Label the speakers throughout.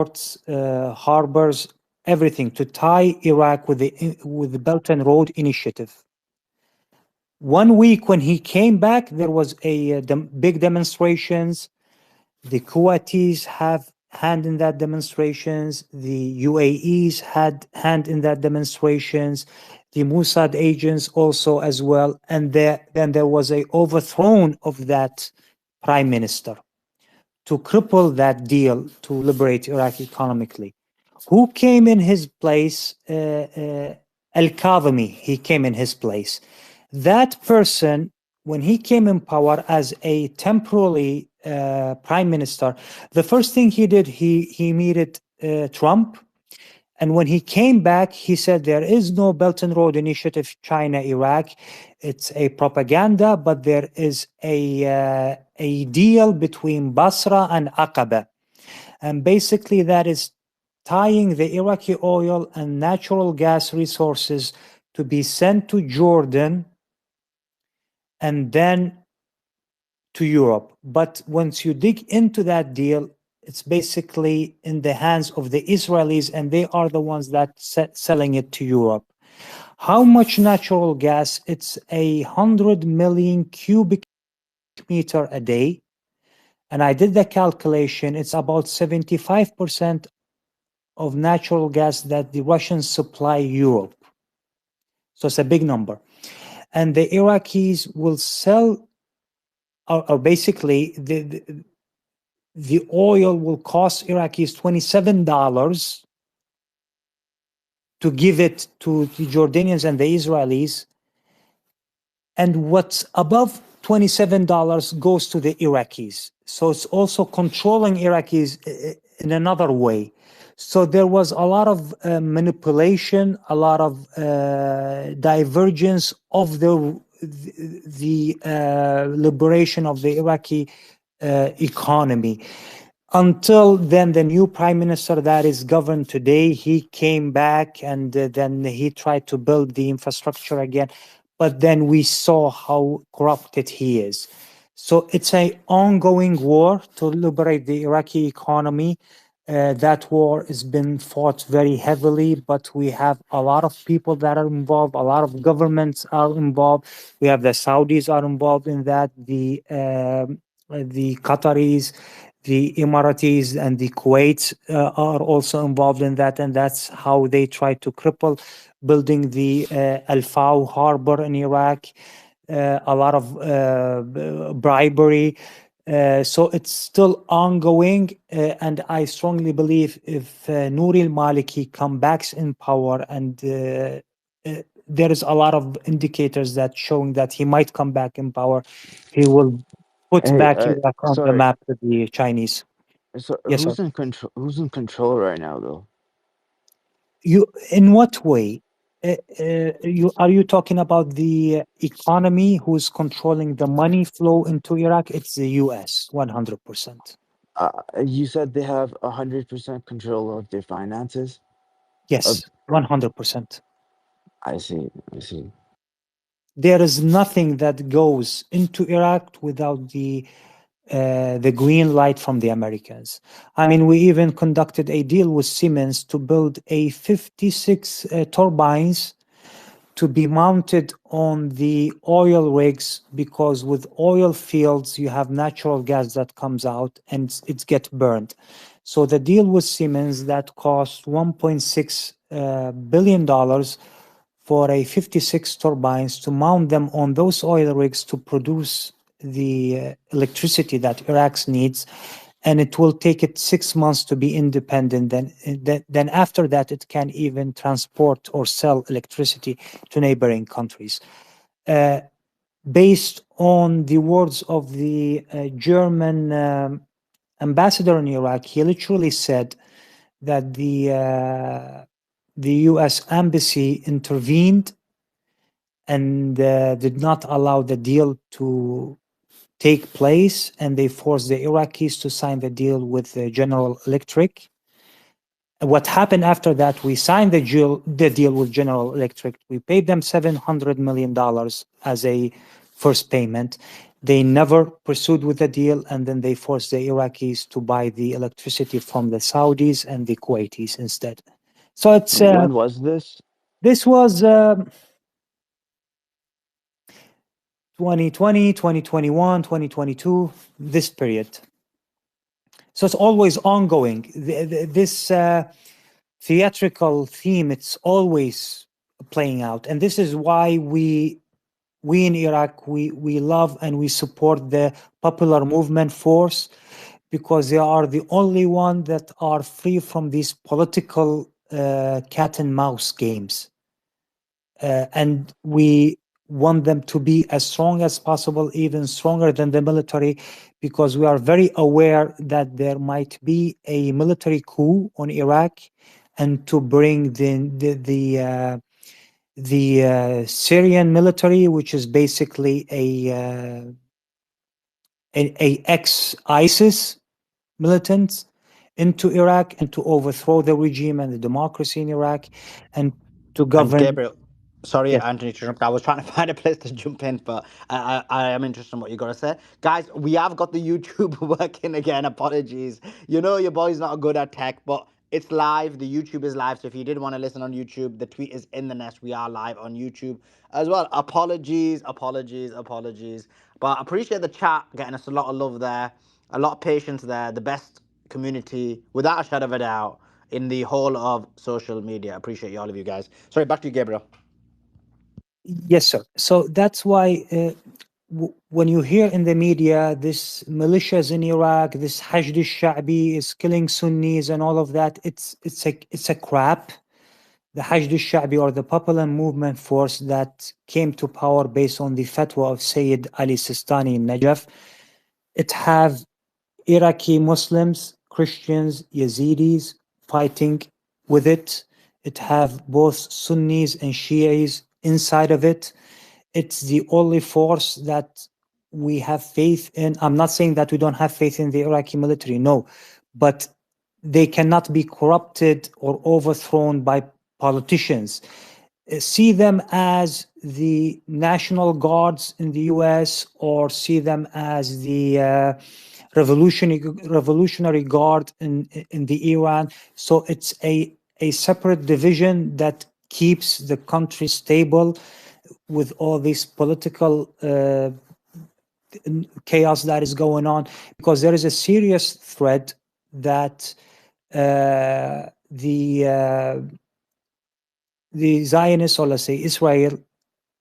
Speaker 1: ports, harbors, everything to tie Iraq with the Belt and Road Initiative. 1 week when he came back, there was a big demonstrations. The Kuwaitis have hand in that demonstrations. The UAEs had hand in that demonstrations. The Mossad agents also as well. And then there was a overthrow of that prime minister to cripple that deal to liberate Iraq economically. Who came in his place? Al-Kadhimi, he came in his place. That person, when he came in power as a temporary prime minister, the first thing he did, he meted Trump. And when he came back, he said there is no Belt and Road Initiative, China, Iraq. It's a propaganda, but there is a deal between Basra and Aqaba. And basically that is tying the Iraqi oil and natural gas resources to be sent to Jordan and then to Europe. But once you dig into that deal, it's basically in the hands of the Israelis, and they are the ones that selling it to Europe. How much natural gas? It's 100 million cubic meter a day. And I did the calculation. It's about 75% of natural gas that the Russians supply Europe. So it's a big number. And the Iraqis will sell, or basically the oil will cost Iraqis $27 to give it to the Jordanians and the Israelis. And what's above $27 goes to the Iraqis. So it's also controlling Iraqis in another way. So there was a lot of manipulation, a lot of divergence of the liberation of the Iraqi economy. Until then, the new prime minister that is governed today, he came back and then he tried to build the infrastructure again. But then we saw how corrupted he is. So it's an ongoing war to liberate the Iraqi economy. That war has been fought very heavily, but we have a lot of people that are involved, a lot of governments are involved. We have the Saudis are involved in that, the Qataris, the Emiratis, and the Kuwaits are also involved in that, and that's how they try to cripple building the Al-Faw harbor in Iraq. A lot of bribery. So it's still ongoing, and I strongly believe if Nouri al-Maliki comes back in power, and there is a lot of indicators that showing that he might come back in power, he will put
Speaker 2: Hey,
Speaker 1: back Iraq on the
Speaker 2: sorry.
Speaker 1: map with the Chinese.
Speaker 2: So
Speaker 1: Yes, sir.
Speaker 2: who's in control? Who's in control right now, though?
Speaker 1: You, in what way? Are you talking about the economy who's controlling the money flow into Iraq? It's the US, 100%.
Speaker 2: You said they have 100% control of their finances. Of
Speaker 1: Yes, 100%.
Speaker 2: I see. I see.
Speaker 1: There is nothing that goes into Iraq without the green light from the Americans. I mean, we even conducted a deal with Siemens to build a 56 turbines to be mounted on the oil rigs, because with oil fields you have natural gas that comes out and it gets burned. So the deal with Siemens that cost $1.6 billion for a 56 turbines to mount them on those oil rigs to produce the electricity that Iraq needs, and it will take it 6 months to be independent. Then after that, it can even transport or sell electricity to neighboring countries. Based on the words of the German ambassador in Iraq, he literally said that the U.S. embassy intervened and did not allow the deal to take place, and they forced the Iraqis to sign the deal with General Electric. What happened after that, we signed the deal with General Electric. We paid them $700 million as a first payment. They never pursued with the deal, and then they forced the Iraqis to buy the electricity from the Saudis and the Kuwaitis instead. So it's
Speaker 2: When was this?
Speaker 1: this was 2020, 2021, 2022, this period. So it's always ongoing. This theatrical theme, it's always playing out. And this is why we in Iraq, we love and we support the popular movement force, because they are the only one that are free from these political cat and mouse games. And we want them to be as strong as possible, even stronger than the military, because we are very aware that there might be a military coup on Iraq, and to bring the Syrian military, which is basically a ex-ISIS militants, into Iraq, and to overthrow the regime and the democracy in Iraq, and to
Speaker 3: And
Speaker 1: govern.
Speaker 3: Gabriel, sorry,
Speaker 1: Yes.
Speaker 3: Anthony, to jump. I was trying to find a place to jump in, but I am interested in what you got to say. Guys, we have got the YouTube working again. Apologies. You know, your boy's not good at tech, but it's live. The YouTube is live. So if you did want to listen on YouTube, the tweet is in the nest. We are live on YouTube as well. Apologies, apologies, apologies. But I appreciate the chat getting us a lot of love there, a lot of patience there. The best community, without a shadow of a doubt, in the whole of social media. Appreciate you, all of you guys. Sorry, back to you, Gabriel.
Speaker 1: Yes, sir. So that's why when you hear in the media this militias in Iraq, this Hashd al-Sha'bi is killing Sunnis and all of that, it's a crap. The Hashd al-Sha'bi, or the popular movement force that came to power based on the fatwa of Sayyid Ali Sistani in Najaf, it have Iraqi Muslims, Christians, Yazidis fighting with it. It have both Sunnis and Shias inside of it. It's the only force that we have faith in. I'm not saying that we don't have faith in the Iraqi military, no, but they cannot be corrupted or overthrown by politicians. See them as the National Guards in the US, or see them as the Revolutionary Guard in the Iran. So it's a separate division that keeps the country stable with all this political chaos that is going on, because there is a serious threat that the Zionists, or let's say Israel,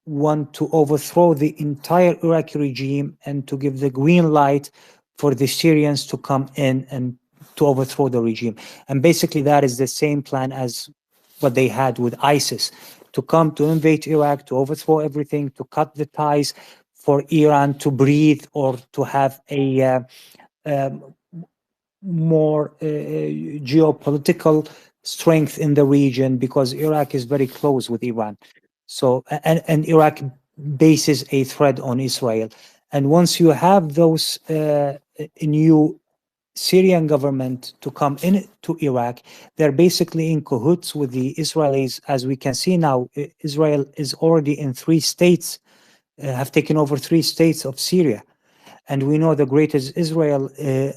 Speaker 1: want to overthrow the entire Iraqi regime and to give the green light for the Syrians to come in and to overthrow the regime. And basically that is the same plan as what they had with ISIS, to come to invade Iraq, to overthrow everything, to cut the ties for Iran to breathe, or to have a more geopolitical strength in the region, because Iraq is very close with Iran. So, and Iraq bases a threat on Israel. And once you have those new Syrian government to come into Iraq, they're basically in cahoots with the Israelis. As we can see now, Israel is already in 3 states, have taken over 3 states of Syria. And we know the greatest Israel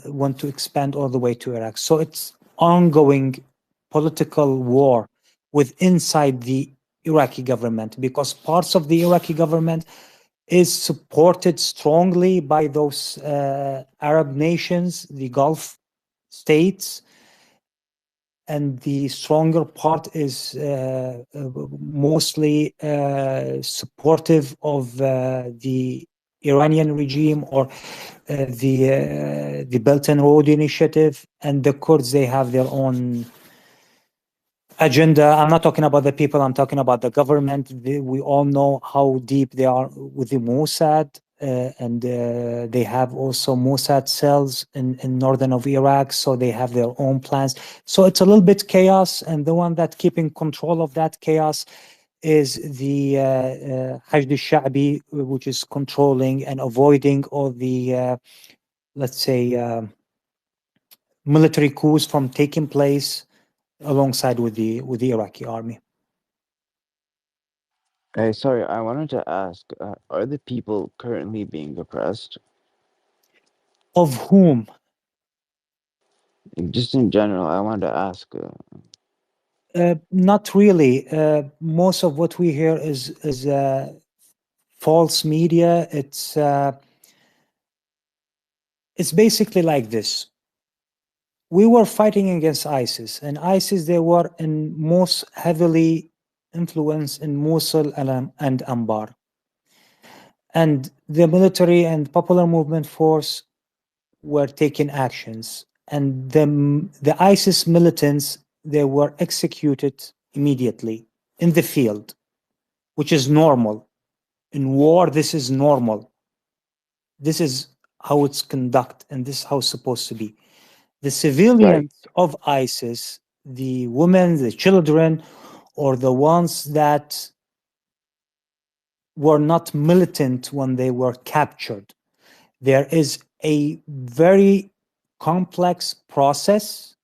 Speaker 1: want to expand all the way to Iraq. So it's ongoing political war with inside the Iraqi government, because parts of the Iraqi government is supported strongly by those Arab nations, the Gulf states, and the stronger part is mostly supportive of the Iranian regime, or the Belt and Road Initiative. And the Kurds, they have their own agenda. I'm not talking about the people, I'm talking about the government. We all know how deep they are with the Mossad, and they have also Mossad cells in northern of Iraq, so they have their own plans. So it's a little bit chaos, and the one that keeping control of that chaos is the Hashd al-Sha'bi, which is controlling and avoiding all the, let's say, military coups from taking place alongside with the Iraqi army.
Speaker 2: Hey, sorry, I wanted to ask, are the people currently being oppressed?
Speaker 1: Of whom?
Speaker 2: Just in general, I wanted to ask.
Speaker 1: Not really. Most of what we hear is false media. It's basically like this. We were fighting against ISIS, and ISIS they were in most heavily influenced in Mosul and Anbar, and the military and popular movement force were taking actions, and the ISIS militants they were executed immediately in the field, which is normal. In war, this is normal. This is how it's conducted, and this is how it's supposed to be. The
Speaker 2: Right.
Speaker 1: civilians of ISIS, the women, the children, or the ones that were not militant when they were captured, there is a very complex process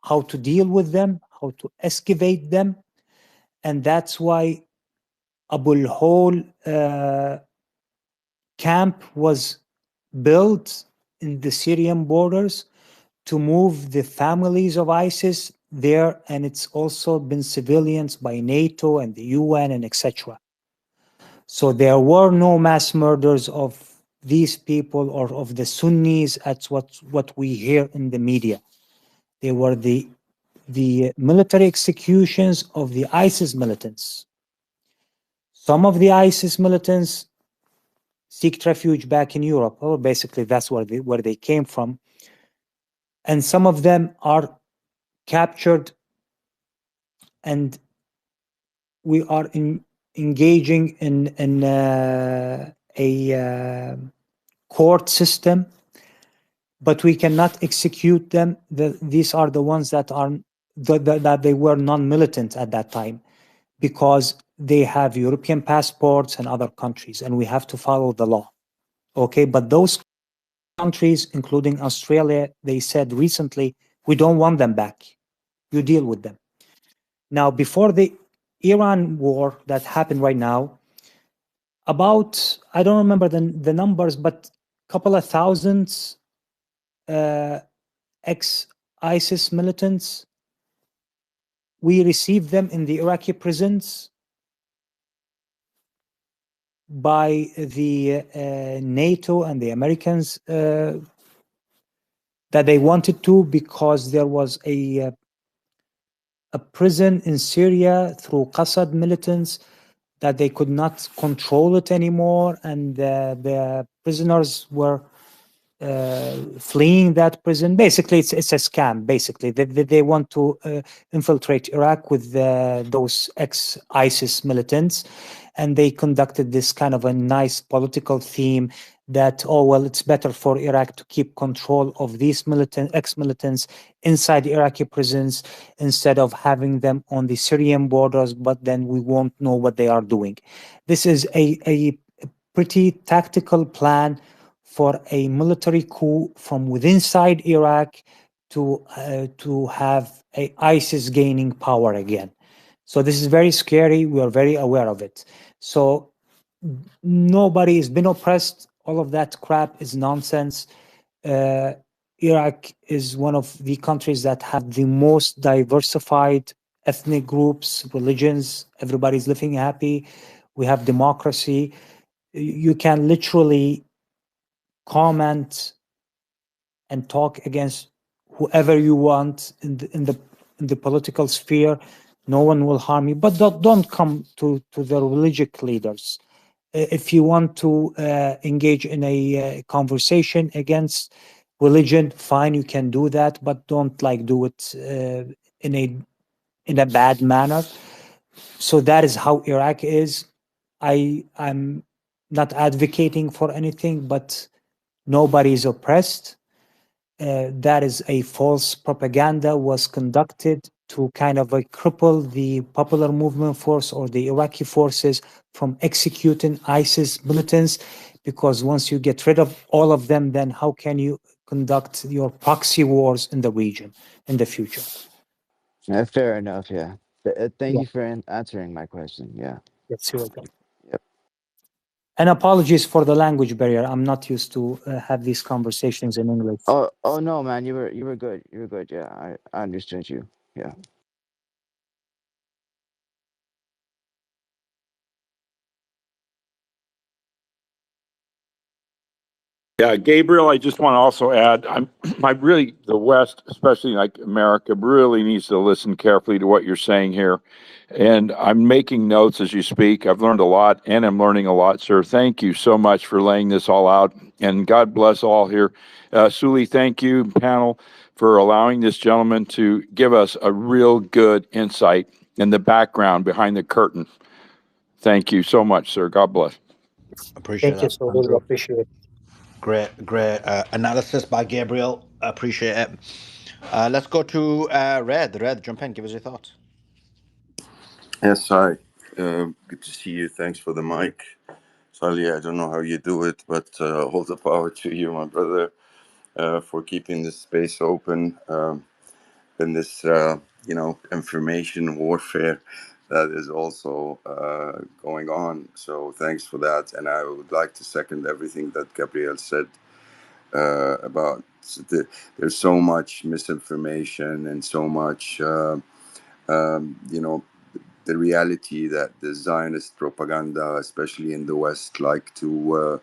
Speaker 1: how to deal with them, how to excavate them, and that's why Abul Hol camp was built in the Syrian borders to move the families of ISIS there, and it's also been civilians by NATO and the UN and etc. So there were no mass murders of these people or of the Sunnis. That's what we hear in the media. They were the military executions of the ISIS militants. Some of the ISIS militants seek refuge back in Europe. Well, basically, that's where they came from. And some of them are captured, and we are engaging in a court system, but we cannot execute them. These are the ones that are that they were non-militant at that time, because they have European passports and other countries, and we have to follow the law. Okay, but those countries, including Australia, they said recently, we don't want them back. You deal with them. Now, before the Iran war that happened right now, about, I don't remember the numbers, but a couple of thousands ex ISIS militants, we received them in the Iraqi prisons by the NATO and the Americans that they wanted to, because there was a prison in Syria through Qasad militants that they could not control it anymore, and the prisoners were fleeing that prison. Basically, it's a scam. Basically, they want to infiltrate Iraq with those ex-ISIS militants, and they conducted this kind of a nice political theme that, oh well, it's better for Iraq to keep control of these ex-militants inside Iraqi prisons instead of having them on the Syrian borders, but then we won't know what they are doing. This is a pretty tactical plan for a military coup from within inside Iraq to have ISIS gaining power again. So this is very scary. We are very aware of it. So nobody has been oppressed. All of that crap is nonsense. Iraq is one of the countries that have the most diversified ethnic groups, religions. Everybody's living happy. We have democracy. You can literally comment and talk against whoever you want in the political sphere. No one will harm you, but don't come to the religious leaders. If you want to engage in a conversation against religion, fine, you can do that, but don't like do it in a bad manner. So that is how Iraq is. I'm not advocating for anything, but nobody is oppressed. That is a false propaganda was conducted to kind of cripple the popular movement force or the Iraqi forces from executing ISIS militants, because once you get rid of all of them, then how can you conduct your proxy wars in the region in the future?
Speaker 2: Fair enough. Yeah. Thank
Speaker 1: Yeah.
Speaker 2: you for answering my question. Yeah.
Speaker 1: Yes, you're welcome.
Speaker 2: Yep.
Speaker 1: And apologies for the language barrier. I'm not used to have these conversations in English.
Speaker 2: Oh no, man, you were good. You were good. Yeah, I understood you. Yeah.
Speaker 4: Yeah, Gabriel, I just want to also add, I really, the West, especially like America, really needs to listen carefully to what you're saying here. And I'm making notes as you speak. I've learned a lot and I'm learning a lot, sir. Thank you so much for laying this all out. And God bless all here. Suli, thank you, panel, for allowing this gentleman to give us a real good insight in the background behind the curtain. Thank you so much, sir. God bless.
Speaker 3: Appreciate
Speaker 1: Thank you,
Speaker 3: that,
Speaker 1: so really
Speaker 3: Andrew.
Speaker 1: appreciate it.
Speaker 3: Great analysis by Gabriel. Appreciate it. Let's go to Red. Red, jump in. Give us your thoughts.
Speaker 5: Yes, hi. Good to see you. Thanks for the mic. Sally, I don't know how you do it, but all the power to you, my brother, for keeping this space open in this, information warfare that is also going on. So thanks for that. And I would like to second everything that Gabriel said about there's so much misinformation and so much, um, you know, the reality that the Zionist propaganda, especially in the West, like to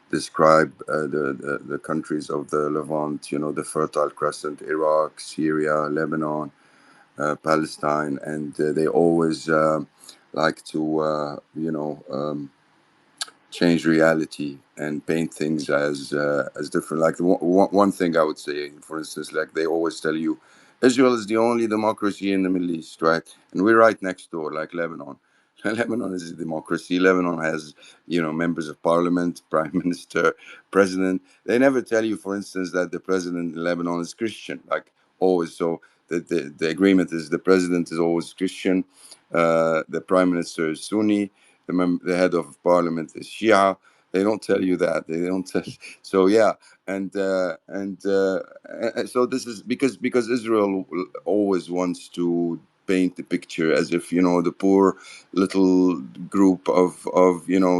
Speaker 5: describe the countries of the Levant, the Fertile Crescent, Iraq, Syria, Lebanon, Palestine, and they always like to, change reality and paint things as different. Like one thing I would say, for instance, like they always tell you, Israel is the only democracy in the Middle East, right? And we're right next door, like Lebanon. Lebanon is a democracy. Lebanon has, members of parliament, prime minister, president. They never tell you, for instance, that the president in Lebanon is Christian, like always. So the agreement is the president is always Christian, the prime minister is Sunni, the head of parliament is Shia. They don't tell you that. They don't tell. So yeah, and so this is because Israel always wants to paint the picture as if the poor little group of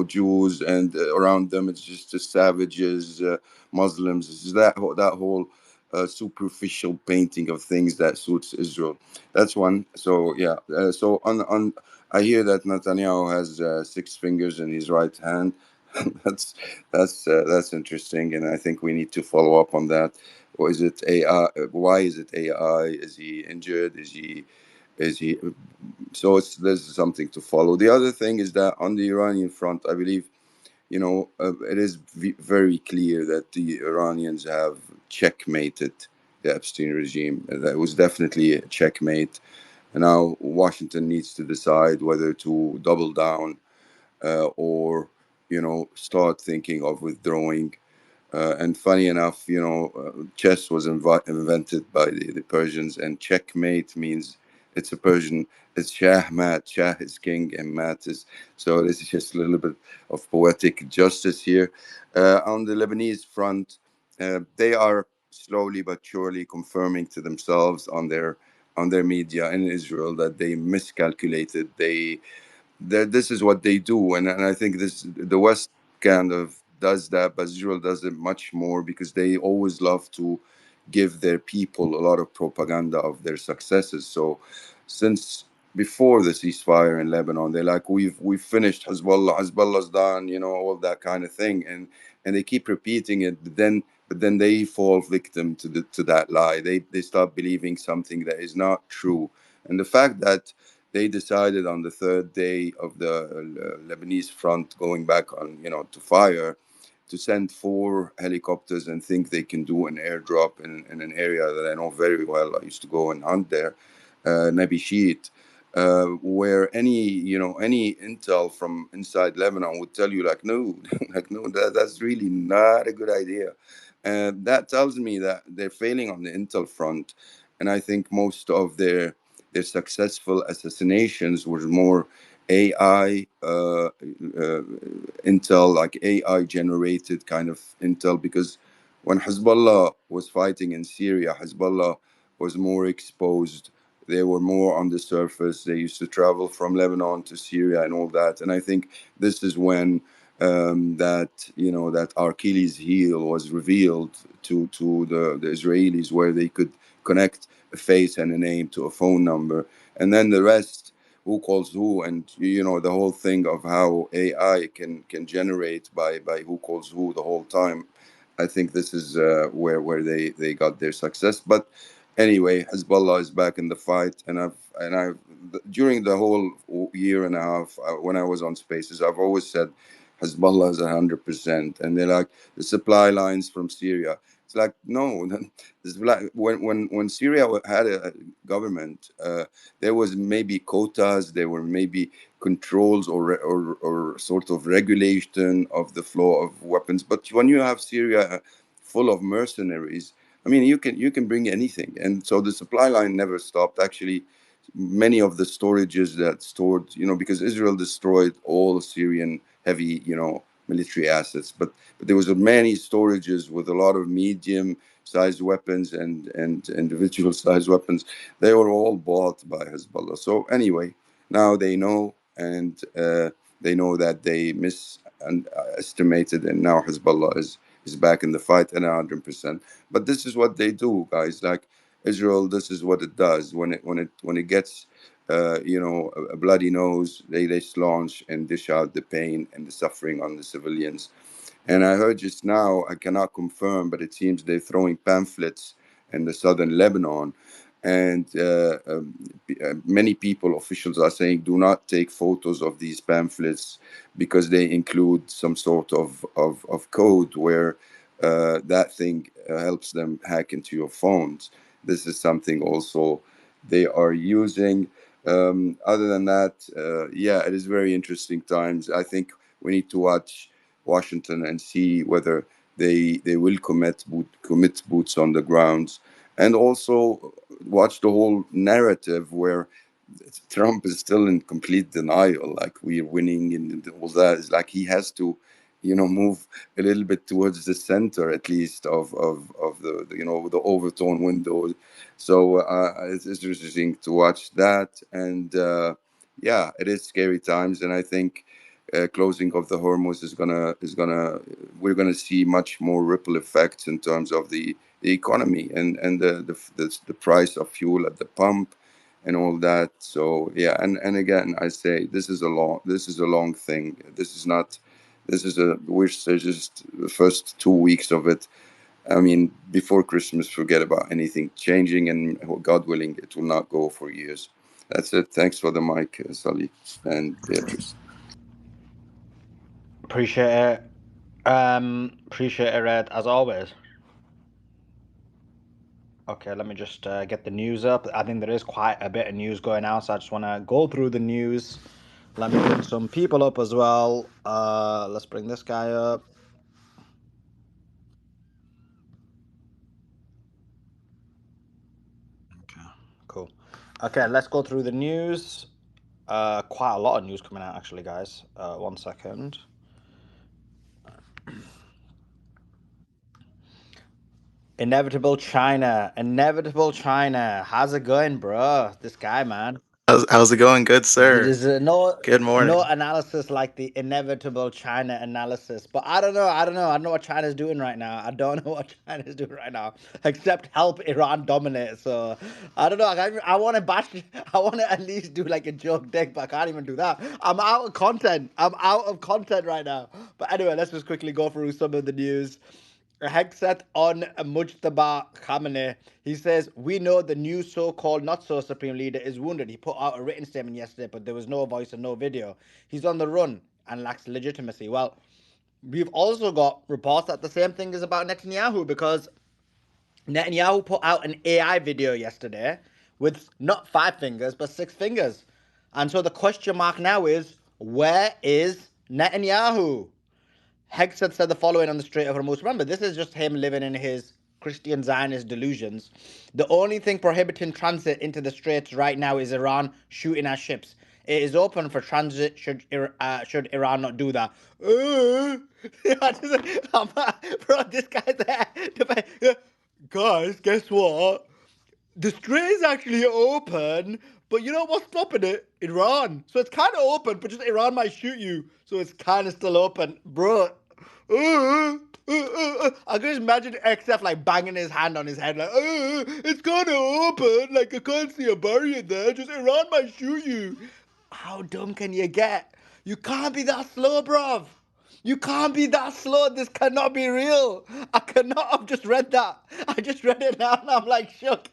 Speaker 5: Jews, and around them it's just the savages, Muslims. It's that whole superficial painting of things that suits Israel. That's one. So yeah. So on I hear that Netanyahu has six fingers in his right hand. that's that's interesting, and I think we need to follow up on that. Or is it AI? Why is it AI? Is he injured? Is he? Is he? So there's something to follow. The other thing is that on the Iranian front, I believe it is very clear that the Iranians have checkmated the Epstein regime. That was definitely a checkmate. And now Washington needs to decide whether to double down or, start thinking of withdrawing. And funny enough, chess was invented by the Persians, and checkmate means it's a Persian. It's Shah Mat. Shah is king, and Mat is. So this is just a little bit of poetic justice here. On the Lebanese front, they are slowly but surely confirming to themselves on their media in Israel that they miscalculated. This is what they do, and I think the West kind of does that, but Israel does it much more because they always love to give their people a lot of propaganda of their successes. So since before the ceasefire in Lebanon, they're like, we've finished Hezbollah's done, all that kind of thing, and they keep repeating it, but then they fall victim to that lie. They start believing something that is not true, and the fact that they decided on the third day of the Lebanese front going back on, to fire, to send 4 helicopters and think they can do an airdrop in an area that I know very well. I used to go and hunt there, Nabi Sheet, where any intel from inside Lebanon would tell you like, no, like no, that's really not a good idea. And that tells me that they're failing on the intel front, and I think most of their successful assassinations were more AI intel, like AI generated kind of intel. Because when Hezbollah was fighting in Syria, Hezbollah was more exposed they were more on the surface. They used to travel from Lebanon to Syria and all that. And I think this is when that Achilles heel was revealed to the Israelis, where they could connect a face and a name to a phone number, and then the rest, who calls who, and the whole thing of how AI can generate by who calls who the whole time. I think this is where they got their success. But anyway, Hezbollah is back in the fight, and I've during the whole year and a half when I was on Spaces, I've always said Hezbollah is 100%, and they're like the supply lines from Syria. It's like no, it's like when Syria had a government, there was maybe quotas, there were maybe controls or sort of regulation of the flow of weapons. But when you have Syria full of mercenaries, I mean, you can bring anything, and so the supply line never stopped. Actually, many of the storages that stored, because Israel destroyed all Syrian heavy, military assets, but there was many storages with a lot of medium-sized weapons and individual-sized weapons. They were all bought by Hezbollah. So anyway, now they know, and they know that they misestimated, and now Hezbollah is back in the fight and 100%. But this is what they do, guys. Like Israel, this is what it does when it gets a bloody nose. They launch and dish out the pain and the suffering on the civilians. And I heard just now, I cannot confirm, but it seems they're throwing pamphlets in the southern Lebanon. And many people, officials, are saying, do not take photos of these pamphlets because they include some sort of code where that thing helps them hack into your phones. This is something also they are using. Other than that, yeah, it is very interesting times. I think we need to watch Washington and see whether they will commit boots on the grounds, and also watch the whole narrative where Trump is still in complete denial, like we're winning and all that. It's like he has to, move a little bit towards the center, at least of the overtone window. So it's interesting to watch that, and yeah, it is scary times, and I think closing of the Hormuz we're gonna see much more ripple effects in terms of the economy and the price of fuel at the pump and all that. So yeah, and again, I say this is a long thing. This is not. This is a wish. There's just the first 2 weeks of it. I mean, before Christmas, forget about anything changing, and God willing, it will not go for years. That's it. Thanks for the mic, Sally and Beatrice.
Speaker 3: Appreciate it. Appreciate it, Red, as always. Okay, let me just get the news up. I think there is quite a bit of news going on, so I just want to go through the news. Let me bring some people up as well. Let's bring this guy up. Okay, cool. Okay, let's go through the news. Quite a lot of news coming out, actually, guys. 1 second. Inevitable China. How's it going, bro? This guy, man.
Speaker 6: How's it going? Good, sir.
Speaker 3: There's no
Speaker 6: Good morning.
Speaker 3: analysis like the inevitable China analysis. But I don't know. I don't know what China's doing right now. I don't know what China's doing right now, except help Iran dominate. So I don't know. I want to bash. I want to at least do like a joke deck, but I can't even do that. I'm out of content. Right now. But anyway, let's just quickly go through some of the news. Hexat on Mujtaba Khamenei. He says, we know the new so-called not-so supreme leader is wounded. He put out a written statement yesterday, but there was no voice and no video. He's on the run and lacks legitimacy. Well, we've also got reports that the same thing is about Netanyahu, because Netanyahu put out an AI video yesterday with not 5 fingers, but 6 fingers. And so the question mark now is, where is Netanyahu? Hexet said the following on the Strait of Hormuz. Remember, this is just him living in his Christian Zionist delusions. The only thing prohibiting transit into the Straits right now is Iran shooting at ships. It is open for transit should Iran not do that. Bro, this guy's there. Guys, guess what? the strait is actually open, but you know what's stopping it? Iran. So it's kind of open, but just Iran might shoot you. So it's kind of still open. Bro. I can just imagine XF like banging his hand on his head like, it's kind of open. Like, I can't see a barrier there. Just Iran might shoot you. How dumb can you get? You can't be that slow, bruv. You can't be that slow. This cannot be real. I cannot have just read that. I just read it now and I'm like shook.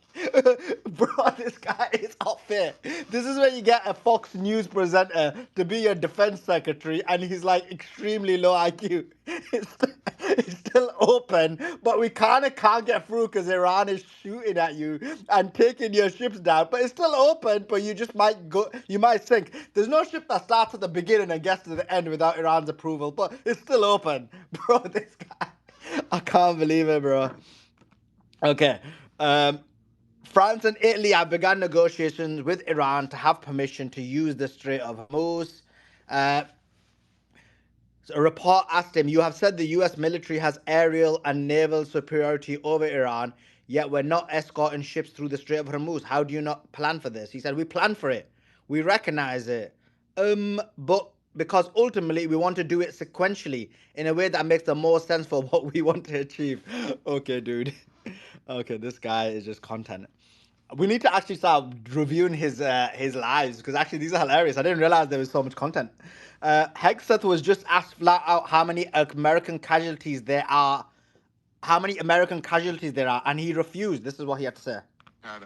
Speaker 3: Bro, this guy is off it. This is where you get a Fox News presenter to be your defense secretary and he's like extremely low IQ. It's still open, but we kind of can't get through because Iran is shooting at you and taking your ships down. But it's still open, but you just might go, you might sink. There's no ship that starts at the beginning and gets to the end without Iran's approval, but it's still open. Bro, this guy, I can't believe it, bro. Okay. France and Italy have begun negotiations with Iran to have permission to use the Strait of Hormuz. So a report asked him, you have said the US military has aerial and naval superiority over Iran, yet we're not escorting ships through the Strait of Hormuz. How do you not plan for this? He said, we plan for it. We recognize it. But because ultimately we want to do it sequentially in a way that makes the most sense for what we want to achieve. Okay, dude. Okay, this guy is just content. We need to actually start reviewing his lives because actually these are hilarious. I didn't realize there was so much content. Hegseth was just asked flat out how many American casualties there are, and he refused. This is what he had to say.
Speaker 7: Yeah,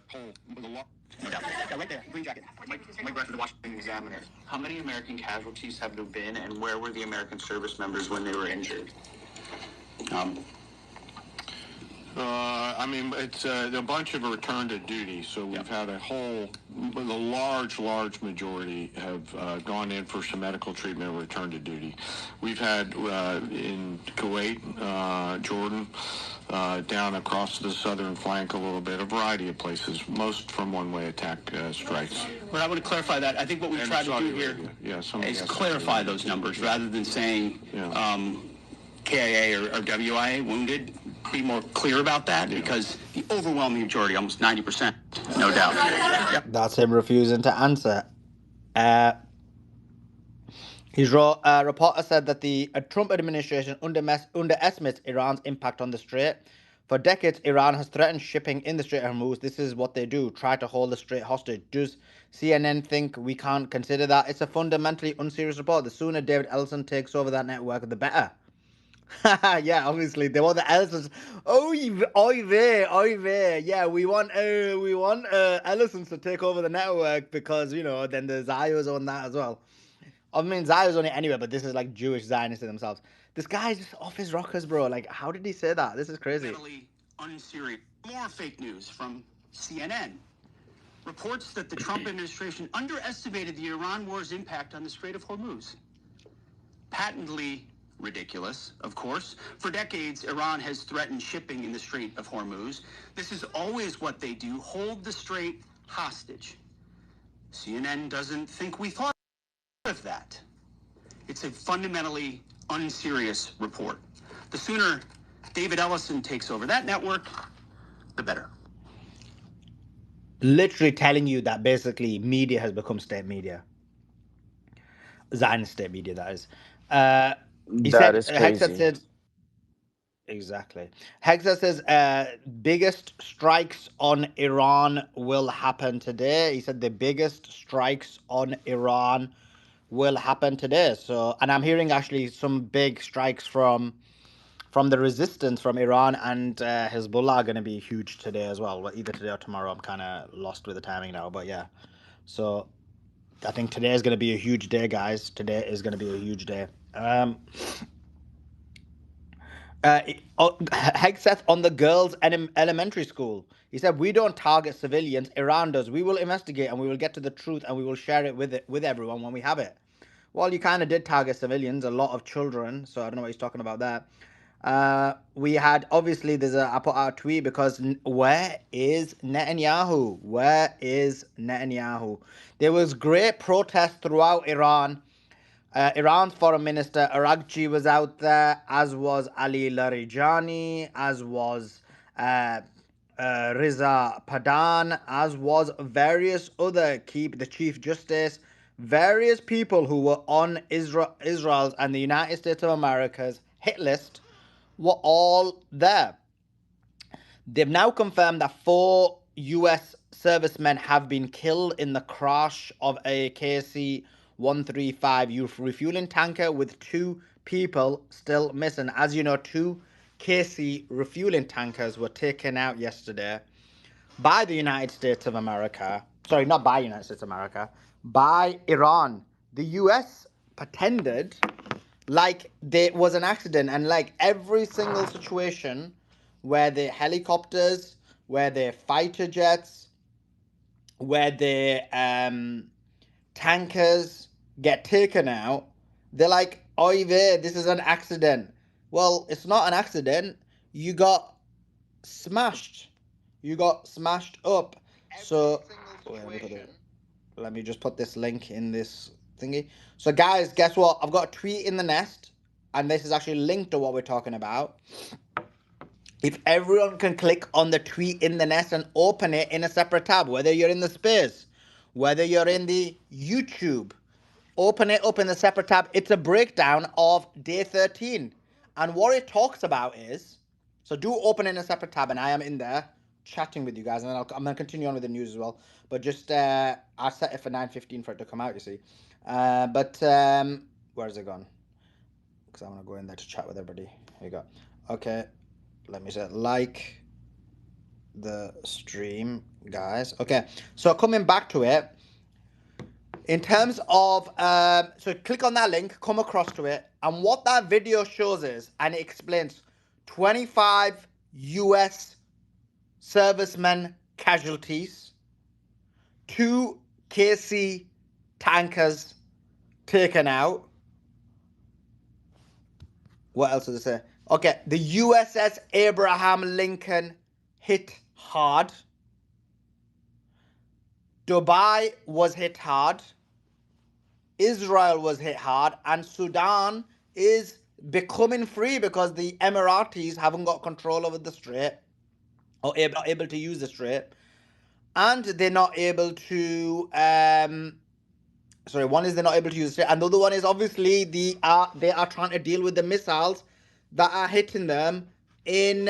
Speaker 7: right there, green jacket. Mike Rush, the Washington Examiner. How many American casualties have there been, and where were the American service members when they were injured?
Speaker 8: I mean, it's a bunch of return to duty. So we've had the large majority have gone in for some medical treatment and return to duty. We've had in Kuwait, Jordan, down across the southern flank a little bit, a variety of places, most from one-way attack strikes.
Speaker 7: But I want to clarify that. I think what we've tried to do here is clarify those numbers rather than saying KIA or WIA wounded. Be more clear about that because the overwhelming majority, almost 90%, no doubt. Yep.
Speaker 3: That's him refusing to answer. His reporter said that the Trump administration underestimates Iran's impact on the Strait. For decades, Iran has threatened shipping in the Strait of Hormuz. This is what they do, try to hold the Strait hostage. Does CNN think we can't consider that? It's a fundamentally unserious report. The sooner David Ellison takes over that network, the better. Yeah, obviously they want the Ellisons. Oy vey. Yeah, we want Ellisons to take over the network because then the Zios own that as well. I mean, Zios own it anyway, but this is like Jewish Zionists themselves. This guy's just off his rockers, bro. Like, how did he say that? This is crazy.
Speaker 7: Unserious. More fake news from CNN. Reports that the Trump administration underestimated the Iran war's impact on the Strait of Hormuz. Patently ridiculous, of course. For decades, Iran has threatened shipping in the Strait of Hormuz. This is always what they do, hold the strait hostage. CNN doesn't think we thought of that. It's a fundamentally unserious report. The sooner David Ellison takes over that network, the better.
Speaker 3: Literally telling you that basically media has become state media. Zionist state media, that is.
Speaker 2: That is crazy.
Speaker 3: Hegseth said, exactly. Hegseth says biggest strikes on Iran will happen today. He said the biggest strikes on Iran will happen today. So, and I'm hearing actually some big strikes from the resistance from Iran and Hezbollah are going to be huge today as well. Either today or tomorrow. I'm kind of lost with the timing now, but yeah. So I think today is going to be a huge day, guys. Today is going to be a huge day. Hegseth on the girls' elementary school. He said, we don't target civilians. Iran does. We will investigate and we will get to the truth and we will share it with everyone when we have it. Well, you kind of did target civilians, a lot of children. So I don't know what he's talking about there. We had, obviously, I put out a tweet because where is Netanyahu? Where is Netanyahu? There was great protest throughout Iran. Iran's foreign minister Araqchi was out there, as was Ali Larijani, as was Riza Padan, as was various other the Chief Justice, various people who were on Israel's and the United States of America's hit list were all there. They've now confirmed that 4 US servicemen have been killed in the crash of a KC-135 refueling tanker, with 2 people still missing. As you know, 2 KC refueling tankers were taken out yesterday by the United States of America. Sorry, not by United States of America, by Iran. The US pretended like there was an accident, and like every single situation where the helicopters, where the fighter jets, where the tankers get taken out, they're like, "Oy vey, this is an accident." Well, it's not an accident. You got smashed. You got smashed up. So, let me just put this link in this thingy. So, guys, guess what? I've got a tweet in the nest, and this is actually linked to what we're talking about. If everyone can click on the tweet in the nest and open it in a separate tab, whether you're in the space, whether you're in the YouTube, open it up in the separate tab. It's a breakdown of day 13. And what it talks about is, so do open in a separate tab, and I am in there chatting with you guys, and then I'm going to continue on with the news as well. But just, I set it for 9:15 for it to come out, you see. Where is it gone? Because I want to go in there to chat with everybody. Here you go. Okay. Let me say like the stream, guys. Okay, so coming back to it, in terms of, so click on that link, come across to it, and what that video shows is, and it explains 25 US servicemen casualties, 2 KC tankers taken out. What else does it say? Okay, the USS Abraham Lincoln hit hard. Dubai was hit hard. Israel was hit hard. And Sudan is becoming free because the Emiratis haven't got control over the strait, or not able to use the strait. And they're not able to... one is they're not able to use the strait. And the other one is obviously they are trying to deal with the missiles that are hitting them in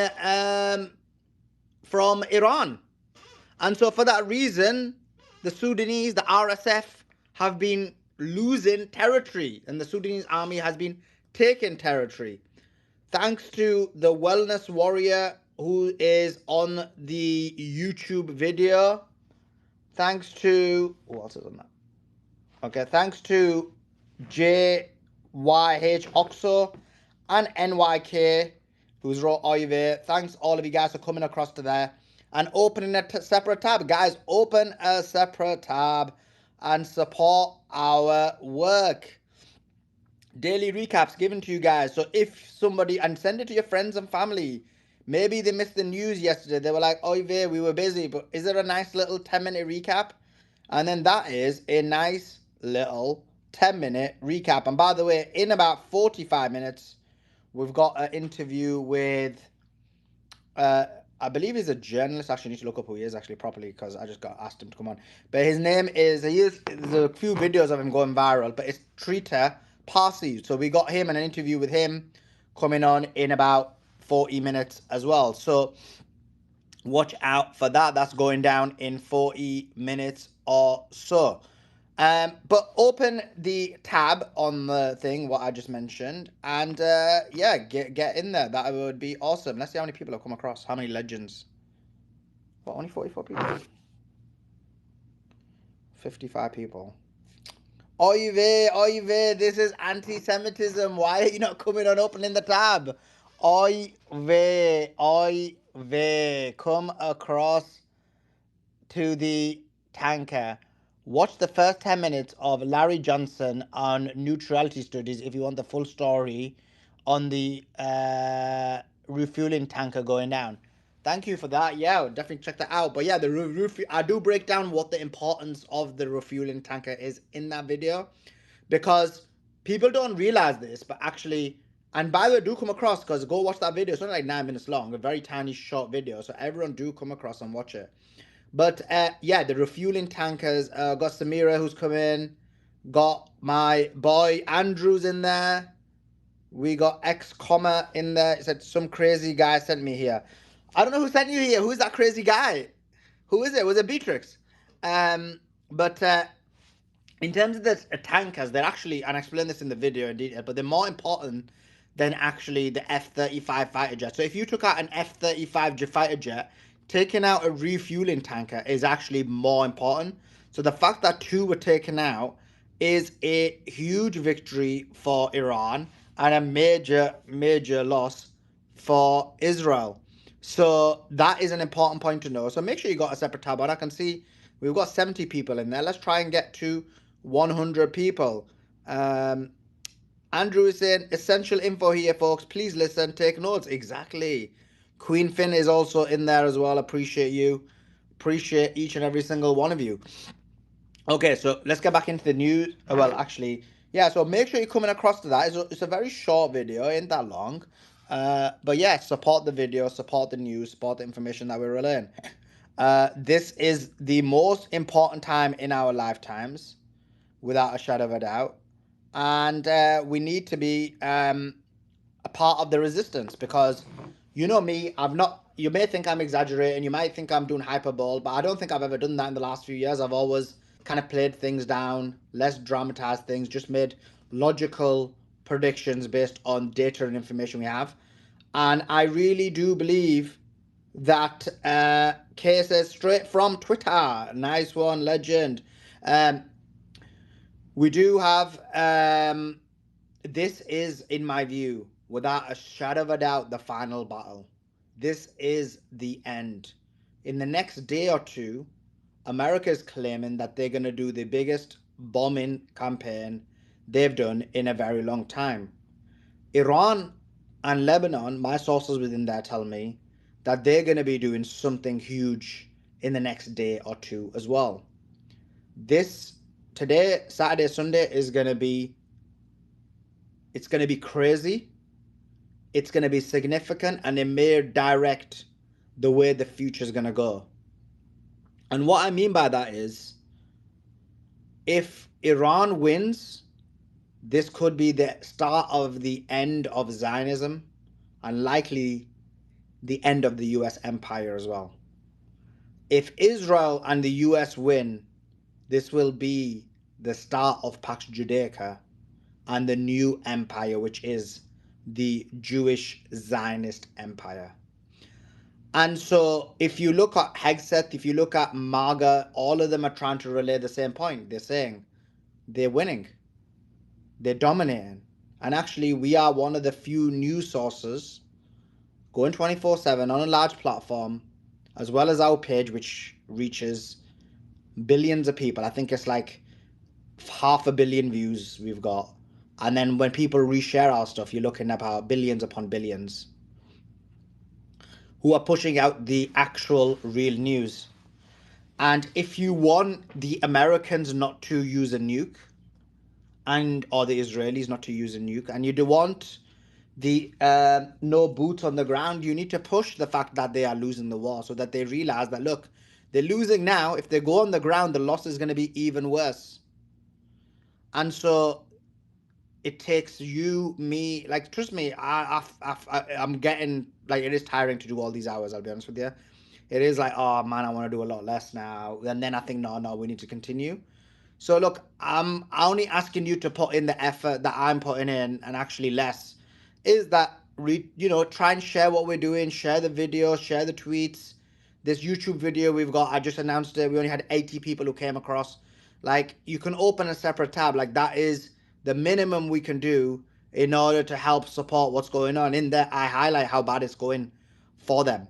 Speaker 3: from Iran. And so for that reason, the Sudanese, the RSF, have been losing territory, and the Sudanese army has been taking territory. Thanks to the wellness warrior who is on the YouTube video. Thanks to... who else is on that? Okay, thanks to JYH Oxo and NYK, who's wrote Oive. Thanks all of you guys for coming across to there and opening a separate tab. Guys, open a separate tab and support our work. Daily recaps given to you guys. So if somebody, and send it to your friends and family. Maybe they missed the news yesterday. They were like, Oive, we were busy, but is there a nice little 10-minute recap? And then that is a nice little 10-minute recap. And by the way, in about 45 minutes, we've got an interview with, I believe he's a journalist. Actually, I need to look up who he is actually properly, because I just got asked him to come on. But his name is, there's a few videos of him going viral, but it's Trita Parsi. So we got him and an interview with him coming on in about 40 minutes as well. So watch out for that. That's going down in 40 minutes or so. But open the tab on the thing, what I just mentioned, and yeah, get in there. That would be awesome. Let's see how many people have come across. How many legends? What, only 44 people? 55 people. Oy vey, this is anti-Semitism. Why are you not coming on opening the tab? Oy vey, come across to the tanker. Watch the first 10 minutes of Larry Johnson on neutrality studies if you want the full story on the refueling tanker going down. Thank you for that. Yeah, definitely check that out. But yeah, I do break down what the importance of the refueling tanker is in that video, because people don't realize this, but actually And by the way, do come across, because go watch that video. It's only like 9 minutes long, a very tiny short video. So everyone do come across and watch it. But yeah, the refueling tankers. Got Samira who's come in. Got my boy Andrews in there. We got X comma in there. It said some crazy guy sent me here. I don't know who sent you here. Who is that crazy guy? Who is it? Was it Beatrix? But in terms of the tankers, they're actually, and I explained this in the video in detail, but they're more important than actually the F-35 fighter jet. So if you took out an F-35 fighter jet, taking out a refueling tanker is actually more important. So the fact that two were taken out is a huge victory for Iran and a major, major loss for Israel. So that is an important point to know. So make sure you got a separate tab on. I can see we've got 70 people in there. Let's try and get to 100 people. Andrew is saying, essential info here, folks. Please listen, take notes. Exactly. Queen Finn is also in there as well. Appreciate you. Appreciate each and every single one of you. Okay, so let's get back into the news. Well, actually, yeah, so make sure you're coming across to that. It's a very short video, ain't that long. But yeah, support the video, support the news, support the information that we're relaying. This is the most important time in our lifetimes, without a shadow of a doubt. And we need to be a part of the resistance, because you know me, you may think I'm exaggerating, you might think I'm doing hyperbole, but I don't think I've ever done that in the last few years. I've always kind of played things down, less dramatized things, just made logical predictions based on data and information we have. And I really do believe that cases straight from Twitter. Nice one, legend. We do have, this is, in my view, without a shadow of a doubt, the final battle. This is the end. In the next day or two, America is claiming that they're going to do the biggest bombing campaign they've done in a very long time. Iran and Lebanon, my sources within there tell me that they're going to be doing something huge in the next day or two as well. This today, Saturday, Sunday is going to be, it's going to be crazy. It's going to be significant, and it may direct the way the future is going to go. And what I mean by that is, if Iran wins, this could be the start of the end of Zionism, and likely the end of the US empire as well. If Israel and the US win, this will be the start of Pax Judaica and the new empire, which is the Jewish Zionist empire. And so if you look at Hegseth, if you look at MAGA, all of them are trying to relay the same point. They're saying they're winning, they're dominating. And actually, we are one of the few news sources going 24/7 on a large platform, as well as our page, which reaches billions of people. I think it's like 500 million views we've got. And then when people reshare our stuff, you're looking at about billions upon billions who are pushing out the actual real news. And if you want the Americans not to use a nuke, or the Israelis not to use a nuke, and you do want the no boots on the ground, you need to push the fact that they are losing the war, so that they realize that, look, they're losing now. If they go on the ground, the loss is going to be even worse. And so it takes you, me, like, trust me, I'm getting, like, it is tiring to do all these hours, I'll be honest with you. It is like, oh man, I want to do a lot less now. And then I think, no, we need to continue. So look, I'm only asking you to put in the effort that I'm putting in, and actually less, is that, try and share what we're doing, share the videos, share the tweets. This YouTube video we've got, I just announced it, we only had 80 people who came across. Like, you can open a separate tab, like that is the minimum we can do in order to help support what's going on. In there, I highlight how bad it's going for them.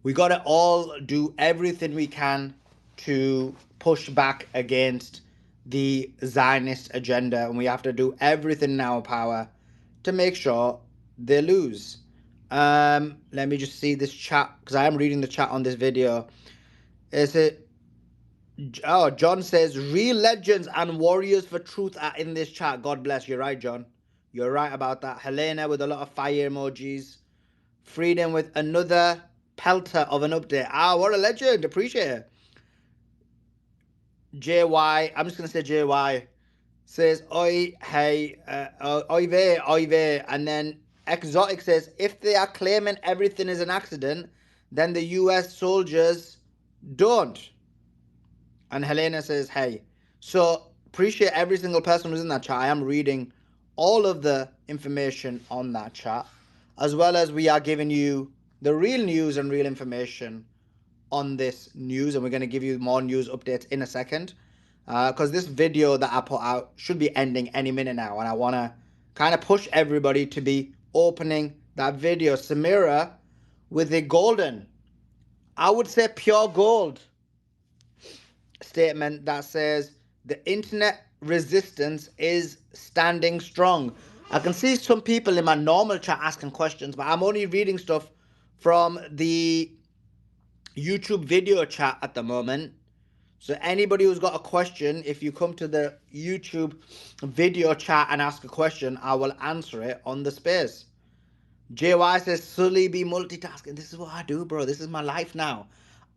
Speaker 3: We got to all do everything we can to push back against the Zionist agenda, and we have to do everything in our power to make sure they lose. Let me just see this chat, because I am reading the chat on this video. Is it? Oh, John says, real legends and warriors for truth are in this chat. God bless you. Right, John? You're right about that. Helena with a lot of fire emojis. Freedom with another pelter of an update. Ah, what a legend. Appreciate it. JY, I'm just going to say JY, says, oi, hey, oi ve. And then Exotic says, if they are claiming everything is an accident, then the US soldiers don't. And Helena says, hey. So appreciate every single person who's in that chat. I am reading all of the information on that chat, as well as we are giving you the real news and real information on this news. And we're going to give you more news updates in a second. Because this video that I put out should be ending any minute now. And I want to kind of push everybody to be opening that video. Samira with the golden, I would say pure gold statement that says the internet resistance is standing strong. I can see some people in my normal chat asking questions, but I'm only reading stuff from the YouTube video chat at the moment. So anybody who's got a question, if you come to the YouTube video chat and ask a question, I will answer it on the space. JY says, Sully be multitasking. This is what I do, bro. This is my life now.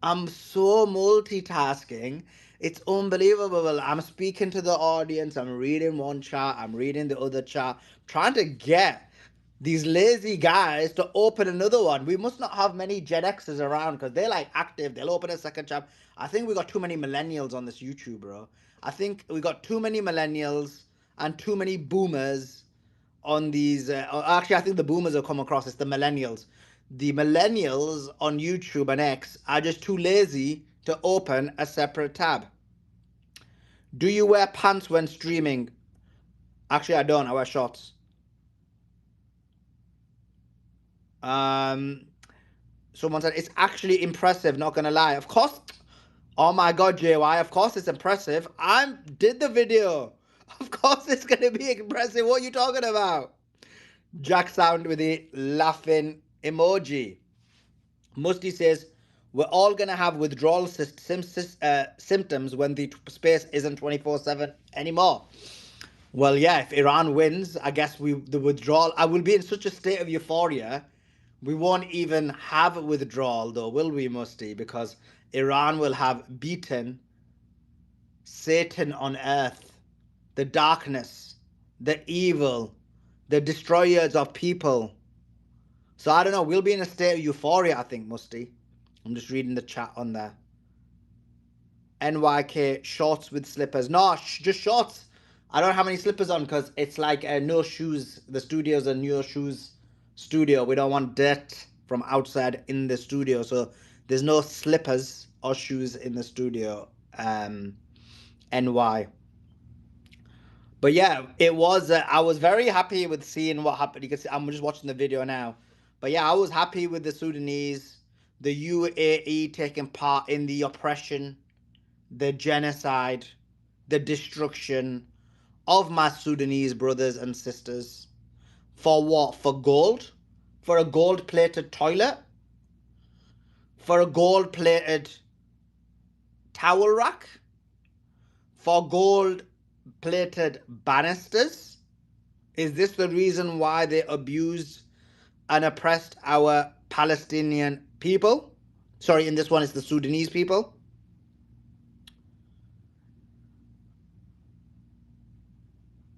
Speaker 3: I'm so multitasking. It's unbelievable. I'm speaking to the audience. I'm reading one chat. I'm reading the other chat. Trying to get these lazy guys to open another one. We must not have many Gen Xers around because they're like active. They'll open a second chat. I think we got too many millennials on this YouTube, bro. I think we got too many millennials and too many boomers on these. Actually, I think the boomers have come across. It's the millennials. The millennials on YouTube and X are just too lazy to open a separate tab. Do you wear pants when streaming? Actually, I don't. I wear shorts. Someone said it's actually impressive. Not gonna lie. Of course. Oh my God, JY. Of course it's impressive. I did the video. Of course it's gonna be impressive. What are you talking about? Jack Sound with the laughing emoji. Musty says, we're all going to have withdrawal symptoms when the space isn't 24/7 anymore. Well, yeah, if Iran wins, I guess the withdrawal, I will be in such a state of euphoria, we won't even have a withdrawal though, will we, Musty? Because Iran will have beaten Satan on earth, the darkness, the evil, the destroyers of people. So I don't know, we'll be in a state of euphoria, I think, Musty. I'm just reading the chat on there. NYK, shorts with slippers. No, just shorts. I don't have any slippers on because it's like no shoes. The studio's a no shoes studio. We don't want dirt from outside in the studio. So there's no slippers or shoes in the studio. NY. But yeah, it was, I was very happy with seeing what happened. You can see, I'm just watching the video now. But yeah, I was happy with the Sudanese, the UAE taking part in the oppression, the genocide, the destruction of my Sudanese brothers and sisters. For what? For gold? For a gold-plated toilet? For a gold-plated towel rack? For gold-plated banisters? Is this the reason why they abused and oppressed our Palestinian people? Sorry, in this one it's the Sudanese people.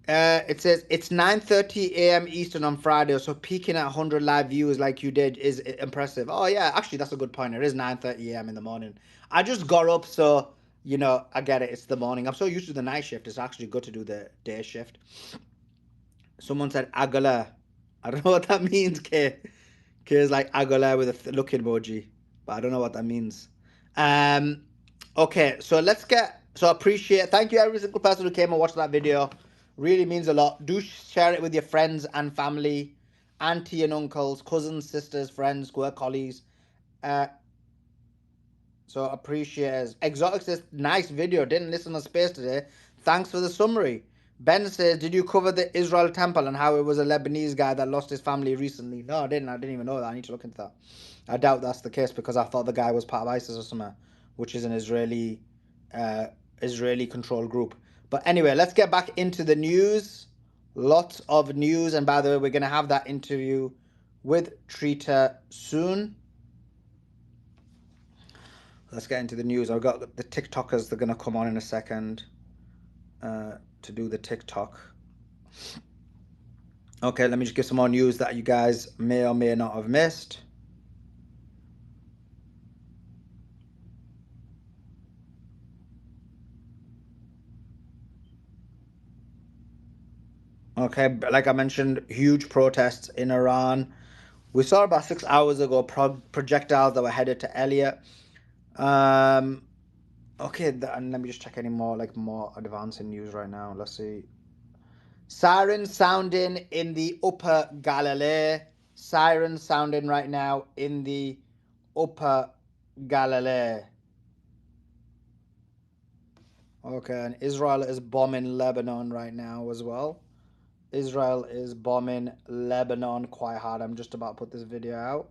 Speaker 3: It says it's 9:30 a.m. Eastern on Friday, so peaking at 100 live views like you did is impressive. Oh yeah, actually that's a good point. It is 9:30 a.m. in the morning. I just got up, so you know I get it. It's the morning. I'm so used to the night shift. It's actually good to do the day shift. Someone said agala. I don't know what that means. K is like agala with a look emoji, but I don't know what that means. Okay, so let's get. So appreciate. Thank you every single person who came and watched that video. Really means a lot. Do share it with your friends and family, auntie and uncles, cousins, sisters, friends, work colleagues. So appreciate it. Exotic says, nice video. Didn't listen on space today. Thanks for the summary. Ben says, did you cover the Israel temple and how it was a Lebanese guy that lost his family recently? No, I didn't. I didn't even know that. I need to look into that. I doubt that's the case because I thought the guy was part of ISIS or something, which is an Israeli controlled group. But anyway, let's get back into the news. Lots of news, and by the way, we're going to have that interview with Trita soon. Let's get into the news. I've got the TikTokers. They're going to come on in a second to do the TikTok. Okay, let me just give some more news that you guys may or may not have missed. Okay, like I mentioned, huge protests in Iran. We saw about 6 hours ago projectiles that were headed to Elliot. Okay, and let me just check any more advancing news right now. Let's see. Sirens sounding in the Upper Galilee. Sirens sounding right now in the Upper Galilee. Okay, and Israel is bombing Lebanon right now as well. Israel is bombing Lebanon quite hard. I'm just about to put this video out.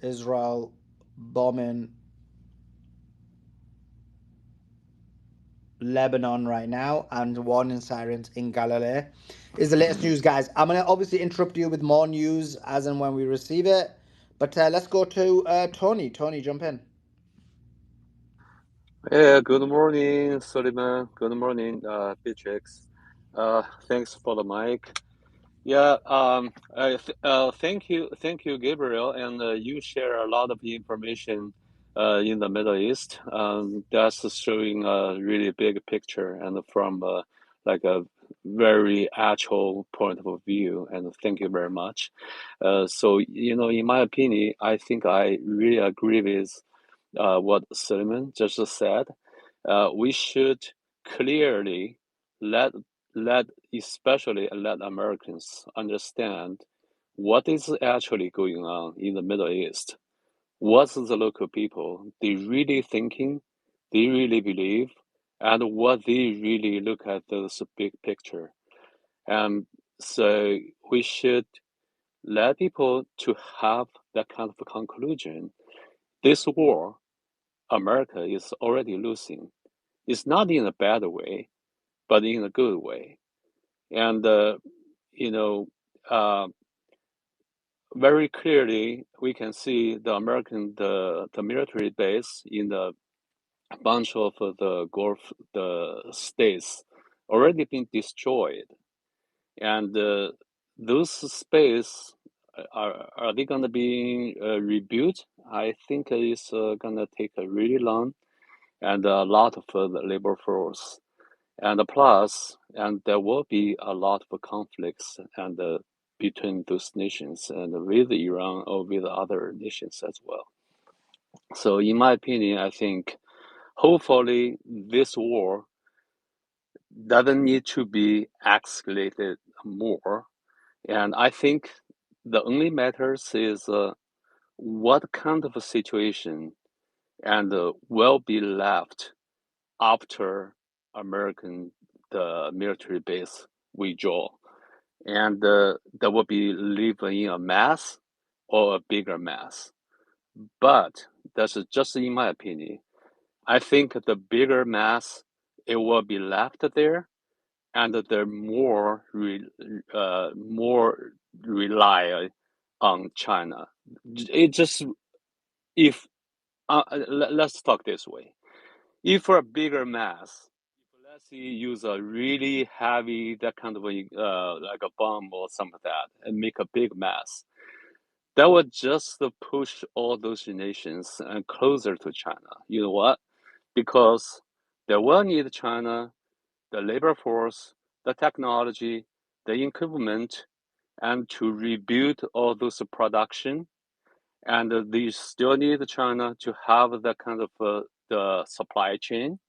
Speaker 3: Israel bombing Lebanon right now, and warning sirens in Galilee is the latest news, guys. I'm going to obviously interrupt you with more news as and when we receive it. But let's go to Tony. Tony, jump in.
Speaker 9: Yeah, good morning, Suleiman. Good morning, Beatrix. Thanks for the mic. Yeah, thank you, Gabriel, and you share a lot of information in the Middle East. That's showing a really big picture and from like a very actual point of view. And thank you very much. So, in my opinion, I think I really agree with what Suleiman just said. We should clearly let especially let Americans understand what is actually going on in the Middle East. What's the local people they really thinking, they really believe, and what they really look at this big picture. And so we should let people to have that kind of conclusion. This war, America is already losing. It's not in a bad way, but in a good way. And you know, uh, very clearly we can see the American the military base in the bunch of the Gulf the states already been destroyed, and those space are they going to be rebuilt? I think it's going to take a really long and a lot of the labor force. And plus, and there will be a lot of conflicts and between those nations and with Iran or with other nations as well. So, in my opinion, I think hopefully this war doesn't need to be escalated more. And I think the only matters is what kind of a situation and will be left after American the military base withdraw, and there will be living in a mass or a bigger mass. But that's just in my opinion. I think the bigger mass it will be left there, and they're more rely on China. It just if let's talk this way. If for a bigger mass, if let's say use a really heavy that kind of a like a bomb or something like that and make a big mass, that would just push all those nations closer to China. You know what? Because they will need China, the labor force, the technology, the equipment, and to rebuild all those production. And they still need China to have that kind of the supply chain.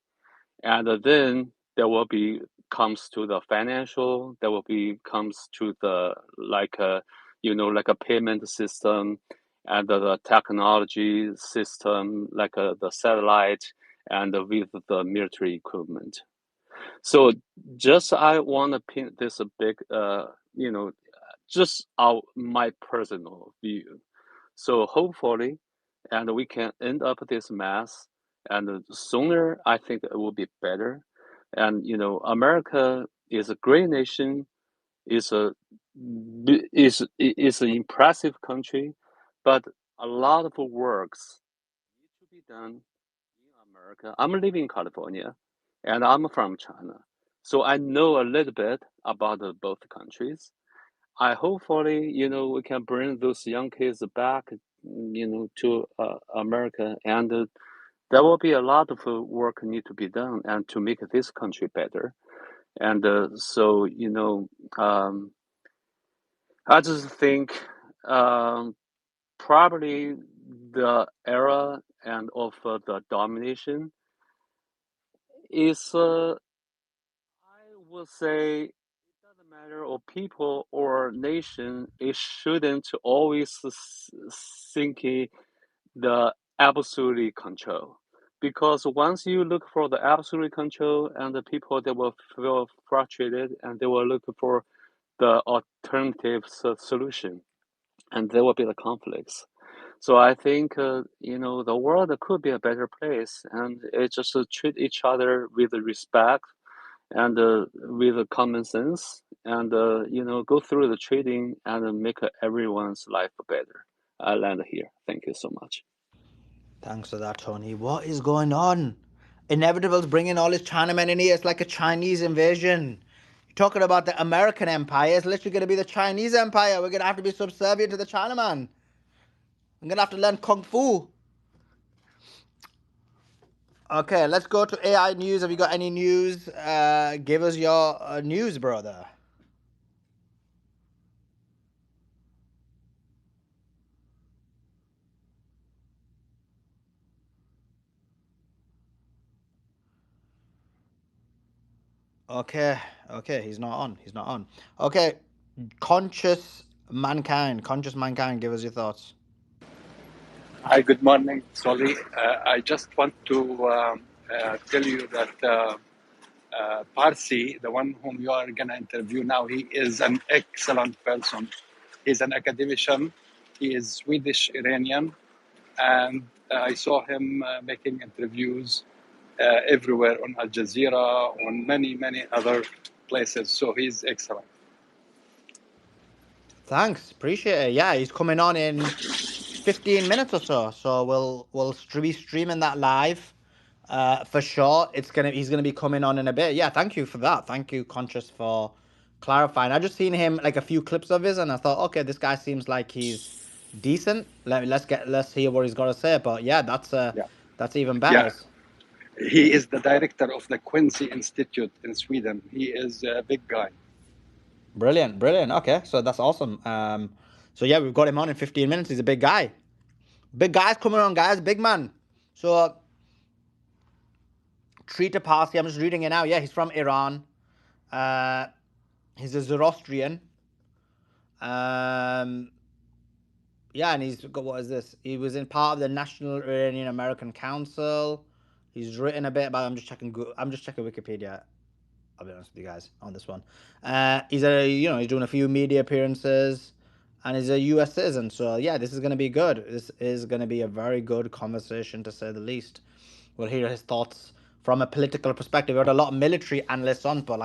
Speaker 9: And then there will be comes to the financial, there will be comes to the like a like a payment system and the technology system like the satellite and with the military equipment. So just I want to paint this a big just my personal view. So hopefully, and we can end up this mass, and sooner I think it will be better. And America is a great nation, is an impressive country, but a lot of works need to be done in America. I'm living in California, and I'm from China, so I know a little bit about both countries. I hopefully, we can bring those young kids back, to America, and there will be a lot of work need to be done and to make this country better. And so, I just think probably the era and of the domination is, I would say, it doesn't matter or people or nation, it shouldn't always think the absolute control. Because once you look for the absolute control, and the people, they will feel frustrated and they will look for the alternative solution, and there will be the conflicts. So I think the world could be a better place, and it just treat each other with respect and with common sense, and go through the trading and make everyone's life better. I land here. Thank you so much.
Speaker 3: Thanks for that, Tony. What is going on? Inevitable's bringing all his Chinamen in here. It's like a Chinese invasion. You're talking about the American empire. It's literally going to be the Chinese empire. We're going to have to be subservient to the Chinaman. I'm going to have to learn Kung Fu. Okay, let's go to AI news. Have you got any news? Give us your news, brother. Okay, he's not on. Okay, conscious mankind, give us your thoughts.
Speaker 10: Hi, good morning, Solly. I just want to tell you that Parsi, the one whom you are going to interview now, he is an excellent person. He's an academician. He is Swedish Iranian, and I saw him making interviews everywhere on Al Jazeera, on many, many other places. So he's excellent.
Speaker 3: Thanks, appreciate it. Yeah, he's coming on in 15 minutes or so. So we'll be streaming that live. For sure. He's gonna be coming on in a bit. Yeah, thank you for that. Thank you, Conscious, for clarifying. I just seen him like a few clips of his, and I thought, okay, this guy seems like he's decent. Let's hear what he's got to say. But yeah, that's even better.
Speaker 10: Yeah. He is the director of the Quincy Institute in Sweden. He is a big guy.
Speaker 3: Brilliant. Okay, so that's awesome. So yeah, we've got him on in 15 minutes. He's a big guy. Big guys coming on, guys. Big man. So Trita Parsi, I'm just reading it now. Yeah, he's from Iran. He's a Zoroastrian. Yeah, and he's got, what is this? He was in part of the National Iranian American Council. He's written a bit about. I'm just checking Wikipedia. I'll be honest with you guys on this one. He's doing a few media appearances, and he's a U.S. citizen. So yeah, this is going to be good. This is going to be a very good conversation, to say the least. We'll hear his thoughts from a political perspective. We had a lot of military analysts on, but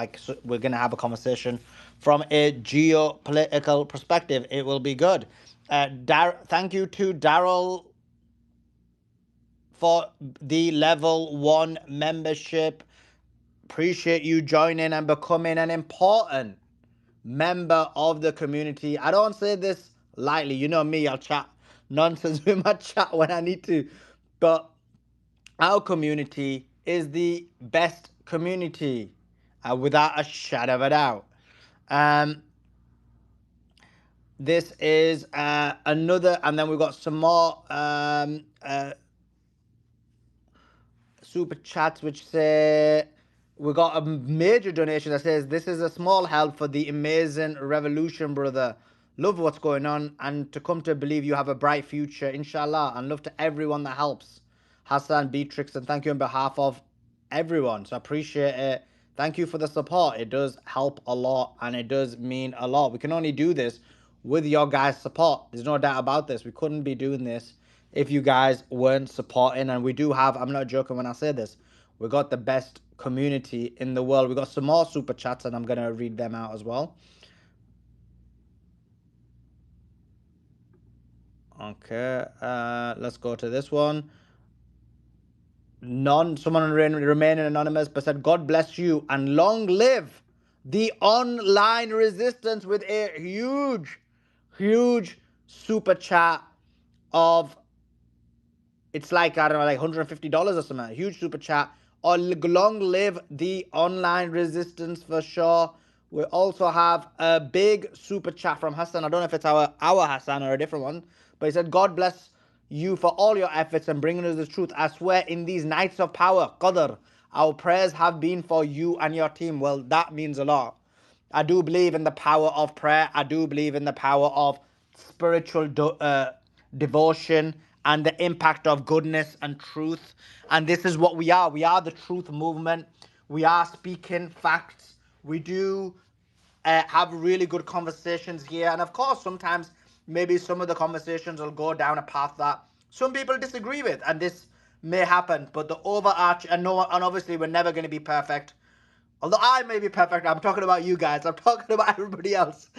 Speaker 3: we're going to have a conversation from a geopolitical perspective. It will be good. Thank you to Daryl for the level 1 membership. Appreciate you joining and becoming an important member of the community. I don't say this lightly. You know me, I'll chat nonsense with my chat when I need to. But our community is the best community, without a shadow of a doubt. This is another, and then we've got some more super chats which say, we got a major donation that says, this is a small help for the amazing revolution, brother. Love what's going on, and to come to believe you have a bright future, inshallah, and love to everyone that helps. Hassan, Beatrix, and thank you on behalf of everyone. So I appreciate it. Thank you for the support. It does help a lot, and it does mean a lot. We can only do this with your guys' support. There's no doubt about this. We couldn't be doing this if you guys weren't supporting. And we do have, I'm not joking when I say this, We got the best community in the world. We got some more super chats, and I'm gonna read them out as well. Okay, let's go to this one. Someone remaining anonymous, but said, God bless you and long live the online resistance, with a huge super chat of, it's like, I don't know, like $150 or something. Huge super chat. Or long live the online resistance for sure. We also have a big super chat from Hassan. I don't know if it's our Hassan or a different one, but he said, God bless you for all your efforts and bringing us the truth. I swear in these nights of power, Qadr, our prayers have been for you and your team. Well, that means a lot. I do believe in the power of prayer. I do believe in the power of spiritual devotion and the impact of goodness and truth. And this is what we are. We are the truth movement. We are speaking facts. We do have really good conversations here. And of course, sometimes maybe some of the conversations will go down a path that some people disagree with. And this may happen. But the overarching, and obviously we're never going to be perfect. Although I may be perfect, I'm talking about you guys. I'm talking about everybody else.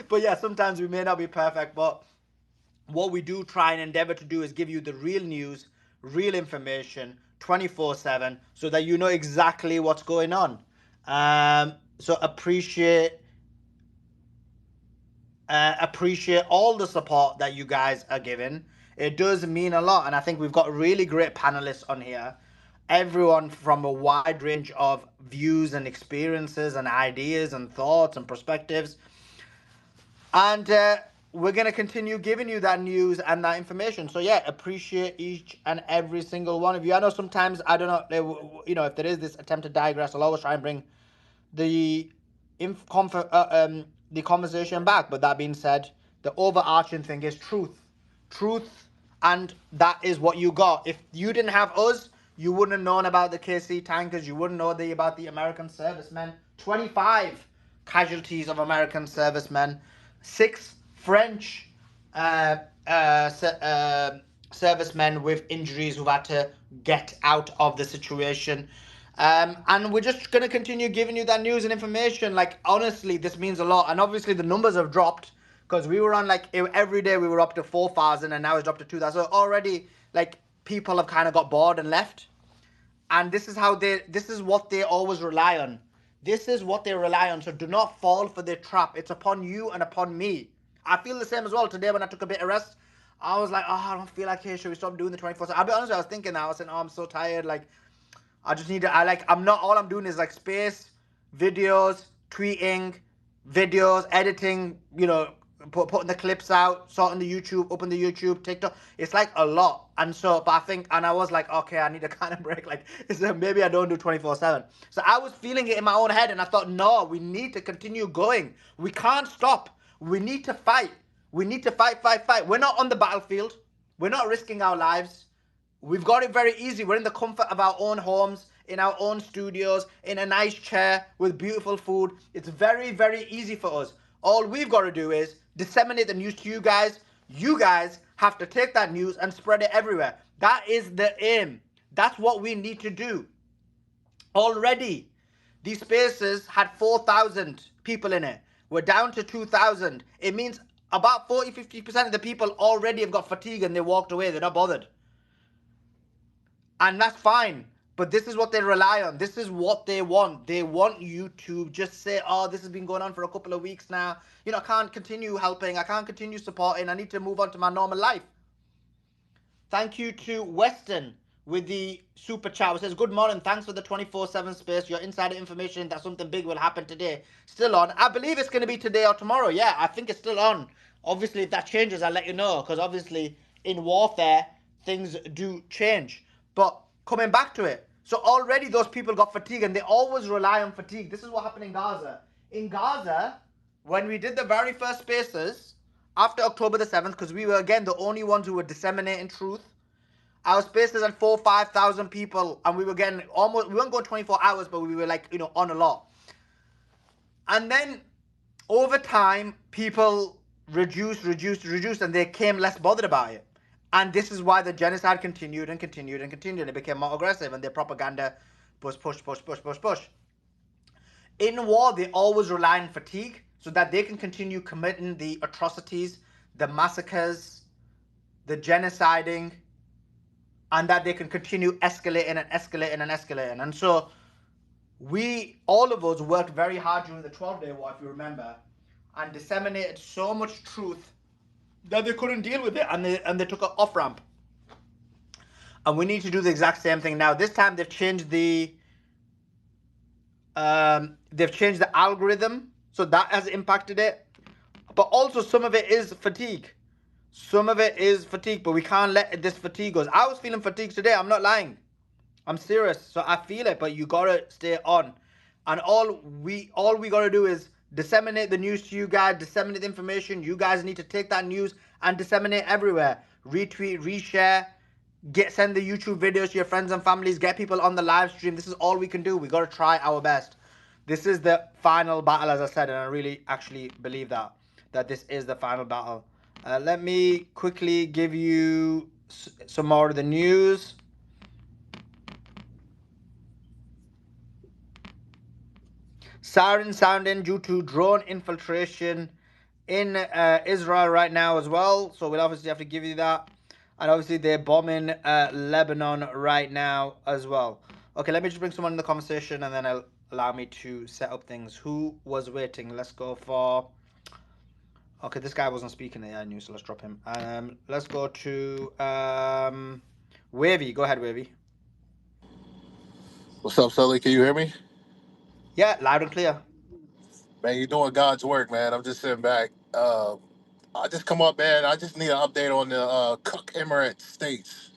Speaker 3: But yeah, sometimes we may not be perfect. But what we do try and endeavor to do is give you the real news, real information, 24/7, so that you know exactly what's going on. So appreciate all the support that you guys are giving. It does mean a lot, and I think we've got really great panelists on here. Everyone from a wide range of views and experiences and ideas and thoughts and perspectives. And we're going to continue giving you that news and that information. So yeah, appreciate each and every single one of you. I know sometimes, I don't know, if there is this attempt to digress, I'll always try and bring the conversation back. But that being said, the overarching thing is truth, and that is what you got. If you didn't have us, you wouldn't have known about the KC tankers. You wouldn't know about the American servicemen. 25 casualties of American servicemen, 6 French servicemen with injuries who've had to get out of the situation. And we're just going to continue giving you that news and information. Like, honestly, this means a lot. And obviously the numbers have dropped, because we were on, like, every day we were up to 4,000, and now it's dropped to 2,000. So already, like, people have kind of got bored and left. And this is what they always rely on. This is what they rely on. So do not fall for their trap. It's upon you and upon me. I feel the same as well. Today when I took a bit of rest, I was like, I don't feel like it. Should we stop doing the 24/7? I'll be honest, I was thinking that. I was saying, I'm so tired. Like, I just need to, all I'm doing is like space, videos, tweeting, videos, editing, putting the clips out, sorting the YouTube, open the YouTube, TikTok. It's like a lot. And so, but I was like, okay, I need a kind of break. Like, maybe I don't do 24/7. So I was feeling it in my own head, and I thought, no, we need to continue going. We can't stop. We need to fight. We need to fight. We're not on the battlefield. We're not risking our lives. We've got it very easy. We're in the comfort of our own homes, in our own studios, in a nice chair with beautiful food. It's very, very easy for us. All we've got to do is disseminate the news to you guys. You guys have to take that news and spread it everywhere. That is the aim. That's what we need to do. Already, these spaces had 4,000 people in it. We're down to 2,000. It means about 40-50% of the people already have got fatigue and they walked away. They're not bothered. And that's fine. But this is what they rely on. This is what they want. They want you to just say, oh, this has been going on for a couple of weeks now. I can't continue helping. I can't continue supporting. I need to move on to my normal life. Thank you to Weston with the super chat. It says, good morning. Thanks for the 24/7 space. Your insider information that something big will happen today. Still on. I believe it's going to be today or tomorrow. Yeah, I think it's still on. Obviously, if that changes, I'll let you know. Because obviously, in warfare, things do change. But coming back to it, so already those people got fatigue, and they always rely on fatigue. This is what happened in Gaza. In Gaza, when we did the very first spaces after October the 7th, because we were, again, the only ones who were disseminating truth, our spaces had 4,000-5,000 people, and we were getting we weren't going 24 hours, but we were like, on a lot. And then over time, people reduced, and they came less bothered about it. And this is why the genocide continued. It became more aggressive, and their propaganda push, push, push, push, push, push. In war, they always rely on fatigue so that they can continue committing the atrocities, the massacres, the genociding, and that they can continue escalating and escalating and escalating. And so all of us worked very hard during the 12-day war, if you remember, and disseminated so much truth that they couldn't deal with it, and they took an off-ramp. And we need to do the exact same thing now. This time they've changed the algorithm, so that has impacted it. But also some of it is fatigue. Some of it is fatigue, but we can't let this fatigue go. I was feeling fatigued today. I'm not lying. I'm serious. So I feel it, but you gotta stay on. And all we gotta do is disseminate the news to you guys, disseminate the information. You guys need to take that news and disseminate everywhere. Retweet, reshare, send the YouTube videos to your friends and families, get people on the live stream. This is all we can do. We gotta try our best. This is the final battle, as I said, and I really actually believe that this is the final battle. Let me quickly give you some more of the news. Siren sounding due to drone infiltration in Israel right now as well. So we'll obviously have to give you that. And obviously they're bombing Lebanon right now as well. Okay, let me just bring someone in the conversation and then I'll allow me to set up things. Who was waiting? Let's go for... Okay, this guy wasn't speaking the news, so let's drop him. Let's go to Wavy. Go ahead, Wavy.
Speaker 11: What's up, Sully? Can you hear me?
Speaker 3: Yeah, loud and clear.
Speaker 11: Man, you're doing God's work, man. I'm just sitting back. I just come up, man. I just need an update on the Cook Emirate states.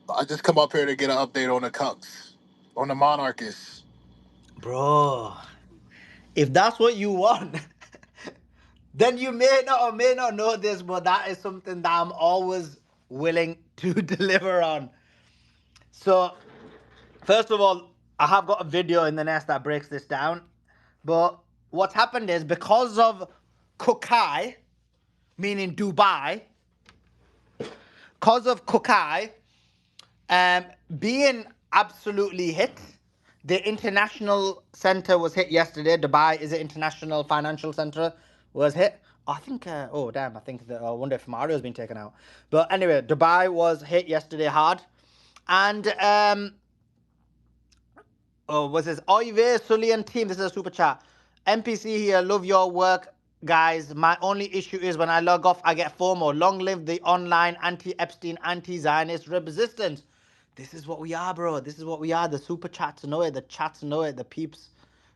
Speaker 11: I just come up here to get an update on the Cooks, on the monarchists.
Speaker 3: Bro, if that's what you want, then you may not or may not know this, but that is something that I'm always willing to deliver on. So, first of all, I have got a video in the nest that breaks this down. But what's happened is because of Kukai, meaning Dubai, because of Kukai being absolutely hit, the international center was hit yesterday. Dubai is an international financial center, was hit. I think, oh damn, I think I wonder if Mario's been taken out. But anyway, Dubai was hit yesterday hard. And, what's this? Oive, Sully and team, this is a super chat. MPC here, love your work, guys. My only issue is when I log off, I get FOMO. Long live the online anti-Epstein, anti-Zionist resistance. This is what we are, bro. This is what we are. The super chats know it. The chats know it. The peeps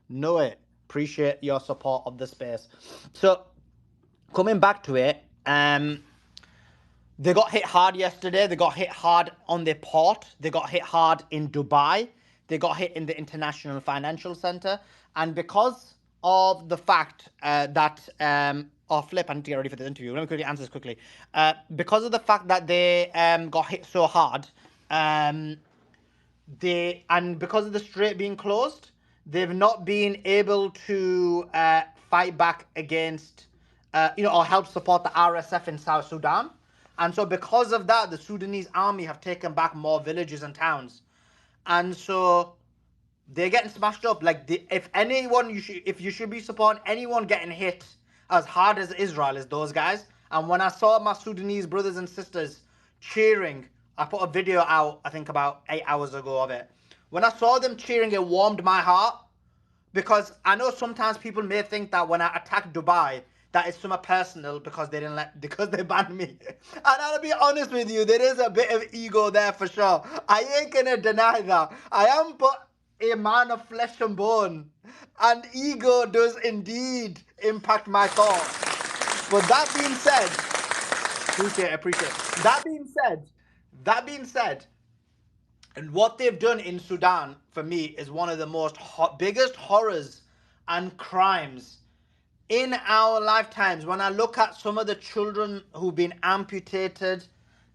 Speaker 3: know it. Appreciate your support of the space. So, coming back to it, they got hit hard yesterday. They got hit hard on their port. They got hit hard in Dubai. They got hit in the International Financial Center. And because of the fact that... Flip, I need to get ready for this interview. Let me quickly answer this quickly. Because of the fact that they got hit so hard... and because of the strait being closed, they've not been able to fight back against, or help support the RSF in South Sudan. And so because of that, the Sudanese army have taken back more villages and towns. And so they're getting smashed up. Like, if you should be supporting anyone getting hit as hard as Israel is those guys. And when I saw my Sudanese brothers and sisters cheering, I put a video out, I think about 8 hours ago of it. When I saw them cheering, it warmed my heart. Because I know sometimes people may think that when I attack Dubai, that is somewhat personal because they banned me. And I'll be honest with you, there is a bit of ego there for sure. I ain't gonna deny that. I am but a man of flesh and bone. And ego does indeed impact my thoughts. But that being said, appreciate it. That being said, and what they've done in Sudan, for me, is one of the most biggest horrors and crimes in our lifetimes. When I look at some of the children who've been amputated,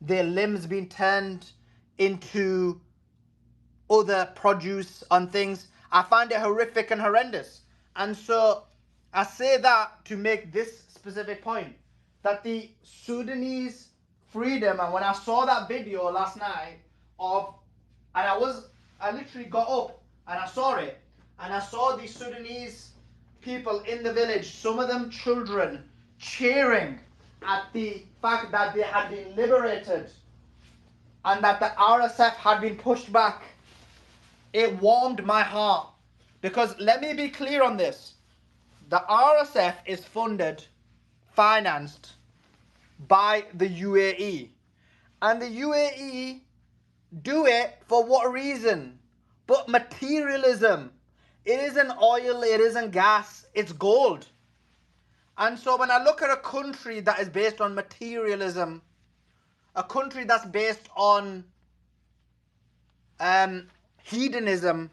Speaker 3: their limbs been turned into other produce and things, I find it horrific and horrendous. And so I say that to make this specific point, that the Sudanese freedom, and when I saw that video last night of, and I literally got up and I saw it, and I saw these Sudanese people in the village, some of them children, cheering at the fact that they had been liberated and that the RSF had been pushed back. It warmed my heart, because let me be clear on this. The RSF is funded, financed by the UAE. And the UAE do it for what reason? But materialism. It isn't oil, it isn't gas, it's gold. And so when I look at a country that is based on materialism, a country that's based on hedonism,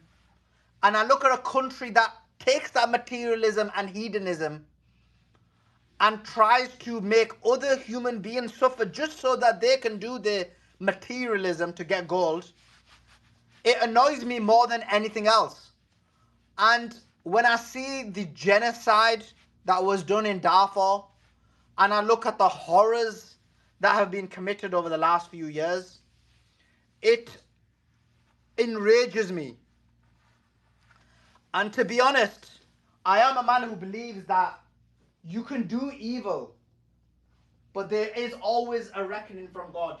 Speaker 3: and I look at a country that takes that materialism and hedonism and tries to make other human beings suffer just so that they can do the materialism to get gold, it annoys me more than anything else. And when I see the genocide that was done in Darfur, and I look at the horrors that have been committed over the last few years, it enrages me. And to be honest, I am a man who believes that you can do evil, but there is always a reckoning from God.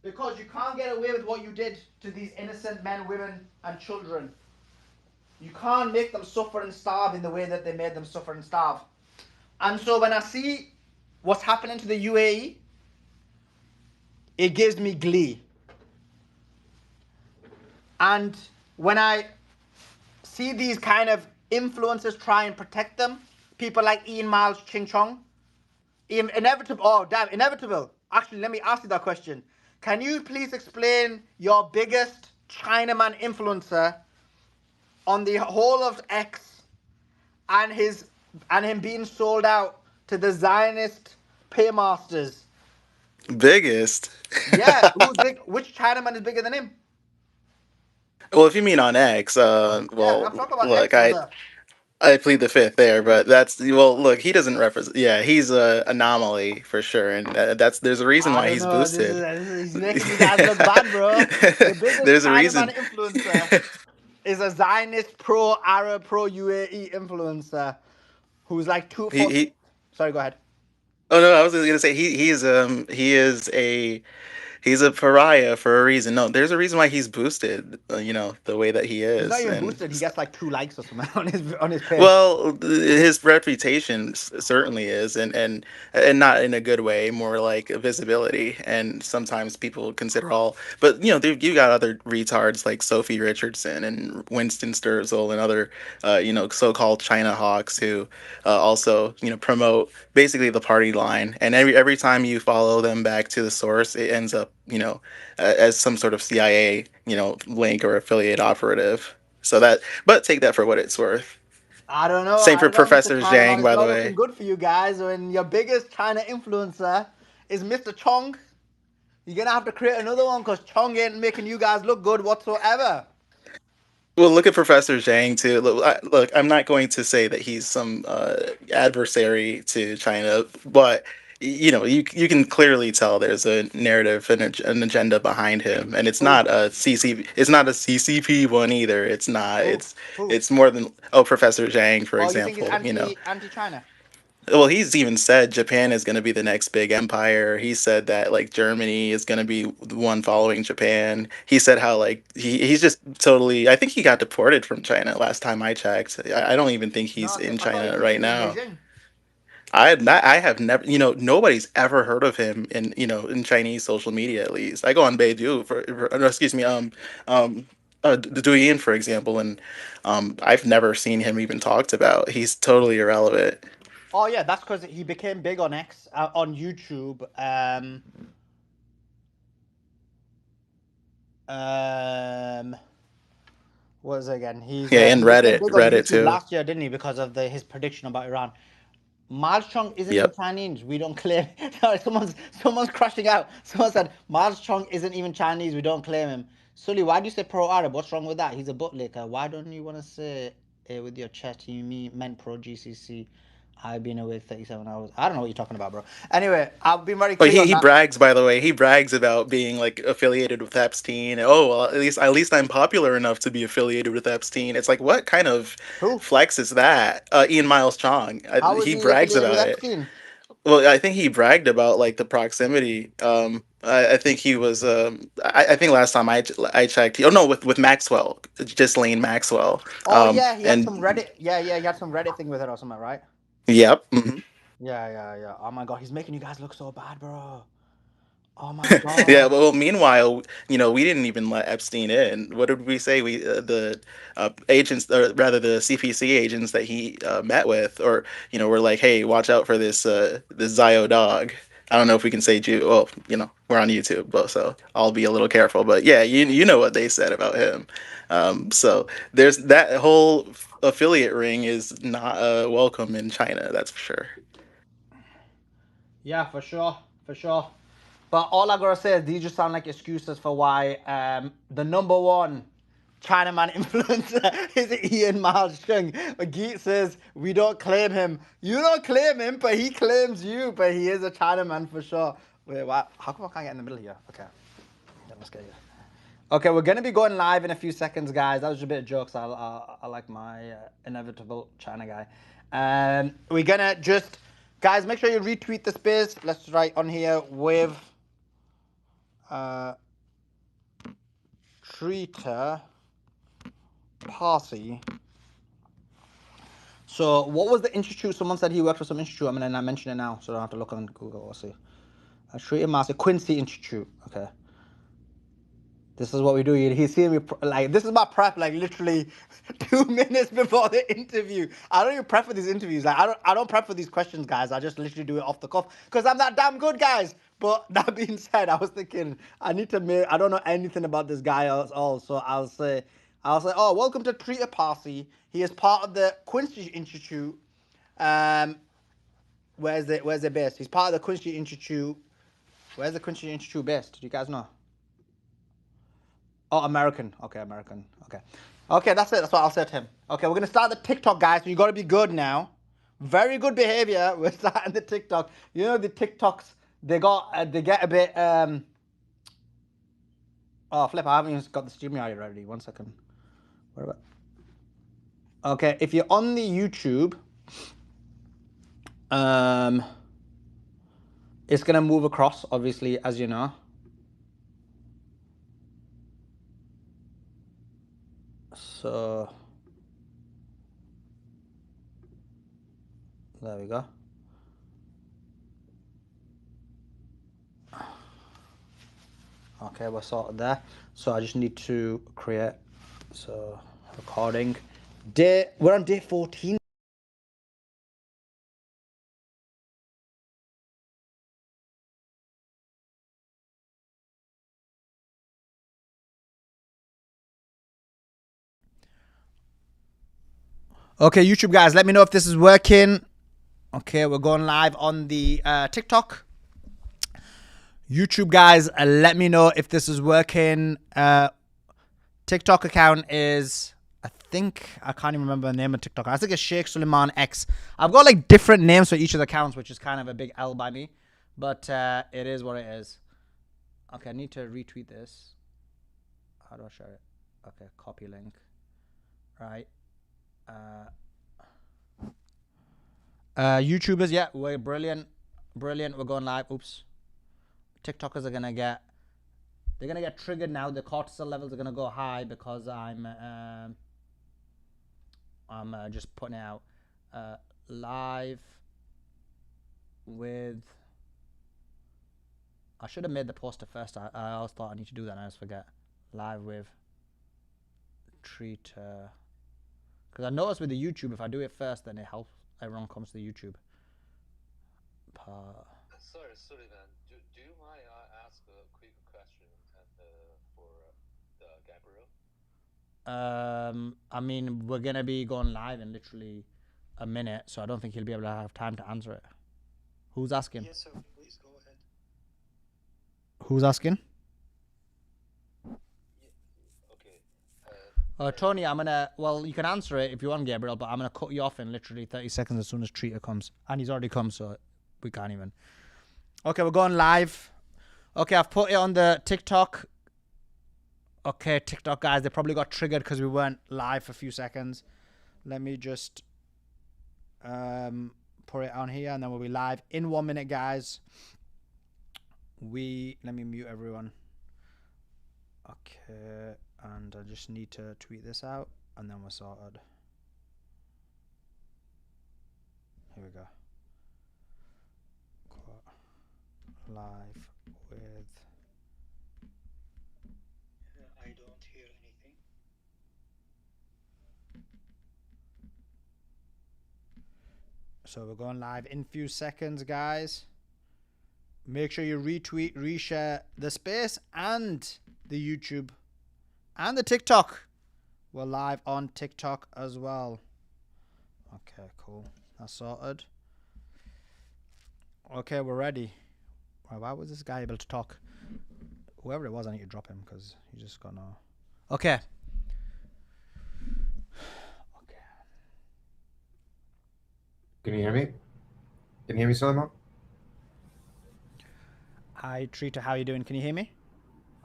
Speaker 3: Because you can't get away with what you did to these innocent men, women, and children. You can't make them suffer and starve in the way that they made them suffer and starve. And so when I see what's happening to the UAE, it gives me glee. And when I see these kind of influencers try and protect them, people like Ian Miles Ching Chong, inevitable. Actually, let me ask you that question. Can you please explain your biggest Chinaman influencer on the whole of X and him being sold out to the Zionist paymasters?
Speaker 6: Biggest?
Speaker 3: Yeah, who's big? Which Chinaman is bigger than him?
Speaker 6: Well, if you mean on X,
Speaker 3: Yeah,
Speaker 6: well,
Speaker 3: I'm talking about
Speaker 6: look,
Speaker 3: X, brother.
Speaker 6: I plead the fifth there, but well, look, he doesn't represent. Yeah, he's a anomaly for sure, and there's a reason
Speaker 3: I
Speaker 6: why
Speaker 3: don't
Speaker 6: he's
Speaker 3: know.
Speaker 6: boosted.
Speaker 3: He's making you guys look bad, bro. The biggest
Speaker 6: There's a
Speaker 3: Chinaman
Speaker 6: reason.
Speaker 3: influencer is a Zionist pro-Arab, pro-UAE influencer who's like
Speaker 6: he.
Speaker 3: Sorry, go ahead.
Speaker 6: Oh no, I was gonna say he's a pariah for a reason. No, there's a reason why he's boosted. The way that he
Speaker 3: He's not
Speaker 6: is,
Speaker 3: even
Speaker 6: and
Speaker 3: boosted. He gets like 2 likes or something on his page.
Speaker 6: well, his reputation certainly is, and not in a good way, more like a visibility. And sometimes people consider but you got other retards like Sophie Richardson and Winston Sturgill and other, so-called China hawks who also promote basically the party line. And every time you follow them back to the source, it ends up as some sort of CIA link or affiliate operative. But take that for what it's worth.
Speaker 3: I don't know.
Speaker 6: Same
Speaker 3: I
Speaker 6: for
Speaker 3: don't know, Mr.
Speaker 6: Professor
Speaker 3: Chinaman.
Speaker 6: Zhang,
Speaker 3: It's
Speaker 6: by the
Speaker 3: not looking
Speaker 6: way.
Speaker 3: good for you guys when your biggest China influencer is Mr. Chong. You're going to have to create another one because Chong ain't making you guys look good whatsoever.
Speaker 6: Well, look at Professor Zhang too. Look, I'm not going to say that he's some adversary to China, but you can clearly tell there's a narrative and an agenda behind him, and it's
Speaker 3: Who?
Speaker 6: not a CCP one either. It's not.
Speaker 3: Who? Who?
Speaker 6: It's more than Professor Zhang, for
Speaker 3: Oh, you think he's
Speaker 6: example.
Speaker 3: anti-China?
Speaker 6: Well, he's even said Japan is going to be the next big empire. He said that like Germany is going to be the one following Japan. He said how like he's just totally. I think he got deported from China last time I checked. I don't even think he's
Speaker 3: No,
Speaker 6: in
Speaker 3: I thought he
Speaker 6: China
Speaker 3: was
Speaker 6: right
Speaker 3: in
Speaker 6: now.
Speaker 3: Beijing.
Speaker 6: I have never, nobody's ever heard of him in Chinese social media at least. I go on Baidu no, excuse me, the Douyin, for example, and I've never seen him even talked about. He's totally irrelevant.
Speaker 3: Oh yeah, that's because he became big on X, on YouTube. What is it again?
Speaker 6: Yeah, and
Speaker 3: He became big on
Speaker 6: Reddit
Speaker 3: YouTube
Speaker 6: too.
Speaker 3: last year, didn't he? Because of his prediction about Iran. Miles Chong isn't even
Speaker 6: Yep.
Speaker 3: Chinese. We don't claim. Sorry, someone's crashing out. Someone said Miles Chong isn't even Chinese. We don't claim him. Sully, why do you say pro-Arab? What's wrong with that? He's a butt licker. Why don't you want to say it with your chest? You meant pro-GCC? I've been awake 37 hours. I don't know what you're talking about, bro. Anyway, I've been very
Speaker 6: But
Speaker 3: clear on
Speaker 6: he
Speaker 3: that.
Speaker 6: brags, by the way. He brags about being like affiliated with Epstein. Oh well, at least I'm popular enough to be affiliated with Epstein. It's like, what kind of
Speaker 3: Who?
Speaker 6: flex is that? Ian Miles Chong.
Speaker 3: How was
Speaker 6: He
Speaker 3: he
Speaker 6: brags
Speaker 3: affiliated with
Speaker 6: about it.
Speaker 3: Epstein?
Speaker 6: Well, I think he bragged about like the proximity. I think he was. I think last time I checked. Oh no, with Maxwell, Ghislaine Maxwell.
Speaker 3: Oh yeah, he had
Speaker 6: And
Speaker 3: some Reddit. Yeah, he had some Reddit thing with it or something, right?
Speaker 6: yep. Hmm.
Speaker 3: Yeah. Oh my god, he's making you guys look so bad, bro. Oh my
Speaker 6: Yeah.
Speaker 3: god.
Speaker 6: Well, meanwhile, we didn't even let Epstein in. What did we say? The agents, or rather the CPC agents that he met with, or were like, hey, watch out for this Zio dog. I don't know if we can say Jew. Well, we're on YouTube, but so I'll be a little careful. But yeah, you know what they said about him. So there's that whole affiliate ring is not welcome in China. That's for sure.
Speaker 3: Yeah, for sure, for sure. But all I gotta say is these just sound like excuses for why the number one Chinaman influencer is Ian Miles Chung. Geet says we don't claim him. You don't claim him, but he claims you. But he is a Chinaman for sure. Wait, what? How come I can't get in the middle here? Okay, yeah, let's get you. Okay, we're gonna be going live in a few seconds, guys. That was just a bit of jokes. I like my inevitable China guy. We're gonna just, guys, make sure you retweet the space. Let's write on here with treater party. So what was the institute? Someone said he worked for some institute. I'm gonna mention it now, so I don't have to look on Google. Let's see. Treater master Quincy Institute. Okay. This is what we do. He's seeing me like this is my prep, like literally 2 minutes before the interview. I don't even prep for these interviews. Like I don't prep for these questions, guys. I just literally do it off the cuff because I'm that damn good, guys. But that being said, I was thinking I need to make. I don't know anything about this guy at all, so I'll say, oh, welcome to Treater Party. He is part of the Quincy Institute. Where's it based? He's part of the Quincy Institute. Where's the Quincy Institute based? Do you guys know? Oh, American. Okay, American. Okay. Okay, that's it. That's what I'll say to him. Okay, we're going to start the TikTok, guys. So you got to be good now. Very good behavior. We're starting the TikTok. You know, the TikToks, they get a bit, oh, flip. I haven't even got the StreamYard ready. 1 second. What about? Okay, if you're on the YouTube, it's going to move across, obviously, as you know. So there we go. Okay, we're sorted there. So I just need to create, so recording. We're on day 14. Okay, YouTube guys, let me know if this is working. Okay, we're going live on the TikTok. YouTube guys, let me know if this is working. TikTok account is, I can't even remember the name of TikTok. I think it's Sheikh Suleiman X. I've got like different names for each of the accounts, which is kind of a big L by me. But it is what it is. Okay, I need to retweet this. How do I share it? Okay, copy link. Right. YouTubers, yeah, we're brilliant. Brilliant. We're going live. Oops. TikTokers are gonna get triggered now. The cortisol levels are gonna go high because I'm just putting out live with. I should have made the poster first. I always thought I need to do that, and I just forget. Live with treater. Because I noticed with the YouTube, if I do it first, then it helps. Everyone comes to the YouTube.
Speaker 9: Sorry, Sullivan. Do you mind I ask a quick question for Gabriel?
Speaker 3: I mean, we're gonna be going live in literally a minute, so I don't think he'll be able to have time to answer it. Who's asking?
Speaker 12: Yes, sir. Please go ahead.
Speaker 3: Who's asking?
Speaker 9: Okay.
Speaker 3: Tony, well, you can answer it if you want, Gabriel, but I'm going to cut you off in literally 30 seconds as soon as Treater comes. And he's already come, so we can't even. Okay, we're going live. Okay, I've put it on the TikTok. Okay, TikTok guys, they probably got triggered because we weren't live for a few seconds. Let me just put it on here, and then we'll be live in 1 minute, guys. Let me mute everyone. Okay, and I just need to tweet this out, and then we're sorted. Here we go. Live with...
Speaker 1: I don't hear anything.
Speaker 3: So we're going live in a few seconds, guys. Make sure you retweet, reshare the space and the YouTube and the TikTok. We're live on TikTok as well. Okay, cool. That's sorted. Okay, we're ready. Why was this guy able to talk? Whoever it was, I need to drop him because he just got no... Okay.
Speaker 12: Can you hear me? Can you hear me, Suleiman?
Speaker 3: Hi, Treater. How are you doing? Can you hear me?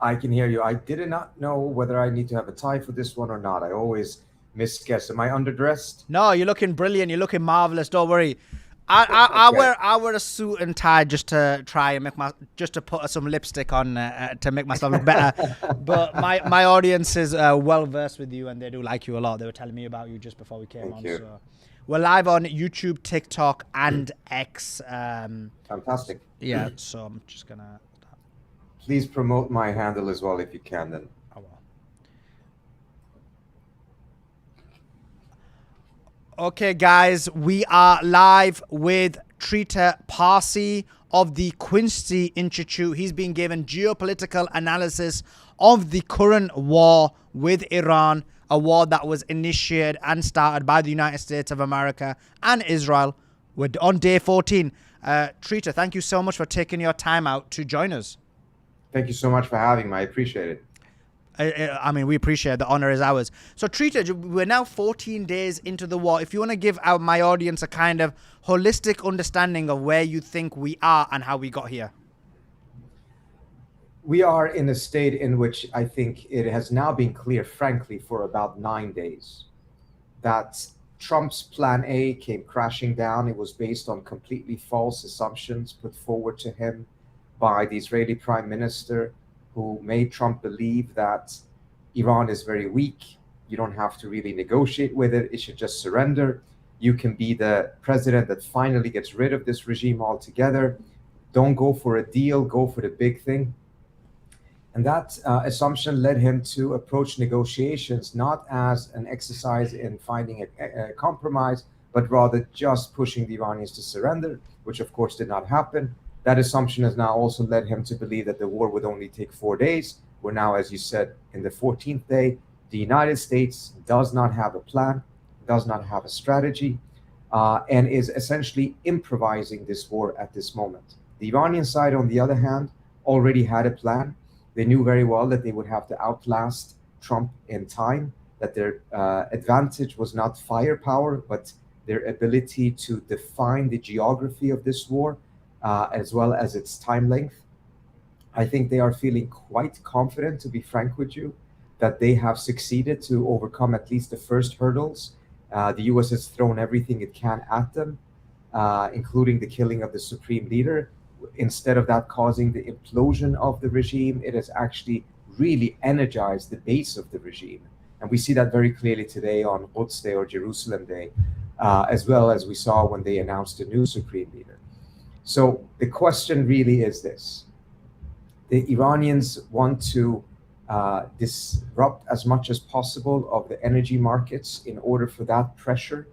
Speaker 12: I can hear you. I did not know whether I need to have a tie for this one or not. I always misguess. Am I underdressed?
Speaker 3: No, you're looking brilliant. You're looking marvelous. Don't worry. I wear a suit and tie just to try and just to put some lipstick on to make myself look better. But my audience is well versed with you, and they do like you a lot. They were telling me about you just before we came on. So we're live on YouTube, TikTok, and X.
Speaker 12: Fantastic.
Speaker 3: Yeah. So I'm just gonna.
Speaker 12: Please promote my handle as well if you can. Then.
Speaker 3: I will. Okay, guys, we are live with Treater Parsi of the Quincy Institute. He's been given geopolitical analysis of the current war with Iran, a war that was initiated and started by the United States of America and Israel. We're on day 14. Treater, thank you so much for taking your time out to join us.
Speaker 12: Thank you so much for having me. I appreciate it.
Speaker 3: I mean, we appreciate it. The honor is ours. So, Treater, we're now 14 days into the war. If you want to give my audience a kind of holistic understanding of where you think we are and how we got here.
Speaker 12: We are in a state in which I think it has now been clear, frankly, for about 9 days, that Trump's plan A came crashing down. It was based on completely false assumptions put forward to him by the Israeli prime minister, who made Trump believe that Iran is very weak. You don't have to really negotiate with it. It should just surrender. You can be the president that finally gets rid of this regime altogether. Don't go for a deal, go for the big thing. And that assumption led him to approach negotiations not as an exercise in finding a compromise, but rather just pushing the Iranians to surrender, which of course did not happen. That assumption has now also led him to believe that the war would only take 4 days. We're now, as you said, in the 14th day. The United States does not have a plan, does not have a strategy, and is essentially improvising this war at this moment. The Iranian side, on the other hand, already had a plan. They knew very well that they would have to outlast Trump in time, that their advantage was not firepower, but their ability to define the geography of this war, as well as its time length. I think they are feeling quite confident, to be frank with you, that they have succeeded to overcome at least the first hurdles. The US has thrown everything it can at them, including the killing of the supreme leader. Instead of that causing the implosion of the regime, it has actually really energized the base of the regime. And we see that very clearly today on Quds Day or Jerusalem Day, as well as we saw when they announced a new supreme leader. So the question really is this. The Iranians want to disrupt as much as possible of the energy markets in order for that pressure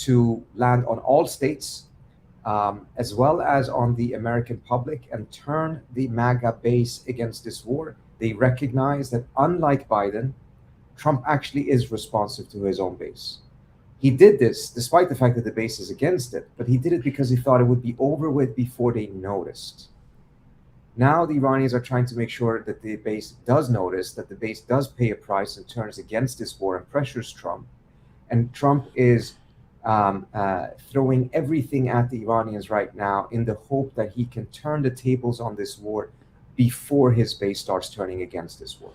Speaker 12: to land on all states, as well as on the American public, and turn the MAGA base against this war. They recognize that, unlike Biden, Trump actually is responsive to his own base. He did this despite the fact that the base is against it, but he did it because he thought it would be over with before they noticed. Now the Iranians are trying to make sure that the base does notice, that the base does pay a price and turns against this war and pressures Trump. And Trump is throwing everything at the Iranians right now in the hope that he can turn the tables on this war before his base starts turning against this war.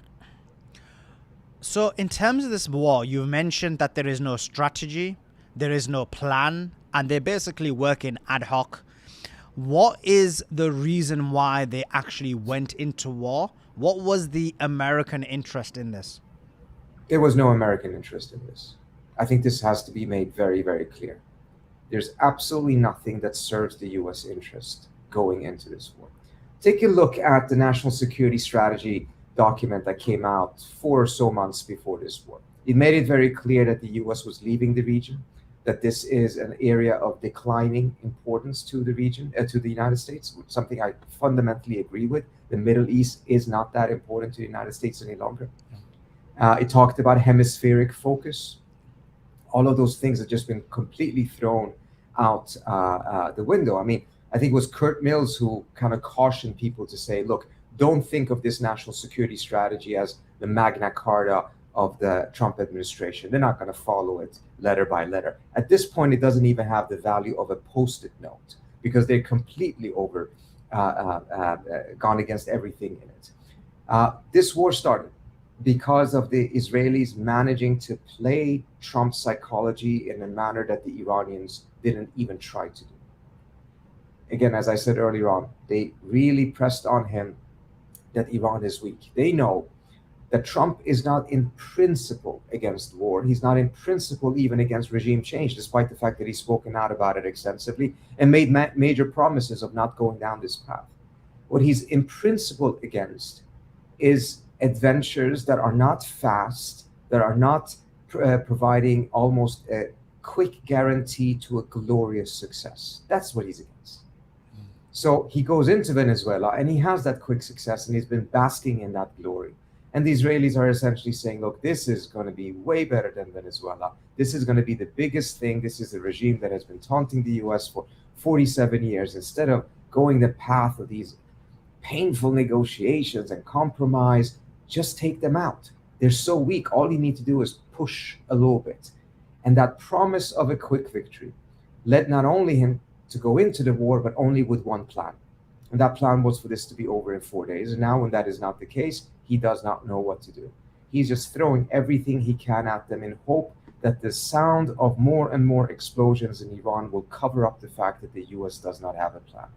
Speaker 3: So in terms of this war, you've mentioned that there is no strategy, there is no plan, and they're basically working ad hoc. What is the reason why they actually went into war? What was the American interest in this?
Speaker 12: There was no American interest in this. I think this has to be made very, very clear. There's absolutely nothing that serves the US interest going into this war. Take a look at the national security strategy document that came out 4 or so months before this war. It made it very clear that the US was leaving the region, that this is an area of declining importance to the region, to the United States, something I fundamentally agree with. The Middle East is not that important to the United States any longer. It talked about hemispheric focus. All of those things have just been completely thrown out the window. I mean, I think it was Kurt Mills who kind of cautioned people to say, look, don't think of this national security strategy as the Magna Carta of the Trump administration. They're not going to follow it letter by letter. At this point, it doesn't even have the value of a Post-it note because they're completely gone against everything in it. This war started because of the Israelis managing to play Trump's psychology in a manner that the Iranians didn't even try to do. Again, as I said earlier on, they really pressed on him that Iran is weak. They know that Trump is not in principle against war. He's not in principle even against regime change, despite the fact that he's spoken out about it extensively and made major promises of not going down this path. What he's in principle against is adventures that are not fast, that are not providing almost a quick guarantee to a glorious success. That's what he's against. So he goes into Venezuela and he has that quick success and he's been basking in that glory. And the Israelis are essentially saying, look, this is going to be way better than Venezuela. This is going to be the biggest thing. This is the regime that has been taunting the US for 47 years. Instead of going the path of these painful negotiations and compromise, just take them out. They're so weak. All you need to do is push a little bit. And that promise of a quick victory led not only him to go into the war, but only with one plan. And that plan was for this to be over in 4 days. And now when that is not the case, he does not know what to do. He's just throwing everything he can at them in hope that the sound of more and more explosions in Iran will cover up the fact that the US does not have a plan.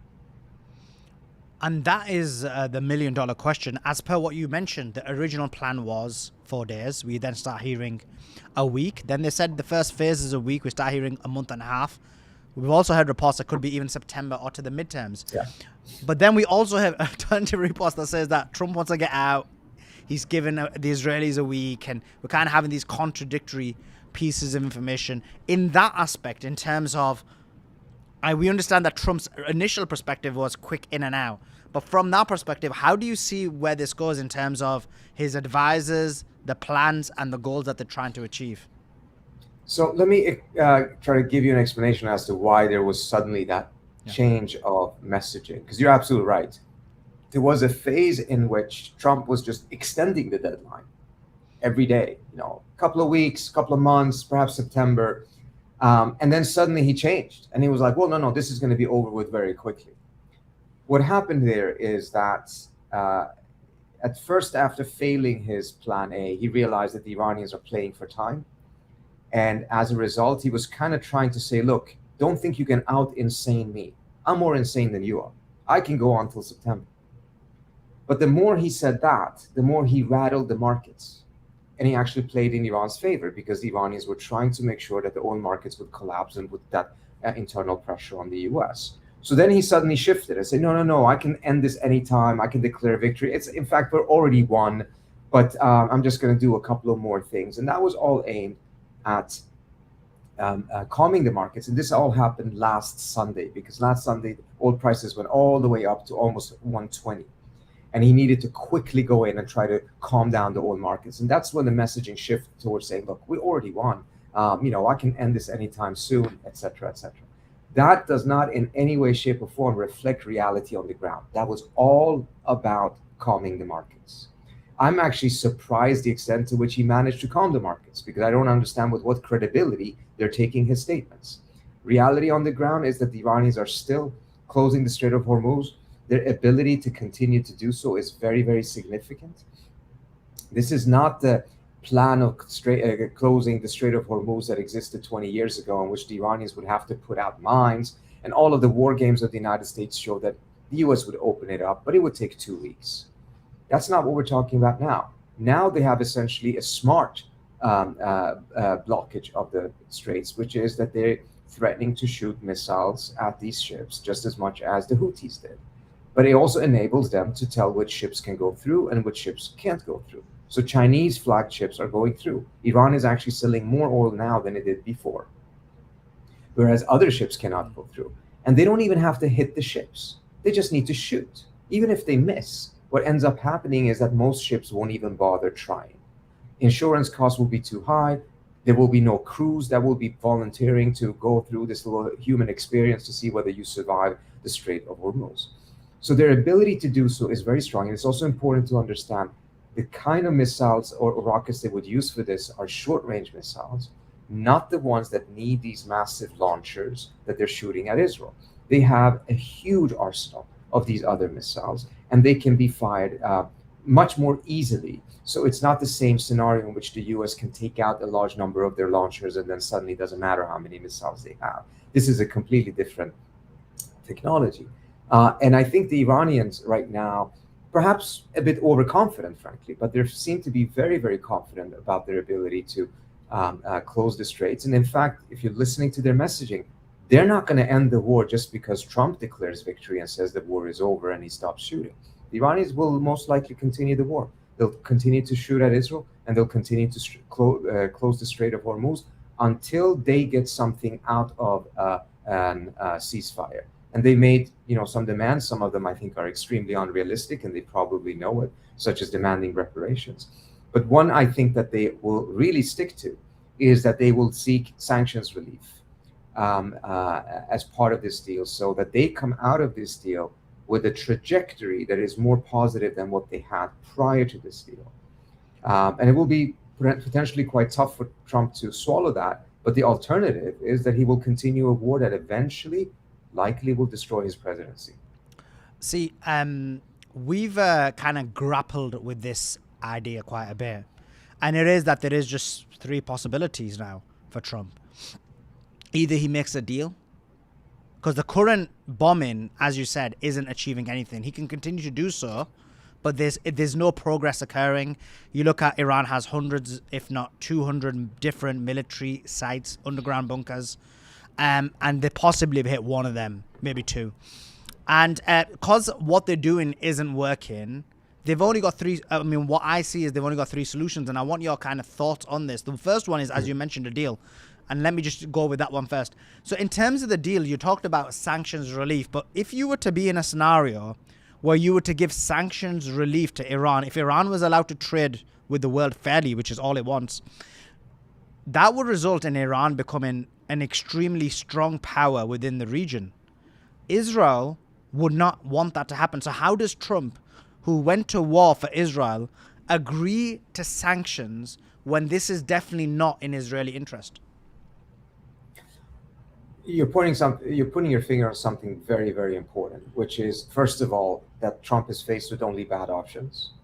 Speaker 3: And that is the million-dollar question. As per what you mentioned, the original plan was 4 days. We then start hearing a week. Then they said the first phase is a week. We start hearing a month and a half. We've also heard reports that could be even September or to the midterms.
Speaker 12: Yeah.
Speaker 3: But then we also have a ton of reports that says that Trump wants to get out. He's given the Israelis a week, and we're kind of having these contradictory pieces of information. In that aspect, in terms of, we understand that Trump's initial perspective was quick in and out. But from that perspective, how do you see where this goes in terms of his advisors, the plans, and the goals that they're trying to achieve?
Speaker 12: So let me try to give you an explanation as to why there was suddenly that change of messaging. Because you're absolutely right. There was a phase in which Trump was just extending the deadline every day, a couple of weeks, couple of months, perhaps September. And then suddenly he changed. And he was like, well, no, this is going to be over with very quickly. What happened there is that at first, after failing his plan A, he realized that the Iranians are playing for time. And as a result, he was kind of trying to say, look, don't think you can out-insane me. I'm more insane than you are. I can go on till September. But the more he said that, the more he rattled the markets. And he actually played in Iran's favor because the Iranians were trying to make sure that the oil markets would collapse and put that internal pressure on the US. So then he suddenly shifted and said, no, I can end this anytime. I can declare victory. In fact, we're already won, but I'm just going to do a couple of more things. And that was all aimed at calming the markets. And this all happened last Sunday, because last Sunday, oil prices went all the way up to almost 120. And he needed to quickly go in and try to calm down the oil markets. And that's when the messaging shifted towards saying, look, we already won. I can end this anytime soon, et cetera, et cetera. That does not in any way, shape, or form reflect reality on the ground. That was all about calming the markets. I'm actually surprised the extent to which he managed to calm the markets, because I don't understand with what credibility they're taking his statements. Reality on the ground is that the Iranians are still closing the Strait of Hormuz. Their ability to continue to do so is very, very significant. This is not the plan of closing the Strait of Hormuz that existed 20 years ago, in which the Iranians would have to put out mines. And all of the war games of the United States show that the US would open it up, but it would take 2 weeks. That's not what we're talking about now. Now they have essentially a smart blockage of the straits, which is that they're threatening to shoot missiles at these ships just as much as the Houthis did. But it also enables them to tell which ships can go through and which ships can't go through. So Chinese flagged ships are going through. Iran is actually selling more oil now than it did before, whereas other ships cannot go through. And they don't even have to hit the ships. They just need to shoot. Even if they miss, what ends up happening is that most ships won't even bother trying. Insurance costs will be too high. There will be no crews that will be volunteering to go through this little human experience to see whether you survive the Strait of Hormuz. So their ability to do so is very strong. And it's also important to understand the kind of missiles or rockets they would use for this are short-range missiles, not the ones that need these massive launchers that they're shooting at Israel. They have a huge arsenal of these other missiles, and they can be fired much more easily. So it's not the same scenario in which the US can take out a large number of their launchers and then suddenly it doesn't matter how many missiles they have. This is a completely different technology. And I think the Iranians right now, perhaps a bit overconfident, frankly, but they seem to be very, very confident about their ability to close the straits. And in fact, if you're listening to their messaging, they're not going to end the war just because Trump declares victory and says the war is over and he stops shooting. The Iranians will most likely continue the war. They'll continue to shoot at Israel, and they'll continue to close the Strait of Hormuz until they get something out of a ceasefire. And they made, some demands. Some of them I think are extremely unrealistic, and they probably know it, such as demanding reparations. But one I think that they will really stick to is that they will seek sanctions relief as part of this deal, so that they come out of this deal with a trajectory that is more positive than what they had prior to this deal. And it will be potentially quite tough for Trump to swallow that. But the alternative is that he will continue a war that eventually likely will destroy his presidency.
Speaker 3: See, we've kind of grappled with this idea quite a bit. And it is that there is just three possibilities now for Trump. Either he makes a deal, because the current bombing, as you said, isn't achieving anything. He can continue to do so, but there's no progress occurring. You look at Iran has hundreds, if not 200 different military sites, underground bunkers, and they possibly have hit one of them, maybe two. And because what they're doing isn't working, they've only got three. I mean, what I see is they've only got three solutions, and I want your kind of thoughts on this. The first one is, as you mentioned, a deal. And let me just go with that one first. So in terms of the deal, you talked about sanctions relief, but if you were to be in a scenario where you were to give sanctions relief to Iran, if Iran was allowed to trade with the world fairly, which is all it wants, that would result in Iran becoming an extremely strong power within the region. Israel would not want that to happen. So how does Trump, who went to war for Israel, agree to sanctions when this is definitely not in Israeli interest?
Speaker 12: You're putting your finger on something very, very important, which is, first of all, that Trump is faced with only bad options.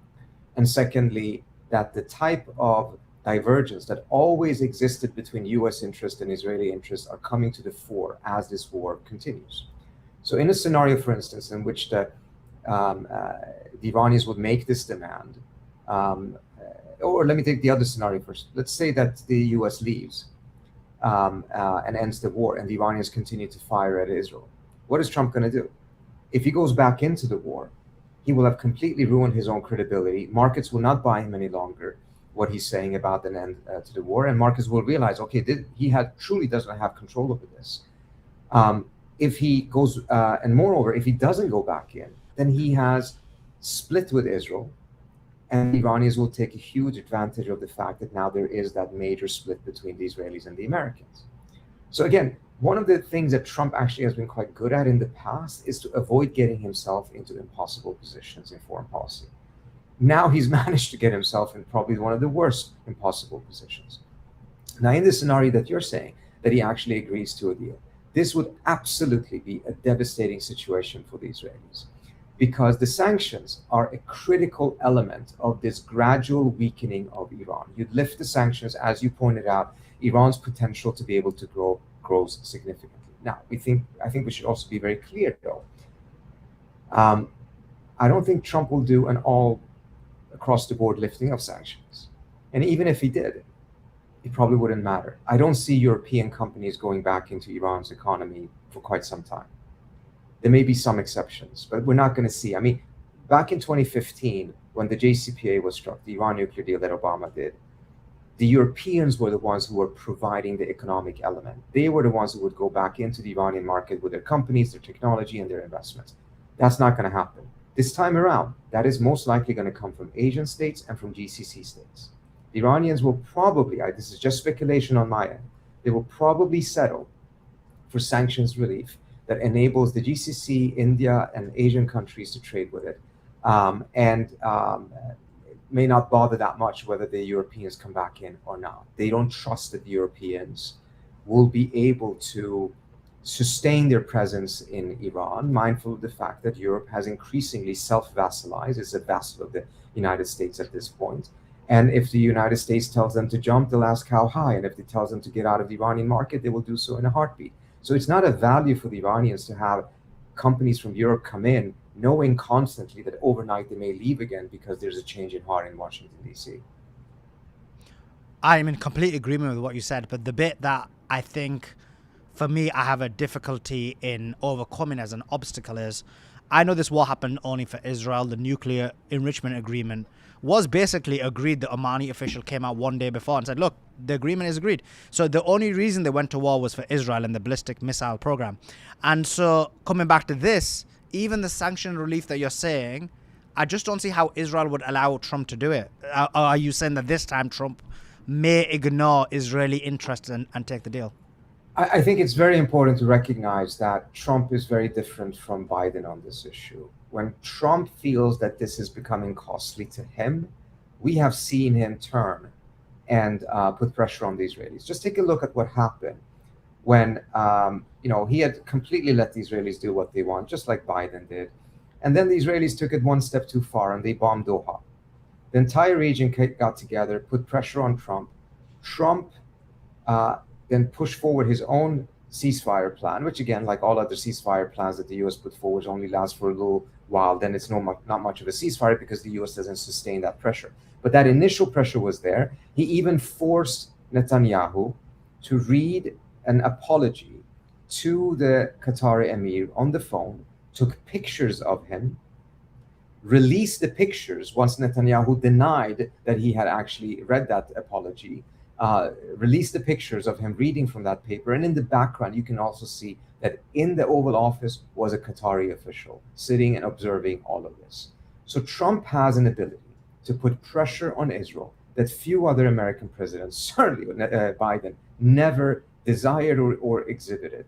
Speaker 12: And secondly, that the type of divergence that always existed between US interest and Israeli interests are coming to the fore as this war continues. So in a scenario, for instance, in which the Iranians would make this demand, or let me take the other scenario first. Let's say that the US leaves and ends the war, and the Iranians continue to fire at Israel. What is Trump going to do? If he goes back into the war, he will have completely ruined his own credibility. Markets will not buy him any longer what he's saying about an end to the war, and markets will realize, okay, he truly doesn't have control over this. If he goes, and moreover, if he doesn't go back in, then he has split with Israel, and the Iranians will take a huge advantage of the fact that now there is that major split between the Israelis and the Americans. So again, One of the things that Trump actually has been quite good at in the past is to avoid getting himself into impossible positions in foreign policy. Now he's managed to get himself in probably one of the worst impossible positions. Now, in the scenario that you're saying, that he actually agrees to a deal, this would absolutely be a devastating situation for the Israelis, because the sanctions are a critical element of this gradual weakening of Iran. You'd lift the sanctions, as you pointed out, Iran's potential to be able to grow grows significantly. Now, I think we should also be very clear, though. I don't think Trump will do an all across the board lifting of sanctions, and even if he did, it probably wouldn't matter. I don't see European companies going back into Iran's economy for quite some time. There may be some exceptions, but we're not going to see. I mean, back in 2015, when the JCPOA was struck, the Iran nuclear deal that Obama did, the Europeans were the ones who were providing the economic element. They were the ones who would go back into the Iranian market with their companies, their technology, and their investments. That's not going to happen. This time around, that is most likely going to come from Asian states and from GCC states. The Iranians will probably, this is just speculation on my end, they will probably settle for sanctions relief that enables the GCC, India, and Asian countries to trade with it, and may not bother that much whether the Europeans come back in or not. They don't trust that the Europeans will be able to sustain their presence in Iran, mindful of the fact that Europe has increasingly self-vassalized, is a vassal of the United States at this point. And if the United States tells them to jump, they'll ask how high. And if it tells them to get out of the Iranian market, they will do so in a heartbeat. So it's not a value for the Iranians to have companies from Europe come in, knowing constantly that overnight they may leave again because there's a change in heart in Washington, D.C.
Speaker 3: I am in complete agreement with what you said, but the bit that I think, for me, I have a difficulty in overcoming as an obstacle is, I know this war happened only for Israel. The nuclear enrichment agreement was basically agreed. The Omani official came out one day before and said, look, the agreement is agreed. So the only reason they went to war was for Israel and the ballistic missile program. And so coming back to this, even the sanction relief that you're saying, I just don't see how Israel would allow Trump to do it. Are you saying that this time Trump may ignore Israeli interests and take the deal?
Speaker 12: I think it's very important to recognize that Trump is very different from Biden on this issue. When Trump feels that this is becoming costly to him, we have seen him turn and put pressure on the Israelis. Just take a look at what happened when he had completely let the Israelis do what they want, just like Biden did. And then the Israelis took it one step too far and they bombed Doha. The entire region got together, put pressure on Trump. Trump then pushed forward his own ceasefire plan, which again, like all other ceasefire plans that the US put forward, only lasts for a little while. Then it's not much of a ceasefire because the US doesn't sustain that pressure. But that initial pressure was there. He even forced Netanyahu to read an apology to the Qatari emir on the phone, took pictures of him, released the pictures once Netanyahu denied that he had actually read that apology, released the pictures of him reading from that paper. And in the background, you can also see that in the Oval Office was a Qatari official sitting and observing all of this. So Trump has an ability to put pressure on Israel that few other American presidents, certainly Biden, never desired or exhibited.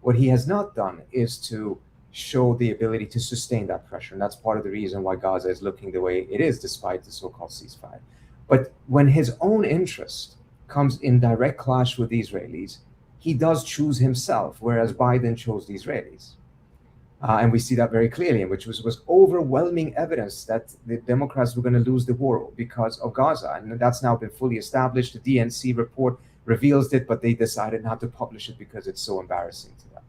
Speaker 12: What he has not done is to show the ability to sustain that pressure. And that's part of the reason why Gaza is looking the way it is, despite the so-called ceasefire. But when his own interest comes in direct clash with the Israelis, he does choose himself, whereas Biden chose the Israelis. And we see that very clearly, which was overwhelming evidence that the Democrats were going to lose the war because of Gaza. And that's now been fully established. The DNC report reveals it, but they decided not to publish it because it's so embarrassing to them.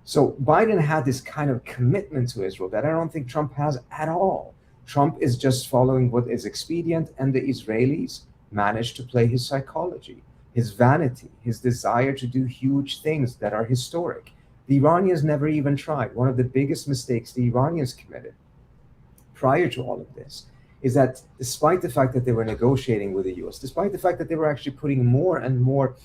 Speaker 12: So Biden had this kind of commitment to Israel that I don't think Trump has at all. Trump is just following what is expedient, and the Israelis managed to play his psychology, his vanity, his desire to do huge things that are historic. The Iranians never even tried. One of the biggest mistakes the Iranians committed prior to all of this is that despite the fact that they were negotiating with the US, despite the fact that they were actually putting more and more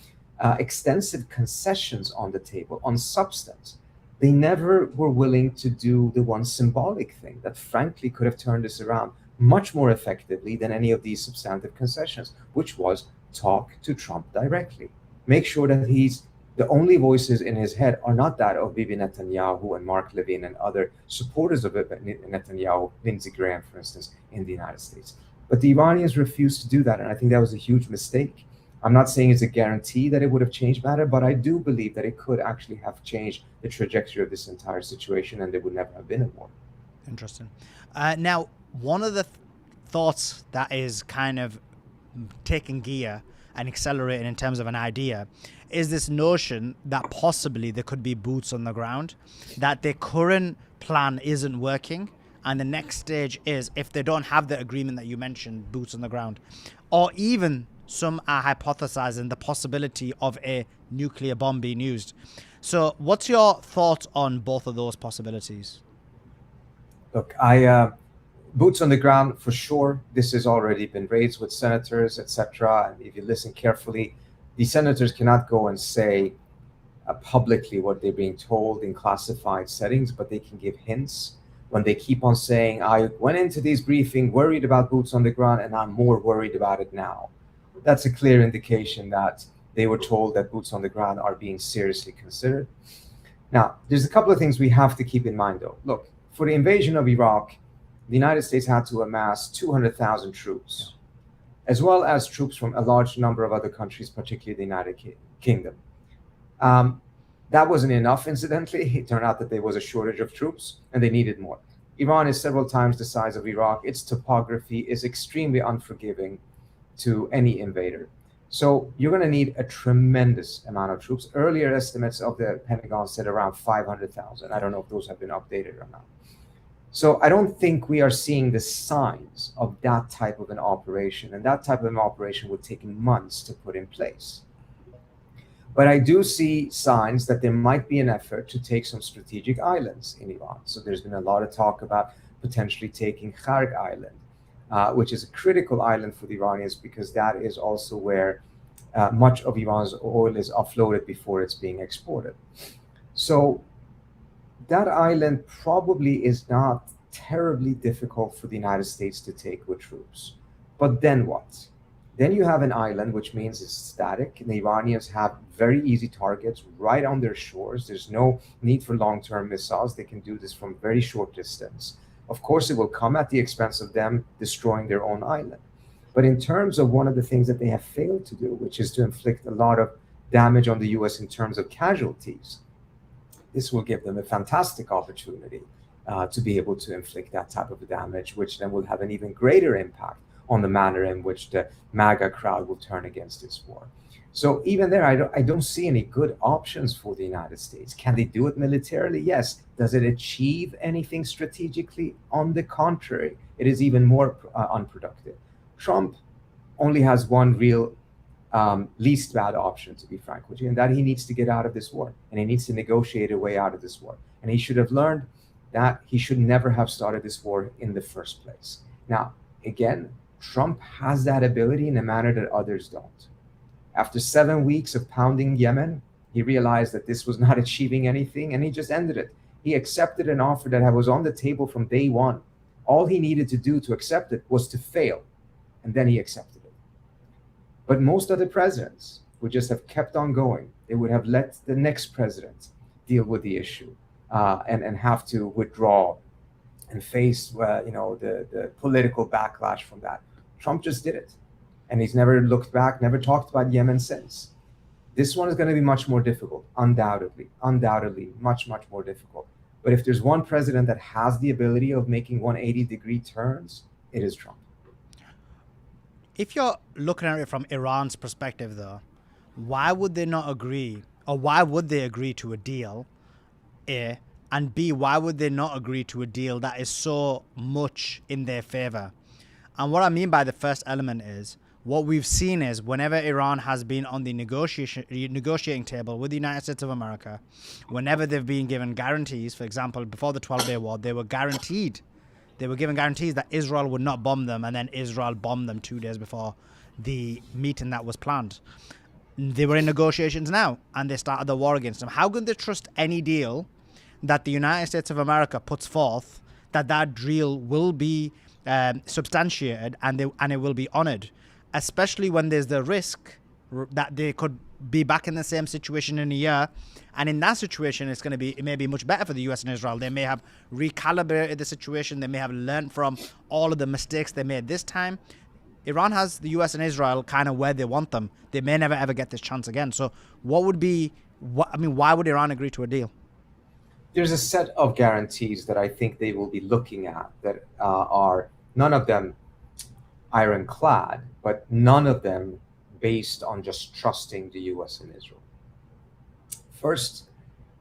Speaker 12: extensive concessions on the table on substance, they never were willing to do the one symbolic thing that frankly could have turned this around much more effectively than any of these substantive concessions, which was talk to Trump directly. Make sure that he's The only voices in his head are not that of Bibi Netanyahu and Mark Levin and other supporters of Netanyahu, Lindsey Graham, for instance, in the United States. But the Iranians refused to do that, and I think that was a huge mistake. I'm not saying it's a guarantee that it would have changed matter, but I do believe that it could actually have changed the trajectory of this entire situation, and there would never have been a war.
Speaker 3: Interesting. Now, one of the thoughts that is kind of taking gear and accelerating in terms of an idea is this notion that possibly there could be boots on the ground, that their current plan isn't working, and the next stage is, if they don't have the agreement that you mentioned, boots on the ground, or even some are hypothesizing the possibility of a nuclear bomb being used. So what's your thoughts on both of those possibilities?
Speaker 12: Look, boots on the ground for sure. This has already been raised with senators, etc. And if you listen carefully, the senators cannot go and say publicly what they're being told in classified settings, but they can give hints. When they keep on saying, I went into this briefing worried about boots on the ground, and I'm more worried about it now. That's a clear indication that they were told that boots on the ground are being seriously considered. Now, there's a couple of things we have to keep in mind, though. Look, for the invasion of Iraq, the United States had to amass 200,000 troops, as well as troops from a large number of other countries, particularly the United Kingdom. That wasn't enough, incidentally. It turned out that there was a shortage of troops, and they needed more. Iran is several times the size of Iraq. Its topography is extremely unforgiving to any invader. So you're going to need a tremendous amount of troops. Earlier estimates of the Pentagon said around 500,000. I don't know if those have been updated or not. So I don't think we are seeing the signs of that type of an operation, and that type of an operation would take months to put in place. But I do see signs that there might be an effort to take some strategic islands in Iran. So there's been a lot of talk about potentially taking Kharg Island, which is a critical island for the Iranians because that is also where much of Iran's oil is offloaded before it's being exported. So that island probably is not terribly difficult for the United States to take with troops. But then what? Then you have an island, which means it's static, and the Iranians have very easy targets right on their shores. There's no need for long-term missiles. They can do this from very short distance. Of course, it will come at the expense of them destroying their own island. But in terms of one of the things that they have failed to do, which is to inflict a lot of damage on the US in terms of casualties, this will give them a fantastic opportunity to be able to inflict that type of damage, which then will have an even greater impact on the manner in which the MAGA crowd will turn against this war. So even there, I don't see any good options for the United States. Can they do it militarily? Yes. Does it achieve anything strategically? On the contrary, it is even more unproductive. Trump only has one real least bad option, to be frank with you, and that he needs to get out of this war, and he needs to negotiate a way out of this war. And he should have learned that he should never have started this war in the first place. Now, again, Trump has that ability in a manner that others don't. After 7 weeks of pounding Yemen, he realized that this was not achieving anything, and he just ended it. He accepted an offer that was on the table from day one. All he needed to do to accept it was to fail, and then he accepted it. But most other presidents would just have kept on going. They would have let the next president deal with the issue and have to withdraw and face the political backlash from that. Trump just did it. And he's never looked back, never talked about Yemen since. This one is going to be much more difficult, undoubtedly, much, much more difficult. But if there's one president that has the ability of making 180-degree turns, it is Trump.
Speaker 3: If you're looking at it from Iran's perspective, though, why would they not agree, or why would they agree to a deal, A, and B, why would they not agree to a deal that is so much in their favor? And what I mean by the first element is, what we've seen is whenever Iran has been on the negotiating table with the United States of America, whenever they've been given guarantees, for example, before the 12-day war, they were given guarantees that Israel would not bomb them, and then Israel bombed them 2 days before the meeting that was planned. They were in negotiations now, and they started the war against them. How can they trust any deal that the United States of America puts forth, that deal will be substantiated and it will be honored, especially when there's the risk that they could be back in the same situation in a year, and in that situation it may be much better for the US and Israel. They may have recalibrated the situation, they may have learned from all of the mistakes they made this time. Iran has the US and Israel kind of where they want them. They may never ever get this chance again. So why would Iran agree to a deal?
Speaker 12: There's a set of guarantees that I think they will be looking at that are none of them ironclad, but none of them based on just trusting the US and Israel. First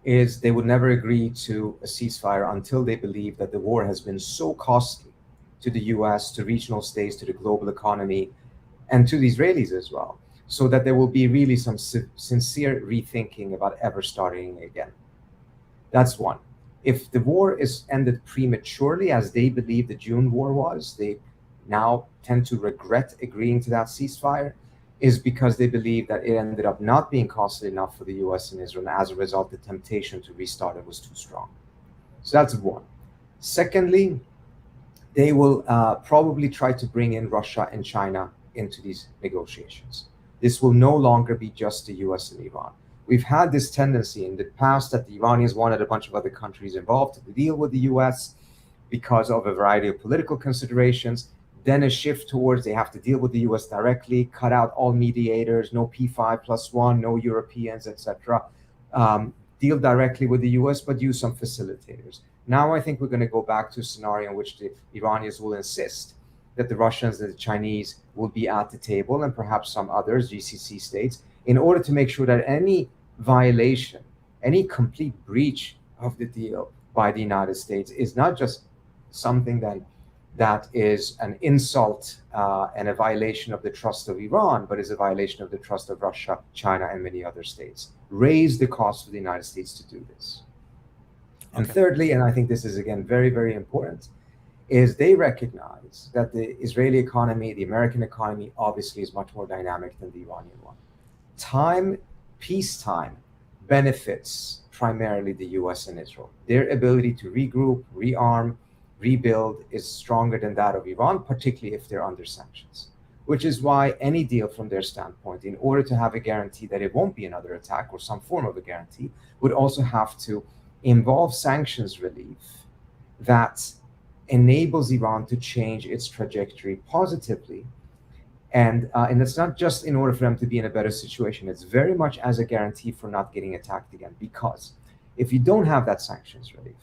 Speaker 12: is they would never agree to a ceasefire until they believe that the war has been so costly to the US, to regional states, to the global economy, and to the Israelis as well, so that there will be really some sincere rethinking about ever starting again. That's one. If the war is ended prematurely, as they believe the June war was, they now tend to regret agreeing to that ceasefire, is because they believe that it ended up not being costly enough for the US and Israel, and as a result, the temptation to restart it was too strong. So that's one. Secondly, they will probably try to bring in Russia and China into these negotiations. This will no longer be just the US and Iran. We've had this tendency in the past that the Iranians wanted a bunch of other countries involved to deal with the US because of a variety of political considerations. Then a shift towards they have to deal with the US directly, cut out all mediators, no P5+1, no Europeans, etc. Deal directly with the US, but use some facilitators. Now I think we're going to go back to a scenario in which the Iranians will insist that the Russians and the Chinese will be at the table, and perhaps some others, GCC states, in order to make sure that any violation, any complete breach of the deal by the United States is not just something that is an insult and a violation of the trust of Iran, but is a violation of the trust of Russia, China, and many other states. Raise the cost for the United States to do this. And thirdly, and I think this is again very, very important, is they recognize that the Israeli economy, the American economy, obviously is much more dynamic than the Iranian one. Peacetime benefits primarily the US and Israel. Their ability to regroup, rearm, rebuild is stronger than that of Iran, particularly if they're under sanctions, which is why any deal from their standpoint, in order to have a guarantee that it won't be another attack or some form of a guarantee, would also have to involve sanctions relief that enables Iran to change its trajectory positively. And it's not just in order for them to be in a better situation, it's very much as a guarantee for not getting attacked again. Because if you don't have that sanctions relief,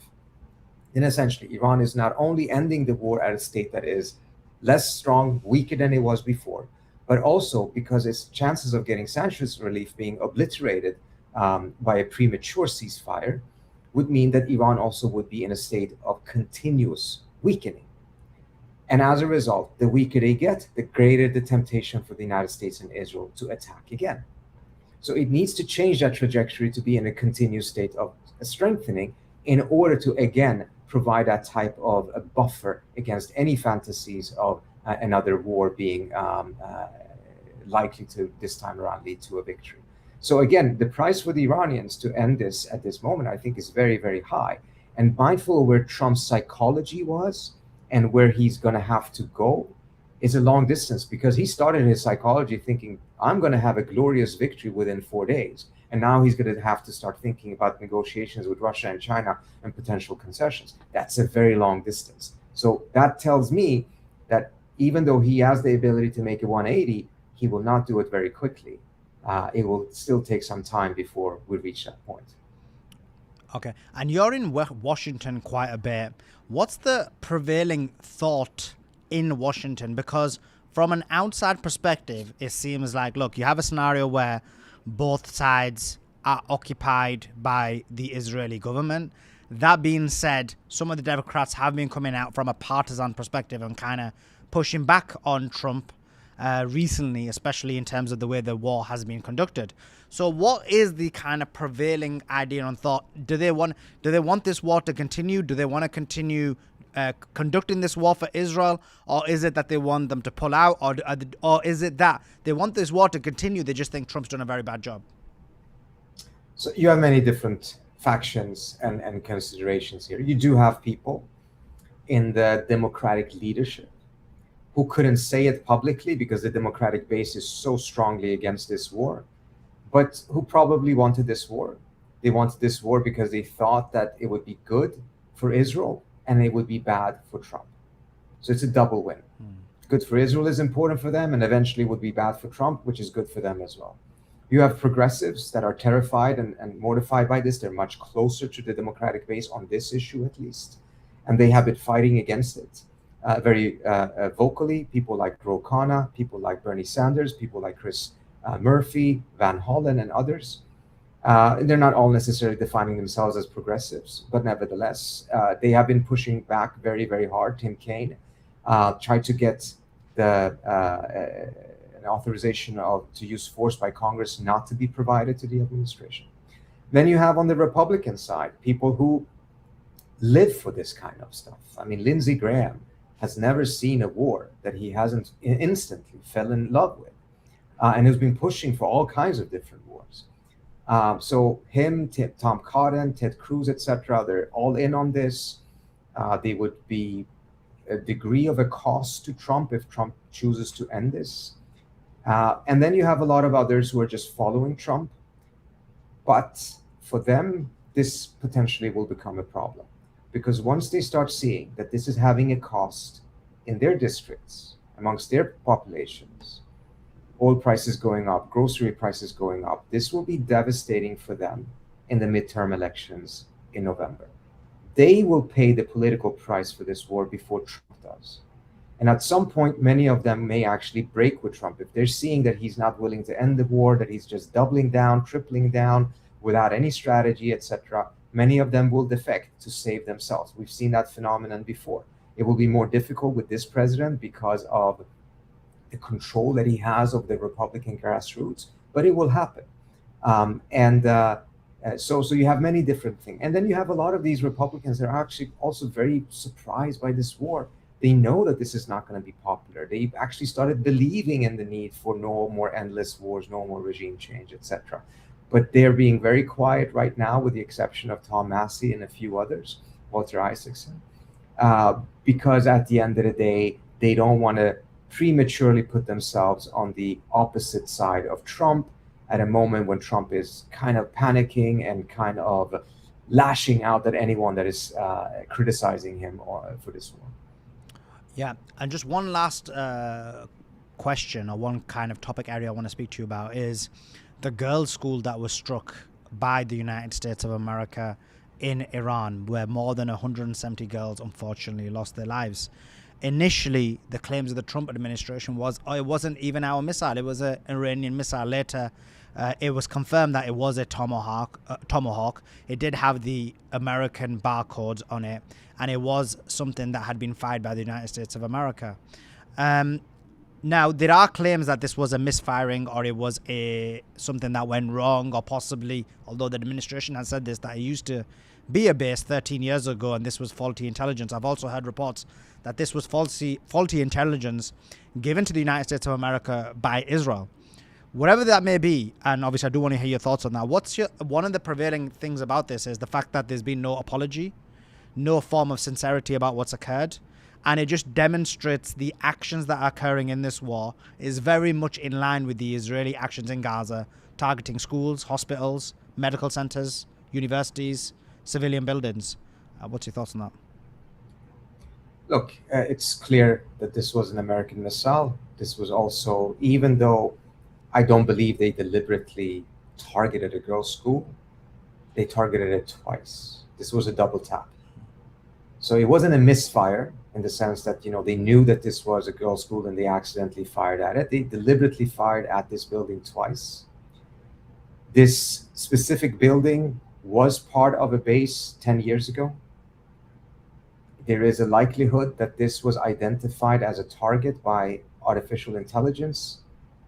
Speaker 12: then essentially Iran is not only ending the war at a state that is less strong, weaker than it was before, but also because its chances of getting sanctions relief being obliterated by a premature ceasefire would mean that Iran also would be in a state of continuous weakening. And as a result, the weaker they get, the greater the temptation for the United States and Israel to attack again. So it needs to change that trajectory to be in a continuous state of strengthening in order to, again, provide that type of a buffer against any fantasies of another war being likely to, this time around, lead to a victory. So again, the price for the Iranians to end this at this moment, I think, is very, very high. And mindful of where Trump's psychology was and where he's going to have to go is a long distance, because he started his psychology thinking, I'm going to have a glorious victory within 4 days. And now he's going to have to start thinking about negotiations with Russia and China and potential concessions. That's a very long distance. So that tells me that even though he has the ability to make a 180, he will not do it very quickly. It will still take some time before we reach that point.
Speaker 3: Okay. And you're in Washington quite a bit. What's the prevailing thought in Washington? Because from an outside perspective, it seems like, look, you have a scenario where both sides are occupied by the Israeli government. That being said, some of the Democrats have been coming out from a partisan perspective and kind of pushing back on Trump recently, especially in terms of the way the war has been conducted. So what is the kind of prevailing idea and thought? Do they want this war to continue? Do they want to continue conducting this war for Israel? Or is it that they want them to pull out? Or is it that they want this war to continue, they just think Trump's done a very bad job?
Speaker 12: So you have many different factions and considerations here. You do have people in the Democratic leadership who couldn't say it publicly because the Democratic base is so strongly against this war, but who probably wanted this war. They wanted this war because they thought that it would be good for Israel and it would be bad for Trump. So it's a double win. Good for Israel is important for them, and eventually would be bad for Trump, which is good for them as well. You have progressives that are terrified and mortified by this. They're much closer to the Democratic base on this issue, at least, and they have been fighting against it very vocally. People like Ro Khanna, people like Bernie Sanders, people like Chris Murphy, Van Hollen, and others. They're not all necessarily defining themselves as progressives, but nevertheless, they have been pushing back very, very hard. Tim Kaine tried to get the an authorization to use force by Congress not to be provided to the administration. Then you have on the Republican side people who live for this kind of stuff. I mean, Lindsey Graham has never seen a war that he hasn't instantly fell in love with, and has been pushing for all kinds of different wars. So him, Tom Cotton, Ted Cruz, etc., they're all in on this. They would be a degree of a cost to Trump if Trump chooses to end this. And then you have a lot of others who are just following Trump. But for them, this potentially will become a problem. Because once they start seeing that this is having a cost in their districts, amongst their populations, oil prices going up, grocery prices going up, this will be devastating for them in the midterm elections in November. They will pay the political price for this war before Trump does. And at some point, many of them may actually break with Trump. If they're seeing that he's not willing to end the war, that he's just doubling down, tripling down without any strategy, etc., many of them will defect to save themselves. We've seen that phenomenon before. It will be more difficult with this president because of the control that he has of the Republican grassroots, but it will happen. So you have many different things. And then you have a lot of these Republicans that are actually also very surprised by this war. They know that this is not going to be popular. They actually started believing in the need for no more endless wars, no more regime change, etc. But they're being very quiet right now, with the exception of Tom Massey and a few others, Walter Isaacson, because at the end of the day, they don't want to prematurely put themselves on the opposite side of Trump at a moment when Trump is kind of panicking and kind of lashing out at anyone that is criticizing him for this war.
Speaker 3: Yeah, and just one last question, or one kind of topic area I want to speak to you about, is the girls' school that was struck by the United States of America in Iran, where more than 170 girls unfortunately lost their lives. Initially, the claims of the Trump administration was, it wasn't even our missile, it was an Iranian missile. Later, it was confirmed that it was a Tomahawk. It did have the American barcodes on it, and it was something that had been fired by the United States of America. Now, there are claims that this was a misfiring, or it was something that went wrong, or possibly, although the administration has said this, that it used to be a base 13 years ago and this was faulty intelligence. I've also heard reports that this was faulty intelligence given to the United States of America by Israel. Whatever that may be, and obviously I do want to hear your thoughts on that, one of the prevailing things about this is the fact that there's been no apology, no form of sincerity about what's occurred, and it just demonstrates the actions that are occurring in this war is very much in line with the Israeli actions in Gaza, targeting schools, hospitals, medical centers, universities, civilian buildings. What's your thoughts on that?
Speaker 12: Look, it's clear that this was an American missile. This was also, even though I don't believe they deliberately targeted a girls' school, they targeted it twice. This was a double tap. So it wasn't a misfire in the sense that, they knew that this was a girls' school and they accidentally fired at it. They deliberately fired at this building twice. This specific building was part of a base 10 years ago. There is a likelihood that this was identified as a target by artificial intelligence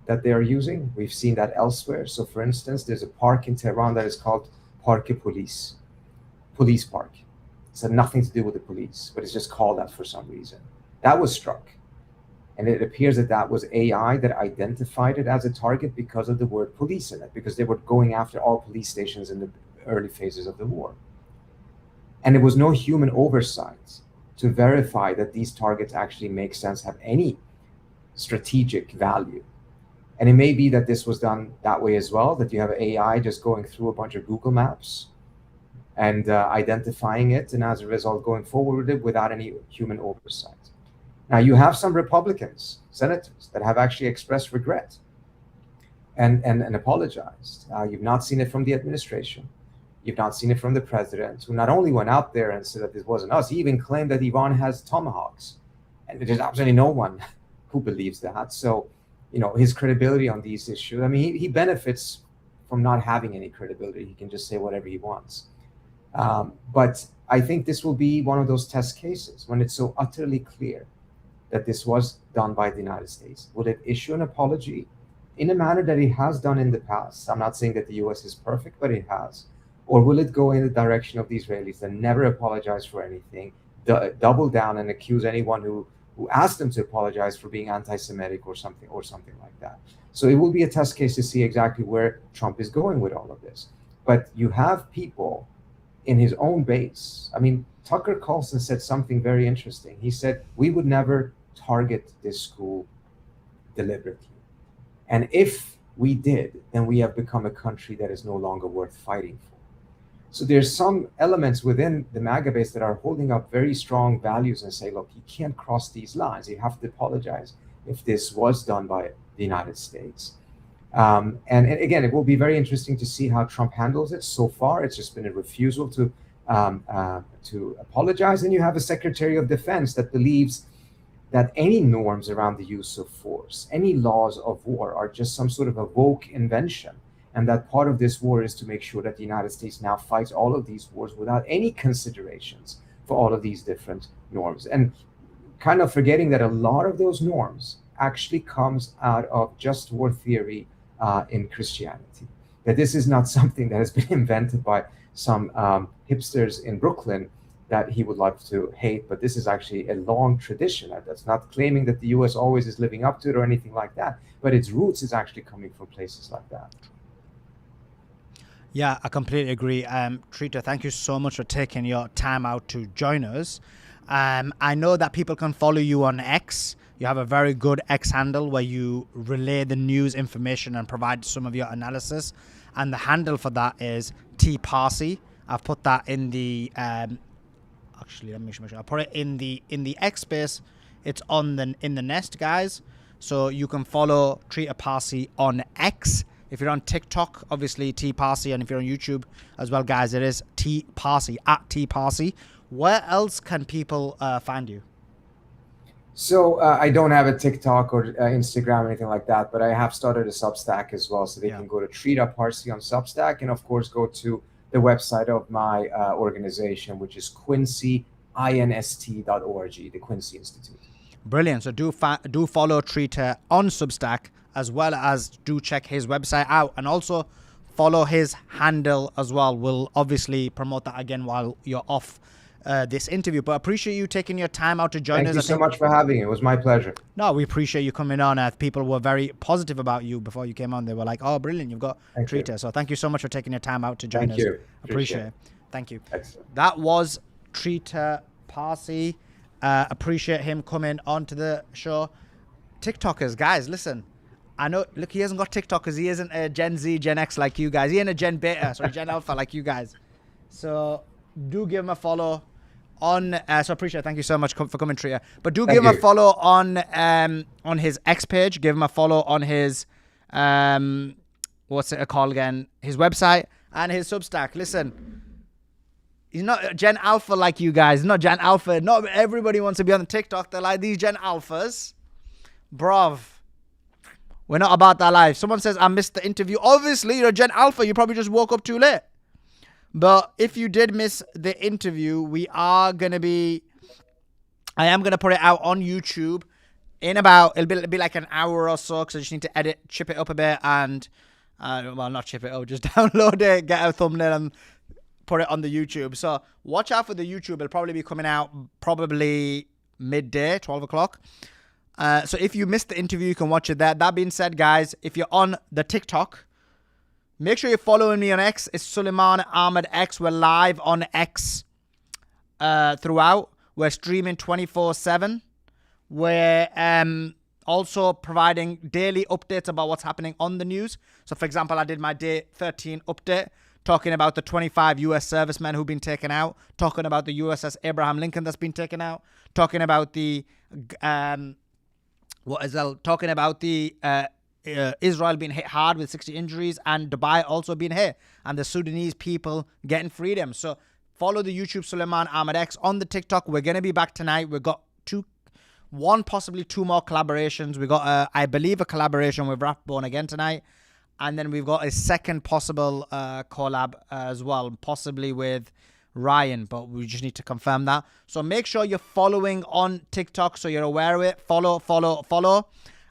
Speaker 12: that they are using. We've seen that elsewhere. So for instance, there's a park in Tehran that is called Park Police Park. It's had nothing to do with the police, but it's just called that for some reason. That was struck. And it appears that that was AI that identified it as a target because of the word police in it, because they were going after all police stations in the early phases of the war. And there was no human oversight to verify that these targets actually make sense, have any strategic value. And it may be that this was done that way as well, that you have AI just going through a bunch of Google Maps and identifying it, and as a result going forward with it without any human oversight. Now, you have some Republicans, senators, that have actually expressed regret and apologized. You've not seen it from the administration. You've not seen it from the president, who not only went out there and said that this wasn't us, he even claimed that Iran has tomahawks. And there's absolutely no one who believes that. So, his credibility on these issues, I mean, he benefits from not having any credibility. He can just say whatever he wants. But I think this will be one of those test cases when it's so utterly clear that this was done by the United States. Will it issue an apology in a manner that it has done in the past? I'm not saying that the US is perfect, but it has. Or will it go in the direction of the Israelis that never apologize for anything, double down and accuse anyone who asked them to apologize for being anti-Semitic or something like that? So it will be a test case to see exactly where Trump is going with all of this. But you have people in his own base. I mean, Tucker Carlson said something very interesting. He said, we would never target this school deliberately. And if we did, then we have become a country that is no longer worth fighting for. So there's some elements within the MAGA base that are holding up very strong values and say, look, you can't cross these lines. You have to apologize if this was done by the United States. And again, it will be very interesting to see how Trump handles it. So far, it's just been a refusal to apologize. And you have a Secretary of Defense that believes that any norms around the use of force, any laws of war are just some sort of a woke invention. And that part of this war is to make sure that the United States now fights all of these wars without any considerations for all of these different norms. And kind of forgetting that a lot of those norms actually comes out of just war theory in Christianity. That this is not something that has been invented by some hipsters in Brooklyn that he would like to hate, but this is actually a long tradition. That's not claiming that the US always is living up to it or anything like that, but its roots is actually coming from places like that.
Speaker 3: Yeah, I completely agree. Trita, thank you so much for taking your time out to join us. I know that people can follow you on X. You have a very good X handle where you relay the news information and provide some of your analysis. And the handle for that is TParsi. I've put that in the actually, let me make sure I put it in the X space. It's in the nest, guys. So you can follow Trita Parsi on X. If you're on TikTok, obviously TParsi, and if you're on YouTube as well, guys, it is TParsi, at TParsi. Where else can people find you?
Speaker 12: So I don't have a TikTok or Instagram or anything like that, but I have started a Substack as well, so they can go to Trita Parsi on Substack, and of course go to the website of my organization, which is quincyinst.org, the Quincy Institute.
Speaker 3: Brilliant. So do follow Trita on Substack, as well as do check his website out, and also follow his handle as well. We'll obviously promote that again while you're off this interview, but appreciate you taking your time out to join us.
Speaker 12: Thank you so much for having me. It was my pleasure.
Speaker 3: No, we appreciate you coming on. People were very positive about you before you came on. They were like, oh, brilliant, you've got Trita. So thank you so much for taking your time out to join us.
Speaker 12: Thank you.
Speaker 3: Appreciate it. Thank you.
Speaker 12: Excellent.
Speaker 3: That was Trita Parsi. Appreciate him coming onto the show. TikTokers, guys, listen. I know, look, he hasn't got TikTok because he isn't a Gen Z, Gen X like you guys. He ain't a Gen Alpha like you guys. So do give him a follow on, so appreciate it. Thank you so much for coming, Trita. But do give him a follow on his X page. Give him a follow on his, what's it called again? His website and his Substack. Listen, he's not Gen Alpha like you guys. Not Gen Alpha. Not everybody wants to be on the TikTok. They're like these Gen Alphas. Bruv. We're not about that life. Someone says, I missed the interview. Obviously, you're a Gen Alpha. You probably just woke up too late. But if you did miss the interview, I am going to put it out on YouTube in about, it'll be like an hour or so, because I just need to chip it up a bit and, well, not chip it up, just download it, get a thumbnail and put it on the YouTube. So watch out for the YouTube. It'll probably be coming out probably midday, 12 o'clock. So if you missed the interview, you can watch it there. That being said, guys, if you're on the TikTok, make sure you're following me on X. It's Suleiman Ahmed X. We're live on X throughout. We're streaming 24/7. We're also providing daily updates about what's happening on the news. So, for example, I did my day 13 update talking about the 25 US servicemen who've been taken out, talking about the USS Abraham Lincoln that's been taken out, talking about the Israel being hit hard with 60 injuries, and Dubai also being hit, and the Sudanese people getting freedom. So follow the YouTube Suleiman Ahmed X. On the TikTok, we're going to be back tonight. We've got possibly two more collaborations. We got, I believe, a collaboration with Rathbone again tonight. And then we've got a second possible collab as well, possibly with Ryan, but we just need to confirm that. So make sure you're following on TikTok so you're aware of it. Follow.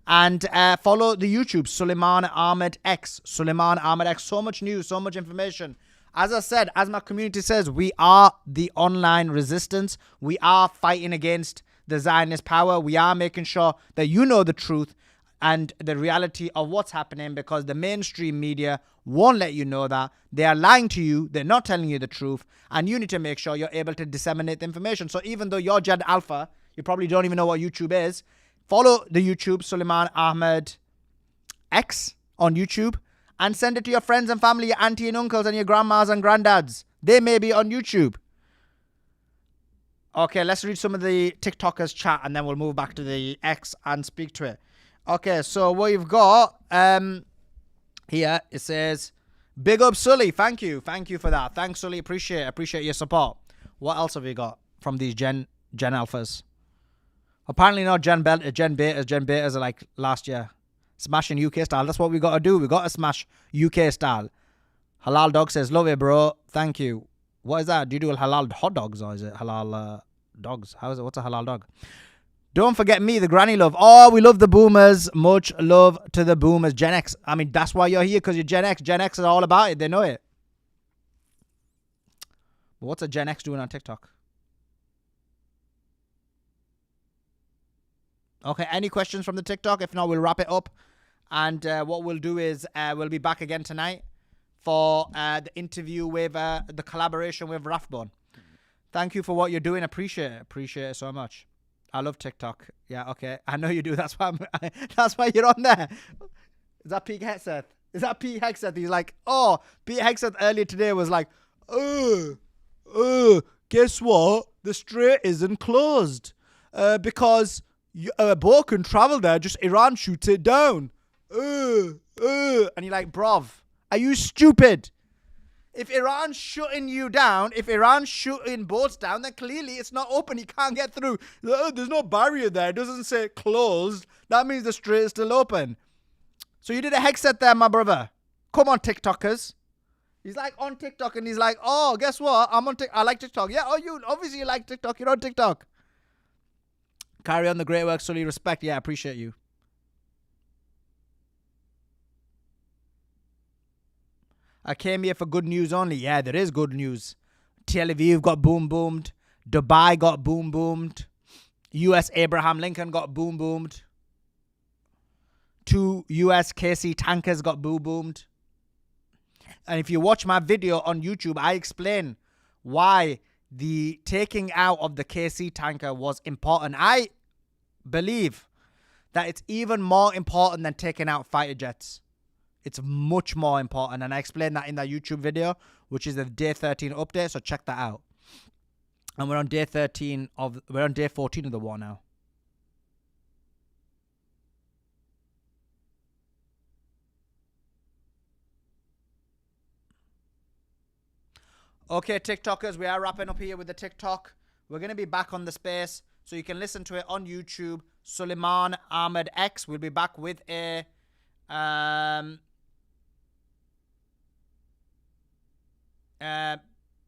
Speaker 3: And follow the YouTube, Suleiman Ahmed X. Suleiman Ahmed X. So much news, so much information. As I said, as my community says, we are the online resistance. We are fighting against the Zionist power. We are making sure that you know the truth and the reality of what's happening, because the mainstream media won't let you know that. They are lying to you. They're not telling you the truth. And you need to make sure you're able to disseminate the information. So even though you're Jed Alpha, you probably don't even know what YouTube is. Follow the YouTube, Suleiman Ahmed X on YouTube, and send it to your friends and family, your auntie and uncles and your grandmas and granddads. They may be on YouTube. Okay, let's read some of the TikTokers chat and then we'll move back to the X and speak to it. Okay, so what you've got here, it says, big up Sully. Thank you for that. Thanks, Sully. Appreciate your support. What else have you got from these Gen Alphas? Apparently not Gen Betas. Gen Betas are like last year. Smashing UK style. That's what we got to do. We got to smash UK style. Halal Dog says, love it, bro. Thank you. What is that? Do you do halal hot dogs or is it halal dogs? How is it? What's a halal dog? Don't forget me, the granny love. Oh, we love the boomers. Much love to the boomers. Gen X. I mean, that's why you're here, because you're Gen X. Gen X is all about it. They know it. But what's a Gen X doing on TikTok? Okay, any questions from the TikTok? If not, we'll wrap it up. And what we'll do is we'll be back again tonight for the interview with the collaboration with Rathbone. Thank you for what you're doing. Appreciate it so much. I love TikTok. Yeah, okay. I know you do. That's why that's why you're on there. Is that Pete Hexeth? He's like, oh, Pete Hexeth earlier today was like, guess what? The strait isn't closed because a boat can travel there. Just Iran shoots it down. And you're like, bruv, are you stupid? If Iran's shutting you down, if Iran's shooting boats down, then clearly it's not open. You can't get through. There's no barrier there. It doesn't say closed. That means the strait is still open. So you did a Hexet there, my brother. Come on, TikTokers. He's like on TikTok and he's like, oh, guess what? I'm on TikTok. I like TikTok. Yeah, oh, you obviously like TikTok. You're on TikTok. Carry on the great work, Sully. Respect. Yeah, I appreciate you. I came here for good news only. Yeah, there is good news. Tel Aviv got boomed. Dubai got boomed. US Abraham Lincoln got boomed. 2 US KC tankers got boomed. And if you watch my video on YouTube, I explain why the taking out of the KC tanker was important. I believe that it's even more important than taking out fighter jets. It's much more important. And I explained that in that YouTube video, which is the day 13 update. So check that out. And we're on day 14 of the war now. Okay, TikTokers, we are wrapping up here with the TikTok. We're going to be back on the space, so you can listen to it on YouTube. Suleiman Ahmed X. We'll be back with a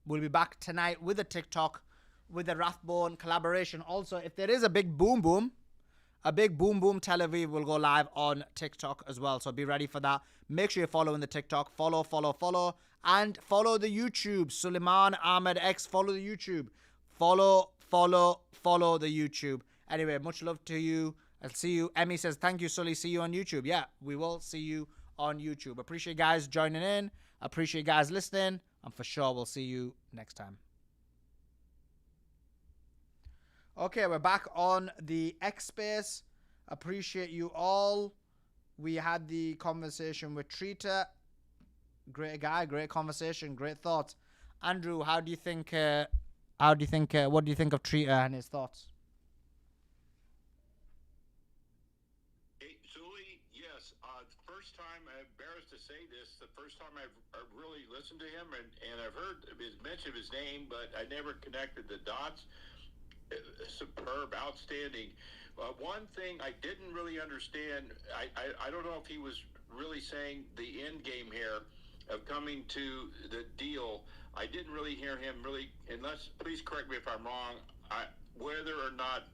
Speaker 3: we'll be back tonight with a TikTok with the Rathbone collaboration. Also, if there is a big boom boom, Tel Aviv will go live on TikTok as well. So be ready for that. Make sure you're following the TikTok. Follow. And follow the YouTube. Suleiman Ahmed X. Follow the YouTube. Follow the YouTube. Anyway, much love to you. I'll see you. Emmy says, thank you, Sully. See you on YouTube. Yeah, we will see you on YouTube. Appreciate you guys joining in. Appreciate you guys listening. And for sure, we'll see you next time. Okay, we're back on the X space.
Speaker 13: Appreciate you all. We had the conversation with Trita. Great guy, great conversation, great thoughts. Andrew, how do you think? What do you think of Trita and his thoughts?
Speaker 4: Hey, Zuli, yes. First time, I'm embarrassed to say this, the first time I've really listened to him, and I've heard his mention of his name, but I never connected the dots. Superb, outstanding. One thing I didn't really understand, I don't know if he was really saying the end game here of coming to the deal. I didn't really hear him really, unless, please correct me if I'm wrong, whether or not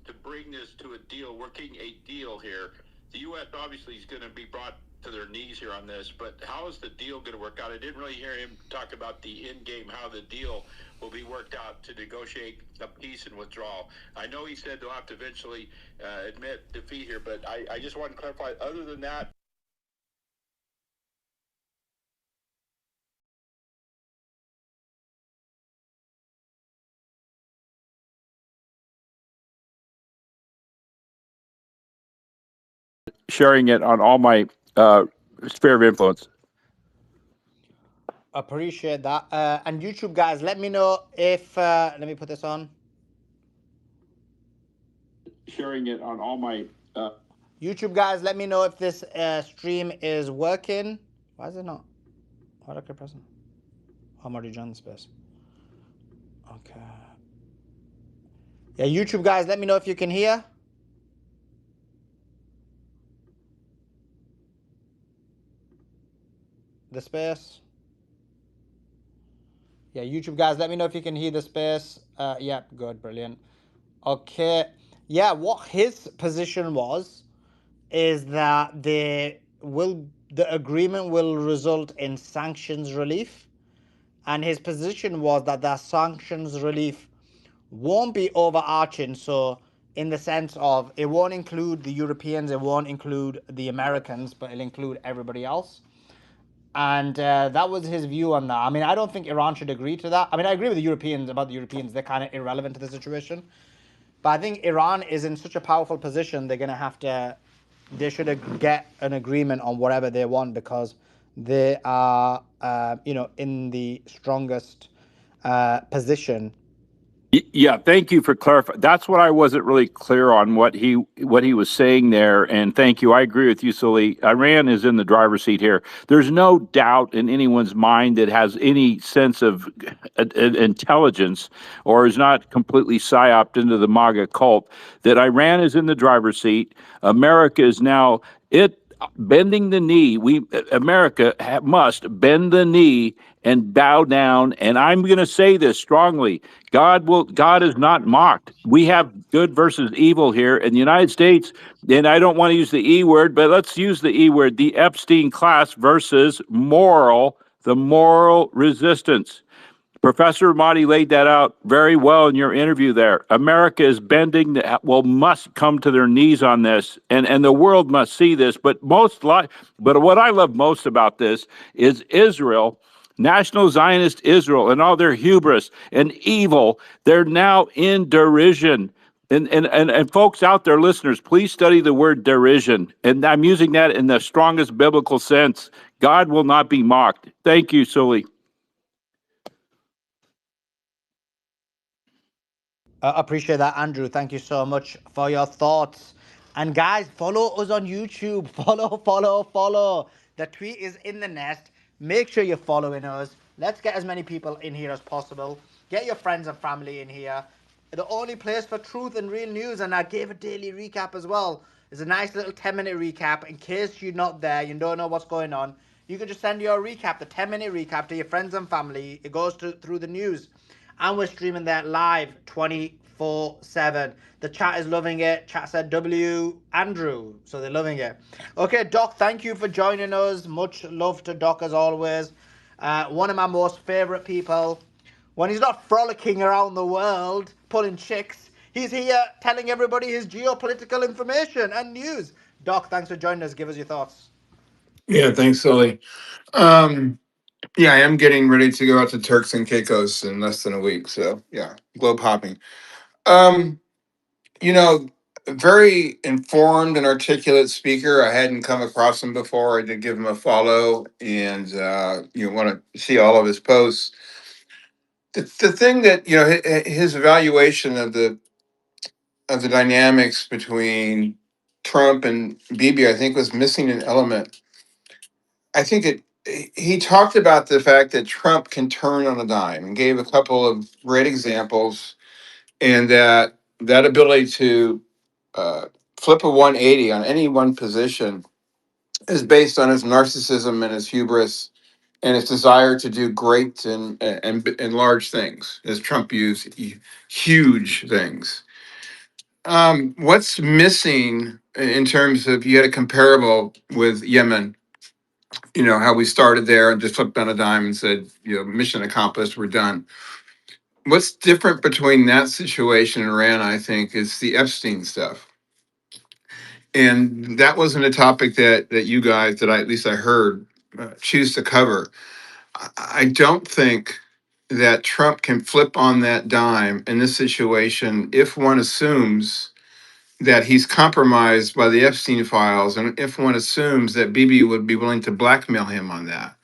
Speaker 4: to bring this to a deal, working a deal here. The U.S. obviously is going to be brought to their knees here on this, but how is the deal going to work out? I didn't really hear him talk about the end game, how the deal will be worked out to negotiate a peace and withdrawal. I know he said they'll have to eventually admit defeat here, but I just want to clarify, other than that, sharing it on all my sphere of influence.
Speaker 13: Appreciate that. And YouTube guys, let me know if let me put this on.
Speaker 4: Sharing it on all my
Speaker 13: YouTube guys, let me know if this stream is working. Why is it not? Why did I press it? I'm already joined the space. Okay. Yeah, YouTube guys, let me know if you can hear. The space. Yeah, YouTube guys, let me know if you can hear the space. Yeah, good, brilliant. Okay. Yeah, what his position was is that the agreement will result in sanctions relief. And his position was that the sanctions relief won't be overarching. So in the sense of it won't include the Europeans, it won't include the Americans, but it'll include everybody else. And that was his view on that. I mean, I don't think Iran should agree to that. I mean, I agree with the Europeans about the Europeans. They're kind of irrelevant to the situation. But I think Iran is in such a powerful position, they're going to have to, they should get an agreement on whatever they want because they are, in the strongest position.
Speaker 4: Yeah, thank you for clarifying. That's what I wasn't really clear on what he was saying there. And thank you. I agree with you, Sully. Iran is in the driver's seat here. There's no doubt in anyone's mind that has any sense of intelligence or is not completely psyoped into the MAGA cult that Iran is in the driver's seat. America is now bending the knee. America must bend the knee and bow down. And I'm going to say this strongly. God is not mocked. We have good versus evil here in the United States. And I don't want to use the E word, but let's use the E word, the Epstein class versus the moral resistance. Professor Ramadi laid that out very well in your interview there. America is must come to their knees on this, and the world must see this. But what I love most about this is Israel, National Zionist Israel, and all their hubris and evil. They're now in derision. And folks out there, listeners, please study the word derision. And I'm using that in the strongest biblical sense. God will not be mocked. Thank you, Sully.
Speaker 13: Appreciate that, Andrew. Thank you so much for your thoughts. And guys, follow us on YouTube. Follow. The tweet is in the nest. Make sure you're following us. Let's get as many people in here as possible. Get your friends and family in here. The only place for truth and real news. And I gave a daily recap as well. It's a nice little 10-minute recap in case you're not there, you don't know what's going on. You can just send your recap, the 10-minute recap, to your friends and family. It goes through the news. And we're streaming that live 24/7. The chat is loving it. Chat said W Andrew, so they're loving it. Okay, Doc, thank you for joining us. Much love to Doc as always. One of my most favorite people. When he's not frolicking around the world pulling chicks, he's here telling everybody his geopolitical information and news. Doc, thanks for joining us. Give us your thoughts.
Speaker 14: Yeah, thanks, Sully. Yeah, I am getting ready to go out to Turks and Caicos in less than a week. So yeah, globe hopping. Um, you know, very informed and articulate speaker. I hadn't come across him before. I did give him a follow, and want to see all of his posts. The thing that his evaluation of the dynamics between Trump and Bibi, I think, was missing an element. I think he talked about the fact that Trump can turn on a dime and gave a couple of great examples, and that ability to uh, flip a 180 on any one position is based on his narcissism and his hubris and his desire to do great and large things, as Trump used huge things. What's missing in terms of, you had a comparable with Yemen, how we started there and just flipped on a dime and said, mission accomplished, we're done. What's different between that situation and Iran, I think, is the Epstein stuff. And that wasn't a topic that you guys, at least I heard, choose to cover. I don't think that Trump can flip on that dime in this situation if one assumes that he's compromised by the Epstein files, and if one assumes that Bibi would be willing to blackmail him on that.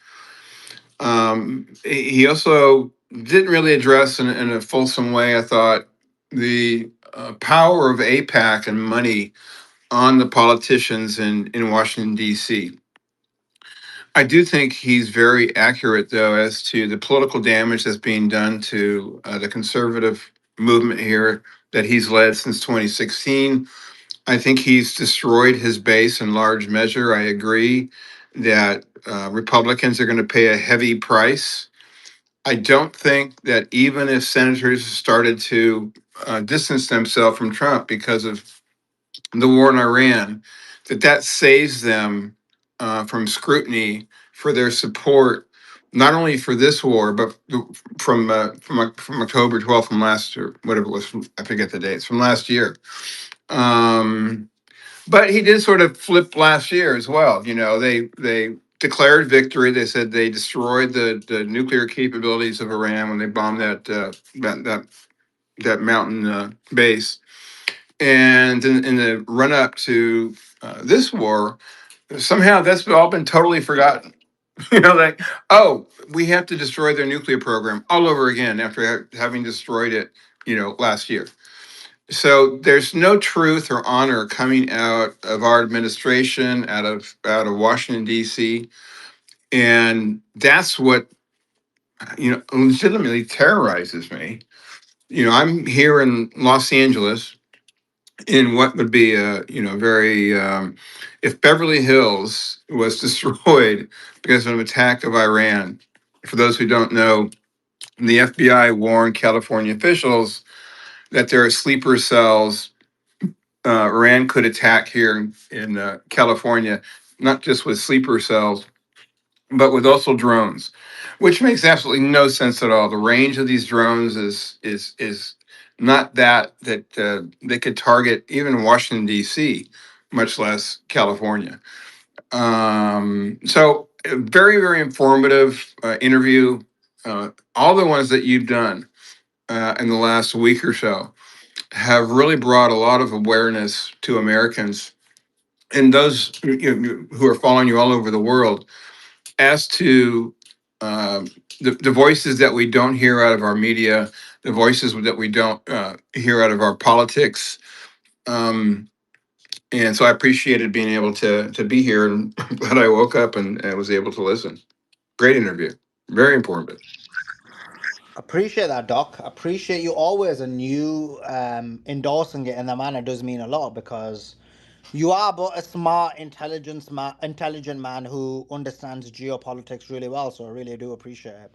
Speaker 14: He also didn't really address in a fulsome way, I thought, the power of AIPAC and money on the politicians in Washington, D.C. I do think he's very accurate, though, as to the political damage that's being done to the conservative movement here that he's led since 2016. I think he's destroyed his base in large measure. I agree that Republicans are going to pay a heavy price. I don't think that even if senators started to distance themselves from Trump because of the war in Iran, that saves them from scrutiny for their support, not only for this war, but from October 12th from last year, whatever it was, I forget the dates, from last year. But he did sort of flip last year as well. They declared victory. They said they destroyed the nuclear capabilities of Iran when they bombed that mountain base. And in the run up to this war, somehow that's all been totally forgotten. Like, oh, we have to destroy their nuclear program all over again after having destroyed it, last year. So there's no truth or honor coming out of our administration, out of Washington, D.C. And that's what, legitimately terrorizes me. I'm here in Los Angeles in what would be a very if Beverly Hills was destroyed because of an attack of Iran. For those who don't know, the FBI warned California officials that there are sleeper cells. Iran could attack here in California, not just with sleeper cells, but with also drones, which makes absolutely no sense at all. The range of these drones is not that they could target even Washington D.C., much less California. So very, very informative interview. All the ones that you've done in the last week or so have really brought a lot of awareness to Americans and those who are following you all over the world as to the voices that we don't hear out of our media, the voices that we don't hear out of our politics. And so I appreciated being able to be here, and glad I woke up and was able to listen. Great interview, very informative.
Speaker 13: Appreciate that, Doc. Appreciate you always, and you endorsing it in that manner does mean a lot because you are but a smart, intelligent man who understands geopolitics really well. So I really do appreciate it.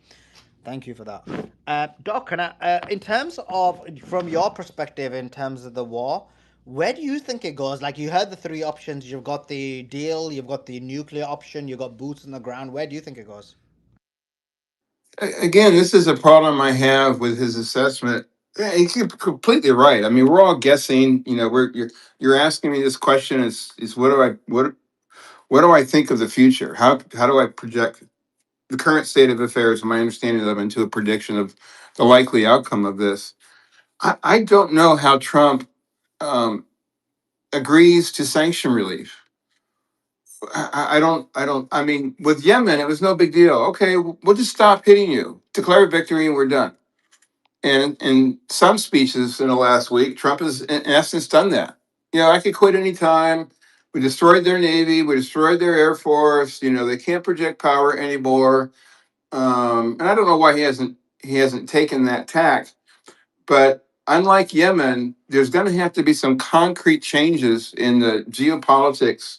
Speaker 13: Thank you for that, Doc. Can in terms of from your perspective, in terms of the war, where do you think it goes? Like you heard the three options. You've got the deal. You've got the nuclear option. You've got boots on the ground. Where do you think it goes?
Speaker 14: Again, this is a problem I have with his assessment. Yeah, he's completely right. I mean, we're all guessing. You're asking me this question. Is what do I think of the future? How do I project the current state of affairs and my understanding of them into a prediction of the likely outcome of this? I don't know how Trump um, agrees to sanction relief. I mean, with Yemen, it was no big deal. Okay, we'll just stop hitting you, declare victory, and we're done. And in some speeches in the last week, Trump has, in essence, done that. I could quit anytime. We destroyed their navy. We destroyed their air force. They can't project power anymore. And I don't know why he hasn't taken that tack. But unlike Yemen, there's going to have to be some concrete changes in the geopolitics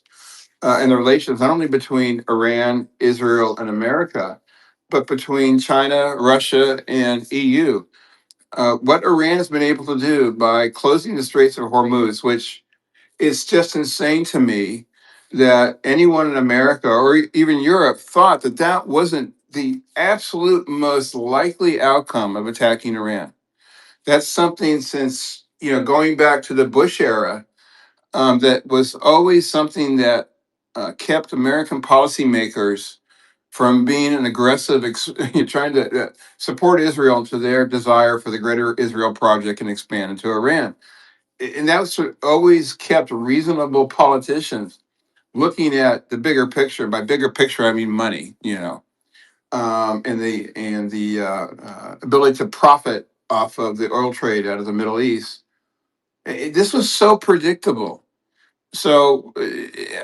Speaker 14: and the relations, not only between Iran, Israel, and America, but between China, Russia, and EU. What Iran has been able to do by closing the Straits of Hormuz, which is just insane to me, that anyone in America or even Europe thought that that wasn't the absolute most likely outcome of attacking Iran. That's something since, going back to the Bush era, that was always something that kept American policymakers from being an aggressive, trying to support Israel to their desire for the Greater Israel Project and expand into Iran. And that's what always kept reasonable politicians looking at the bigger picture. By bigger picture, I mean money, and the ability to profit off of the oil trade out of the Middle East. This was so predictable. So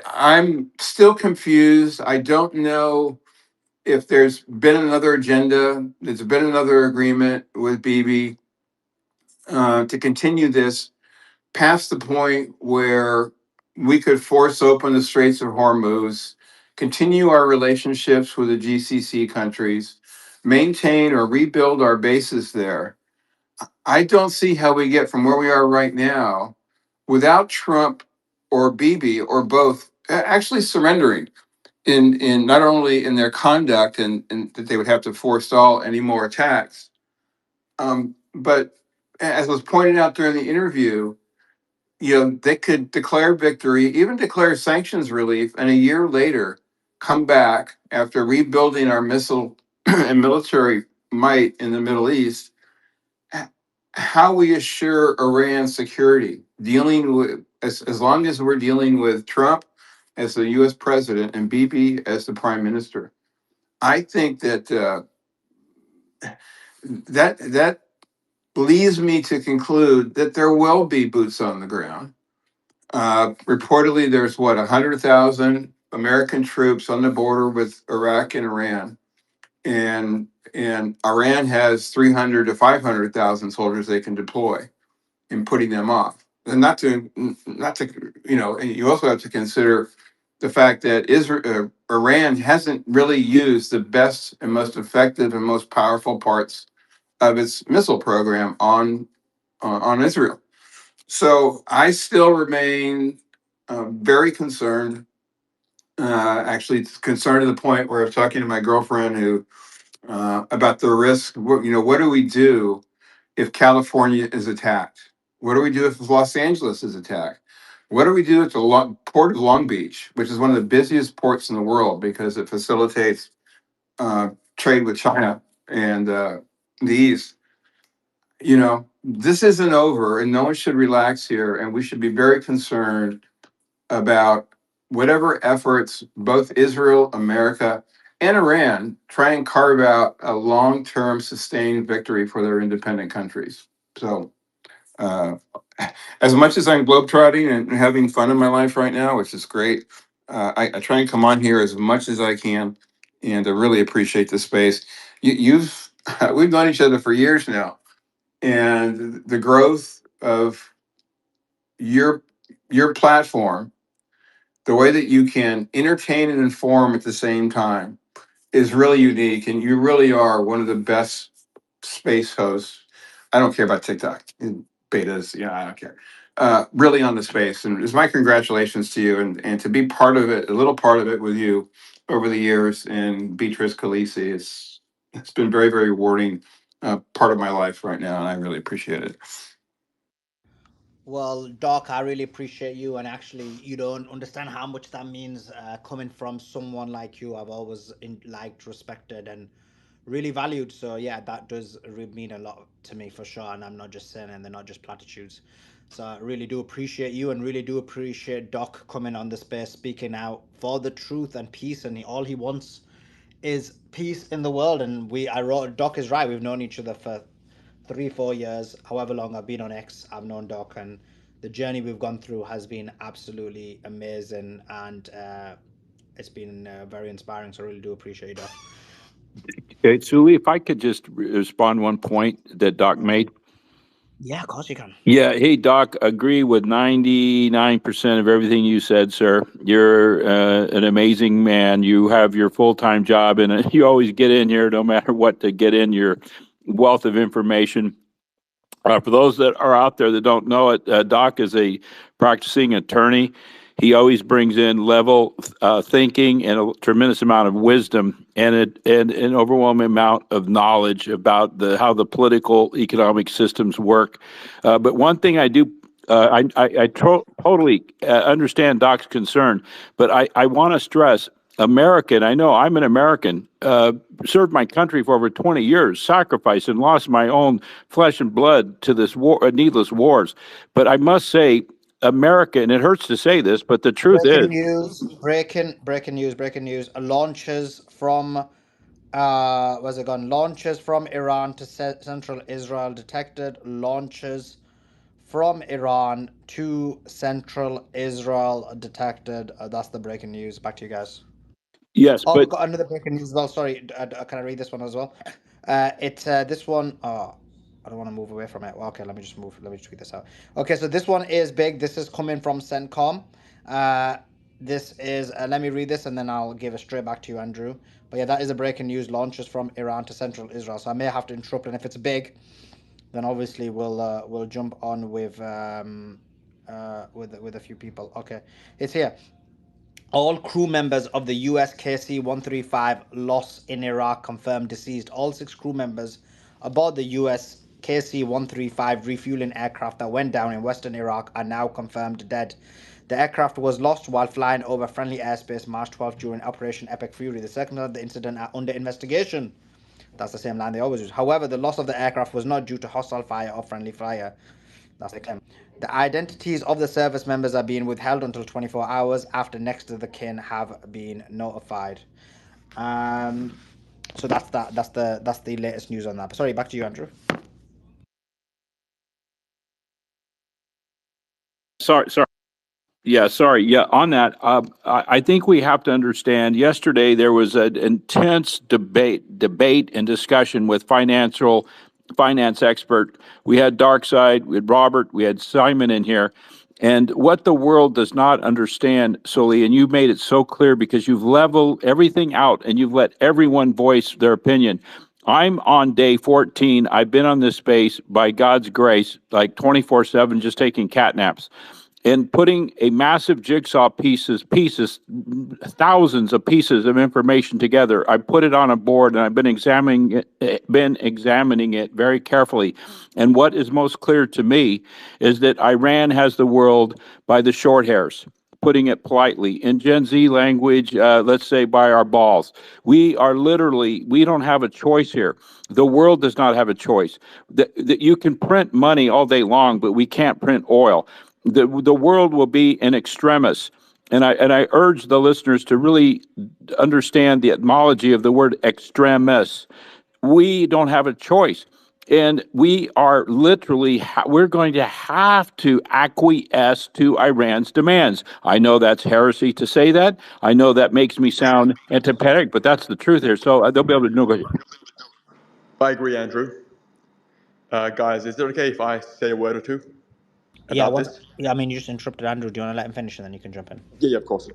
Speaker 14: I'm still confused. I don't know if there's been another agenda, there's been another agreement with Bibi to continue this past the point where we could force open the Straits of Hormuz, continue our relationships with the GCC countries, maintain or rebuild our bases there. I don't see how we get from where we are right now without Trump or Bibi or both actually surrendering in not only in their conduct and that they would have to forestall any more attacks, but as was pointed out during the interview, they could declare victory, even declare sanctions relief, and a year later come back after rebuilding our missile and military might in the Middle East. How we assure Iran's security, dealing with as long as we're dealing with Trump as the U.S. president and Bibi as the prime minister. I think that that leads me to conclude that there will be boots on the ground. Reportedly, there's 100,000 American troops on the border with Iraq and Iran, and Iran has 300 to 500,000 soldiers they can deploy in putting them off. And not to and you also have to consider the fact that Iran hasn't really used the best and most effective and most powerful parts of its missile program on Israel. So I still remain very concerned. Actually, concerned to the point where I was talking to my girlfriend who about the risk. What do we do if California is attacked? What do we do if Los Angeles is attacked? What do we do at the port of Long Beach, which is one of the busiest ports in the world because it facilitates trade with China and the East? This isn't over, and no one should relax here, and we should be very concerned about whatever efforts both Israel, America, and Iran try and carve out a long-term sustained victory for their independent countries. So, uh, as much as I'm globetrotting and having fun in my life right now, which is great, I try and come on here as much as I can, and I really appreciate the space. You've we've known each other for years now, and the growth of your your platform, the way that you can entertain and inform at the same time is really unique, and you really are one of the best space hosts. I don't care about TikTok and betas. Yeah, I don't care. Really on the space, and it's my congratulations to you, and to be part of it, a little part of it with you over the years, and Beatrice Khaleesi. It's been very very rewarding part of my life right now, and I really appreciate it.
Speaker 13: Well, Doc, I really appreciate you, and actually, you don't understand how much that means coming from someone like you. I've always liked, respected, and really valued. So yeah, that does mean a lot to me for sure. And I'm not just saying, and they're not just platitudes. So I really do appreciate you, and really do appreciate Doc coming on the space, speaking out for the truth and peace. And all he wants is peace in the world. And Doc is right. We've known each other for 3-4 years, however long I've been on X. I've known Doc, and the journey we've gone through has been absolutely amazing, and it's been very inspiring. So I really do appreciate Doc.
Speaker 4: Okay, Suli, if I could just respond one point that Doc made.
Speaker 13: Yeah, of course you can.
Speaker 4: Yeah, hey Doc, agree with 99% of everything you said, sir. You're an amazing man. You have your full-time job, and you always get in here, no matter what, to get in your wealth of information. For those that are out there that don't know it, Doc is a practicing attorney. He always brings in level thinking and a tremendous amount of wisdom and an overwhelming amount of knowledge about how the political economic systems work. But one thing I do, totally understand Doc's concern, but I want to stress American. I know I'm an American, served my country for over 20 years, sacrificed and lost my own flesh and blood to this war, needless wars. But I must say, America, and it hurts to say this, but the truth is,
Speaker 13: Breaking news. Launches from where's it gone? Launches from Iran to central Israel detected. Launches from Iran to central Israel detected. That's the breaking news. Back to you guys.
Speaker 4: yes,
Speaker 13: Oh,
Speaker 4: but
Speaker 13: we've got another breaking news as well. Sorry, can I read this one as well? It's this one. Oh, I don't want to move away from it. Well, okay, let me just tweet this out. Okay, so this one is big. This is coming from CENTCOM. This is. Let me read this, and then I'll give it straight back to you, Andrew. But yeah, that is a breaking news. Launches from Iran to central Israel. So I may have to interrupt, and if it's big, then obviously we'll jump on with a few people. Okay, it's here. All crew members of the US KC-135 loss in Iraq confirmed deceased. All 6 crew members aboard the US KC-135 refueling aircraft that went down in western Iraq are now confirmed dead. The aircraft was lost while flying over friendly airspace March 12th during Operation Epic Fury. The circumstances of the incident are under investigation. That's the same line they always use. However, the loss of the aircraft was not due to hostile fire or friendly fire. That's the claim. The identities of the service members are being withheld until 24 hours after next of the kin have been notified. So that's that. That's the latest news on that. But sorry, back to you, Andrew.
Speaker 4: sorry. Yeah, on that, I think we have to understand. Yesterday, there was an intense debate and discussion with finance expert. We had Darkside, we had Robert, we had Simon in here. And what the world does not understand, Sully, and you've made it so clear because you've leveled everything out and you've let everyone voice their opinion. I'm on day 14. I've been on this space by God's grace, like 24/7, just taking cat naps and putting a massive jigsaw pieces, thousands of pieces of information together. I put it on a board and I've been examining it very carefully. And what is most clear to me is that Iran has the world by the short hairs, putting it politely. In Gen Z language, let's say by our balls. We don't have a choice here. The world does not have a choice. You can print money all day long, but we can't print oil. The world will be in extremis, and I urge the listeners to really understand the etymology of the word extremis. We don't have a choice, and we are literally we're going to have to acquiesce to Iran's demands. I know that's heresy to say that. I know that makes me sound antipathetic, but that's the truth here. So they'll be able to know.
Speaker 15: I agree, Andrew. Guys, is it okay if I say a word or two about this?
Speaker 13: Yeah, I mean, you just interrupted Andrew. Do you want to let him finish and then you can jump in?
Speaker 15: Yeah, of course.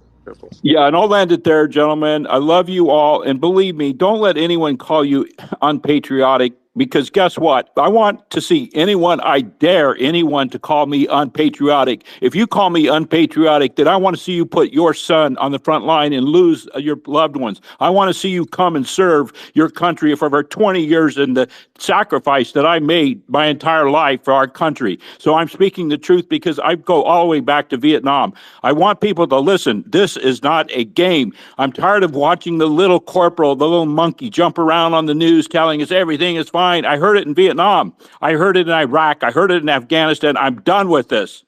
Speaker 4: Yeah, and I'll land it there, gentlemen. I love you all. And believe me, don't let anyone call you unpatriotic, because guess what? I want to see I dare anyone to call me unpatriotic. If you call me unpatriotic, then I want to see you put your son on the front line and lose your loved ones. I want to see you come and serve your country for over 20 years and the sacrifice that I made my entire life for our country. So I'm speaking the truth because I go all the way back to Vietnam. I want people to listen. This is not a game. I'm tired of watching the little corporal, the little monkey, jump around on the news telling us everything is fine. line. I heard it in Vietnam. I heard it in Iraq. I heard it in Afghanistan. I'm done with this.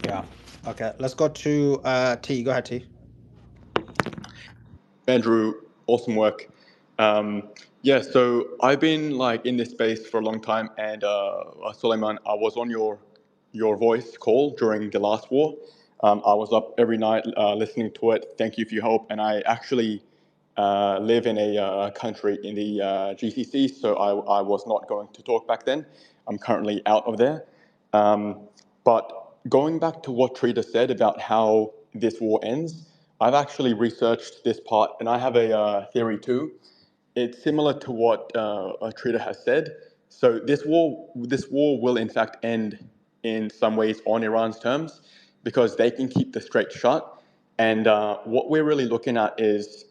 Speaker 13: Yeah. Okay. Let's go to T. Go ahead, T.
Speaker 15: Andrew, awesome work. Yeah, so I've been like in this space for a long time, and Suleiman, I was on your voice call during the last war. I was up every night listening to it. Thank you for your help. And I actually live in a country in the GCC, so I was not going to talk back then. I'm currently out of there. But going back to what Trita said about how this war ends, I've actually researched this part, and I have a theory too. It's similar to what Trita has said. So this war will in fact end in some ways on Iran's terms, because they can keep the strait shut. And what we're really looking at is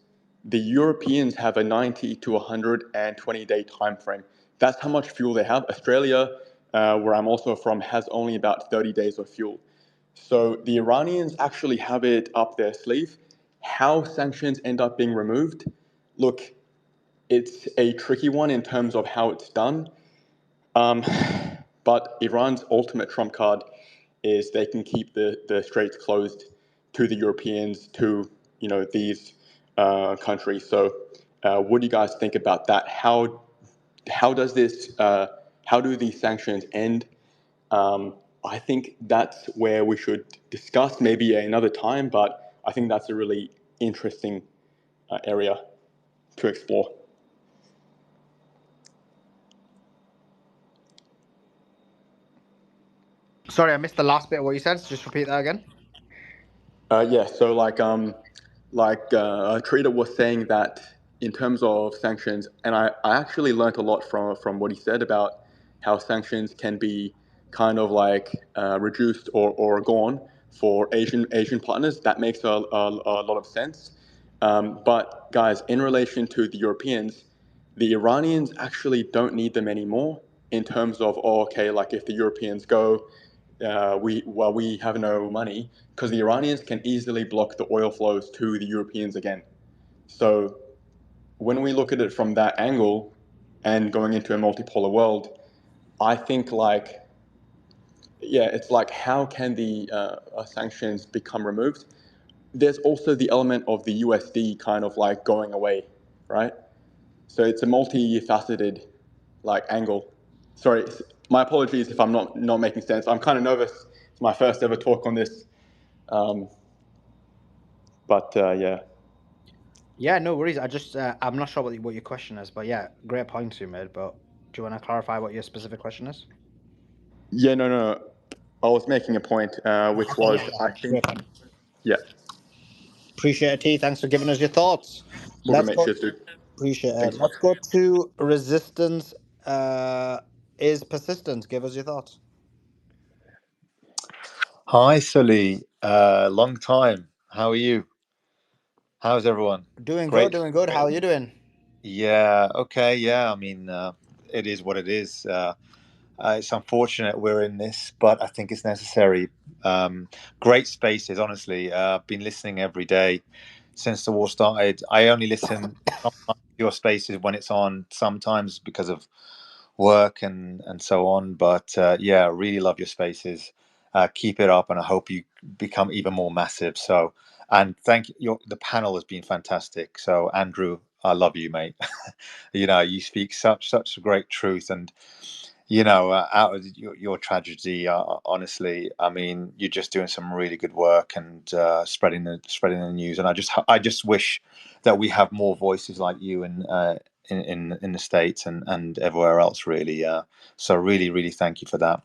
Speaker 15: the Europeans have a 90 to 120 day time frame. That's how much fuel they have. Australia, where I'm also from, has only about 30 days of fuel. So the Iranians actually have it up their sleeve. How sanctions end up being removed, look, it's a tricky one in terms of how it's done. But Iran's ultimate trump card is they can keep the straits closed to the Europeans, to these countries. So, what do you guys think about that? How does this? How do these sanctions end? I think that's where we should discuss maybe another time. But I think that's a really interesting area to explore.
Speaker 13: Sorry, I missed the last bit of what you said. So just repeat that again.
Speaker 15: Yeah, so Trader was saying that in terms of sanctions, and I actually learned a lot from what he said about how sanctions can be kind of like reduced or gone for Asian partners. That makes a lot of sense. But guys, in relation to the Europeans, the Iranians actually don't need them anymore in terms of, oh, okay, like if the Europeans go, we have no money, because the Iranians can easily block the oil flows to the Europeans again. So when we look at it from that angle and going into a multipolar world, I think it's like, how can the sanctions become removed? There's also the element of the USD kind of like going away, right? So it's a multifaceted angle. Sorry, my apologies if I'm not making sense. I'm kind of nervous. It's my first ever talk on this. Yeah.
Speaker 13: Yeah, no worries. I'm not sure what your question is, but yeah, great points you made. But do you want to clarify what your specific question is?
Speaker 15: Yeah, no. I was making a point, which was, I think, yeah.
Speaker 13: Appreciate it, T. Thanks for giving us your thoughts.
Speaker 15: Welcome,
Speaker 13: Let's
Speaker 15: mate.
Speaker 13: go.
Speaker 15: Cheers, dude.
Speaker 13: Appreciate it.
Speaker 15: Thanks.
Speaker 13: Let's go to resistance. Is persistence? Give us your thoughts.
Speaker 16: Hi, Sully. Long time. How are you? How's everyone?
Speaker 13: Doing
Speaker 16: Great.
Speaker 13: good, doing good. How are you doing?
Speaker 16: Yeah, okay. Yeah, I mean, it is what it is. It's unfortunate we're in this, but I think it's necessary. Great spaces, honestly. I've been listening every day since the war started. I only listen sometimes to your spaces when it's on, sometimes because of work and so on. But yeah, really love your spaces. Keep it up, and I hope you become even more massive. So, and thank you. The panel has been fantastic. So, Andrew, I love you, mate. You speak such a great truth, and out of your tragedy, honestly, I mean, you're just doing some really good work and spreading the news. And I just wish that we have more voices like you in the States and everywhere else, really. So really thank you for that.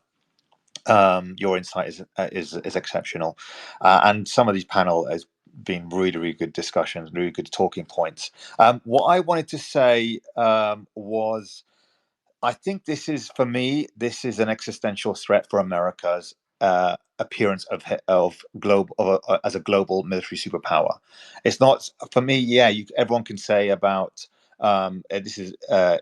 Speaker 16: Your insight is exceptional, and some of these panel has been really good discussions, really good talking points. What I wanted to say was, I think for me, this is an existential threat for America's appearance as a global military superpower. It's not, for me. Yeah, everyone can say about this is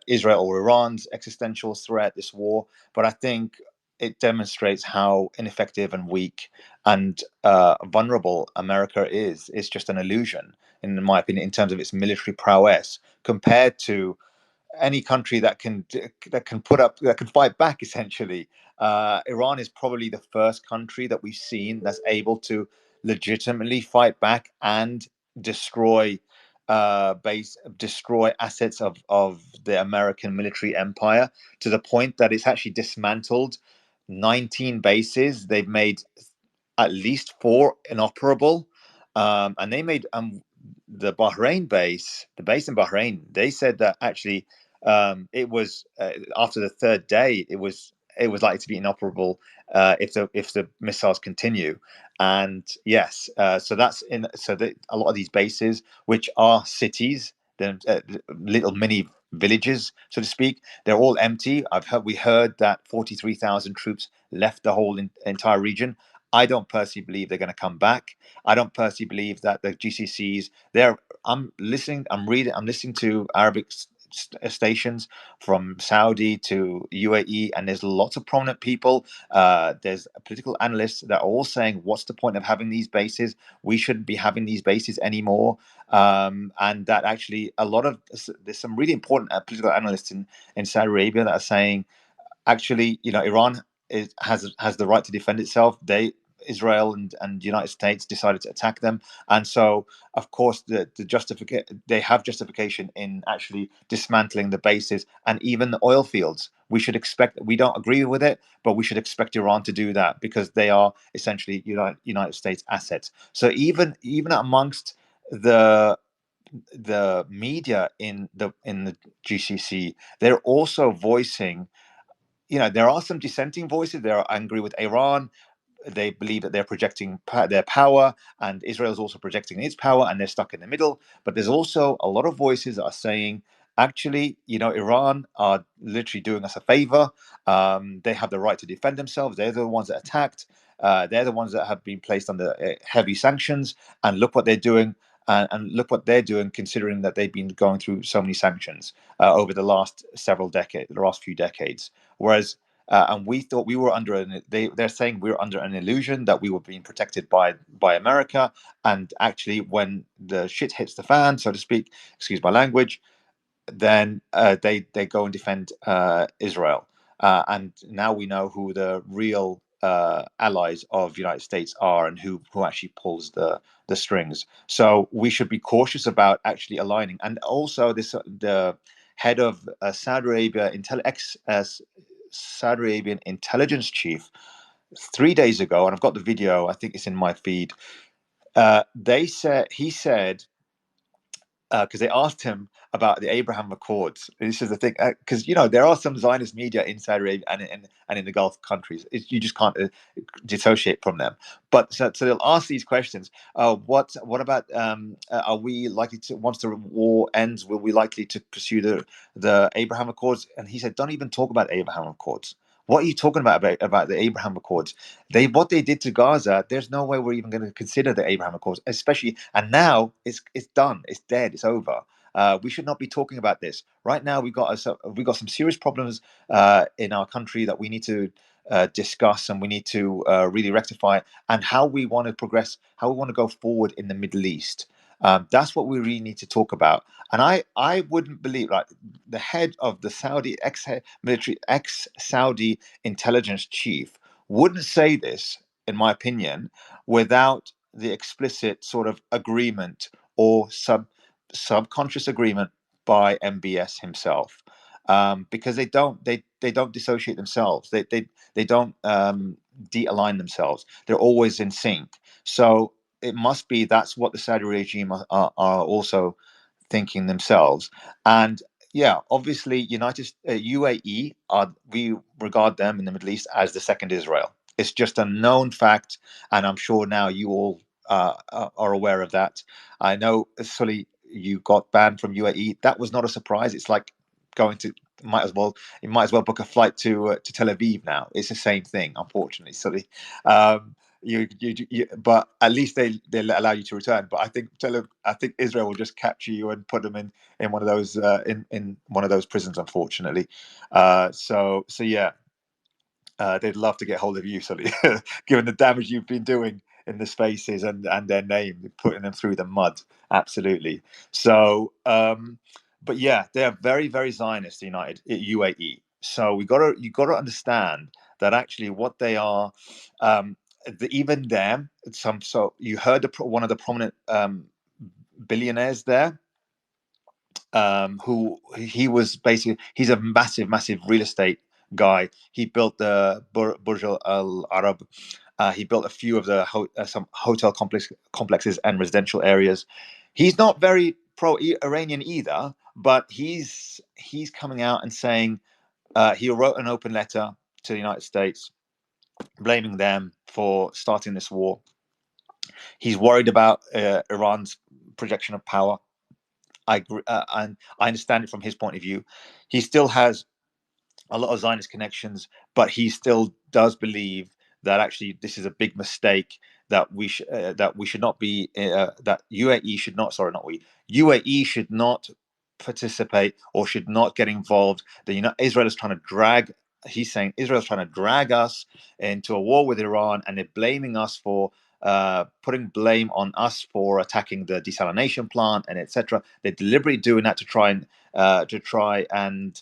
Speaker 16: Israel or Iran's existential threat, this war, but I think it demonstrates how ineffective and weak and vulnerable America is. It's just an illusion, in my opinion, in terms of its military prowess compared to any country that can fight back, essentially. Iran is probably the first country that we've seen that's able to legitimately fight back and destroy destroy assets of the American military empire, to the point that it's actually dismantled 19 bases. They've made at least 4 inoperable, and they made the Bahrain base, the base in Bahrain. They said that actually it was after the third day, it was likely to be inoperable if the missiles continue. And yes, so that's in so that a lot of these bases, which are cities, then little mini villages, so to speak, they're all empty. We heard that 43,000 troops left the whole entire region. I don't personally believe they're going to come back. I don't personally believe that the GCCs. I'm listening. I'm listening to Arabic stations from Saudi to UAE, and there's lots of prominent people. There's political analysts that are all saying, "What's the point of having these bases? We shouldn't be having these bases anymore." And that actually, there's some really important political analysts in Saudi Arabia that are saying, actually, Iran has the right to defend itself. Israel and the United States decided to attack them, and so of course they have justification in actually dismantling the bases and even the oil fields. We don't agree with it, but we should expect Iran to do that because they are essentially United States assets. So even amongst the media in the GCC, they're also voicing, there are some dissenting voices. They're angry with Iran. They believe that they're projecting their power, and Israel is also projecting its power, and they're stuck in the middle. But there's also a lot of voices that are saying, actually, Iran are literally doing us a favor. They have the right to defend themselves. They're the ones that attacked. They're the ones that have been placed under heavy sanctions, and look what they're doing. And look what they're doing, considering that they've been going through so many sanctions over the last few decades. Whereas and we thought we were they're saying we're under an illusion that we were being protected by America. And actually, when the shit hits the fan, so to speak, excuse my language, then they go and defend Israel. And now we know who the real allies of the United States are, and who actually pulls the strings. So we should be cautious about actually aligning. And also, the head of Saudi Arabia Saudi Arabian intelligence chief 3 days ago, and I've got the video. I think it's in my feed. He said, because they asked him about the Abraham Accords. This is the thing, because there are some Zionist media in Saudi Arabia and in the Gulf countries. You just can't dissociate from them. But so they'll ask these questions. What about? Are we likely to, once the war ends, will we likely to pursue the Abraham Accords? And he said, don't even talk about Abraham Accords. What are you talking about the Abraham Accords? What they did to Gaza, there's no way we're even going to consider the Abraham Accords, especially. And now it's done, it's dead, it's over. We should not be talking about this right now. We've got some serious problems in our country that we need to discuss, and we need to really rectify, and how we want to progress, how we want to go forward in the Middle East. That's what we really need to talk about. And I wouldn't believe, like, the head of the Saudi ex-Saudi intelligence chief wouldn't say this, in my opinion, without the explicit sort of agreement or subconscious agreement by MBS himself, because they don't dissociate themselves. They don't de-align themselves. They're always in sync. So it must be that's what the Saudi regime are also thinking themselves. And yeah, obviously, UAE we regard them in the Middle East as the second Israel. It's just a known fact, and I'm sure now you all are aware of that. I know, Sully, you got banned from UAE. That was not a surprise. It's like going to you might as well book a flight to Tel Aviv now. It's the same thing, unfortunately, Sully. But at least they allow you to return. But I think Israel will just capture you and put them in one of those in one of those prisons, unfortunately. So yeah, they'd love to get hold of you, Sully, given the damage you've been doing in the spaces and their name, putting them through the mud. Absolutely. So but yeah, they are very, very Zionist. The UAE. So you got to understand that actually what they are, even them. So you heard one of the prominent billionaires there, who he was basically, he's a massive real estate guy. He built the Burj Al Arab. He built a few of the some hotel complexes and residential areas. He's not very pro-Iranian either, but he's coming out and saying, he wrote an open letter to the United States blaming them for starting this war. He's worried about Iran's projection of power. I agree, and I understand it from his point of view. He still has a lot of Zionist connections, but he still does believe that actually this is a big mistake, that we should not be that UAE should not, sorry, not we, UAE should not participate or should not get involved. Israel is trying to drag. He's saying Israel is trying to drag us into a war with Iran, and they're blaming us for putting blame on us for attacking the desalination plant and etc. They're deliberately doing that to try and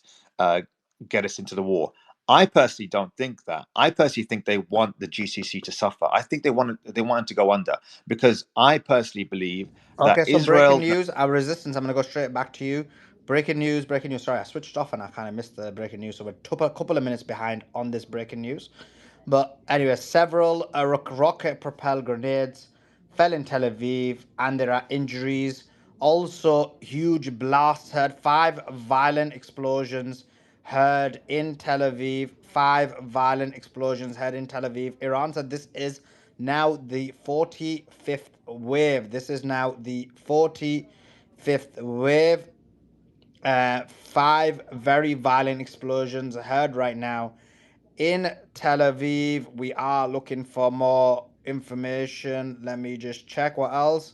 Speaker 16: get us into the war. I personally don't think that. I personally think they want the GCC to suffer. I think they want it to go under, because I personally believe that
Speaker 13: Okay, some breaking
Speaker 16: Israel.
Speaker 13: news. Our resistance. I'm gonna go straight back to you. Breaking news. Breaking news. Sorry, I switched off and I kind of missed the breaking news, so we're a couple of minutes behind on this breaking news. But anyway, several rocket-propelled grenades fell in Tel Aviv, and there are injuries. Also, huge blasts heard. 5 violent explosions heard in Tel Aviv. 5 violent explosions heard in Tel Aviv. Iran said this is now the 45th wave. This is now the 45th wave. 5 very violent explosions heard right now in Tel Aviv. We are looking for more information. Let me just check what else.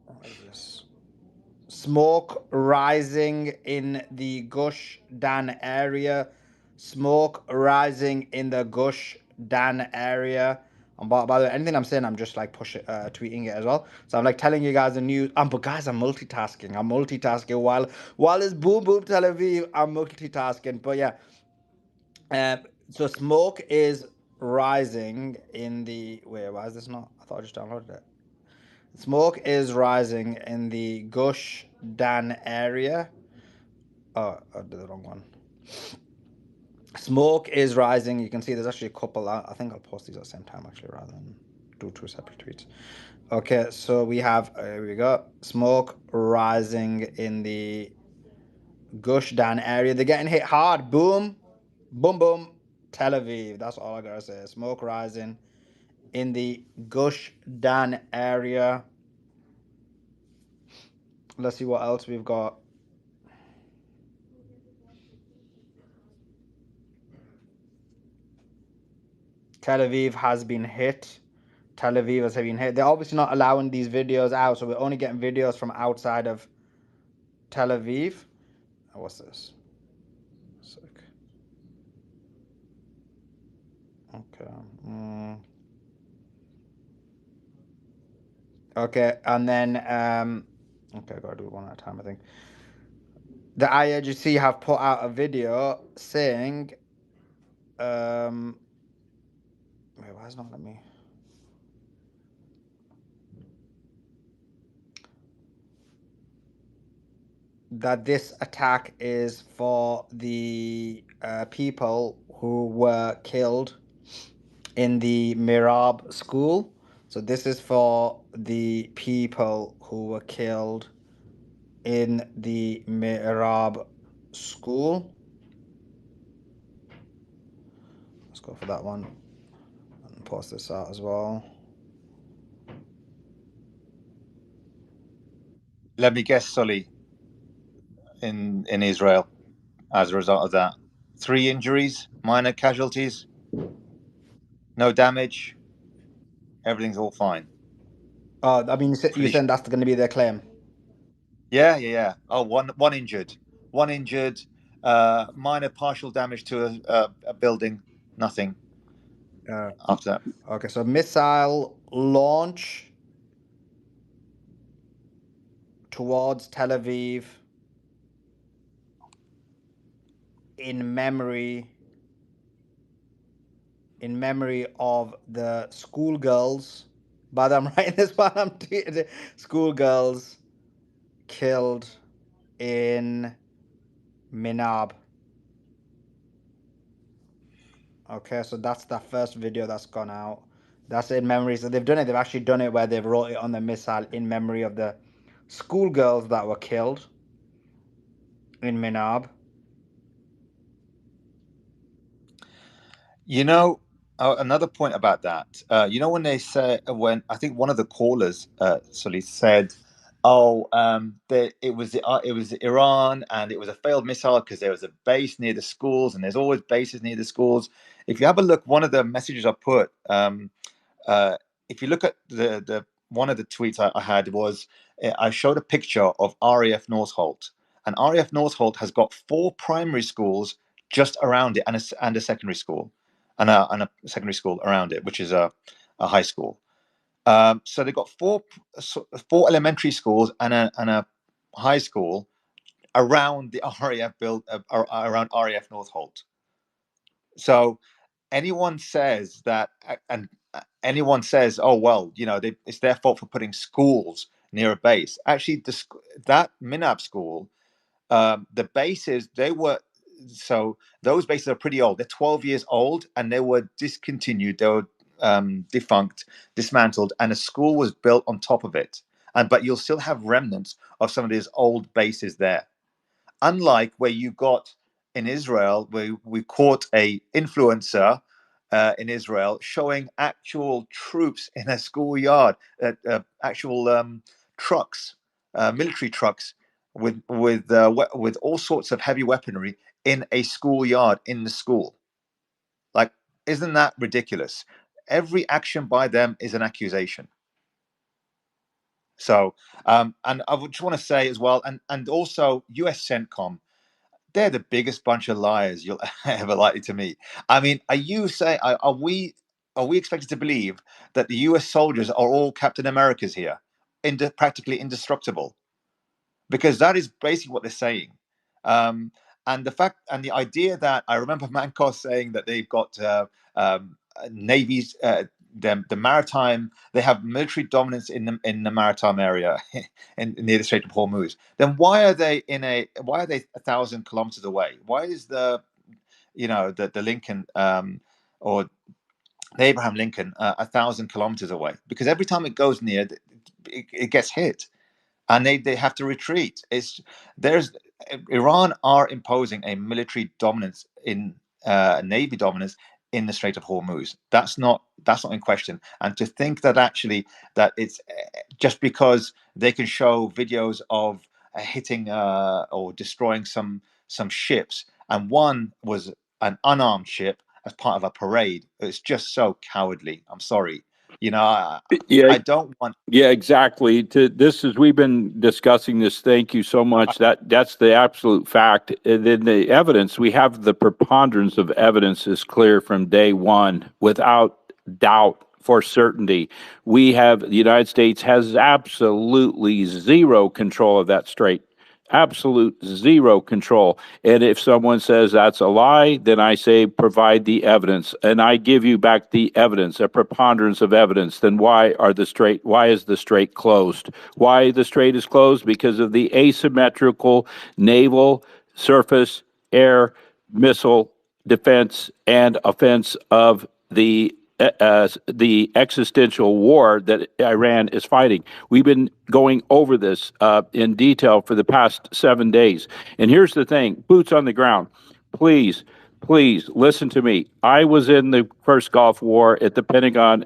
Speaker 13: What is this? Smoke rising in the Gush Dan area. Smoke rising in the Gush Dan area. And by the way, anything I'm saying, I'm just like tweeting it as well. So I'm like telling you guys the news. But guys, I'm multitasking. While it's boom boom Tel Aviv, I'm multitasking. But yeah, so smoke is rising in the. Wait, why is this not? I thought I just downloaded it. Smoke is rising in the Gush Dan area. Oh, I did the wrong one. Smoke is rising. You can see there's actually a couple. I think I'll post these at the same time actually, rather than do 2 separate tweets. Okay, so we have, here we go. Smoke rising in the Gush Dan area. They're getting hit hard. Boom, boom, boom. Tel Aviv. That's all I gotta say. Smoke rising in the Gush Dan area. Let's see what else we've got. Tel Aviv has been hit. Tel Aviv has been hit. They're obviously not allowing these videos out, so we're only getting videos from outside of Tel Aviv. What's this? Sick. Okay. Okay, and then okay, I gotta do it one at a time, I think. The IRGC have put out a video saying wait, why is it not let me? That this attack is for the people who were killed in the Mirab school. So this is for the people who were killed in the Mirab school. Let's go for that one and post this out as well.
Speaker 16: Let me guess, Sully, in Israel as a result of that. 3 injuries, minor casualties, no damage, everything's all fine.
Speaker 13: I mean, you said that's going to be their claim.
Speaker 16: Yeah. Oh, one injured. One injured, minor partial damage to a building, nothing after that.
Speaker 13: Okay, so missile launch towards Tel Aviv in memory of the schoolgirls. But I'm writing this while I'm schoolgirls killed in Minab. Okay, so that's the first video that's gone out. That's in memory. So they've done it. They've actually done it where they've wrote it on the missile in memory of the schoolgirls that were killed in Minab.
Speaker 16: You know, another point about that. You know, when they say, when I think one of the callers, Sully, said, "Oh, it was Iran, and it was a failed missile because there was a base near the schools, and there's always bases near the schools." If you have a look, one of the messages I put, uh, if you look at the one of the tweets I had was, I showed a picture of RAF Northolt, and RAF Northolt has got 4 primary schools just around it, and a secondary school, and a secondary school around it, which is a high school. So they've got 4 elementary schools and a high school around the RAF around RAF Northolt. So anyone says that, and anyone says, "Oh well, you know, it's their fault for putting schools near a base." Actually, that Minab school, the bases, those bases are pretty old. They're 12 years old, and they were discontinued. They were defunct, dismantled, and a school was built on top of it. But you'll still have remnants of some of these old bases there. Unlike where you got in Israel, where we caught a influencer in Israel showing actual troops in a schoolyard, actual trucks, military trucks with all sorts of heavy weaponry in a schoolyard in the school. Like, isn't that ridiculous? Every action by them is an accusation. So, and I would just want to say as well, and also US CENTCOM, they're the biggest bunch of liars you'll ever likely to meet. I mean, are we expected to believe that the US soldiers are all Captain Americas here, practically indestructible? Because that is basically what they're saying. Um, and the fact and the idea that I remember Mankos saying that they've got navies, the maritime, they have military dominance in the maritime area near the Strait of Hormuz. Then why are they 1,000 kilometers away? Why is the Lincoln or the Abraham Lincoln 1,000 kilometers away? Because every time it goes near, it gets hit, and they have to retreat. Iran are imposing a military dominance in navy dominance in the Strait of Hormuz. That's not in question. And to think that actually that it's just because they can show videos of hitting or destroying some ships, and one was an unarmed ship as part of a parade, it's just so cowardly. I'm sorry.
Speaker 4: Yeah,
Speaker 16: I don't want.
Speaker 4: yeah, exactly. This is we've been discussing this. Thank you so much. That's the absolute fact. And then the evidence, we have the preponderance of evidence is clear from day one, without doubt, for certainty. The United States has absolutely zero control of that strait. Absolute zero control. And if someone says that's a lie, then I say provide the evidence, and I give you back the evidence, a preponderance of evidence. Then why is the strait closed? Why the strait is closed? Because of the asymmetrical naval, surface, air, missile defense and offense of the existential war that Iran is fighting. We've been going over this in detail for the past 7 days. And here's the thing, boots on the ground. Please, please listen to me. I was in the first Gulf War at the Pentagon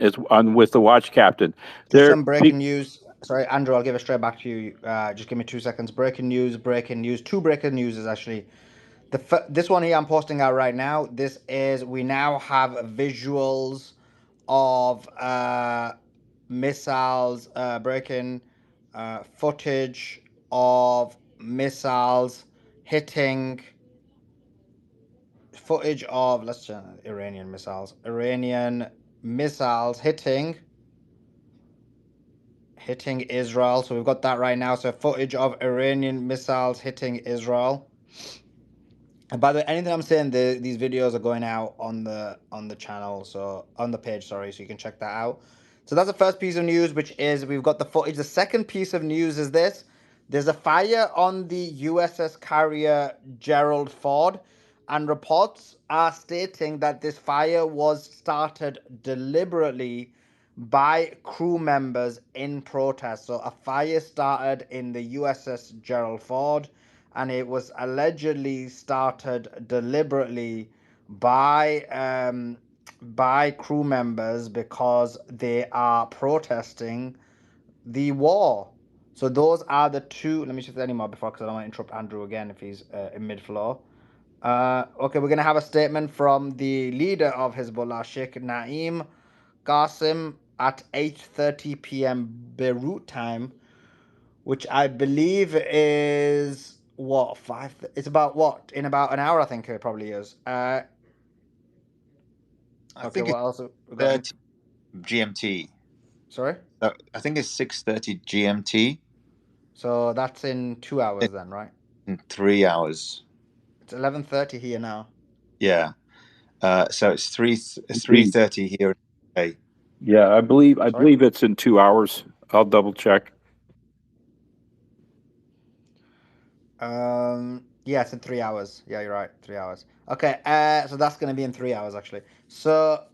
Speaker 4: with the watch captain.
Speaker 13: Just some breaking news. Sorry, Andrew, I'll give it straight back to you. Just give me 2 seconds. Breaking news. 2 breaking news is actually this one here I'm posting out right now. We now have visuals of missiles breaking, footage of missiles hitting, footage of Iranian missiles hitting hitting Israel. So we've got that right now. So footage of Iranian missiles hitting Israel. And by the way, anything I'm saying, these videos are going out on the channel, so on the page, sorry, so you can check that out. So that's the first piece of news, which is we've got the footage. The second piece of news is this: there's a fire on the USS carrier Gerald Ford, and reports are stating that this fire was started deliberately by crew members in protest. So a fire started in the USS Gerald Ford, and it was allegedly started deliberately by crew members because they are protesting the war. So those are the two. Let me just any more before, because I don't want to interrupt Andrew again if he's in mid floor. Okay, we're gonna have a statement from the leader of Hezbollah, Sheikh Naim Qasim, at 8:30 p.m. Beirut time, which I believe is what five. It's about what in about an hour. I think it probably is.
Speaker 16: I
Speaker 13: Okay,
Speaker 16: think
Speaker 13: what
Speaker 16: it's
Speaker 13: else we got?
Speaker 16: 30 GMT.
Speaker 13: Sorry.
Speaker 16: I think it's 6:30 GMT
Speaker 13: So that's in 2 hours then, right?
Speaker 16: in 3 hours.
Speaker 13: It's 11:30 here now.
Speaker 16: Yeah. So it's 3:30 here. Okay.
Speaker 4: Yeah, I believe
Speaker 13: Sorry?
Speaker 4: it's in 2 hours. I'll double check.
Speaker 13: Yeah, it's in 3 hours. Yeah, you're right. 3 hours. Okay. So that's gonna be in 3 hours actually. So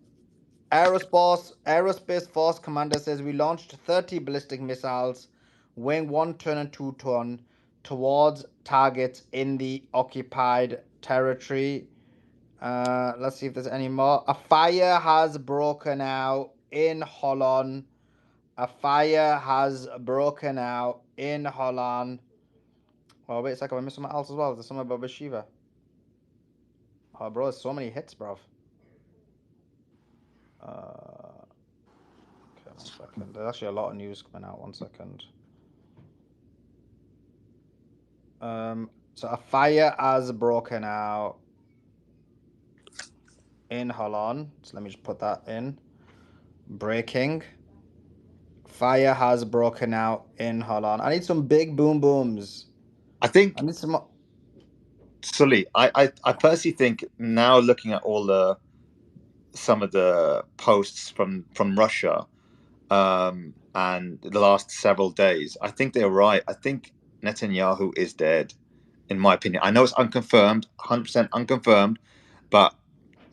Speaker 13: Aerospace Force Commander says we launched 30 ballistic missiles, weighing 1 ton and 2 ton, towards targets in the occupied territory. Let's see if there's any more. A fire has broken out in Holland. A fire has broken out in Holland. Oh, wait a second. I missed something else as well. There's something about Bashiva. Oh, bro, there's so many hits, bro. Okay, 1 second. There's actually a lot of news coming out. 1 second. So a fire has broken out in Holland. So let me just put that in. Breaking. Fire has broken out in Holland. I need some big boom booms.
Speaker 16: I think,
Speaker 13: I need some.
Speaker 16: Sully, I personally think now looking at all some of the posts from Russia and the last several days, I think they're right. I think Netanyahu is dead, in my opinion. I know it's unconfirmed, 100% unconfirmed, but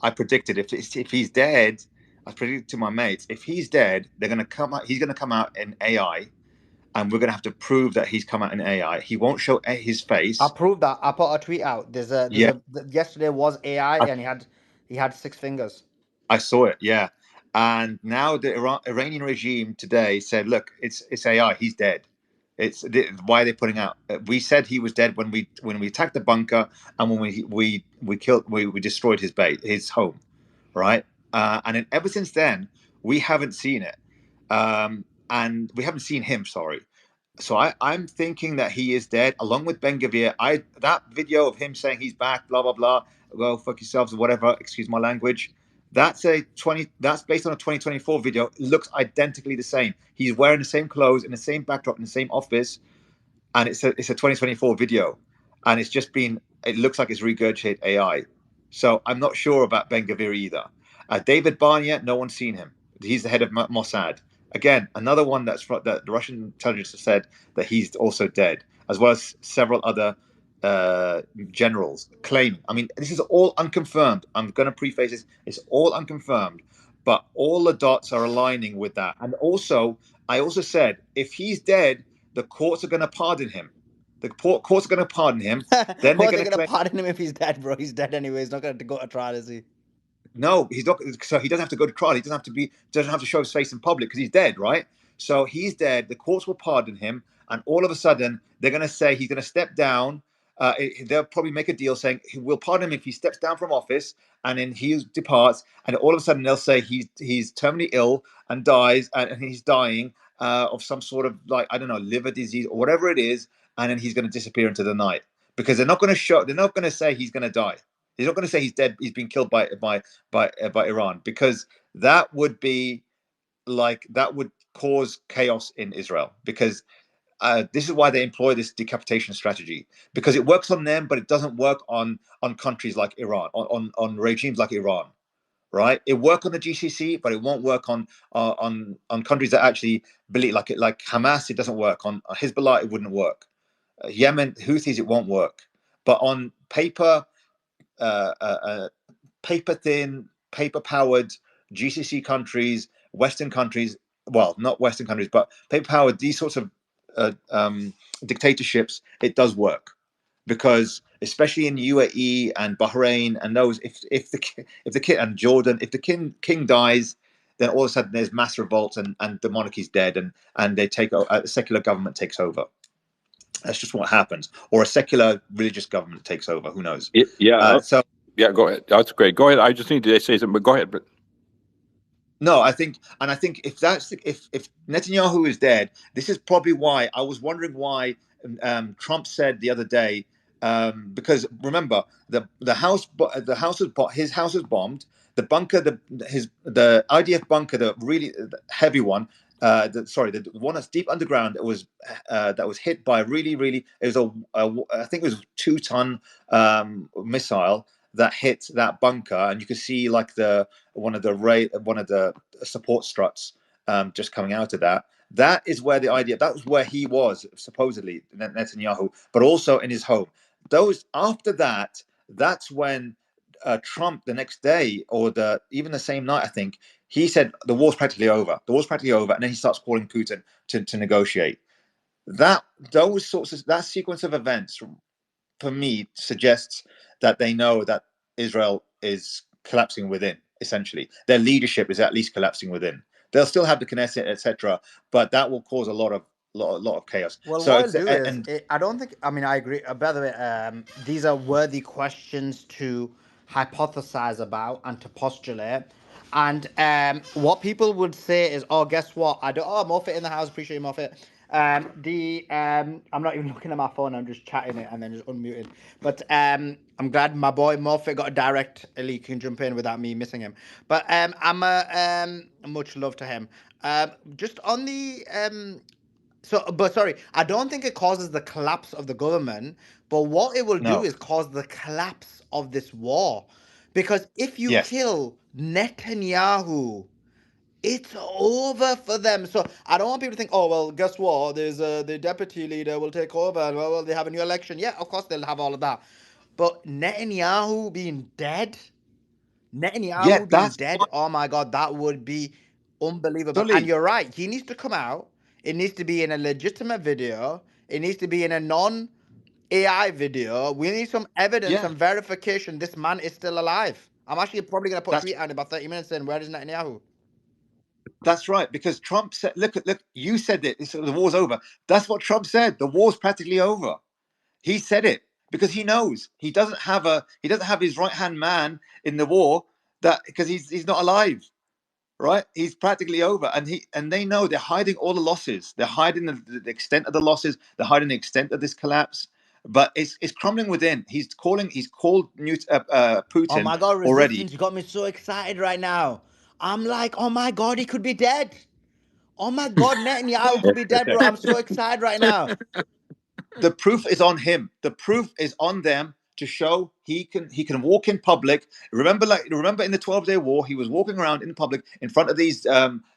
Speaker 16: I predicted if he's dead, I predicted to my mates, if he's dead, they're going to come out. He's going to come out in AI, and we're going to have to prove that he's come out in AI. He won't show his face.
Speaker 13: I proved that. I put a tweet out. Yesterday was AI, and he had 6 fingers.
Speaker 16: I saw it, yeah. And now the Iranian regime today said, "Look, it's AI. He's dead. Why are they putting out? We said he was dead when we attacked the bunker and when we destroyed his home, right? And then ever since then, we haven't seen it, and we haven't seen him. Sorry. So I'm thinking that he is dead, along with Ben Gavir. That video of him saying he's back, blah blah blah. Well, fuck yourselves or whatever. Excuse my language. That's based on a 2024 video. It looks identically the same. He's wearing the same clothes in the same backdrop in the same office, and it's a 2024 video, and it looks like it's regurgitated AI. So I'm not sure about Ben Gavir either. David Barnea, no one's seen him. He's the head of Mossad. Again, another one that the Russian intelligence has said that he's also dead, as well as several other generals claim. I mean, this is all unconfirmed. I'm going to preface this. It's all unconfirmed, but all the dots are aligning with that. And also, I also said, if he's dead, the courts are going to pardon him. The courts are going to pardon him. Then they're going to
Speaker 13: pardon him if he's dead, bro. He's dead anyway. He's not going to go to trial, is he?
Speaker 16: No, he's not. So he doesn't have to go to trial. He doesn't have to show his face in public because he's dead, right? So he's dead. The courts will pardon him, and all of a sudden they're going to say he's going to step down. They'll probably make a deal saying we'll pardon him if he steps down from office, and then he departs. And all of a sudden they'll say he's terminally ill and dies, and he's dying of some sort of, like, I don't know, liver disease or whatever it is, and then he's going to disappear into the night because they're not going to say he's going to die. He's not going to say he's dead. He's been killed by Iran, because that would be like, that would cause chaos in Israel, because this is why they employ this decapitation strategy, because it works on them, but it doesn't work on countries like Iran, on regimes like Iran, right? It work on the GCC, but it won't work on countries that actually believe, like Hamas. It doesn't work on Hezbollah. It wouldn't work. Yemen, Houthis, it won't work. But on paper, paper thin, paper powered GCC countries, Western countries, well, not Western countries, but paper powered, these sorts of dictatorships, it does work. Because especially in UAE and Bahrain and those, if the king and Jordan, if the king dies, then all of a sudden there's mass revolts and the monarchy's dead, and they take a secular government takes over. That's just what happens. Or a secular religious government takes over. Who knows?
Speaker 4: Yeah.
Speaker 16: So
Speaker 4: yeah, go ahead. That's great. Go ahead. I just need to say something, but go ahead. But
Speaker 16: no, I think if Netanyahu is dead, this is probably why I was wondering why Trump said the other day, because remember the house his house was bombed, the bunker, the IDF bunker, the really heavy one, the one that's deep underground, that was hit by it was I think it was a 2-ton missile that hit that bunker, and you could see like one of the support struts just coming out of that. That is where that was where he was supposedly, Netanyahu, but also in his home. After that, that's when Trump, the next day or even the same night, I think, he said the war's practically over. The war's practically over, and then he starts calling Putin to negotiate. That sequence of events, for me, suggests that they know that Israel is collapsing within. Essentially, their leadership is at least collapsing within. They'll still have the Knesset, etc., but that will cause a lot of chaos.
Speaker 13: Well,
Speaker 16: So
Speaker 13: what
Speaker 16: it's
Speaker 13: I'll do is,
Speaker 16: and
Speaker 13: I don't think, I mean, I agree. By the way, these are worthy questions to hypothesize about and to postulate. And what people would say is, oh, guess what? Morphet in the house, appreciate you, Morphet. I'm not even looking at my phone, I'm just chatting it and then just unmuting. But I'm glad my boy Morphet got a direct elite, can jump in without me missing him. But much love to him. Just on the but sorry, I don't think it causes the collapse of the government, but what it will do
Speaker 16: no,
Speaker 13: is cause the collapse of this war. Because if you
Speaker 16: yes,
Speaker 13: kill Netanyahu, it's over for them. So I don't want people to think, oh, well, guess what? There's the deputy leader will take over, and well, they have a new election. Yeah, of course they'll have all of that. But Netanyahu being dead,
Speaker 16: yeah, that's
Speaker 13: oh my God, that would be unbelievable. And
Speaker 16: Sully.
Speaker 13: you're right, he needs to come out. It needs to be in a legitimate video. It needs to be in a non-AI video. We need some evidence
Speaker 16: Yeah,
Speaker 13: and verification this man is still alive. I'm actually probably going to put a
Speaker 16: that's
Speaker 13: tweet out in about 30 minutes saying, where is Netanyahu?
Speaker 16: That's right, because Trump said, "Look, you said it. The war's over." That's what Trump said. The war's practically over. He said it because he knows he doesn't have his right hand man in the war, that because he's not alive. Right, he's practically over, and they know they're hiding all the losses. They're hiding the extent of the losses. They're hiding the extent of this collapse. But it's crumbling within. He's called
Speaker 13: Oh
Speaker 16: Putin
Speaker 13: my God,
Speaker 16: already.
Speaker 13: resistance. You got me so excited right now. I'm like, oh my God, he could be dead. Oh my God, Netanyahu could be dead, bro. I'm so excited right now.
Speaker 16: The proof is on him. The proof is on them to show he can walk in public. Remember in the 12-day war, he was walking around in public in front of these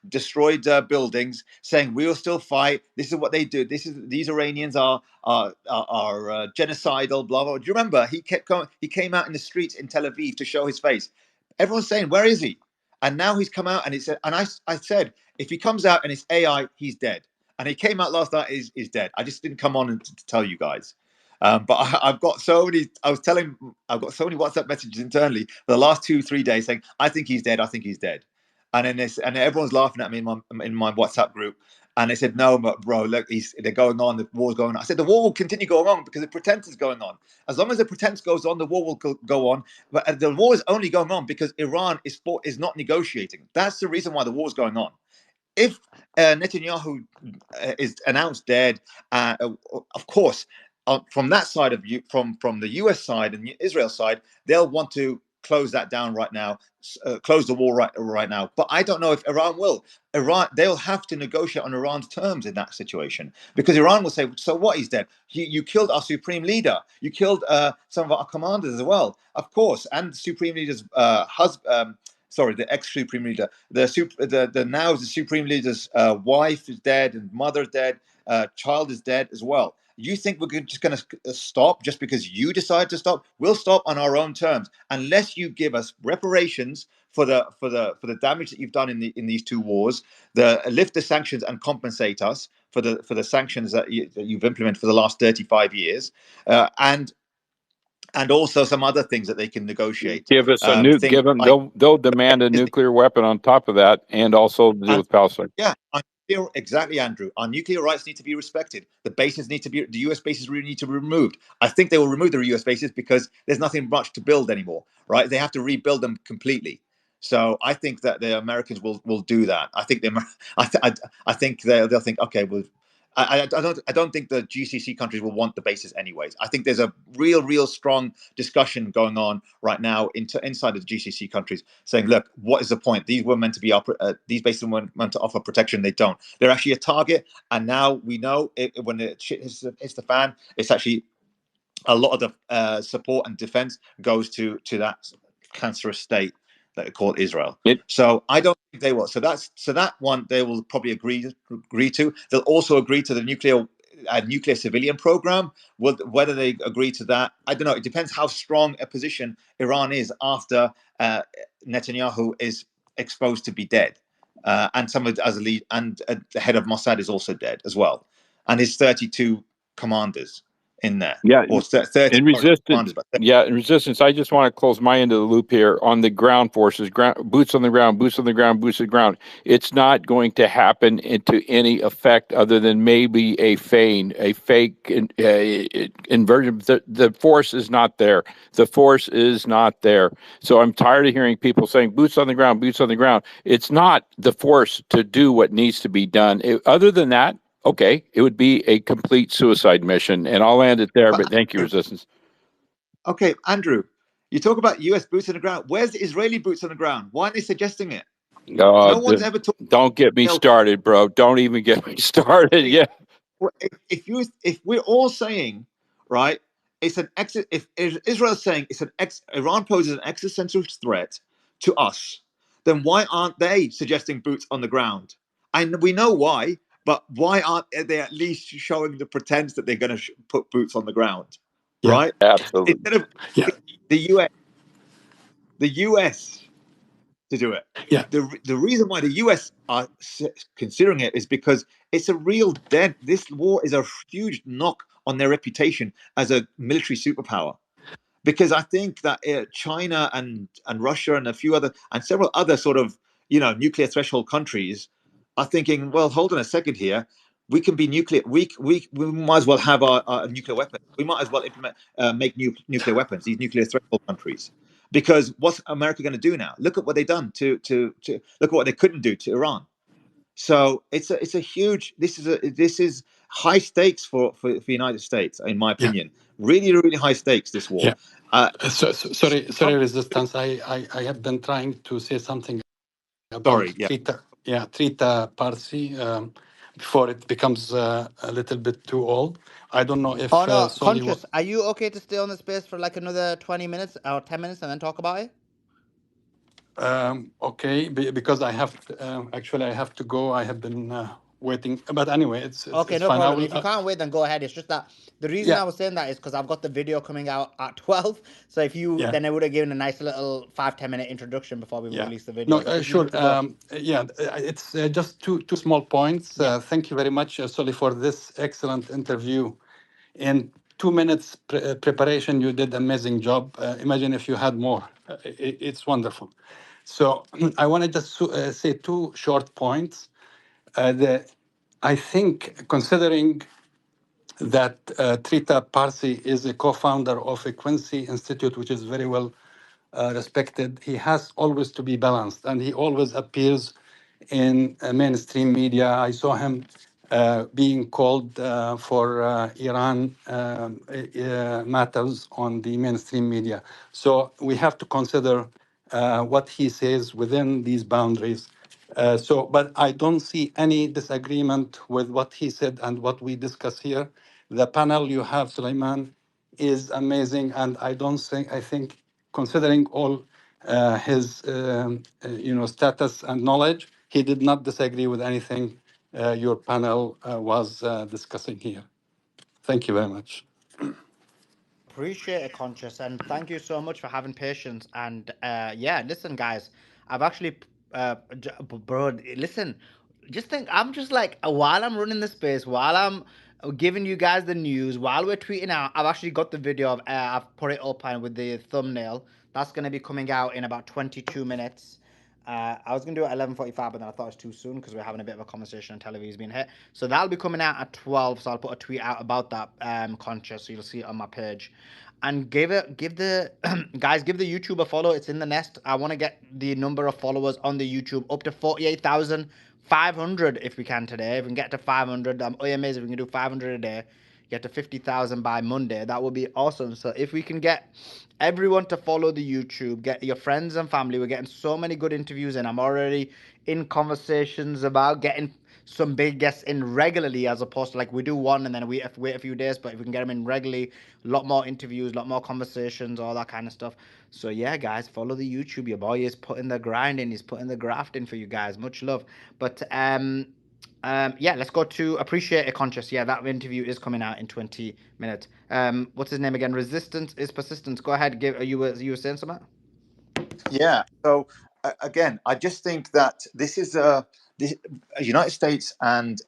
Speaker 16: destroyed buildings, saying, "We will still fight. This is what they do. These Iranians are genocidal." Blah blah. Do you remember? He kept going. He came out in the streets in Tel Aviv to show his face. Everyone's saying, "Where is he?" And now he's come out and he said, and I said, if he comes out and it's AI, he's dead. And he came out last night, is dead. I just didn't come on to tell you guys. But I've got so many. I've got so many WhatsApp messages internally for the last 2-3 days saying, "I think he's dead. I think he's dead." And then and everyone's laughing at me in my WhatsApp group. And they said, "No, bro, look, they're going on. The war's going on." I said, "The war will continue going on because the pretense is going on. As long as the pretense goes on, the war will go on. But the war is only going on because Iran is not negotiating. That's the reason why the war is going on. If Netanyahu is announced dead, of course, from that side of you, from the U.S. side and Israel side, they'll want to close that down right now, close the war right now. But I don't know if Iran will. They'll have to negotiate on Iran's terms in that situation, because Iran will say, so what, he's dead? You killed our supreme leader. You killed some of our commanders as well, of course, and the supreme leader's husband. Sorry, the ex-supreme leader. The now the supreme leader's wife is dead, and mother dead. Child is dead as well. You think we're just going to stop just because you decide to stop? We'll stop on our own terms unless you give us reparations for the damage that you've done in these two wars. Lift the sanctions and compensate us for the sanctions that you've implemented for the last 35 years, and also some other things that they can negotiate.
Speaker 4: Give us a give them.
Speaker 16: Like,
Speaker 4: They'll demand a nuclear weapon on top of that, and also to do with Palestine.
Speaker 16: Yeah, exactly, Andrew. Our nuclear rights need to be respected. The US bases really need to be removed. I think they will remove the US bases because there's nothing much to build anymore, right? They have to rebuild them completely. So I think that the Americans will do that. I think I think they'll think, okay, well, I don't think the GCC countries will want the bases anyways. I think there's a real strong discussion going on right now inside of the GCC countries, saying, look, what is the point? These were meant to be these bases were meant to offer protection. They don't. They're actually a target, and now we know when the shit hits the fan, it's actually a lot of the support and defense goes to that cancerous state that they call Israel. So I don't think they will. So that one they will probably agree to. They'll also agree to the nuclear civilian program. Whether they agree to that, I don't know. It depends how strong a position Iran is after Netanyahu is exposed to be dead, and some of as a lead, and the head of Mossad is also dead as well, and his 32 commanders in there.
Speaker 4: Yeah,
Speaker 16: or 30
Speaker 4: in resistance.
Speaker 16: commanders, but
Speaker 4: Yeah, in resistance. I just want to close my end of the loop here on the ground forces, boots on the ground, boots on the ground, boots on the ground. It's not going to happen into any effect other than maybe a fake inversion. The force is not there. The force is not there. So I'm tired of hearing people saying boots on the ground, boots on the ground. It's not the force to do what needs to be done. Other than that, okay, it would be a complete suicide mission, and I'll end it there. But thank you, Resistance.
Speaker 16: Okay, Andrew, you talk about U.S. boots on the ground. Where's the Israeli boots on the ground? Why aren't they suggesting it? No one's ever talked.
Speaker 4: Don't get me started, bro. Don't even get me started. Yeah.
Speaker 16: If we're all saying, right, it's an exit. If Israel's saying Iran poses an existential threat to us, then why aren't they suggesting boots on the ground? And we know why, but why aren't they at least showing the pretense that they're going to put boots on the ground?
Speaker 7: Yeah.
Speaker 16: Right?
Speaker 4: Absolutely.
Speaker 16: Instead of the US to do it.
Speaker 7: Yeah.
Speaker 16: The reason why the US are considering it is because it's a real dent. This war is a huge knock on their reputation as a military superpower. Because I think that China and Russia and several other sort of nuclear threshold countries are thinking, well, hold on a second here. We can be nuclear. We might as well have our nuclear weapons. We might as well make nuclear weapons. These nuclear threshold countries, because what's America going to do now? Look at what they've done to look at what they couldn't do to Iran. So it's a huge. This is high stakes for the United States, in my opinion. Really high stakes. This war.
Speaker 7: Yeah. Sorry, Resistance. I have been trying to say something about Trita Parsi before it becomes a little bit too old. I don't know if
Speaker 13: Oh no, Conscious, are you okay to stay on the space for like another 20 minutes or 10 minutes and then talk about it?
Speaker 7: Okay, because I have actually I have to go. I have been waiting, but anyway, it's
Speaker 13: okay. No
Speaker 7: fine.
Speaker 13: problem. If you can't wait, then go ahead. It's just that the reason I was saying that is because I've got the video coming out at 12. So if you then I would have given a nice little 5-10 minute introduction before we release the video.
Speaker 7: No, sure. It's just two small points. Thank you very much, Solly, for this excellent interview. In 2 minutes preparation, you did an amazing job. Imagine if you had more. It's wonderful. So I wanted to say two short points. I think, considering that Trita Parsi is a co-founder of a Quincy Institute, which is very well respected, he has always to be balanced, and he always appears in mainstream media. I saw him
Speaker 17: being called for Iran matters on the mainstream media. So we have to consider what he says within these boundaries. But I don't see any disagreement with what he said and what we discuss here. The panel you have, Sulaiman, is amazing, and I think, considering all his status and knowledge, he did not disagree with anything your panel was discussing here. Thank you very much.
Speaker 13: Appreciate it, Conscious, and thank you so much for having patience. And yeah, listen, guys, I've actually, bro, listen, just think, I'm just like, while I'm running the space, while I'm giving you guys the news, while we're tweeting out, I've actually got the video of, I've put it up and with the thumbnail. That's going to be coming out in about 22 minutes. I was going to do it at 11:45, but then I thought it was too soon because we're having a bit of a conversation and Tel Aviv's being hit. So that'll be coming out at 12. So I'll put a tweet out about that, Conscious. So you'll see it on my page. And give the guys, give the YouTube a follow. It's in the nest. I want to get the number of followers on the YouTube up to 48,500 if we can today. If we can get to 500, I'm amazed if we can do 500 a day. Get to 50,000 by Monday. That would be awesome. So if we can get everyone to follow the YouTube, get your friends and family. We're getting so many good interviews, and I'm already in conversations about getting some big guests in regularly, as opposed to like we do one and then we have to wait a few days. But if we can get them in regularly, a lot more interviews, a lot more conversations, all that kind of stuff. So yeah, guys, follow the YouTube. Your boy is putting the grind in. He's putting the graft in for you guys. Much love. But yeah, let's go to Appreciate It, Conscious. Yeah, that interview is coming out in 20 minutes. What's his name again? Resistance is persistence. Go ahead. You were saying something?
Speaker 16: Yeah. So again, I just think that this is the United States and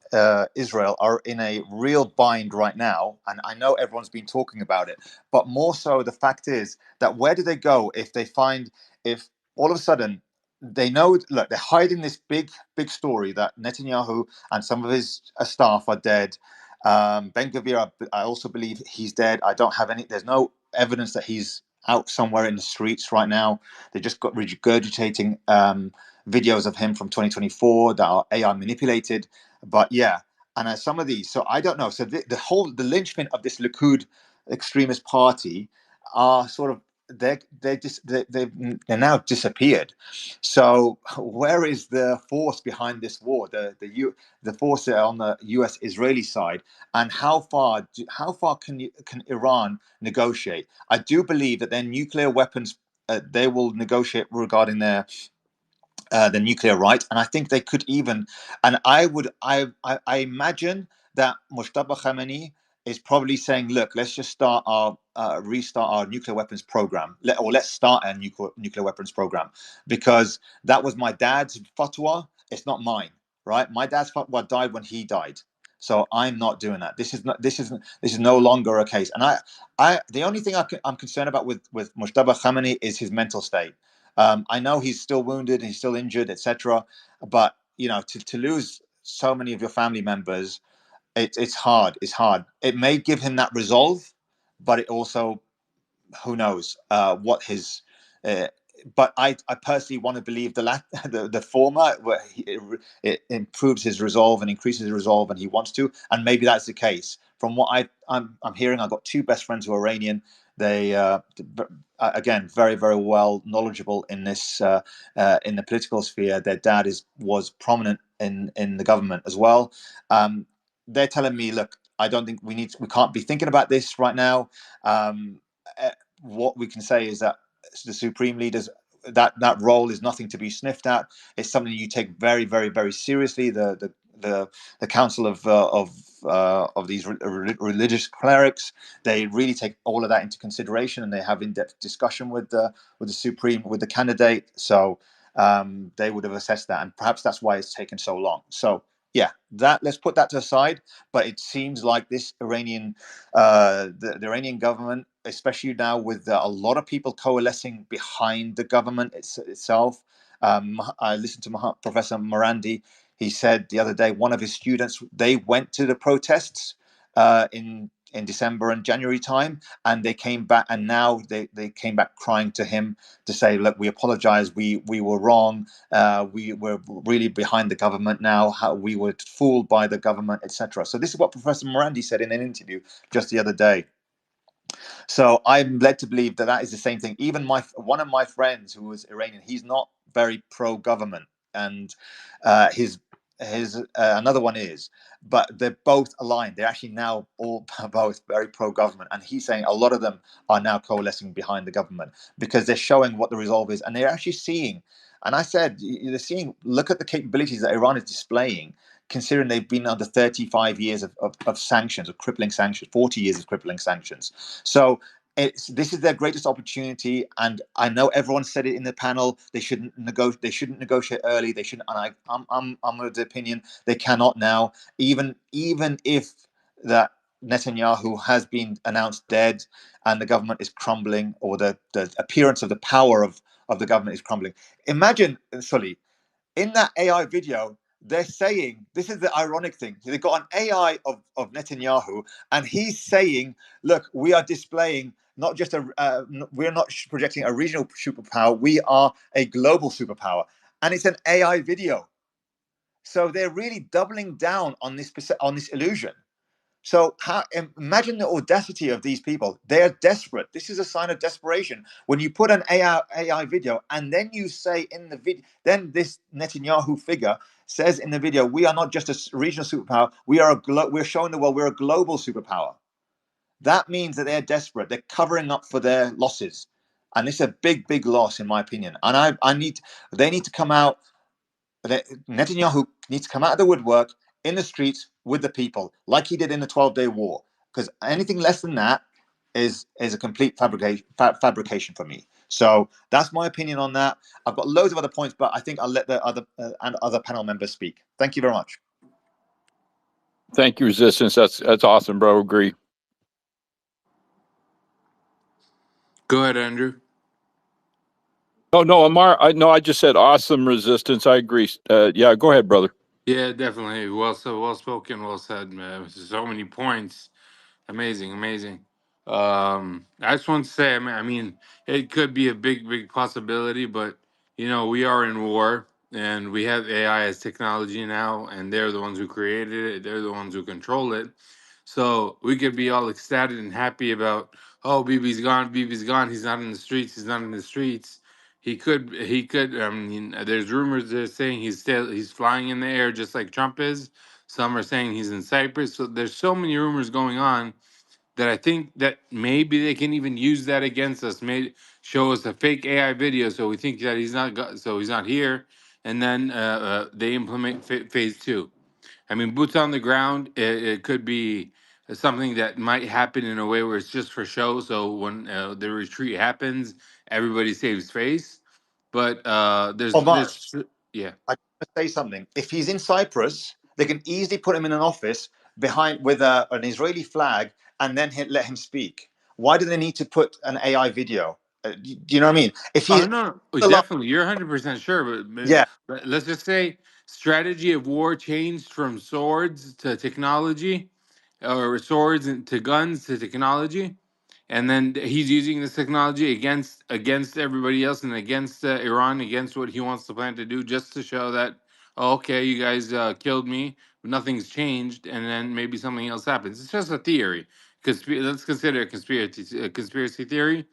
Speaker 16: Israel are in a real bind right now, and I know everyone's been talking about it, but more so the fact is that where do they go if all of a sudden they know, look, they're hiding this big story that Netanyahu and some of his staff are dead. Ben Gvir, I also believe he's dead. I don't have any. There's no evidence that he's out somewhere in the streets right now. They just got regurgitating videos of him from 2024 that are AI manipulated. But yeah, and some of these. So I don't know. So the linchpin of this Likud extremist party are sort of they're now disappeared. So where is the force behind this war? The force on the U.S. Israeli side, and how far can Iran negotiate? I do believe that their nuclear weapons, they will negotiate regarding the nuclear right, and I think they could even. And I imagine that Mustafa Khamenei is probably saying, "Look, let's just restart our nuclear weapons program, let's start a nuclear weapons program," because that was my dad's fatwa. It's not mine, right? My dad's fatwa died when he died. So I'm not doing that. This is no longer a case. And the only thing I'm concerned about with Mustafa Khamenei is his mental state. I know he's still wounded, he's still injured, etc. But to lose so many of your family members, it's hard. It's hard. It may give him that resolve, but it also, who knows what his. But I personally want to believe the former, where it improves his resolve and increases his resolve, and he wants to, and maybe that's the case. From what I'm hearing, I've got two best friends who are Iranian. They again very well knowledgeable in this in the political sphere. Their dad was prominent in the government as well. They're telling me, look, I don't think we can't be thinking about this right now. What we can say is that the supreme leaders, that role is nothing to be sniffed at. It's something you take very seriously. The council of these religious clerics, they really take all of that into consideration, and they have in-depth discussion with the candidate. So they would have assessed that, and perhaps that's why it's taken so long. So yeah, let's put that to the side. But it seems like this Iranian, the Iranian government, especially now with a lot of people coalescing behind the government itself. I listened to Professor Morandi. He said the other day one of his students, they went to the protests in December and January time, and they came back, and now they came back crying to him to say, look, we apologize, we were wrong, we were really behind the government now, how we were fooled by the government, etc. So this is what Professor Morandi said in an interview just the other day. So I'm led to believe that that is the same thing. Even one of my friends who was Iranian, he's not very pro-government, and his another one is, but they're both aligned. They're actually now all both very pro-government, and he's saying a lot of them are now coalescing behind the government because they're showing what the resolve is, and they're actually seeing. And I said, they're seeing. Look at the capabilities that Iran is displaying, considering they've been under 35 years of sanctions, of crippling sanctions, 40 years of crippling sanctions. So this is their greatest opportunity, and I know everyone said it in the panel. They shouldn't negotiate. They shouldn't negotiate early. They shouldn't. And I'm of the opinion they cannot now. Even if that Netanyahu has been announced dead, and the government is crumbling, or the appearance of the power of the government is crumbling. Imagine, Sully, in that AI video, they're saying, this is the ironic thing. They've got an AI of Netanyahu, and he's saying, look, we are displaying not just we're not projecting a regional superpower, we are a global superpower. And it's an AI video. So they're really doubling down on this illusion. So imagine the audacity of these people. They're desperate. This is a sign of desperation. When you put an AI video and then you say in the video, then this Netanyahu figure says in the video, we are not just a regional superpower. We're showing the world we're a global superpower. That means that they're desperate. They're covering up for their losses. And it's a big, big loss, in my opinion. And they need to come out. Netanyahu needs to come out of the woodwork in the streets with the people, like he did in the 12-day war. Because anything less than that is a complete fabrication for me. So that's my opinion on that. I've got loads of other points, but I think I'll let the other panel members speak. Thank you very much.
Speaker 4: Thank you, Resistance. That's awesome, bro. Agree.
Speaker 18: Go ahead, Andrew.
Speaker 4: Oh no, Amar. I just said awesome, Resistance. I agree. Yeah, go ahead, brother.
Speaker 18: Yeah, definitely. Well spoken, well said, man. So many points. Amazing, amazing. I just want to say, I mean, it could be a big, big possibility, but we are in war, and we have AI as technology now, and they're the ones who created it. They're the ones who control it. So we could be all ecstatic and happy about, oh, BB's gone, BB's gone. He's not in the streets. He's not in the streets. He could. I mean, there's rumors that are saying he's flying in the air just like Trump is. Some are saying he's in Cyprus. So there's so many rumors going on that I think that maybe they can even use that against us. Maybe show us a fake AI video so we think that he's not here, and then they implement phase two. I mean, boots on the ground. It could be something that might happen in a way where it's just for show. So when the retreat happens, everybody saves face. But
Speaker 16: Omar,
Speaker 18: yeah.
Speaker 16: I want to say something. If he's in Cyprus, they can easily put him in an office behind with an Israeli flag and then let him speak. Why do they need to put an AI video? Do you know what I mean? If
Speaker 18: Oh
Speaker 16: he's
Speaker 18: no,
Speaker 16: alive,
Speaker 18: definitely. You're 100% sure,
Speaker 16: yeah.
Speaker 18: but let's just say strategy of war changed from swords to technology, or swords to guns to technology, and then he's using this technology against everybody else and against Iran, against what he wants to plan to do, just to show that, oh, okay, you guys killed me, but nothing's changed, and then maybe something else happens. It's just a theory. Let's consider a conspiracy theory,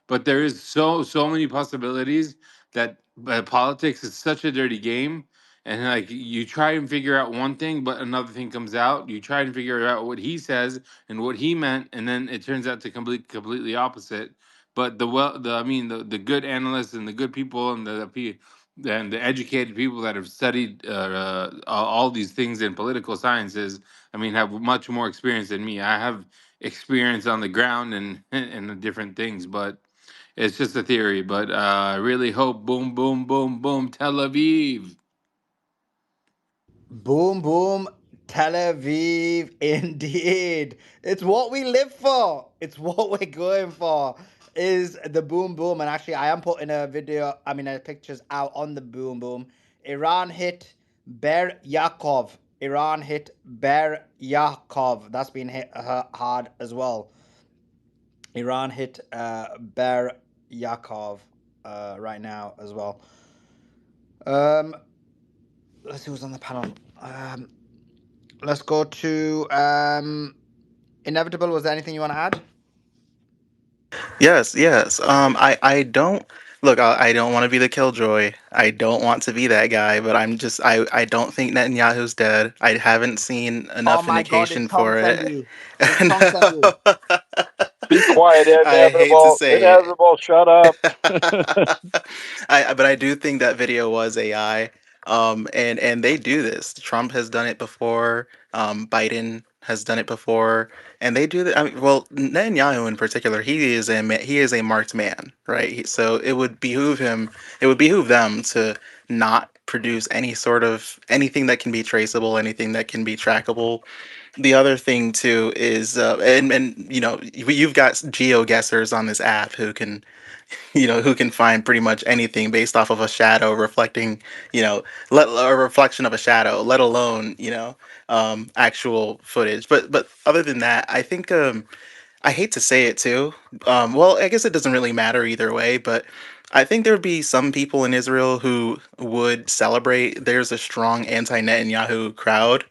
Speaker 18: but there is so many possibilities that politics is such a dirty game, and like you try and figure out one thing but another thing comes out. You try and figure out what he says and what he meant, and then it turns out to completely opposite. But the good analysts and the good people and the educated people that have studied all these things in political sciences, I mean, have much more experience than me. I have experience on the ground and the different things, but it's just a theory, but I really hope boom, boom, boom, boom, Tel Aviv.
Speaker 13: Boom, boom, Tel Aviv, indeed. It's what we live for. It's what we're going for. Is the boom, boom. And actually, I am putting pictures out on the boom, boom. Iran hit Ber Yaakov Iran hit Ber Yaakov. That's been hit hard as well. Iran hit Ber Yaakov right now as well. Let's see who's on the panel. Let's go to Inevitable. Was there anything you want to add?
Speaker 6: Yes, yes. I don't look. I don't want to be the killjoy. I don't want to be that guy. But I don't think Netanyahu's dead. I haven't seen
Speaker 13: Oh
Speaker 6: enough
Speaker 13: my God! Did
Speaker 6: indication
Speaker 13: Tom
Speaker 6: for
Speaker 13: send
Speaker 6: it.
Speaker 13: you? Did Tom send you?
Speaker 6: No.
Speaker 4: Be quiet,
Speaker 6: I hate to
Speaker 4: inevitable.
Speaker 6: say it.
Speaker 4: Inevitable, shut up.
Speaker 6: But I do think that video was AI. And they do this. Trump has done it before. Biden has done it before, and they do that. I mean, well, Netanyahu in particular, he is a marked man, right? So it would behoove him. It would behoove them to not produce any sort of anything that can be traceable, anything that can be trackable. The other thing too is, and you know, you've got geo guessers on this app who can who can find pretty much anything based off of a shadow reflecting, a reflection of a shadow, let alone, actual footage. But other than that, I think I hate to say it too. Well, I guess it doesn't really matter either way, but I think there would be some people in Israel who would celebrate. There's a strong anti-Netanyahu crowd.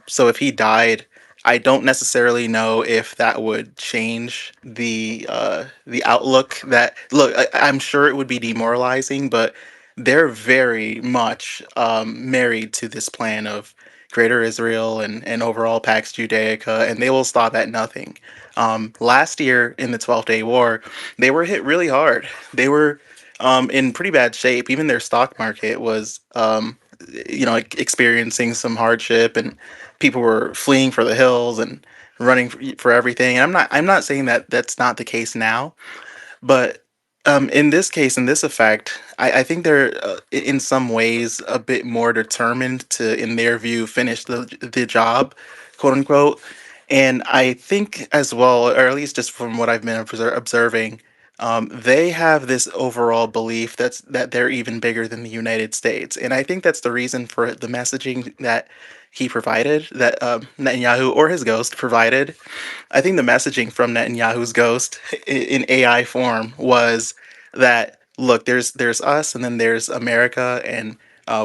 Speaker 6: So if he died, I don't necessarily know if that would change the outlook. That look, I'm sure it would be demoralizing, but they're very much married to this plan of Greater Israel and overall Pax Judaica, and they will stop at nothing. Last year in the 12 Day War, they were hit really hard. They were in pretty bad shape. Even their stock market was, experiencing some hardship, and people were fleeing for the hills and running for everything. And I'm not saying that that's not the case now, but in this case, in this effect, I think they're in some ways a bit more determined to, in their view, finish the job, quote unquote. And I think as well, or at least just from what I've been observing, they have this overall belief that they're even bigger than the United States, and I think that's the reason for the messaging that he provided, that Netanyahu or his ghost provided. I think the messaging from Netanyahu's ghost in AI form was that look, there's us, and then there's America, and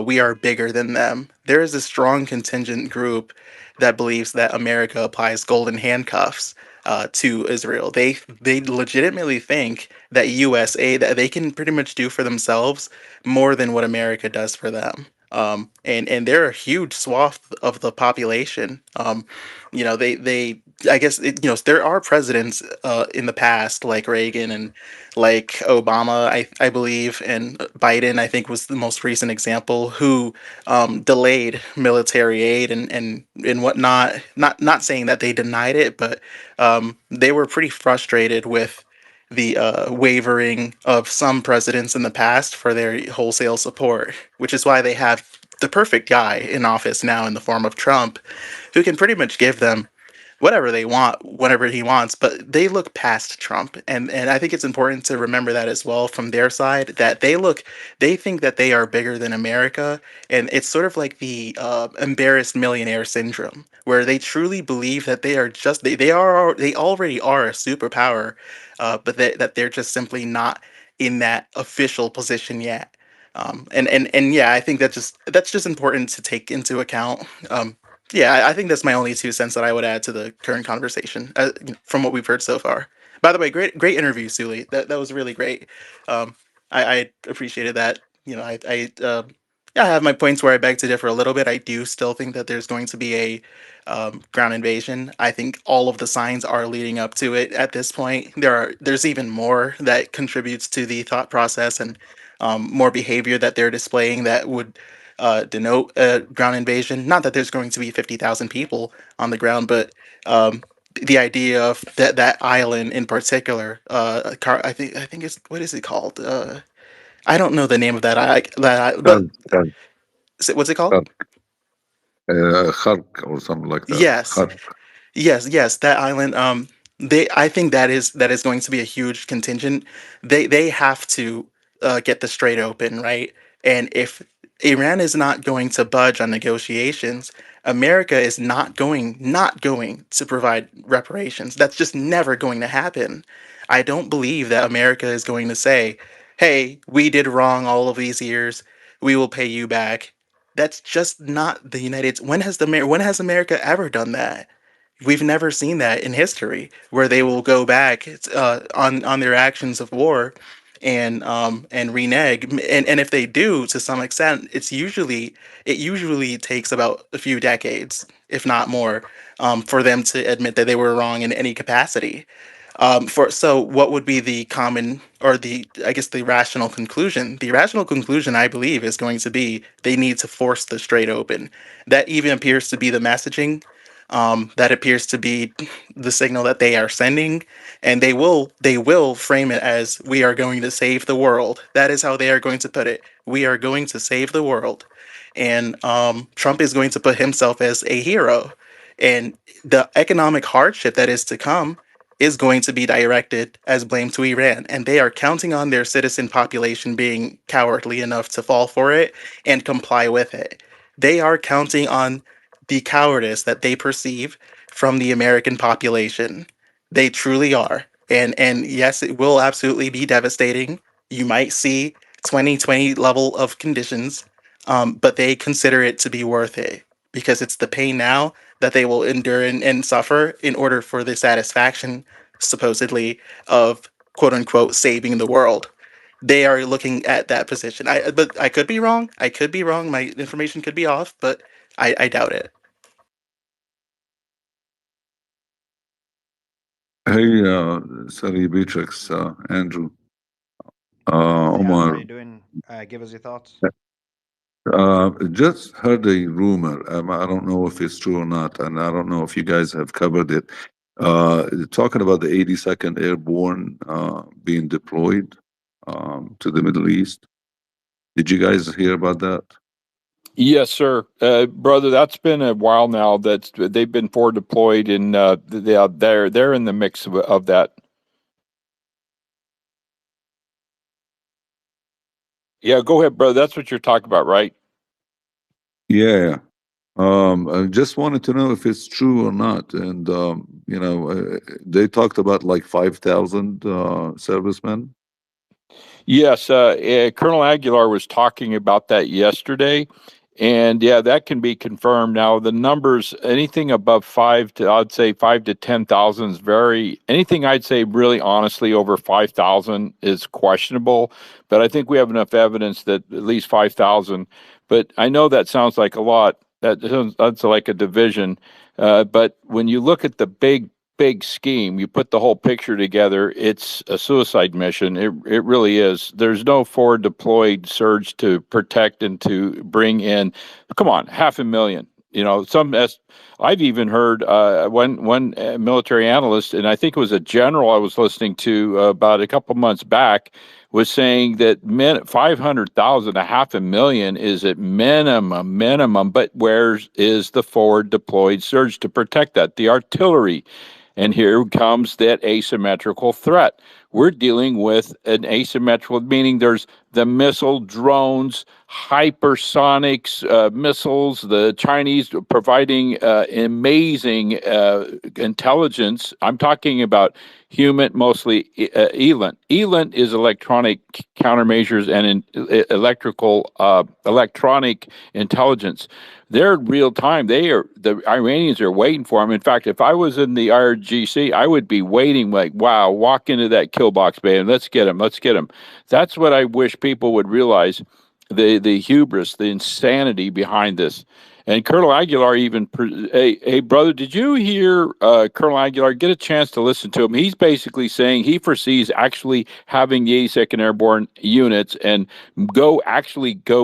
Speaker 6: we are bigger than them. There is a strong contingent group that believes that America applies golden handcuffs to Israel. They legitimately think that USA, that they can pretty much do for themselves more than what America does for them. And they're a huge swath of the population. They I guess there are presidents in the past like Reagan and like Obama, I believe, and Biden I think was the most recent example, who delayed military aid and whatnot. Not saying that they denied it, but they were pretty frustrated with the wavering of some presidents in the past for their wholesale support, which is why they have the perfect guy in office now in the form of Trump, who can pretty much give them whatever they want whenever he wants. But they look past Trump, and I think it's important to remember that as well from their side, that they think that they are bigger than America. And it's sort of like the embarrassed millionaire syndrome, where they truly believe that they are just they already are a superpower, but that they're just simply not in that official position yet. And yeah, I think that's just important to take into account. Yeah, I think that's my only 2 cents that I would add to the current conversation, from what we've heard so far. By the way, great interview, Suli. That was really great. I appreciated that. Yeah, I have my points where I beg to differ a little bit. I do still think that there's going to be a ground invasion. I think all of the signs are leading up to it at this point. There's even more that contributes to the thought process, and more behavior that they're displaying that would denote a ground invasion. Not that there's going to be 50,000 people on the ground, but the idea of that island in particular, I think it's, what is it called? I don't know the name of but
Speaker 19: Can
Speaker 6: what's it called?
Speaker 19: Khark, Khark or something like that.
Speaker 6: Yes,
Speaker 19: Khark.
Speaker 6: yes, that island. I think that is going to be a huge contingent. They have to get the Strait open, right? And if Iran is not going to budge on negotiations. America is not going to provide reparations. That's just never going to happen. I don't believe that America is going to say, "Hey, we did wrong all of these years. We will pay you back." That's just not the United. When has America ever done that? We've never seen that in history where they will go back on their actions of war and renege. And if they do, to some extent, it usually takes about a few decades, if not more, for them to admit that they were wrong in any capacity. So what would be the common, or the, I guess, the rational conclusion? The rational conclusion, I believe, is going to be they need to force the Strait open. That even appears to be the messaging. That appears to be the signal that they are sending, and they will frame it as, we are going to save the world. That is how they are going to put it. We are going to save the world, and Trump is going to put himself as a hero, and the economic hardship that is to come is going to be directed as blame to Iran, and they are counting on their citizen population being cowardly enough to fall for it and comply with it. They are counting on the cowardice that they perceive from the American population. They truly are. And yes, it will absolutely be devastating. You might see 2020 level of conditions, but they consider it to be worth it because it's the pain now that they will endure and suffer in order for the satisfaction, supposedly, of quote unquote saving the world. They are looking at that position. But I could be wrong. I could be wrong. My information could be off, but I doubt it.
Speaker 19: Hey, Sally Beatrix, Andrew,
Speaker 13: Ziad, how
Speaker 19: Omar.
Speaker 13: you doing? Give us your thoughts.
Speaker 19: Just heard a rumor. I don't know if it's true or not, and I don't know if you guys have covered it. Talking about the 82nd Airborne being deployed to the Middle East. Did you guys hear about that?
Speaker 4: Yes, sir, brother. That's been a while now. That they've been forward deployed, and they're in the mix of that. Yeah, go ahead, brother. That's what you're talking about, right?
Speaker 19: Yeah. I just wanted to know if it's true or not. And they talked about like 5,000 servicemen.
Speaker 4: Yes, Colonel Aguilar was talking about that yesterday, and yeah, that can be confirmed. Now, the numbers, anything above I'd say 5 to 10,000 is very. Anything I'd say really honestly over 5,000 is questionable. But I think we have enough evidence that at least 5,000. But I know that sounds like a lot. That's like a division. But when you look at the big scheme, you put the whole picture together, it's a suicide mission. It really is. There's no forward deployed surge to protect and to bring in. Come on, 500,000. I've even heard one military analyst, and I think it was a general I was listening to about a couple months back, was saying that 500,000 to 500,000 is at minimum. But where is the forward deployed surge to protect that? The artillery. And here comes that asymmetrical threat. We're dealing with an asymmetrical, meaning there's the missile, drones, hypersonics, missiles, the Chinese providing amazing intelligence. I'm talking about human, mostly ELINT. ELINT is electronic countermeasures and electronic intelligence. They're real time. The Iranians are waiting for them. In fact, if I was in the IRGC, I would be waiting like, wow, walk into that kill box bay and let's get them. Let's get them. That's what I wish people would realize, the hubris, the insanity behind this. And Colonel Aguilar even, hey, brother, did you hear Colonel Aguilar? Get a chance to listen to him. He's basically saying he foresees actually having the 82nd Airborne units and go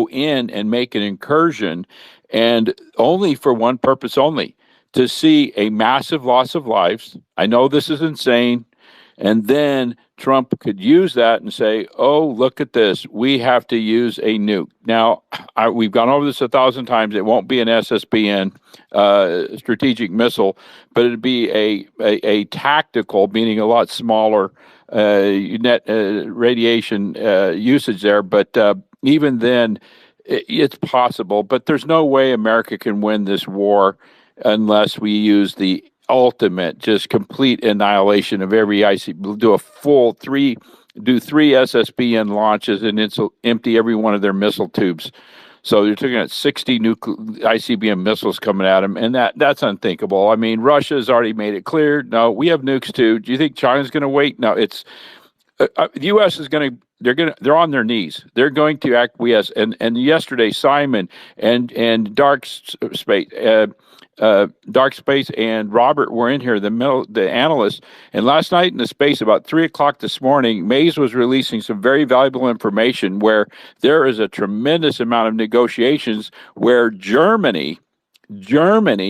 Speaker 4: in and make an incursion, and only for one purpose only, to see a massive loss of lives. I know this is insane. And then Trump could use that and say, oh, look at this. We have to use a nuke. Now, we've gone over this 1,000 times. It won't be an SSBN strategic missile, but it'd be a tactical, meaning a lot smaller net radiation usage there. But even then, It's possible, but there's no way America can win this war unless we use the ultimate, just complete annihilation of every ICBM. Do three SSBN launches and empty every one of their missile tubes. So you're looking at 60 ICBM missiles coming at them, and that's unthinkable. I mean, Russia's already made it clear. No, we have nukes too. Do you think China's going to wait? No, the U.S. is going to. They're on their knees. They're going to acquiesce. And yesterday, Simon and Dark Space and Robert were in here, the analysts. And last night in the space, about 3 o'clock this morning, Mays was releasing some very valuable information where there is a tremendous amount of negotiations where Germany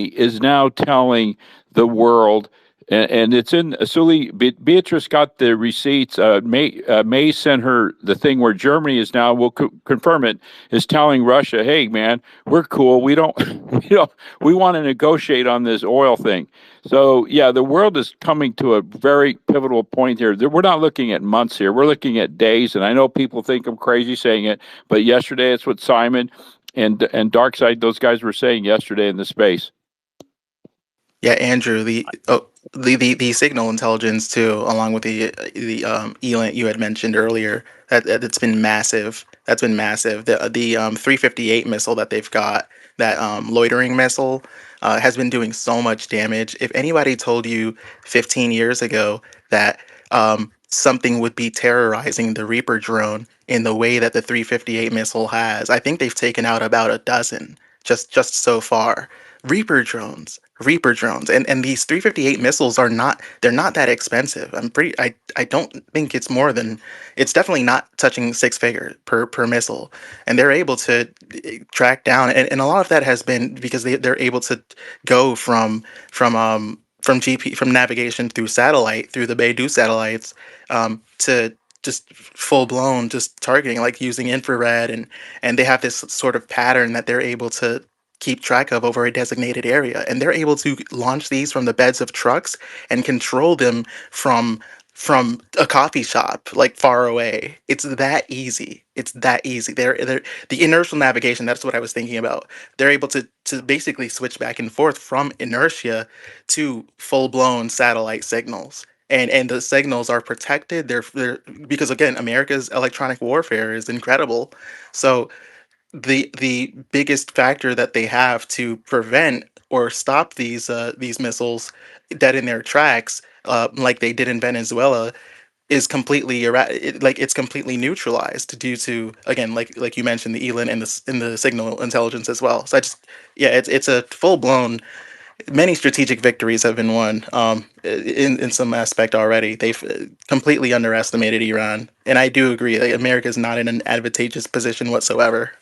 Speaker 4: is now telling the world, and it's in Asuli. Beatrice got the receipts. May sent her the thing where Germany is now. We'll confirm it. Is telling Russia, "Hey, man, we're cool. We don't, we want to negotiate on this oil thing." So yeah, the world is coming to a very pivotal point here. We're not looking at months here. We're looking at days. And I know people think I'm crazy saying it, but yesterday it's what Simon and Darkside, those guys were saying yesterday in the space.
Speaker 6: Yeah, Andrew, the signal intelligence too, along with the ELINT you had mentioned earlier, that's been massive. That's been massive. The 358 missile that they've got, that loitering missile, has been doing so much damage. If anybody told you 15 years ago that something would be terrorizing the Reaper drone in the way that the 358 missile has, I think they've taken out about a dozen just so far. Reaper drones, and these 358 missiles they're not that expensive. I don't think it's more than, it's definitely not touching six figure per missile, and they're able to track down, and a lot of that has been because they're able to go from navigation through satellite, through the Beidou satellites, to just full blown just targeting, like using infrared, and they have this sort of pattern that they're able to keep track of over a designated area, and they're able to launch these from the beds of trucks and control them from a coffee shop like far away. It's that easy. It's that easy. They're the inertial navigation, that's what I was thinking about. They're able to basically switch back and forth from inertia to full-blown satellite signals, and the signals are protected. They're because again, America's electronic warfare is incredible. So the biggest factor that they have to prevent or stop these missiles dead in their tracks, like they did in Venezuela, is like it's completely neutralized due to, again, like you mentioned, the ELIN and the signal intelligence as well. So I just, yeah, it's a full blown. Many strategic victories have been won, in some aspect already. They've completely underestimated Iran, and I do agree. Like, America is not in an advantageous position whatsoever.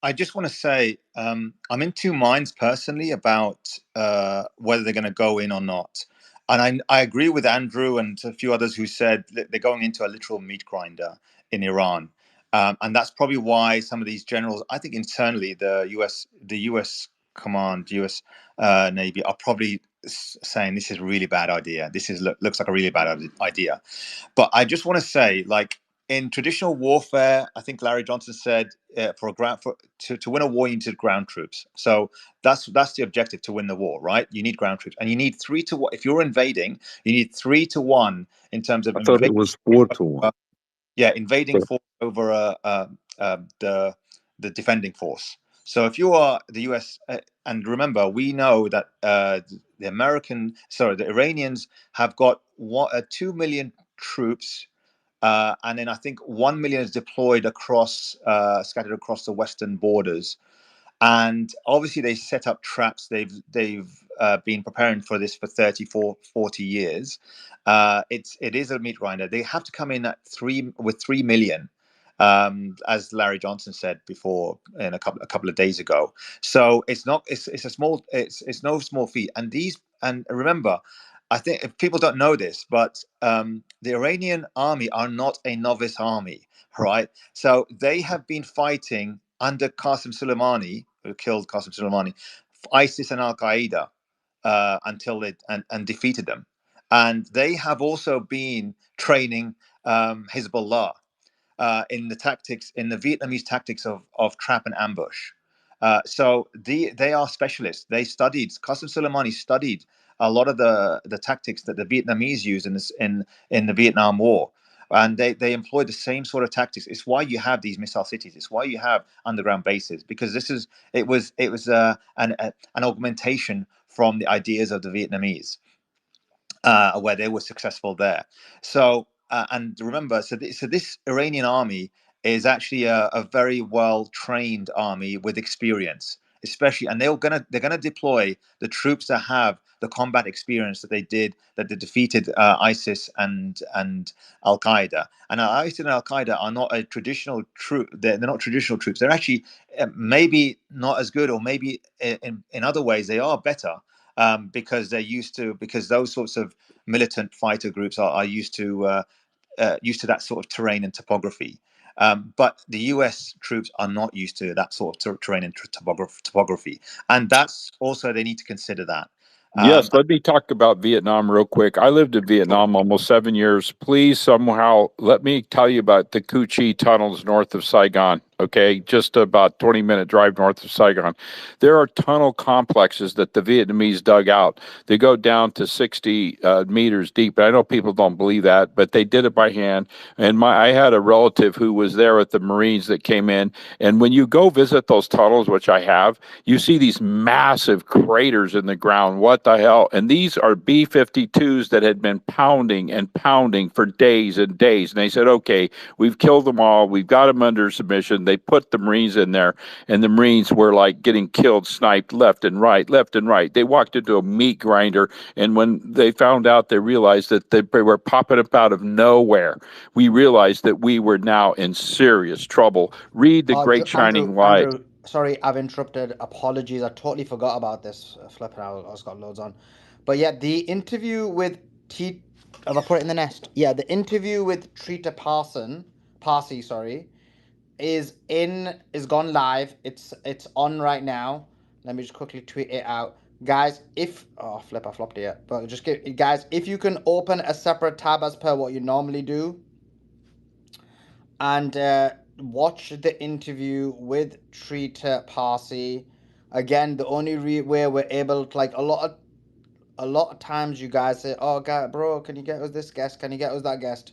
Speaker 16: I just want to say I'm in two minds personally about whether they're going to go in or not. And I agree with Andrew and a few others who said that they're going into a literal meat grinder in Iran. And that's probably why some of these generals, I think internally, the US command, US Navy, are probably saying this is a really bad idea. Looks like a really bad idea. But I just want to say, like, in traditional warfare, I think Larry Johnson said, to win a war, you need ground troops. So that's the objective, to win the war, right? You need ground troops, and you need 3-1. If you're invading, you need 3-1 in terms of
Speaker 19: I thought it was 4-1.
Speaker 16: Invading force over the defending force. So if you are the US, and remember, we know that the Iranians have got 2 million troops. And then I think 1 million is deployed scattered across the western borders. And obviously they set up traps. They've been preparing for this for 40 years. It is a meat grinder. They have to come in at 3 million, as Larry Johnson said before in a couple of days ago. So it's no small feat. And remember, I think if people don't know this, but the Iranian army are not a novice army, right? So they have been fighting under Qasem Soleimani, who killed Qasem Soleimani, ISIS and Al Qaeda, until they and defeated them. And they have also been training Hezbollah. in the tactics, in the Vietnamese tactics of trap and ambush. So they are specialists. They studied. Qasem Soleimani studied a lot of the tactics that the Vietnamese used in the Vietnam War, and they employed the same sort of tactics. It's why you have these missile cities. It's why you have underground bases, because it was an augmentation from the ideas of the Vietnamese, where they were successful there. So and remember, so this Iranian army is actually a very well trained army with experience, especially, and they're gonna deploy the troops that have the combat experience that they defeated ISIS and Al Qaeda. And ISIS and Al Qaeda are not a traditional troop. They're not traditional troops. They're actually maybe not as good, or maybe in other ways they are better, because because those sorts of militant fighter groups are used to that sort of terrain and topography. But the US troops are not used to that sort of terrain and topography, and that's also, they need to consider that.
Speaker 4: Yes, let me talk about Vietnam real quick. I lived in Vietnam almost 7 years. Please, somehow, let me tell you about the Cu Chi tunnels north of Saigon. Okay, just about 20-minute drive north of Saigon. There are tunnel complexes that the Vietnamese dug out. They go down to 60 meters deep. I know people don't believe that, but they did it by hand. And I had a relative who was there with the Marines that came in. And when you go visit those tunnels, which I have, you see these massive craters in the ground. What the hell? And these are B-52s that had been pounding and pounding for days and days. And they said, okay, we've killed them all. We've got them under submission. They put the Marines in there, and the Marines were like getting killed, sniped left and right, left and right. They walked into a meat grinder, and when they found out, they realized that they were popping up out of nowhere. We realized that we were now in serious trouble. Read The Great Shining Light.
Speaker 13: Andrew, sorry, I've interrupted. Apologies. I totally forgot about this. Flipping out. I just got loads on. But yeah, the interview with Have I put it in the nest? Yeah, the interview with Trita Parsi, sorry, is gone live. It's on right now. Let me just quickly tweet it out. Guys, I flopped it. But guys, if you can open a separate tab as per what you normally do, and watch the interview with Trita Parsi. Again, the only way we're able to, like, a lot of times you guys say, oh God, bro, can you get us this guest? Can you get us that guest?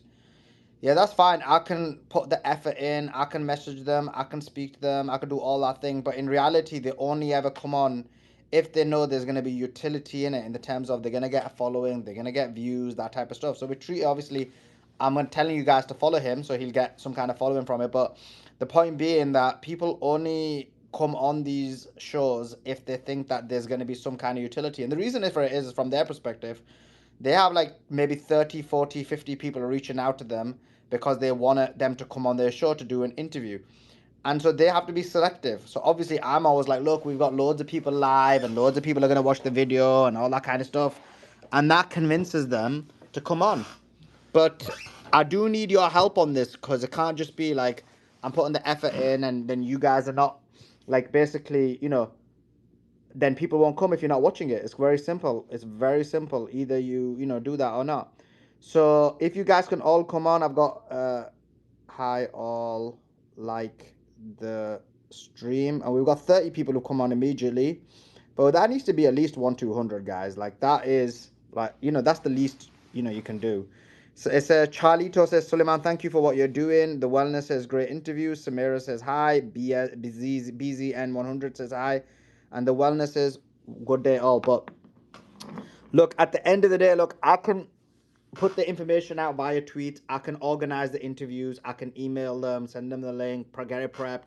Speaker 13: Yeah, that's fine. I can put the effort in. I can message them. I can speak to them. I can do all that thing. But in reality, they only ever come on if they know there's going to be utility in it, in the terms of they're going to get a following, they're going to get views, that type of stuff. So with Treat, obviously, I'm telling you guys to follow him, so he'll get some kind of following from it. But the point being that people only come on these shows if they think that there's going to be some kind of utility. And the reason for it is from their perspective, they have like maybe 30, 40, 50 people reaching out to them because they want them to come on their show to do an interview. And so they have to be selective. So obviously I'm always like, look, we've got loads of people live and loads of people are going to watch the video and all that kind of stuff. And that convinces them to come on. But I do need your help on this, because it can't just be like I'm putting the effort in and then you guys are not, like, basically, then people won't come if you're not watching it. It's very simple. It's very simple. Either you do that or not. So if you guys can all come on, I've got hi all, like the stream, and we've got 30 people who come on immediately. But that needs to be at least 200 guys. Like, that is, like, that's the least you can do. So it's Charlito says, Suleiman, thank you for what you're doing. The Wellness says, great interview. Samira says hi. BZN100 says hi. And the Wellness says, good day all. But look, at the end of the day, look, I can put the information out via tweet. I can organize the interviews. I can email them, send them the link, get it prepped,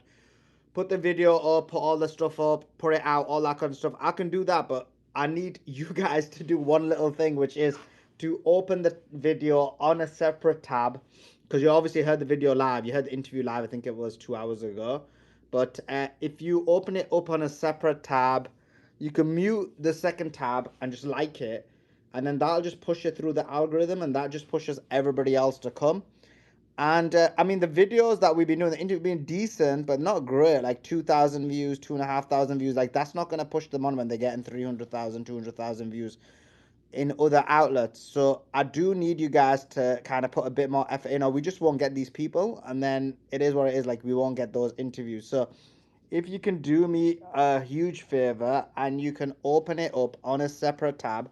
Speaker 13: put the video up, put all the stuff up, put it out, all that kind of stuff. I can do that, but I need you guys to do one little thing, which is to open the video on a separate tab, because you obviously heard the video live. You heard the interview live, I think it was 2 hours ago. But if you open it up on a separate tab, you can mute the second tab and just like it. And then that'll just push it through the algorithm, and that just pushes everybody else to come. And I mean, the videos that we've been doing, the interview being decent, but not great, like 2,000 views, 2,500 views. Like, that's not going to push them on when they're getting 300,000, 200,000 views. in other outlets. So I do need you guys to kind of put a bit more effort in, or we just won't get these people, and then it is what it is. Like, we won't get those interviews. So if you can do me a huge favor and you can open it up on a separate tab,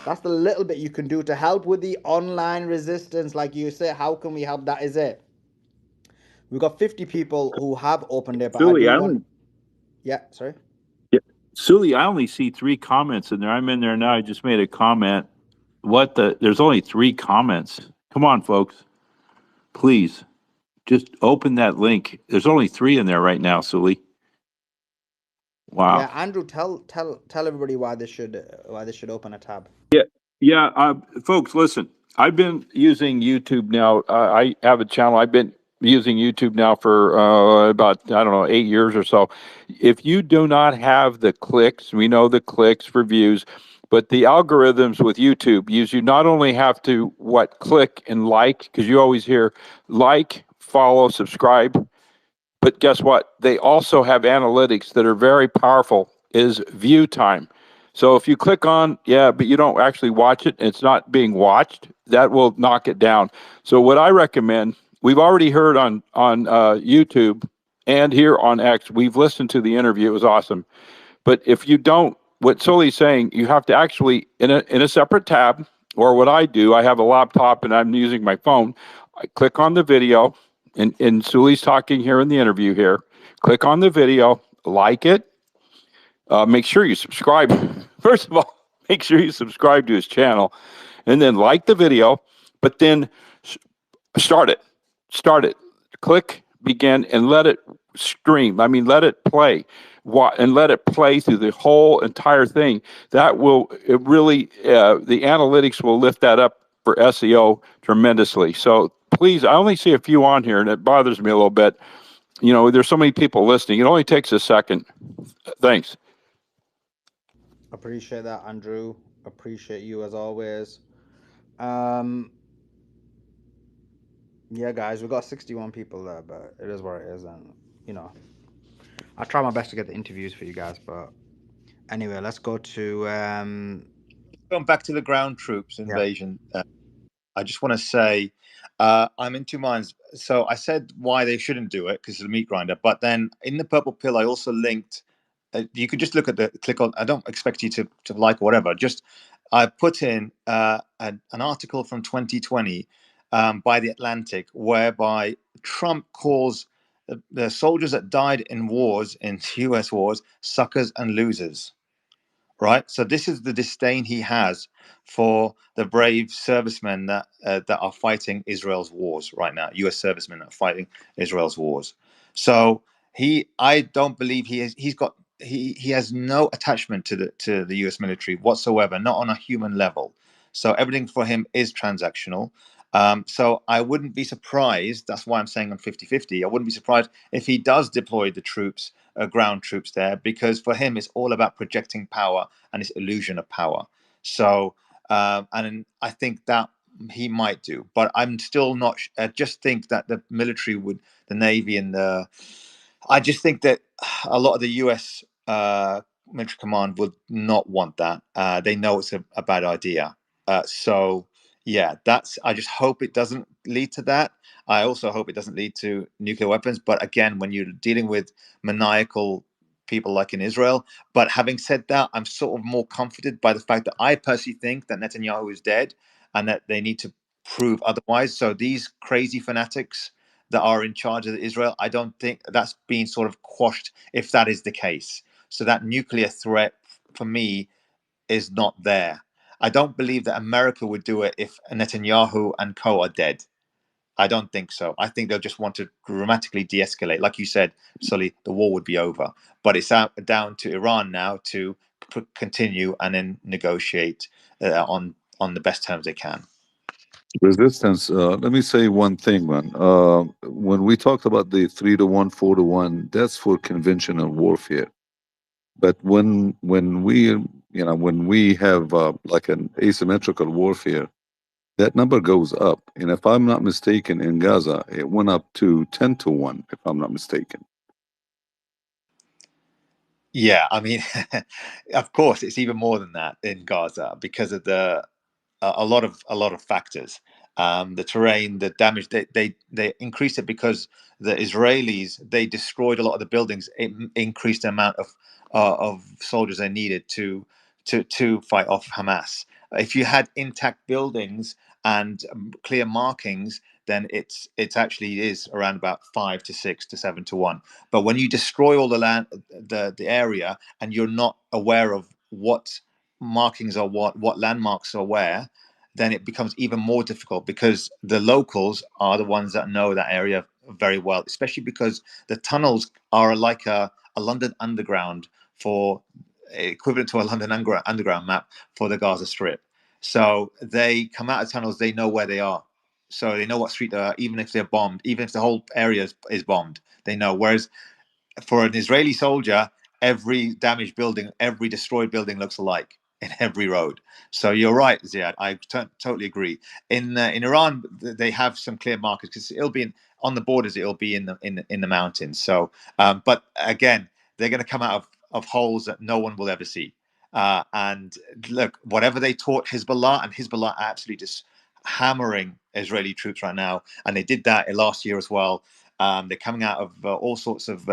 Speaker 13: that's the little bit you can do to help with the online resistance. Like you say, how can we help? That is it. We've got 50 people who have opened it, but I
Speaker 4: Sully,
Speaker 13: do
Speaker 4: I
Speaker 13: want.
Speaker 4: only
Speaker 13: Yeah, sorry.
Speaker 4: yeah, Sully, I only see 3 comments in there. I'm in there now. I just made a comment. What the? There's only 3 comments. Come on, folks. Please just open that link. There's only 3 in there right now, Sully.
Speaker 13: Yeah,
Speaker 4: Wow.
Speaker 13: Andrew, tell everybody why they should open a tab.
Speaker 4: Yeah, yeah, folks, listen. I've been using YouTube now. I have a channel. I've been using YouTube now for about, I don't know, 8 years or so. If you do not have the clicks, we know the clicks for views, but the algorithms with YouTube use you not only have to click and like, because you always hear like, follow, subscribe. But guess what? They also have analytics that are very powerful, is view time. So if you click on, yeah, but you don't actually watch it, and it's not being watched, that will knock it down. So what I recommend, we've already heard on YouTube and here on X, we've listened to the interview. It was awesome. But if you don't, what Sully's saying, you have to actually, in a separate tab, or what I do, I have a laptop and I'm using my phone. I click on the video, and Sully's talking here in the interview here. Click on the video, like it. Make sure you subscribe. First of all, make sure you subscribe to his channel, and then like the video. But then start it. Start it. Click begin and let it stream. I mean, let it play. And let it play through the whole entire thing. That will it really the analytics will lift that up for SEO tremendously. So please, I only see a few on here, and it bothers me a little bit. You know, there's so many people listening. It only takes a second. Thanks.
Speaker 13: Appreciate that, Andrew. Appreciate you as always. Um, yeah, guys, we got 61 people there, but it is what it is, and you know, I try my best to get the interviews for you guys. But anyway, let's go to
Speaker 16: Going back to the ground troops
Speaker 13: yeah.
Speaker 16: invasion, I just want to say I'm in two minds. So I said why they shouldn't do it because it's a meat grinder, but then in the purple pill, I also linked. You could just look at the click on. I don't expect you to like whatever. Just I put in an article from 2020 by the Atlantic, whereby Trump calls the soldiers that died in wars, in U.S. wars, suckers and losers. Right. So this is the disdain he has for the brave servicemen that are fighting Israel's wars right now. U.S. servicemen are fighting Israel's wars. So I don't believe he has no attachment to the U.S. military whatsoever, not on a human level. So everything for him is transactional. So I wouldn't be surprised. That's why I'm saying I'm 50-50. I wouldn't be surprised if he does deploy the troops, ground troops there, because for him it's all about projecting power and this illusion of power. So, and I think that he might do, but I'm still not. I just think that the military would, the Navy and I just think that a lot of the U.S. Military command would not want that. They know it's a bad idea. So yeah, that's. I just hope it doesn't lead to that. I also hope it doesn't lead to nuclear weapons. But again, when you're dealing with maniacal people like in Israel. But having said that, I'm sort of more comforted by the fact that I personally think that Netanyahu is dead and that they need to prove otherwise. So these crazy fanatics that are in charge of Israel, I don't think that's being sort of quashed if that is the case. So that nuclear threat for me is not there. I don't believe that America would do it if Netanyahu and co are dead. I don't think so. I think they'll just want to dramatically de-escalate. Like you said, Sully, the war would be over. But it's down to Iran now to continue and then negotiate on the best terms they can.
Speaker 19: Resistance. Let me say one thing, man. When we talked about the 3-1, 4-1, that's for conventional warfare. But when we have like an asymmetrical warfare, that number goes up. And if I'm not mistaken, in Gaza, it went up to 10-1, if I'm not mistaken.
Speaker 16: Yeah, I mean, of course, it's even more than that in Gaza because of a lot of factors. The terrain, the damage. They increased it because the Israelis they destroyed a lot of the buildings. It increased the amount of soldiers they needed to fight off Hamas. If you had intact buildings and clear markings, then it's actually is around about 5 to 6 to 7 to 1. But when you destroy all the land, the area, and you're not aware of what markings are what landmarks are where, then it becomes even more difficult because the locals are the ones that know that area very well, especially because the tunnels are like a London Underground for equivalent to a London Underground map for the Gaza Strip. So they come out of tunnels, they know where they are. So they know what street they are, even if they're bombed, even if the whole area is bombed, they know. Whereas for an Israeli soldier, every damaged building, every destroyed building looks alike in every road. So you're right, Ziad. I totally agree. In Iran, they have some clear markers because it'll be on the borders. It'll be in the mountains. So, but again, they're going to come out of holes that no one will ever see. And look, whatever they taught Hezbollah, and Hezbollah are absolutely just hammering Israeli troops right now, and they did that last year as well. They're coming out of all sorts of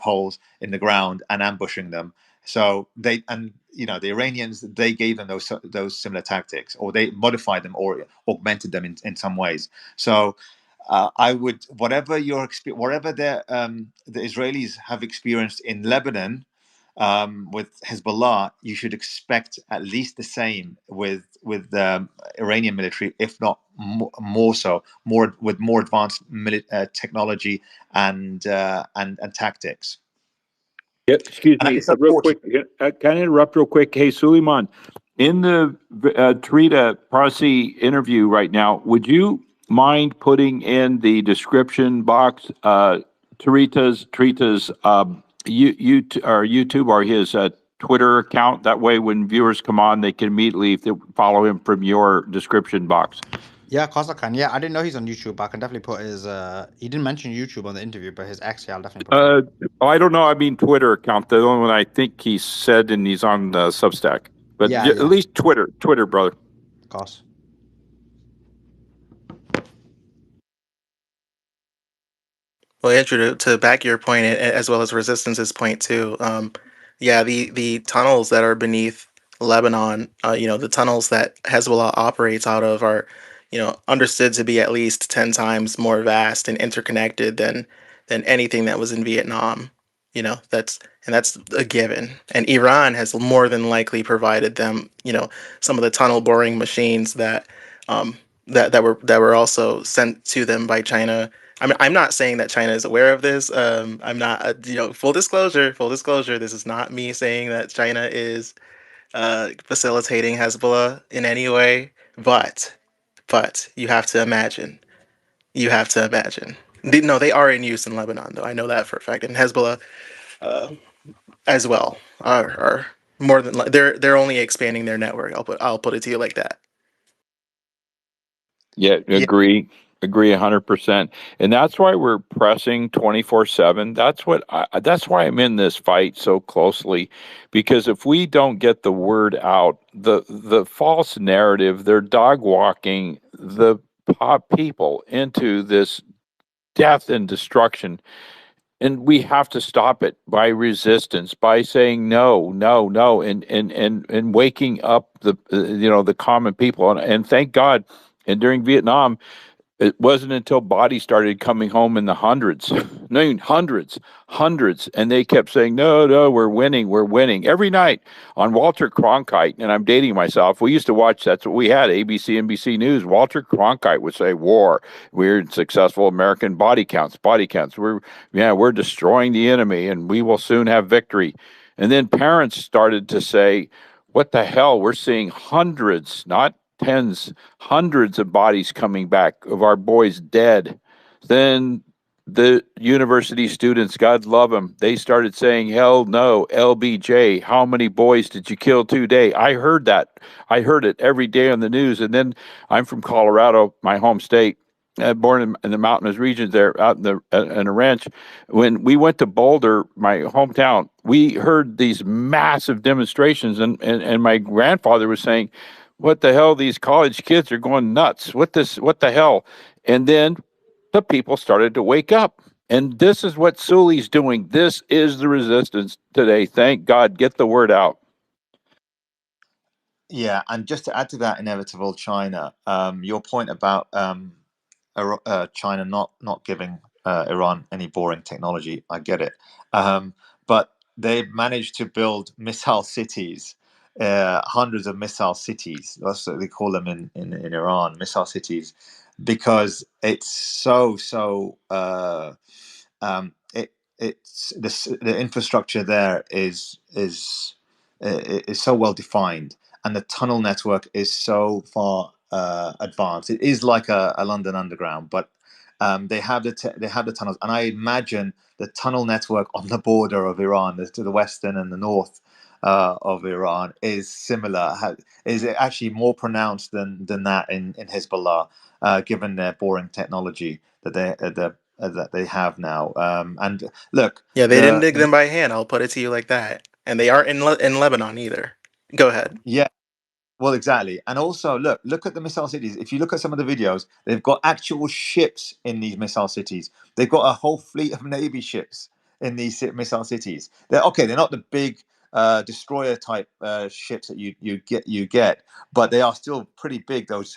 Speaker 16: holes in the ground and ambushing them. So they, and the Iranians, they gave them those similar tactics, or they modified them or augmented them in some ways. So I would, whatever the Israelis have experienced in Lebanon with Hezbollah, you should expect at least the same with Iranian military, if not more so, with more advanced technology and tactics.
Speaker 4: Yeah, excuse
Speaker 16: And
Speaker 4: me,
Speaker 16: it's
Speaker 4: real quick.
Speaker 16: unfortunate.
Speaker 4: Can I interrupt real quick? Hey, Suleiman, in the Trita Parsi interview right now, would you mind putting in the description box Trita's YouTube or his Twitter account? That way, when viewers come on, they can immediately, if they follow him from your description box.
Speaker 13: Yeah, of course I can. Yeah, I didn't know he's on YouTube, but I can definitely put his. He didn't mention YouTube on the interview, but his X, yeah, I'll definitely put.
Speaker 4: I don't know. I mean, Twitter account. The only one I think he said, and he's on Substack. But
Speaker 13: Yeah,
Speaker 4: at least Twitter, brother.
Speaker 13: Of course.
Speaker 6: Well, Andrew, to back your point as well as Resistance's point too, yeah, the tunnels that are beneath Lebanon, the tunnels that Hezbollah operates out of are, understood to be at least 10 times more vast and interconnected than anything that was in Vietnam. That's a given. And Iran has more than likely provided them, some of the tunnel boring machines that were also sent to them by China. I'm not saying that China is aware of this. I'm not, full disclosure, this is not me saying that China is facilitating Hezbollah in any way, but you have to imagine. No, they are in use in Lebanon, though. I know that for a fact. And Hezbollah uh, as well are more than they're only expanding their network. I'll put it to you like that.
Speaker 4: Yeah,
Speaker 16: Yeah.
Speaker 4: agree 100%. And that's why we're pressing 24/7. That's why I'm in this fight so closely, because if we don't get the word out, the false narrative, they're dog walking the people into this death and destruction. And we have to stop it by resistance, by saying no, no, no, and waking up the common people. And thank God, and during Vietnam, it wasn't until bodies started coming home in the hundreds, hundreds, and they kept saying, no, no, we're winning every night on Walter Cronkite. And I'm dating myself. We used to watch, that's what we had, ABC, NBC News. Walter Cronkite would say, war, we're successful American body counts. We're destroying the enemy and we will soon have victory. And then parents started to say, what the hell? We're seeing hundreds, not tens, hundreds of bodies coming back of our boys dead. Then the university students, God love them, they started saying, hell no, LBJ, how many boys did you kill today? I heard that. I heard it every day on the news. And then I'm from Colorado, my home state. born in the mountainous regions there, out in in a ranch. When we went to Boulder, my hometown, we heard these massive demonstrations, and my grandfather was saying, "What the hell? These college kids are going nuts. What the hell?" And then the people started to wake up. And this is what Suli's doing. This is the resistance today. Thank God. Get the word out.
Speaker 16: Yeah, and just to add to that, inevitable China, your point about China not giving Iran any boring technology, I get it, but they've managed to build missile cities, hundreds of missile cities. That's what they call them in Iran, missile cities, because it's so. It's the infrastructure there is so well defined, and the tunnel network is so far advanced. It is like a London Underground, but they have they have the tunnels, and I imagine the tunnel network on the border of Iran, to the western and the north of Iran, is similar. Is actually more pronounced than that in Hezbollah, given their boring technology that they have now. And look,
Speaker 6: Yeah, they didn't dig them by hand. I'll put it to you like that. And they aren't in Lebanon either. Go ahead.
Speaker 16: yeah. Well, exactly. And also, look at the missile cities. If you look at some of the videos, they've got actual ships in these missile cities. They've got a whole fleet of Navy ships in these missile cities. They're okay. They're not the big destroyer type ships that you get, but they are still pretty big. Those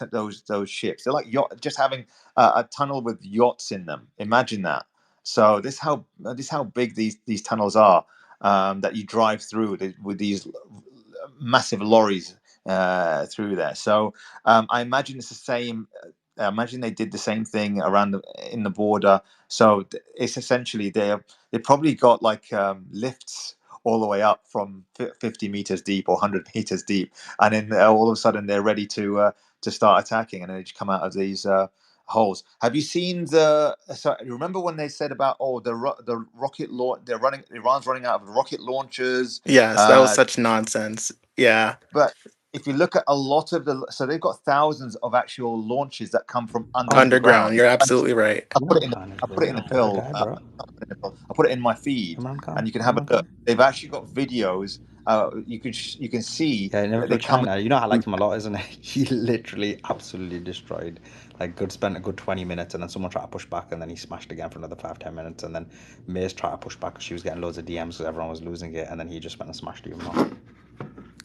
Speaker 16: ships. They're like just having a tunnel with yachts in them. Imagine that. So this how big these tunnels are, that you drive through with these massive lorries through there. So I imagine it's the same. I imagine they did the same thing around in the border. So it's essentially they probably got like lifts all the way up from 50 meters deep or 100 meters deep, and then all of a sudden they're ready to start attacking, and then they just come out of these holes. Have you seen the? So remember when they said about the rocket launch? Iran's running out of rocket launchers.
Speaker 6: Yes, that was such nonsense. Yeah.
Speaker 16: But if you look at a lot of so they've got thousands of actual launches that come from underneath the
Speaker 6: Underground.
Speaker 16: ground.
Speaker 6: You're absolutely right.
Speaker 16: I put it in the pill. I put it in my feed, and you can have a look. They've actually got videos. You can see
Speaker 20: Yeah,
Speaker 16: that they
Speaker 20: inevitable
Speaker 16: come.
Speaker 20: China. You know, I liked him a lot, isn't it? He literally absolutely destroyed. Spent a good 20 minutes, and then someone tried to push back, and then he smashed again for another 5-10 minutes, and then Maze tried to push back because she was getting loads of DMs because everyone was losing it, and then he just went and smashed even more.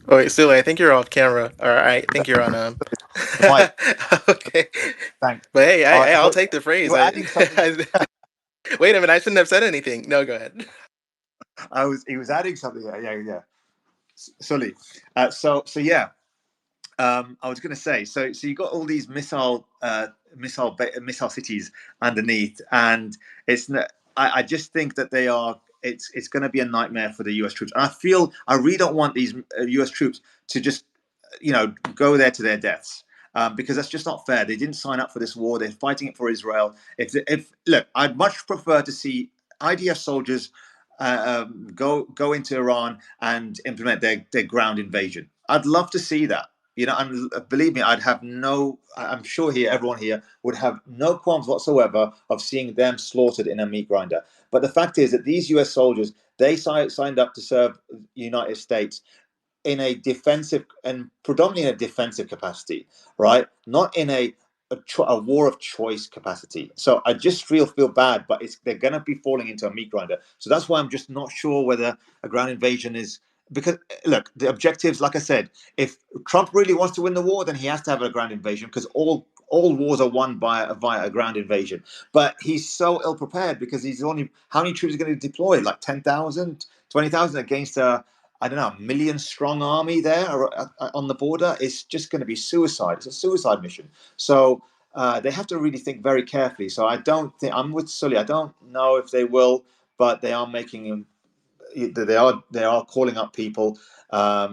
Speaker 6: Oh wait, Sule, I think you're off camera. Or I think you're on Okay.
Speaker 16: Thanks.
Speaker 6: But hey,
Speaker 16: All right,
Speaker 6: I'll
Speaker 16: so
Speaker 6: take the phrase.
Speaker 16: you were adding something.
Speaker 6: Wait a minute, I shouldn't have said anything. No, go ahead.
Speaker 16: He was adding something. Yeah. Sully. So yeah. I was going to say, so you got all these missile cities underneath, and I just think that they are. It's going to be a nightmare for the U.S. troops, and I really don't want these U.S. troops to just go there to their deaths. Because that's just not fair. They didn't sign up for this war. They're fighting it for Israel. If look, I'd much prefer to see IDF soldiers go into Iran and implement their ground invasion. I'd love to see that. And believe me, I'm sure everyone here would have no qualms whatsoever of seeing them slaughtered in a meat grinder. But the fact is that these US soldiers, they signed up to serve the United States in a defensive and predominantly in a defensive capacity, right? Not in a war of choice capacity. So I just feel bad, but they're going to be falling into a meat grinder. So that's why I'm just not sure whether a ground invasion is, because look, the objectives, like I said, if Trump really wants to win the war, then he has to have a ground invasion, because all wars are won via a ground invasion. But he's so ill prepared because he's only, how many troops are going to deploy? Like 10,000, 20,000 against I don't know, a million strong army there on the border. It's just going to be suicide. It's a suicide mission. So they have to really think very carefully. So I don't think, I'm with Sully. I don't know if they will, but they are making they are calling up people,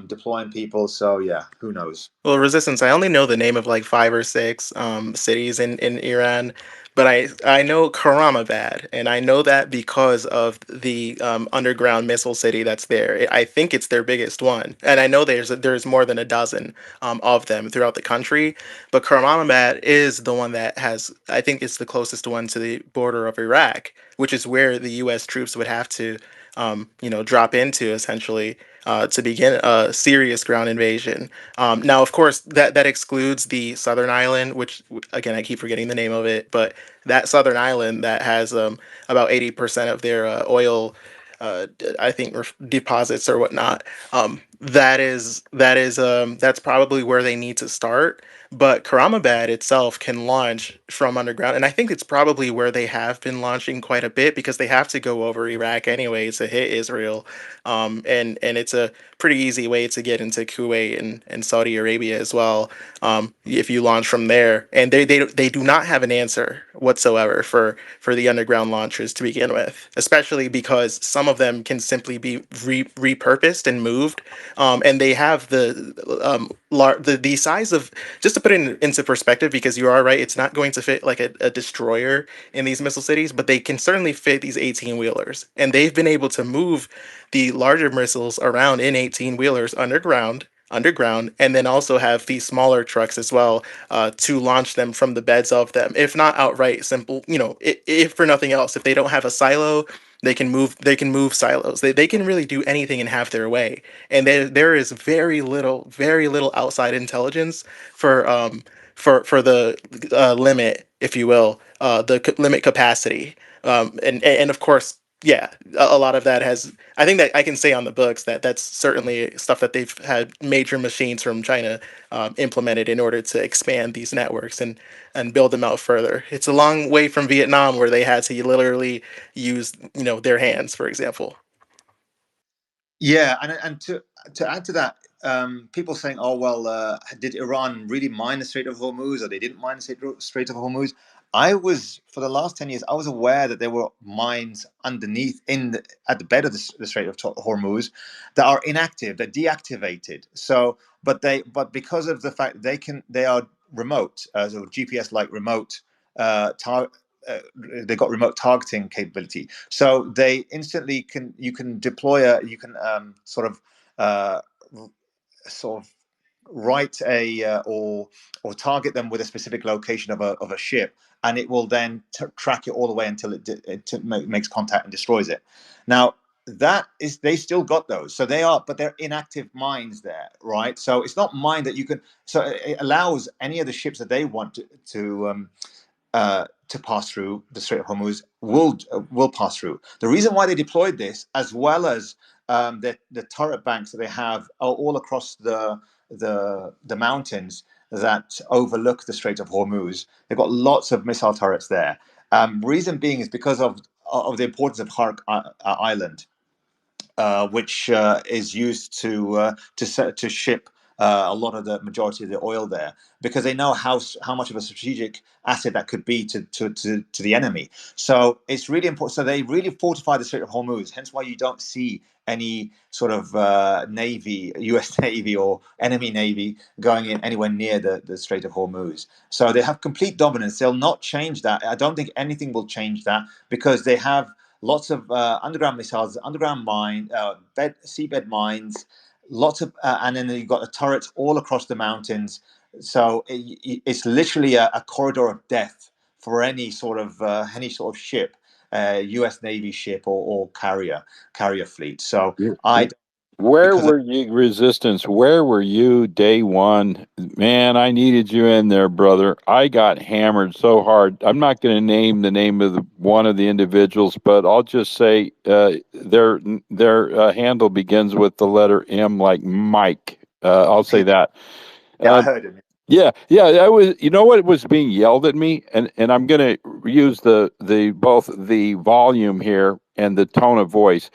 Speaker 16: deploying people. So yeah, who knows?
Speaker 6: Well, Resistance, I only know the name of like 5 or 6 cities in Iran, but I know Karamabad, and I know that because of the underground missile city that's there. I think it's their biggest one, and I know there's more than a dozen of them throughout the country. But Karamabad is the one that has, I think it's the closest one to the border of Iraq, which is where the U.S. troops would have to, drop into essentially to begin a serious ground invasion. Now, of course, that excludes the southern island, which again I keep forgetting the name of it, but that southern island that has about 80% of their oil, I think, deposits or whatnot. That's probably where they need to start. But Karamabad itself can launch from underground, and I think it's probably where they have been launching quite a bit because they have to go over Iraq anyway to hit Israel, and it's a pretty easy way to get into Kuwait and Saudi Arabia as well. If you launch from there, and they do not have an answer whatsoever for the underground launchers to begin with, especially because some of them can simply be repurposed and moved, and they have the size of, just to put it into perspective, because you are right, it's not going to fit like a destroyer in these missile cities, but they can certainly fit these 18 wheelers, and they've been able to move the larger missiles around in 18 wheelers underground, and then also have these smaller trucks as well, to launch them from the beds of them, if not outright simple, if for nothing else, if they don't have a silo, they can move silos. They can really do anything and have their way, and there is very little outside intelligence for for the limit, if you will, limit capacity, and of course, yeah, a lot of that has, I think that I can say on the books that that's certainly stuff that they've had major machines from China implemented in order to expand these networks and build them out further. It's a long way from Vietnam, where they had to literally use their hands, for example.
Speaker 16: Yeah, and to add to that, people saying, "Oh well, did Iran really mine the Strait of Hormuz, or they didn't mine the Strait of Hormuz?" For the last 10 years, I was aware that there were mines underneath at the bed of the Strait of Hormuz that are inactive, that deactivated. So, but because of the fact they are remote, so GPS like remote. Tar- they got remote targeting capability, so they instantly you can deploy you can uh, sort of write or target them with a specific location of a ship, and it will then track it all the way until it makes contact and destroys it. Now that is, they still got those, so but they're inactive mines there, right? So it's not mine that you can, so it allows any of the ships that they want to pass through the Strait of Hormuz will pass through. The reason why they deployed this, as well as the turret banks that they have all across the mountains that overlook the Strait of Hormuz, they've got lots of missile turrets there. Reason being is because of the importance of Hark Island, which is used to ship a lot of the majority of the oil there, because they know how much of a strategic asset that could be to the enemy. So it's really important. So they really fortify the Strait of Hormuz. Hence why you don't see any sort of navy, U.S. Navy or enemy navy going in anywhere near the Strait of Hormuz. So they have complete dominance. They'll not change that. I don't think anything will change that, because they have lots of underground missiles, underground seabed mines, lots of, and then you've got the turrets all across the mountains. So it's literally a corridor of death for any sort of ship, U.S. Navy ship or carrier fleet. So
Speaker 4: Where
Speaker 16: because
Speaker 4: were you, Resistance? Where were you day one? Man, I needed you in there, brother. I got hammered so hard. I'm not going to name the name of one of the individuals, but I'll just say their handle begins with the letter M, like Mike. I'll say that.
Speaker 16: I heard him.
Speaker 4: Yeah. I was. You know what was being yelled at me, and I'm going to use both the volume here and the tone of voice,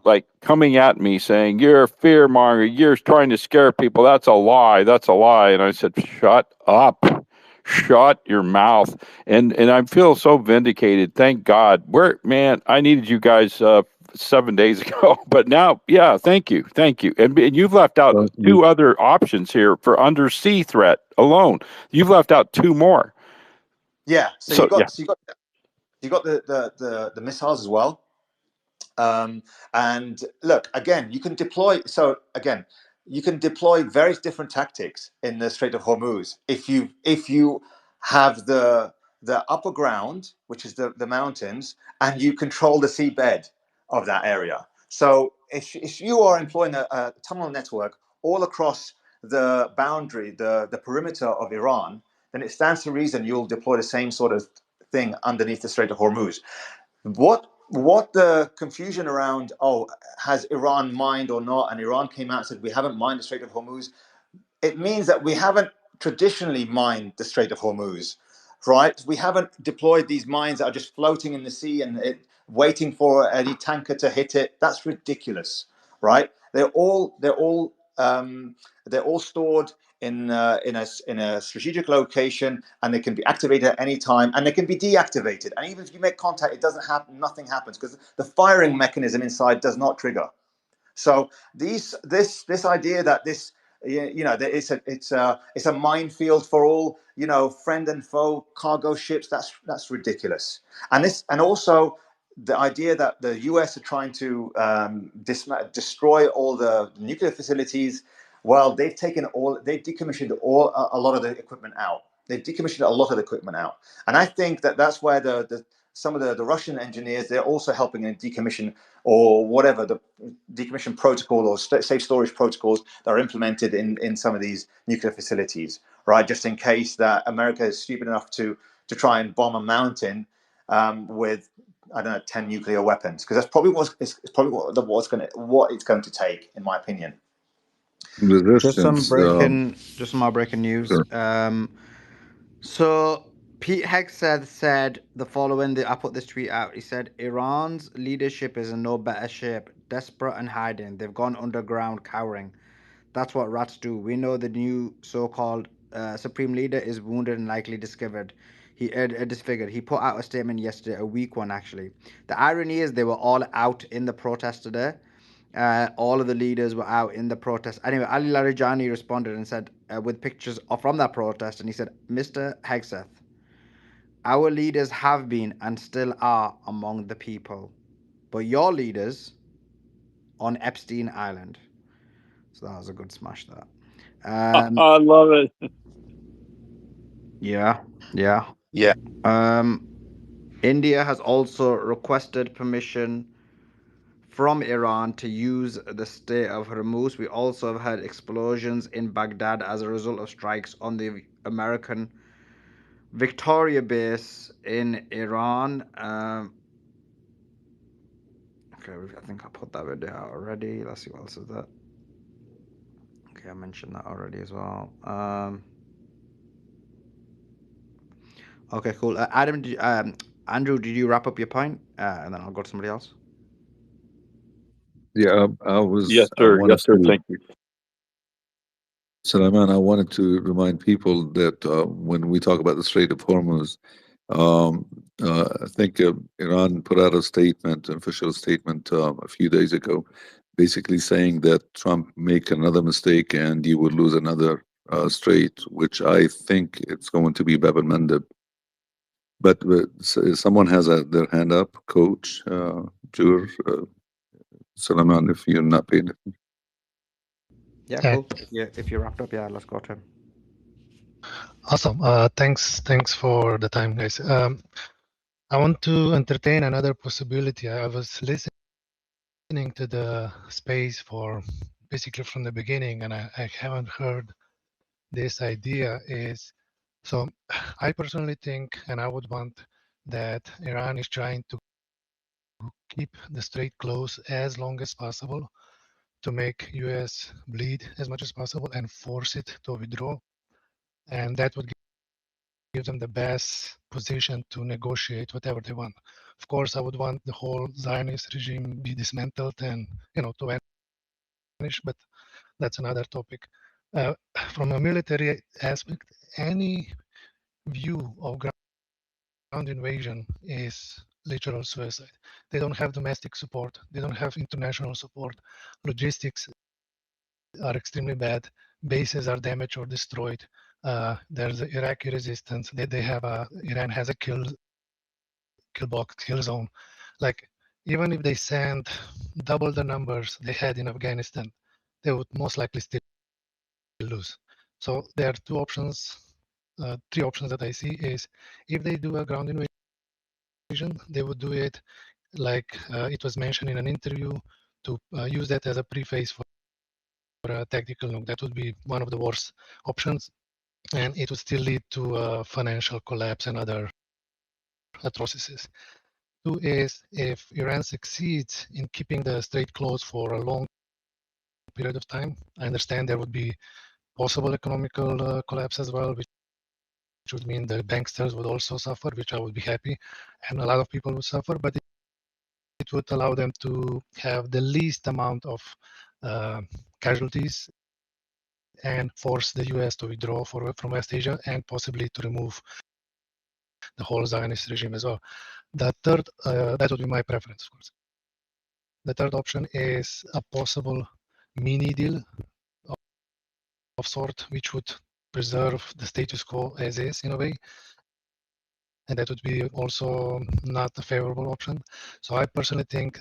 Speaker 4: like coming at me saying, "You're a fear monger. You're trying to scare people. That's a lie. That's a lie." And I said, "Shut up. Shut your mouth." And I feel so vindicated. Thank God. Man, I needed you guys 7 days ago. But now, yeah, thank you. And you've left out two other options here for undersea threat alone. You've left out two more.
Speaker 20: Yeah. So
Speaker 4: So,
Speaker 20: you got the missiles as well. And look, again, you can deploy. So again, you can deploy various different tactics in the Strait of Hormuz if you have the upper ground, which is the mountains, and you control the seabed of that area. So if you are employing a tunnel network all across the boundary, the perimeter of Iran, then it stands to reason you'll deploy the same sort of thing underneath the Strait of Hormuz. What the confusion around, has Iran mined or not? And Iran came out and said, we haven't mined the Strait of Hormuz. It means that we haven't traditionally mined the Strait of Hormuz, right? We haven't deployed these mines that are just floating in the sea and waiting for any tanker to hit it. That's ridiculous, right? They're all stored in a strategic location, and they can be activated at any time, and they can be deactivated. And even if you make contact, it doesn't happen. Nothing happens because the firing mechanism inside does not trigger. So this idea that that it's a minefield for all friend and foe cargo ships, that's ridiculous. And also the idea that the US are trying to destroy all the nuclear facilities. Well, they've decommissioned a lot of the equipment out. They've decommissioned a lot of the equipment out, and I think that's where some of the Russian engineers, they're also helping in decommission or whatever the decommission protocol or safe storage protocols that are implemented in some of these nuclear facilities, right? Just in case that America is stupid enough to try and bomb a mountain with, I don't know, 10 nuclear weapons, because that's probably what it's going to take, in my opinion.
Speaker 16: Just some more breaking news.
Speaker 19: Sure.
Speaker 16: So Pete Hegseth said the following. I put this tweet out. He said, Iran's leadership is in no better shape, desperate and hiding. They've gone underground, cowering. That's what rats do. We know the new so-called supreme leader is wounded and likely disfigured. He put out a statement yesterday, a weak one actually. The irony is they were all out in the protest today. All of the leaders were out in the protest. Anyway, Ali Larijani responded and said, with pictures from that protest, and he said, Mr. Hegseth, our leaders have been and still are among the people, but your leaders on Epstein Island. So that was a good smash, that.
Speaker 9: I love it.
Speaker 16: Yeah. India has also requested permission from Iran to use the Strait of Hormuz. We also have had explosions in Baghdad as a result of strikes on the American Victoria base in Iran. Okay, I think I put that video out already. Let's see what else is that. Okay, I mentioned that already as well. Okay, cool. Andrew, did you wrap up your point? And then I'll go to somebody else.
Speaker 19: Yeah, I was.
Speaker 4: Yes, sir. Thank you.
Speaker 19: Sulaiman, I wanted to remind people that when we talk about the Strait of Hormuz, I think Iran put out an official statement a few days ago, basically saying that Trump make another mistake and you would lose another strait, which I think it's going to be Bab el-Mandeb. But someone has their hand up, Coach, Jur, Sulaiman, if you're not paying attention.
Speaker 16: Yeah, cool. Yeah, if you're wrapped up, let's go to him.
Speaker 2: Awesome. Thanks for the time, guys. I want to entertain another possibility. I was listening to the space for basically from the beginning, and I haven't heard this idea. So I personally think, and I would want that Iran is trying to keep the strait closed as long as possible to make US bleed as much as possible and force it to withdraw. And that would give them the best position to negotiate whatever they want. Of course, I would want the whole Zionist regime be dismantled and, to vanish, but that's another topic. From a military aspect, any view of ground invasion is literal suicide. They don't have domestic support. They don't have international support. Logistics are extremely bad. Bases are damaged or destroyed. There's Iraqi resistance. They have Iran has a kill box, kill zone. Like, even if they send double the numbers they had in Afghanistan, they would most likely still lose. So there are three options that I see is, if they do a ground invasion, they would do it like it was mentioned in an interview, to use that as a preface for a tactical nuke. That would be one of the worst options, and it would still lead to financial collapse and other atrocities. Two is, if Iran succeeds in keeping the strait closed for a long period of time, I understand there would be possible economical collapse as well, which would mean the banksters would also suffer, which I would be happy, and a lot of people would suffer, but it would allow them to have the least amount of casualties and force the US to withdraw from West Asia, and possibly to remove the whole Zionist regime as well. The third, that would be my preference, of course. The third option is a possible mini deal of sort, which would preserve the status quo as is in a way, and that would be also not a favorable option. So I personally think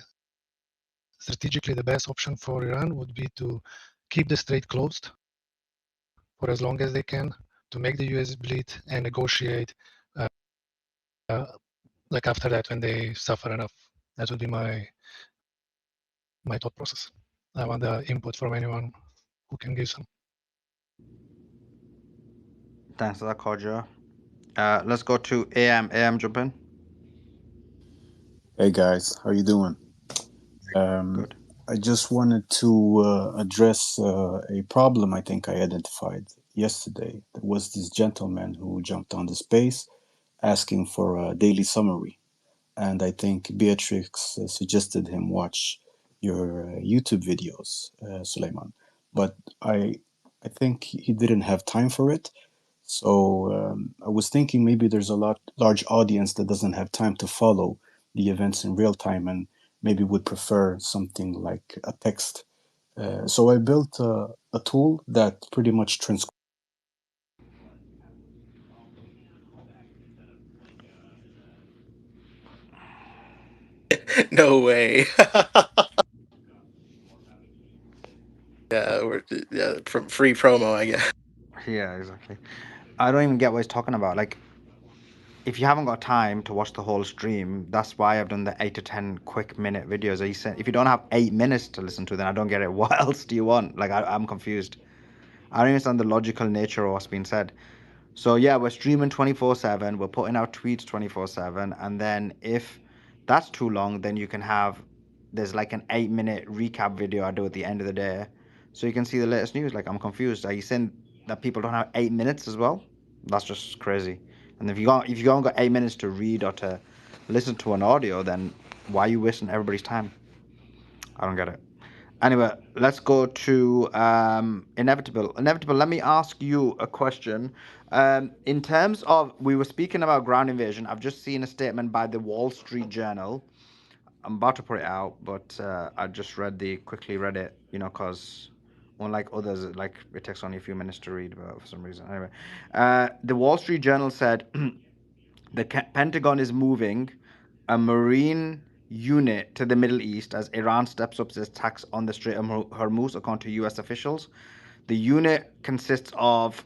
Speaker 2: strategically the best option for Iran would be to keep the strait closed for as long as they can, to make the US bleed, and negotiate like after that when they suffer enough. That would be my thought process. I want the input from anyone who can give some.
Speaker 20: Thanks for that, Kodjo. Let's go to AM. AM, jump in.
Speaker 3: Hey guys, how you doing?
Speaker 20: Good.
Speaker 3: I just wanted to address a problem I think I identified yesterday. There was this gentleman who jumped on the space asking for a daily summary, and I think Beatrix suggested him watch your YouTube videos, Suleiman. But I think he didn't have time for it. So I was thinking maybe there's a large audience that doesn't have time to follow the events in real time, and maybe would prefer something like a text. So I built a tool that pretty much transcribes.
Speaker 6: No way. Yeah, from free promo, I guess.
Speaker 20: Yeah, exactly. I don't even get what he's talking about. Like, if you haven't got time to watch the whole stream, that's why I've done the 8 to 10 quick minute videos. He said, if you don't have 8 minutes to listen to, then I don't get it. What else do you want? Like, I'm confused. I don't understand the logical nature of what's being said. So yeah, we're streaming 24/7. We're putting out tweets 24/7, and then if that's too long, then you can have, there's like an 8 minute recap video I do at the end of the day, so you can see the latest news. Like, I'm confused. Are you saying that people don't have 8 minutes as well? That's just crazy. And if you haven't got 8 minutes to read or to listen to an audio, then why are you wasting everybody's time? I don't get it. Anyway, let's go to Inevitable. Inevitable, let me ask you a question. In terms of, we were speaking about ground invasion. I've just seen a statement by the Wall Street Journal. I'm about to put it out, but I just quickly read it, because unlike others, like, it takes only a few minutes to read, but for some reason. Anyway, the Wall Street Journal said the Pentagon is moving a Marine unit to the Middle East as Iran steps up its attacks on the Strait of Hormuz, according to U.S. officials. The unit consists of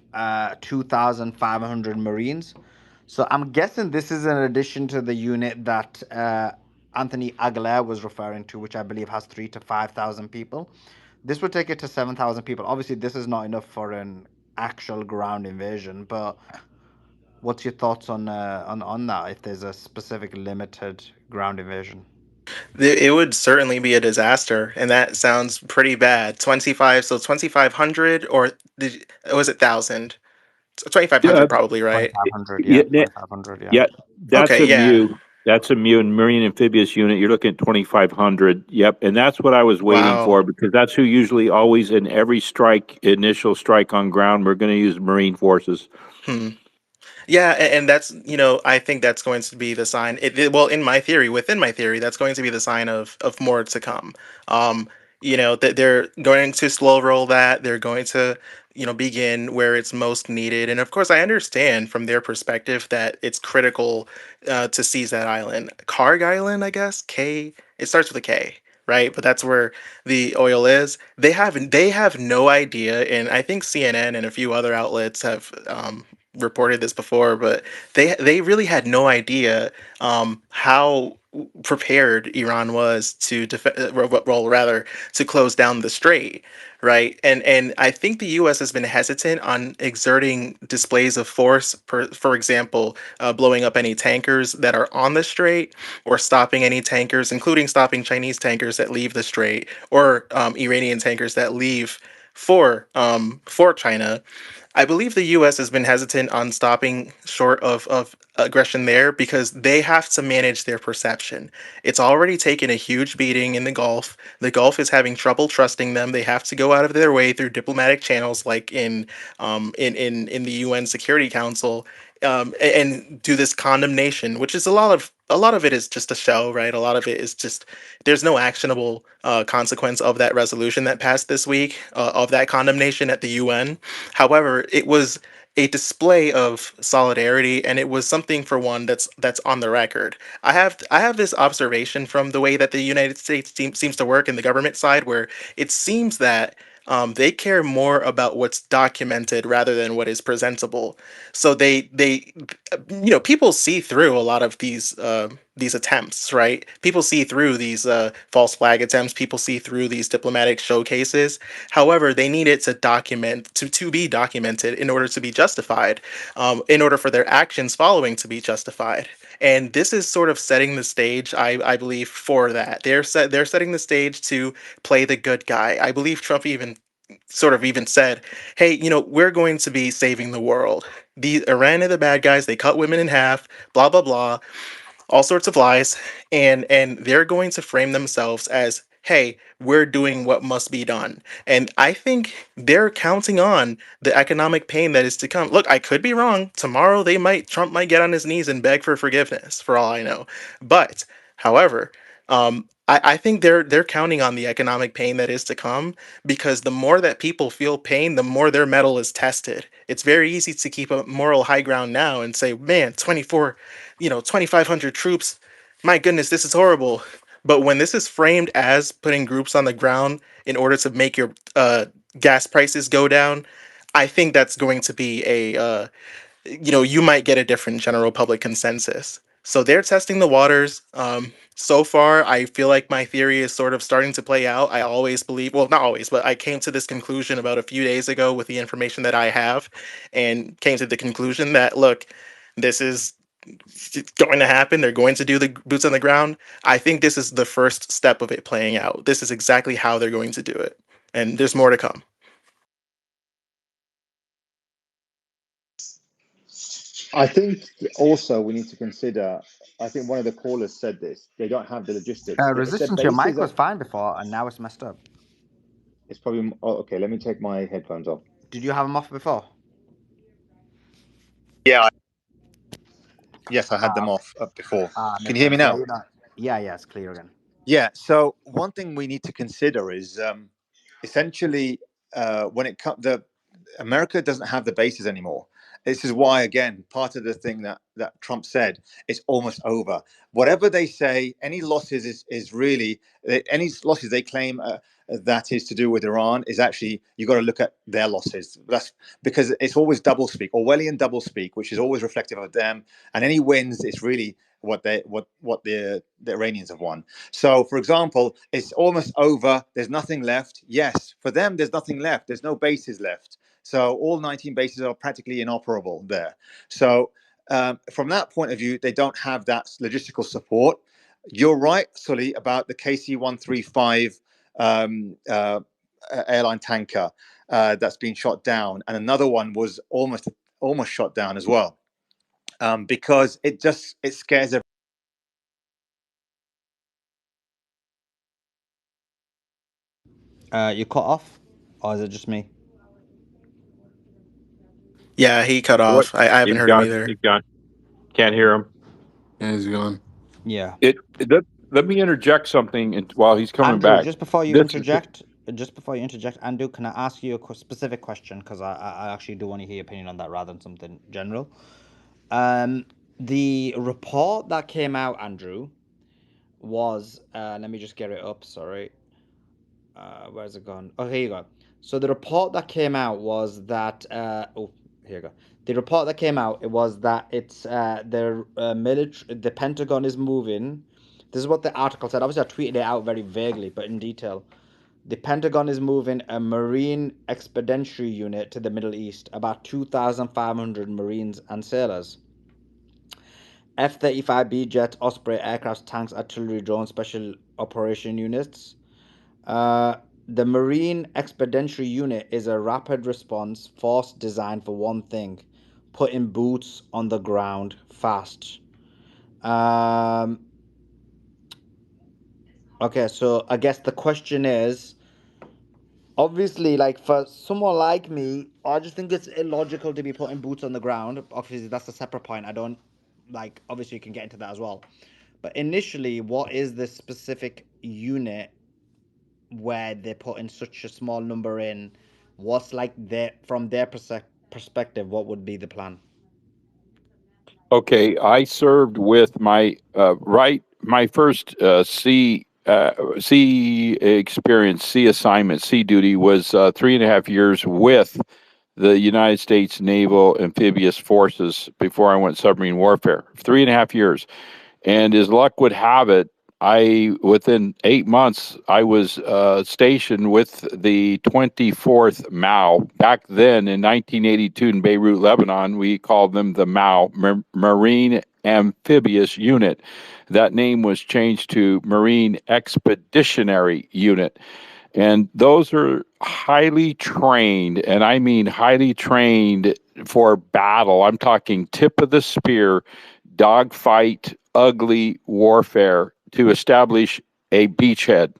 Speaker 20: 2,500 Marines. So I'm guessing this is in addition to the unit that Anthony Aguilar was referring to, which I believe has 3,000 to 5,000 people. This would take it to 7,000 people. Obviously, this is not enough for an actual ground invasion, but what's your thoughts on that, if there's a specific limited ground invasion?
Speaker 6: It would certainly be a disaster, and that sounds pretty bad. 2,500, or was it 1,000? 2,500 probably, right?
Speaker 20: 2,500, yeah. 2,500, yeah.
Speaker 4: Yeah, that's
Speaker 6: Okay,
Speaker 4: a
Speaker 6: yeah.
Speaker 4: MU. That's a MU, Marine Amphibious Unit. You're looking at 2,500. Yep, and that's what I was waiting for,
Speaker 6: Wow.
Speaker 4: because that's who usually always in every initial strike on ground, we're going to use Marine forces.
Speaker 6: Yeah, and that's, I think that's going to be the sign. Well, in my theory, within my theory, that's going to be the sign of more to come. Um, that they're going to slow roll that. They're going to, begin where it's most needed. And of course, I understand from their perspective that it's critical to seize that island. Karg Island, I guess. K. It starts with a K, right? But that's where the oil is. They have no idea, and I think CNN and a few other outlets have reported this before, but they really had no idea how prepared Iran was to well, rather to close down the strait, right? And I think the U.S. has been hesitant on exerting displays of force, for example, blowing up any tankers that are on the strait, or stopping any tankers, including stopping Chinese tankers that leave the strait, or Iranian tankers that leave for China. I believe the U.S. has been hesitant on stopping short of aggression there because they have to manage their perception. It's already taken a huge beating in the Gulf. The Gulf is having trouble trusting them. They have to go out of their way through diplomatic channels, like in the UN Security Council, and do this condemnation, which is a lot of it is just a show, right? A lot of it is just there's no actionable consequence of that resolution that passed this week, of that condemnation at the UN. However, it was a display of solidarity, and it was something for one that's on the record. I have this observation from the way that the United States seems to work in the government side, where it seems that they care more about what's documented rather than what is presentable. So people see through a lot of these attempts, right? People see through these false flag attempts. People see through these diplomatic showcases. However, they need it to document to be documented in order to be justified, in order for their actions following to be justified. And this is sort of setting the stage, I believe, for that. They're setting the stage to play the good guy. I believe Trump even said, "Hey, we're going to be saving the world. The Iran are the bad guys. They cut women in half. Blah blah blah." All sorts of lies, and they're going to frame themselves as, hey, we're doing what must be done. And I think they're counting on the economic pain that is to come. Look, I could be wrong. Tomorrow Trump might get on his knees and beg for forgiveness, for all I know. But however, I think they're counting on the economic pain that is to come, because the more that people feel pain, the more their mettle is tested. It's very easy to keep a moral high ground now and say, man, 2,500 troops, my goodness, this is horrible. But when this is framed as putting groups on the ground in order to make your gas prices go down, I think that's going to be you might get a different general public consensus. So they're testing the waters. So far, I feel like my theory is sort of starting to play out. I always believe, well, not always, but I came to this conclusion about a few days ago with the information that I have, and came to the conclusion that, look, this is going to happen. They're going to do the boots on the ground. I think this is the first step of it playing out. This is exactly how they're going to do it. And there's more to come.
Speaker 3: I think also we need to consider. I think one of the callers said this. They don't have the logistics. If their
Speaker 20: Resistance, your mic
Speaker 3: bases
Speaker 20: was
Speaker 3: are,
Speaker 20: fine before, and now it's messed up.
Speaker 3: it's probably. Oh, okay, let me take my headphones off.
Speaker 20: Did you have them off before?
Speaker 16: Yeah, yes, I had them
Speaker 20: Okay.
Speaker 16: off before. Can
Speaker 20: Makes
Speaker 16: you hear me
Speaker 20: sense. Yeah,
Speaker 16: now?
Speaker 20: yeah, it's clear again.
Speaker 16: Yeah. So one thing we need to consider is essentially when it comes, the America doesn't have the bases anymore. This is why, again, part of the thing that Trump said, it's almost over. Whatever they say, any losses is really any losses they claim that is to do with Iran is actually you got to look at their losses. That's because it's always doublespeak, Orwellian doublespeak, which is always reflective of them. And any wins, it's really what the Iranians have won. So, for example, it's almost over. There's nothing left. Yes, for them, there's nothing left. There's no bases left. So all 19 bases are practically inoperable there. So from that point of view, they don't have that logistical support. You're right, Sully, about the KC-135 airline tanker that's been shot down, and another one was almost shot down as well, because it scares everyone.
Speaker 20: You cut off, or is it just me?
Speaker 6: Yeah, he cut
Speaker 4: What?
Speaker 6: off. I haven't
Speaker 3: He's
Speaker 6: heard him
Speaker 3: gone.
Speaker 6: either.
Speaker 3: He's gone. Can't hear him.
Speaker 18: Yeah, he's gone.
Speaker 20: Yeah.
Speaker 4: Let me interject something while he's coming
Speaker 13: Andrew,
Speaker 4: back.
Speaker 13: just before you
Speaker 4: This
Speaker 13: interject, Andrew, can I ask you a specific question? Because I actually do want to hear your opinion on that rather than something general. The report that came out, Andrew, was let me just get it up. Sorry, where's it gone? Oh, here you go. So the report that came out was that here you go. The report that came out, it was that it's the military, the Pentagon is moving. This is what the article said. Obviously, I tweeted it out very vaguely, but in detail. The Pentagon is moving a Marine Expeditionary Unit to the Middle East, about 2,500 Marines and sailors. F-35B jet, Osprey aircraft, tanks, artillery, drones, special operation units. The Marine Expeditionary Unit is a rapid response force designed for one thing: putting boots on the ground fast. Okay, so I guess the question is, obviously, like for someone like me, I just think it's illogical to be putting boots on the ground. Obviously, that's a separate point. I don't like. Obviously, you can get into that as well. But initially, what is the specific unit where they're putting such a small number in? What's like from their perspective? What would be the plan?
Speaker 4: Okay, I served with my my first sea experience, sea assignment, sea duty was 3.5 years with the United States Naval Amphibious Forces before I went submarine warfare. 3.5 years. And as luck would have it, within 8 months, I was stationed with the 24th MAU. Back then in 1982 in Beirut, Lebanon, we called them the MAU, Marine Amphibious Unit. That name was changed to Marine Expeditionary Unit. And those are highly trained, and I mean highly trained for battle. I'm talking tip of the spear, dogfight, ugly warfare to establish a beachhead.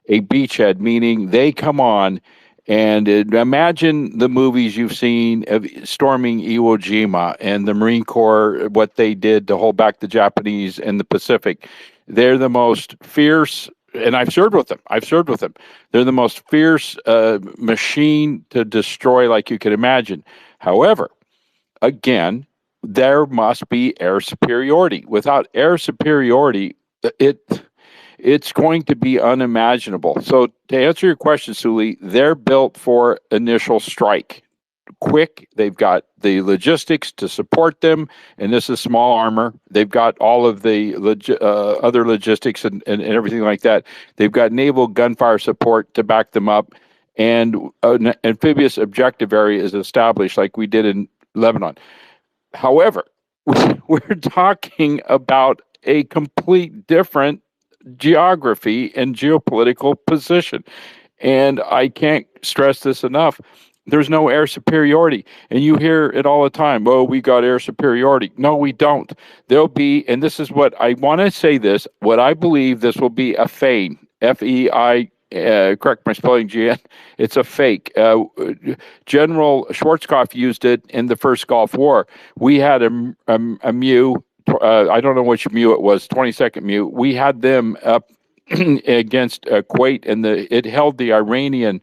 Speaker 4: A beachhead, meaning they come on and imagine the movies you've seen of storming Iwo Jima and the Marine Corps, what they did to hold back the Japanese in the Pacific. They're the most fierce, and I've served with them. They're the most fierce machine to destroy, like you could imagine. However, again, there must be air superiority. Without air superiority, it's going to be unimaginable. So to answer your question, Suli, they're built for initial strike. Quick, they've got the logistics to support them, and this is small armor. They've got all of the other logistics and everything like that. They've got naval gunfire support to back them up, and an amphibious objective area is established like we did in Lebanon. However, we're talking about a complete different geography and geopolitical position. And I can't stress this enough. There's no air superiority. And you hear it all the time. Oh, we got air superiority. No, we don't. There'll be, and this is what I want to say this, what I believe this will be a feign, F-E-I, correct my spelling, GN. It's a fake. General Schwarzkopf used it in the first Gulf War. We had a MEU, I don't know which MEU it was, 22nd MEU. We had them up against Kuwait, and it held the Iranian,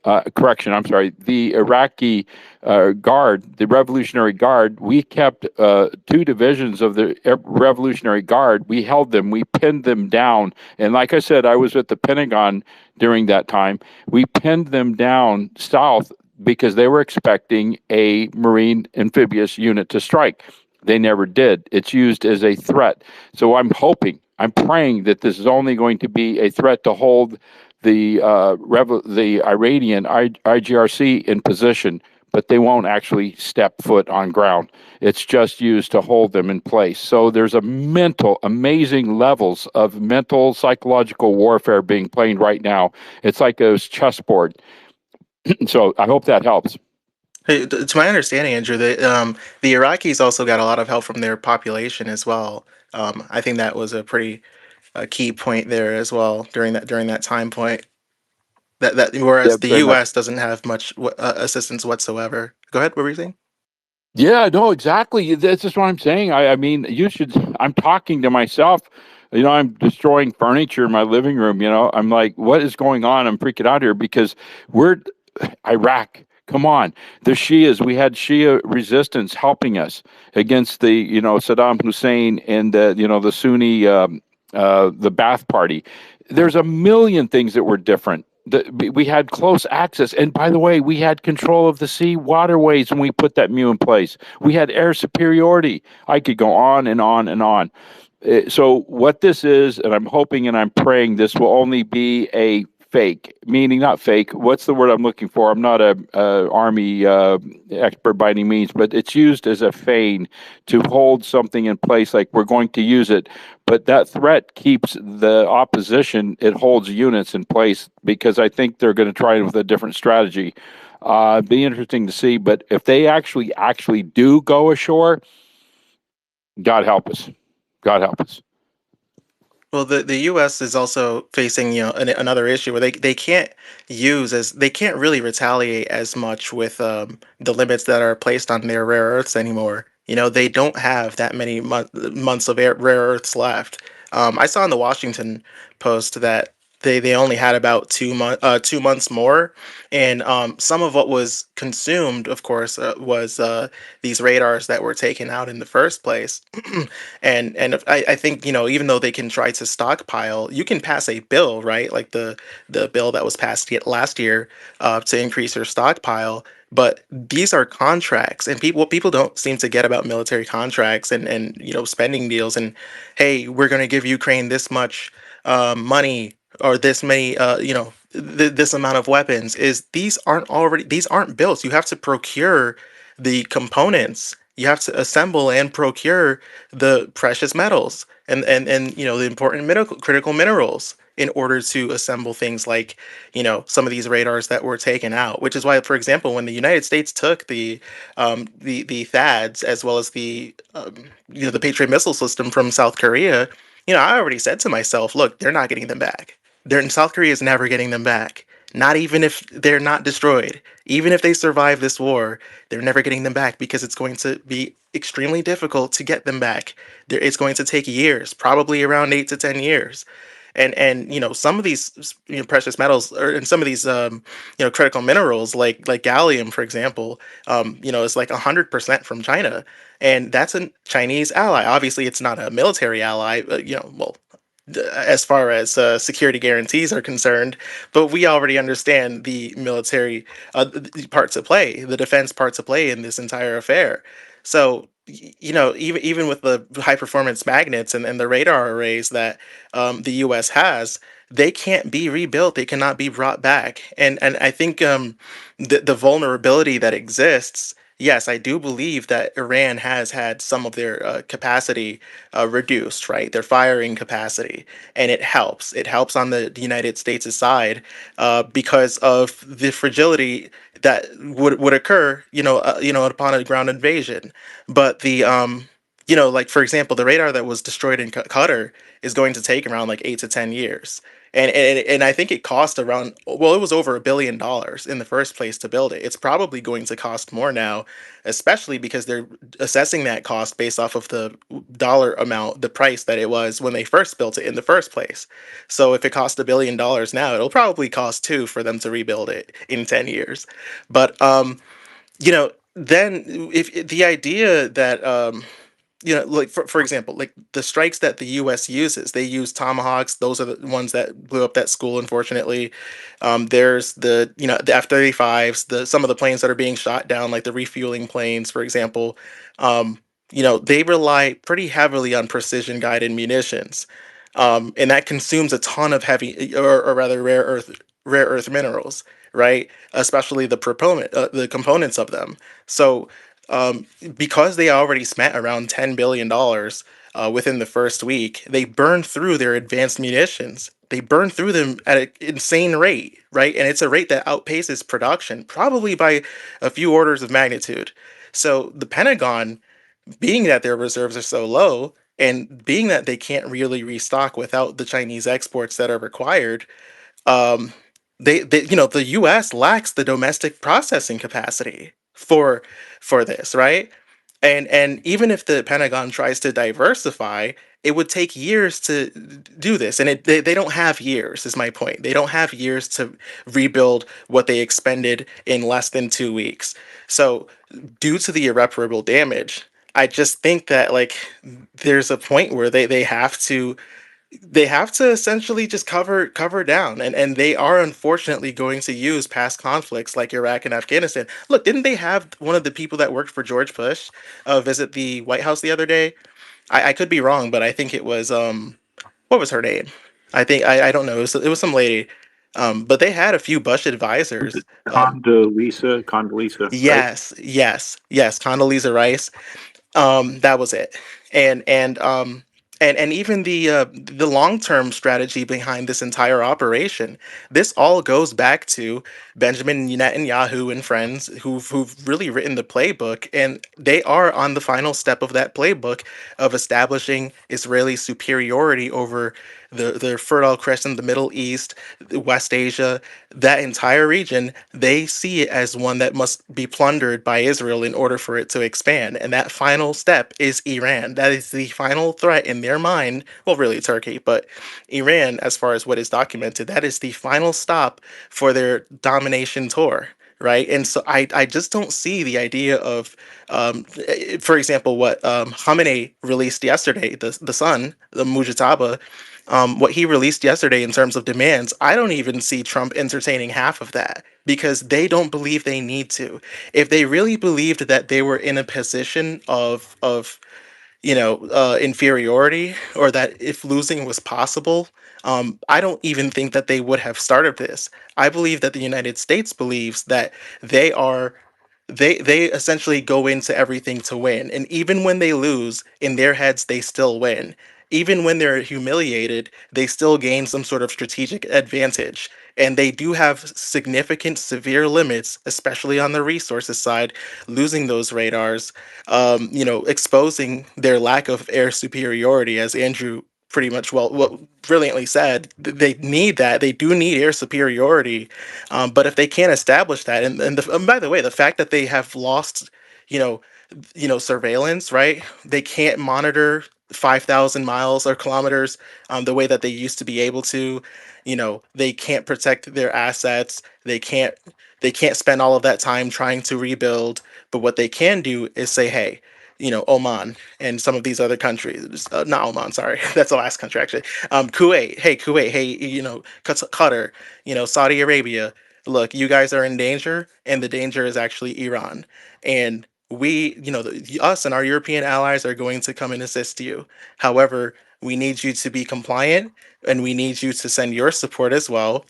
Speaker 4: the Iraqi Guard, the Revolutionary Guard. We kept 2 divisions of the Revolutionary Guard. We held them. We pinned them down. And like I said, I was at the Pentagon during that time. We pinned them down south because they were expecting a Marine amphibious unit to strike. They never did. It's used as a threat. So I'm praying that this is only going to be a threat to hold the Iranian IGRC in position, but they won't actually step foot on ground. It's just used to hold them in place. So there's amazing levels of mental, psychological warfare being played right now. It's like a chessboard. So I hope that helps.
Speaker 6: Hey, to my understanding, Andrew, the Iraqis also got a lot of help from their population as well. I think that was a pretty key point there as well during that time point. That
Speaker 4: Yeah,
Speaker 6: whereas the
Speaker 4: very much.
Speaker 6: U.S. doesn't have much assistance whatsoever. Go ahead. What were you saying?
Speaker 4: Yeah, no, exactly. That's just what I'm saying. I mean, you should. I'm talking to myself. I'm destroying furniture in my living room. I'm like, what is going on? I'm freaking out here because we're Iraq. Come on, the Shias. We had Shia resistance helping us against the Saddam Hussein and the Sunni the Ba'ath Party. There's a million things that were different. We had close access, and by the way, we had control of the sea waterways when we put that MU in place. We had air superiority. I could go on and on and on. So what this is, and I'm hoping and I'm praying this will only be a fake, meaning not fake. What's the word I'm looking for? I'm not a army expert by any means, but it's used as a feign to hold something in place, like we're going to use it. But that threat keeps the opposition. It holds units in place because I think they're going to try it with a different strategy. Be interesting to see. But if they actually do go ashore, God help us. God help us.
Speaker 6: Well, the U.S. is also facing, another issue where they can't they can't really retaliate as much with the limits that are placed on their rare earths anymore. They don't have that many months of rare earths left. I saw in the Washington Post that they only had about 2 months more, and some of what was consumed, of course, was these radars that were taken out in the first place. I think, even though they can try to stockpile, you can pass a bill, right, like the bill that was passed last year, to increase your stockpile. But these are contracts, and what people don't seem to get about military contracts and spending deals, and hey, we're going to give Ukraine this much money, or this many this amount of weapons, is these aren't built. You have to procure the components. You have to assemble and procure the precious metals and the important critical minerals in order to assemble things like some of these radars that were taken out. Which is why, for example, when the United States took the THAADs, as well as the Patriot missile system from South Korea, I already said to myself, look, they're not getting them back. South Korea is never getting them back. Not even if they're not destroyed. Even if they survive this war, they're never getting them back, because it's going to be extremely difficult to get them back. It's going to take years, probably around 8 to 10 years. And some of these precious metals, and some of these critical minerals, like gallium, for example, is like 100% from China, and that's a Chinese ally. Obviously, it's not a military ally, but well, as far as security guarantees are concerned, but we already understand the military part to play, the defense part to play in this entire affair. So, even with the high performance magnets and the radar arrays that the U.S. has, they can't be rebuilt. They cannot be brought back. And I think the vulnerability that exists. Yes, I do believe that Iran has had some of their capacity reduced, right? Their firing capacity, and it helps. It helps on the United States' side because of the fragility that would occur, upon a ground invasion. But like, for example, the radar that was destroyed in Qatar is going to take around like 8 to 10 years. And I think it cost around, well, it was over $1 billion in the first place to build it. It's probably going to cost more now, especially because they're assessing that cost based off of the dollar amount, the price that it was when they first built it in the first place. So if it cost $1 billion now, it'll probably cost two for them to rebuild it in 10 years. But then, if the idea that like, for example, like the strikes that the U.S. uses, they use Tomahawks. Those are the ones that blew up that school, unfortunately. There's the F-35s, some of the planes that are being shot down, like the refueling planes, for example. Um, they rely pretty heavily on precision guided munitions, and that consumes a ton of heavy, or rather rare earth minerals, right? Especially the components of them. So because they already spent around $10 billion within the first week, they burned through their advanced munitions. They burned through them at an insane rate, right? And it's a rate that outpaces production, probably by a few orders of magnitude. So the Pentagon, being that their reserves are so low, and being that they can't really restock without the Chinese exports that are required, um, the U.S. lacks the domestic processing capacity for this, right? And even if the Pentagon tries to diversify, it would take years to do this, and they don't have years. Is my point? They don't have years to rebuild what they expended in less than 2 weeks. So, due to the irreparable damage, I just think that like there's a point where they have to essentially just cover down, and they are unfortunately going to use past conflicts like Iraq and Afghanistan. Look, didn't they have one of the people that worked for George Bush visit the White House the other day? I could be wrong, but I think it was what was her name? I don't know. It was some lady. But they had a few Bush
Speaker 4: Was it
Speaker 6: advisors.
Speaker 4: Condoleezza Rice?
Speaker 6: Yes, Condoleezza Rice. That was it. And and um and and even the long-term strategy behind this entire operation, this all goes back to Benjamin Netanyahu and friends who've really written the playbook, and they are on the final step of that playbook of establishing Israeli superiority over the Fertile Crescent, the Middle East, West Asia, that entire region. They see it as one that must be plundered by Israel in order for it to expand. And that final step is Iran. That is the final threat in their mind. Well, really, Turkey, but Iran, as far as what is documented, that is the final stop for their domination tour. Right. And so I just don't see the idea of, for example, what Khamenei released yesterday, the son, the Mujtaba, what he released yesterday in terms of demands. I don't even see Trump entertaining half of that because they don't believe they need to. If they really believed that they were in a position of inferiority, or that if losing was possible, I don't even think that they would have started this. I believe that the United States believes that they are they essentially go into everything to win, and even when they lose, in their heads they still win. Even when they're humiliated, they still gain some sort of strategic advantage. And they do have significant, severe limits, especially on the resources side, losing those radars, exposing their lack of air superiority, as Andrew pretty much brilliantly said. They need that. They do need air superiority, but if they can't establish that, and by the way, the fact that they have lost, you know, surveillance, right? They can't monitor 5,000 miles or kilometers the way that they used to be able to. They can't protect their assets. They can't spend all of that time trying to rebuild. But what they can do is say, hey, Oman and some of these other countries, not Oman, sorry, that's the last country actually. Kuwait, hey, Qatar, Saudi Arabia. Look, you guys are in danger, and the danger is actually Iran. And we, us and our European allies are going to come and assist you. However, we need you to be compliant, and we need you to send your support as well.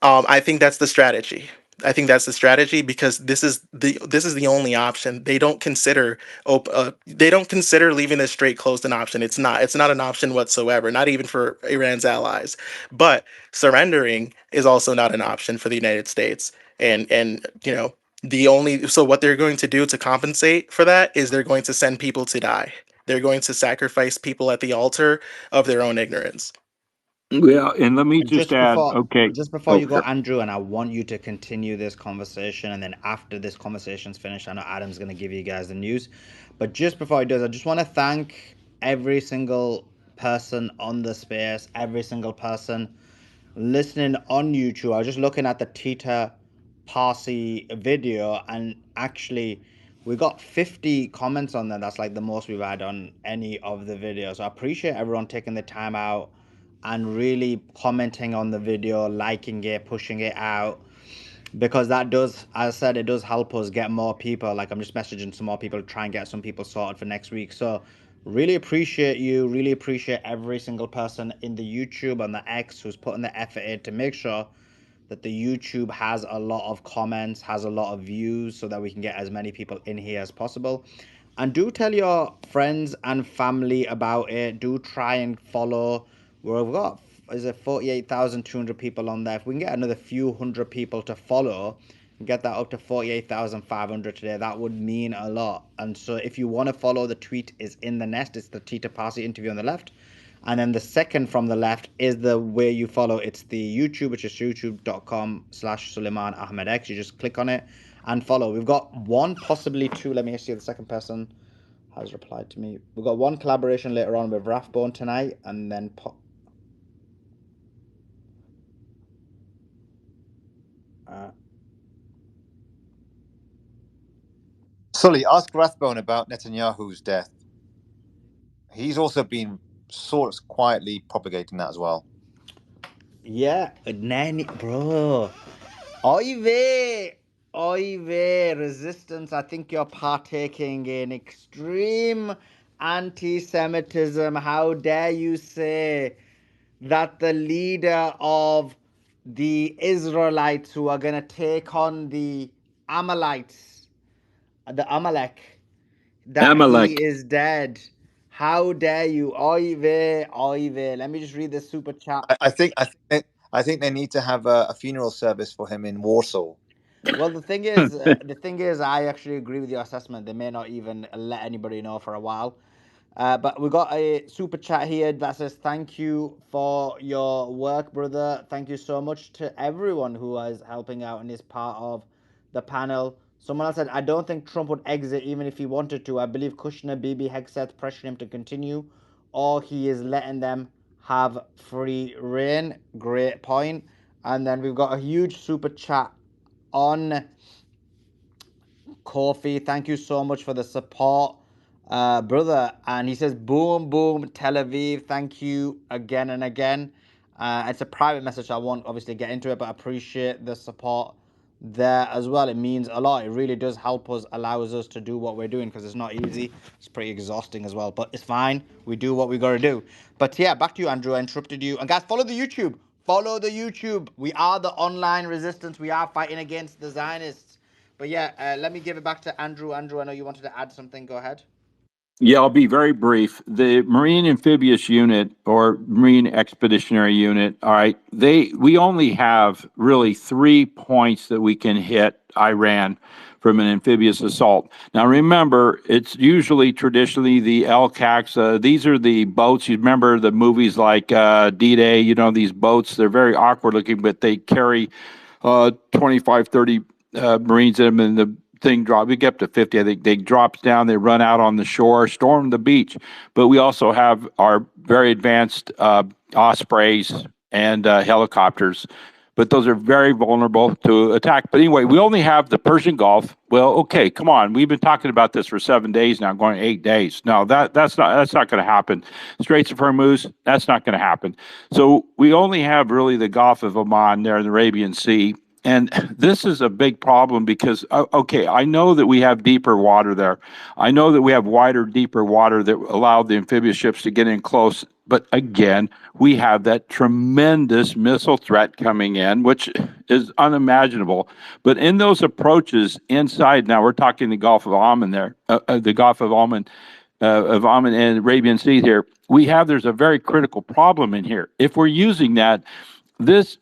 Speaker 6: I think that's the strategy. I think that's the strategy because this is the only option. They don't consider leaving the Strait closed an option. It's not an option whatsoever. Not even for Iran's allies. But surrendering is also not an option for the United States. And what they're going to do to compensate for that is they're going to send people to die. They're going to sacrifice people at the altar of their own ignorance.
Speaker 4: Yeah, and let me
Speaker 13: And
Speaker 4: just add. Okay.
Speaker 13: just before
Speaker 4: Oh,
Speaker 13: you go, Andrew, and I want you to continue this conversation, and then after this conversation's finished, I know Adam's going to give you guys the news, but just before he does, I just want to thank every single person on the space, every single person listening on YouTube. I was just looking at the Tita Parsi video, and actually, we got 50 comments on there. That's like the most we've had on any of the videos. So I appreciate everyone taking the time out and really commenting on the video, liking it, pushing it out, because that does, as I said, it does help us get more people. Like, I'm just messaging some more people to try and get some people sorted for next week. So really appreciate you, really appreciate every single person in the YouTube and the X who's putting the effort in to make sure that the YouTube has a lot of comments, has a lot of views, so that we can get as many people in here as possible. And do tell your friends and family about it. Do try and follow. We've got, is it 48,200 people on there? If we can get another few hundred people to follow and get that up to 48,500 today, that would mean a lot. And so if you want to follow, the tweet is in the nest. It's the Tita Parsi interview on the left. And then the second from the left is the way you follow. It's the YouTube, which is youtube.com/Suleiman Ahmed X. You just click on it and follow. We've got one, possibly two. Let me see if the second person has replied to me. We've got one collaboration later on with Rathbone tonight, and then
Speaker 16: Sully, ask Rathbone about Netanyahu's death. He's also been sort of quietly propagating that as well.
Speaker 13: yeah, nanny, bro. Oy vey, resistance. I think you're partaking in extreme anti-Semitism. How dare you say that the leader of the Israelites who are going to take on the Amalekites, the Amalek, that he
Speaker 4: Amalek.
Speaker 13: is dead? How dare you? Oy vey, oy vey. Let me just read the super chat.
Speaker 16: I think they need to have a funeral service for him in Warsaw.
Speaker 13: Well, the thing is, I actually agree with your assessment. They may not even let anybody know for a while. But we got a super chat here that says, "Thank you for your work, brother. Thank you so much to everyone who is helping out and is part of the panel." Someone else said, "I don't think Trump would exit even if he wanted to. I believe Kushner, Bibi, Hegseth pressure him to continue, or he is letting them have free reign." Great point. And then we've got a huge super chat on Kofi. Thank you so much for the support, brother. And he says, boom, boom, Tel Aviv. Thank you again and again. It's a private message. I won't obviously get into it, but I appreciate the support there as well. It means a lot. It really does help us, allows us to do what we're doing, because it's not easy. It's pretty exhausting as well, but it's fine. We do what we got to do. But yeah, back to you, Andrew. I interrupted you. And guys, follow the YouTube. Follow the YouTube. We are the online resistance. We are fighting against the Zionists. But yeah, let me give it back to Andrew. Andrew, I know you wanted to add something. Go ahead.
Speaker 4: Yeah, I'll be very brief. The Marine Amphibious Unit or Marine Expeditionary Unit, all right, we only have really 3 points that we can hit Iran from an amphibious assault. Now remember, it's usually traditionally the LCACs. These are the boats. You remember the movies like D-Day, you know, these boats, they're very awkward looking, but they carry 25, 30 Marines in them, and the thing drop. We get up to 50. I think they drops down. They run out on the shore, storm the beach. But we also have our very advanced Ospreys and helicopters. But those are very vulnerable to attack. But anyway, we only have the Persian Gulf. Well, okay, come on. We've been talking about this for 7 days now, going 8 days. No, that's not going to happen. Straits of Hormuz, that's not going to happen. So we only have really the Gulf of Oman there in the Arabian Sea. And this is a big problem because, okay, I know that we have deeper water there. I know that we have wider, deeper water that allowed the amphibious ships to get in close. But again, we have that tremendous missile threat coming in, which is unimaginable. But in those approaches inside, now we're talking the Gulf of Oman there, the Gulf of Oman and Arabian Sea here, there's a very critical problem in here. If we're using that, this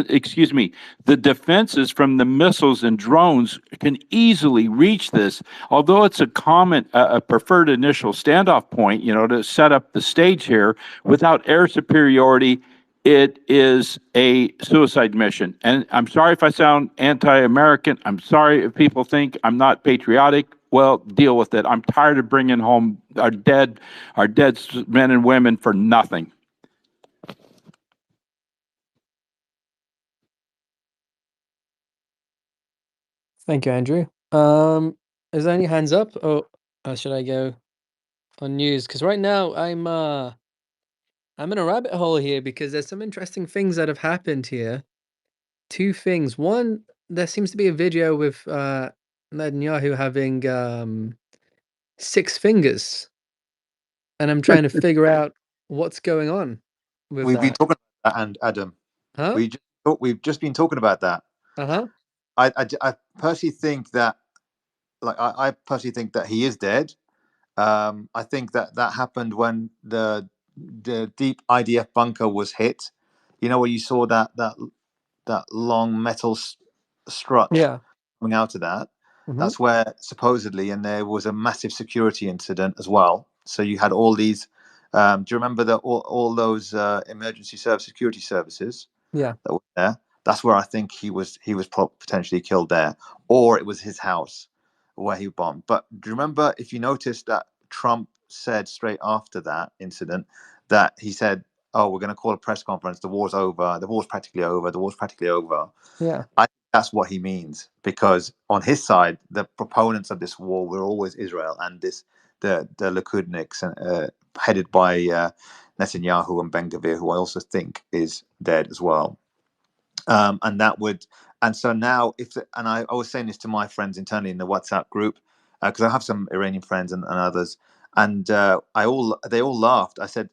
Speaker 4: excuse me, the defenses from the missiles and drones can easily reach this. Although it's a preferred initial standoff point, you know, to set up the stage here, without air superiority, it is a suicide mission. And I'm sorry if I sound anti-American. I'm sorry if people think I'm not patriotic. Well, deal with it. I'm tired of bringing home our dead men and women for nothing.
Speaker 3: Thank you, Andrew. Is there any hands up, or should I go on news? Because right now I'm in a rabbit hole here because there's some interesting things that have happened here. Two things. One, there seems to be a video with Netanyahu having 6 fingers, and I'm trying to figure out what's going on with
Speaker 16: We've been
Speaker 3: that.
Speaker 16: talking about that, and Adam,
Speaker 3: Huh?
Speaker 16: we've just been talking about that.
Speaker 3: Uh-huh.
Speaker 16: I personally think that, I personally think that he is dead. I think that happened when the deep IDF bunker was hit. You know, where you saw that long metal strut
Speaker 3: Yeah.
Speaker 16: coming out of that.
Speaker 3: Mm-hmm.
Speaker 16: That's where supposedly, and there was a massive security incident as well. So you had all these. Do you remember that all those emergency security services?
Speaker 3: Yeah.
Speaker 16: That were there? That's where I think he was potentially killed there, or it was his house where he bombed. But do you remember, if you noticed, that Trump said straight after that incident that he said, "Oh, we're going to call a press conference. The war's over. The war's practically over. The war's practically over."
Speaker 2: Yeah.
Speaker 16: I think that's what he means, because on his side, the proponents of this war were always Israel and the Likudniks, headed by Netanyahu and Ben Gvir, who I also think is dead as well. And that would, and so now, I was saying this to my friends internally in the WhatsApp group, because I have some Iranian friends and others, and they all laughed. I said,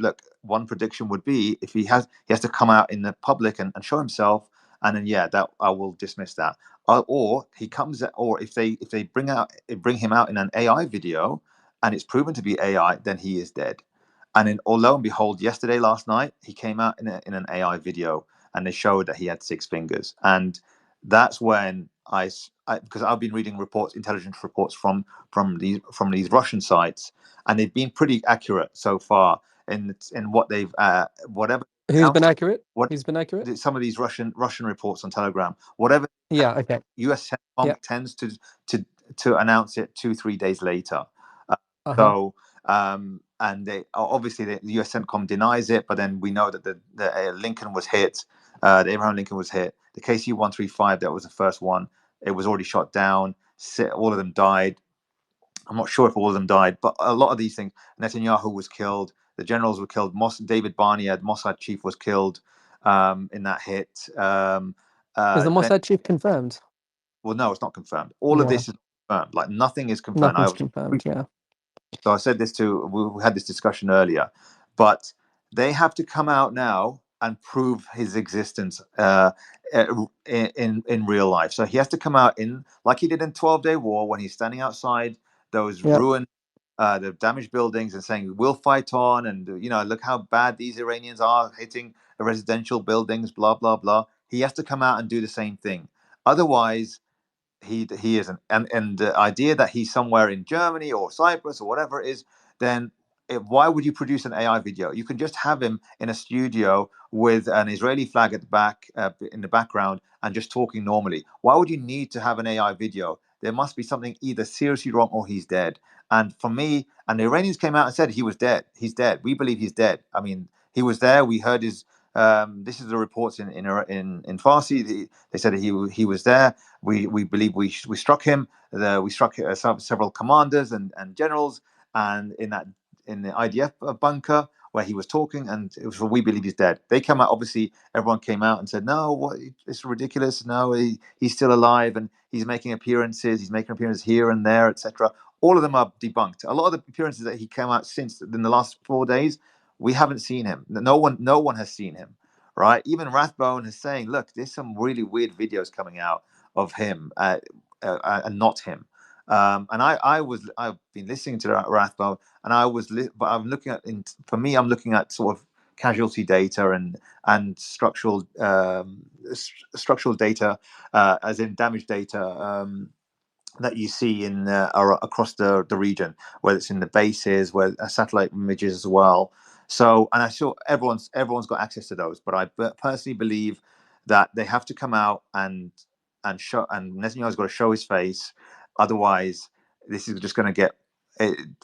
Speaker 16: look, one prediction would be, if he has to come out in the public and show himself, and then that I will dismiss that. Or he comes, or if they bring him out in an AI video, and it's proven to be AI, then he is dead. And lo and behold, last night, he came out in an AI video, and they showed that he had 6 fingers. And that's when because I've been reading intelligence reports from these Russian sites, and they've been pretty accurate so far in what they've whatever.
Speaker 2: Who's been accurate?
Speaker 16: What
Speaker 2: Who's been accurate?
Speaker 16: some of these Russian reports on Telegram, whatever.
Speaker 2: Yeah. Okay.
Speaker 16: US CENTCOM tends to announce it 2-3 days later. So and they obviously the US CENTCOM denies it, but then we know that the Lincoln was hit, the Abraham Lincoln was hit. The KC-135, that was the first one. It was already shot down. All of them died. I'm not sure if all of them died, but a lot of these things. Netanyahu was killed. The generals were killed. David Barnea, Mossad chief, was killed in that hit.
Speaker 2: Is the Mossad chief confirmed?
Speaker 16: Well, no, it's not confirmed. All of this is confirmed. Like, nothing is confirmed.
Speaker 2: Nothing's confirmed. Yeah.
Speaker 16: So I said this we had this discussion earlier, but they have to come out now and prove his existence in real life. So he has to come out like he did in 12-Day War, when he's standing outside those ruined, the damaged buildings, and saying, "We'll fight on," and look how bad these Iranians are hitting the residential buildings, blah blah blah. He has to come out and do the same thing. Otherwise, he isn't. And the idea that he's somewhere in Germany or Cyprus or whatever it is, then why would you produce an AI video? You can just have him in a studio with an Israeli flag at the back, in the background, and just talking normally. Why would you need to have an AI video? There must be something either seriously wrong or he's dead. And for me, and the Iranians came out and said he was dead. He's dead. We believe he's dead. I mean, he was there. We heard his. This is the reports in Farsi. They said he was there. We believe we struck him. We struck several commanders and generals, and in the IDF bunker where he was talking, and we believe he's dead. They came out. Obviously, everyone came out and said, "No, it's ridiculous. No, he's still alive, and he's making appearances. He's making appearances here and there, etc." All of them are debunked. A lot of the appearances that he came out since in the last 4 days, we haven't seen him. No one has seen him, right? Even Rathbone is saying, "Look, there's some really weird videos coming out of him and not him." And I've been listening to Rathbone, and but I'm looking at, for me, I'm looking at sort of casualty data and structural data, as in damage data, that you see across the region, whether it's in the bases, where satellite images as well. So, and I saw everyone's got access to those, but I personally believe that they have to come out and show, and Netanyahu's got to show his face. Otherwise, this is just going to get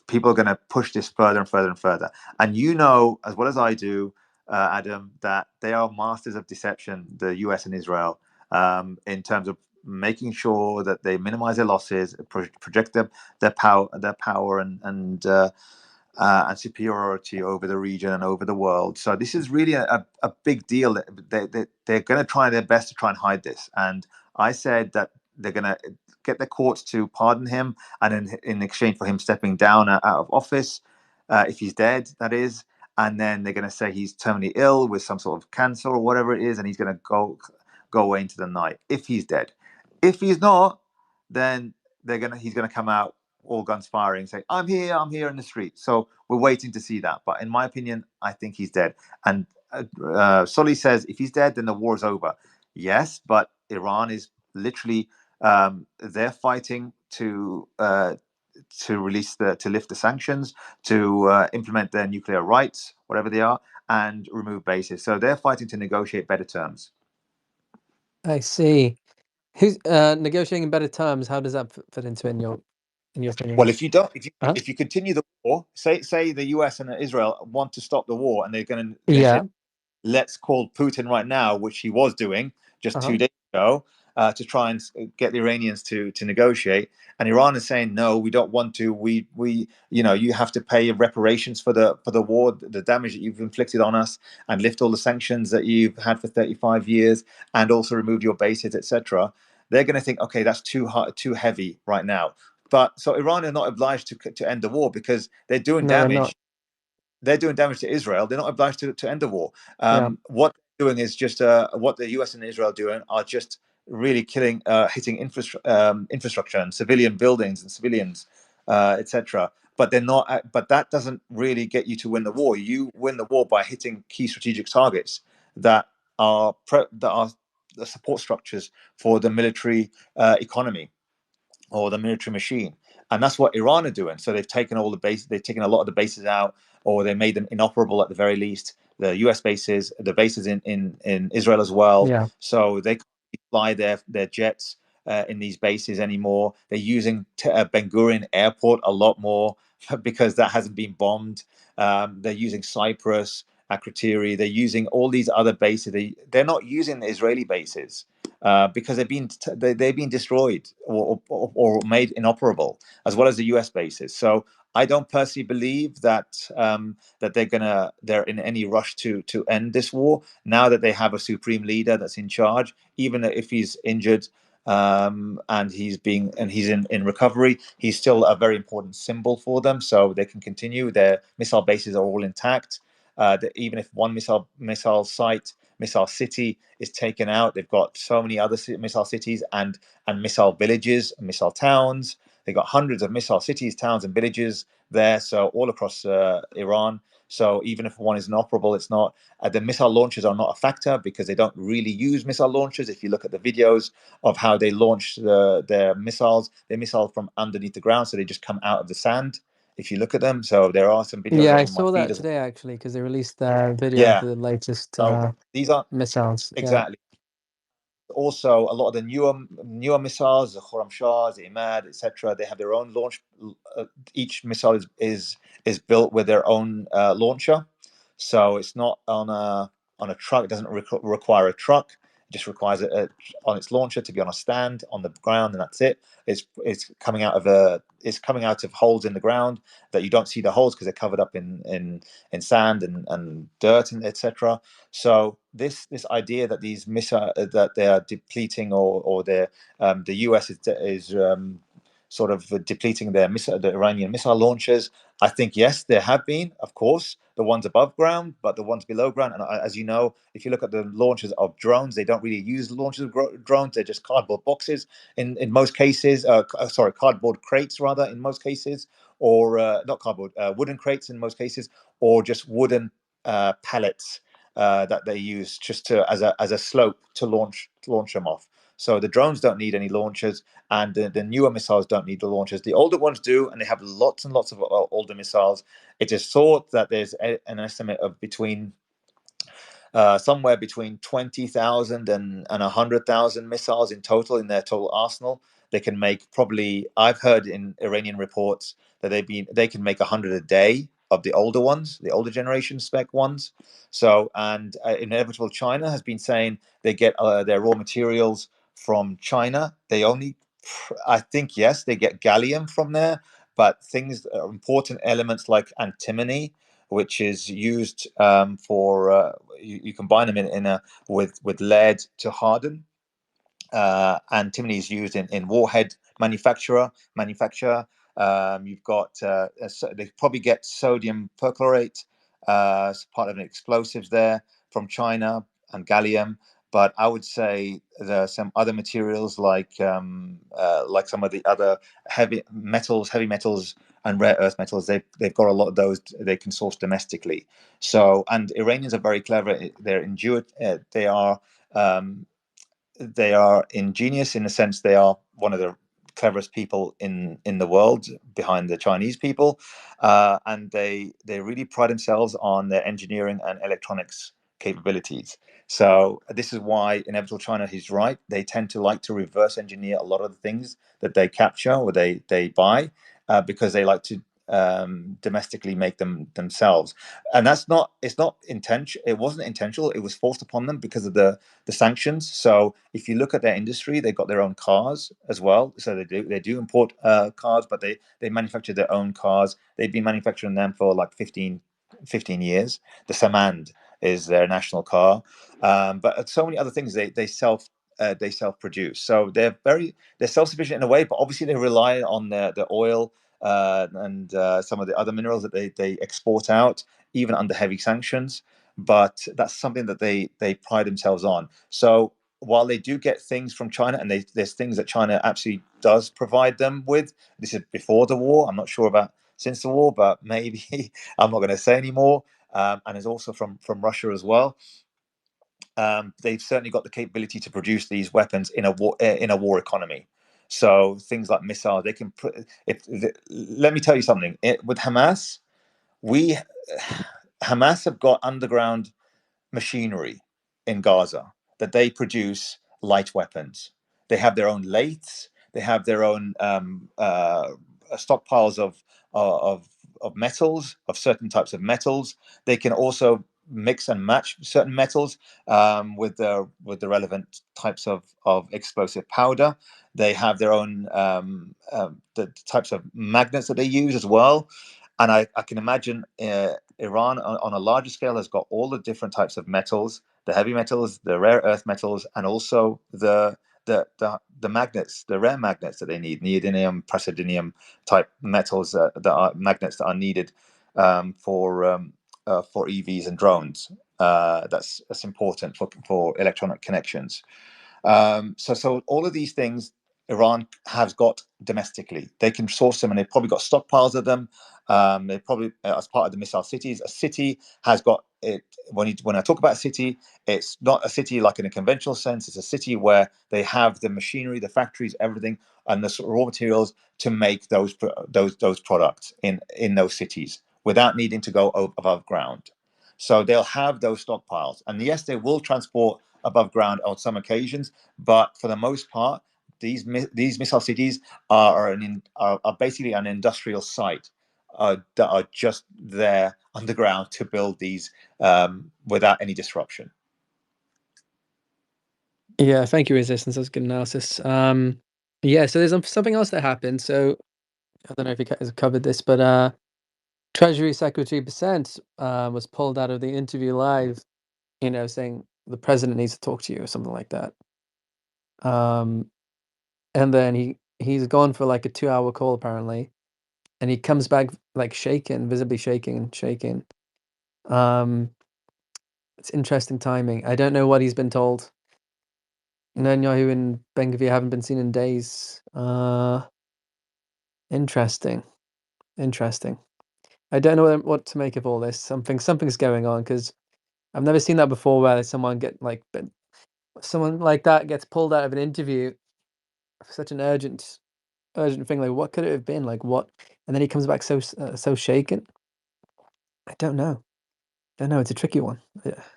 Speaker 16: people are going to push this further and further and further. And as well as I do, Adam, that they are masters of deception, the US and Israel, in terms of making sure that they minimize their losses, project their power and superiority over the region and over the world. So this is really a big deal. They're going to try their best to try and hide this. And I said that they're going to get the courts to pardon him, and in exchange for him stepping down out of office, if he's dead, that is. And then they're going to say he's terminally ill with some sort of cancer or whatever it is, and he's going to go away into the night if he's dead. If he's not, then he's gonna come out all guns firing, say, I'm here in the street. So we're waiting to see that. But in my opinion, I think he's dead. And Sully says, if he's dead, then the war's over. Yes, but Iran is literally they're fighting to lift the sanctions, to implement their nuclear rights, whatever they are, and remove bases. So they're fighting to negotiate better terms.
Speaker 2: I see. Who's negotiating in better terms? How does that fit into it in your opinion?
Speaker 16: Well, if you don't,
Speaker 2: Huh?
Speaker 16: if you continue the war, say the US and Israel want to stop the war, and they're going to
Speaker 2: Yeah.
Speaker 16: say, let's call Putin right now, which he was doing just 2 days ago, to try and get the Iranians to negotiate. And Iran is saying, no, we don't want to. We you have to pay reparations for the war, the damage that you've inflicted on us, and lift all the sanctions that you've had for 35 years, and also remove your bases, etc. They're going to think, okay, that's too hard, too heavy right now. But so Iran are not obliged to end the war because they're doing damage. They're doing damage to Israel. They're not obliged to end the war. What they're doing is just what the US and Israel are doing are just really hitting infrastructure and civilian buildings and civilians, etc. But they're not. But that doesn't really get you to win the war. You win the war by hitting key strategic targets that are the support structures for the military economy or the military machine. And that's what Iran are doing. So they've taken they've taken a lot of the bases out, or they made them inoperable at the very least. The US bases, the bases in Israel as well.
Speaker 2: Yeah.
Speaker 16: So they can't fly their jets in these bases anymore. They're using Ben Gurion Airport a lot more because that hasn't been bombed. They're using Cyprus, Akrotiri. They're using all these other bases. They're not using the Israeli bases because they've been destroyed or made inoperable, as well as the US bases. So I don't personally believe that that they're in any rush to end this war now that they have a supreme leader that's in charge, even if he's injured. And he's in recovery. He's still a very important symbol for them, so they can continue. Their missile bases are all intact. Even if one missile city is taken out, they've got so many other missile cities and missile villages, missile towns. They've got hundreds of missile cities, towns, and villages there, so all across Iran. So even if one is inoperable, it's not. The missile launchers are not a factor because they don't really use missile launchers. If you look at the videos of how they launch their missiles, they're missiles from underneath the ground, so they just come out of the sand. If you look at them, so there are some videos
Speaker 2: Yeah, I
Speaker 16: on my
Speaker 2: saw
Speaker 16: feed
Speaker 2: that
Speaker 16: as well.
Speaker 2: today actually because they released their video of
Speaker 16: Yeah,
Speaker 2: the latest
Speaker 16: so these are
Speaker 2: missiles.
Speaker 16: exactly. Also, a lot of the newer missiles, the Khorramshahr, the Imad, etc., they have their own launch. Each missile is built with their own launcher, so it's not on a truck. It doesn't require a truck. It just requires on its launcher to be on a stand on the ground, and that's it. It's coming out of holes in the ground that you don't see the holes because they're covered up in sand and dirt and etc. So this idea that these missile that they are depleting or the US is sort of depleting the Iranian missile launchers. I think yes, there have been, of course, the ones above ground, but the ones below ground. And as you know, if you look at the launches of drones, they don't really use launches of drones. They're just cardboard boxes in most cases. Cardboard crates rather in most cases, or not cardboard, wooden crates in most cases, or just wooden pallets that they use just as a slope to launch them off. So the drones don't need any launchers, and the newer missiles don't need the launchers. The older ones do, and they have lots and lots of older missiles. It is thought that there's an estimate of somewhere between 20,000 and 100,000 missiles in total in their total arsenal. They can make probably, I've heard in Iranian reports that they can make 100 a day of the older ones, the older generation spec ones. So, and Inevitable China has been saying they get their raw materials from China. They only, I think, yes, they get gallium from there, but important elements like antimony, which is used for you combine them with lead to harden. Antimony is used in warhead manufacture. You've got they probably get sodium perchlorate as part of an explosives there from China, and gallium. But I would say there are some other materials like some of the other heavy metals and rare earth metals. They've got a lot of those they can source domestically. So, and Iranians are very clever. They are ingenious in the sense they are one of the cleverest people in the world behind the Chinese people, and they really pride themselves on their engineering and electronics capabilities. So this is why Inevitable China, he's right. They tend to like to reverse engineer a lot of the things that they capture or they buy, because they like to domestically make them themselves. And it's not intentional. It wasn't intentional. It was forced upon them because of the sanctions. So if you look at their industry, they've got their own cars as well. So they do import cars, but they manufacture their own cars. They've been manufacturing them for like 15 years. The Samand is their national car, but so many other things they self produce. So they're self-sufficient in a way, but obviously they rely on the oil and some of the other minerals that they export out, even under heavy sanctions. But that's something that they pride themselves on. So while they do get things from China, and there's things that China absolutely does provide them with, this is before the war. I'm not sure about since the war, but maybe I'm not going to say anymore. And it's also from Russia as well. They've certainly got the capability to produce these weapons in a war economy. So things like missiles, they can put. Let me tell you something. With Hamas, Hamas have got underground machinery in Gaza that they produce light weapons. They have their own lathes. They have their own stockpiles of metals, of certain types of metals. They can also mix and match certain metals with the relevant types of explosive powder. They have their own the types of magnets that they use as well. And I can imagine Iran on a larger scale has got all the different types of metals, the heavy metals, the rare earth metals, and also the magnets, the rare magnets that they need, neodymium, praseodymium type metals that are magnets that are needed for EVs and drones. That's important for electronic connections. So all of these things Iran has got domestically. They can source them, and they've probably got stockpiles of them. They probably, as part of the missile cities, a city has got it. When I talk about a city, it's not a city like in a conventional sense. It's a city where they have the machinery, the factories, everything, and the raw materials to make those products in those cities without needing to go above ground. So they'll have those stockpiles, and yes, they will transport above ground on some occasions, but for the most part, these missile cities are basically an industrial site that are just there underground to build these without any disruption.
Speaker 2: Yeah, thank you, Resistance. That's good analysis. Yeah, so there's something else that happened. So I don't know if you guys covered this, but Treasury Secretary Bessent was pulled out of the interview live, saying the president needs to talk to you or something like that. And then he's gone for like a 2-hour call apparently, and he comes back like shaking, visibly shaking. It's interesting timing. I don't know what he's been told. Netanyahu and Ben-Gvir haven't been seen in days. Interesting. I don't know what to make of all this. Something's going on, because I've never seen that before, where someone like that gets pulled out of an interview for such an urgent thing. Like, what could it have been? Like, what? And then he comes back so shaken. I don't know. It's a tricky one.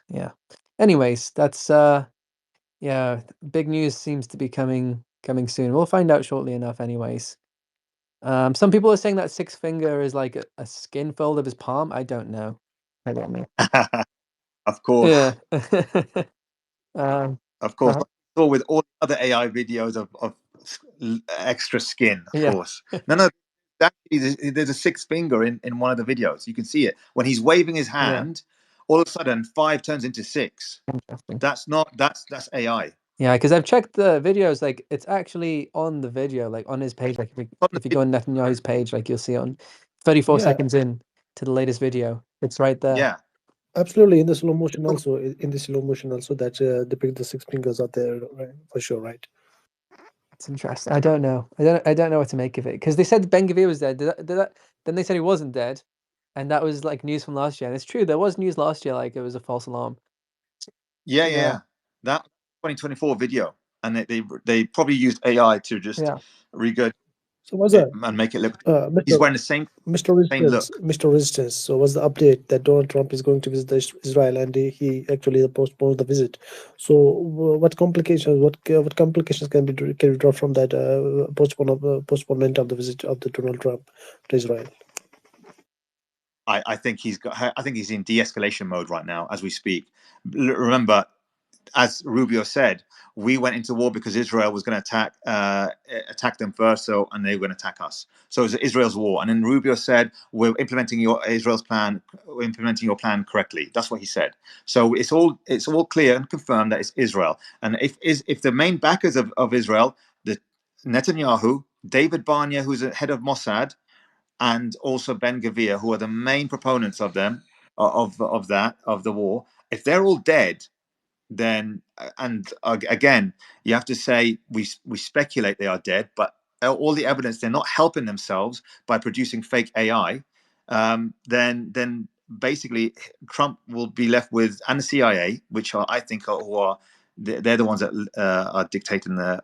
Speaker 2: Yeah. Anyways, that's big news seems to be coming soon. We'll find out shortly enough. Anyways, some people are saying that sixth finger is like a skin fold of his palm. I don't know.
Speaker 16: Of course.
Speaker 2: Yeah.
Speaker 16: Of course. So with all other AI videos of extra skin, of course. No. Actually, there's a sixth finger in one of the videos. You can see it when he's waving his hand. All of a sudden, 5 turns into 6. That's AI.
Speaker 2: Yeah, because I've checked the videos. Like, it's actually on the video, like on his page. Like, if you go on Netanyahu's page, like you'll see it on 34 seconds in to the latest video. It's right there.
Speaker 16: Yeah,
Speaker 3: absolutely. In the slow motion also, that depict the 6 fingers out there, right? For sure, right?
Speaker 2: It's interesting. I don't know. I don't know what to make of it, because they said Ben-Gvir was dead. Then they said he wasn't dead, and that was like news from last year. And it's true, there was news last year, like it was a false alarm.
Speaker 16: Yeah. That 2024 video, and they probably used AI to just regurgitate
Speaker 3: So what's that?
Speaker 14: and make it look.
Speaker 3: Mr.
Speaker 14: He's wearing the same
Speaker 3: Resistance,
Speaker 14: look.
Speaker 3: Mr. Resistance. So what's the update that Donald Trump is going to visit Israel, and he actually postponed the visit? So what complications? What complications can be drawn from that postponement of the visit of the Donald Trump to Israel?
Speaker 16: I think he's in de-escalation mode right now as we speak. Remember, as Rubio said, we went into war because Israel was going to attack them first, and they were going to attack us. So it was Israel's war. And then Rubio said, "We're implementing Israel's plan. We're implementing your plan correctly." That's what he said. So it's all clear and confirmed that it's Israel. And if the main backers of Israel, the Netanyahu, David Barnea, who's the head of Mossad, and also Ben Gvir, who are the main proponents of them of the war, if they're all dead, then again you have to say we speculate they are dead, but all the evidence they're not helping themselves by producing fake AI, then basically Trump will be left with, and the CIA, which I think they're the ones that are dictating the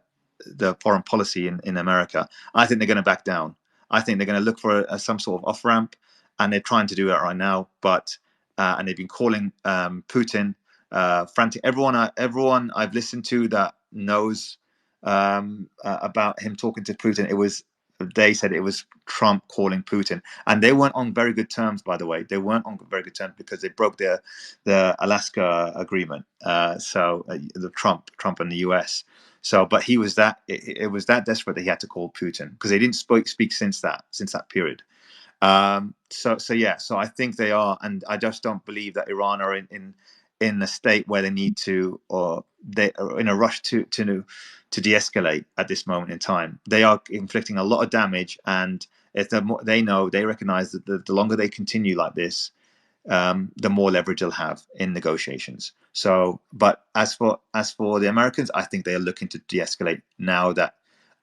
Speaker 16: foreign policy in America. I think they're going to back down. I think they're going to look for some sort of off ramp, and they're trying to do that right now. But and they've been calling Putin frantic. Everyone I've listened to that knows about him talking to Putin, they said it was Trump calling Putin, and they weren't on very good terms. By the way, they weren't on very good terms because they broke the Alaska agreement. The Trump and the US. So, but he was it was that desperate that he had to call Putin, because they didn't speak since that period. So I think they are, and I just don't believe that Iran are in a state where they need to, or they are in a rush to de-escalate at this moment in time. They are inflicting a lot of damage, and if they recognize that the longer they continue like this, the more leverage they'll have in negotiations. So, but as for the Americans, I think they are looking to de-escalate now that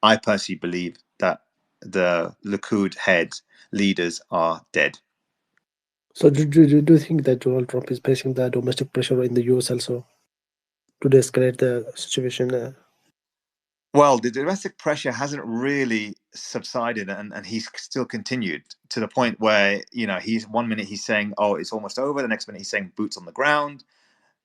Speaker 16: I personally believe that the Likud leaders are dead.
Speaker 3: So do you think that Donald Trump is facing the domestic pressure in the US also to de-escalate the situation?
Speaker 16: Well, the domestic pressure hasn't really subsided, and he's still continued to the point where he's 1 minute he's saying, "Oh, it's almost over," the next minute he's saying boots on the ground,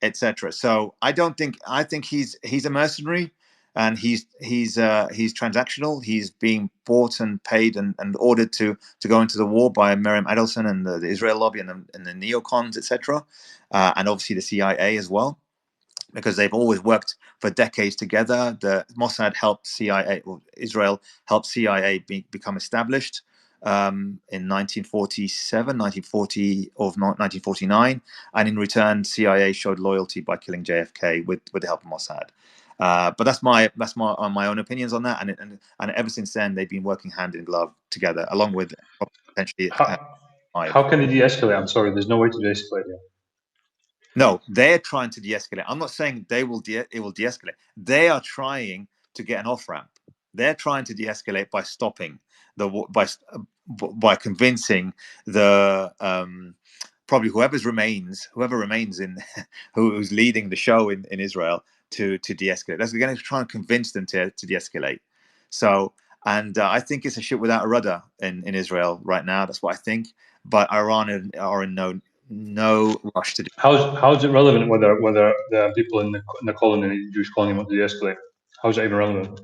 Speaker 16: etc. So I think he's a mercenary, and he's transactional. He's being bought and paid and ordered to go into the war by Miriam Adelson and the Israel lobby and the neocons, etc. And obviously the CIA as well, because they've always worked for decades together. The Mossad helped CIA, or Israel helped CIA become established in 1947, 1949, and in return, CIA showed loyalty by killing JFK with the help of Mossad. But that's my own opinions on that, and ever since then they've been working hand in glove together, along with potentially.
Speaker 2: How can they de-escalate? I'm sorry, there's no way to de-escalate here.
Speaker 16: No, they're trying to de-escalate. I'm not saying it will de-escalate. They are trying to get an off-ramp. They're trying to de-escalate by stopping by convincing the probably whoever remains in who's leading the show in Israel to de-escalate. They're going to try and convince them to de-escalate. So, and I think it's a ship without a rudder in Israel right now. That's what I think. But Iran are in no rush to do.
Speaker 2: How is it relevant whether the people in the colony, the Jewish colony, want to de-escalate? How is that even relevant?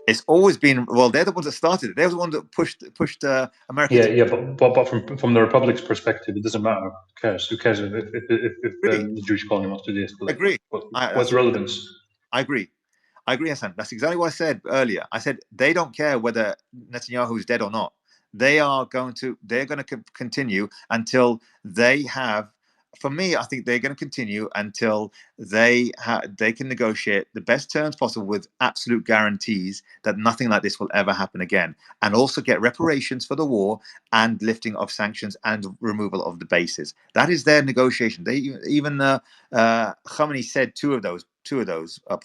Speaker 16: It's always been, well, they're the ones that started it. They're the ones that pushed America.
Speaker 2: But from the Republic's perspective, it doesn't matter. Who cares? Who cares if the Jewish colony wants to de-escalate?
Speaker 16: I agree.
Speaker 2: What's the relevance?
Speaker 16: I agree, Hassan. That's exactly what I said earlier. I said they don't care whether Netanyahu is dead or not. They're going to continue until they have. For me, I think they're going to continue until they can negotiate the best terms possible with absolute guarantees that nothing like this will ever happen again, and also get reparations for the war and lifting of sanctions and removal of the bases. That is their negotiation. They even Khamenei said two of those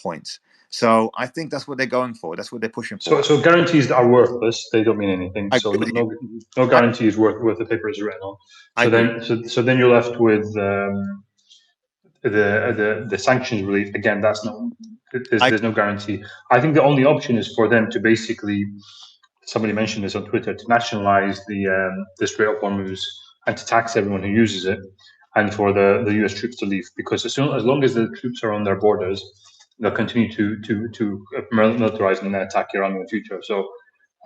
Speaker 16: points. So I think that's what they're going for. That's what they're pushing for.
Speaker 2: So guarantees that are worthless, they don't mean anything. So no guarantee is worth the paper it's written on. So then you're left with the sanctions relief. Again, there's no guarantee. I think the only option is for them to basically somebody mentioned this on Twitter, to nationalize the Strait of Hormuz and to tax everyone who uses it, and for the US troops to leave, because as long as the troops are on their borders, they'll continue to militarize and then attack Iran in the future. So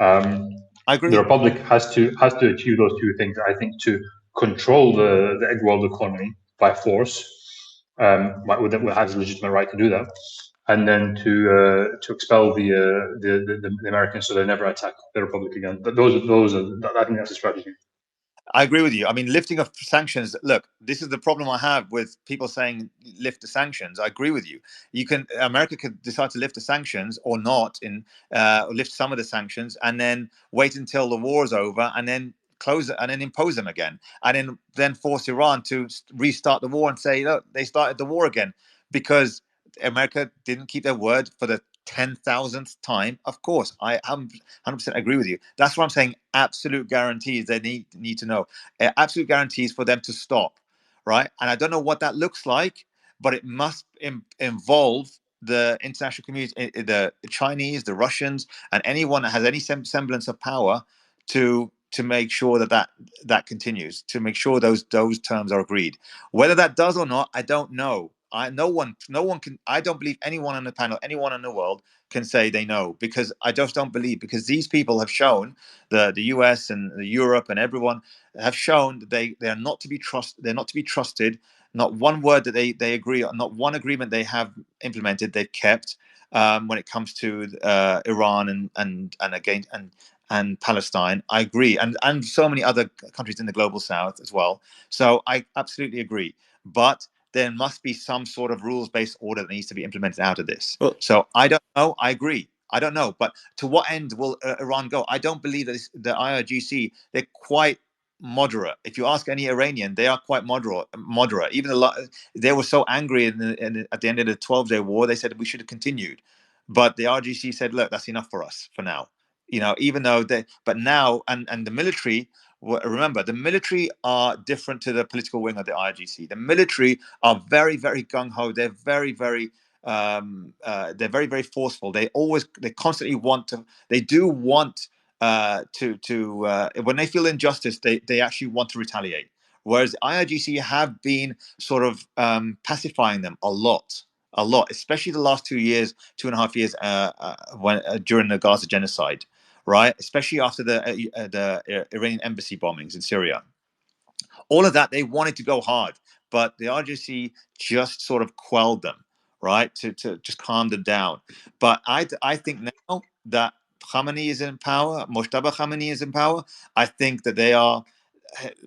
Speaker 20: I agree.
Speaker 2: the Republic has to achieve those two things, I think, to control the egg world economy by force, has a legitimate right to do that, and then to expel the Americans so they never attack the Republic again. But those are I think that's the strategy.
Speaker 20: I agree with you. I mean, lifting of sanctions. Look, this is the problem I have with people saying lift the sanctions. I agree with you. America could decide to lift the sanctions or not, lift some of the sanctions, and then wait until the war is over, and then close it, and then impose them again, and then force Iran to restart the war and say, look, they started the war again because America didn't keep their word for the 10,000th time. Of course, I 100% agree with you. That's what I'm saying. Absolute guarantees they need to know. Absolute guarantees for them to stop, right? And I don't know what that looks like, but it must involve the international community, the Chinese, the Russians, and anyone that has any semblance of power to make sure that continues, to make sure those terms are agreed. Whether that does or not, I don't know. No one can. I don't believe anyone on the panel, anyone in the world can say they know, because I just don't believe, because these people have shown, the US and the Europe and everyone have shown that they are not to be trusted. They're not to be trusted. Not one word that they agree on, not one agreement they have implemented they've kept when it comes to Iran and Palestine. I agree, and so many other countries in the global south as well. So I absolutely agree, but there must be some sort of rules-based order that needs to be implemented out of this.
Speaker 6: Well,
Speaker 20: So I don't know. I agree. I don't know. But to what end will Iran go? I don't believe that the IRGC, they're quite moderate. If you ask any Iranian, they are quite moderate. Even they were so angry at the end of the 12-day war, they said we should have continued. But the IRGC said, look, that's enough for us for now. Even though but now, and the military, remember, the military are different to the political wing of the IRGC. The military are very, very gung ho. They're very, very, very forceful. They constantly want to. They do want when they feel injustice, they actually want to retaliate. Whereas IRGC have been sort of pacifying them a lot, especially the last 2 years, 2.5 years, during the Gaza genocide. Right, especially after the Iranian embassy bombings in Syria. All of that, they wanted to go hard, but the RGC just sort of quelled them, right, to just calm them down. But I think now that Khamenei is in power, Mojtaba Khamenei is in power, I think that they are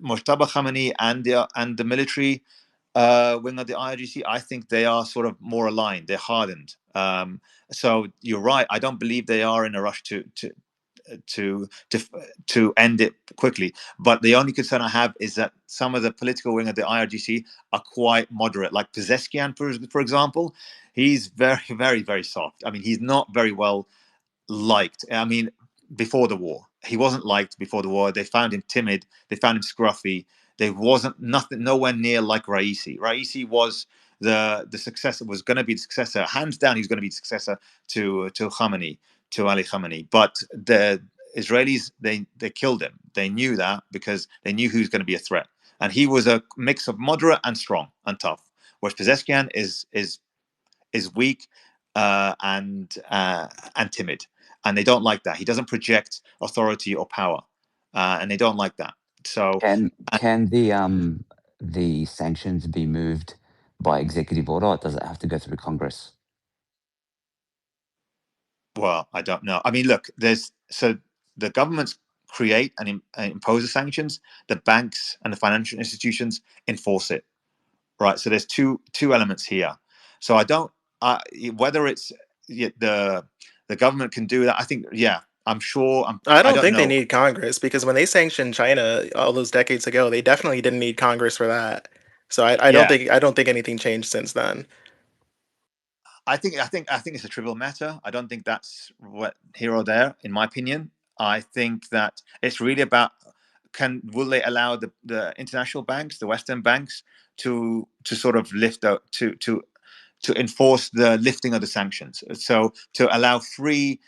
Speaker 20: Mojtaba Khamenei and the military wing of the IRGC. I think they are sort of more aligned. They're hardened. So you're right. I don't believe they are in a rush to end it quickly. But the only concern I have is that some of the political wing of the IRGC are quite moderate. Like Pezeskian, for example, he's very, very, very soft. I mean, he's not very well liked. I mean, before the war, he wasn't liked before the war. They found him timid. They found him scruffy. There wasn't nowhere near like Raisi. Raisi was the successor, was going to be the successor. Hands down, he's going to be the successor to Khamenei, to Ali Khamenei. But the Israelis, they killed him. They knew that because they knew who's going to be a threat. And he was a mix of moderate and strong and tough. Whereas Pezeskian is weak and timid, and they don't like that. He doesn't project authority or power, and they don't like that. So,
Speaker 3: Can the sanctions be moved by executive order, or does it have to go through Congress?
Speaker 20: Well, I don't know. I mean, look, the governments create and impose the sanctions. The banks and the financial institutions enforce it, right? So there's two elements here. So I don't whether it's the government can do that. I think, yeah, I'm sure.
Speaker 6: I don't
Speaker 20: don't
Speaker 6: think they
Speaker 20: know.
Speaker 6: need Congress, because when they sanctioned China all those decades ago, they definitely didn't need Congress for that. So I don't think anything changed since then.
Speaker 20: I think it's a trivial matter. I don't think that's what here or there, in my opinion. I think that it's really about will they allow the international banks, the Western banks, to sort of lift out to enforce the lifting of the sanctions. So to allow free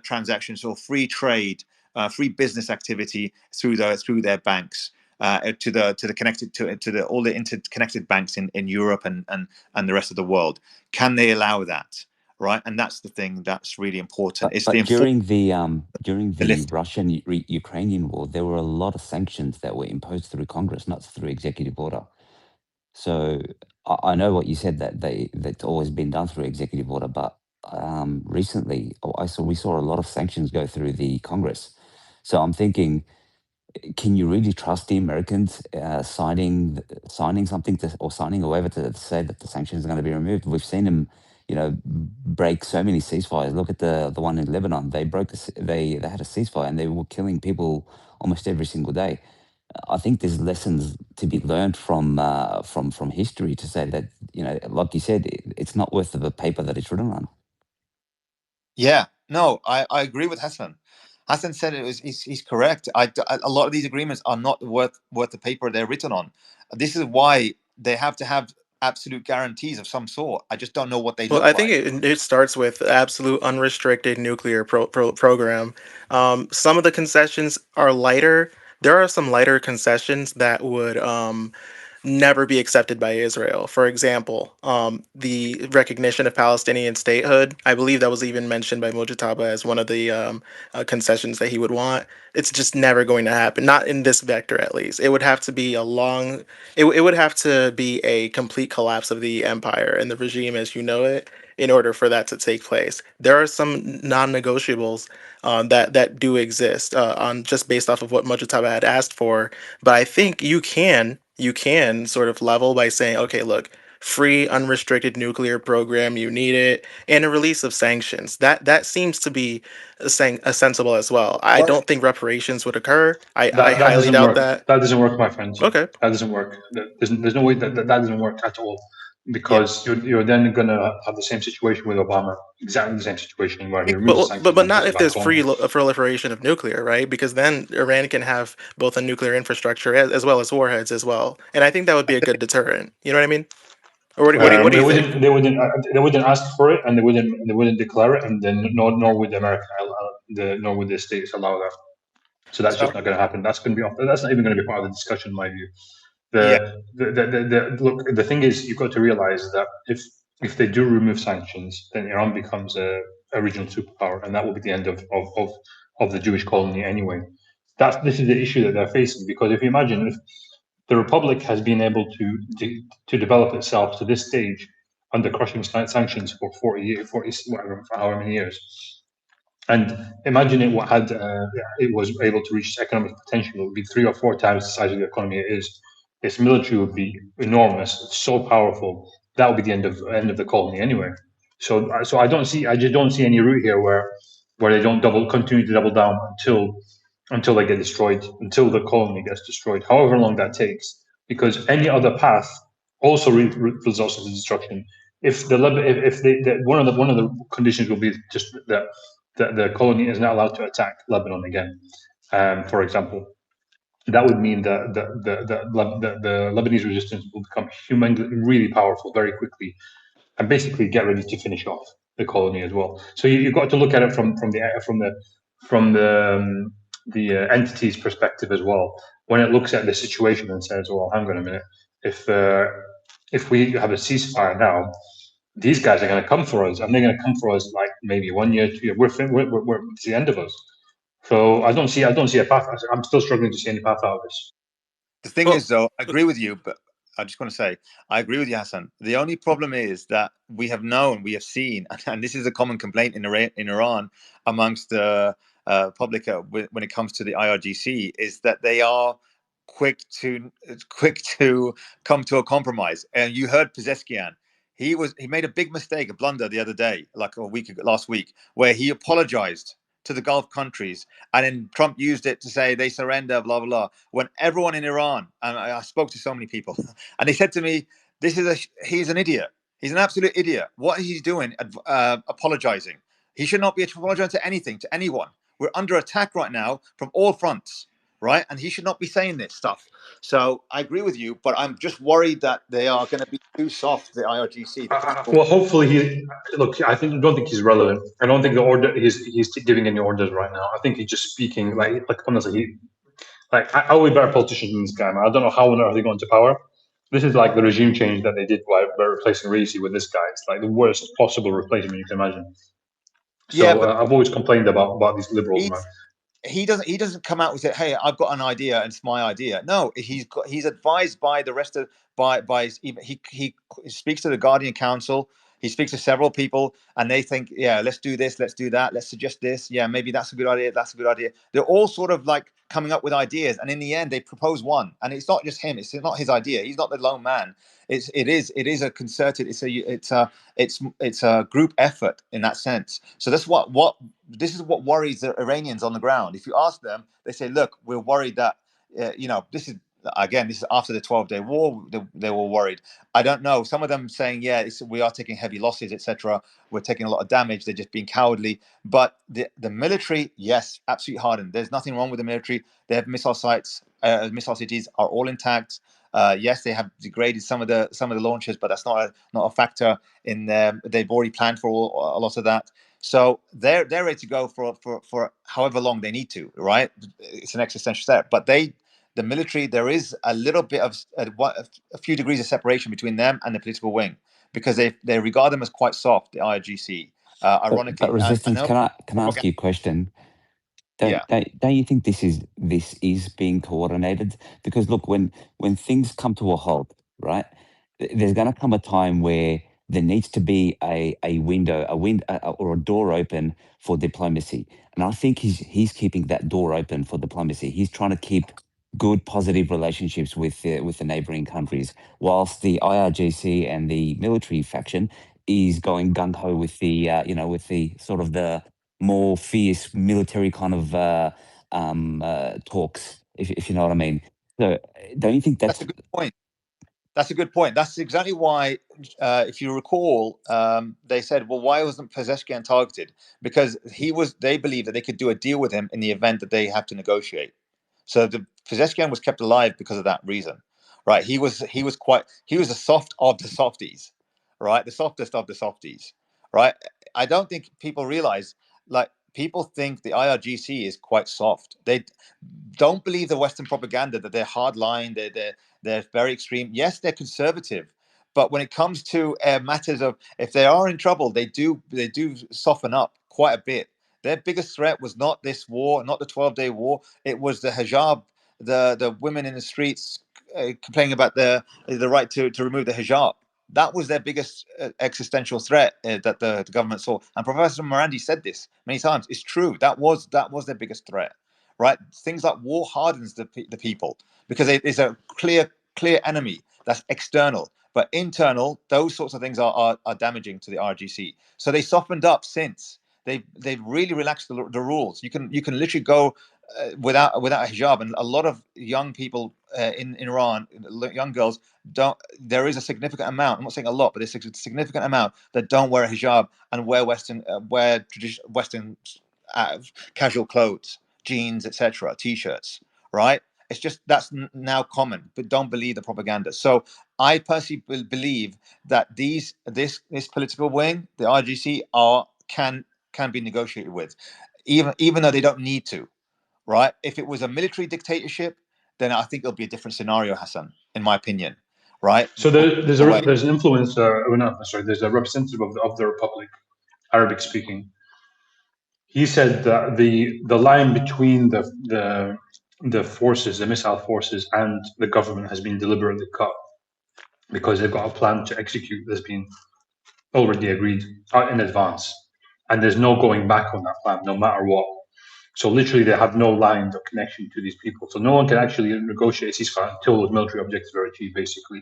Speaker 20: transactions or free trade
Speaker 16: free business activity through their banks. To the connected to all the interconnected banks in Europe and the rest of the world. Can they allow that? Right, and that's the thing that's really important. It's
Speaker 3: But
Speaker 16: the
Speaker 3: during the
Speaker 16: list.
Speaker 3: Russian-Ukrainian war, there were a lot of sanctions that were imposed through Congress, not through executive order. So I know what you said, that that's always been done through executive order, but recently we saw a lot of sanctions go through the Congress. So I'm thinking, can you really trust the Americans signing something or signing a waiver to say that the sanctions are going to be removed? We've seen them, break so many ceasefires. Look at the one in Lebanon. They had a ceasefire and they were killing people almost every single day. I think there's lessons to be learned from history to say that, like you said, it's not worth the paper that it's written on.
Speaker 16: Yeah, no, I agree with Hassan. Hassan said he's correct. A lot of these agreements are not worth the paper they're written on. This is why they have to have absolute guarantees of some sort. I just don't know what they
Speaker 6: Well,
Speaker 16: look
Speaker 6: I think
Speaker 16: like.
Speaker 6: it starts with absolute unrestricted nuclear program. Some of the concessions are lighter. There are some lighter concessions that would never be accepted by Israel. For example, the recognition of Palestinian statehood. I believe that was even mentioned by Mujtaba as one of the concessions that he would want. It's just never going to happen. Not in this vector, at least. It would have to be a long. It would have to be a complete collapse of the empire and the regime as you know it in order for that to take place. There are some non-negotiables that do exist on just based off of what Mujtaba had asked for. But I think you can sort of level by saying, okay, look, free unrestricted nuclear program, you need it, and a release of sanctions. That seems to be sensible as well. I
Speaker 2: Well,
Speaker 6: don't think reparations would occur. I
Speaker 2: that
Speaker 6: highly
Speaker 2: doesn't
Speaker 6: doubt
Speaker 2: work.
Speaker 6: that.
Speaker 2: That doesn't work, my friends.
Speaker 6: Okay.
Speaker 2: That doesn't work. There's no way that doesn't work at all,
Speaker 16: Yeah,
Speaker 2: because you're then going to have the same situation with Obama, exactly the same situation where he
Speaker 6: But
Speaker 2: removes the
Speaker 6: but
Speaker 2: sanctions
Speaker 6: but
Speaker 2: and
Speaker 6: not
Speaker 2: puts it
Speaker 6: if
Speaker 2: back
Speaker 6: there's
Speaker 2: on.
Speaker 6: proliferation of nuclear, right? Because then Iran can have both a nuclear infrastructure as well as warheads as well, and I think that would be a good deterrent. You know what I mean? Or what do
Speaker 2: They
Speaker 6: you think?
Speaker 2: wouldn't. They wouldn't ask for it, and they wouldn't declare it, and then nor would the American, nor would the states allow that. So that's
Speaker 16: so
Speaker 2: just not going to happen. That's going to be. That's not even going to be part of the discussion, in my view.
Speaker 16: yeah,
Speaker 2: Look, the thing is, you've got to realize that if they do remove sanctions, then Iran becomes a regional superpower, and that will be the end of the Jewish colony anyway. This is the issue that they're facing, because if you imagine, if the Republic has been able to develop itself to this stage under crushing sanctions for 40 years, 40 whatever, for however many years, and imagine it was able to reach its economic potential, it would be 3 or 4 times the size of the economy it is. Its military would be enormous. It's so powerful. That would be the end of the colony anyway. So I just don't see any route here where they don't continue to double down until they get destroyed, until the colony gets destroyed, however long that takes. Because any other path also results in destruction. If one of the conditions will be just that the colony is not allowed to attack Lebanon again, for example. That would mean that the Lebanese resistance will become really powerful very quickly, and basically get ready to finish off the colony as well. So you've got to look at it from the entity's perspective as well. When it looks at the situation and says, "Well, hang on a minute, if we have a ceasefire now, these guys are going to come for us, and they're going to come for us like maybe 1 year, 2 years. It's the end of us." So I don't see a path. I'm still struggling to see any path out of this.
Speaker 16: the thing
Speaker 6: Well,
Speaker 16: is, though, I agree with you, but I just want to say, I agree with you, Hassan. The only problem is that we have seen, and this is a common complaint in Iran amongst the public when it comes to the IRGC, is that they are quick to come to a compromise. And you heard Pezeskian. He made a big mistake, a blunder the other day, like last week, where he apologized to the Gulf countries, and then Trump used it to say they surrender, blah blah blah. When everyone in Iran, and I spoke to so many people, and they said to me, he's an idiot. He's an absolute idiot. What is he doing? Apologizing. He should not be apologizing to anything, to anyone. We're under attack right now from all fronts.
Speaker 2: right? And he should not be saying this stuff. So I agree with you, but I'm just worried that they are going to be too soft, the IRGC, the political.
Speaker 3: Well, hopefully look. Don't think he's relevant. I don't think the order he's giving any orders right now. I think he's just speaking like honestly. I would be a better politician than this guy, man. I don't know how on earth they got into power. This is like the regime change that they did by replacing Raisi with this guy. It's like the worst possible replacement you can imagine.
Speaker 2: Yeah,
Speaker 3: So
Speaker 2: but
Speaker 3: I've always complained about these liberals, man.
Speaker 2: he doesn't come out and say, "Hey, I've got an idea and it's my idea." No, he's advised by the rest of he speaks to the Guardian Council. He speaks to several people, and they think, "Yeah, let's do this, let's do that, let's suggest this. Yeah, maybe that's a good idea. That's a good idea." They're all sort of like coming up with ideas, and in the end, they propose one. And it's not just him; it's not his idea. He's not the lone man. It is a concerted. It's a group effort in that sense. So that's what this is what worries the Iranians on the ground. If you ask them, they say, "Look, we're worried that this is after the 12-day war. They were worried." I don't know. Some of them saying, "Yeah, we are taking heavy losses, etc. We're taking a lot of damage. They're just being cowardly." But the military, yes, absolutely hardened. There's nothing wrong with the military. They have missile sites. Missile cities are all intact. Yes, they have degraded some of the launches, but that's not a factor in them. They've already planned for a lot of that. So they're ready to go for however long they need to, right? It's an existential step. But the military, there is a little bit of a few degrees of separation between them and the political wing, because they regard them as quite soft, the IRGC. Ironically,
Speaker 1: but resistance.
Speaker 2: I know.
Speaker 1: Can I ask you a question? Don't you think this is being coordinated? Because look, when things come to a halt, right? There's going to come a time where there needs to be a window, or a door open for diplomacy, and I think he's keeping that door open for diplomacy. He's trying to keep good, positive relationships with the neighboring countries, whilst the IRGC and the military faction is going gung ho with the with the sort of the more fierce military kind of talks, if you know what I mean. So, don't you think
Speaker 2: That's a good point. That's a good point. That's exactly why, if you recall, they said, "Well, why wasn't Pezeshkian targeted?" Because they believed that they could do a deal with him in the event that they have to negotiate. So the Pezeshkian was kept alive because of that reason, right? He was the soft of the softies, right? The softest of the softies, right? I don't think people realize, like, people think the IRGC is quite soft. They don't believe the Western propaganda that they're hardline, they're very extreme. Yes, they're conservative, but when it comes to matters of, if they are in trouble, they do soften up quite a bit. Their biggest threat was not this war, not the 12-day war. It was the hijab, the women in the streets complaining about the right to remove the hijab. That was their biggest existential threat that the government saw. And Professor Morandi said this many times. It's true. That was their biggest threat, right? Things like war hardens the people, because it is a clear enemy that's external. But internal, those sorts of things are damaging to the RGC. So they softened up since. They've really relaxed the rules. You can literally go without a hijab, and a lot of young people in Iran, young girls, don't. There is a significant amount. I'm not saying a lot, but there's a significant amount that don't wear a hijab and wear Western casual clothes, jeans, etc., t-shirts. Right? It's just that's now common, but don't believe the propaganda. So I personally believe that this political wing, the RGC, can be negotiated with, even though they don't need to. Right? If it was a military dictatorship, then I think it'll be a different scenario, Hassan, in my opinion. Right?
Speaker 3: So there's an influencer. Sorry, there's a representative of the Republic, Arabic speaking. He said that the line between the forces, the missile forces, and the government has been deliberately cut, because they've got a plan to execute that's been already agreed in advance, and there's no going back on that plan, no matter what. So literally, they have no line of connection to these people. So no one can actually negotiate a ceasefire until those military objectives are achieved. Basically,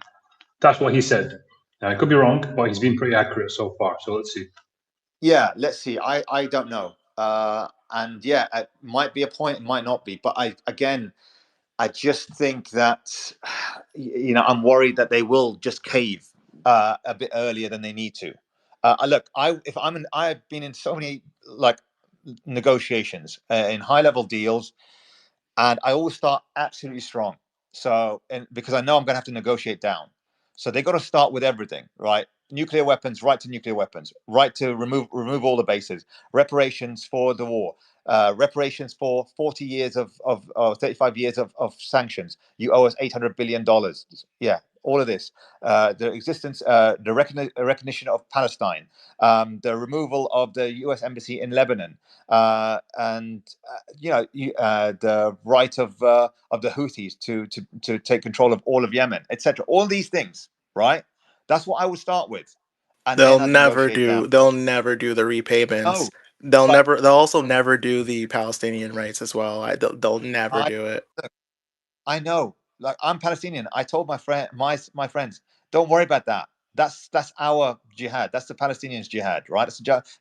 Speaker 3: that's what he said. Now, I could be wrong, but he's been pretty accurate so far. So let's see.
Speaker 2: Yeah, let's see. I don't know. And yeah, it might be a point, it might not be. But I just think that, I'm worried that they will just cave a bit earlier than they need to. Look, I've been in so many like negotiations in high level deals.
Speaker 16: and I always start absolutely strong. So, and because I know I'm going to have to negotiate down, so they got to start with everything, right? Nuclear weapons, right to nuclear weapons, right to remove all the bases, reparations for the war, reparations for 40 years of 35 years of sanctions. You owe us $800 billion. Yeah, all of this, the existence, the recognition of Palestine, the removal of the U.S. embassy in Lebanon, and the right of the Houthis to take control of all of Yemen, etc. All these things, right? That's what I would start with, and then I'd negotiate down.
Speaker 6: They'll never do the repayments.
Speaker 16: No, but
Speaker 6: They'll also never do the Palestinian rights as well. They'll never
Speaker 16: I
Speaker 6: do it.
Speaker 16: I know. Like, I'm Palestinian. I told my friends, don't worry about that. That's our jihad. That's the Palestinians' jihad, right?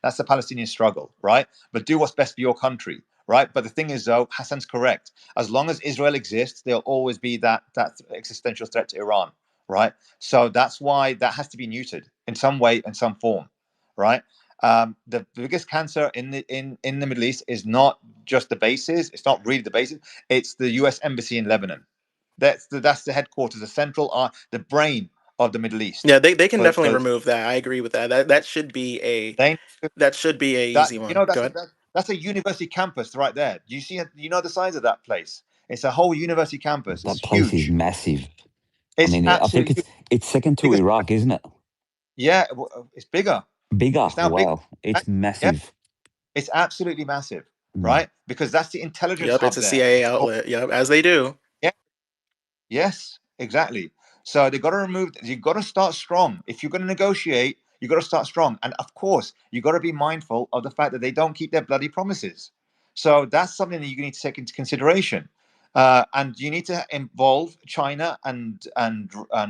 Speaker 16: That's the Palestinian struggle, right? But do what's best for your country, right? But the thing is, though, Hassan's correct. As long as Israel exists, there'll always be that existential threat to Iran, right? So that's why that has to be neutered in some way, in some form, right? The biggest cancer in the Middle East is not just the bases. It's not really the bases. It's the U.S. embassy in Lebanon. That's the headquarters, the central, the brain of the Middle East.
Speaker 6: Yeah, they can definitely
Speaker 16: For
Speaker 6: remove that. I agree with that. That should be a
Speaker 16: they that
Speaker 6: easy one. Go ahead.
Speaker 16: that's a university campus right there. Do you see? You know the size of that place? It's a whole university campus. It's
Speaker 3: That place is
Speaker 16: huge.
Speaker 3: massive. I
Speaker 16: It's
Speaker 3: mean, I think
Speaker 16: absolutely huge.
Speaker 3: it's second to
Speaker 16: Biggest,
Speaker 3: Iraq, isn't it?
Speaker 16: yeah, it's bigger.
Speaker 3: Bigger.
Speaker 16: It's now bigger.
Speaker 3: Wow, it's
Speaker 16: Yeah,
Speaker 3: massive.
Speaker 16: it's absolutely massive,
Speaker 3: Mm.
Speaker 16: right? Because that's the intelligence
Speaker 6: Yep, it's
Speaker 16: hub
Speaker 6: a
Speaker 16: there.
Speaker 6: CIA outlet. Yep, as they do.
Speaker 16: Yeah. Yes, exactly. So they got to remove. You got to start strong. If you're going to negotiate, you got to start strong. And of course, you got to be mindful of the fact that they don't keep their bloody promises. So that's something that you need to take into consideration. And you need to involve China and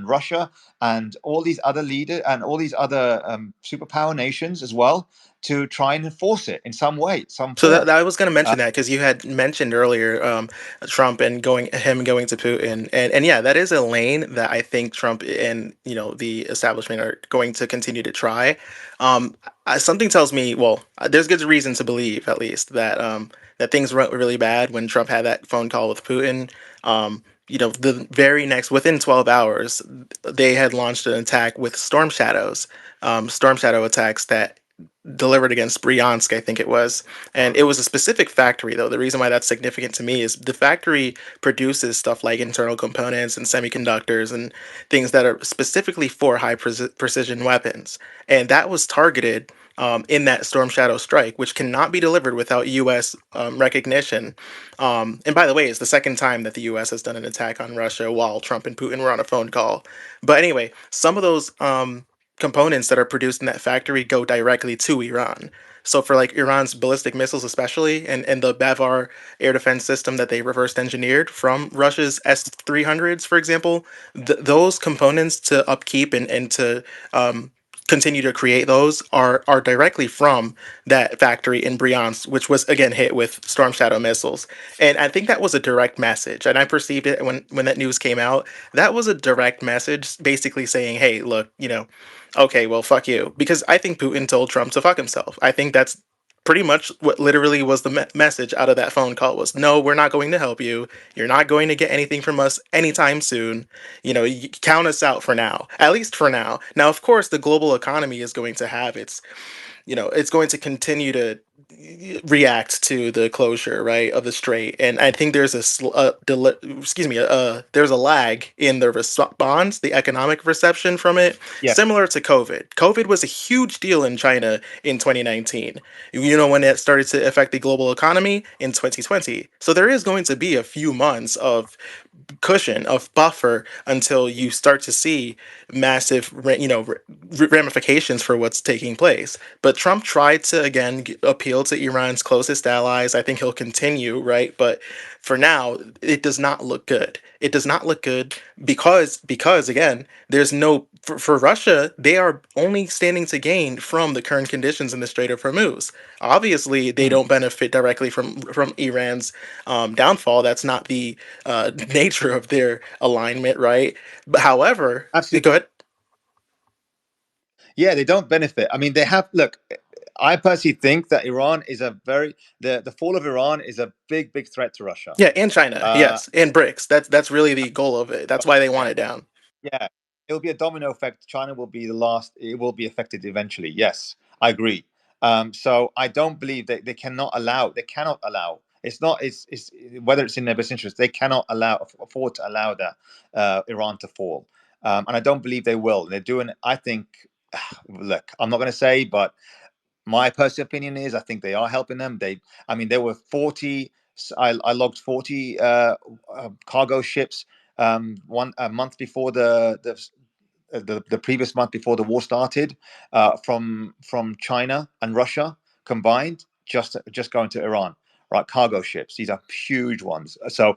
Speaker 16: Russia and all these other leaders and all these other superpower nations as well to try and enforce it in some way, some
Speaker 6: So
Speaker 16: form.
Speaker 6: that I was going to
Speaker 16: Uh,
Speaker 6: mention that because you had mentioned earlier Trump and him going to Putin, and yeah, that is a lane that I think Trump and the establishment are going to continue to try. Something tells me, well, there's good reason to believe at least that things went really bad when Trump had that phone call with Putin. The very next within 12 hours, they had launched an attack with storm shadow attacks that delivered against Bryansk, I think it was. And it was a specific factory, though. The reason why that's significant to me is the factory produces stuff like internal components and semiconductors and things that are specifically for high precision weapons. And that was targeted in that Storm Shadow strike, which cannot be delivered without U.S. Recognition. And by the way, it's the second time that the U.S. has done an attack on Russia while Trump and Putin were on a phone call. But anyway, some of those components that are produced in that factory go directly to Iran. So for like Iran's ballistic missiles especially and the Bavar air defense system that they reversed engineered from Russia's S-300s, for example, those components to upkeep and to continue to create those are directly from that factory in Bryansk, which was again hit with Storm Shadow missiles. And I think that was a direct message. And I perceived it when that news came out. That was a direct message basically saying, hey, look, okay, well, fuck you. Because I think Putin told Trump to fuck himself. I think that's pretty much what literally was the message out of that phone call was, no, we're not going to help you. You're not going to get anything from us anytime soon. You count us out for now, at least for now. Now, of course, the global economy is going to have it's going to continue to react to the closure, right, of the strait. And I think there's there's a lag in the response, the economic reception from it,
Speaker 16: yeah,
Speaker 6: similar to COVID. COVID was a huge deal in China in 2019. When it started to affect the global economy in 2020. So there is going to be a few months of cushion of buffer until you start to see massive ramifications for what's taking place. But Trump tried to again appeal to Iran's closest allies. I think he'll continue, right? But for now it does not look good. It does not look good because again, there's no for Russia, they are only standing to gain from the current conditions in the Strait of Hormuz. Obviously they
Speaker 16: mm,
Speaker 6: don't benefit directly from Iran's downfall. That's not the nature of their alignment, right? But however,
Speaker 16: absolutely.
Speaker 6: go ahead.
Speaker 16: Yeah, they don't benefit. I mean, they have. Look, I personally think that Iran is the fall of Iran is a big threat to Russia.
Speaker 6: Yeah, and China, yes, and BRICS. That's really the goal of it. That's why they want it down.
Speaker 16: Yeah, it'll be a domino effect. China will be the last. It will be affected eventually. Yes, I agree. So I don't believe that they cannot allow. They cannot allow. It's not. It's whether it's in their best interest. They cannot afford to allow that Iran to fall. And I don't believe they will. They're doing. I think. Look, I'm not going to say, but my personal opinion is I think they are helping them. I mean, there were 40. I logged 40 cargo ships a month before the previous month before the war started, from China and Russia combined, just going to Iran, right? Cargo ships. These are huge ones. So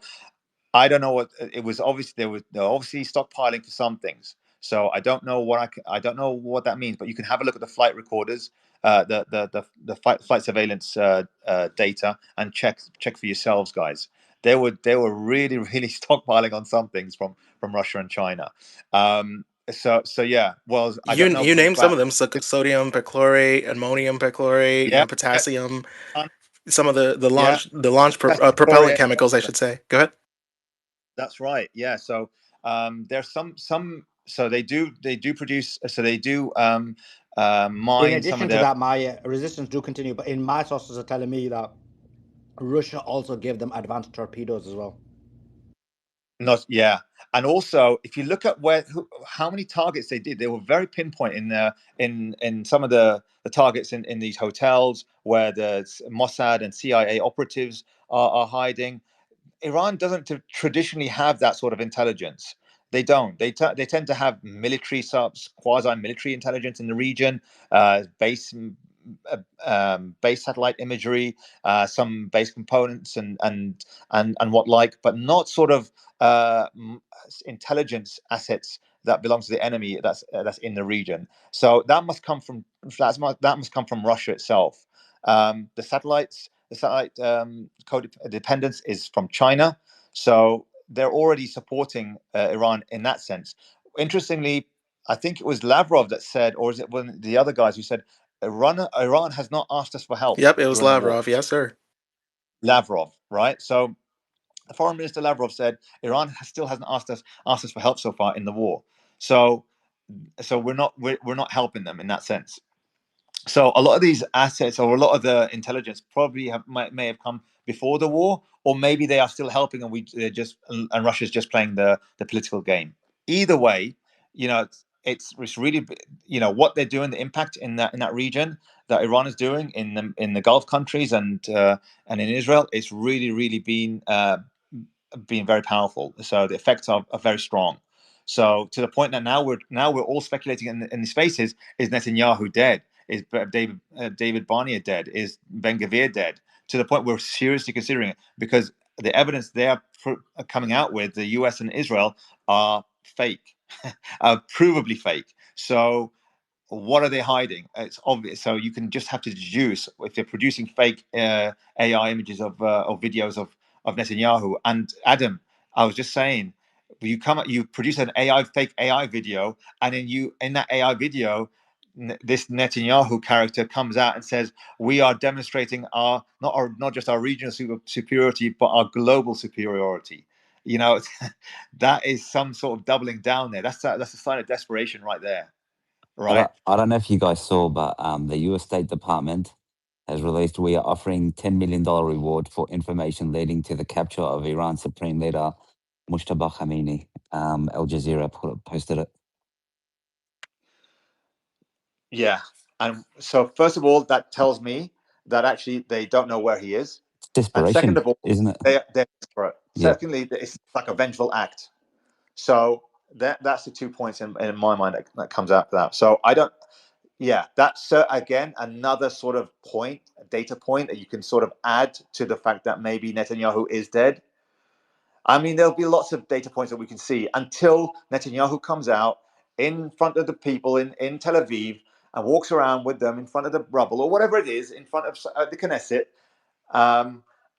Speaker 16: I don't know what it was. Obviously, they're obviously stockpiling for some things. So I don't know I don't know what that means. But you can have a look at the flight recorders, the flight surveillance data, and check for yourselves, guys. They were really stockpiling on some things from Russia and China. So yeah. Well, I don't know
Speaker 6: You named some
Speaker 16: about
Speaker 6: of them: sodium perchlorate, ammonium perchlorate,
Speaker 16: yeah,
Speaker 6: potassium.
Speaker 16: yeah,
Speaker 6: Some of the
Speaker 16: yeah.
Speaker 6: launch propellant chemicals, I should say. Go ahead.
Speaker 16: That's right. Yeah. So there's some. So they do produce. So they do
Speaker 13: In
Speaker 16: mine some of
Speaker 13: addition to
Speaker 16: their.
Speaker 13: that, my resistance do continue, but in my sources are telling me that Russia also gave them advanced torpedoes as well.
Speaker 16: Not yeah. And also, if you look at how many targets they did, they were very pinpoint in some of the targets in these hotels where the Mossad and CIA operatives are hiding. Iran doesn't traditionally have that sort of intelligence. They don't. They tend to have military quasi-military intelligence in the region, base satellite imagery, some base components, and what like, but not sort of intelligence assets that belong to the enemy that's in the region. So that must come from Russia itself. The satellite codependence is from China, so they're already supporting Iran in that sense. Interestingly, I think it was Lavrov that said, or is it one of the other guys who said, Iran has not asked us for help
Speaker 6: Yep, it was
Speaker 16: during the war.
Speaker 6: Lavrov. Yes, sir.
Speaker 16: Lavrov, right? So Foreign Minister Lavrov said Iran still hasn't asked us for help so far in the war. So we're not helping them in that sense. So a lot of these assets or a lot of the intelligence probably may have come before the war, or maybe they are still helping, and and Russia's just playing the political game. Either way, it's really what they're doing, the impact in that region that Iran is doing in the Gulf countries and in Israel. It's really been very powerful. So the effects are very strong. So to the point that now we're all speculating in the spaces: is Netanyahu dead? Is David Barnea dead? Is Ben Gvir dead? To the point we're seriously considering it, because the evidence they are coming out with, the US and Israel, are fake, are provably fake. So what are they hiding? It's obvious. So you can just have to deduce if they're producing fake AI images or videos of Netanyahu. And Adam, I was just saying, you produce an fake AI video, and in that AI video, this Netanyahu character comes out and says, "We are demonstrating not just our regional superiority, but our global superiority." That is some sort of doubling down there. That's a sign of desperation right there. Right.
Speaker 3: I don't know if you guys saw, but the US State Department has released, we are offering $10 million reward for information leading to the capture of Iran's Supreme Leader, Mujtaba Khamenei. Al Jazeera posted it.
Speaker 16: Yeah. And so, first of all, that tells me that actually they don't know where he is.
Speaker 3: It's desperation,
Speaker 16: and second of all,
Speaker 3: isn't it?
Speaker 16: they're desperate.
Speaker 3: Yeah.
Speaker 16: Secondly, it's like a vengeful act. So that's the 2 points in my mind that comes after that. So I don't. Yeah, that's again another sort of data point that you can sort of add to the fact that maybe Netanyahu is dead. I mean, there'll be lots of data points that we can see until Netanyahu comes out in front of the people in Tel Aviv and walks around with them in front of the rubble or whatever it is in front of the Knesset,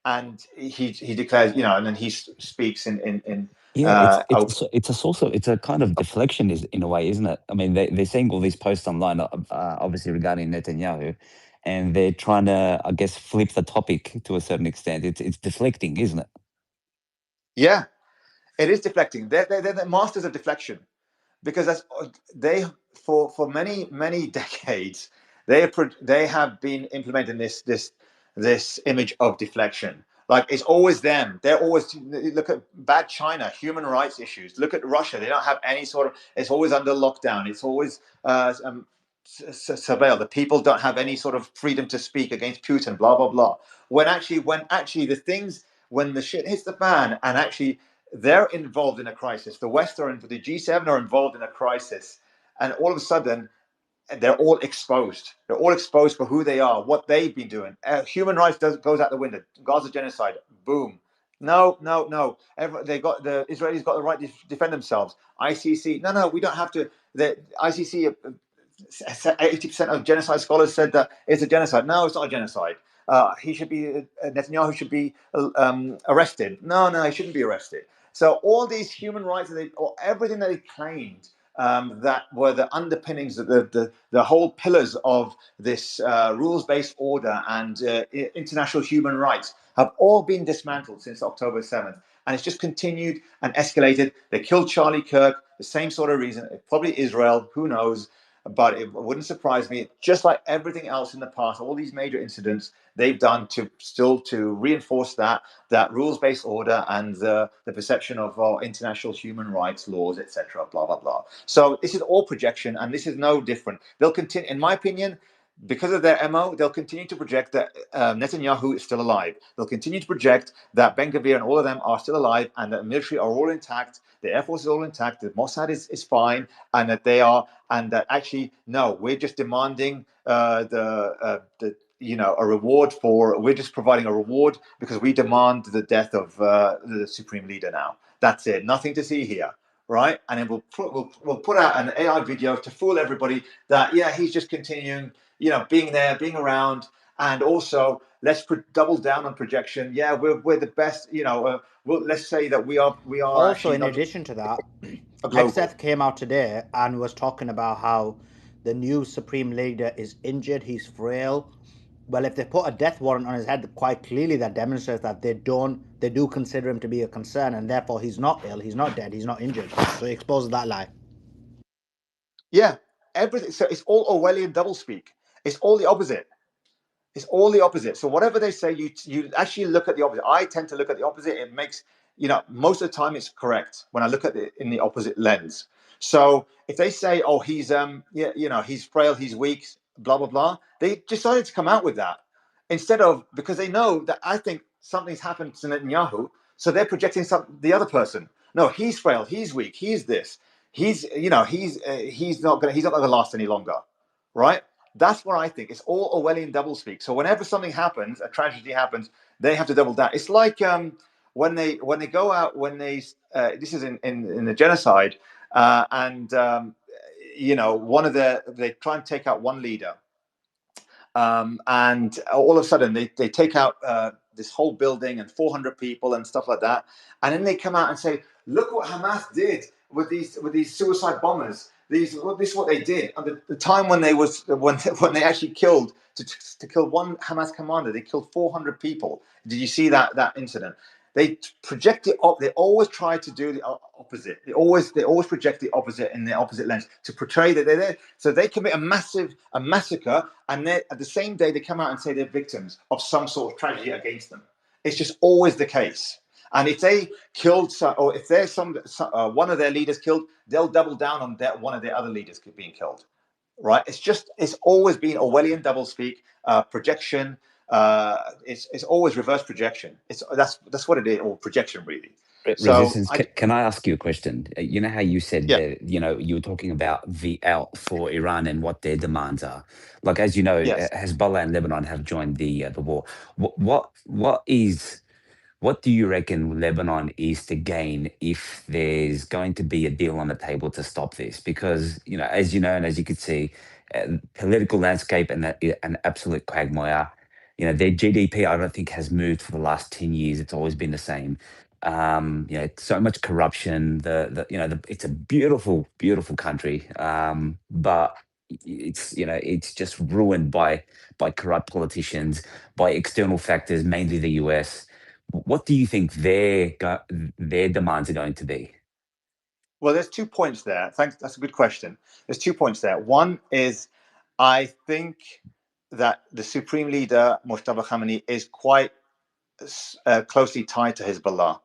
Speaker 16: and he declares, and then he speaks in
Speaker 3: Yeah, it's a kind of deflection, is in a way, isn't it? I mean, they're seeing all these posts online, obviously regarding Netanyahu,
Speaker 2: and they're trying to, I guess, flip the topic to a certain extent. It's deflecting, isn't it?
Speaker 19: Yeah, it is deflecting. They're the masters of deflection, because they for many decades they have been implementing this image of deflection. Like, it's always them. They're always, look at bad China, human rights issues. Look at Russia. They don't have any sort of. It's always under lockdown. It's always surveilled. The people don't have any sort of freedom to speak against Putin. Blah blah blah. When actually the things, when the shit hits the fan, and actually they're involved in a crisis. The West are in, the G7 are involved in a crisis, and all of a sudden they're all exposed. They're all exposed for who they are, what they've been doing. Human rights goes out the window. Gaza genocide, boom. No, no, no. The Israelis got the right to defend themselves. ICC, no, we don't have to. The ICC, 80% of genocide scholars said that it's a genocide. No, it's not a genocide. He should be Netanyahu should be arrested. No, he shouldn't be arrested. So all these human rights, or everything that they claimed, that were the underpinnings of the whole pillars of this rules-based order and international human rights, have all been dismantled since October 7th. And it's just continued and escalated. They killed Charlie Kirk, the same sort of reason. Probably Israel, who knows? But it wouldn't surprise me. Just like everything else in the past, all these major incidents they've done to reinforce that rules-based order and the perception of international human rights laws, etc. Blah blah blah. So this is all projection, and this is no different. They'll continue, in my opinion, because of their MO, they'll continue to project that Netanyahu is still alive. They'll continue to project that Ben Gvir and all of them are still alive, and that the military are all intact, the Air Force is all intact, the Mossad is fine, and that they are, and that actually, no, we're just demanding a reward we're just providing a reward because we demand the death of the supreme leader now. That's it. Nothing to see here. Right? And then we'll put out an AI video to fool everybody that, yeah, he's just continuing, being there, being around. And also, let's double down on projection. Yeah, we're the best. Let's say that we are.
Speaker 13: Also, in addition to that, Hegseth came out today and was talking about how the new supreme leader is injured. He's frail. Well, if they put a death warrant on his head, quite clearly that demonstrates that they do consider him to be a concern, and therefore he's not ill, he's not dead, he's not injured. So he exposes that lie.
Speaker 19: Yeah, everything. So it's all Orwellian doublespeak. It's all the opposite. It's all the opposite. So whatever they say, you actually look at the opposite. I tend to look at the opposite. It makes, most of the time it's correct when I look at it in the opposite lens. So if they say, oh, he's he's frail, he's weak, blah blah blah, they decided to come out with that instead of, because they know that I think something's happened to Netanyahu, so they're projecting the other person. No, he's frail, he's weak, he's this, he's not gonna last any longer, right? That's what I think. It's all Orwellian doublespeak. So whenever something happens, a tragedy happens, they have to double down. It's like when they go out, this is in the genocide, and they try and take out one leader, and all of a sudden they take out this whole building and 400 people and stuff like that, and then they come out and say, look what Hamas did with these suicide bombers. This is what they did. At the time when they actually killed to kill one Hamas commander, they killed 400 people. Did you see that incident? They project it up. They always try to do the opposite. They always project the opposite in the opposite lens to portray that they're there. So they commit a massacre, and then at the same day they come out and say they're victims of some sort of tragedy against them. It's just always the case. And if they killed, or if there's one of their leaders killed, they'll double down on that one of their other leaders being killed, right? It's always been Orwellian doublespeak, projection. It's always reverse projection. That's what it is, or projection really.
Speaker 2: Resistance. Can I ask you a question? You know how you said that, you were talking about the out for Iran and what their demands are. Like, as you know,
Speaker 19: yes.
Speaker 2: Hezbollah and Lebanon have joined the war. What do you reckon Lebanon is to gain if there's going to be a deal on the table to stop this? Because, as you know, and as you could see, political landscape and an absolute quagmire. Their GDP, I don't think, has moved for the last 10 years. It's always been the same. So much corruption. It's a beautiful, beautiful country. But it's it's just ruined by corrupt politicians, by external factors, mainly the US. What do you think their demands are going to be?
Speaker 16: Well, there's 2 points there. Thanks. That's a good question. There's 2 points there. One is, I think that the supreme leader, Mustafa Khamenei, is quite closely tied to Hezbollah.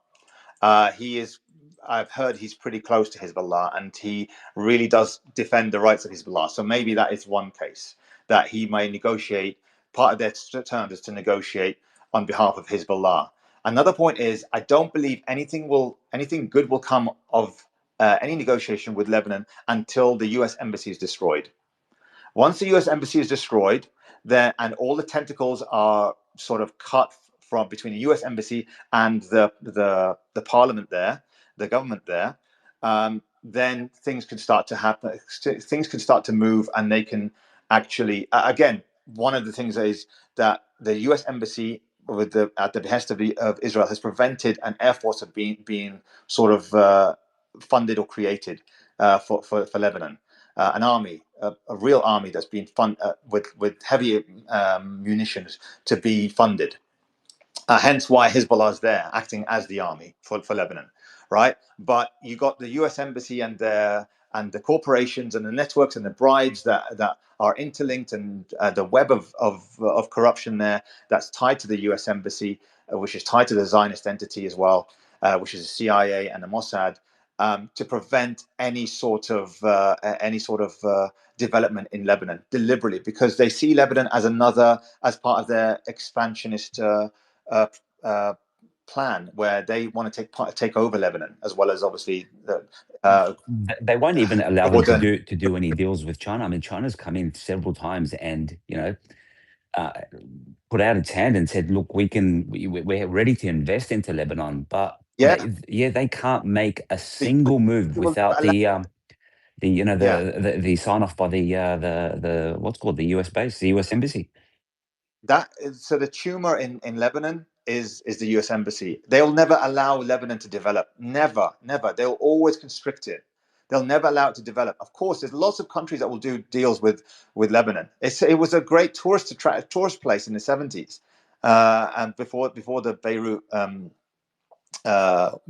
Speaker 16: He is. I've heard he's pretty close to Hezbollah, and he really does defend the rights of Hezbollah. So maybe that is one case that he may negotiate. Part of their terms is to negotiate on behalf of Hezbollah. Another point is, I don't believe anything good will come of any negotiation with Lebanon until the U.S. embassy is destroyed. Once the U.S. embassy is destroyed, then and all the tentacles are sort of cut from between the U.S. embassy and the parliament there, the government there, then things could start to happen. Things could start to move, and they can actually again. One of the things is that the U.S. embassy, at the behest of Israel, has prevented an air force of being sort of funded or created for Lebanon. An army, a real army that's been with heavy munitions to be funded. Hence why Hezbollah is there, acting as the army for Lebanon, right? But you got the U.S. embassy and the corporations and the networks and the bribes that are interlinked, and the web of corruption there that's tied to the U.S. embassy, which is tied to the Zionist entity as well, which is the CIA and the Mossad, to prevent any sort of development in Lebanon deliberately, because they see Lebanon as part of their expansionist plan, where they want to take over Lebanon, as well as obviously
Speaker 2: They won't even allow them
Speaker 16: Jordan.
Speaker 2: to do any deals with China. I mean, China's come in several times and put out its hand and said, "Look, we're ready to invest into Lebanon," but
Speaker 16: Yeah,
Speaker 2: they can't make a
Speaker 16: because
Speaker 2: single move
Speaker 16: they will
Speaker 2: without
Speaker 16: allow- yeah.
Speaker 2: the sign off by the what's called the US base, the US embassy.
Speaker 16: So the tumor in Lebanon is the U.S. embassy. They'll never allow Lebanon to develop. Never. They'll always constrict it. They'll never allow it to develop. Of course, there's lots of countries that will do deals with Lebanon. It was a great tourist place in the 70s, and before the Beirut,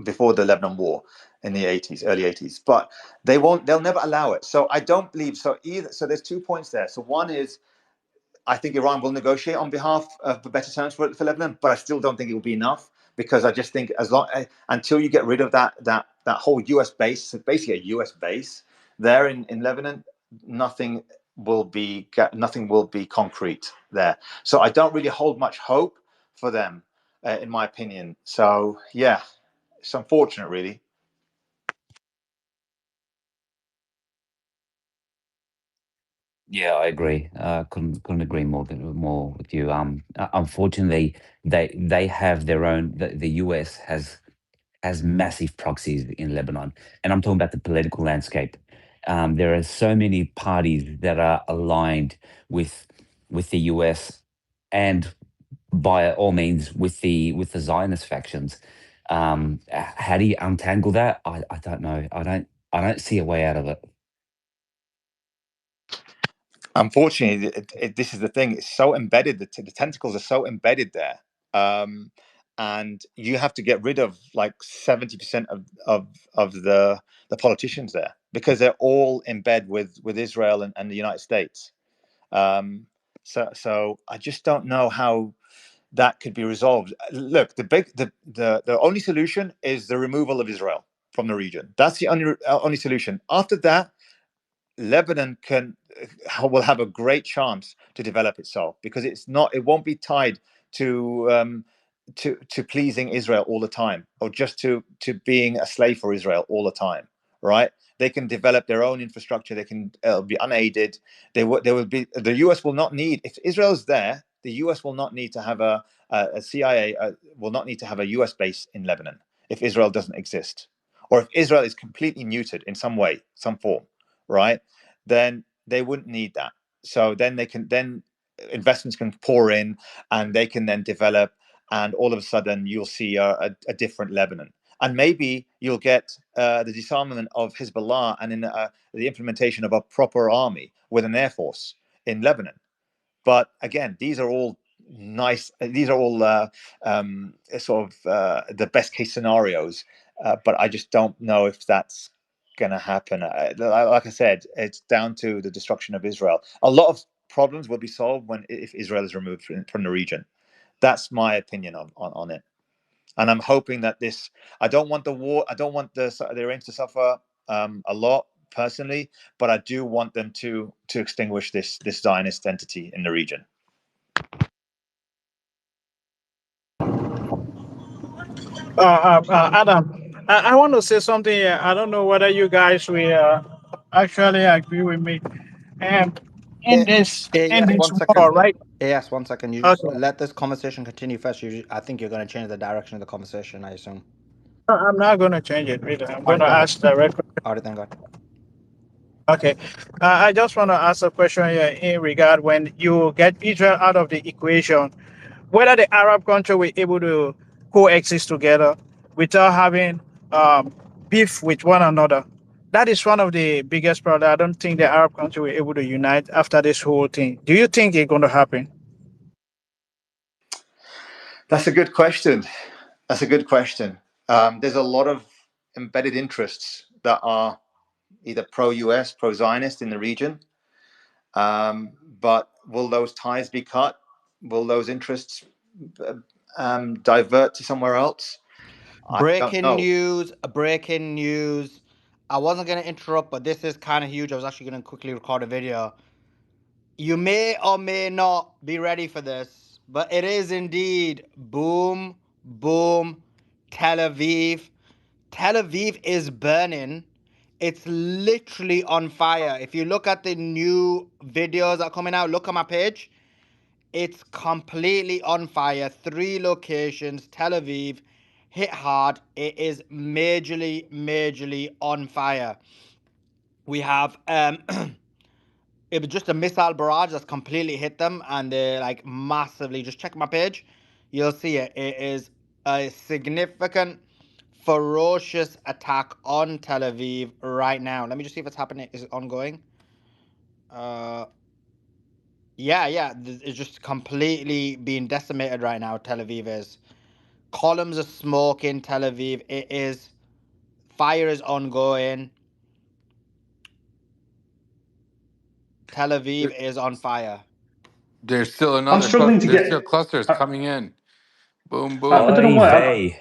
Speaker 16: before the Lebanon War in the early 80s. But they'll never allow it. So I don't believe so either. So there's 2 points there. So one is, I think Iran will negotiate on behalf of better terms for Lebanon, but I still don't think it will be enough, because I just think until you get rid of that whole U.S. base, basically a U.S. base there in Lebanon, nothing will be concrete there. So I don't really hold much hope for them, in my opinion. So yeah, it's unfortunate, really.
Speaker 2: Yeah, I agree. Couldn't agree more with you. Unfortunately, they have their own. The US has massive proxies in Lebanon, and I'm talking about the political landscape. There are so many parties that are aligned with the US, and by all means with the Zionist factions. How do you untangle that? I don't know. I don't see a way out of it.
Speaker 16: Unfortunately, this is the thing. It's so embedded. The tentacles are so embedded there, and you have to get rid of like 70% of the politicians there, because they're all in bed with Israel and the United States. So I just don't know how that could be resolved. Look, the only solution is the removal of Israel from the region. That's the only solution. After that, Lebanon will have a great chance to develop itself, because it won't be tied to pleasing Israel all the time, or just to being a slave for Israel all the time, right? They can develop their own infrastructure. They can be unaided. They will be. The U.S. will not need, if Israel is there, the U.S. will not need to have a CIA, will not need to have a U.S. base in Lebanon if Israel doesn't exist, or if Israel is completely neutered in some way, some form, right? Then they wouldn't need that. So then investments can pour in, and they can then develop, and all of a sudden you'll see a different Lebanon. And maybe you'll get the disarmament of Hezbollah and in the implementation of a proper army with an air force in Lebanon. But again, these are all nice. These are all sort of the best case scenarios. But I just don't know if that's going to happen. Like I said, it's down to the destruction of Israel. A lot of problems will be solved if Israel is removed from the region. That's my opinion on it. And I'm hoping that this. I don't want the war. I don't want the Iranians to suffer a lot personally, but I do want them to extinguish this Zionist entity in the region.
Speaker 2: Adam, I want to say something here. I don't know whether you guys will actually agree with me. And in this in
Speaker 13: Yes,
Speaker 2: this
Speaker 13: one second.
Speaker 2: war, right?
Speaker 13: Yes, one second. You just
Speaker 2: Okay.
Speaker 13: let this conversation continue first. I think you're going to change the direction of the conversation, I assume.
Speaker 2: I'm not going to change it, really. I'm
Speaker 13: All
Speaker 2: going
Speaker 13: right,
Speaker 2: to
Speaker 13: go ahead.
Speaker 2: ask directly.
Speaker 13: All right, then, go ahead.
Speaker 2: Okay. I just want to ask a question here in regard when you get Israel out of the equation, whether the Arab country were able to coexist together without having beef with one another. That is one of the biggest problems. I don't think the Arab country were able to unite after this whole thing. Do you think it's going to happen?
Speaker 16: That's a good question. That's a good question. There's a lot of embedded interests that are either pro-US, pro-Zionist in the region. But will those ties be cut? Will those interests divert to somewhere else? I don't
Speaker 13: Breaking
Speaker 16: know.
Speaker 13: news, breaking news. I wasn't going to interrupt, but this is kind of huge. I was actually going to quickly record a video. You may or may not be ready for this, but it is indeed boom, boom, Tel Aviv. Tel Aviv is burning. It's literally on fire. If you look at the new videos that are coming out, look at my page. It's completely on fire. 3 locations, Tel Aviv, hit hard. It is majorly, majorly on fire. We have it was just a missile barrage that's completely hit them, and they're like massively. Just check my page, you'll see it. It is a significant, ferocious attack on Tel Aviv right now. Let me just see if it's happening. Is it ongoing? Yeah. It's just completely being decimated right now. Tel Aviv is. Columns of smoke in Tel Aviv. It is. Fire is ongoing. Tel Aviv is on fire.
Speaker 18: There's still
Speaker 3: I'm
Speaker 18: another.
Speaker 3: struggling to
Speaker 18: There's
Speaker 3: get.
Speaker 18: still clusters
Speaker 3: I,
Speaker 18: coming in. Boom,
Speaker 3: I don't know
Speaker 18: boom.
Speaker 1: Oy
Speaker 3: why.
Speaker 1: vey.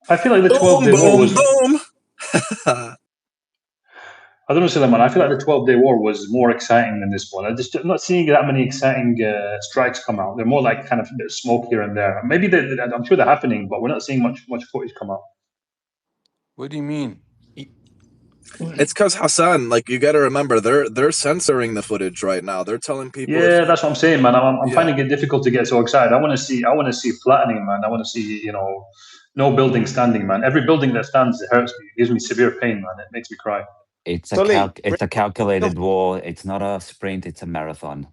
Speaker 3: I feel like the 12
Speaker 11: Boom,
Speaker 3: Day War
Speaker 11: boom,
Speaker 3: was.
Speaker 11: boom.
Speaker 3: I don't know, Suleiman. I feel like the 12 Day War was more exciting than this one. I'm not seeing that many exciting strikes come out. They're more like kind of a bit of smoke here and there. Maybe I'm sure they're happening, but we're not seeing much footage come out.
Speaker 18: What do you mean?
Speaker 11: It's because Hassan, like you got to remember, they're censoring the footage right now. They're telling people.
Speaker 3: Yeah, that's what I'm saying, man. I'm
Speaker 11: Yeah.
Speaker 3: finding it difficult to get so excited. I want to see flattening, man. I want to see, no building standing, man. Every building that stands, it hurts me. It gives me severe pain, man. It makes me cry.
Speaker 1: It's a
Speaker 16: Sully,
Speaker 1: calculated war. It's not a sprint, it's a marathon.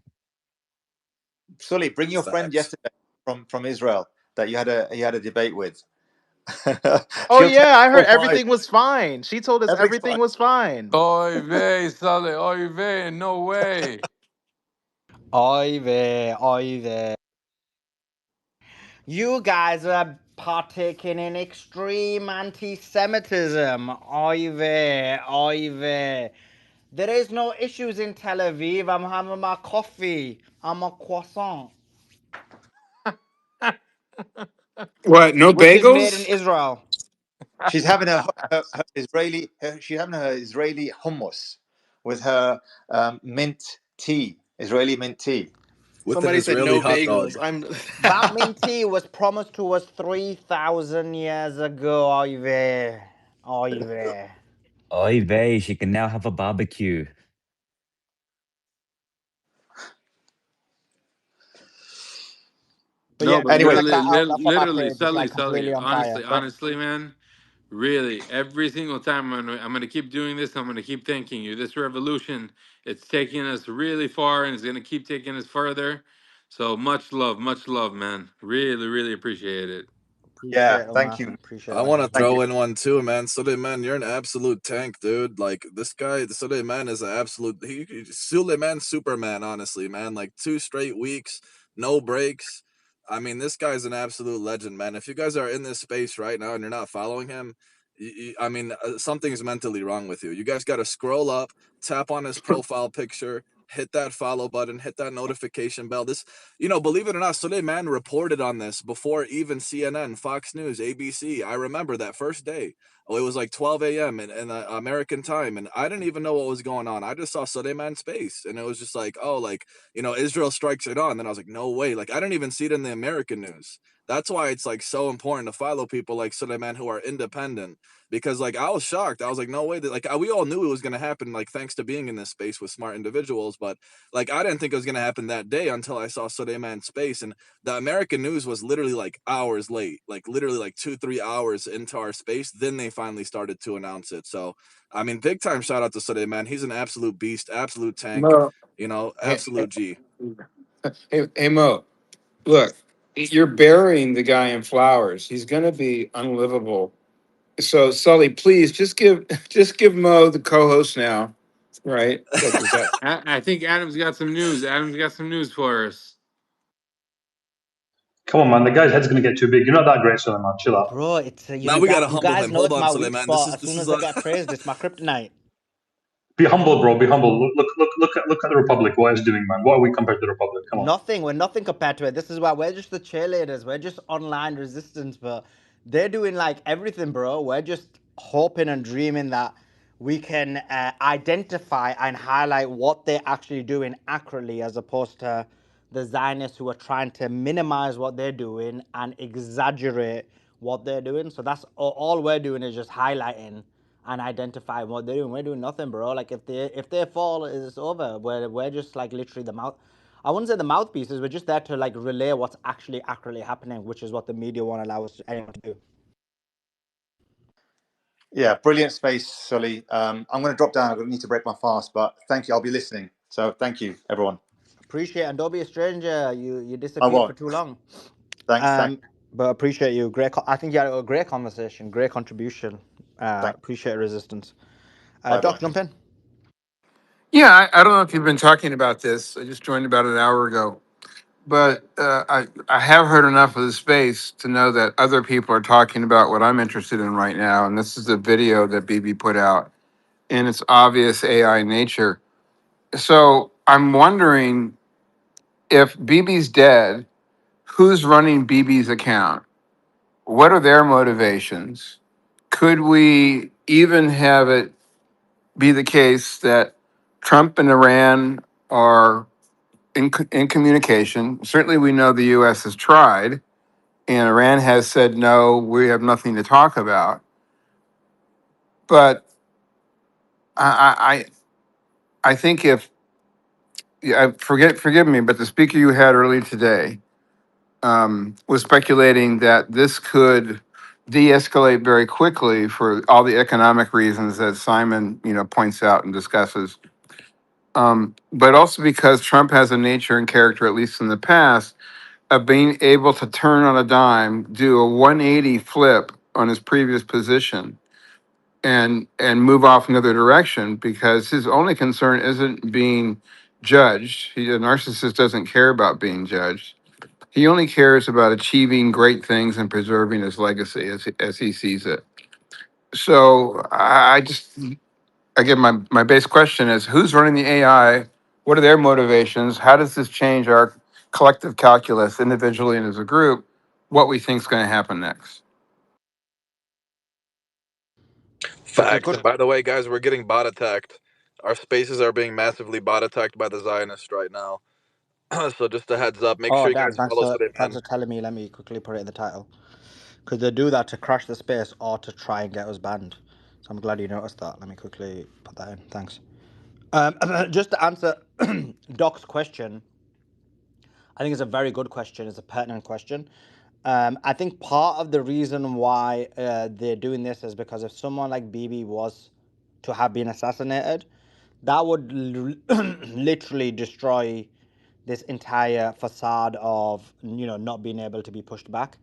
Speaker 16: bring your friend
Speaker 11: Facts.
Speaker 16: yesterday from Israel that you had a debate with.
Speaker 6: Oh
Speaker 16: She'll tell
Speaker 6: yeah, I
Speaker 16: you
Speaker 6: heard
Speaker 16: why
Speaker 6: everything was fine. She told us
Speaker 16: everything's
Speaker 6: everything
Speaker 16: fine.
Speaker 6: was fine.
Speaker 18: Oy vey, Saleh. Oy vey. No way.
Speaker 13: Oy vey, oy vey. You guys are partaking in extreme anti-Semitism. Oy vey, oy vey. There is no issues in Tel Aviv. I'm having my coffee. I'm a croissant.
Speaker 14: What? No
Speaker 13: Which is made in
Speaker 14: bagels?
Speaker 13: Israel.
Speaker 16: She's having her Israeli. She's having her Israeli hummus with her mint tea, Israeli mint tea.
Speaker 11: With an
Speaker 6: Somebody said
Speaker 11: Israeli
Speaker 6: no
Speaker 11: hot dog.
Speaker 6: bagels. I'm
Speaker 13: That mint tea was promised to us 3,000 years ago. Oy vey. Oy vey.
Speaker 1: Oy vey, she can now have a barbecue.
Speaker 13: But
Speaker 18: No,
Speaker 13: yeah,
Speaker 18: but
Speaker 16: Anyway,
Speaker 13: check
Speaker 18: literally,
Speaker 13: that out. That's on my
Speaker 18: literally,
Speaker 13: page. It's
Speaker 18: Sully,
Speaker 13: like
Speaker 18: Sully.
Speaker 13: completely on fire.
Speaker 18: Honestly, man. Really, every single time I'm gonna keep doing this. I'm gonna keep thanking you. This revolution, it's taking us really far, and it's gonna keep taking us further. So much love, man. Really, really appreciate it.
Speaker 13: Appreciate
Speaker 16: Yeah,
Speaker 13: it,
Speaker 16: thank
Speaker 13: Omar.
Speaker 16: you.
Speaker 13: Appreciate it,
Speaker 2: I want
Speaker 13: Omar.
Speaker 2: to
Speaker 16: Thank
Speaker 2: throw
Speaker 16: you.
Speaker 2: in one too, man. Suleiman, you're an absolute tank, dude. Like this guy, Suleiman is an absolute. Suleiman Superman, honestly, man. Like 2 straight weeks, no breaks. I mean, this guy's an absolute legend, man. If you guys are in this space right now and you're not following him, I mean, something's mentally wrong with you. You guys got to scroll up, tap on his profile picture, hit that follow button, hit that notification bell. This, believe it or not, Suleiman reported on this before even CNN, Fox News, ABC. I remember that first day. Oh, it was like 12 a.m. in American time, and I didn't even know what was going on. I just saw Suleiman's face, and it was just like, oh, like, Israel strikes Iran. Then I was like, no way. Like, I didn't even see it in the American news. That's why it's like so important to follow people like Suleiman who are independent, because like I was shocked. I was like, no way. That, like, we all knew it was going to happen, like thanks to being in this space with smart individuals, but like I didn't think it was going to happen that day until I saw Suleiman's space. And the American news was literally like hours late, like literally like 2-3 hours into our space. Then they finally started to announce it. So, I mean, big time shout out to Suleiman. He's an absolute beast, absolute tank,
Speaker 14: Mo, hey,
Speaker 2: absolute G.
Speaker 14: hey, Mo, look, you're burying the guy in flowers. He's going to be unlivable. So, Sully, please just give Mo the co-host now, right? Look, we got.
Speaker 18: I think Adam's got some news. Adam's got some news for us.
Speaker 3: Come on, man. The guy's head's going to get too big. You're not that great, Suleiman. Chill out.
Speaker 13: Bro, it's
Speaker 2: Now we gotta
Speaker 13: you
Speaker 2: humble
Speaker 13: guys
Speaker 2: him.
Speaker 13: know
Speaker 2: Hold
Speaker 13: it's
Speaker 2: on,
Speaker 13: my weak
Speaker 2: Suleiman. This
Speaker 13: spot.
Speaker 2: is
Speaker 13: As
Speaker 2: this
Speaker 13: soon
Speaker 2: is
Speaker 13: as I get praised, it's my kryptonite.
Speaker 3: Be humble, bro. Be humble. Look at the Republic. What it's doing, man. What are we compared to the Republic? Come on.
Speaker 13: Nothing. We're nothing compared to it. This is why we're just the cheerleaders. We're just online resistance, but they're doing like everything, bro. We're just hoping and dreaming that we can identify and highlight what they're actually doing accurately, as opposed to the Zionists who are trying to minimize what they're doing and exaggerate what they're doing. So that's all we're doing is just highlighting and identifying what they're doing. We're doing nothing, bro. Like if they fall, it's over. We're just like literally the mouth. I wouldn't say the mouthpieces. We're just there to like relay what's actually accurately happening, which is what the media won't allow us anyone to do.
Speaker 16: Yeah, brilliant space, Sully. I'm going to drop down. I need to break my fast, but thank you. I'll be listening. So thank you, everyone.
Speaker 13: Appreciate it, and don't be a stranger. You
Speaker 16: I
Speaker 13: disappeared for
Speaker 16: won't.
Speaker 13: too long.
Speaker 16: Thanks.
Speaker 13: But appreciate you. Great. I think you had a great conversation. Great contribution.
Speaker 16: Thank.
Speaker 13: Appreciate resistance.
Speaker 16: Bye bye.
Speaker 13: Doc, jump in.
Speaker 14: Yeah, I don't know if you've been talking about this. I just joined about an hour ago, but I have heard enough of the space to know that other people are talking about what I'm interested in right now, and this is a video that BB put out in its obvious AI nature. So I'm wondering if BB's dead, who's running BB's account? What are their motivations? Could we even have it be the case that Trump and Iran are in communication? Certainly, we know the U.S. has tried, and Iran has said, no, we have nothing to talk about. But I think if, yeah, forgive me, but the speaker you had earlier today was speculating that this could de-escalate very quickly for all the economic reasons that Simon, points out and discusses. But also because Trump has a nature and character, at least in the past, of being able to turn on a dime, do a 180 flip on his previous position, and move off another direction, because his only concern isn't being judged. A narcissist doesn't care about being judged. He only cares about achieving great things and preserving his legacy as he sees it. So again, my base question is, who's running the AI? What are their motivations? How does this change our collective calculus, individually and as a group, what we think is going to happen next?
Speaker 13: It's a
Speaker 2: Facts.
Speaker 13: good.
Speaker 2: And by the way, guys, we're getting bot attacked. Our spaces are being massively bot attacked by the Zionists right now. So just a heads up. Make
Speaker 13: Oh
Speaker 2: sure you
Speaker 13: damn!
Speaker 2: guys follow
Speaker 13: Thanks
Speaker 2: Suleiman.
Speaker 13: for telling me. Let me quickly put it in the title. Because they do that to crash the space or to try and get us banned. So I'm glad you noticed that. Let me quickly put that in. Thanks. Just to answer Doc's question, I think it's a very good question. It's a pertinent question. I think part of the reason why they're doing this is because if someone like Bibi was to have been assassinated, that would literally destroy this entire facade of not being able to be pushed back.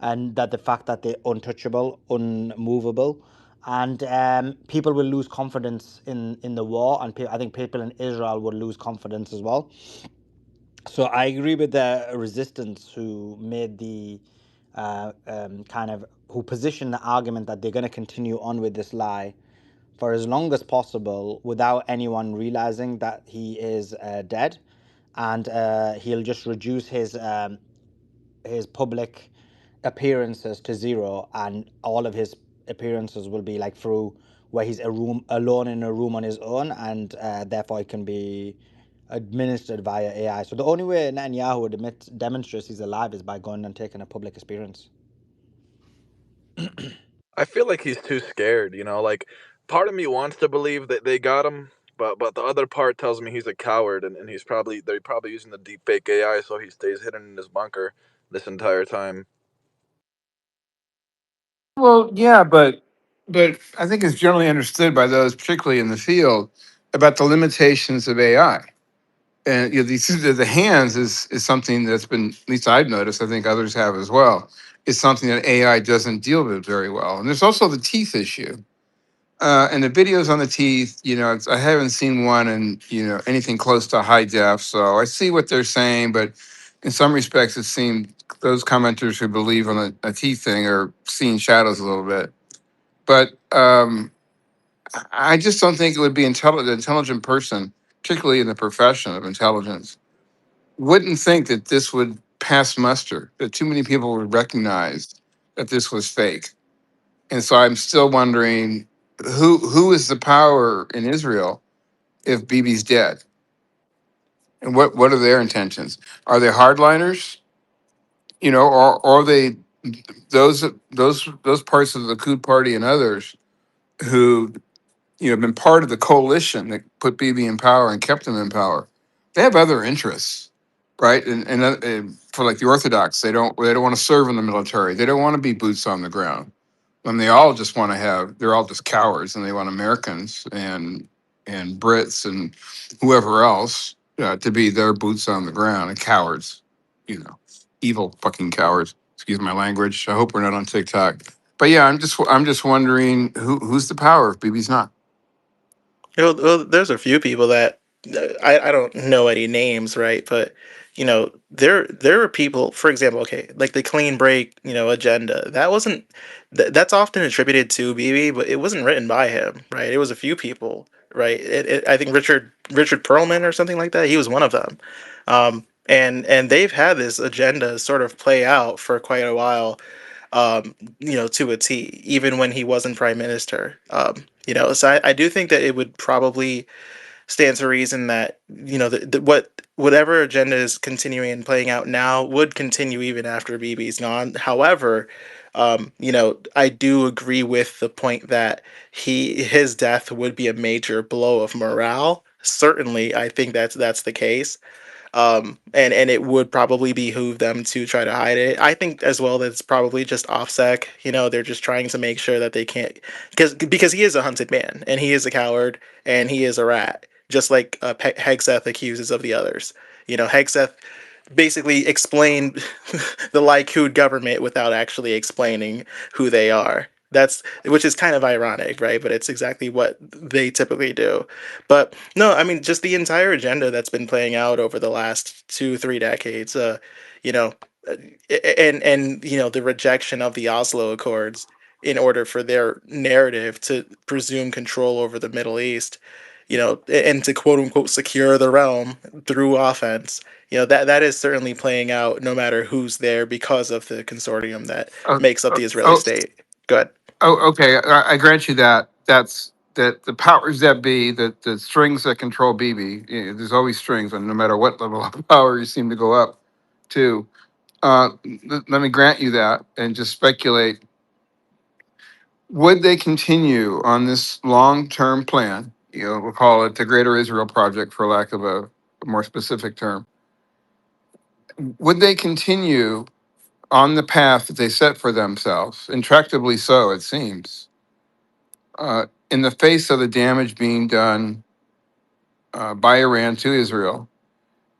Speaker 13: and that the fact that they're untouchable, unmovable, and people will lose confidence in the war, and I think people in Israel will lose confidence as well. So I agree with the resistance who made the who positioned the argument that they're going to continue on with this lie for as long as possible without anyone realizing that he is dead, and he'll just reduce his public appearances to zero, and all of his appearances will be like through where he's alone in a room on his own, and therefore it can be administered via AI. So the only way Netanyahu would demonstrate he's alive is by going and taking a public experience.
Speaker 2: I feel like he's too scared, like part of me wants to believe that they got him, but the other part tells me he's a coward and they're probably using the deep fake AI so he stays hidden in his bunker this entire time.
Speaker 14: Well, yeah, but I think it's generally understood by those, particularly in the field, about the limitations of AI. And the hands is something that's been, at least I've noticed, I think others have as well. It's something that AI doesn't deal with very well. And there's also the teeth issue. And the videos on the teeth, I haven't seen one in anything close to high def. So I see what they're saying, but in some respects, it seemed those commenters who believe on a teeth thing are seeing shadows a little bit. But I just don't think it would be an intelligent person, particularly in the profession of intelligence, wouldn't think that this would pass muster, that too many people would recognize that this was fake. And so I'm still wondering who is the power in Israel if Bibi's dead? And what are their intentions? Are they hardliners? Or are they those parts of the Kud party and others who been part of the coalition that put Bibi in power and kept him in power? They have other interests, right? And for like the Orthodox, they don't want to serve in the military. They don't want to be boots on the ground. And they all just want to they're all just cowards, and they want Americans and Brits and whoever else to be their boots on the ground, and cowards, evil fucking cowards. Excuse my language. I hope we're not on TikTok. But yeah, I'm just wondering who's the power if Bibi's not.
Speaker 6: Well, there's a few people that I don't know any names, right? But there are people, for example, okay, like the clean break, agenda. That's often attributed to Bibi, but it wasn't written by him, right? It was a few people, right? I think Richard Perlman or something like that. He was one of them, and they've had this agenda sort of play out for quite a while, to a T, even when he wasn't prime minister. So I do think that it would probably stand to reason that whatever agenda is continuing and playing out now would continue even after BB's gone. However, I do agree with the point that his death would be a major blow of morale. Certainly, I think that's the case. And it would probably behoove them to try to hide it. I think as well that it's probably just OffSec. They're just trying to make sure that they can't, because he is a hunted man and he is a coward and he is a rat, just like Hegseth accuses of the others. Hegseth basically explained the Likud government without actually explaining who they are. Which is kind of ironic, right? But it's exactly what they typically do. But no, I mean, just the entire agenda that's been playing out over the last 2-3 decades, you know, uh, and the rejection of the Oslo Accords in order for their narrative to presume control over the Middle East, and to quote unquote secure the realm through offense. That is certainly playing out no matter who's there because of the consortium that
Speaker 14: Oh,
Speaker 6: makes up
Speaker 14: oh,
Speaker 6: the Israeli
Speaker 14: oh,
Speaker 6: state. Good.
Speaker 14: okay. I grant you that. That the powers that be, the strings that control BB. There's always strings, and no matter what level of power you seem to go up to. Let me grant you that, and just speculate. Would they continue on this long-term plan? We'll call it the Greater Israel Project, for lack of a more specific term. Would they continue on the path that they set for themselves, intractably so, it seems, in the face of the damage being done by Iran to Israel,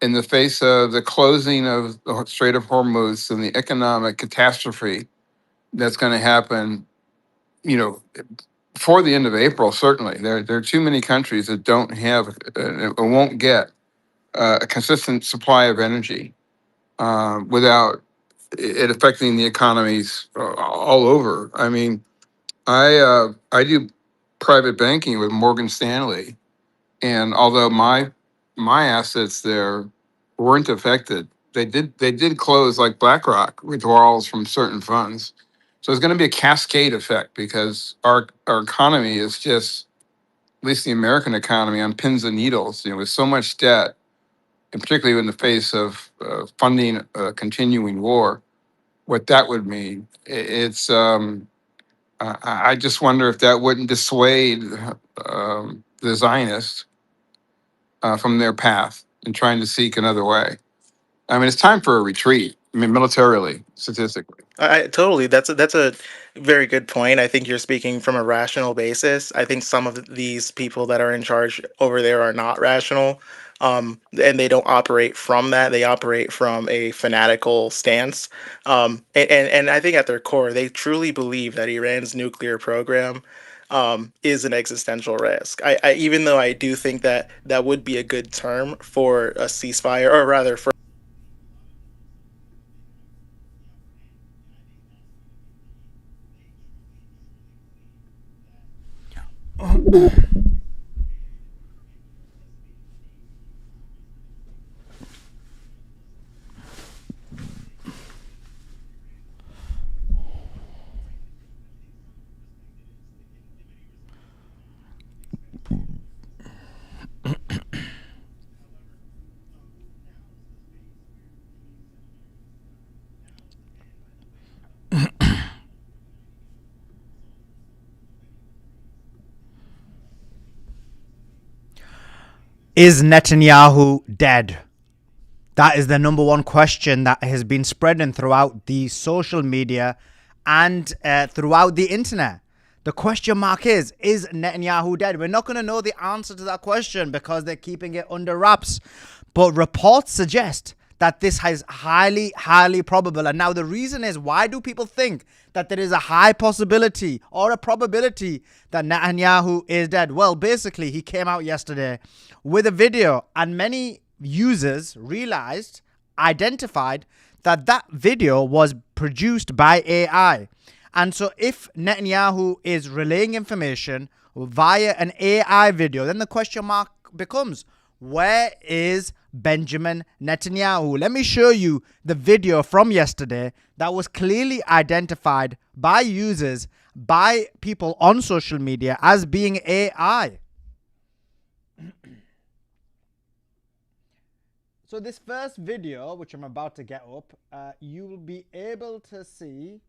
Speaker 14: in the face of the closing of the Strait of Hormuz and the economic catastrophe
Speaker 2: that's going to happen, before the end of April. Certainly, there are too many countries that don't have or won't get a consistent supply of energy without it affecting the economies all over. I mean, I do private banking with Morgan Stanley, and although my assets there weren't affected, they did close, like BlackRock, withdrawals from certain funds. So there's going to be a cascade effect because our economy is just, at least the American economy, on pins and needles. With so much debt, and particularly in the face of funding a continuing war, what that would mean. It's I just wonder if that wouldn't dissuade the Zionists from their path and trying to seek another way. I mean, it's time for a retreat. I mean, militarily, statistically.
Speaker 6: Totally. That's a very good point. I think you're speaking from a rational basis. I think some of these people that are in charge over there are not rational, and they don't operate from that. They operate from a fanatical stance, and I think at their core, they truly believe that Iran's nuclear program is an existential risk. Even though I do think that that would be a good term for a ceasefire, or rather for
Speaker 13: Is Netanyahu dead? That is the number one question that has been spreading throughout the social media and throughout the internet. The question mark is Netanyahu dead? We're not going to know the answer to that question because they're keeping it under wraps. But reports suggest that this is highly, highly probable. And now the reason is, why do people think that there is a high possibility or a probability that Netanyahu is dead? Well, basically, he came out yesterday with a video, and many users identified that that video was produced by AI. And so if Netanyahu is relaying information via an AI video, then the question mark becomes, where is Benjamin Netanyahu? Let me show you the video from yesterday that was clearly identified by users, by people on social media as being AI. So this first video, which I'm about to get up, you will be able to see,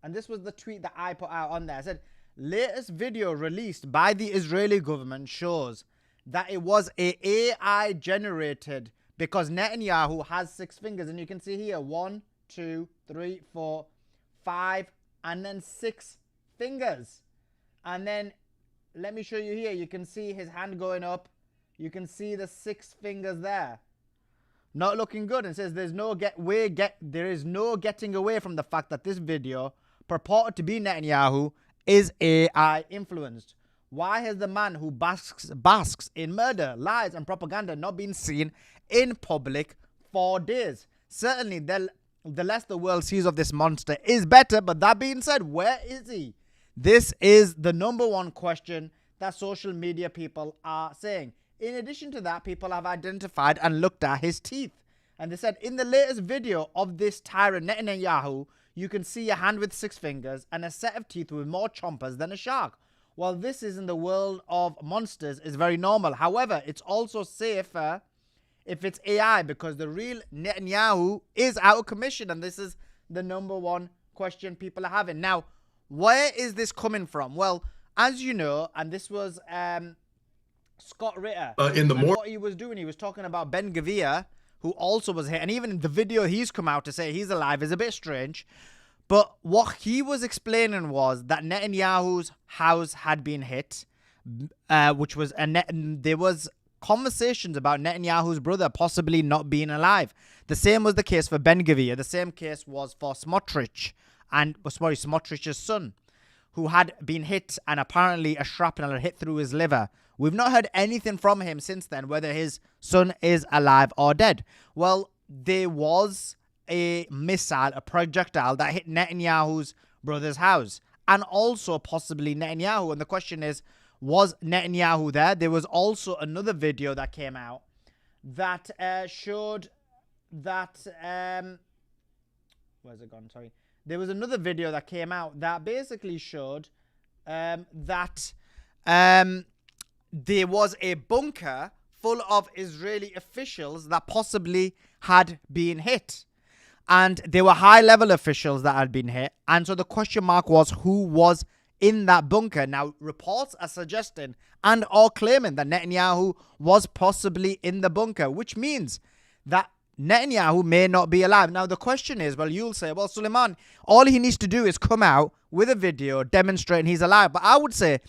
Speaker 13: and this was the tweet that I put out on there. I said, latest video released by the Israeli government shows that it was a AI generated because Netanyahu has 6 fingers. And you can see here, 1, 2, 3, 4, 5, and then 6 fingers. And then let me show you here. You can see his hand going up. You can see the 6 fingers there. Not looking good. And says there is no getting away from the fact that this video purported to be Netanyahu is AI influenced. Why has the man who basks in murder, lies, and propaganda not been seen in public for days? Certainly, the less the world sees of this monster is better. But that being said, where is he? This is the number one question that social media people are saying. In addition to that, people have identified and looked at his teeth. And they said, in the latest video of this tyrant Netanyahu, you can see a hand with 6 fingers and a set of teeth with more chompers than a shark. Well, this is in the world of monsters is very normal. However, it's also safer if it's AI because the real Netanyahu is out of commission. And this is the number one question people are having. Now, where is this coming from? Well, as you know, and this was Scott Ritter. What he was doing, he was talking about Ben Gvir, who also was hit. And even the video he's come out to say he's alive is a bit strange. But what he was explaining was that Netanyahu's house had been hit, which was there was conversations about Netanyahu's brother possibly not being alive. The same was the case for Ben Gvir. The same case was for Smotrich Smotrich's son, who had been hit and apparently a shrapnel had hit through his liver. We've not heard anything from him since then, whether his son is alive or dead. Well, there was a missile, a projectile that hit Netanyahu's brother's house and also possibly Netanyahu. And the question is, was Netanyahu there? There was also another video that came out that showed that where's it gone? Sorry. There was another video that came out that basically showed that there was a bunker full of Israeli officials that possibly had been hit. And there were high-level officials that had been hit. And so the question mark was who was in that bunker. Now, reports are suggesting and or claiming that Netanyahu was possibly in the bunker, which means that Netanyahu may not be alive. Now, the question is, well, you'll say, well, Suleiman, all he needs to do is come out with a video demonstrating he's alive. But I would say,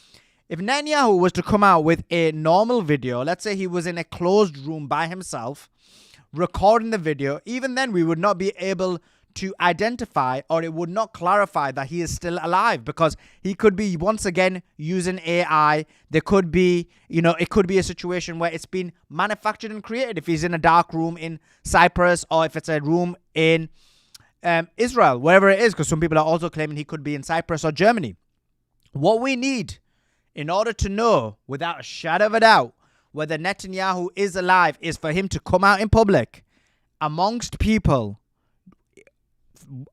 Speaker 13: if Netanyahu was to come out with a normal video, let's say he was in a closed room by himself, recording the video, even then we would not be able to identify, or it would not clarify that he is still alive, because he could be once again using AI. There could be, it could be a situation where it's been manufactured and created. If he's in a dark room in Cyprus, or if it's a room in Israel, wherever it is, because some people are also claiming he could be in Cyprus or Germany. What we need in order to know without a shadow of a doubt whether Netanyahu is alive is for him to come out in public amongst people,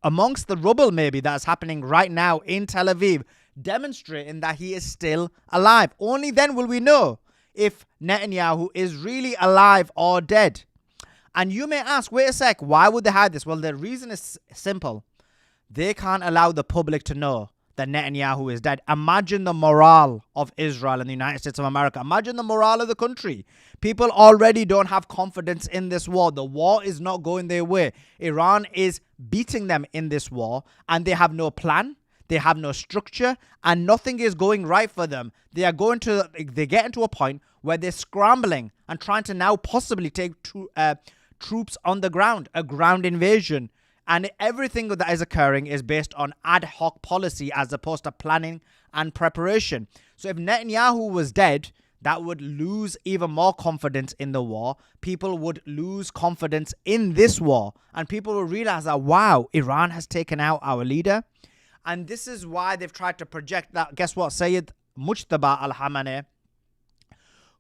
Speaker 13: amongst the rubble maybe that's happening right now in Tel Aviv, demonstrating that he is still alive. Only then will we know if Netanyahu is really alive or dead. And you may ask, wait a sec, why would they hide this? Well, the reason is simple. They can't allow the public to know that Netanyahu is dead. Imagine the morale of Israel and the United States of America. Imagine the morale of the country. People already don't have confidence in this war. The war is not going their way. Iran is beating them in this war, and they have no plan. They have no structure, and nothing is going right for them. They get into a point where they're scrambling and trying to now possibly take troops on the ground, a ground invasion. And everything that is occurring is based on ad hoc policy as opposed to planning and preparation. So if Netanyahu was dead, that would lose even more confidence in the war. People would lose confidence in this war. And people will realize that, wow, Iran has taken out our leader. And this is why they've tried to project that, guess what, Sayyid Mujtaba al-Khamenei,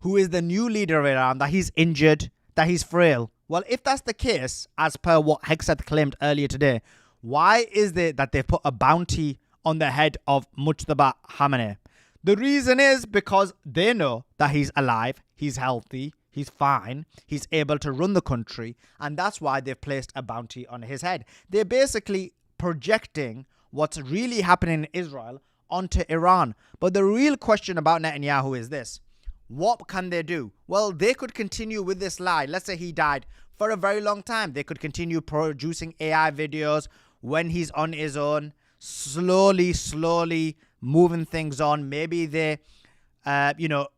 Speaker 13: who is the new leader of Iran, that he's injured, that he's frail. Well, if that's the case, as per what Hexat claimed earlier today, why is it that they've put a bounty on the head of Mujtaba Khamenei? The reason is because they know that he's alive, he's healthy, he's fine, he's able to run the country, and that's why they've placed a bounty on his head. They're basically projecting what's really happening in Israel onto Iran. But the real question about Netanyahu is this. What can they do? Well, they could continue with this lie. Let's say he died for a very long time. They could continue producing AI videos when he's on his own, slowly moving things on. Maybe they,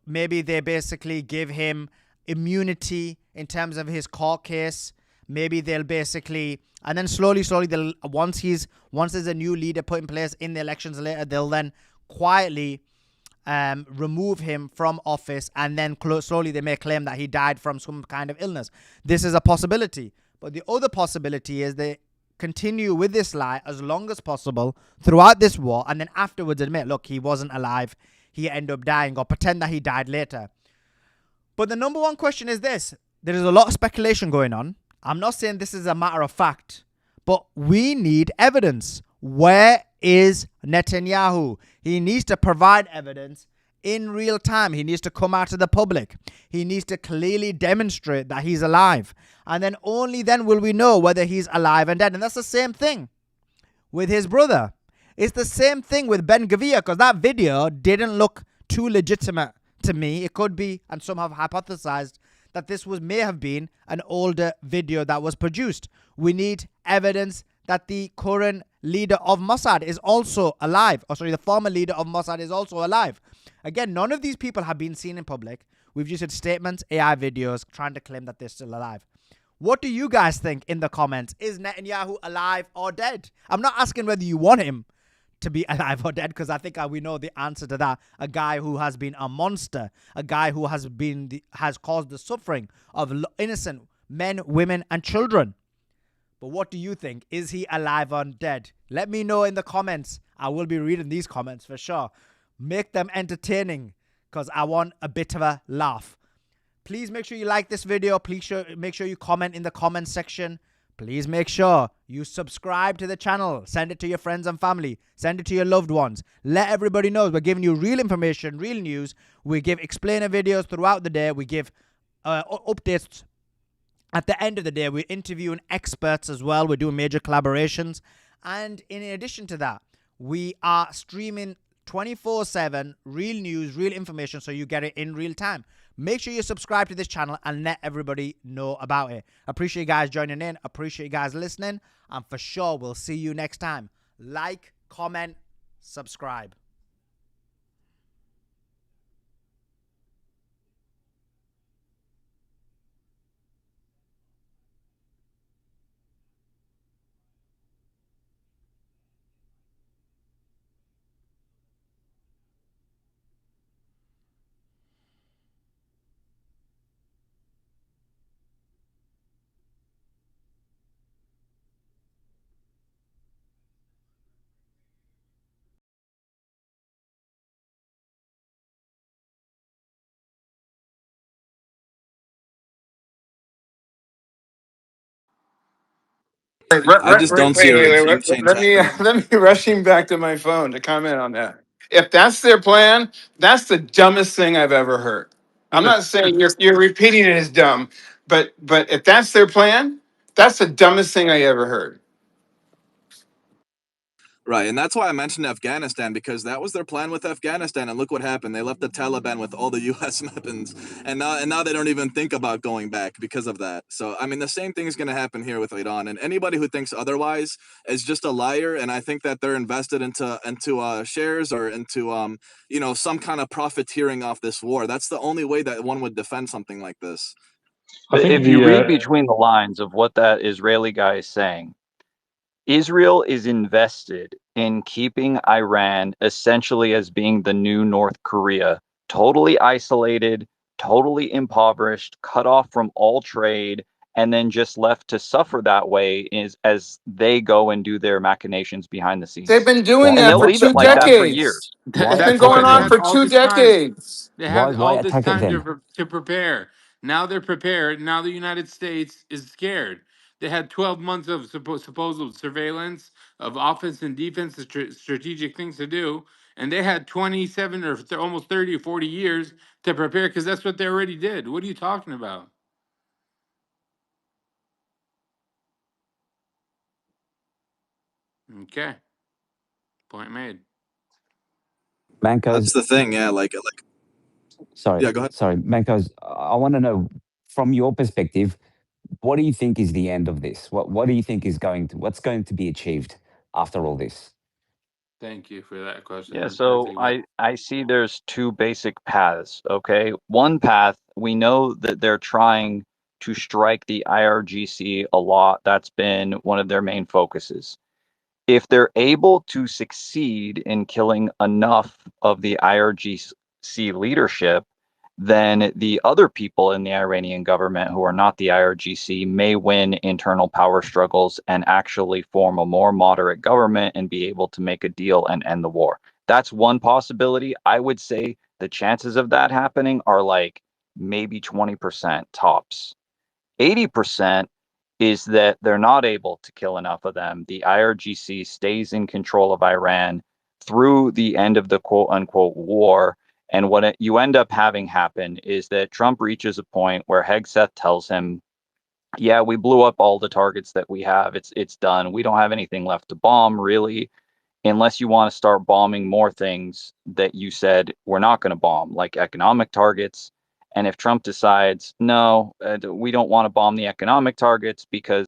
Speaker 13: maybe they basically give him immunity in terms of his court case. Maybe they'll basically, and then slowly, they'll once there's a new leader put in place in the elections later, they'll then quietly remove him from office, and then slowly they may claim that he died from some kind of illness. This is a possibility. But the other possibility is they continue with this lie as long as possible throughout this war, and then afterwards admit, look, he wasn't alive, he ended up dying, or pretend that he died later. But the number one question is this. There is a lot of speculation going on. I'm not saying this is a matter of fact, but we need evidence. Where is Netanyahu? He needs to provide evidence in real time. He needs to come out to the public. He needs to clearly demonstrate that he's alive. And then only then will we know whether he's alive and dead. And that's the same thing with his brother. It's the same thing with Ben Gvir, because that video didn't look too legitimate to me. It could be, and some have hypothesized, that this may have been an older video that was produced. We need evidence that the current leader of Mossad is also alive. The former leader of Mossad is also alive. Again, none of these people have been seen in public. We've just had statements, AI videos trying to claim that they're still alive. What do you guys think in the comments? Is Netanyahu alive or dead? I'm not asking whether you want him to be alive or dead, because I think we know the answer to that. A guy who has been a monster, a guy who has caused the suffering of innocent men, women, and children. But what do you think? Is he alive or dead? Let me know in the comments. I will be reading these comments for sure. Make them entertaining, because I want a bit of a laugh. Please make sure you like this video. Please make sure you comment in the comment section. Please make sure you subscribe to the channel. Send it to your friends and family. Send it to your loved ones. Let everybody know we're giving you real information, real news. We give explainer videos throughout the day. We give updates at the end of the day. We're interviewing experts as well. We're doing major collaborations. And in addition to that, we are streaming 24/7 real news, real information, so you get it in real time. Make sure you subscribe to this channel and let everybody know about it. Appreciate you guys joining in. Appreciate you guys listening. And for sure, we'll see you next time. Like, comment, subscribe.
Speaker 14: I just don't see a regime change happening. Let me rushing back to my phone to comment on that. If that's their plan, that's the dumbest thing I've ever heard. I'm not saying you're repeating it as dumb, but if that's their plan, that's the dumbest thing I ever heard.
Speaker 2: Right, and that's why I mentioned Afghanistan, because that was their plan with Afghanistan, and look what happened. They left the Taliban with all the U.S. weapons, and now they don't even think about going back because of that. So, I mean, the same thing is going to happen here with Iran, and anybody who thinks otherwise is just a liar. And I think that they're invested into shares or into some kind of profiteering off this war. That's the only way that one would defend something like this.
Speaker 19: But if you read between the lines of what that Israeli guy is saying, Israel is invested in keeping Iran essentially as being the new North Korea, totally isolated, totally impoverished, cut off from all trade, and then just left to suffer that way as they go and do their machinations behind the scenes.
Speaker 14: They've been doing
Speaker 19: And
Speaker 14: that
Speaker 19: they'll
Speaker 14: for
Speaker 19: leave it
Speaker 14: 2
Speaker 19: like that for years.
Speaker 14: decades. It's been going
Speaker 18: They
Speaker 14: on
Speaker 18: had
Speaker 14: for
Speaker 18: all
Speaker 14: 2
Speaker 18: this time.
Speaker 14: decades.
Speaker 18: They had all this time to prepare. Now they're prepared. Now the United States is scared. They had 12 months of supposed surveillance of offense and defense, strategic things to do, and they had 27 or almost 30 or 40 years to prepare, because that's what they already did. What are you talking about? Okay, point made.
Speaker 2: That's the thing, yeah.
Speaker 3: Sorry,
Speaker 2: Yeah, go ahead.
Speaker 3: sorry, Mankos. I want to know from your perspective, what do you think is the end of this? What do you think is what's going to be achieved after all this?
Speaker 18: Thank you for that question.
Speaker 19: Yeah, so I see there's two basic paths, okay? One path, we know that they're trying to strike the IRGC a lot. That's been one of their main focuses. If they're able to succeed in killing enough of the IRGC leadership, then the other people in the Iranian government who are not the IRGC may win internal power struggles and actually form a more moderate government and be able to make a deal and end the war. That's one possibility. I would say the chances of that happening are like maybe 20% tops. 80% is that they're not able to kill enough of them. The IRGC stays in control of Iran through the end of the quote unquote war. And what you end up having happen is that Trump reaches a point where Hegseth tells him, yeah, we blew up all the targets that we have. It's done. We don't have anything left to bomb, really, unless you want to start bombing more things that you said we're not going to bomb, like economic targets. And if Trump decides, no, we don't want to bomb the economic targets because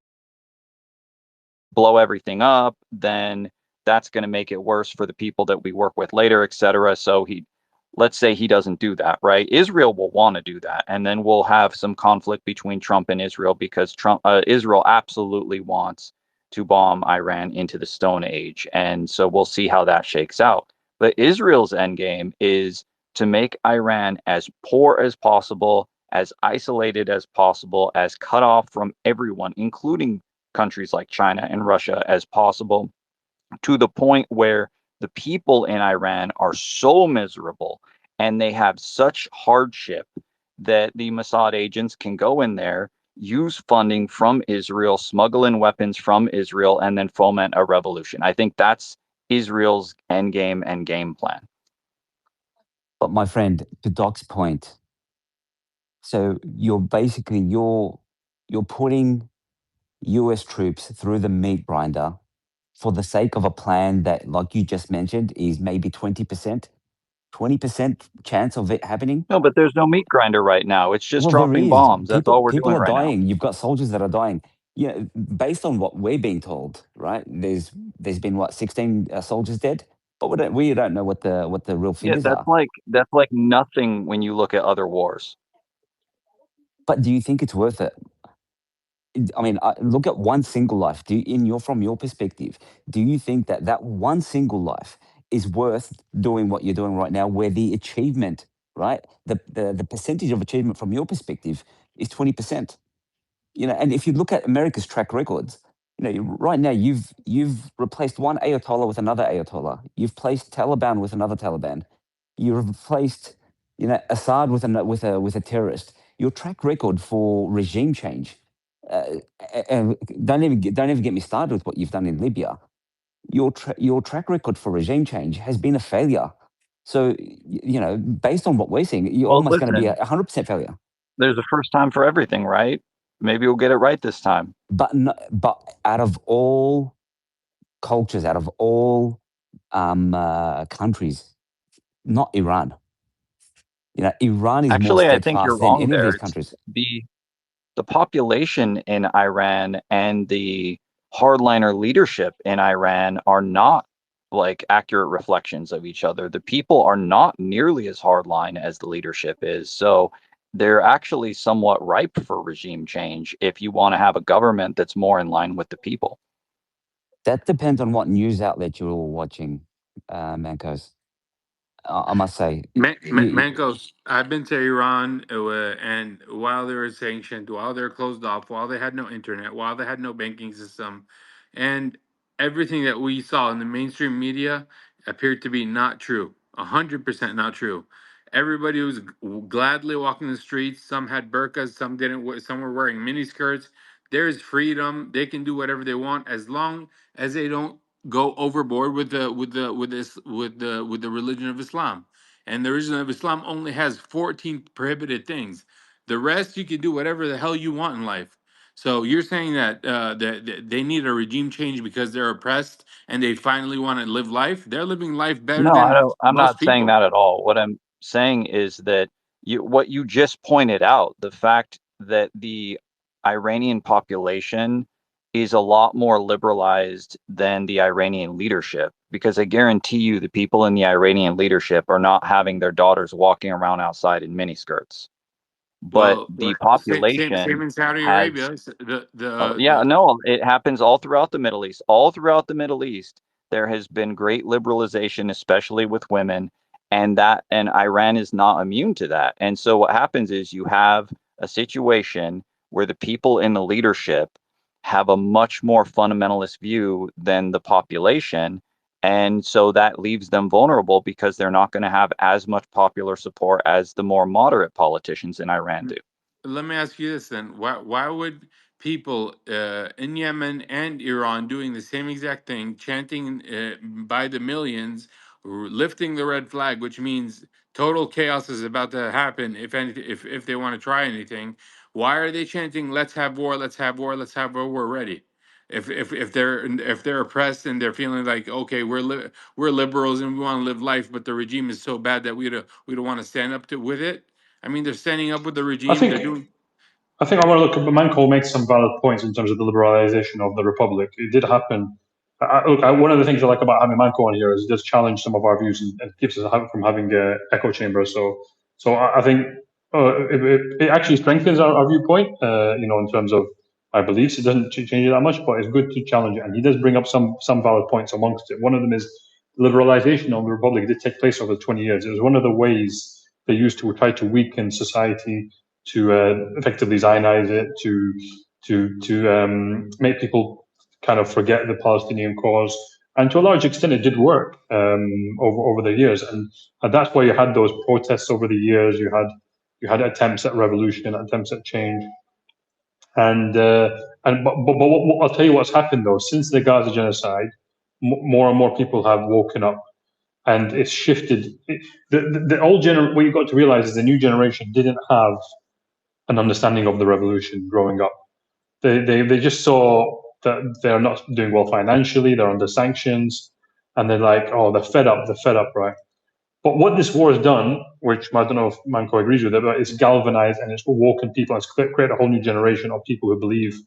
Speaker 19: blow everything up, then that's going to make it worse for the people that we work with later, et cetera. So
Speaker 2: let's say he doesn't do that, right? Israel will want to do that, and then we'll have some conflict between Trump and Israel because Israel absolutely wants to bomb Iran into the Stone Age, and so we'll see how that shakes out. But Israel's endgame is to make Iran as poor as possible, as isolated as possible, as cut off from everyone, including countries like China and Russia, as possible, to the point where the people in Iran are so miserable and they have such hardship that the Mossad agents can go in there, use funding from Israel, smuggle in weapons from Israel, and then foment a revolution. I think that's Israel's endgame and game plan.
Speaker 3: But my friend, to Doc's point, so you're basically you're putting US troops through the meat grinder for the sake of a plan that, like you just mentioned, is maybe 20%, 20% chance of it happening.
Speaker 2: No, but there's no meat grinder right now. It's just
Speaker 3: Well, there
Speaker 2: dropping
Speaker 3: is.
Speaker 2: bombs. That's all we're
Speaker 3: People
Speaker 2: doing
Speaker 3: are
Speaker 2: right now.
Speaker 3: dying. You've got soldiers that are dying. Yeah, based on what we're being told, right? There's been what 16 soldiers dead, but we don't know what the real
Speaker 2: Yeah,
Speaker 3: figures
Speaker 2: that's
Speaker 3: are.
Speaker 2: like nothing when you look at other wars.
Speaker 3: But do you think it's worth it? I mean, look at one single life. From your perspective, do you think that one single life is worth doing what you're doing right now, where the achievement, right, the percentage of achievement from your perspective is 20%? And if you look at America's track records, right now you've replaced one Ayatollah with another Ayatollah. You've placed Taliban with another Taliban. You've replaced, Assad with a terrorist. Your track record for regime change. Don't even get me started with what you've done in Libya. Your track record for regime change has been a failure. So based on what we're seeing, you're
Speaker 2: Well,
Speaker 3: almost going to be
Speaker 2: listen,
Speaker 3: 100% failure.
Speaker 2: there's a first time for everything, right? Maybe we'll get it right this time.
Speaker 3: But out of all cultures, out of all countries, not Iran. Iran is more
Speaker 2: Actually, I think you're
Speaker 3: steadfast than
Speaker 2: wrong
Speaker 3: any of
Speaker 2: there.
Speaker 3: these countries.
Speaker 2: The population in Iran and the hardliner leadership in Iran are not like accurate reflections of each other. The people are not nearly as hardline as the leadership is. So they're actually somewhat ripe for regime change if you want to have a government that's more in line with the people.
Speaker 3: That depends on what news outlet you're watching, Mancos. I must say.
Speaker 18: Mancos, I've been to Iran, and while they were sanctioned, while they're closed off, while they had no internet, while they had no banking system, and everything that we saw in the mainstream media appeared to be not true, 100% not true. Everybody was gladly walking the streets. Some had burqas, some didn't. Some were wearing miniskirts. There's freedom. They can do whatever they want as long as they don't go overboard with the religion of Islam. And the religion of Islam only has 14 prohibited things. The rest you can do whatever the hell you want in life. So you're saying that they need a regime change because they're oppressed and they finally want to live life? They're living life better
Speaker 2: No, I
Speaker 18: than
Speaker 2: don't. I'm
Speaker 18: most
Speaker 2: not saying
Speaker 18: people.
Speaker 2: that at all. What I'm saying is that what you just pointed out, the fact that the Iranian population is a lot more liberalized than the Iranian leadership, because I guarantee you the people in the Iranian leadership are not having their daughters walking around outside in miniskirts. But
Speaker 18: Well,
Speaker 2: the
Speaker 18: same
Speaker 2: population
Speaker 18: in Saudi
Speaker 2: has
Speaker 18: Arabia.
Speaker 2: yeah, no, it happens all throughout the Middle East. All throughout the Middle East, there has been great liberalization, especially with women, and Iran is not immune to that. And so what happens is you have a situation where the people in the leadership have a much more fundamentalist view than the population. And so that leaves them vulnerable because they're not going to have as much popular support as the more moderate politicians in Iran do.
Speaker 18: Let me ask you this then: why would people in Yemen and Iran doing the same exact thing, chanting by the millions, lifting the red flag, which means total chaos is about to happen if they want to try anything? Why are they chanting "Let's have war, let's have war, let's have war, we're ready"? If they're oppressed and they're feeling like, okay, we're liberals and we want to live life, but the regime is so bad that we don't want to stand up to with it. I mean, they're standing up with the
Speaker 1: I
Speaker 18: regime.
Speaker 1: think
Speaker 18: They're doing.
Speaker 1: I want to look at Mankel makes some valid points in terms of the liberalization of the republic. It did happen
Speaker 2: one of the things I like about having Manco on here is it does challenge some of our views and keeps us from having an echo chamber. So I think it actually strengthens our viewpoint, in terms of our beliefs. It doesn't change it that much, but it's good to challenge it. And he does bring up some valid points amongst it. One of them is liberalization of the republic. It did take place over 20 years. It was one of the ways they used to try to weaken society, to effectively Zionize it, to make people kind of forget the Palestinian cause. And to a large extent, it did work over the years, and that's why you had those protests over the years. You had attempts at revolution, attempts at change, but I'll tell you what's happened though since the Gaza genocide. More and more people have woken up, and it's shifted. The old generation. What you've got to realize is the new generation didn't have an understanding of the revolution growing up. They just saw that they're not doing well financially, they're under sanctions, and they're like, oh, they're fed up, right? But what this war has done, which I don't know if Manco agrees with it, but it's galvanized and it's awoken people. It's created a whole new generation of people who believe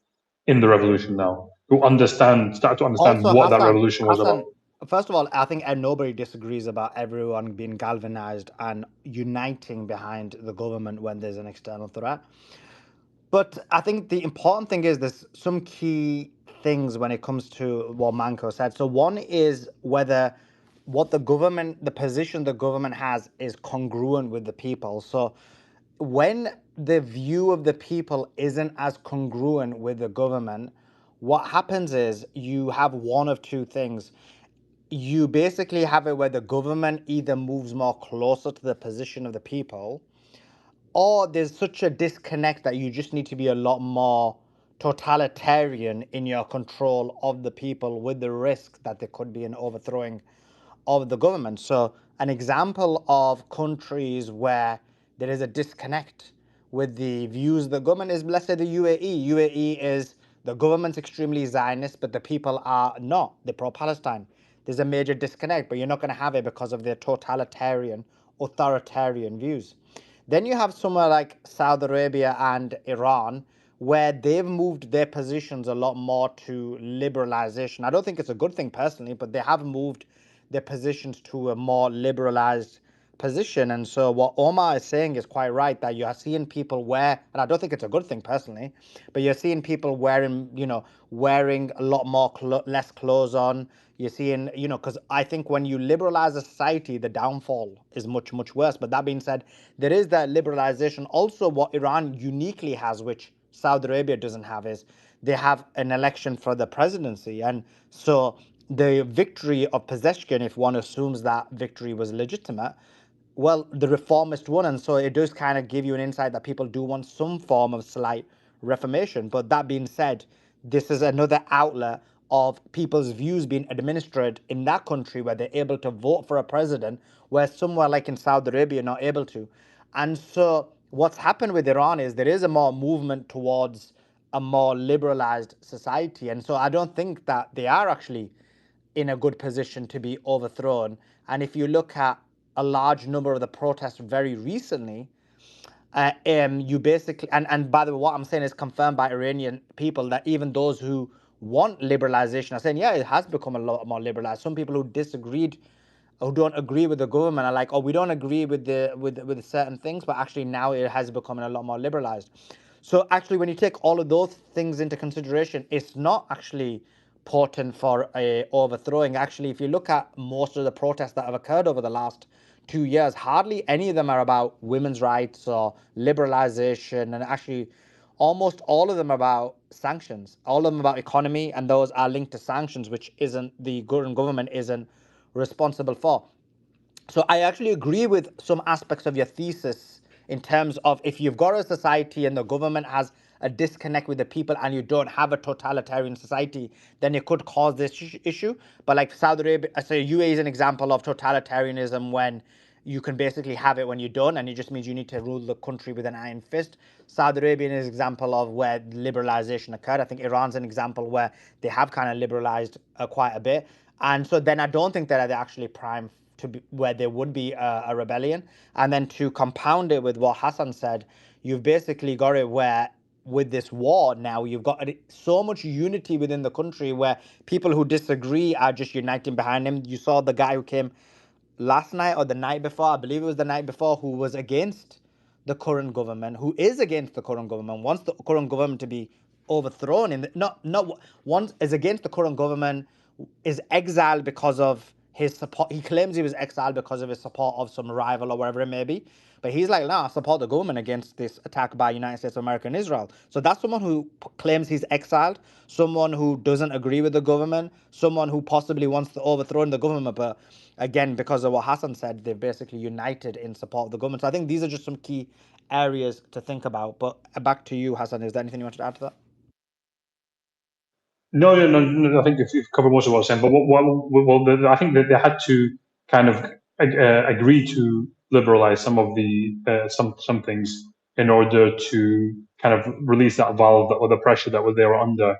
Speaker 2: in the revolution now, who start to understand
Speaker 13: Also,
Speaker 2: what that revolution was about.
Speaker 13: Hassan, first of all, I think nobody disagrees about everyone being galvanized and uniting behind the government when there's an external threat. But I think the important thing is there's some key things when it comes to what Manco said. So one is whether the position the government has is congruent with the people. So when the view of the people isn't as congruent with the government, what happens is you have one of two things. You basically have it where the government either moves more closer to the position of the people, or there's such a disconnect that you just need to be a lot more totalitarian in your control of the people, with the risk that there could be an overthrowing of the government. So an example of countries where there is a disconnect with the views of the government is, let's say, the UAE. UAE is, the government's extremely Zionist, but the people are not. They're pro-Palestine. There's a major disconnect, but you're not going to have it because of their totalitarian, authoritarian views. Then you have somewhere like Saudi Arabia and Iran, where they've moved their positions a lot more to liberalization. I don't think it's a good thing personally, but they have moved their positions to a more liberalized position. And so what Omar is saying is quite right, that you are seeing people wear, and I don't think it's a good thing personally, but you're seeing people wearing a lot more less clothes on. You're seeing, because I think when you liberalize a society, the downfall is much, much worse. But that being said, there is that liberalization. Also, what Iran uniquely has, which Saudi Arabia doesn't have, is they have an election for the presidency. And so the victory of Pezeshkian, if one assumes that victory was legitimate, well, the reformist won. And so it does kind of give you an insight that people do want some form of slight reformation. But that being said, this is another outlet of people's views being administered in that country, where they're able to vote for a president, where somewhere like in Saudi Arabia, not able to. And so what's happened with Iran is there is a more movement towards a more liberalized society. And so I don't think that they are actually in a good position to be overthrown. And if you look at a large number of the protests very recently, you basically, and by the way, what I'm saying is confirmed by Iranian people, that even those who want liberalization are saying, yeah, it has become a lot more liberalized. Some people who disagreed, who don't agree with the government, are like, oh, we don't agree with with certain things, but actually now it has become a lot more liberalized. So actually, when you take all of those things into consideration, it's not actually potent for a overthrowing. Actually, if you look at most of the protests that have occurred over the last 2 years, hardly any of them are about women's rights or liberalization, and actually almost all of them are about sanctions. All of them about economy, and those are linked to sanctions, which isn't the government isn't responsible for. So I actually agree with some aspects of your thesis in terms of, if you've got a society and the government has a disconnect with the people and you don't have a totalitarian society, then it could cause this issue. But like Saudi Arabia, so UAE is an example of totalitarianism, when you can basically have it when you don't, and it just means you need to rule the country with an iron fist. Saudi Arabia is an example of where liberalization occurred. I think Iran's an example where they have kind of liberalized quite a bit. And so then I don't think that they're actually prime to be where there would be a rebellion. And then to compound it with what Hassan said, you've basically got it where with this war now, you've got so much unity within the country where people who disagree are just uniting behind him. You saw the guy who came last night or the night before, I believe it was the night before, who was against the current government, who is against the current government, wants the current government to be overthrown. Not once is against the current government, is exiled because of his support. He claims he was exiled because of his support of some rival or whatever it may be. But he's like, nah, I support the government against this attack by United States of America and Israel. So that's someone who claims he's exiled, someone who doesn't agree with the government, someone who possibly wants to overthrow the government. But again, because of what Hassan said, they've basically united in support of the government. So I think these are just some key areas to think about. But back to you, Hassan. Is there anything you wanted to add to that?
Speaker 2: No. I think you've covered most of what I was saying. But I think that they had to kind of agree to liberalize some of the some things in order to kind of release that valve or the pressure that they were under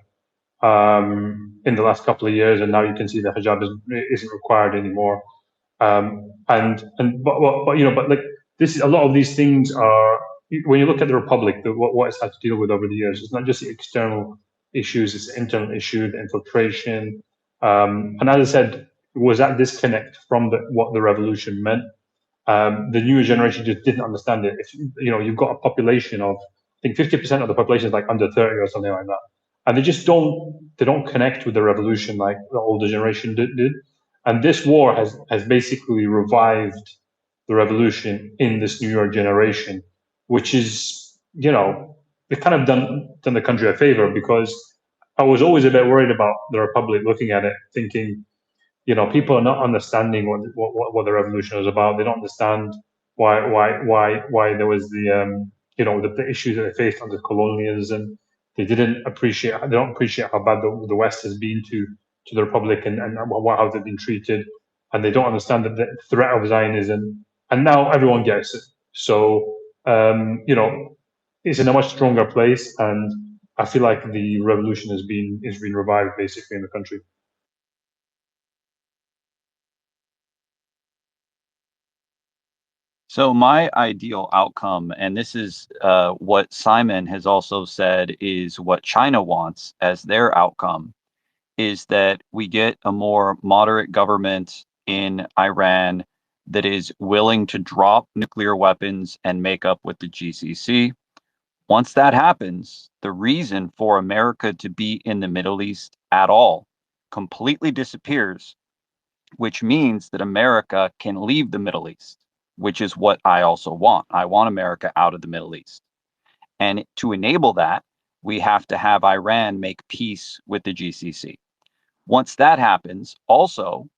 Speaker 2: in the last couple of years, and now you can see that hijab isn't required anymore. But like this, a lot of these things are, when you look at the Republic, what it's had to deal with over the years. It's not just the external issues; it's the internal issue, the infiltration, and as I said, it was that disconnect from what the revolution meant. The newer generation just didn't understand it. If you've got a population of, I think 50% of the population is like under 30 or something like that, and they don't connect with the revolution like the older generation did. And this war has basically revived the revolution in this newer generation, which is, it kind of done the country a favor, because I was always a bit worried about the Republic, looking at it thinking, people are not understanding what the revolution was about. They don't understand why there was the issues that they faced under colonialism. They don't appreciate how bad the West has been to the Republic, and how they've been treated, and they don't understand the threat of Zionism. And now everyone gets it. So it's in a much stronger place, and I feel like the revolution has been revived basically in the country.
Speaker 3: So my ideal outcome, and this is what Simon has also said is what China wants as their outcome, is that we get a more moderate government in Iran that is willing to drop nuclear weapons and make up with the GCC. Once that happens, the reason for America to be in the Middle East at all completely disappears, which means that America can leave the Middle East, which is what I also want. I want America out of the Middle East. And to enable that, we have to have Iran make peace with the GCC. Once that happens, also,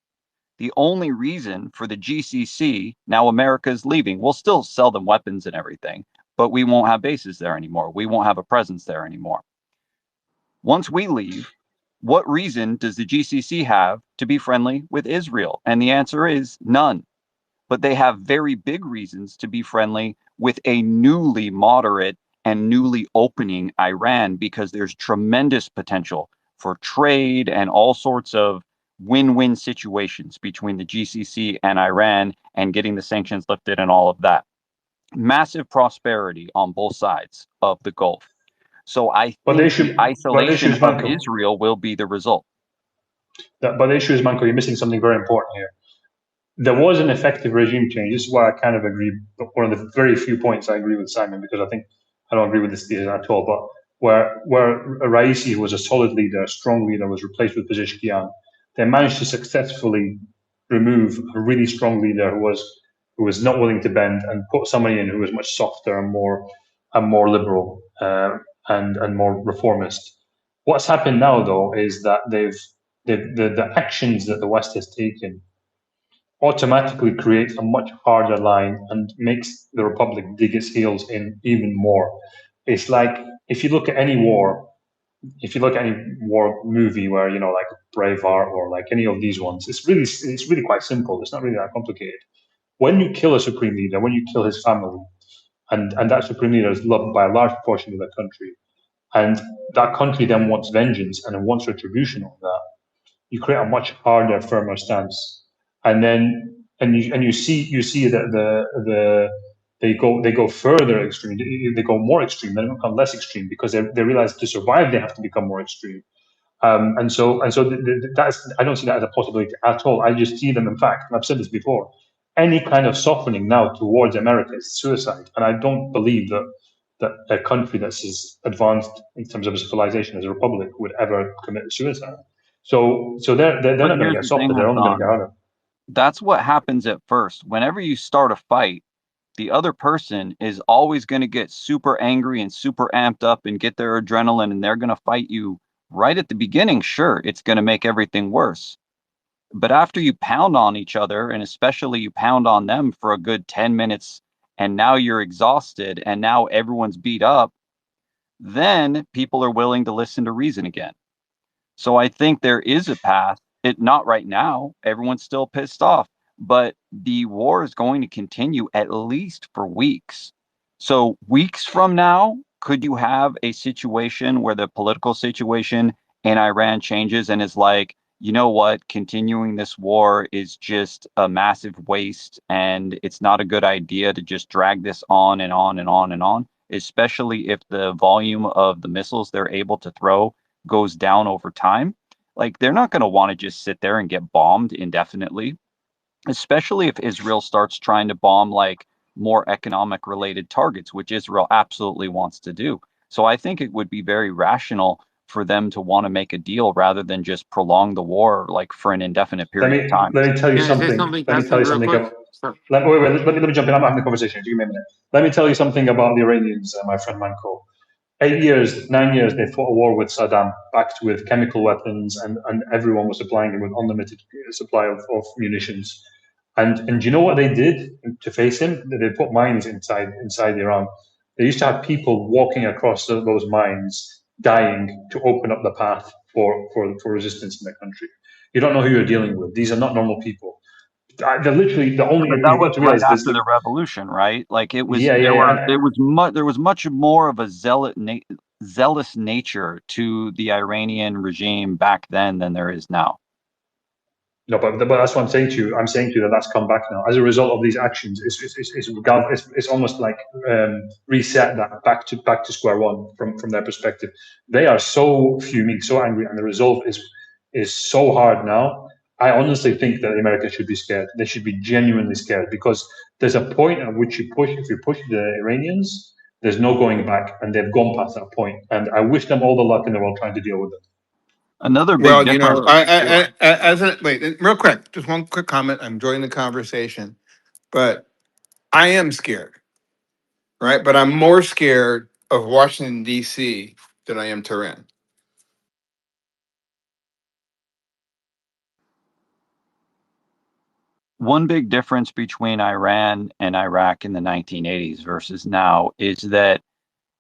Speaker 3: the only reason for the GCC, now America is leaving, we'll still sell them weapons and everything, but we won't have bases there anymore. We won't have a presence there anymore. Once we leave, what reason does the GCC have to be friendly with Israel? And the answer is none. But they have very big reasons to be friendly with a newly moderate and newly opening Iran, because there's tremendous potential for trade and all sorts of win-win situations between the GCC and Iran, and getting the sanctions lifted and all of that. Massive prosperity on both sides of the Gulf. So I think the isolation of Israel will be the result.
Speaker 2: But the issue is, Manko, you're missing something very important here. There was an effective regime change. This is why I kind of agree. One of the very few points I agree with Simon, because I don't agree with this thesis at all. But where Raisi, who was a solid leader, a strong leader, was replaced with Pezeshkian, they managed to successfully remove a really strong leader who was not willing to bend, and put somebody in who was much softer and more liberal and more reformist. What's happened now, though, is that the actions that the West has taken automatically creates a much harder line and makes the Republic dig its heels in even more. It's like, if you look at any war movie where, like Braveheart or like any of these ones, it's really quite simple. It's not really that complicated. When you kill a supreme leader, when you kill his family, and that supreme leader is loved by a large portion of the country, and that country then wants vengeance and wants retribution on that, you create a much harder, firmer stance. And then you see that the they go further extreme. They go more extreme, then become less extreme because they realize to survive they have to become more extreme. And so that's, I don't see that as a possibility at all. I just see them, in fact, and I've said this before, any kind of softening now towards America is suicide. And I don't believe that a country that's as advanced in terms of civilization as a republic would ever commit suicide. So they're
Speaker 3: But
Speaker 2: not going to
Speaker 3: here's
Speaker 2: get
Speaker 3: the
Speaker 2: softer,
Speaker 3: thing,
Speaker 2: they're only going to get
Speaker 3: Hassan.
Speaker 2: harder.
Speaker 3: That's what happens at first. Whenever you start a fight, the other person is always going to get super angry and super amped up and get their adrenaline, and they're going to fight you right at the beginning. Sure, it's going to make everything worse. But after you pound on each other, and especially you pound on them for a good 10 minutes, and now you're exhausted, and now everyone's beat up, then people are willing to listen to reason again. So I think there is a path. Not right now. Everyone's still pissed off, but the war is going to continue at least for weeks. So weeks from now, could you have a situation where the political situation in Iran changes and is like, you know what, continuing this war is just a massive waste, and it's not a good idea to just drag this on and on and on and on, especially if the volume of the missiles they're able to throw goes down over time. Like, they're not going to want to just sit there and get bombed indefinitely, especially if Israel starts trying to bomb like more economic related targets, which Israel absolutely wants to do. So I think it would be very rational for them to want to make a deal rather than just prolong the war like for an indefinite period of time.
Speaker 2: Let me tell you
Speaker 18: Can I say
Speaker 2: something.
Speaker 18: something,
Speaker 2: Let me tell
Speaker 18: Hassan,
Speaker 2: you
Speaker 18: real
Speaker 2: something.
Speaker 18: quick? Sure.
Speaker 2: Let me jump in. I'm having a conversation. Give me a minute. Let me tell you something about the Iranians, my friend Manko. 8 years, 9 years, they fought a war with Saddam, backed with chemical weapons, and everyone was supplying him with unlimited supply of munitions. And do you know what they did to face him? They put mines inside Iran. They used to have people walking across those mines, dying to open up the path for resistance in the country. You don't know who you're dealing with. These are not normal people. They're literally the only.
Speaker 3: But that
Speaker 2: You've
Speaker 3: was
Speaker 2: got to
Speaker 3: right
Speaker 2: realize this.
Speaker 3: after the revolution, right? Like it was
Speaker 2: Yeah, yeah, yeah.
Speaker 3: there was much more of a zealous nature to the Iranian regime back then than there is now.
Speaker 2: No, but that's what I'm saying to you. I'm saying to you that that's come back now as a result of these actions. It's almost like reset that back to square one from their perspective. They are so fuming, so angry, and the resolve is so hard now. I honestly think that America should be scared. They should be genuinely scared because there's a point at which if you push the Iranians, there's no going back, and they've gone past that point. And I wish them all the luck in the world trying to deal with it.
Speaker 3: Another big
Speaker 14: Well, you know,
Speaker 3: difference.
Speaker 14: wait, real quick, just one quick comment. I'm enjoying the conversation, but I am scared, right? But I'm more scared of Washington, D.C. than I am Tehran.
Speaker 3: One big difference between Iran and Iraq in the 1980s versus now is that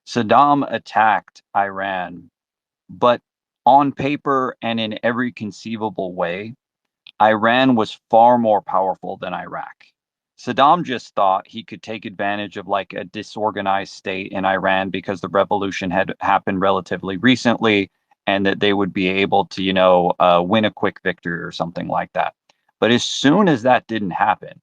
Speaker 3: Saddam attacked Iran, but on paper and in every conceivable way, Iran was far more powerful than Iraq. Saddam just thought he could take advantage of like a disorganized state in Iran because the revolution had happened relatively recently and that they would be able to, win a quick victory or something like that. But as soon as that didn't happen,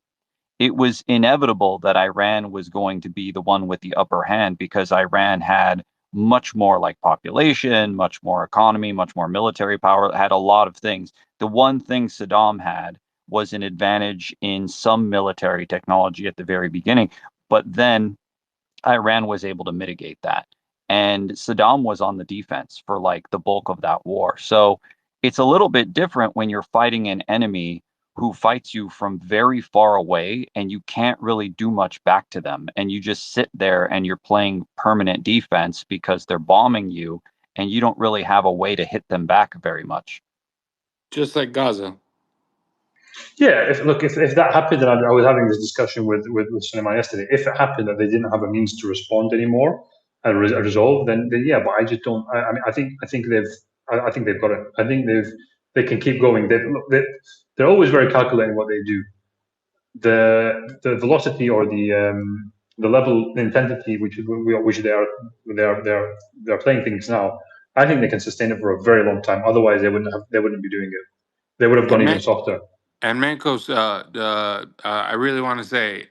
Speaker 3: it was inevitable that Iran was going to be the one with the upper hand because Iran had much more like population, much more economy, much more military power, had a lot of things. The one thing Saddam had was an advantage in some military technology at the very beginning, but then Iran was able to mitigate that. And Saddam was on the defense for like the bulk of that war. So it's a little bit different when you're fighting an enemy who fights you from very far away and you can't really do much back to them. And you just sit there and you're playing permanent defense because they're bombing you and you don't really have a way to hit them back very much.
Speaker 18: Just like Gaza.
Speaker 2: Yeah, if that happened, and I was having this discussion with Suleiman yesterday. If it happened that they didn't have a means to respond anymore and resolve, then yeah. But I just don't. I mean, I think they've got it. I think they can keep going. They're always very calculating what they do. The velocity or the level, the intensity which they're playing things now. I think they can sustain it for a very long time. Otherwise, they wouldn't be doing it. They would have gone
Speaker 18: And
Speaker 2: even softer.
Speaker 18: Mankos, I really want to say,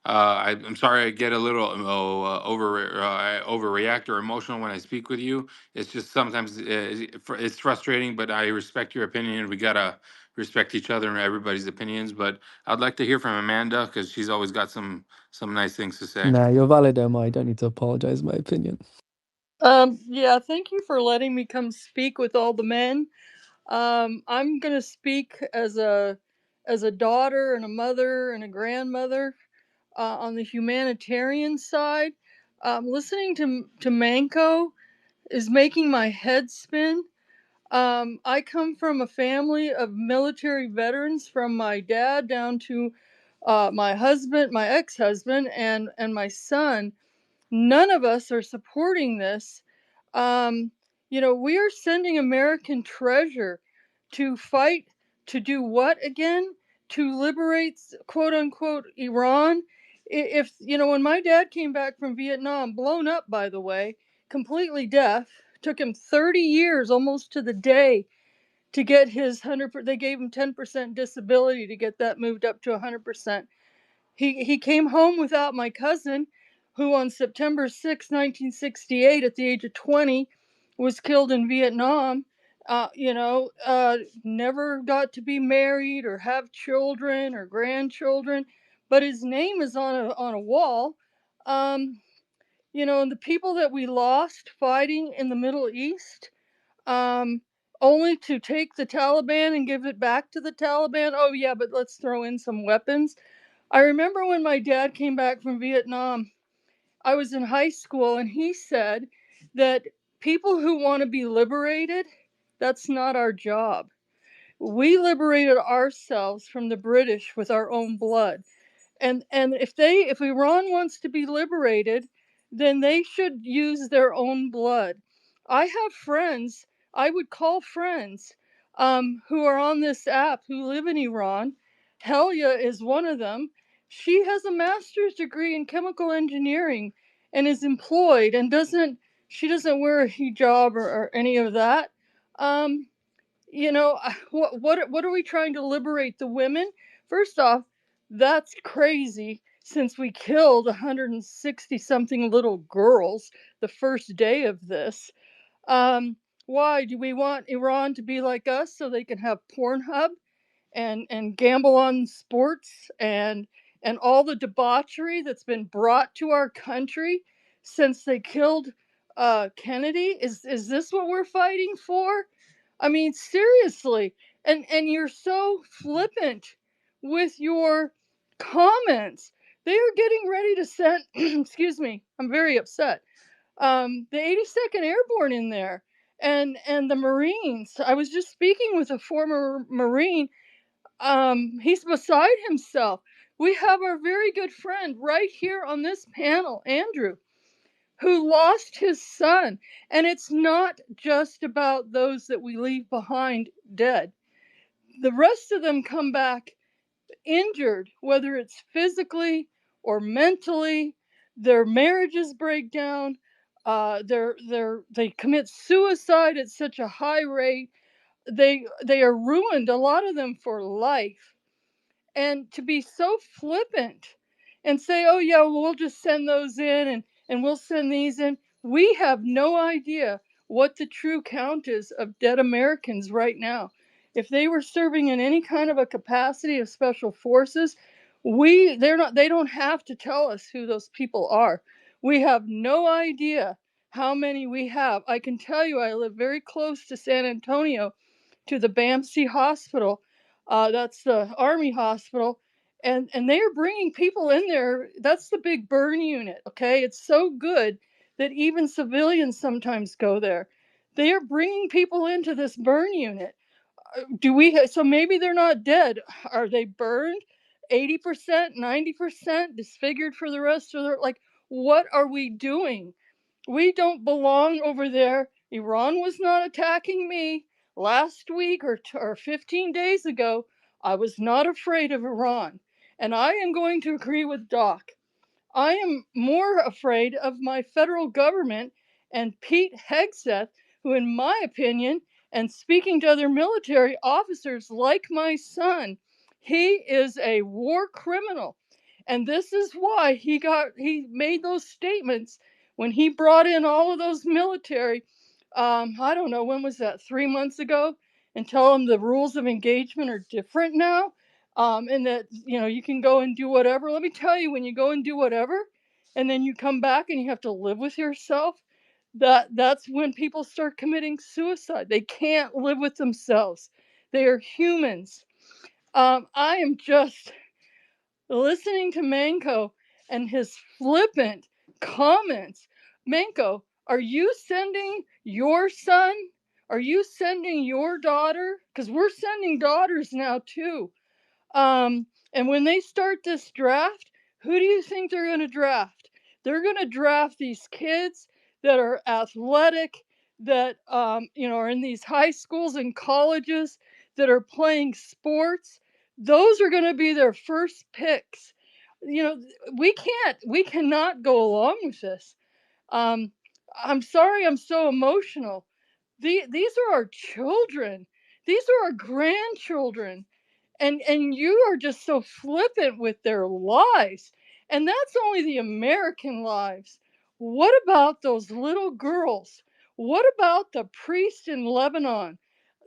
Speaker 18: I'm sorry I get a little I overreact or emotional when I speak with you. It's just sometimes it's frustrating, but I respect your opinion. We gotta respect each other and everybody's opinions. But I'd like to hear from Amanda because she's always got some nice things to say.
Speaker 19: Nah, you're valid, Emma. I don't need to apologize my opinion.
Speaker 2: Yeah, thank you for letting me come speak with all the men. I'm gonna speak as a daughter and a mother and a grandmother on the humanitarian side. Listening to Manco is making my head spin. I come from a family of military veterans, from my dad down to my husband, my ex-husband, and my son. None of us are supporting this. Um, we are sending American treasure to fight to do what again? To liberate, quote unquote, Iran. If, when my dad came back from Vietnam, blown up, by the way, completely deaf, took him 30 years, almost to the day, to get his 100%, they gave him 10% disability to get that moved up to 100%. He came home without my cousin, who on September 6, 1968, at the age of 20, was killed in Vietnam. Never got to be married or have children or grandchildren, but his name is on a wall. And the people that we lost fighting in the Middle East, only to take the Taliban and give it back to the Taliban. Oh yeah, but let's throw in some weapons. I remember when my dad came back from Vietnam, I was in high school, and he said that people who want to be liberated, that's not our job. We liberated ourselves from the British with our own blood. And if Iran wants to be liberated, then they should use their own blood. I have friends, I would call friends, who are on this app who live in Iran. Helia is one of them. She has a master's degree in chemical engineering and is employed and doesn't wear a hijab or any of that. Um, what are we trying to liberate the women? First off, that's crazy, since we killed 160 something little girls the first day of this. Why do we want Iran to be like us so they can have Pornhub and gamble on sports and all the debauchery that's been brought to our country since they killed Kennedy? Is this what we're fighting for? I mean, seriously. And you're so flippant with your comments. They are getting ready to send excuse me, I'm very upset. The 82nd Airborne in there, and the Marines. I was just speaking with a former Marine. He's beside himself. We have our very good friend right here on this panel, Andrew, who lost his son. And it's not just about those that we leave behind dead. The rest of them come back injured, whether it's physically or mentally. Their marriages break down. They commit suicide at such a high rate. They are ruined, a lot of them, for life. And to be so flippant and say, oh yeah, well, we'll just send those in, and we'll send these in. We have no idea what the true count is of dead Americans right now. If they were serving in any kind of a capacity of special forces, they don't have to tell us who those people are. We have no idea how many we have. I can tell you, I live very close to San Antonio, to the BAMC hospital. That's the Army hospital. And they are bringing people in there. That's the big burn unit, okay? It's so good that even civilians sometimes go there. They are bringing people into this burn unit. So maybe they're not dead. Are they burned 80%, 90%, disfigured for the rest of their, like, what are we doing? We don't belong over there. Iran was not attacking me last week or 15 days ago. I was not afraid of Iran. And I am going to agree with Doc. I am more afraid of my federal government and Pete Hegseth, who, in my opinion, and speaking to other military officers like my son, he is a war criminal.
Speaker 3: And this is why he made those statements when he brought in all of those military. I don't know, when was that, 3 months ago, and tell them the rules of engagement are different now, and that you can go and do whatever. Let me tell you, when you go and do whatever, and then you come back and you have to live with yourself, that's when people start committing suicide. They can't live with themselves. They are humans. I am just listening to Manko and his flippant comments. Manko, are you sending your son? Are you sending your daughter? Because we're sending daughters now too. And when they start this draft, who do you think they're going to draft? They're going to draft these kids that are athletic, that are in these high schools and colleges, that are playing sports. Those are going to be their first picks. You know, we cannot go along with this. Um, I'm sorry, I'm so emotional. These are our children. These are our grandchildren, and you are just so flippant with their lives, and that's only the American lives. What about those little girls? What about the priest in Lebanon,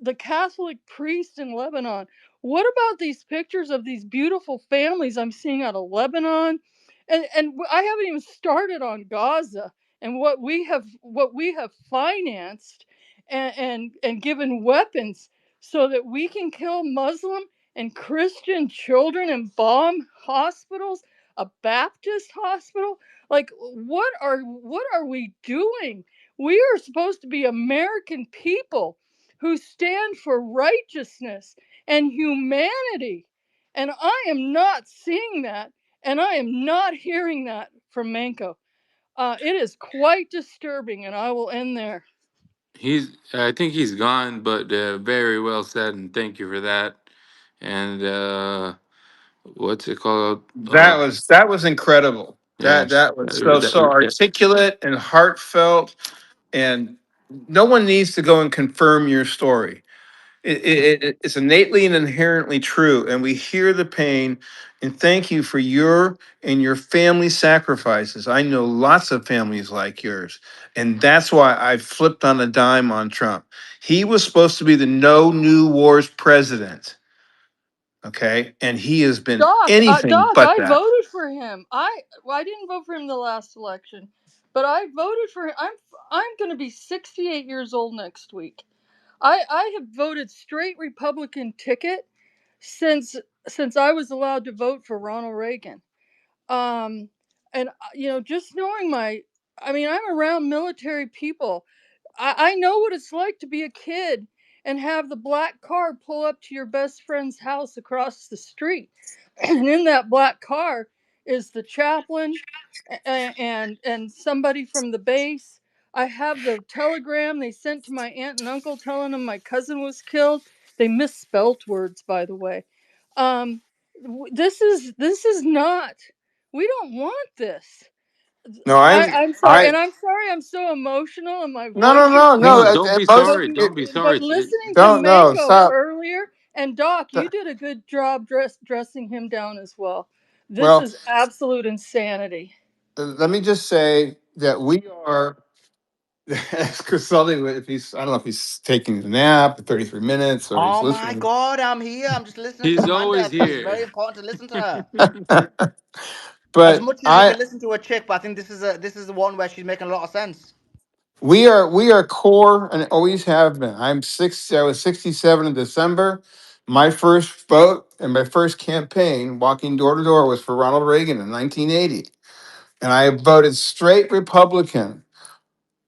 Speaker 3: the Catholic priest in Lebanon? What about these pictures of these beautiful families I'm seeing out of Lebanon? And I haven't even started on Gaza and what we have financed and given weapons so that we can kill Muslim and Christian children and bomb hospitals, a Baptist hospital. Like, what are we doing? We are supposed to be American people who stand for righteousness and humanity. And I am not seeing that, and I am not hearing that from Manko. It is quite disturbing, and I will end there.
Speaker 18: I think he's gone, but very well said, and thank you for that. And what's it called?
Speaker 14: That was incredible.
Speaker 18: Yeah,
Speaker 14: That was so articulate and heartfelt, and no one needs to go and confirm your story. It's innately and inherently true, and we hear the pain. And thank you for your and your family sacrifices. I know lots of families like yours, and that's why I flipped on a dime on Trump. He was supposed to be the no new wars president, okay, and he has been anything
Speaker 3: Doc,
Speaker 14: but
Speaker 3: I
Speaker 14: that.
Speaker 3: voted for him. I didn't vote for him the last election, but I voted for him. I'm going to be 68 years old next week. I have voted straight Republican ticket since I was allowed to vote for Ronald Reagan. Um, and just knowing I'm around military people. I know what it's like to be a kid and have the black car pull up to your best friend's house across the street. And in that black car is the chaplain and somebody from the base. I have the telegram they sent to my aunt and uncle telling them my cousin was killed. They misspelt words, by the way. This is not. We don't want this.
Speaker 14: No,
Speaker 3: I'm sorry, and I'm sorry I'm so emotional and my
Speaker 14: no, no,
Speaker 3: voice is
Speaker 14: no,
Speaker 18: no,
Speaker 3: weak.
Speaker 14: no.
Speaker 18: don't be
Speaker 3: But
Speaker 18: sorry. Don't be sorry.
Speaker 3: listening to
Speaker 14: Don't no,
Speaker 3: Mako
Speaker 14: stop.
Speaker 3: earlier, and Doc, you did a good job dressing him down as well. This
Speaker 14: Well,
Speaker 3: is absolute insanity.
Speaker 14: let me just say that we are consulting with. If he's, I don't know if he's taking a nap, 33 minutes, or he's
Speaker 3: Oh
Speaker 14: listening.
Speaker 3: my God, I'm here. I'm just listening to
Speaker 18: He's
Speaker 3: Amanda.
Speaker 18: always
Speaker 3: I think it's
Speaker 18: here.
Speaker 3: very important to listen to her. As
Speaker 14: But
Speaker 3: much as you can listen to a chick, but I think this is the one where she's making a lot of sense.
Speaker 14: we are core and always have been. I was 67 in December. My first vote and my first campaign, walking door to door, was for Ronald Reagan in 1980, and I voted straight Republican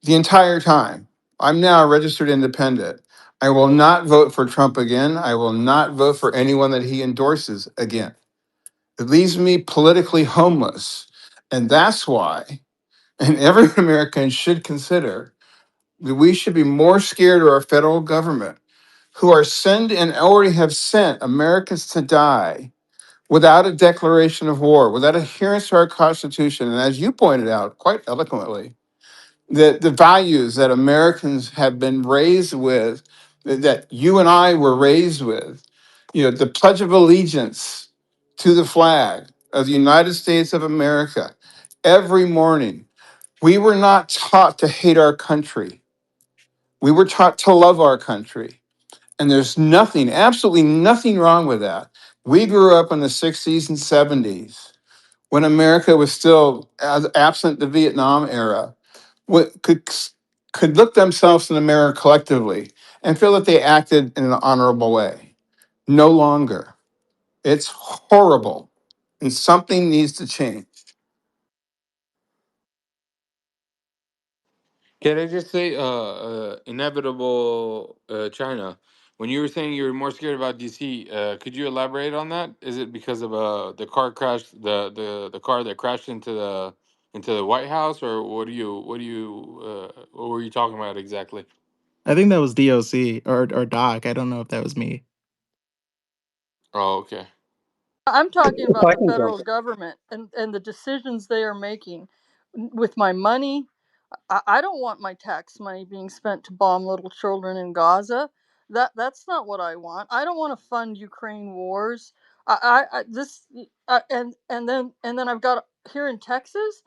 Speaker 14: the entire time. I'm now a registered independent. I will not vote for Trump again. I will not vote for anyone that he endorses again. It leaves me politically homeless. And that's why, and every American should consider, that we should be more scared of our federal government, who are send and already have sent Americans to die without a declaration of war, without adherence to our Constitution. And as you pointed out quite eloquently, the values that Americans have been raised with, that you and I were raised with, the Pledge of Allegiance to the flag, of the United States of America every morning. We were not taught to hate our country. We were taught to love our country. And there's nothing, absolutely nothing wrong with that. We grew up in the 60s and 70s when America was still absent the Vietnam era, could look themselves in the mirror collectively and feel that they acted in an honorable way. No longer. It's horrible. And something needs to change.
Speaker 18: Can I just say, inevitable China? When you were saying you were more scared about DC, could you elaborate on that? Is it because of the car crash, the car that crashed into the White House, or what were you talking about exactly?
Speaker 6: I think that was DOC or Doc. I don't know if that was me.
Speaker 18: Oh, okay.
Speaker 2: I'm talking
Speaker 3: If
Speaker 2: about
Speaker 3: I
Speaker 2: the
Speaker 3: can jump
Speaker 2: federal government and the decisions they are making with my money. I don't want my tax money being spent to bomb little children in Gaza. That's not what I want. I don't want to fund Ukraine wars. I this and then I've got here in Texas,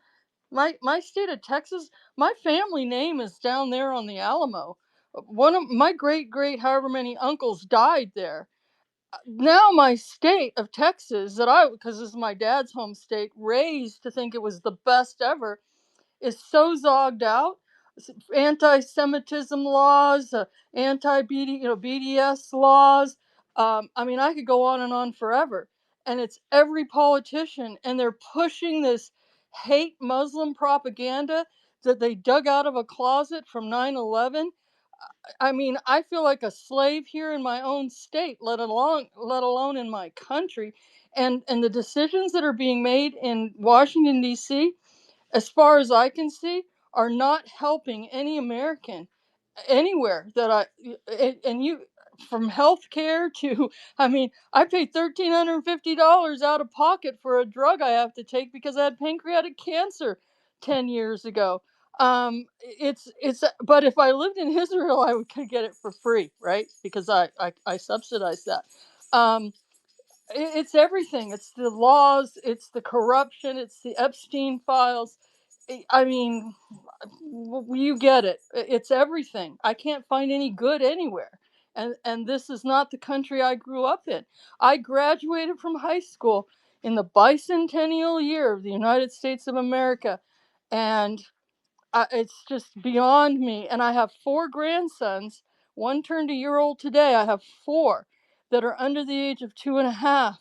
Speaker 2: my state of Texas. My family name is down there on the Alamo. One of my great however many uncles died there. Now my state of Texas because this is my dad's home state, raised to think it was the best ever, is so zogged out. Anti-Semitism laws, BDS laws. I mean, I could go on and on forever. And it's every politician, and they're pushing this hate Muslim propaganda that they dug out of a closet from 9/11. I mean, I feel like a slave here in my own state, let alone in my country. And the decisions that are being made in Washington D.C., as far as I can see, are not helping any American anywhere that and you, from healthcare to, I mean, I paid $1,350 out of pocket for a drug I have to take because I had pancreatic cancer 10 years ago. But if I lived in Israel, could get it for free, right? Because I subsidize that. It's everything. It's the laws. It's the corruption. It's the Epstein files. I mean, you get it. It's everything. I can't find any good anywhere. And this is not the country I grew up in. I graduated from high school in the bicentennial year of the United States of America, and it's just beyond me. And I have 4 grandsons. One turned a year old today. I have 4 that are under the age of 2.5,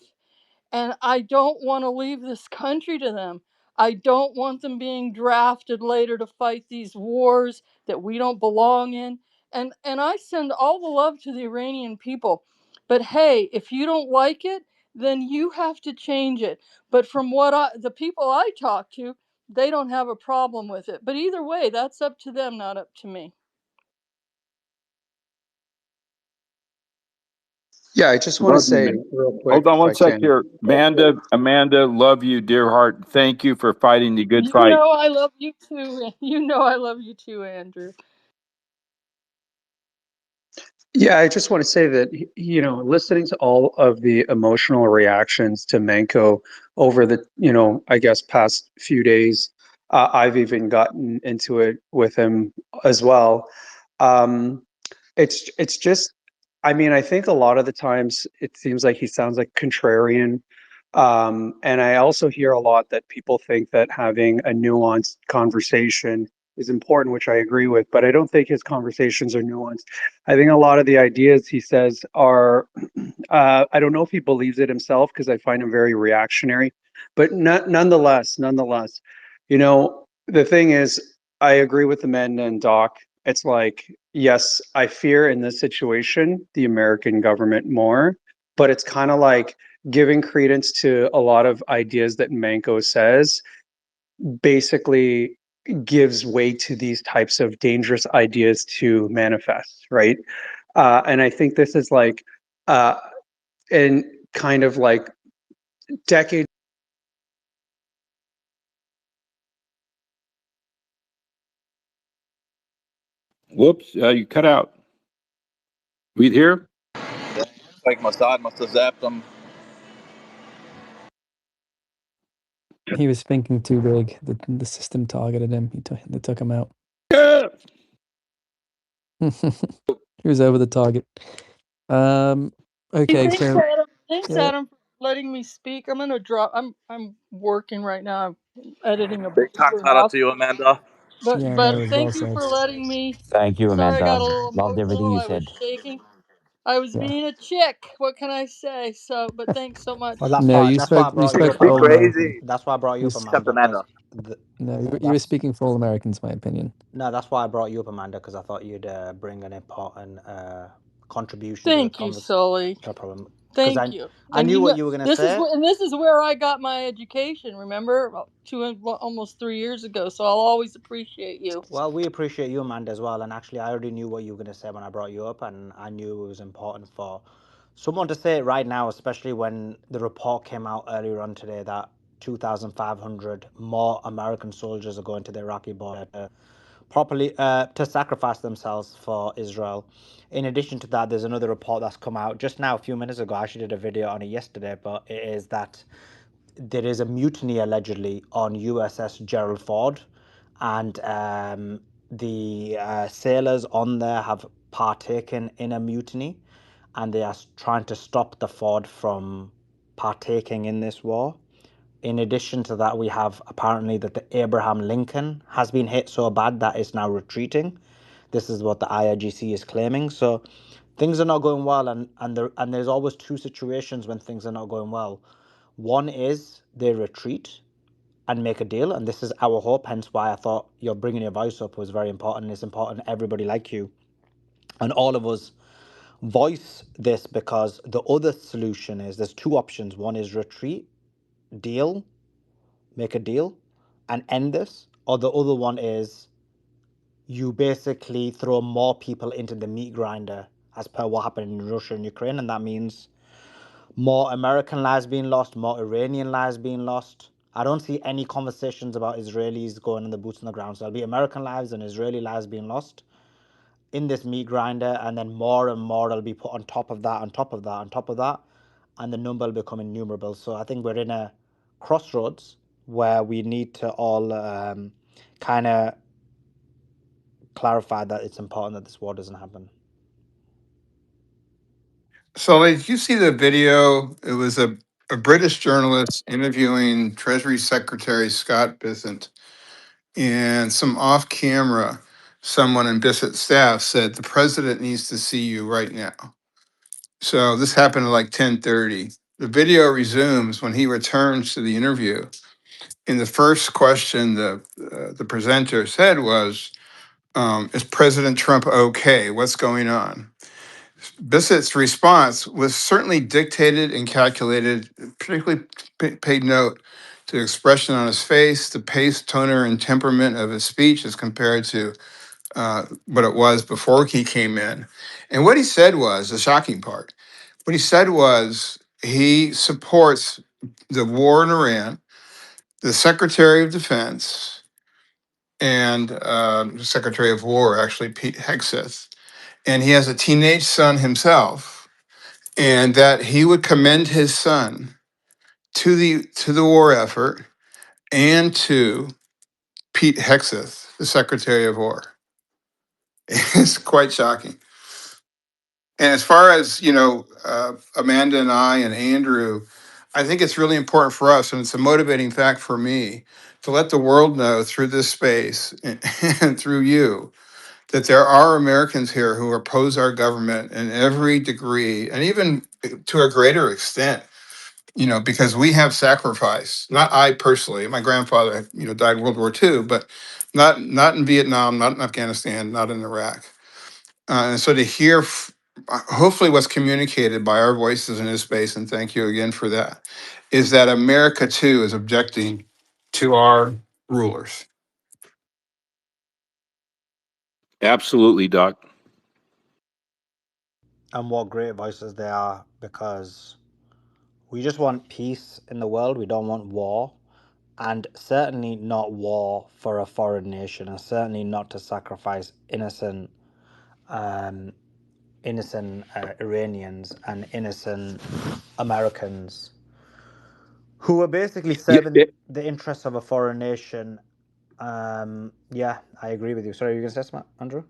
Speaker 2: and I don't want to leave this country to them. I don't want them being drafted later to fight these wars that we don't belong in. And I send all the love to the Iranian people. But hey, if you don't like it, then you have to change it. But from the people I talk to, they don't have a problem with it. But either way, that's up to them, not up to me.
Speaker 3: Yeah, I just want to
Speaker 4: Love you,
Speaker 3: say
Speaker 4: man.
Speaker 3: real quick,
Speaker 4: Hold on
Speaker 3: if
Speaker 4: one
Speaker 3: I
Speaker 4: sec
Speaker 3: can.
Speaker 4: here. Amanda, love you, dear heart. Thank you for fighting the good
Speaker 2: You
Speaker 4: fight.
Speaker 2: know I love you too. You know I love you too, Andrew.
Speaker 3: Yeah, I just want to say that, listening to all of the emotional reactions to Manko over the, I guess, past few days, I've even gotten into it with him as well. Um, it's just, I mean, I think a lot of the times it seems like he sounds like contrarian. And I also hear a lot that people think that having a nuanced conversation is important, which I agree with, but I don't think his conversations are nuanced. I think a lot of the ideas he says are, I don't know if he believes it himself because I find him very reactionary, but nonetheless, the thing is, I agree with Amanda and Doc. It's like, yes, I fear in this situation the American government more, but it's kind of like giving credence to a lot of ideas that Manko says basically gives way to these types of dangerous ideas to manifest, right? And I think this is like, in kind of like decades.
Speaker 4: Whoops, you cut out. We here?
Speaker 1: Like Mossad must have zapped them.
Speaker 3: He was thinking too big. The system targeted him. They took him out. He was over the target. Okay,
Speaker 2: Thanks,
Speaker 3: so
Speaker 2: Adam. Thanks,
Speaker 3: yeah,
Speaker 2: Adam, for letting me speak. I'm gonna drop. I'm working right now. I'm editing a
Speaker 21: Big
Speaker 2: book
Speaker 21: time
Speaker 2: for
Speaker 21: shout out
Speaker 2: house.
Speaker 21: to you, Amanda.
Speaker 3: yeah,
Speaker 2: But
Speaker 3: no, it was well
Speaker 2: thank you
Speaker 3: said.
Speaker 2: for letting me.
Speaker 22: Thank you,
Speaker 2: Sorry, I got
Speaker 22: Amanda.
Speaker 2: a little
Speaker 22: Loved everything
Speaker 2: emotional.
Speaker 22: you
Speaker 2: I was
Speaker 22: said.
Speaker 2: shaking. I was
Speaker 3: Yeah.
Speaker 2: being a chick. What can I say? So, but thanks so much.
Speaker 13: Well, that's
Speaker 3: No,
Speaker 13: why.
Speaker 3: you
Speaker 13: That's why I
Speaker 3: spoke. You
Speaker 13: brought you
Speaker 3: spoke
Speaker 13: up,
Speaker 3: for
Speaker 21: Be
Speaker 3: all
Speaker 13: Amanda.
Speaker 3: Americans.
Speaker 21: crazy.
Speaker 2: That's
Speaker 13: That's why I brought you up,
Speaker 21: Except
Speaker 13: Amanda, because
Speaker 21: Amanda.
Speaker 3: No, you were
Speaker 13: that's
Speaker 3: speaking for all Americans. My opinion.
Speaker 13: no. That's why I brought you up, Amanda, because I thought you'd bring an important contribution to the
Speaker 2: Thank you,
Speaker 13: conversation.
Speaker 2: Sully.
Speaker 13: No problem. Because
Speaker 2: Thank you.
Speaker 13: I
Speaker 2: And
Speaker 13: knew
Speaker 2: you
Speaker 13: what
Speaker 2: know,
Speaker 13: you were gonna
Speaker 2: this is
Speaker 13: say.
Speaker 2: and this is where I got my education. Remember, about almost 3 years ago. So I'll always appreciate you.
Speaker 13: Well, we appreciate you, Amanda, as well. And actually, I already knew what you were going to say when I brought you up, and I knew it was important for someone to say it right now, especially when the report came out earlier on today that 2,500 more American soldiers are going to the Iraqi border to properly to sacrifice themselves for Israel. In addition to that, there's another report that's come out just now, a few minutes ago. I actually did a video on it yesterday, but it is that there is a mutiny allegedly on USS Gerald Ford, and the sailors on there have partaken in a mutiny, and they are trying to stop the Ford from partaking in this war. In addition to that, we have apparently that the Abraham Lincoln has been hit so bad that it's now retreating. This is what the IRGC is claiming. So things are not going well, and there's always two situations when things are not going well. One is they retreat and make a deal, and this is our hope. Hence, why I thought you're bringing your voice up was very important. It's important everybody like you and all of us voice this, because the other solution is there's two options. One is retreat, deal, make a deal, and end this, or the other one is you basically throw more people into the meat grinder, as per what happened in Russia and Ukraine, and that means more American lives being lost, more Iranian lives being lost. I don't see any conversations about Israelis going in the boots on the ground. So there'll be American lives and Israeli lives being lost in this meat grinder, and then more and more will be put on top of that, on top of that, on top of that, and the number will become innumerable. So I think we're in a crossroads where we need to all kind of clarify that it's important that this war doesn't happen.
Speaker 14: So, did you see the video? It was a British journalist interviewing Treasury Secretary Scott Bessent, and some off camera, someone in Bissett's staff said, the president needs to see you right now. So this happened at like 10:30. The video resumes when he returns to the interview. And the first question the presenter said was, is President Trump okay? What's going on? Bissett's response was certainly dictated and calculated, particularly paid note to the expression on his face, the pace, toner, and temperament of his speech as compared to what it was before he came in. And what he said was the shocking part. What he said was he supports the war in Iran, the Secretary of Defense, and the Secretary of War, actually, Pete Hegseth. And he has a teenage son himself, and that he would commend his son to the war effort and to Pete Hegseth, the Secretary of War. It's quite shocking. And as far as Amanda and I and Andrew, I think it's really important for us, and it's a motivating fact for me to let the world know through this space and through you that there are Americans here who oppose our government in every degree, and even to a greater extent. Because we have sacrificed. Not I personally. My grandfather, died in World War II, but not in Vietnam, not in Afghanistan, not in Iraq. And so to hear, hopefully, what's communicated by our voices in this space, and thank you again for that, is that America too is objecting to our rulers.
Speaker 4: Absolutely, Doc.
Speaker 13: And what great voices they are, because we just want peace in the world. We don't want war. And certainly not war for a foreign nation, and certainly not to sacrifice innocent Iranians and innocent Americans who were basically
Speaker 4: Yeah,
Speaker 13: serving the interests of a foreign nation. Yeah, I agree with you. Sorry, you going to say something, Andrew?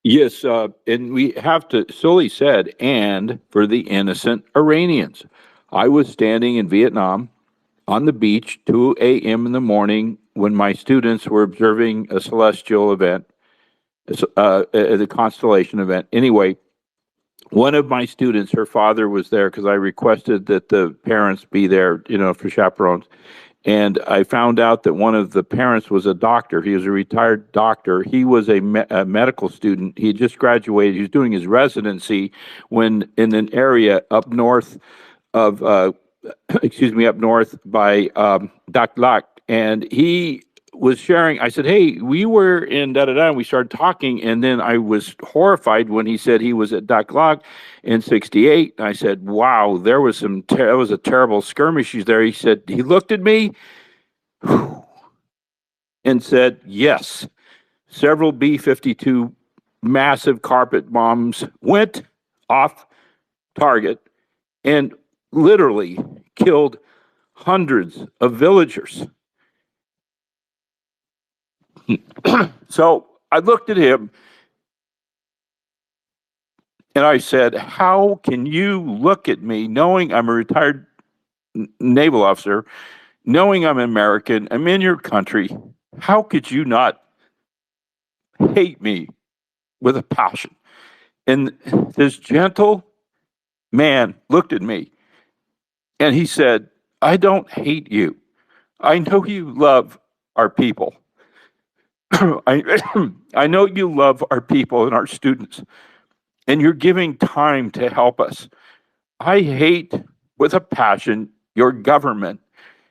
Speaker 4: yes, and we have to, Sully said, and for the innocent Iranians. I was standing in Vietnam on the beach, 2 a.m. in the morning, when my students were observing a celestial event, the constellation event. Anyway, one of my students, her father was there because I requested that the parents be there, for chaperones. And I found out that one of the parents was a doctor. He was a retired doctor. He was a medical student. He had just graduated. He was doing his residency when in an area up north of, up north by Dak Lak. And he was sharing. I said, "Hey, we were in da da da." And we started talking, and then I was horrified when he said he was at Dak Lak in '68. And I said, "Wow, there was there was a terrible skirmishes there." He said he looked at me and said, "Yes, several B-52 massive carpet bombs went off target and literally killed hundreds of villagers." So I looked at him and I said, "How can you look at me knowing I'm a retired naval officer, knowing I'm American, I'm in your country? How could you not hate me with a passion?" And this gentle man looked at me and he said, "I don't hate you. I know you love our people. I know you love our people and our students, and you're giving time to help us. I hate with a passion your government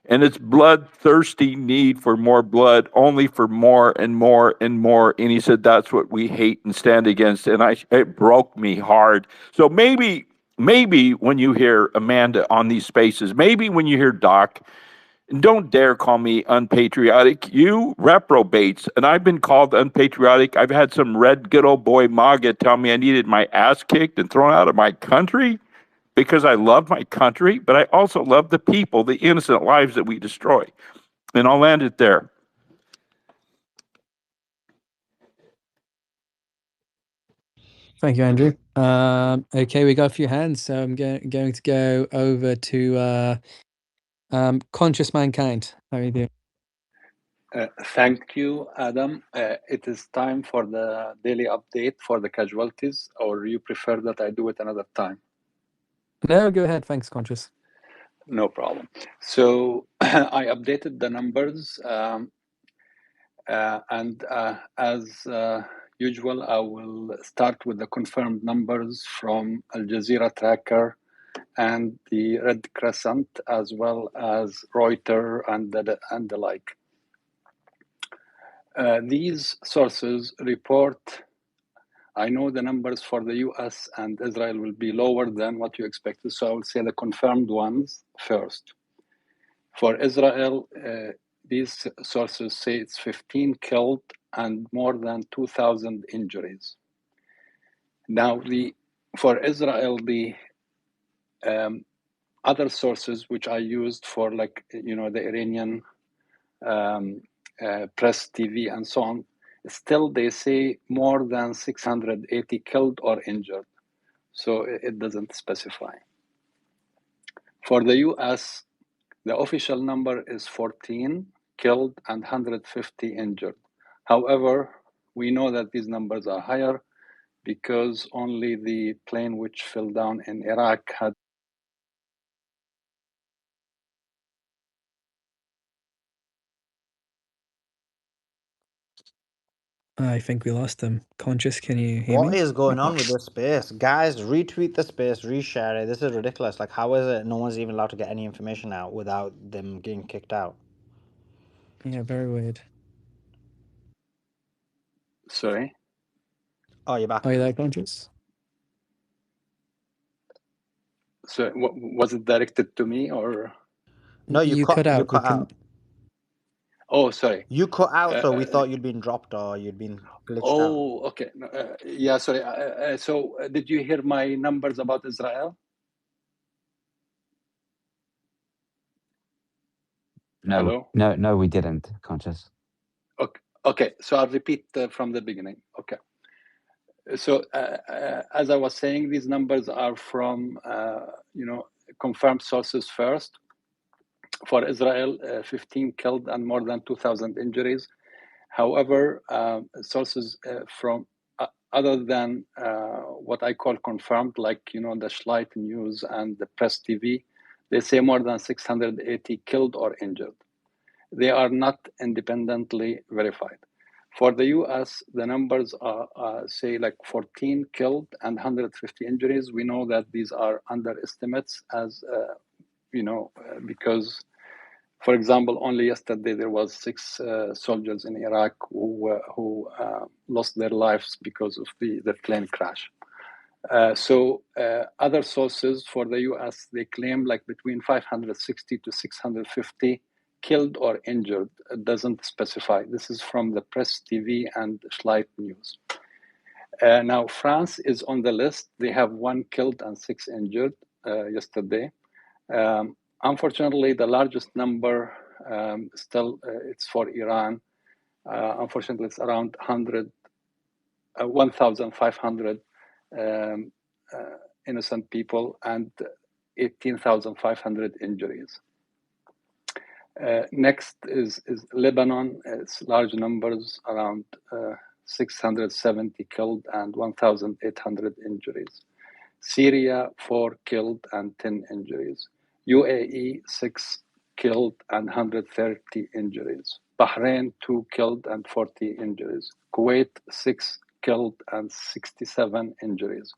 Speaker 4: and its bloodthirsty need for more blood, only for more and more and more." And he said, "That's what we hate and stand against." And it broke me hard. So maybe when you hear Amanda on these spaces, maybe when you hear Doc, and don't dare call me unpatriotic, you reprobates. And I've been called unpatriotic. I've had some red good old boy MAGA tell me I needed my ass kicked and thrown out of my country because I love my country, but I also love the people, the innocent lives that we destroy. And I'll land it there.
Speaker 2: Thank you, Andrew. Okay, we got a few hands, so I'm going to go over to Conscious Mankind. How are you doing?
Speaker 10: Thank you, Adam. It is time for the daily update for the casualties, or you prefer that I do it another time?
Speaker 2: No, go ahead. Thanks, Conscious.
Speaker 10: No problem. So I updated the numbers, and as usual, I will start with the confirmed numbers from Al Jazeera Tracker and the Red Crescent, as well as Reuters and the like. These sources report, I know the numbers for the US and Israel will be lower than what you expected, so I will say the confirmed ones first. For Israel, these sources say it's 15 killed and more than 2,000 injuries. Now, for Israel, the other sources which I used for, like, the Iranian press, TV, and so on, still they say more than 680 killed or injured. So it doesn't specify. For the US, the official number is 14 killed and 150 injured. However, we know that these numbers are higher because only the plane which fell down in Iraq had.
Speaker 2: I think we lost them. Conscious, can you hear
Speaker 13: What
Speaker 2: me?
Speaker 13: is going on with this space? Guys, retweet the space, reshare it. This is ridiculous. Like, how is it no one's even allowed to get any information out without them getting kicked out?
Speaker 2: Yeah, very weird.
Speaker 10: Sorry?
Speaker 13: Oh, you're back.
Speaker 2: Are you there, Conscious?
Speaker 10: So was it directed to me or?
Speaker 13: No,
Speaker 2: You cut out.
Speaker 13: You cut out.
Speaker 10: Oh, sorry.
Speaker 13: You cut out, so we thought you'd been dropped or you'd been glitched out.
Speaker 10: Oh, okay. Yeah, sorry. So did you hear my numbers about Israel? Hello?
Speaker 3: No, we didn't, Conscious.
Speaker 10: Okay. So I'll repeat from the beginning. Okay. So as I was saying, these numbers are from, confirmed sources first. For Israel, 15 killed and more than 2,000 injuries. However, sources from other than what I call confirmed, like the Schleich News and the Press TV, they say more than 680 killed or injured. They are not independently verified. For the U.S., the numbers are say like 14 killed and 150 injuries. We know that these are underestimates, as because, for example, only yesterday there was 6 soldiers in Iraq who lost their lives because of the plane crash. So other sources for the U.S., they claim like between 560 to 650 killed or injured. It doesn't specify. This is from the Press TV and Schleich News. Now, France is on the list. They have 1 killed and 6 injured yesterday. Unfortunately, the largest number still it's for Iran. Unfortunately, it's around 1,500 innocent people and 18,500 injuries. Next is Lebanon. It's large numbers, around 670 killed and 1,800 injuries. Syria, 4 killed and 10 injuries. UAE, 6 killed and 130 injuries. Bahrain, 2 killed and 40 injuries. Kuwait, 6 killed and 67 injuries.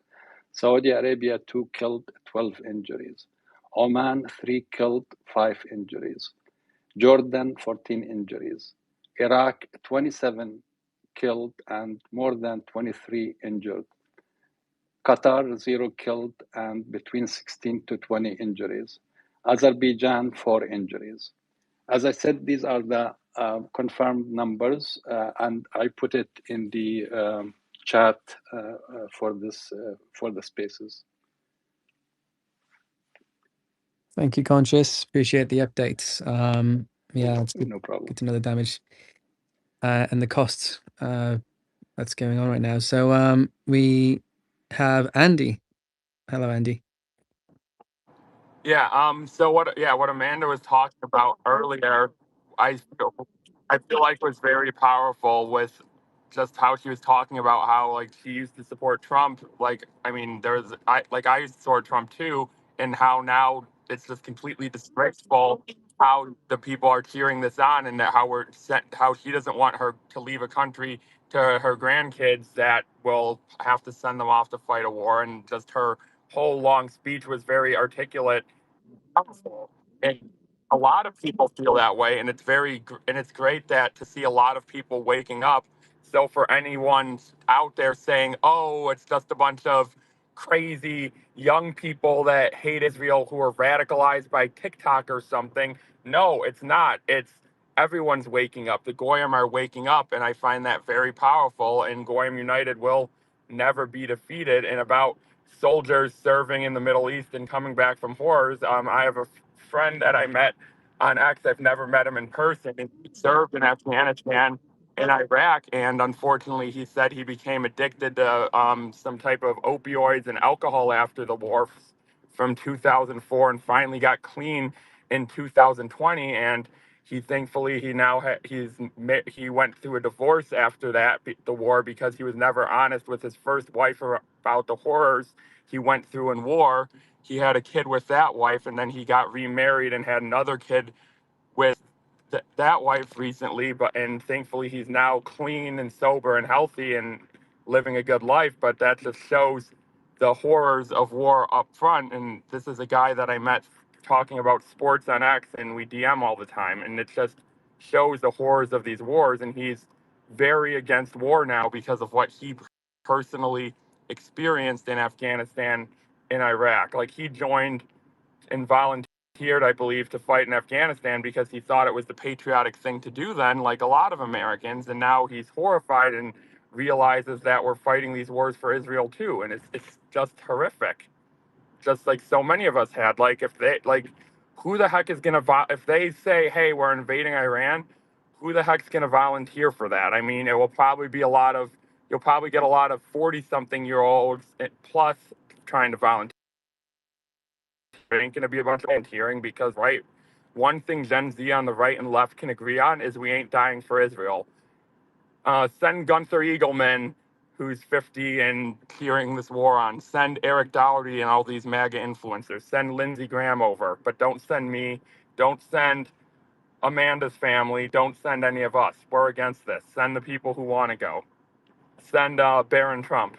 Speaker 10: Saudi Arabia, 2 killed, 12 injuries. Oman, 3 killed, 5 injuries. Jordan, 14 injuries. Iraq, 27 killed and more than 23 injured. Qatar, 0 killed and between 16 to 20 injuries. Azerbaijan, 4 injuries. As I said, these are the confirmed numbers, and I put it in the chat for the spaces.
Speaker 2: Thank you, Conscious. Appreciate the updates. Yeah, it's good,
Speaker 10: no problem.
Speaker 2: good to know the damage and the costs that's going on right now. So we have Andy. Hello, Andy.
Speaker 18: So what Amanda was talking about earlier, I feel, I feel like was very powerful with just how she was talking about how like she used to support Trump. Like, I mean, I used to support Trump too, and how now it's just completely disgraceful how the people are cheering this on, and that how she doesn't want her to leave a country to her grandkids that will have to send them off to fight a war, and just her whole long speech was very articulate, powerful. And a lot of people feel that way, and it's great that to see a lot of people waking up. So for anyone out there saying, "Oh, it's just a bunch of crazy young people that hate Israel who are radicalized by TikTok or something," no, it's not. It's everyone's waking up. The Goyim are waking up, and I find that very powerful. And Goyim United will never be defeated. And about soldiers serving in the Middle East and coming back from horrors. I have a friend that I met on X. I've never met him in person. And he served in Afghanistan and Iraq. And unfortunately, he said he became addicted to some type of opioids and alcohol after the war from 2004 and finally got clean in 2020. And he thankfully he went through a divorce after the war because he was never honest with his first wife about the horrors he went through in war. He had a kid with that wife, and then he got remarried and had another kid with that wife recently. And thankfully he's now clean and sober and healthy and living a good life. But that just shows the horrors of war up front. And this is a guy that I met talking about sports on X, and we DM all the time, and it just shows the horrors of these wars. And he's very against war now because of what he personally experienced in Afghanistan and Iraq. Like, he joined and volunteered, I believe, to fight in Afghanistan because he thought it was the patriotic thing to do then, like a lot of Americans. And now he's horrified and realizes that we're fighting these wars for Israel too. And it's just horrific. Just like so many of us had. Like, if they, like,
Speaker 2: who the heck is going to, if they say, hey, we're invading Iran, who the heck's going to volunteer for that? I mean, it will probably be you'll probably get a lot of 40-something-year-olds plus trying to volunteer. It ain't going to be a bunch of volunteering because, right, one thing Gen Z on the right and left can agree on is we ain't dying for Israel. Send Gunther Eagleman, who's 50 and cheering this war on. Send Eric Doherty and all these MAGA influencers. Send Lindsey Graham over, but don't send me. Don't send Amanda's family. Don't send any of us. We're against this. Send the people who want to go. Send Barron Trump.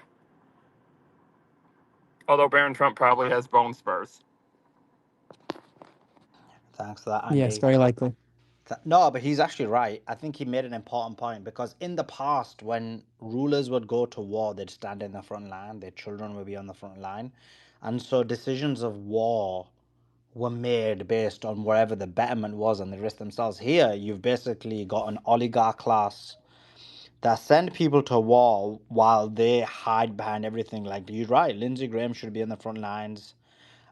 Speaker 2: Although Barron Trump probably has bone spurs.
Speaker 13: Thanks for that,
Speaker 3: Yes,
Speaker 13: Andy.
Speaker 3: very likely.
Speaker 13: No, but he's actually right. I think he made an important point because in the past, when rulers would go to war, they'd stand in the front line, their children would be on the front line. And so decisions of war were made based on wherever the betterment was and the risk themselves. Here, you've basically got an oligarch class that send people to war while they hide behind everything. Like you're right, Lindsey Graham should be on the front lines.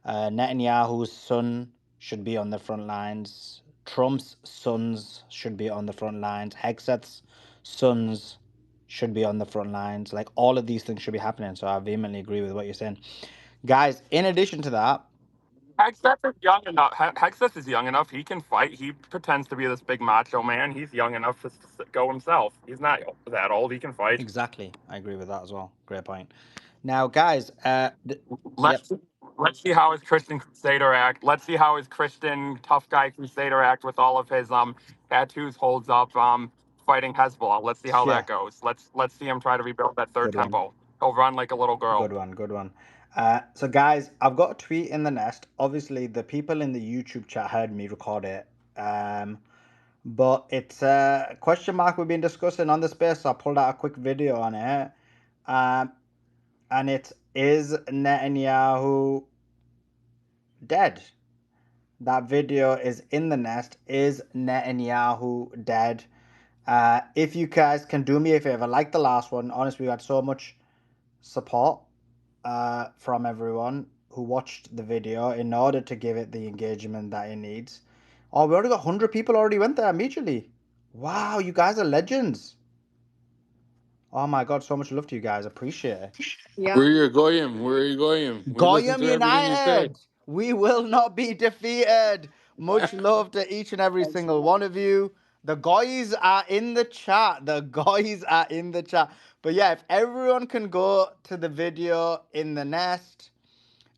Speaker 13: Netanyahu's son should be on the front lines. Trump's sons should be on the front lines. Hexet's sons should be on the front lines. Like all of these things should be happening. So I vehemently agree with what you're saying. Guys, in addition to that,
Speaker 2: Hexteth is young enough. Hexteth is young enough. He can fight. He pretends to be this big macho man. He's young enough to go himself. He's not that old. He can fight.
Speaker 13: exactly. I agree with that as well. Great point. Now, guys, yep.
Speaker 2: Let's see how his Christian Crusader act. Let's see how his Christian tough guy Crusader act with all of his tattoos holds up fighting Hezbollah. Let's see how
Speaker 13: Yeah,
Speaker 2: that goes. Let's see him try to rebuild that third
Speaker 13: good one.
Speaker 2: temple. He'll run like a little girl.
Speaker 13: Good one. Good one. So, guys, I've got a tweet in the nest. Obviously, the people in the YouTube chat heard me record it. But it's a question mark we've been discussing on the space. So I pulled out a quick video on it. And it is Netanyahu dead? That video is in the nest. Is Netanyahu dead? If you guys can do me a favor, like the last one, honestly, we had so much support from everyone who watched the video in order to give it the engagement that it needs. Oh, we already got 100 people already went there immediately. Wow, you guys are legends. Oh my God, so much love to you guys. Appreciate it.
Speaker 18: Yeah. We're your Goyim. We're your Goyim. We listen
Speaker 13: Goyim
Speaker 18: to everything you say.
Speaker 13: United. We will not be defeated. Much love to each and every single one of you. The guys are in the chat. The guys are in the chat. But yeah, if everyone can go to the video in the nest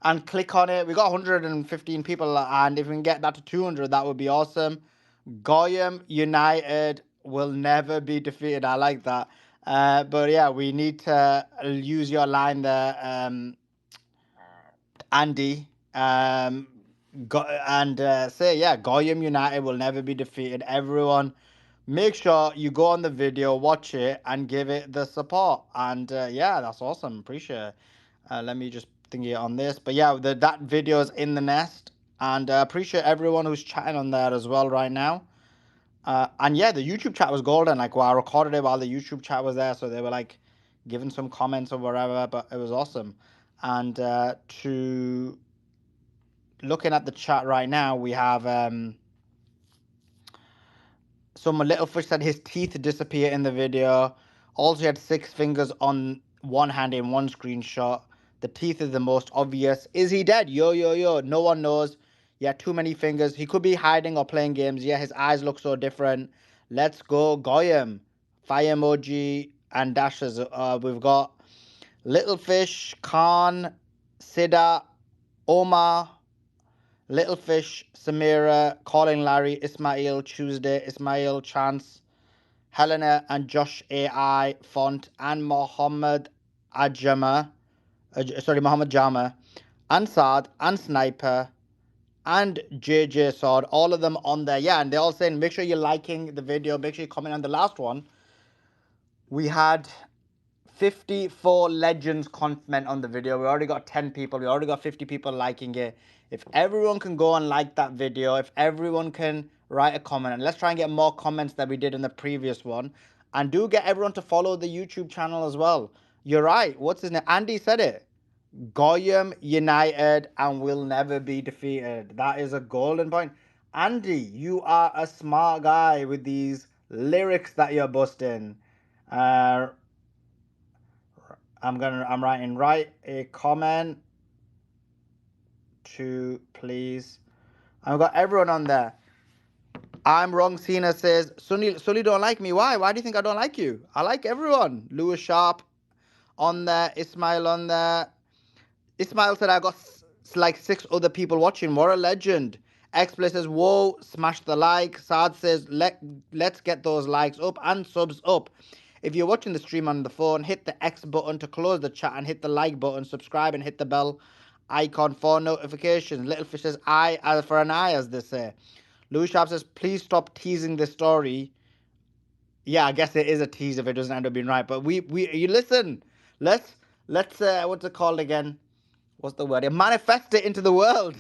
Speaker 13: and click on it, we got 115 people, and if we can get that to 200, that would be awesome. Goyim United will never be defeated. I like that. But yeah, we need to use your line there, Andy. Say, yeah, Goyim United will never be defeated. Everyone, make sure you go on the video, watch it, and give it the support. And yeah, that's awesome. Appreciate it. Let me just think it on this. But yeah, that video is in the nest. And appreciate everyone who's chatting on there as well right now. And yeah, the YouTube chat was golden. Like, well, I recorded it while the YouTube chat was there, so they were like giving some comments or whatever. But it was awesome. And to looking at the chat right now, we have some little fish said his teeth disappear in the video. Also, he had 6 fingers on one hand in one screenshot. The teeth is the most obvious. Is he dead? Yo, yo, yo. No one knows. Yeah, too many fingers. He could be hiding or playing games. Yeah, his eyes look so different. Let's go, Goyim. Fire emoji and dashes. We've got Little Fish, Khan, Sida, Omar, Little Fish, Samira, Calling Larry, Ismail, Tuesday, Ismail, Chance, Helena and Josh AI, Font, and Mohammed Ajama, Mohammed Jama, and Saad, and Sniper, and JJ Sword, all of them on there. Yeah, and they're all saying, make sure you're liking the video, make sure you comment on the last one. We had 54 legends comment on the video. We already got 10 people. We already got 50 people liking it. If everyone can go and like that video, if everyone can write a comment, and let's try and get more comments than we did in the previous one. And do get everyone to follow the YouTube channel as well. You're right. What's his name? Andy said it. Goyim united and will never be defeated. That is a golden point. Andy, you are a smart guy with these lyrics that you're busting. Uh, I'm writing, write a comment to please. I've got everyone on there. I'm wrong. Cena says, Sully don't like me. Why? Why do you think I don't like you? I like everyone. Lewis Sharp on there. Ismail on there. Ismail said, I got like 6 other people watching. What a legend. Xplay says, whoa, smash the like. Saad says, let's get those likes up and subs up. If you're watching the stream on the phone, hit the X button to close the chat and hit the like button, subscribe and hit the bell icon for notifications. Little Fish says, eye for an eye, as they say. Louis Sharp says, please stop teasing this story. Yeah, I guess it is a tease if it doesn't end up being right. But you listen. Let's what's it called again? What's the word? Yeah, manifest it into the world.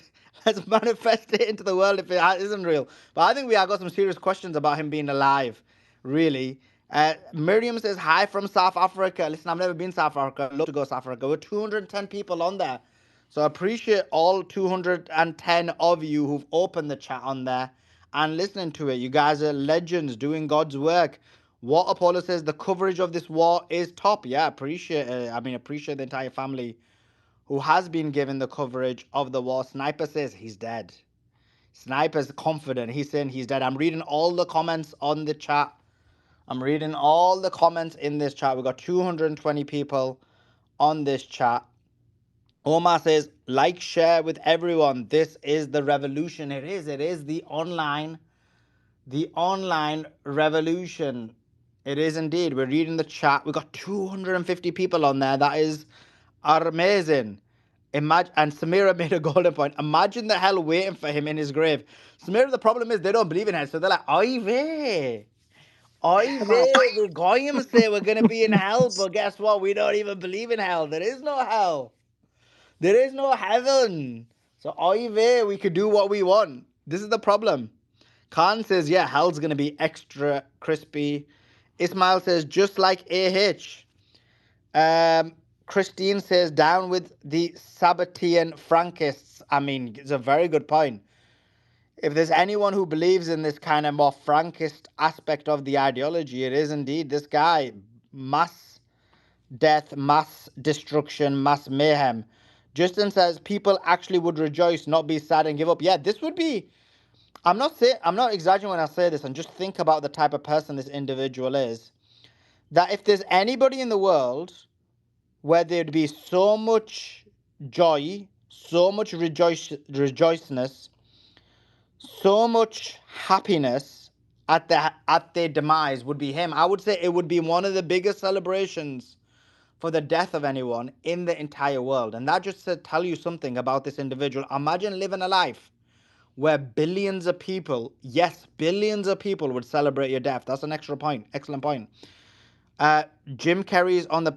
Speaker 13: Let's manifest it into the world if it isn't real. But I think we have got some serious questions about him being alive, really. Miriam says, hi from South Africa. Listen, I've never been to South Africa. I'd love to go to South Africa. We're 210 people on there. So I appreciate all 210 of you who've opened the chat on there and listening to it. You guys are legends doing God's work. What Apollo says, the coverage of this war is top. Yeah, appreciate it. I mean, appreciate the entire family who has been given the coverage of the war. Sniper says he's dead. Sniper's confident. He's saying he's dead. I'm reading all the comments on the chat. I'm reading all the comments in this chat. We've got 220 people on this chat. Omar says, like, share with everyone. This is the revolution. It is. It is the online revolution. It is indeed. We're reading the chat. We've got 250 people on there. That is amazing. Imagine, and Samira made a golden point. Imagine the hell waiting for him in his grave. Samira, the problem is they don't believe in hell, so they're like, oy vey. Oy vey, the Goyim say we're going to be in hell, but guess what? We don't even believe in hell. There is no hell. There is no heaven. So, oy vey, we could do what we want. This is the problem. Khan says, yeah, hell's going to be extra crispy. Ismail says, just like AH. Christine says, down with the Sabbatean Frankists. I mean, it's a very good point. If there's anyone who believes in this kind of more Frankist aspect of the ideology, it is indeed this guy. Mass death, mass destruction, mass mayhem. Justin says people actually would rejoice, not be sad and give up. Yeah, this would be. I'm not exaggerating when I say this, and just think about the type of person this individual is. That if there's anybody in the world where there'd be so much joy, so much rejoicedness, so much happiness at their demise, would be him. I would say it would be one of the biggest celebrations for the death of anyone in the entire world. And that just to tell you something about this individual. Imagine living a life where billions of people, yes, billions of people would celebrate your death. That's an extra point. Excellent point. Jim Carrey's on the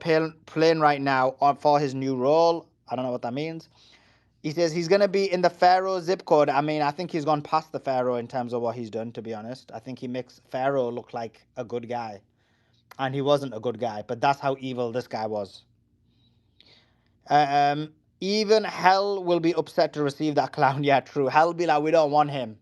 Speaker 13: plane right now for his new role. I don't know what that means. He says he's going to be in the Pharaoh zip code. I mean, I think he's gone past the Pharaoh in terms of what he's done, to be honest. I think he makes Pharaoh look like a good guy. And he wasn't a good guy, but that's how evil this guy was. Even hell will be upset to receive that clown. Yeah, true. Hell be like, we don't want him.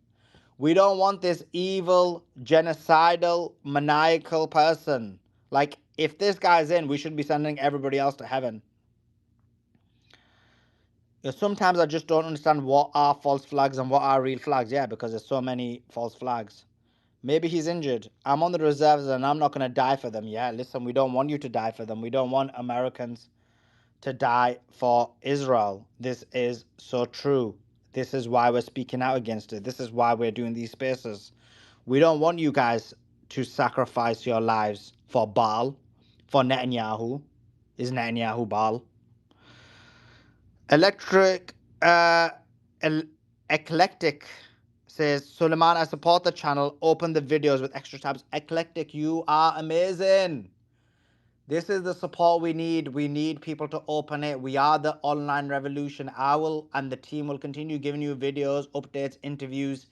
Speaker 13: We don't want this evil, genocidal, maniacal person. Like, if this guy's in, we should be sending everybody else to heaven. Sometimes I just don't understand what are false flags and what are real flags. Yeah, because there's so many false flags. Maybe he's injured. I'm on the reserves and I'm not going to die for them. Yeah, listen, we don't want you to die for them. We don't want Americans to die for Israel. This is so true. This is why we're speaking out against it. This is why we're doing these spaces. We don't want you guys to sacrifice your lives for Baal, for Netanyahu. Is Netanyahu Baal? Eclectic says, Suleiman, I support the channel. Open the videos with extra tabs. Eclectic, you are amazing. This is the support we need. We need people to open it. We are the online revolution. I will and the team will continue giving you videos, updates, interviews,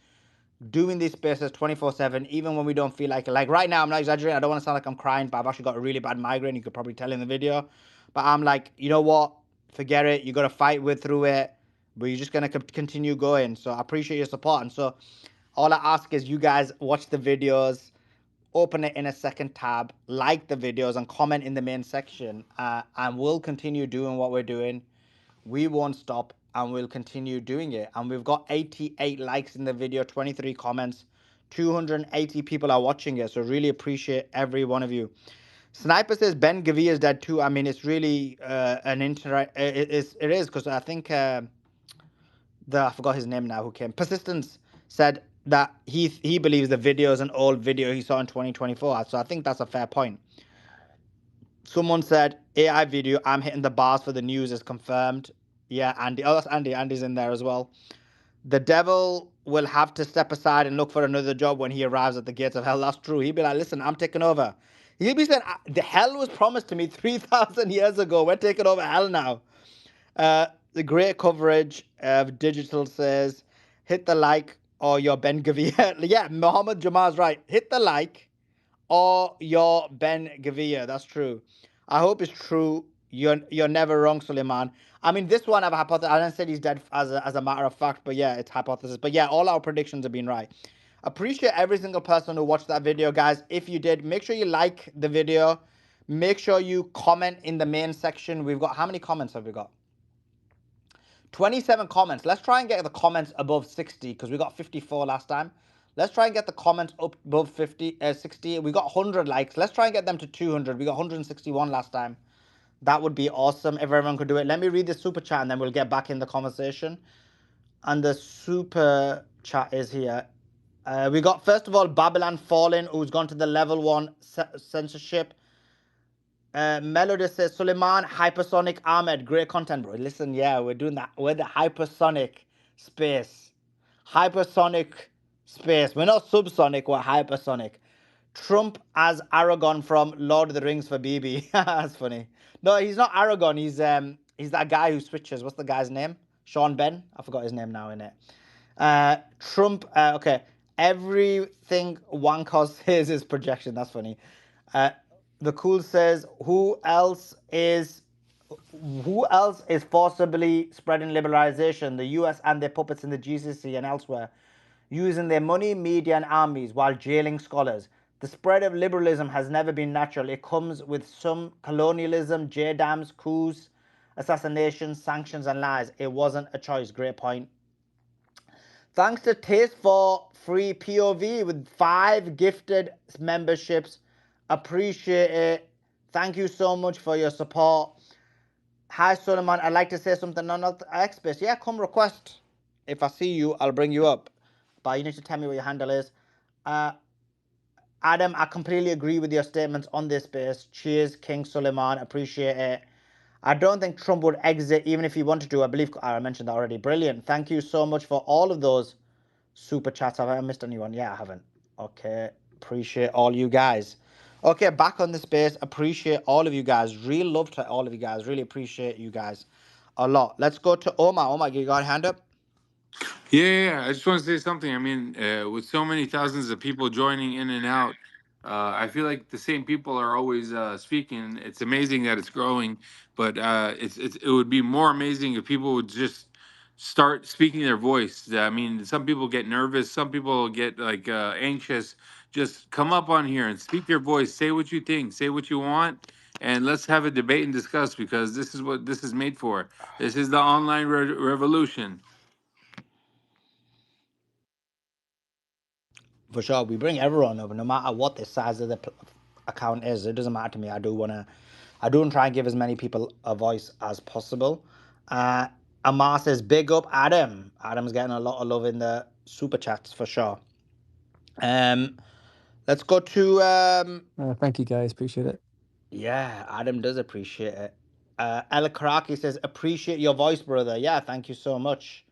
Speaker 13: doing these spaces 24/7, even when we don't feel like it. Like right now, I'm not exaggerating. I don't want to sound like I'm crying, but I've actually got a really bad migraine. You could probably tell in the video. But I'm like, you know what? forget it. You got to fight through it, but you're just going to continue going. So I appreciate your support. And so all I ask is you guys watch the videos, open it in a second tab, like the videos, and comment in the main section. And we'll continue doing what we're doing. We won't stop, and we'll continue doing it. And we've got 88 likes in the video, 23 comments, 280 people are watching it. So really appreciate every one of you. Sniper says Ben Gavir is dead too. I mean, it's really an it is because I think I forgot his name now. Who came? Persistence said that he believes the video is an old video he saw in 2024. So I think that's a fair point. Someone said AI video. I'm hitting the bars for the news is confirmed. Yeah, Andy. Oh, that's Andy. Andy's in there as well. The devil will have to step aside and look for another job when he arrives at the gates of hell. That's true. He'll be like, listen, I'm taking over. He'll be saying, the hell was promised to me 3,000 years ago. We're taking over hell now. The great coverage of digital says, hit the like or your Ben Gavir. Yeah, Mohammed Jamal's right. Hit the like or your Ben Gavir. That's true. I hope it's true. You're never wrong, Suleiman. I mean, this one I've hypothesized. I didn't say he's dead as a matter of fact, but yeah, it's hypothesis. But yeah, all our predictions have been right. Appreciate every single person who watched that video, guys. If you did, make sure you like the video. Make sure you comment in the main section. We've got, how many comments have we got? 27 comments. Let's try and get the comments above 60 because we got 54 last time. Let's try and get the comments up above 60. We got 100 likes. Let's try and get them to 200. We got 161 last time. That would be awesome if everyone could do it. Let me read the super chat and then we'll get back in the conversation. And the super chat is here. We got, first of all, Babylon Fallen, who's gone to the level 1 censorship. Melody says, Suleiman, hypersonic Ahmed, great content, bro. Listen, yeah, we're doing that. We're the hypersonic space. Hypersonic space. We're not subsonic, we're hypersonic. Trump as Aragon from Lord of the Rings for BB. That's funny. No, he's not Aragon. He's that guy who switches. What's the guy's name? Sean Ben? I forgot his name now, innit? Trump, okay. Everything Wankos says is projection. That's funny. The Cool says, who else is forcibly spreading liberalization? The US and their puppets in the GCC and elsewhere, using their money, media, and armies while jailing scholars. The spread of liberalism has never been natural. It comes with some colonialism, JDAMs, coups, assassinations, sanctions, and lies. It wasn't a choice. Great point. Thanks to Taste for Free POV with 5 gifted memberships. Appreciate it. Thank you so much for your support. Hi, Suleiman. I'd like to say something on X-Space. Yeah, come request. If I see you, I'll bring you up. But you need to tell me what your handle is. Adam, I completely agree with your statements on this space. Cheers, King Suleiman. Appreciate it. I don't think Trump would exit even if he wanted to. I believe I mentioned that already. Brilliant. Thank you so much for all of those super chats. Have I missed anyone? Yeah, I haven't. Okay. Appreciate all you guys. Okay, back on the space. Appreciate all of you guys. Real love to all of you guys. Really appreciate you guys a lot. Let's go to Omar. Omar, you got a hand up?
Speaker 18: Yeah. I just want to say something. I mean, with so many thousands of people joining in and out, I feel like the same people are always speaking. It's amazing that it's growing, but it would be more amazing if people would just start speaking their voice. I mean, some people get nervous, some people get like anxious. Just come up on here and speak your voice. Say what you think. Say what you want. And let's have a debate and discuss because this is what this is made for. This is the online revolution.
Speaker 13: For sure, we bring everyone over, no matter what the size of the account is. It doesn't matter to me. I do want to try and give as many people a voice as possible. Amar says, big up Adam. Adam's getting a lot of love in the super chats for sure. Let's go to
Speaker 3: Thank you guys, appreciate it.
Speaker 13: yeah, Adam does appreciate it. El Karaki says, appreciate your voice, brother. Yeah, thank you so much.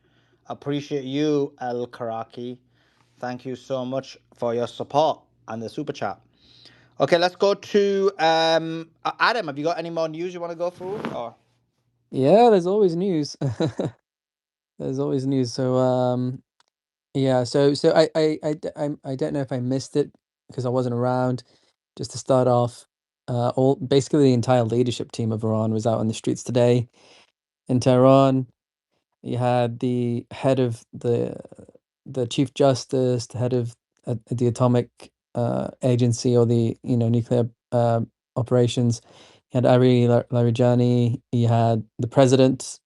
Speaker 13: Appreciate you, El Karaki. Thank you so much for your support and the super chat. Okay, let's go to Adam. Have you got any more news you want to go through? Or
Speaker 3: Yeah, there's always news. There's always news. So yeah, so I don't know if I missed it because I wasn't around. Just to start off, basically the entire leadership team of Iran was out on the streets today.
Speaker 2: in Tehran. You had the head of the chief justice, the head of the atomic agency, or the nuclear operations. You had Ari Larijani. You had the president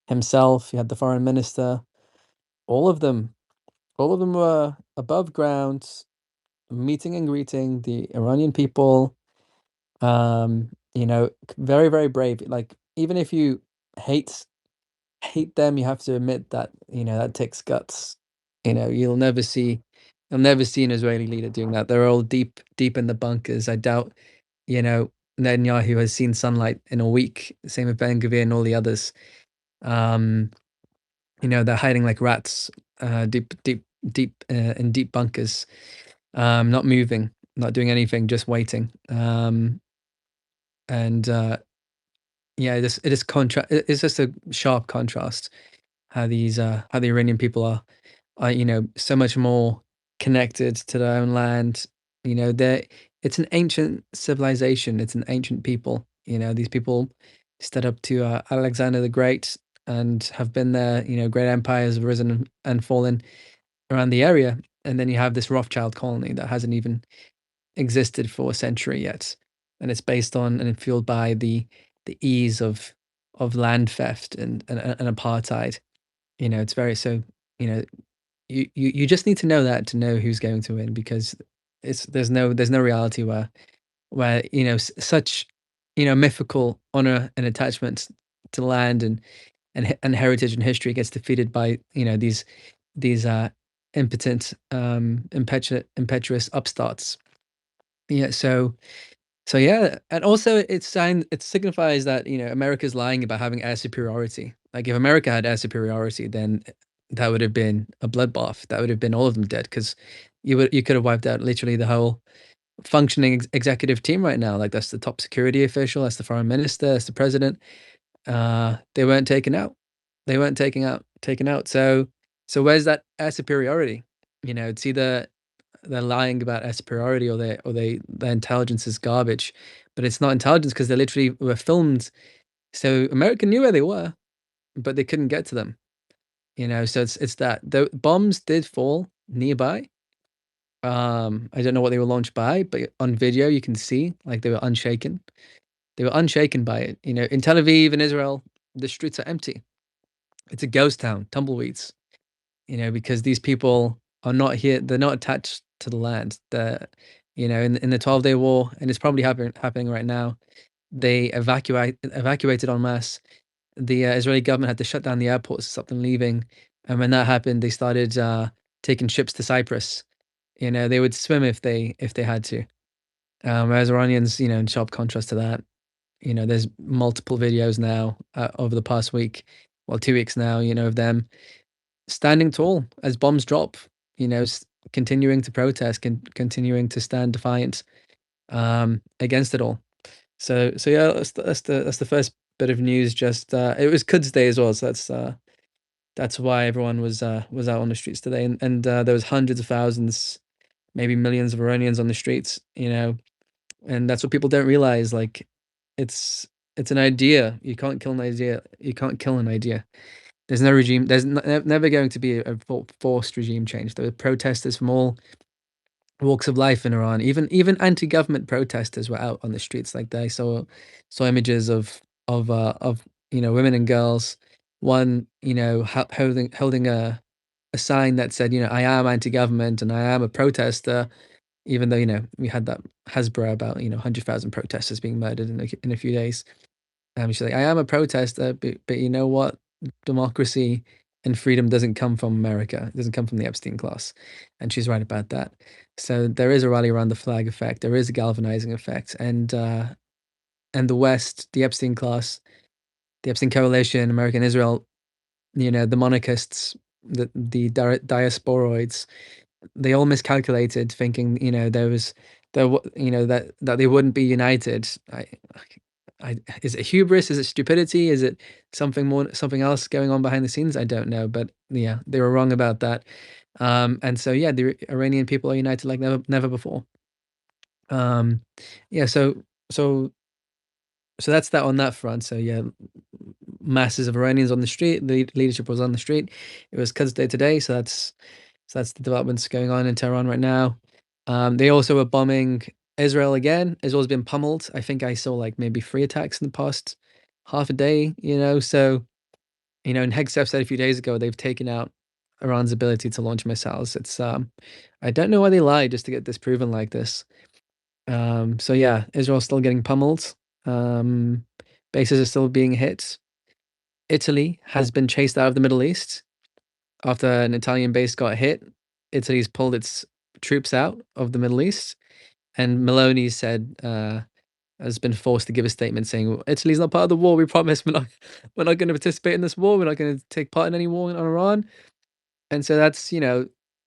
Speaker 2: himself. You had the foreign minister. All of them were above ground, meeting and greeting the Iranian people. Very, very brave. Like, even if you hate them, you have to admit that that takes guts. You'll never see an Israeli leader doing that. They're all deep in the bunkers. I doubt Netanyahu has seen sunlight in a week. Same with Ben Gvir and all the others. They're hiding like rats, deep in deep bunkers, not moving, not doing anything, just waiting. And it is it's just a sharp contrast how the Iranian people are so much more connected to their own land. It's an ancient civilization. It's an ancient people. These people stood up to Alexander the Great and have been there. Great empires have risen and fallen around the area. And then you have this Rothschild colony that hasn't even existed for a century yet, and it's based on and fueled by the ease of land theft and apartheid. It's very so. You just need to know that to know who's going to win, because there's no reality where such mythical honor and attachment to land and heritage and history gets defeated by these impotent impetuous upstarts. Yeah, so yeah, and also it signifies that America's lying about having air superiority. Like, if America had air superiority, then that would have been a bloodbath. That would have been all of them dead, because you could have wiped out literally the whole functioning executive team right now. Like, that's the top security official, that's the foreign minister, that's the president. They weren't taken out. They weren't taken out. So where's that air superiority? It's either they're lying about air superiority, or their intelligence is garbage. But it's not intelligence, because they literally were filmed. So America knew where they were, but they couldn't get to them. So it's that the bombs did fall nearby. I don't know what they were launched by, but on video you can see, like, they were unshaken. They were unshaken by it. In Tel Aviv in Israel, the streets are empty. It's a ghost town, tumbleweeds. Because these people are not here. They're not attached to the land. In the 12-day war, and it's probably happening right now, they evacuated en masse. The Israeli government had to shut down the airports to stop them leaving. And when that happened, they started taking ships to Cyprus. They would swim if they had to. Whereas Iranians, in sharp contrast to that, there's multiple videos now over the past week, 2 weeks now, of them standing tall as bombs drop, continuing to protest, continuing to stand defiant against it all. So yeah, that's the first bit of news. Just it was Quds Day as well, so that's why everyone was out on the streets today, and there was hundreds of thousands, maybe millions of Iranians on the streets, and that's what people don't realize. Like, it's an idea. You can't kill an idea. You can't kill an idea. There's no regime. There's never going to be a forced regime change. There were protesters from all walks of life in Iran. Even anti-government protesters were out on the streets. Like, they saw images of women and girls. One holding a sign that said, I am anti-government and I am a protester. Even though we had that Hasbro about 100,000 protesters being murdered in a few days. She's like, I am a protester, but you know what? Democracy and freedom doesn't come from America. It doesn't come from the Epstein class. And she's right about that. So there is a rally around the flag effect. There is a galvanizing effect. And the West, the Epstein class, the Epstein coalition, American Israel, the monarchists, the diasporoids, they all miscalculated, thinking that they wouldn't be united. Is it hubris? Is it stupidity? Is it something else going on behind the scenes? I don't know, but yeah, they were wrong about that. And so yeah, the Iranian people are united like never before. Yeah, so that's that on that front. So yeah, masses of Iranians on the street. The leadership was on the street. It was Quds Day today, so that's the developments going on in Tehran right now. They also were bombing Israel again. Israel's been pummeled. I think I saw like maybe 3 attacks in the past half a day. So and Hegseth said a few days ago they've taken out Iran's ability to launch missiles. It's I don't know why they lied just to get this proven like this. So yeah, Israel's still getting pummeled. Bases are still being hit. Italy has been chased out of the Middle East after an Italian base got hit. Italy's pulled its troops out of the Middle East, and Meloni said has been forced to give a statement saying, well, Italy's not part of the war. We promise we're not going to participate in this war. We're not going to take part in any war on Iran. And so that's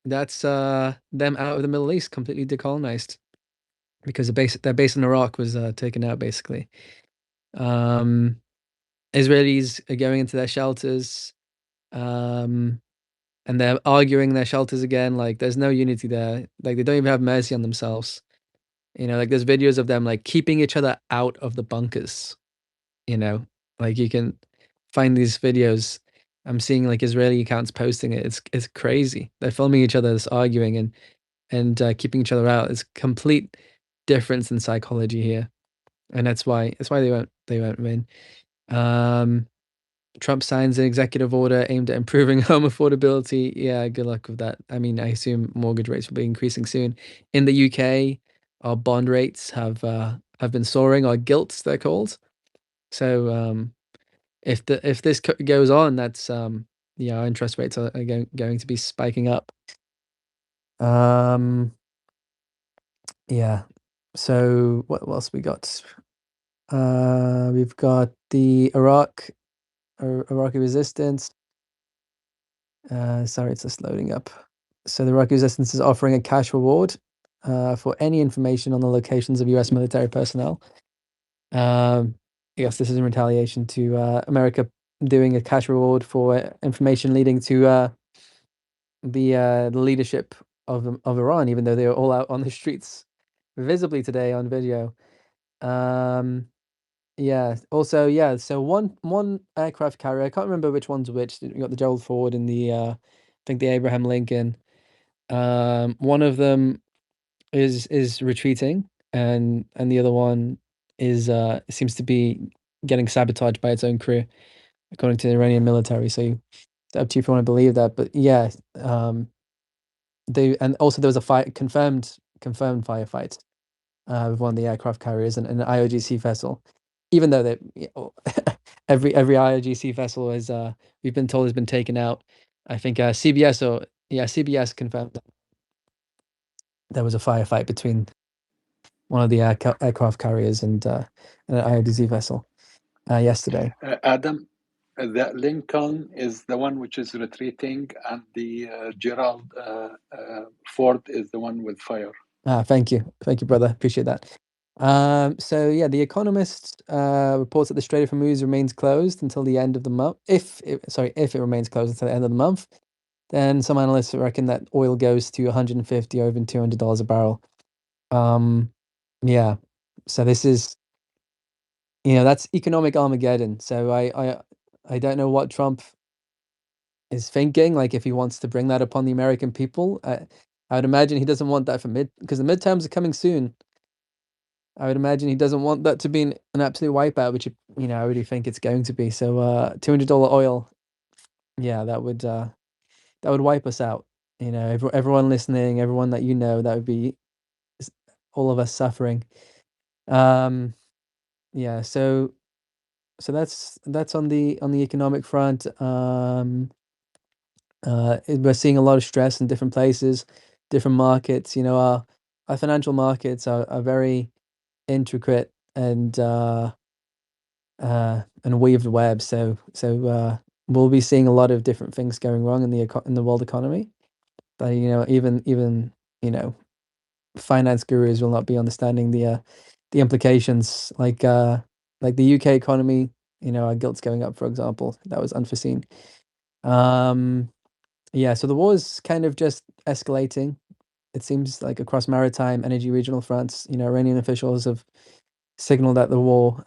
Speaker 2: that's them out of the Middle East, completely decolonized, because their base in Iraq was taken out basically. Israelis are going into their shelters, and they're arguing their shelters again. Like there's no unity there. Like they don't even have mercy on themselves. Like there's videos of them like keeping each other out of the bunkers. Like you can find these videos. I'm seeing like Israeli accounts posting it. It's crazy. They're filming each other just arguing and keeping each other out. It's complete difference in psychology here, and that's why they won't win. Trump signs an executive order aimed at improving home affordability. Yeah, good luck with that. I mean, I assume mortgage rates will be increasing soon. In the UK, our bond rates have been soaring, our gilts they're called. So if this goes on, that's our interest rates are going to be spiking up. Yeah. So what else we got? We've got the Iraqi resistance. Sorry, it's just loading up. So the Iraqi resistance is offering a cash reward for any information on the locations of U.S. military personnel. Yes, this is in retaliation to America doing a cash reward for information leading to the leadership of Iran, even though they were all out on the streets visibly today on video. Yeah. Also, yeah. So one aircraft carrier. I can't remember which one's which. You got the Gerald Ford and the I think the Abraham Lincoln. One of them is retreating, and the other one is seems to be getting sabotaged by its own crew, according to the Iranian military. So it's up to you if you want to believe that. But yeah, and also there was a confirmed firefight with one of the aircraft carriers and an IOGC vessel, even though every IOGC vessel is we've been told has been taken out. I think CBS confirmed that there was a firefight between one of the aircraft carriers and an IOGC vessel yesterday.
Speaker 10: Adam, the Lincoln is the one which is retreating, and the Gerald Ford is the one with fire.
Speaker 2: Thank you, brother. Appreciate that. So yeah, The Economist reports that the Strait of Hormuz remains closed until the end of the month. If it remains closed until the end of the month, then some analysts reckon that oil goes to $150 or even $200 a barrel. Yeah. So this is, that's economic Armageddon. So I don't know what Trump is thinking. Like if he wants to bring that upon the American people, I would imagine he doesn't want that because the midterms are coming soon. I would imagine he doesn't want that to be an absolute wipeout, which I already think it's going to be. So $200 oil, yeah, that would wipe us out. Everyone listening, everyone that that would be all of us suffering. Yeah, so that's on the economic front. We're seeing a lot of stress in different places, different markets. Our financial markets are very intricate and weaved web. So we'll be seeing a lot of different things going wrong in the world economy. But even finance gurus will not be understanding the implications. Like the UK economy, our gilt's going up, for example. That was unforeseen. Yeah, so the war is kind of just escalating. It seems like across maritime, energy, regional fronts, Iranian officials have signaled that the war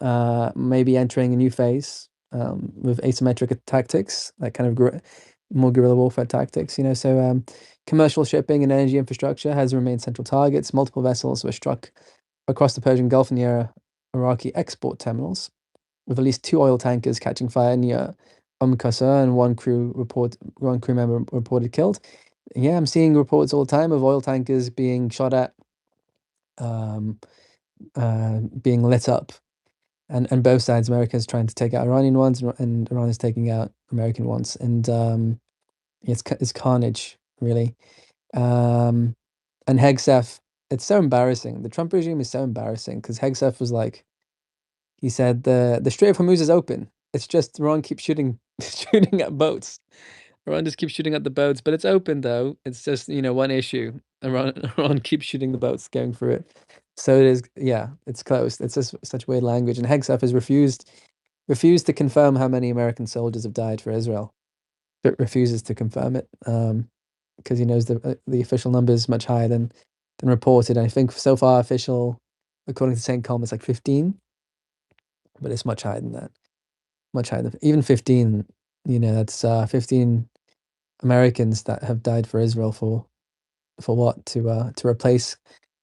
Speaker 2: may be entering a new phase. with asymmetric tactics, like kind of more guerrilla warfare tactics. So commercial shipping and energy infrastructure has remained central targets. Multiple vessels were struck across the Persian Gulf near Iraqi export terminals, with at least 2 oil tankers catching fire near Qasr, and one crew member reported killed. Yeah, I'm seeing reports all the time of oil tankers being shot at, being lit up, and both sides. America is trying to take out Iranian ones, and Iran is taking out American ones, and it's carnage, really. And Hegseth, it's so embarrassing. The Trump regime is so embarrassing because Hegseth was like, he said the Strait of Hormuz is open. It's just Iran keeps shooting shooting at boats. Iran just keeps shooting at the boats, but it's open though. It's just, one issue. Iran keeps shooting the boats going through it. So it is, yeah, it's closed. It's just such weird language. And Hegseth has refused to confirm how many American soldiers have died for Israel. But refuses to confirm it because he knows the official number is much higher than reported. And I think so far official, according to CENTCOM, it's like 15, but it's much higher than that. Much higher than even 15. That's 15 Americans that have died for Israel for what? To replace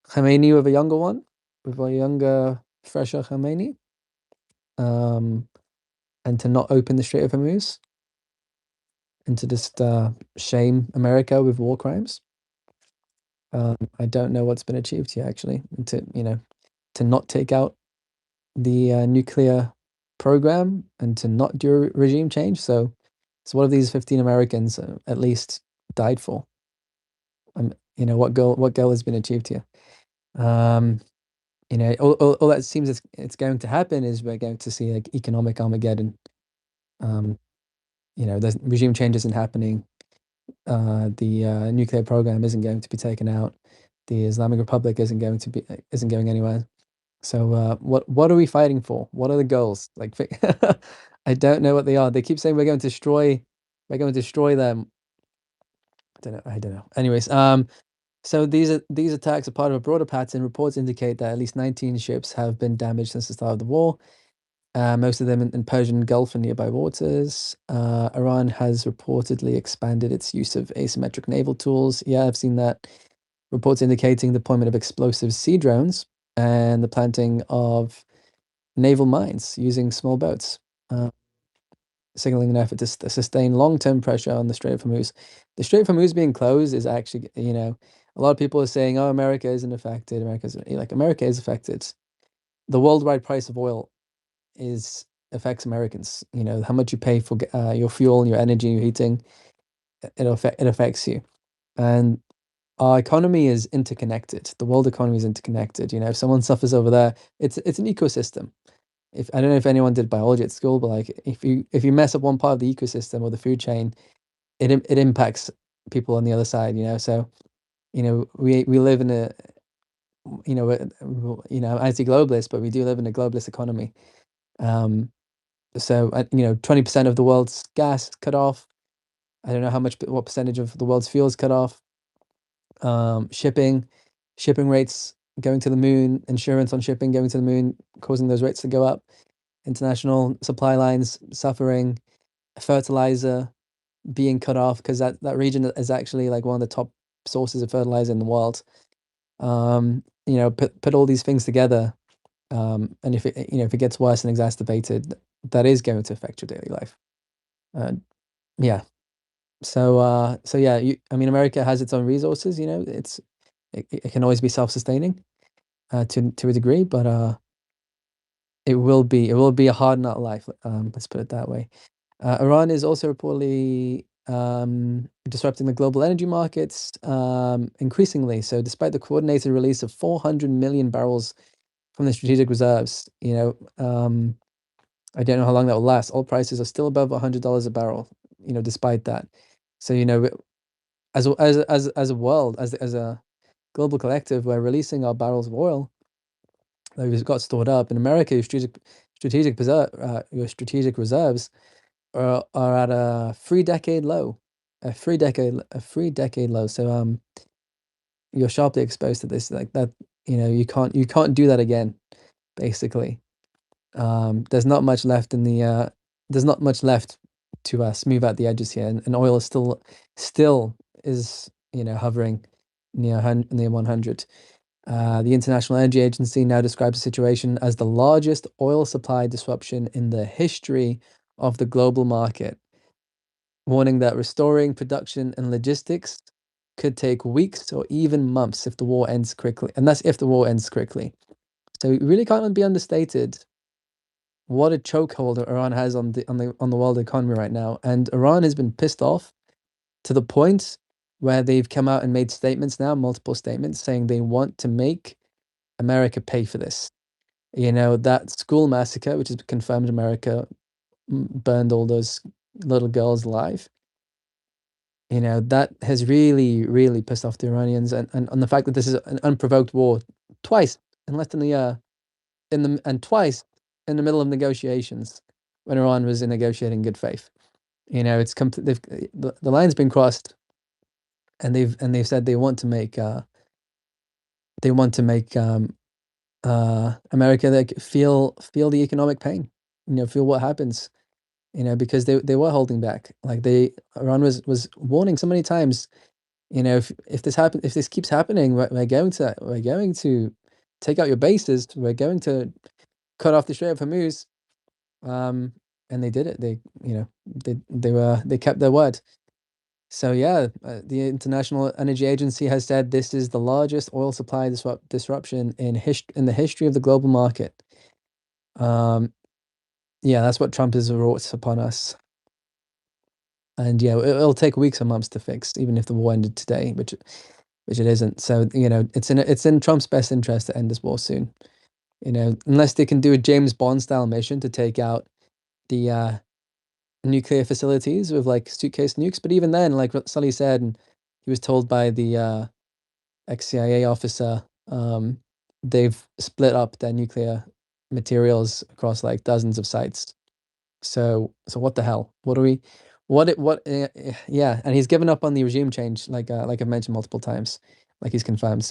Speaker 2: Khamenei with a younger one, with a younger, fresher Khamenei, and to not open the Strait of Hormuz, and to just shame America with war crimes. I don't know what's been achieved here, actually. To not take out the nuclear program and to not do regime change. So what have these 15 Americans at least died for? What goal has been achieved here? All that seems it's going to happen is we're going to see like economic Armageddon. The regime change isn't happening. The nuclear program isn't going to be taken out. The Islamic Republic isn't going anywhere. So what are we fighting for? What are the goals? Like, I don't know what they are. They keep saying we're going to destroy them. I don't know. Anyways, so these attacks are part of a broader pattern. Reports indicate that at least 19 ships have been damaged since the start of the war. Most of them in Persian Gulf and nearby waters. Iran has reportedly expanded its use of asymmetric naval tools. Yeah, I've seen that. Reports indicating deployment of explosive sea drones and the planting of naval mines using small boats, signaling an effort to sustain long-term pressure on the Strait of Hormuz. The Strait of Hormuz being closed is actually, a lot of people are saying, "Oh, America isn't affected. America is affected. The worldwide price of oil affects Americans. How much you pay for your fuel and your energy, your heating, it affects you, and our economy is interconnected. The world economy is interconnected. If someone suffers over there, it's an ecosystem. If I don't know if anyone did biology at school, but like if you mess up one part of the ecosystem or the food chain, it impacts people on the other side. So we live in a anti-globalist, but we do live in a globalist economy. So 20% of the world's gas cut off. I don't know what percentage of the world's fuel is cut off. Shipping rates going to the moon, insurance on shipping going to the moon, causing those rates to go up. International supply lines suffering, fertilizer being cut off because that region is actually like one of the top sources of fertilizer in the world. Put all these things together, and if it gets worse and exacerbated, that is going to affect your daily life. Yeah. So yeah, America has its own resources. It can always be self-sustaining, to a degree, but it will be a hard nut life. Let's put it that way. Iran is also reportedly disrupting the global energy markets increasingly. So, despite the coordinated release of 400 million barrels from the strategic reserves, I don't know how long that will last. Oil prices are still above $100 a barrel. Despite that, so as a world, as a global collective, we're releasing our barrels of oil that we've got stored up in America. Your strategic reserves are at a 3-decade low, a 3-decade low. So you're sharply exposed to this like that. You can't do that again. Basically, there's not much left in the
Speaker 3: there's not much left to smooth out the edges here, and oil is still is hovering near 100. The International Energy Agency now describes the situation as the largest oil supply disruption in the history of the global market, warning that restoring production and logistics could take weeks or even months if the war ends quickly. And that's if the war ends quickly. So it really can't be understated what a chokehold Iran has on the world economy right now. And Iran has been pissed off to the point where they've come out and made statements now, multiple statements, saying they want to make America pay for this. That school massacre, which is confirmed America burned all those little girls alive. That has really, really pissed off the Iranians, and the fact that this is an unprovoked war twice in less than a year, and twice in the middle of negotiations when Iran was negotiating good faith. It's the line's been crossed, and they've said they want to make America feel the economic pain, feel what happens, because they were holding back. Like Iran was warning so many times, if this keeps happening, we're going to take out your bases, we're going to cut off the Strait of Hormuz. And they did it. They kept their word. So yeah, the International Energy Agency has said this is the largest oil supply disruption in the history of the global market. Yeah, that's what Trump has wrought upon us. And yeah, it'll take weeks or months to fix, even if the war ended today, which it isn't. So it's in Trump's best interest to end this war soon. Unless they can do a James Bond style mission to take out the nuclear facilities with like suitcase nukes. But even then, like what Sully said, and he was told by the ex-CIA officer, they've split up their nuclear materials across like dozens of sites. So what the hell? Yeah, and he's given up on the regime change, like I've mentioned multiple times, like he's confirmed.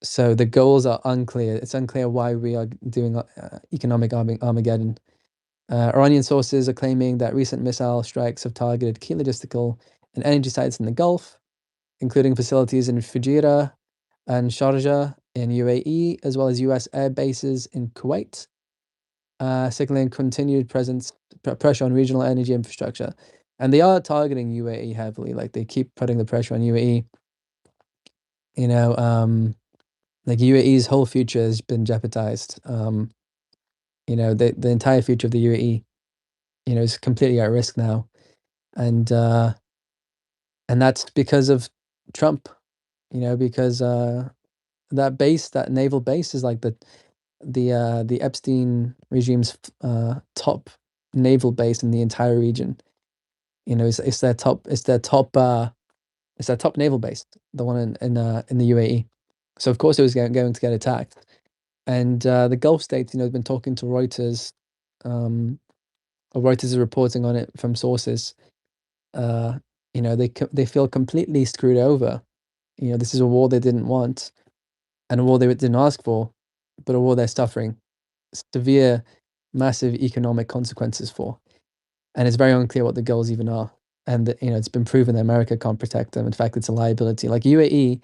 Speaker 3: So the goals are unclear. It's unclear why we are doing economic Armageddon. Iranian sources are claiming that recent missile strikes have targeted key logistical and energy sites in the Gulf, including facilities in Fujairah and Sharjah in UAE, as well as US air bases in Kuwait, signaling continued pressure on regional energy infrastructure. And they are targeting UAE heavily, like they keep putting the pressure on UAE. Like UAE's whole future has been jeopardized. The entire future of the UAE, is completely at risk now. And that's because of Trump, because that naval base is like the Epstein regime's top naval base in the entire region. It's their top naval base, the one in the UAE. So of course it was going to get attacked. And the Gulf states, have been talking to Reuters. Or Reuters is reporting on it from sources. They feel completely screwed over. This is a war they didn't want, and a war they didn't ask for, but a war they're suffering severe, massive economic consequences for. And it's very unclear what the goals even are. And it's been proven that America can't protect them. In fact, it's a liability. Like UAE,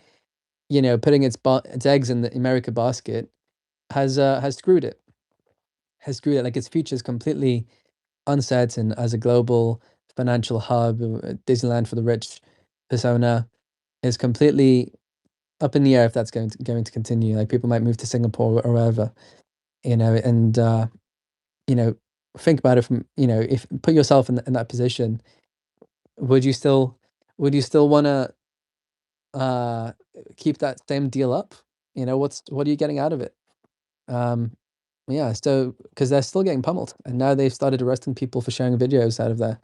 Speaker 3: putting its eggs in the America basket has screwed it. Like its future is completely uncertain as a global financial hub, Disneyland for the rich persona is completely up in the air if that's going to continue. Like people might move to Singapore or wherever, and think about it from, if put yourself in that position, would you still want to keep that same deal up? What are you getting out of it? Yeah, so because they're still getting pummeled, and now they've started arresting people for sharing videos out of there.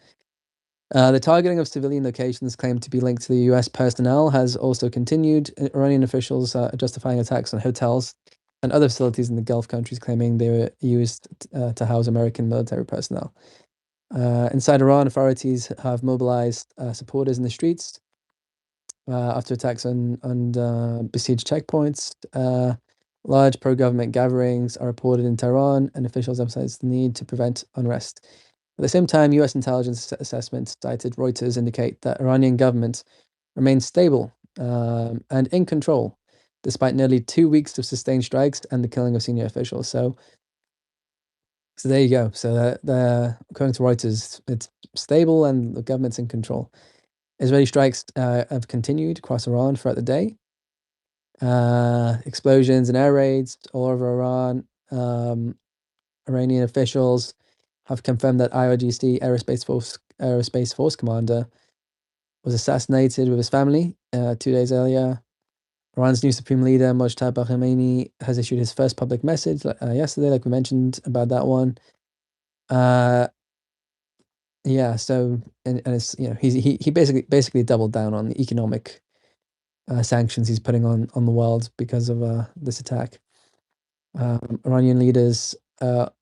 Speaker 3: The targeting of civilian locations claimed to be linked to the US personnel has also continued. Iranian officials are justifying attacks on hotels and other facilities in the Gulf countries, claiming they were used to house American military personnel. Inside Iran, authorities have mobilized supporters in the streets after attacks on besieged checkpoints.
Speaker 2: Large pro-government gatherings are reported in Tehran, and officials emphasize the need to prevent unrest. At the same time, U.S. intelligence assessments cited Reuters indicate that Iranian government remains stable and in control, despite nearly 2 weeks of sustained strikes and the killing of senior officials. So there you go. So according to Reuters, it's stable and the government's in control. Israeli strikes have continued across Iran throughout the day. Explosions and air raids all over Iran. Iranian officials have confirmed that IRGC Aerospace Force commander was assassinated with his family 2 days earlier. Iran's new supreme leader, Mojtaba Khamenei, has issued his first public message yesterday, like we mentioned about that one. Yeah, so and it's he basically doubled down on the economic sanctions he's putting on the world because of this attack. Iranian leaders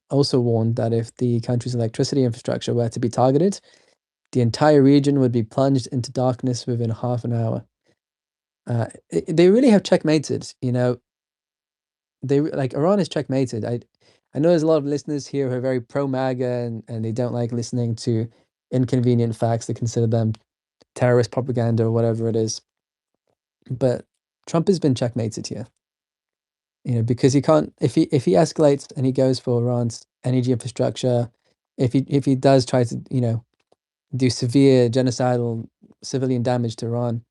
Speaker 2: also warned that if the country's electricity infrastructure were to be targeted, the entire region would be plunged into darkness within half an hour. They really have checkmated, Iran is checkmated. I know there's a lot of listeners here who are very pro MAGA and they don't like listening to inconvenient facts. They consider them terrorist propaganda or whatever it is. But Trump has been checkmated here. Because he can't, if he escalates and he goes for Iran's energy infrastructure, if he does try to do severe genocidal civilian damage to Iran,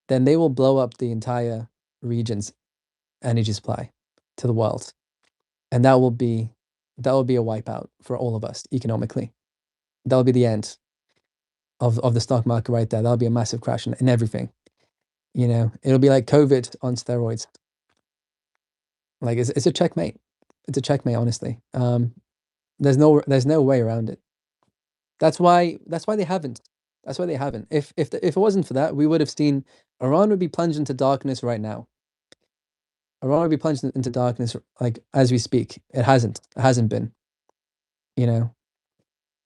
Speaker 2: then they will blow up the entire region's energy supply to the world, and that will be a wipeout for all of us economically. That will be the end of the stock market right there. That'll be a massive crash in everything. It'll be like COVID on steroids. Like it's a checkmate. It's a checkmate, honestly. There's no way around it. That's why they haven't. That's why they haven't. If it wasn't for that, we would have seen Iran would be plunged into darkness right now. Iran would be plunged into darkness like as we speak. It hasn't. It hasn't been.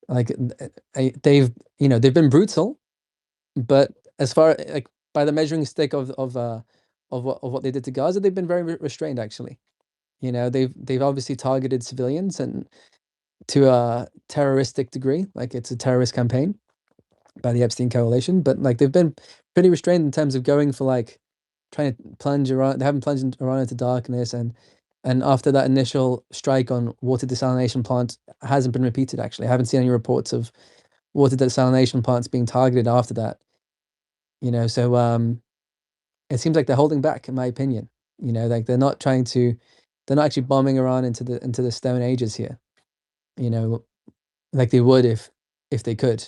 Speaker 2: Like they've been brutal, but as far like by the measuring stick of what they did to Gaza, they've been very restrained actually. They've obviously targeted civilians and to a terroristic degree, like it's a terrorist campaign by the Epstein coalition, but like they've been pretty restrained in terms of going for like trying to plunge Iran. They haven't plunged Iran into darkness, and after that initial strike on water desalination plant hasn't been repeated. Actually, I haven't seen any reports of water desalination plants being targeted after that. So it seems like they're holding back, in my opinion. Like they're not actually bombing Iran into the Stone Ages here. Like they would if they could.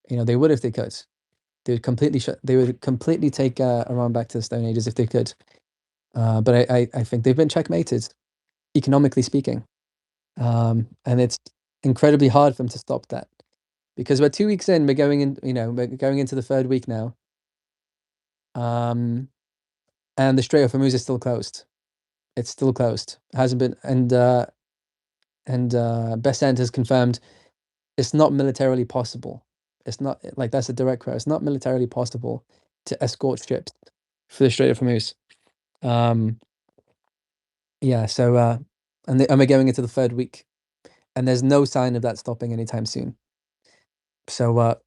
Speaker 2: They would if they could. They would completely take Iran back to the Stone Ages if they could. But I think they've been checkmated, economically speaking. And it's incredibly hard for them to stop that. Because we're 2 weeks in, we're going into the third week now. And the Strait of Hormuz is still closed. It's still closed. It hasn't been, and Bessent has confirmed it's not militarily possible. It's not like that's a direct quote. It's not militarily possible to escort ships for the Strait of Hormuz. Yeah. So and we're going into the third week, and there's no sign of that stopping anytime soon. So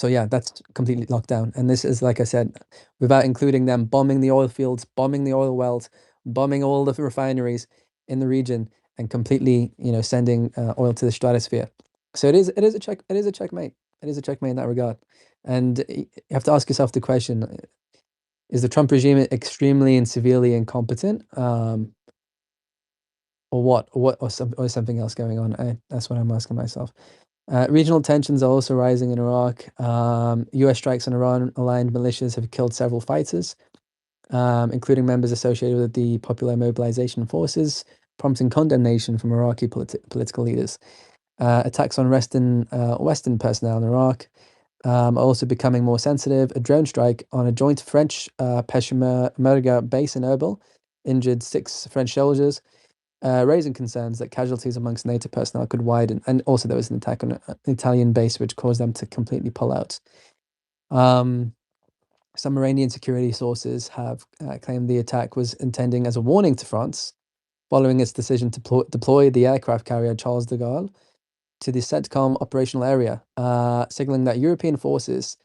Speaker 2: yeah, that's completely locked down. And this is, like I said, without including them bombing the oil fields, bombing the oil wells, bombing all the refineries in the region, and completely, sending oil to the stratosphere. So it is a checkmate. It is a checkmate in that regard. And you have to ask yourself the question: is the Trump regime extremely and severely incompetent, or what, or something else going on? That's what I'm asking myself. Regional tensions are also rising in Iraq. U.S. strikes on Iran-aligned militias have killed several fighters, including members associated with the Popular Mobilization Forces, prompting condemnation from Iraqi political leaders. Attacks on Western personnel in Iraq are also becoming more sensitive. A drone strike on a joint French Peshmerga base in Erbil injured 6 French soldiers, raising concerns that casualties amongst NATO personnel could widen. And also there was an attack on an Italian base which caused them to completely pull out. Some Iranian security sources have claimed the attack was intending as a warning to France following its decision to deploy the aircraft carrier Charles de Gaulle to the CENTCOM operational area, signaling that European forces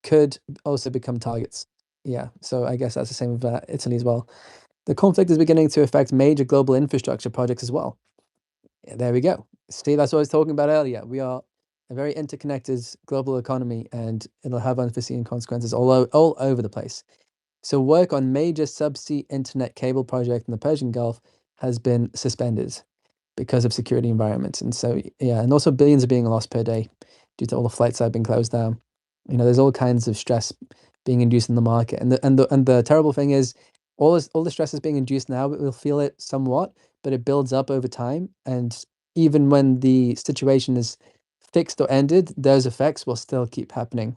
Speaker 2: could also become targets. Yeah, so I guess that's the same with Italy as well. The conflict is beginning to affect major global infrastructure projects as well. Yeah, there we go. See, that's what I was talking about earlier. We are a very interconnected global economy, and it'll have unforeseen consequences all over the place. So work on major subsea internet cable project in the Persian Gulf has been suspended because of security environments. And so, yeah, and also billions are being lost per day due to all the flights that have been closed down. There's all kinds of stress being induced in the market. And the terrible thing is all the stress is being induced now, but we'll feel it somewhat, but it builds up over time. And even when the situation is fixed or ended, those effects will still keep happening.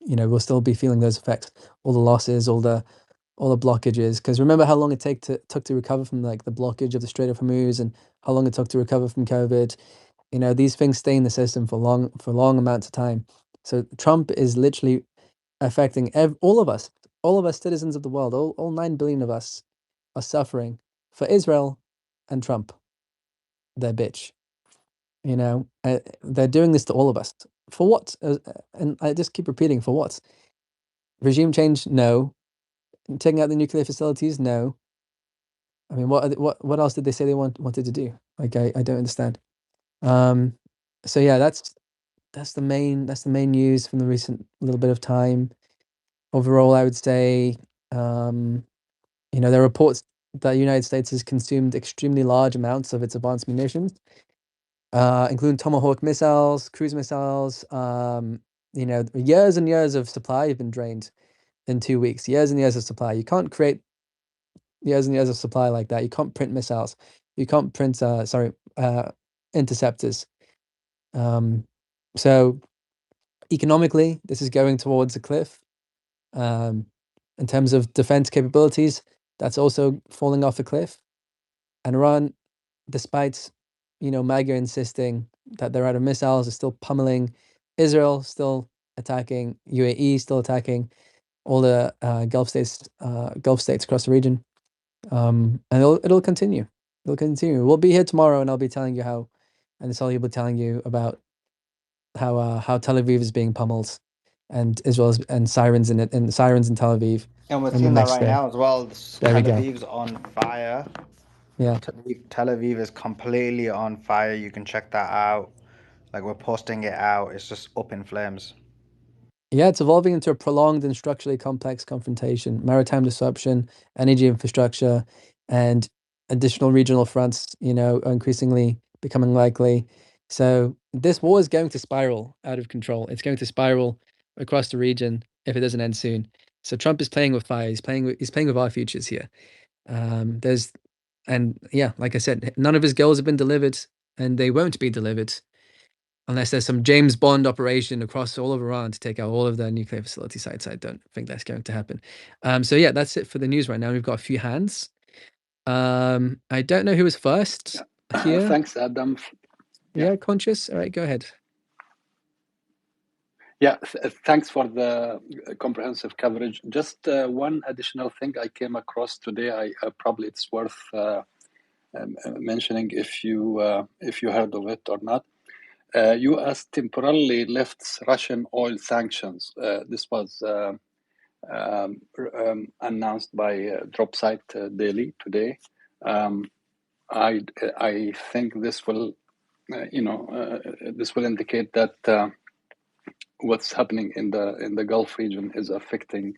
Speaker 2: We'll still be feeling those effects, all the losses, all the blockages. Because remember how long it took to recover from like the blockage of the Strait of Hormuz, and how long it took to recover from COVID. These things stay in the system for long amounts of time. So Trump is literally affecting all of us, citizens of the world. All 9 billion of us are suffering for Israel and Trump, their bitch. They're doing this to all of us. For what? And I just keep repeating, for what? Regime change? No. Taking out the nuclear facilities? No. I mean, what else did they say they wanted to do? Like, I don't understand. So yeah, that's the main news from the recent little bit of time. Overall, I would say, there are reports that the United States has consumed extremely large amounts of its advanced munitions, including Tomahawk missiles, cruise missiles. Years and years of supply have been drained in 2 weeks. Years and years of supply. You can't create years and years of supply like that. You can't print missiles. You can't print interceptors. So economically, this is going towards a cliff. In terms of defense capabilities, that's also falling off a cliff. And Iran, despite MAGA insisting that they're out of missiles, is still pummeling Israel, still attacking UAE, still attacking all the Gulf states across the region. And it'll continue. It'll continue. We'll be here tomorrow, and I'll be telling you how, and Sally will be telling you about how Tel Aviv is being pummeled, and Israel and sirens in it, and sirens in Tel Aviv.
Speaker 3: And we're
Speaker 2: in the
Speaker 3: seeing that
Speaker 2: next
Speaker 3: right
Speaker 2: day.
Speaker 3: now as well.
Speaker 2: There we
Speaker 3: Tel
Speaker 2: go.
Speaker 3: Aviv's on fire.
Speaker 2: Yeah.
Speaker 3: Tel Aviv is completely on fire. You can check that out. Like, we're posting it out. It's just up in flames.
Speaker 2: Yeah, it's evolving into a prolonged and structurally complex confrontation. Maritime disruption, energy infrastructure, and additional regional fronts, are increasingly becoming likely. So this war is going to spiral out of control. It's going to spiral across the region if it doesn't end soon. So Trump is playing with fire. He's playing with our futures here. Like I said, none of his goals have been delivered, and they won't be delivered unless there's some James Bond operation across all of Iran to take out all of their nuclear facility sites. I don't think that's going to happen. So yeah, that's it for the news right now. We've got a few hands. I don't know who was first here.
Speaker 10: Thanks, Adam.
Speaker 2: Yeah, Conscious. All right, go ahead.
Speaker 10: Yeah, thanks for the comprehensive coverage. Just one additional thing I came across today. I probably it's worth mentioning if you heard of it or not. U.S. temporarily lifts Russian oil sanctions. This was announced by Dropsite Daily today. I think this will, this will indicate that what's happening in the Gulf region is affecting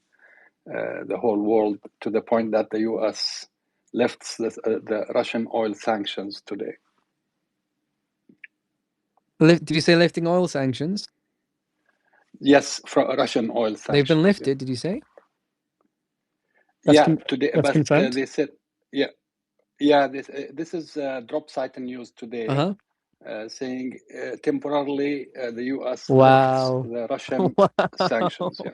Speaker 10: the whole world to the point that the U.S. lifts the Russian oil sanctions today.
Speaker 2: Did you say lifting oil sanctions?
Speaker 10: Yes, from Russian oil sanctions.
Speaker 2: They've been lifted, did you say?
Speaker 10: Today,
Speaker 2: that's
Speaker 10: but
Speaker 2: confirmed?
Speaker 10: they said, this is Dropsite News today, saying temporarily the U.S. lifts the Russian sanctions. Yeah.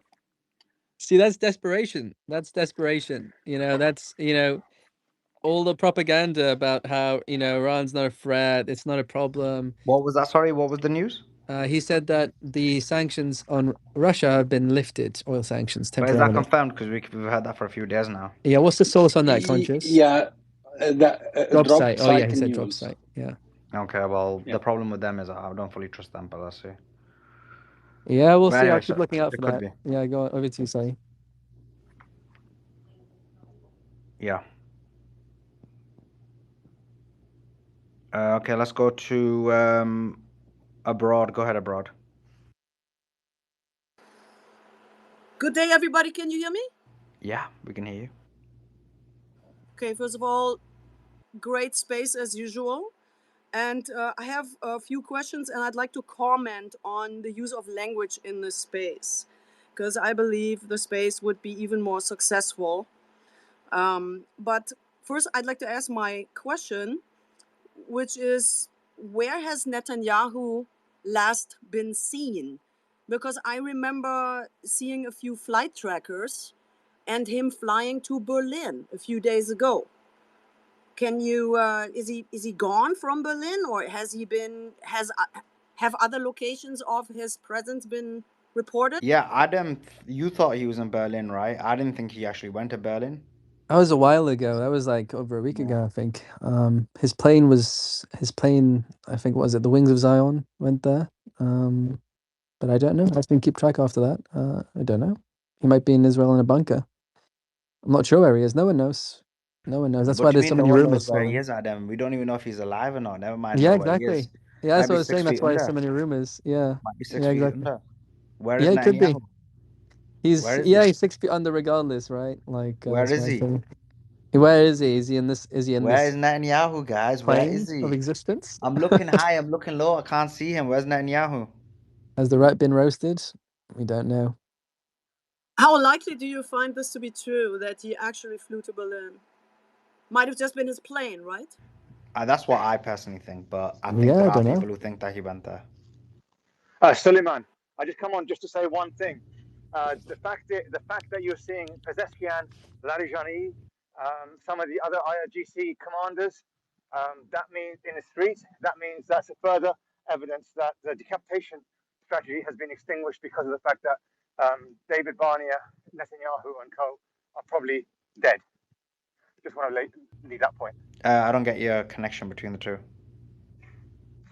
Speaker 2: See, that's desperation. That's desperation. That's all the propaganda about how Iran's not a threat, it's not a problem.
Speaker 3: What was that? Sorry, what was the news?
Speaker 2: He said that the sanctions on Russia have been lifted, oil sanctions temporarily.
Speaker 3: But is that confirmed? Because we've had that for a few days now.
Speaker 2: Yeah, what's the source on that, Conscious?
Speaker 10: Yeah, Drop
Speaker 2: site. Oh yeah, he
Speaker 10: site
Speaker 2: said drop
Speaker 10: news.
Speaker 2: site. Yeah.
Speaker 20: Okay, well,
Speaker 10: Yeah.
Speaker 20: the problem with them is I don't fully trust them, but let's see.
Speaker 2: Yeah, we'll
Speaker 20: But
Speaker 2: see. I'll
Speaker 20: anyway,
Speaker 2: keep
Speaker 20: so
Speaker 2: looking out
Speaker 20: it
Speaker 2: for
Speaker 20: could
Speaker 2: that.
Speaker 20: be.
Speaker 2: Yeah, go on, over to you, Sally.
Speaker 20: Yeah. Okay, let's go to abroad. Go ahead, abroad.
Speaker 19: Good day, everybody. Can you hear me?
Speaker 20: Yeah, we can hear you.
Speaker 19: Okay, first of all, great space as usual. And I have a few questions, and I'd like to comment on the use of language in this space, because I believe the space would be even more successful. But first, I'd like to ask my question, which is, where has Netanyahu last been seen? Because I remember seeing a few flight trackers and him flying to Berlin a few days ago. Can you is he gone from Berlin, or have other locations of his presence been reported?
Speaker 20: Yeah, Adam, you thought he was in Berlin, right? I didn't think he actually went to Berlin.
Speaker 2: That was a while ago. That was like over a week ago, I think. His plane, I think, was it the Wings of Zion went there. But I don't know. I didn't keep track after that. I don't know. He might be in Israel in a bunker. I'm not sure where he is. No one knows. No one knows. That's
Speaker 20: What
Speaker 2: why
Speaker 20: do you
Speaker 2: there's so
Speaker 20: mean no
Speaker 2: many
Speaker 20: one knows
Speaker 2: rumors
Speaker 20: where
Speaker 2: for
Speaker 20: he
Speaker 2: him.
Speaker 20: is, Adam? We don't even know if he's alive or not. Never mind
Speaker 2: Yeah,
Speaker 20: know where he
Speaker 2: exactly.
Speaker 20: is.
Speaker 2: Yeah, that's
Speaker 20: Might
Speaker 2: what
Speaker 20: be
Speaker 2: I was saying.
Speaker 20: 6
Speaker 2: That's
Speaker 20: feet
Speaker 2: why there's
Speaker 20: under.
Speaker 2: so many rumors. Yeah.
Speaker 20: Might be 6
Speaker 2: Yeah,
Speaker 20: feet
Speaker 2: exactly.
Speaker 20: under. Where is
Speaker 2: Yeah, it could be.
Speaker 20: Netanyahu? Where is he?
Speaker 2: He's 6 feet under regardless, right? Like
Speaker 20: Where
Speaker 2: that's
Speaker 20: is
Speaker 2: what I
Speaker 20: he?
Speaker 2: think. Where is he? Is he in
Speaker 20: Where is
Speaker 2: this
Speaker 20: Netanyahu, guys? Where
Speaker 2: plane
Speaker 20: is
Speaker 2: of
Speaker 20: he?
Speaker 2: existence?
Speaker 20: I'm looking high, I'm looking low. I can't see him. Where's Netanyahu?
Speaker 2: Has the rat been roasted? We don't know.
Speaker 19: How likely do you find this to be true, that he actually flew to Berlin? Might have just been his plane, right?
Speaker 20: That's what I personally think, but I think
Speaker 2: Yeah,
Speaker 20: there
Speaker 2: I
Speaker 20: are
Speaker 2: don't know.
Speaker 20: people who think that he went there.
Speaker 21: Suleiman, I just come on just to say one thing. The fact that you're seeing Pezeskian, Larijani, some of the other IRGC commanders, that means in the street, that means that's a further evidence that the decapitation strategy has been extinguished because of the fact that David Barnea, Netanyahu, and co are probably dead. Just want to leave that point.
Speaker 20: I don't get your connection between the two.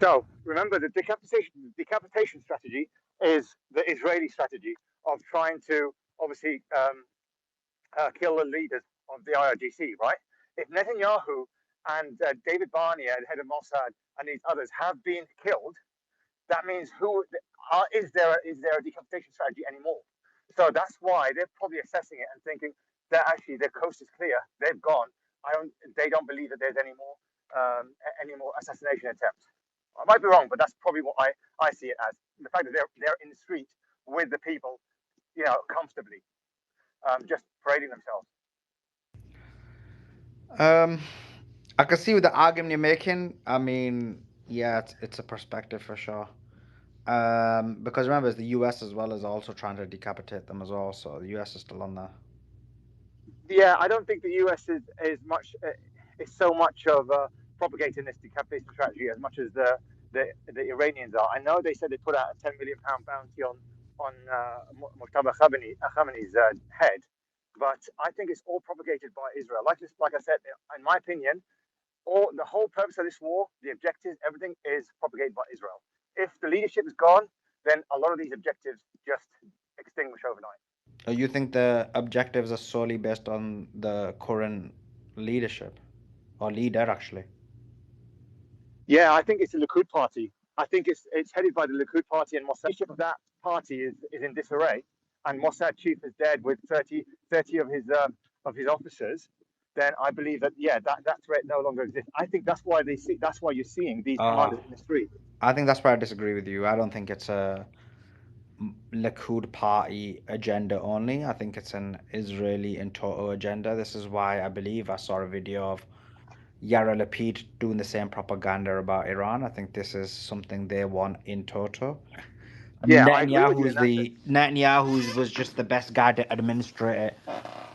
Speaker 21: So remember, the decapitation strategy is the Israeli strategy of trying to obviously kill the leaders of the IRGC, right? If Netanyahu and David Barnea, the head of Mossad, and these others have been killed, that means is there a decapitation strategy anymore? So that's why they're probably assessing it and thinking that actually their coast is clear, they've gone. They don't believe that there's any more assassination attempts. I might be wrong, but that's probably what I see it as. The fact that they're in the street with the people, comfortably, just parading themselves.
Speaker 20: I can see with the argument you're making. I mean, yeah, it's a perspective for sure. Because remember, it's the US as well is also trying to decapitate them as well, so the US is still on there.
Speaker 21: Yeah, I don't think the US is so much of propagating this decapitation strategy as much as the Iranians are. I know they said they put out a £10 million bounty on Mojtaba Khamenei's head, but I think it's all propagated by Israel. Like I said, in my opinion, the whole purpose of this war, the objectives, everything is propagated by Israel. If the leadership is gone, then a lot of these objectives just extinguish overnight.
Speaker 20: You think the objectives are solely based on the current leadership or leader, actually?
Speaker 21: Yeah, I think it's the Likud party. I think it's headed by the Likud party, and Mossad. The leadership of that party is in disarray, and Mossad chief is dead with 30 of his officers. Then I believe that that threat no longer exists. I think that's why you're seeing these commanders in the street.
Speaker 20: I think that's where I disagree with you. I don't think it's a Likud party agenda only. I think it's an Israeli in total agenda. This is why I believe I saw a video of Yair Lapid doing the same propaganda about Iran. I think this is something they want in toto.
Speaker 21: Yeah, I agree with you.
Speaker 20: Netanyahu's was just the best guy to administrate it,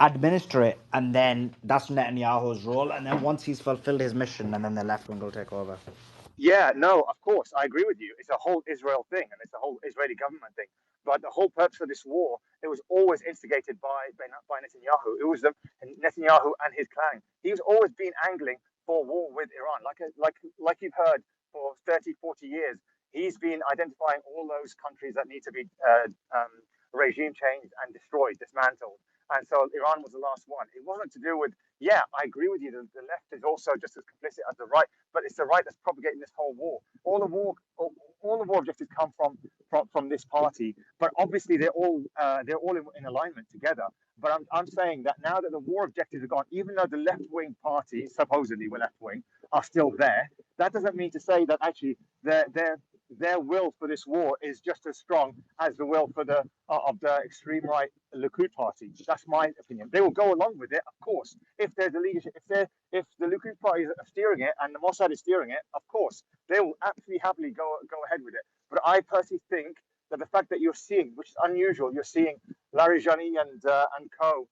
Speaker 20: and then that's Netanyahu's role. And then once he's fulfilled his mission, and then the left wing will take over.
Speaker 21: Yeah, no, of course, I agree with you. It's a whole Israel thing, and it's a whole Israeli government thing. But the whole purpose of this war, it was always instigated by Netanyahu. It was Netanyahu and his clan. He was always been angling for war with Iran, like you've heard for 30, 40 years. He's been identifying all those countries that need to be regime changed and destroyed, dismantled. And so Iran was the last one. It wasn't to do with, yeah, I agree with you. The left is also just as complicit as the right, but it's the right that's propagating this whole war. All the war objectives come from this party, but obviously they're all in alignment together. But I'm saying that now that the war objectives are gone, even though the left-wing parties, supposedly were left-wing, are still there, that doesn't mean to say that actually their will for this war is just as strong as the will for the extreme right Likud party. That's my opinion. They will go along with it, of course, if there's a leadership. If the Likud party is steering it and the Mossad is steering it, of course they will absolutely happily go ahead with it. But I personally think that the fact that you're seeing, which is unusual, you're seeing Larijani and co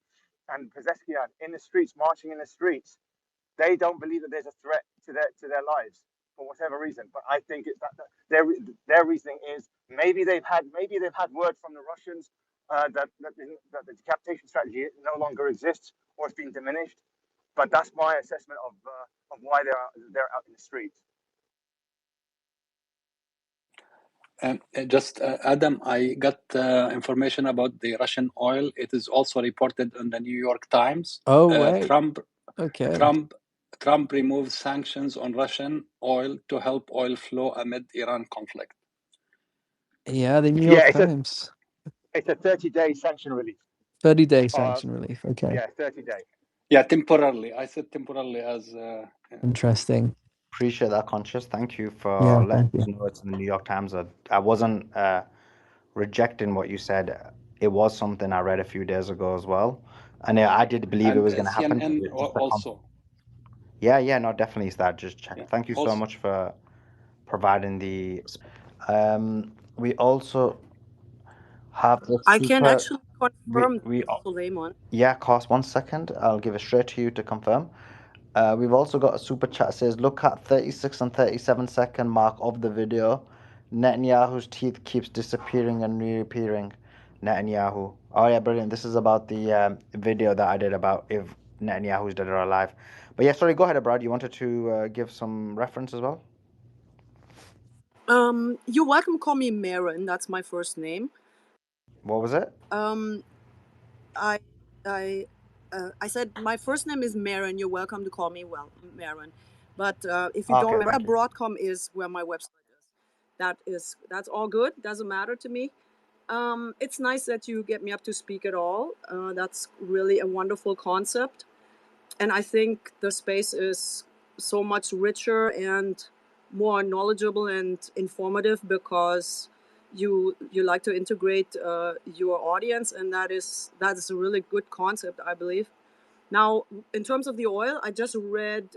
Speaker 21: and Pezeskian in the streets, marching in the streets. They don't believe that there's a threat to their lives for whatever reason. But I think it's that their reasoning is maybe they've had word from the Russians that the decapitation strategy no longer exists or it's been diminished. But that's my assessment of why they're out in the streets.
Speaker 10: Adam, I got information about the Russian oil. It is also reported in the New York Times.
Speaker 5: Oh, wait.
Speaker 10: Trump removed sanctions on Russian oil to help oil flow amid Iran conflict.
Speaker 5: Yeah, the New York Times.
Speaker 21: It's a 30-day sanction relief.
Speaker 5: 30-day sanction relief. Okay.
Speaker 21: Yeah, 30 days.
Speaker 10: Yeah, temporarily. I said temporarily as...
Speaker 5: Interesting.
Speaker 20: Appreciate that, Conscious. Thank you for letting us know it's in the New York Times. I wasn't rejecting what you said. It was something I read a few days ago as well. And I did believe it was going to happen.
Speaker 10: CNN also.
Speaker 20: Yeah, no, definitely it's that. Just check. Thank you so much for providing the... we also have...
Speaker 22: I can actually confirm
Speaker 20: Suleiman. Yeah, cost 1 second. I'll give it straight to you to confirm. We've also got a super chat says, look at 36 and 37 second mark of the video. Netanyahu's teeth keeps disappearing and reappearing. Netanyahu. Oh yeah, brilliant. This is about the video that I did about if Netanyahu's dead or alive. But yeah, sorry, go ahead, Brad. You wanted to give some reference as well?
Speaker 22: You're welcome. Call me Marin. That's my first name.
Speaker 20: What was it?
Speaker 22: I said my first name is Marin. You're welcome to call me Marin. But if you don't remember, Broadcom is where my website is. That's all good. Doesn't matter to me. It's nice that you get me up to speak at all. That's really a wonderful concept. And I think the space is so much richer and more knowledgeable and informative because you like to integrate your audience, and that is a really good concept, I believe. Now, in terms of the oil, I just read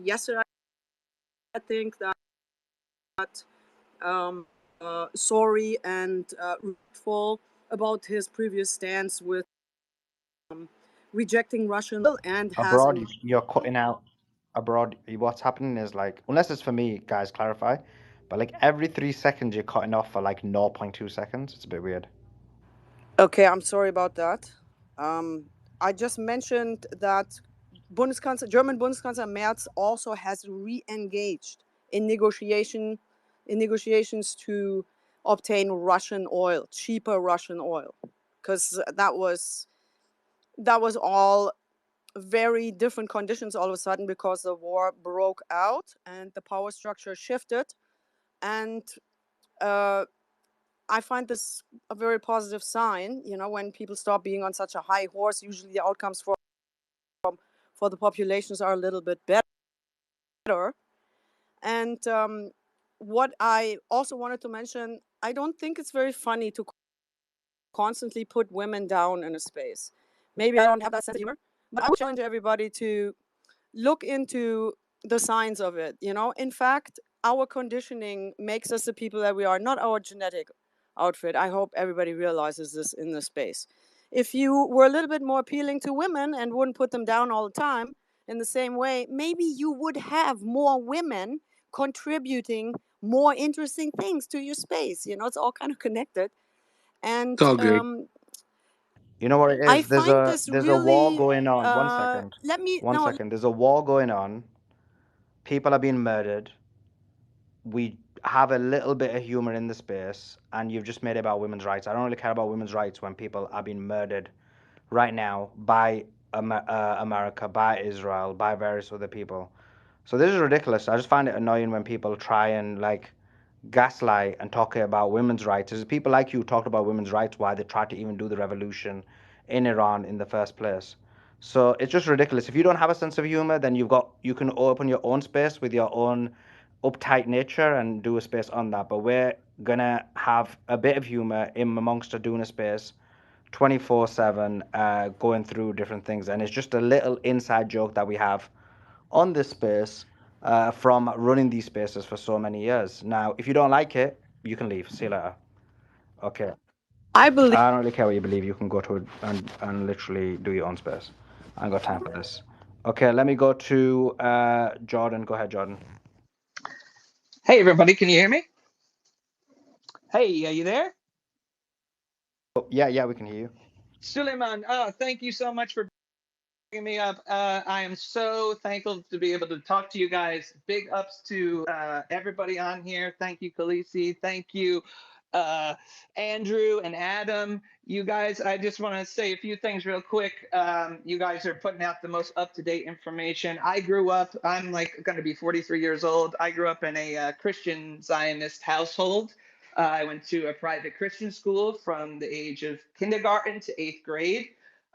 Speaker 22: yesterday, I think that sorry and regretful about his previous stance with rejecting Russian oil and
Speaker 20: abroad. You're cutting out. Abroad, what's happening is like, unless it's for me, guys, clarify. But like every 3 seconds, you're cutting off for like 0.2 seconds. It's a bit weird.
Speaker 22: Okay, I'm sorry about that. I just mentioned that German Bundeskanzler Merz also has re-engaged in negotiations to obtain Russian oil, cheaper Russian oil, because that was all very different conditions all of a sudden because the war broke out and the power structure shifted, and I find this a very positive sign. You know, when people stop being on such a high horse, usually the outcomes for the populations are a little bit better. And what I also wanted to mention, I don't think it's very funny to constantly put women down in a space. Maybe I don't have that sense of humor, but I would challenge everybody to look into the signs of it. You know, in fact, our conditioning makes us the people that we are, not our genetic outfit. I hope everybody realizes this in this space. If you were a little bit more appealing to women and wouldn't put them down all the time in the same way, maybe you would have more women contributing more interesting things to your space. You know, it's all kind of connected. And
Speaker 18: It's all good.
Speaker 3: You know what it
Speaker 22: I
Speaker 3: is? There's
Speaker 22: find
Speaker 3: a
Speaker 22: this
Speaker 3: there's a war
Speaker 22: really.
Speaker 3: going on. One second.
Speaker 22: Let me
Speaker 3: One
Speaker 22: no.
Speaker 3: second. There's a war going on. People are being murdered. We have a little bit of humor in the space, and you've just made it about women's rights. I don't really care about women's rights when people are being murdered right now by America, by Israel, by various other people. So this is ridiculous. I just find it annoying when people try and like gaslight and talk about women's rights. There's people like you talked about women's rights, why they tried to even do the revolution in Iran in the first place. So it's just ridiculous. If you don't have a sense of humor, then you can open your own space with your own uptight nature and do a space on that. But we're gonna have a bit of humor in amongst doing a space 24/7, going through different things, and it's just a little inside joke that we have on this space from running these spaces for so many years. Now, if you don't like it, you can leave. See you later. Okay.
Speaker 22: I believe.
Speaker 3: I don't really care what you believe. You can go to it and literally do your own space. I ain't got time for this. Okay, let me go to Jordan. Go ahead, Jordan.
Speaker 8: Hey, everybody, can you hear me? Hey, are you there?
Speaker 3: Oh, yeah, we can hear you.
Speaker 8: Suleiman, thank you so much for bringing me up. I am so thankful to be able to talk to you guys. Big ups to everybody on here. Thank you, Khaleesi. Thank you, Andrew and Adam. You guys, I just want to say a few things real quick. You guys are putting out the most up-to-date information. I grew up, I'm like going to be 43 years old. I grew up in a Christian Zionist household. I went to a private Christian school from the age of kindergarten to 8th grade.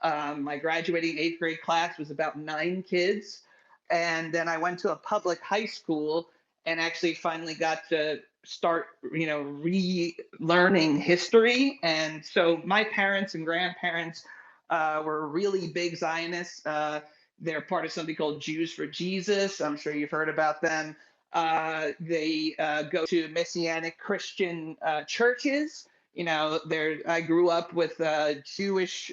Speaker 8: My graduating 8th grade class was about 9 kids. And then I went to a public high school and actually finally got to start, relearning history. And so my parents and grandparents were really big Zionists. They're part of something called Jews for Jesus. I'm sure you've heard about them. They go to Messianic Christian churches. I grew up with Jewish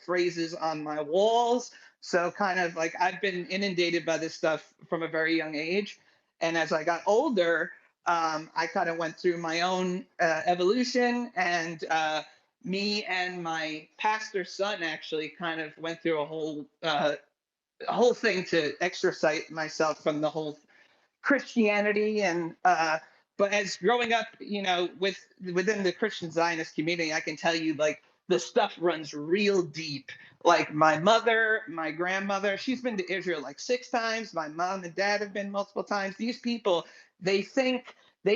Speaker 8: phrases on my walls. So kind of like I've been inundated by this stuff from a very young age. And as I got older, I kind of went through my own evolution, and me and my pastor's son actually kind of went through a whole thing to extricate myself from the whole Christianity. And but as growing up, within the Christian Zionist community, I can tell you like the stuff runs real deep. Like my mother, my grandmother, she's been to Israel like 6 times. My mom and dad have been multiple times. These people, they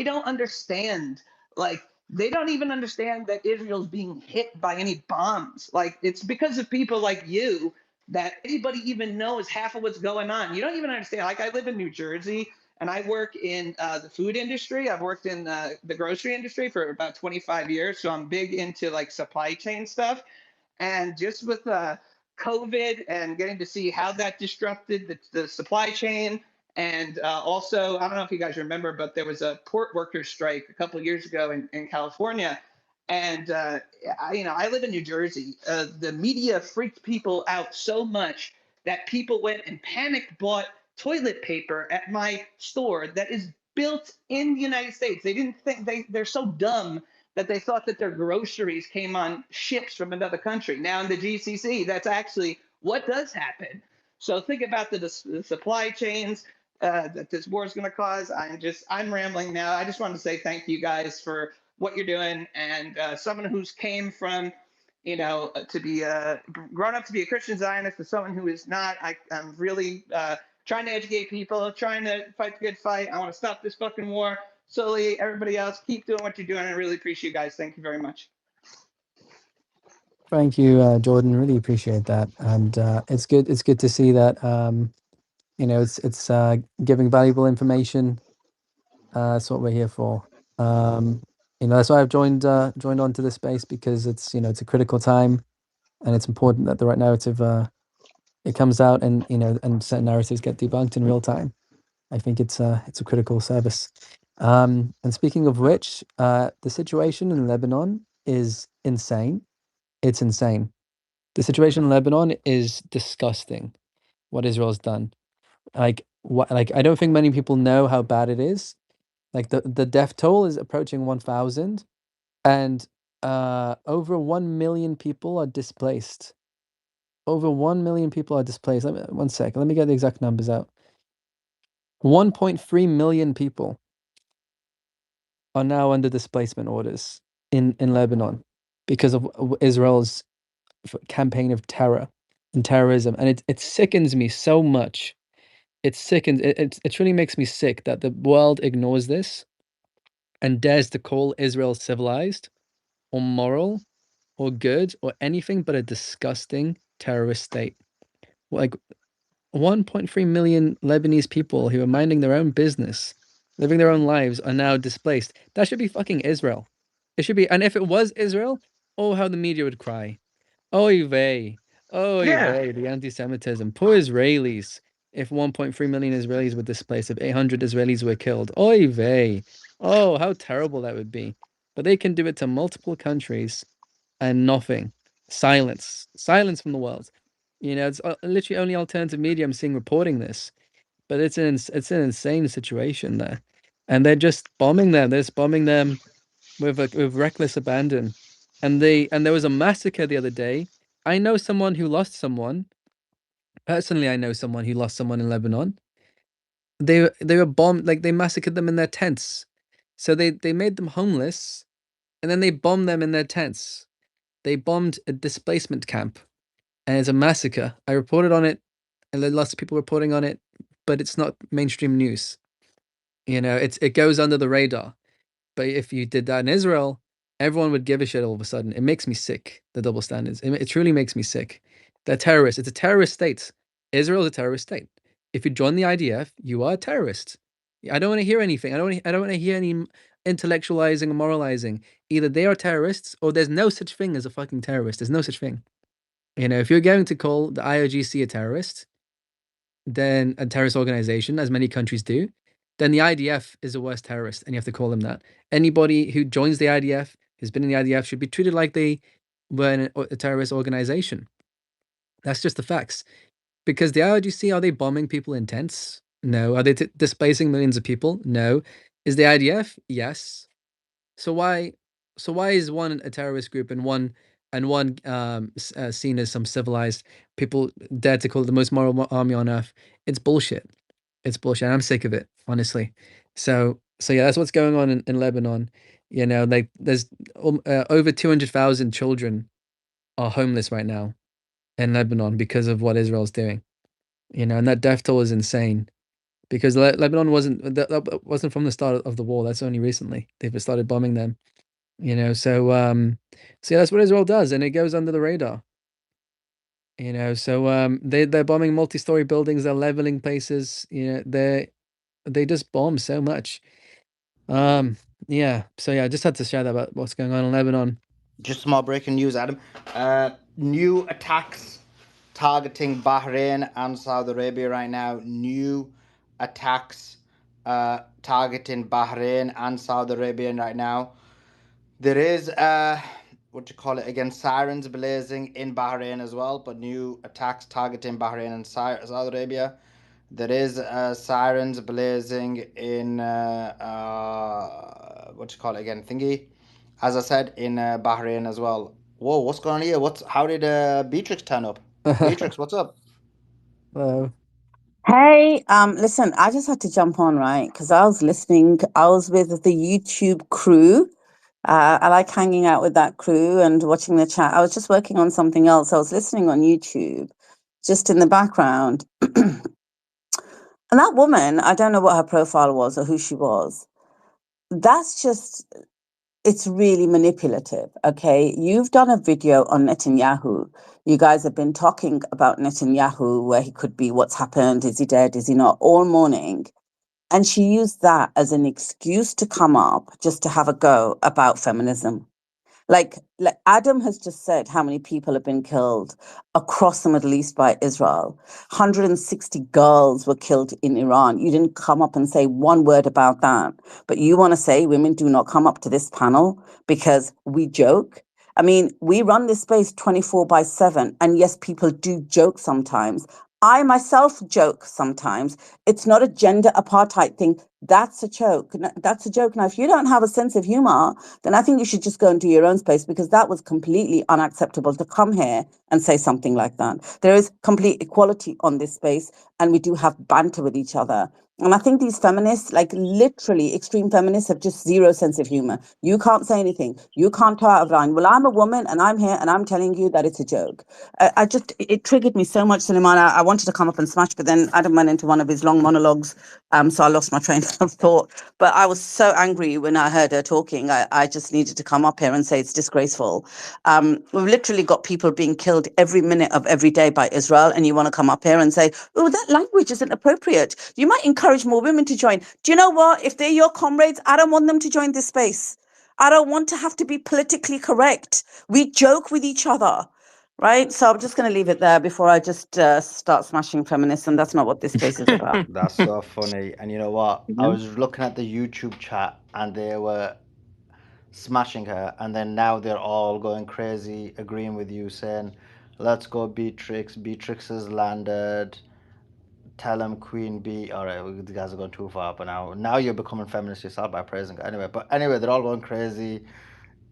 Speaker 8: don't understand, like they don't even understand that Israel's being hit by any bombs. Like it's because of people like you that anybody even knows half of what's going on. You don't even understand. Like I live in New Jersey and I work in the food industry. I've worked in the grocery industry for about 25 years. So I'm big into like supply chain stuff. And just with COVID and getting to see how that disrupted the supply chain. And also, I don't know if you guys remember, but there was a port workers strike a couple of years ago in California. And I live in New Jersey. The media freaked people out so much that people went and panic bought toilet paper at my store that is built in the United States. They didn't think they're so dumb that they thought that their groceries came on ships from another country. Now in the GCC, that's actually what does happen. So think about the supply chains that this war is going to cause. I'm rambling now. I just want to say thank you guys for what you're doing. And someone who's came from, to be grown up to be a Christian Zionist, to someone who is not, I'm really trying to educate people, trying to fight the good fight. I want to stop this fucking war. Sully, everybody else, keep doing what you're doing. I really appreciate you guys. Thank you very much.
Speaker 5: Thank you, Jordan. Really appreciate that, and it's good. It's good to see that. It's giving valuable information. That's what we're here for. That's why I've joined onto this space, because it's a critical time, and it's important that the right narrative it comes out, and and certain narratives get debunked in real time. I think it's a critical service. And speaking of which, the situation in Lebanon is insane. It's insane. The situation in Lebanon is disgusting. What Israel's done, like Like, I don't think many people know how bad it is. Like, the death toll is approaching 1,000, and over 1 million people are displaced. Over 1 million people are displaced. One second, let me get the exact numbers out. 1.3 million people are now under displacement orders in Lebanon because of Israel's campaign of terror and terrorism, and it sickens me so much. It sickens. It really makes me sick that the world ignores this and dares to call Israel civilized or moral or good or anything but a disgusting terrorist state. Like, 1.3 million Lebanese people who are minding their own business, living their own lives, are now displaced. That should be fucking Israel. It should be. And if it was Israel, oh, how the media would cry. Oy vey. Oy
Speaker 12: Yeah.
Speaker 5: vey, the anti-Semitism. Poor Israelis. If 1.3 million Israelis were displaced, if 800 Israelis were killed. Oy vey. Oh, how terrible that would be. But they can do it to multiple countries and nothing. Silence. Silence from the world. You know, it's literally only alternative media I'm seeing reporting this. But it's an insane situation there. And they're just bombing them. They're just bombing them with reckless abandon. And there was a massacre the other day. I know someone who lost someone. Personally, I know someone who lost someone in Lebanon. They were bombed, like they massacred them in their tents. So they made them homeless, and then they bombed them in their tents. They bombed a displacement camp, and it's a massacre. I reported on it, and there are lots of people reporting on it, but it's not mainstream news. You know, it goes under the radar. But if you did that in Israel, everyone would give a shit all of a sudden. It makes me sick, the double standards. It truly makes me sick. They're terrorists. It's a terrorist state. Israel is a terrorist state. If you join the IDF, you are a terrorist. I don't want to hear anything. I don't want to hear any intellectualizing or moralizing. Either they are terrorists or there's no such thing as a fucking terrorist. There's no such thing. You know, if you're going to call the IRGC a terrorist, then a terrorist organization, as many countries do, then the IDF is the worst terrorist, and you have to call them that. Anybody who joins the IDF, who's been in the IDF, should be treated like they were a terrorist organization. That's just the facts. Because the IRGC, are they bombing people in tents? No. Are they displacing millions of people? No. Is the IDF? Yes. So why is one a terrorist group and one seen as some civilized people dare to call it the most moral army on earth? It's bullshit. It's bullshit. I'm sick of it, honestly. So yeah, that's what's going on in Lebanon. You know, like there's over 200,000 children are homeless right now in Lebanon because of what Israel's doing. You know, and that death toll is insane because Lebanon that wasn't from the start of the war. That's only recently they've started bombing them. You know, so yeah, that's what Israel does, and it goes under the radar. You know, so they're bombing multi-story buildings, they're leveling places. You know, they just bomb so much. Yeah. So yeah, I just had to share that about what's going on in Lebanon.
Speaker 3: Just small breaking news, Adam. New attacks targeting Bahrain and Saudi Arabia right now. New attacks targeting Bahrain and Saudi Arabia right now. There is what do you call it again? Sirens blazing in Bahrain as well, but new attacks targeting Bahrain and Saudi Arabia. There is sirens blazing in what do you call it again? Thingy. As I said, in Bahrain as well. Whoa, what's going on here? How did Beatrix turn up? Beatrix, what's up?
Speaker 5: Hello.
Speaker 15: Hey, listen, I just had to jump on, right? Because I was listening. I was with the YouTube crew. I like hanging out with that crew and watching the chat. I was just working on something else. I was listening on YouTube, just in the background. And that woman, I don't know what her profile was or who she was. That's just, it's really manipulative, okay? You've done a video on Netanyahu. You guys have been talking about Netanyahu, where he could be, what's happened, is he dead, is he not, all morning. And she used that as an excuse to come up just to have a go about feminism. Like Adam has just said how many people have been killed across the Middle East by Israel. 160 girls were killed in Iran. You didn't come up and say one word about that. But you want to say women do not come up to this panel because we joke? I mean, we run this space 24/7. And yes, people do joke sometimes. I myself joke sometimes. It's not a gender apartheid thing. That's a joke. That's a joke. Now, if you don't have a sense of humor, then I think you should just go into your own space, because that was completely unacceptable to come here and say something like that. There is complete equality on this space, and we do have banter with each other. And I think these feminists, like literally extreme feminists, have just zero sense of humor. You can't say anything. You can't go out of line. Well, I'm a woman and I'm here and I'm telling you that it's a joke. It triggered me so much, Suleiman. I wanted to come up and smash, but then Adam went into one of his long monologues. So I lost my train of thought. But I was so angry when I heard her talking. I just needed to come up here and say it's disgraceful. We've literally got people being killed every minute of every day by Israel, and you want to come up here and say, oh, that language isn't appropriate. You might encourage more women to join. Do you know what? If they're your comrades, I don't want them to join this space. I don't want to have to be politically correct. We joke with each other, right? So I'm just going to leave it there before I just start smashing feminists, and that's not what this space is about.
Speaker 13: That's so funny. And you know what? I
Speaker 15: Yeah.
Speaker 13: was looking at the YouTube chat and they were smashing her, and then now they're all going crazy, agreeing with you, saying, "Let's go, Beatrix. Beatrix has landed. Tell him Queen Bee." All right, you guys are going too far, but now you're becoming feminist yourself by praising her. Anyway, they're all going crazy.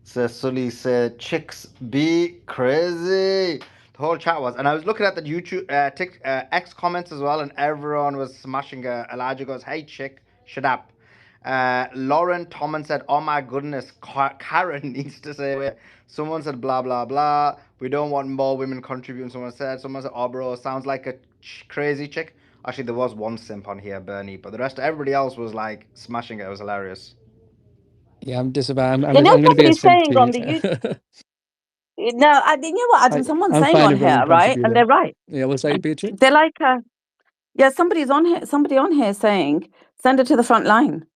Speaker 13: So Sully said, "Chicks be crazy." The whole chat was, and I was looking at the YouTube X comments as well, and everyone was smashing. Elijah goes, "Hey chick, shut up." Lauren Thomas said, "Oh my goodness, Karen needs to say it." Someone said, "Blah blah blah. We don't want more women contributing." Someone said, "Oh bro, sounds like a crazy chick." Actually, there was one simp on here, Bernie, but the rest, everybody else was like smashing it. It was hilarious.
Speaker 5: Yeah, I'm disavowed. I'm
Speaker 15: You know,
Speaker 5: going to be a
Speaker 15: somebody's
Speaker 5: simp
Speaker 15: saying
Speaker 5: to
Speaker 15: on
Speaker 5: you.
Speaker 15: the YouTube. No, you know what, Adam? Someone's
Speaker 5: I'm
Speaker 15: saying
Speaker 5: fine
Speaker 15: on
Speaker 5: if women
Speaker 15: here, right? And they're
Speaker 5: contributing.
Speaker 15: right.
Speaker 5: Yeah, what's that, Beatrix?
Speaker 15: They're like, yeah, somebody's on here. Somebody on here saying, "Send her to the front line.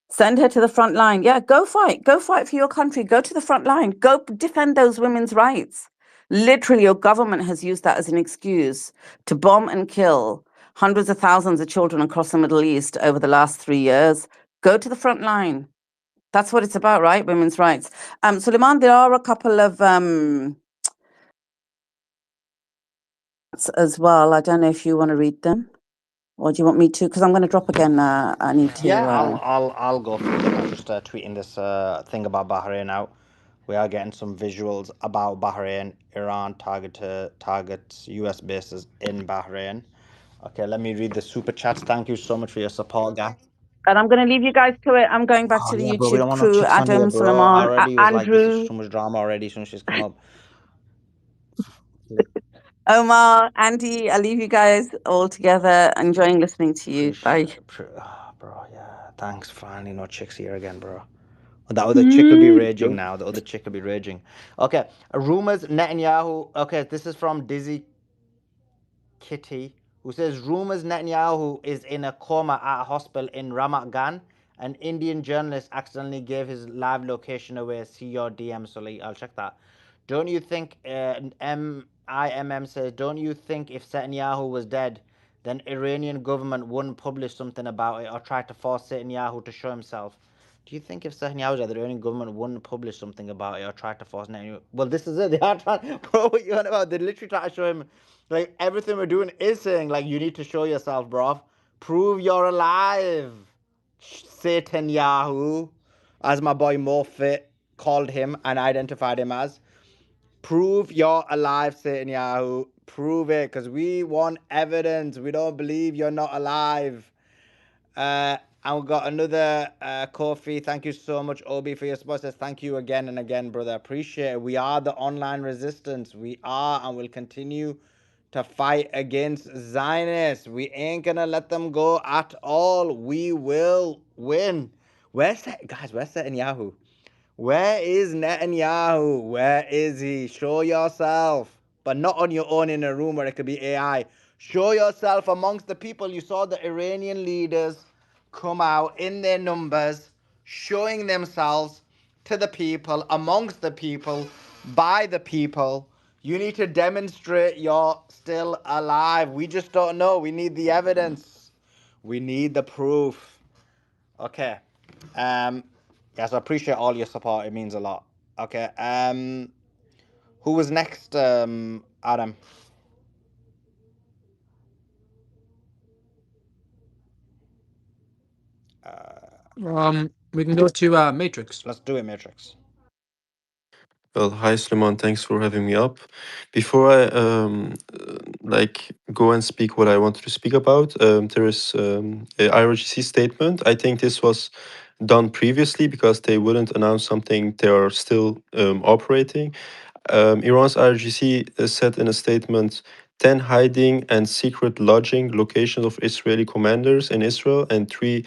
Speaker 15: Send her to the front line. Yeah, go fight. Go fight for your country. Go to the front line. Go defend those women's rights." Literally, your government has used that as an excuse to bomb and kill hundreds of thousands of children across the Middle East over the last 3 years. Go to the front line. That's what it's about, right? Women's rights. Suleiman, there are a couple of as well. I don't know if you want to read them, or do you want me to? Because I'm going to drop again. I need to.
Speaker 13: Yeah, I'll go through them. I'm just tweeting this thing about Bahrain out. We are getting some visuals about Bahrain. Iran targets U.S. bases in Bahrain. Okay, let me read the super chats. Thank you so much for your support, guys.
Speaker 15: And I'm going to leave you guys to it. I'm going back
Speaker 13: Oh
Speaker 15: to the
Speaker 13: yeah, bro. We
Speaker 15: YouTube
Speaker 13: don't want no
Speaker 15: crew.
Speaker 13: chicks on here,
Speaker 15: Adam,
Speaker 13: bro. I
Speaker 15: Suleiman,
Speaker 13: already was like, this is
Speaker 15: Andrew,
Speaker 13: too much drama already. As soon as she's come up.
Speaker 15: Omar, Andy. I leave you guys all together. Enjoying listening to you. Bye.
Speaker 13: Bro, yeah. Thanks. Finally, no chicks here again, bro. The other chick will be raging now. The other chick will be raging. Okay. Rumors Netanyahu. Okay, this is from Dizzy Kitty, who says rumors Netanyahu is in a coma at a hospital in Ramat Gan. An Indian journalist accidentally gave his live location away. See your DM, Sully. I'll check that. Don't you think, MIMM says, don't you think if Netanyahu was dead, then Iranian government wouldn't publish something about it or try to force Netanyahu to show himself? Do you think if Netanyahu was dead, the Iranian government wouldn't publish something about it or try to force Netanyahu? Well, this is it. They are trying, bro, what you on about? They literally try to show him, like, everything we're doing is saying, like, you need to show yourself, bro. Prove you're alive, Satan Yahoo, as my boy Morfit called him and identified him as. Prove you're alive, Satan Yahoo. Prove it, because we want evidence. We don't believe you're not alive. And we've got another Kofi. Thank you so much, Obi, for your support. Says thank you again and again, brother. Appreciate it. We are the online resistance. We are and will continue to fight against Zionists. We ain't gonna let them go at all. We will win. Where's Netanyahu? Where is Netanyahu? Where is he? Show yourself. But not on your own in a room where it could be AI. Show yourself amongst the people. You saw the Iranian leaders come out in their numbers, showing themselves to the people, amongst the people, by the people. You need to demonstrate you're still alive. We just don't know. We need the evidence. We need the proof. Okay. Yes, I appreciate all your support. It means a lot. Okay. Who was next, Adam?
Speaker 5: We can go to Matrix.
Speaker 3: Let's do it, Matrix.
Speaker 7: Well, hi Suleiman, thanks for having me up. Before I go and speak what I wanted to speak about, there is a IRGC statement. I think this was done previously because they wouldn't announce something they are still operating. Iran's IRGC said in a statement 10 hiding and secret lodging locations of Israeli commanders in Israel and 3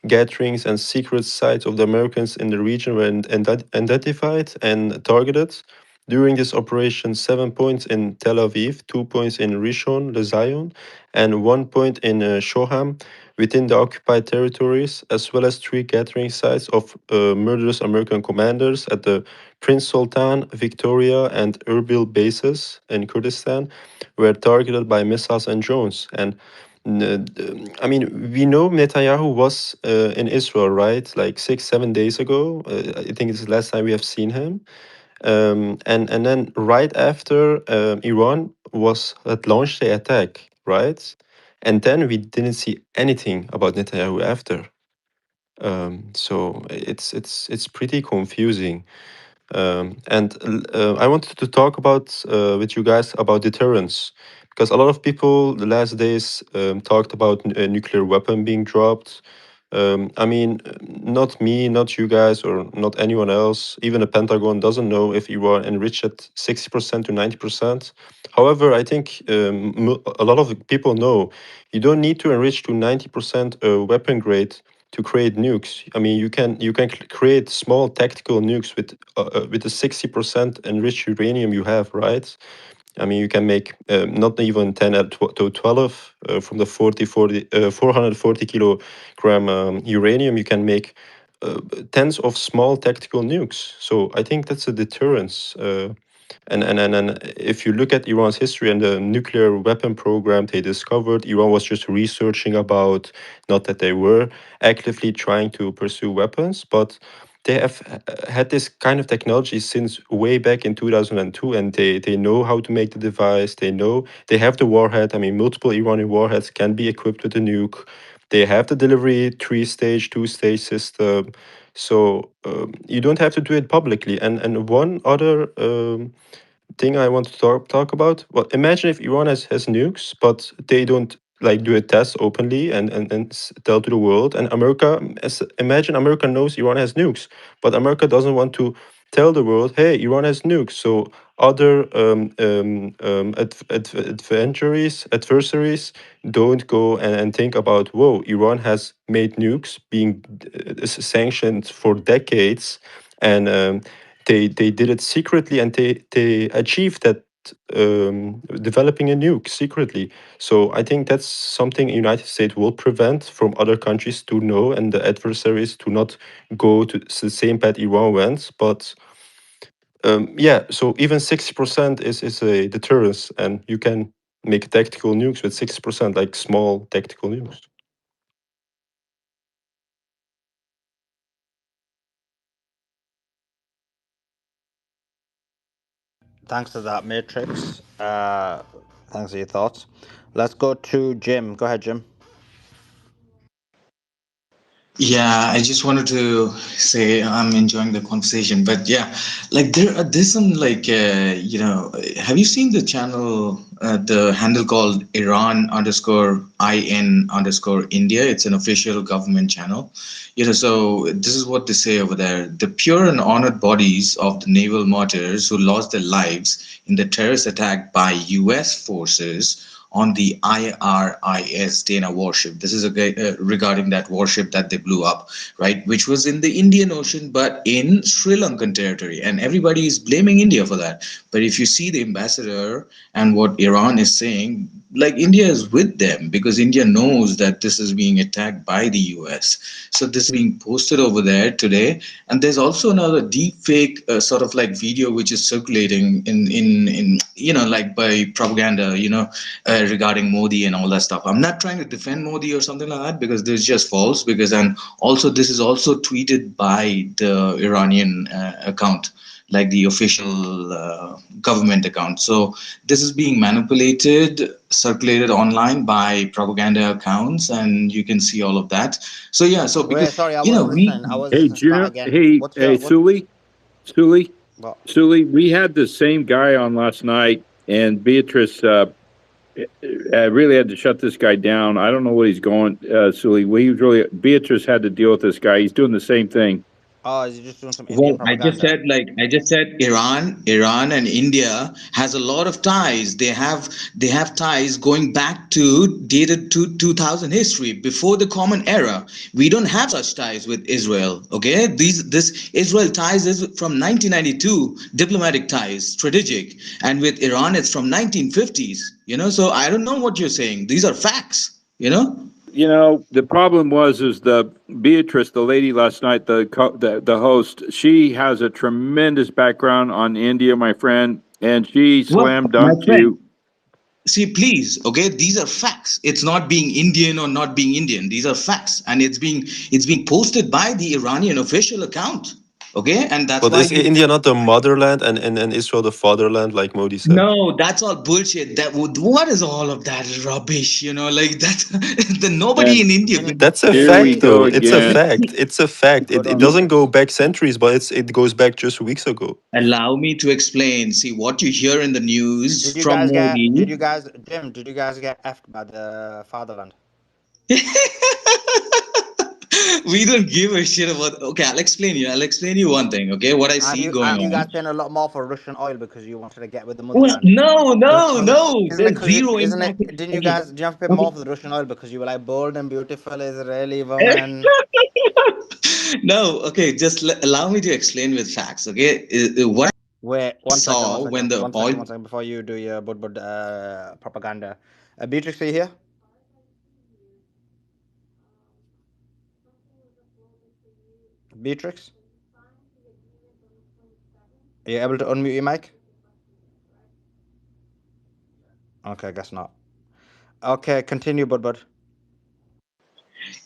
Speaker 7: gatherings and secret sites of the Americans in the region were identified and targeted. During this operation, 7 points in Tel Aviv, 2 points in Rishon LeZion, and 1 point in Shoham within the occupied territories, as well as 3 gathering sites of murderous American commanders at the Prince Sultan, Victoria, and Erbil bases in Kurdistan were targeted by missiles and drones. And I mean, we know Netanyahu was in Israel, right? Like 6, 7 days ago. I think it's the last time we have seen him. And then right after Iran had launched the attack, right? And then we didn't see anything about Netanyahu after. So it's pretty confusing. I wanted to talk about with you guys about deterrence because a lot of people the last days talked about a nuclear weapon being dropped. I mean, not me, not you guys, or not anyone else. Even the Pentagon doesn't know if Iran enriched at 60% to 90%. However, I think a lot of people know you don't need to enrich to 90% weapon grade to create nukes. I mean, you can create small tactical nukes with the 60% enriched uranium you have, right? I mean, you can make not even 10 to 12 from the 440 kilogram uranium. You can make tens of small tactical nukes. So I think that's a deterrence. And if you look at Iran's history and the nuclear weapon program they discovered, Iran was just researching about, not that they were actively trying to pursue weapons, but they have had this kind of technology since way back in 2002, and they know how to make the device. They know they have the warhead. I mean, multiple Iranian warheads can be equipped with a nuke. They have the delivery 3-stage, 2-stage system. So you don't have to do it publicly. And one other thing I want to talk about. Well, imagine if Iran has nukes, but they don't like do a test openly and tell to the world. And America, imagine America knows Iran has nukes, but America doesn't want to tell the world, hey, Iran has nukes. So other adversaries don't go and think about, whoa, Iran has made nukes being sanctioned for decades, and they did it secretly, and they achieved that developing a nuke secretly. So I think that's something United States will prevent from other countries to know, and the adversaries to not go to the same path Iran went. But yeah, so even 60% is a deterrence, and you can make tactical nukes with 60%, like small tactical nukes.
Speaker 3: Thanks for that, Matrix. Thanks for your thoughts. Let's go to Jim. Go ahead, Jim.
Speaker 12: Yeah, I just wanted to say I'm enjoying the conversation, but yeah, like there's some like have you seen the channel, the handle called Iran_in_India? It's an official government channel. So this is what they say over there: the pure and honored bodies of the naval martyrs who lost their lives in the terrorist attack by U.S. forces on the IRIS Dana warship. This is regarding that warship that they blew up, right? Which was in the Indian Ocean, but in Sri Lankan territory. And everybody is blaming India for that. But if you see the ambassador and what Iran is saying, like India is with them because India knows that this is being attacked by the US. So this is being posted over there today. And there's also another deep fake sort of like video which is circulating in like by propaganda, regarding Modi and all that stuff. I'm not trying to defend Modi or something like that because this is just false. Because and also this is also tweeted by the Iranian account. like the official government account. So this is being manipulated, circulated online by propaganda accounts, and you can see all of that. So yeah, so
Speaker 13: Wait,
Speaker 12: because
Speaker 13: sorry, I
Speaker 12: you
Speaker 13: was
Speaker 12: know we
Speaker 13: listening. I was
Speaker 4: Hey,
Speaker 13: listening. Start
Speaker 4: Jim.
Speaker 13: again.
Speaker 4: Hey,
Speaker 13: What's
Speaker 4: hey,
Speaker 13: your what?
Speaker 4: Suli,
Speaker 13: What?
Speaker 4: Sully. We had the same guy on last night, and Beatrice really had to shut this guy down. I don't know what he's going, Sully. He was really Beatrice had to deal with this guy. He's doing the same thing.
Speaker 13: Oh, is he just doing some Indian
Speaker 12: Well,
Speaker 13: propaganda?
Speaker 12: I just said Iran and India has a lot of ties. They have ties going back to dated to 2000 history before the Common Era. We don't have such ties with Israel. Okay, this Israel ties is from 1992, diplomatic ties, strategic, and with Iran it's from 1950s. You know, so I don't know what you're saying. These are facts. You know.
Speaker 4: You know, the problem is the Beatrice, the lady last night, the host. She has a tremendous background on India, my friend, and she
Speaker 12: Well,
Speaker 4: slam
Speaker 12: my
Speaker 4: dunked
Speaker 12: friend,
Speaker 4: you.
Speaker 12: see, please, okay, these are facts. It's not being Indian or not being Indian. These are facts, and it's being posted by the Iranian official account. Okay, and that's
Speaker 7: But
Speaker 12: why
Speaker 7: is
Speaker 12: you.
Speaker 7: India not the motherland and Israel the fatherland, like Modi said?
Speaker 12: No, that's all bullshit. What is all of that rubbish? You know, like that. The nobody
Speaker 4: And
Speaker 12: in India.
Speaker 7: That's a
Speaker 4: here we
Speaker 7: fact,
Speaker 4: go
Speaker 7: though. It's a
Speaker 4: again.
Speaker 7: fact. It's a fact.
Speaker 13: Hold
Speaker 7: It
Speaker 13: on.
Speaker 7: doesn't go back centuries, but it goes back just weeks ago.
Speaker 12: Allow me to explain. See what you hear in the news
Speaker 13: Did you
Speaker 12: from
Speaker 13: guys get?
Speaker 12: Modi.
Speaker 13: Did you guys, Jim? Did you guys get effed by the fatherland?
Speaker 12: We don't give a shit about. Okay, I'll explain you. I'll explain you one thing. Okay, what I see going
Speaker 13: And you guys
Speaker 12: on.
Speaker 13: paying a lot more for Russian oil because you wanted to get with the
Speaker 12: Well,
Speaker 13: motherland.
Speaker 12: no, no, no.
Speaker 13: Isn't it?
Speaker 12: There's
Speaker 13: Because
Speaker 12: zero
Speaker 13: isn't
Speaker 12: impact.
Speaker 13: it? Didn't you
Speaker 12: Okay,
Speaker 13: guys? Did you have to pay more
Speaker 12: okay.
Speaker 13: for the Russian oil because you were like bold and beautiful Israeli woman?
Speaker 12: No, okay. Just allow me to explain with facts. Okay, what
Speaker 13: Wait,
Speaker 12: I saw when the oil.
Speaker 13: one second, before you do your propaganda. Beatrix, are you here? Beatrix, are you able to unmute your mic? Okay, I guess not. Okay, continue, Bud.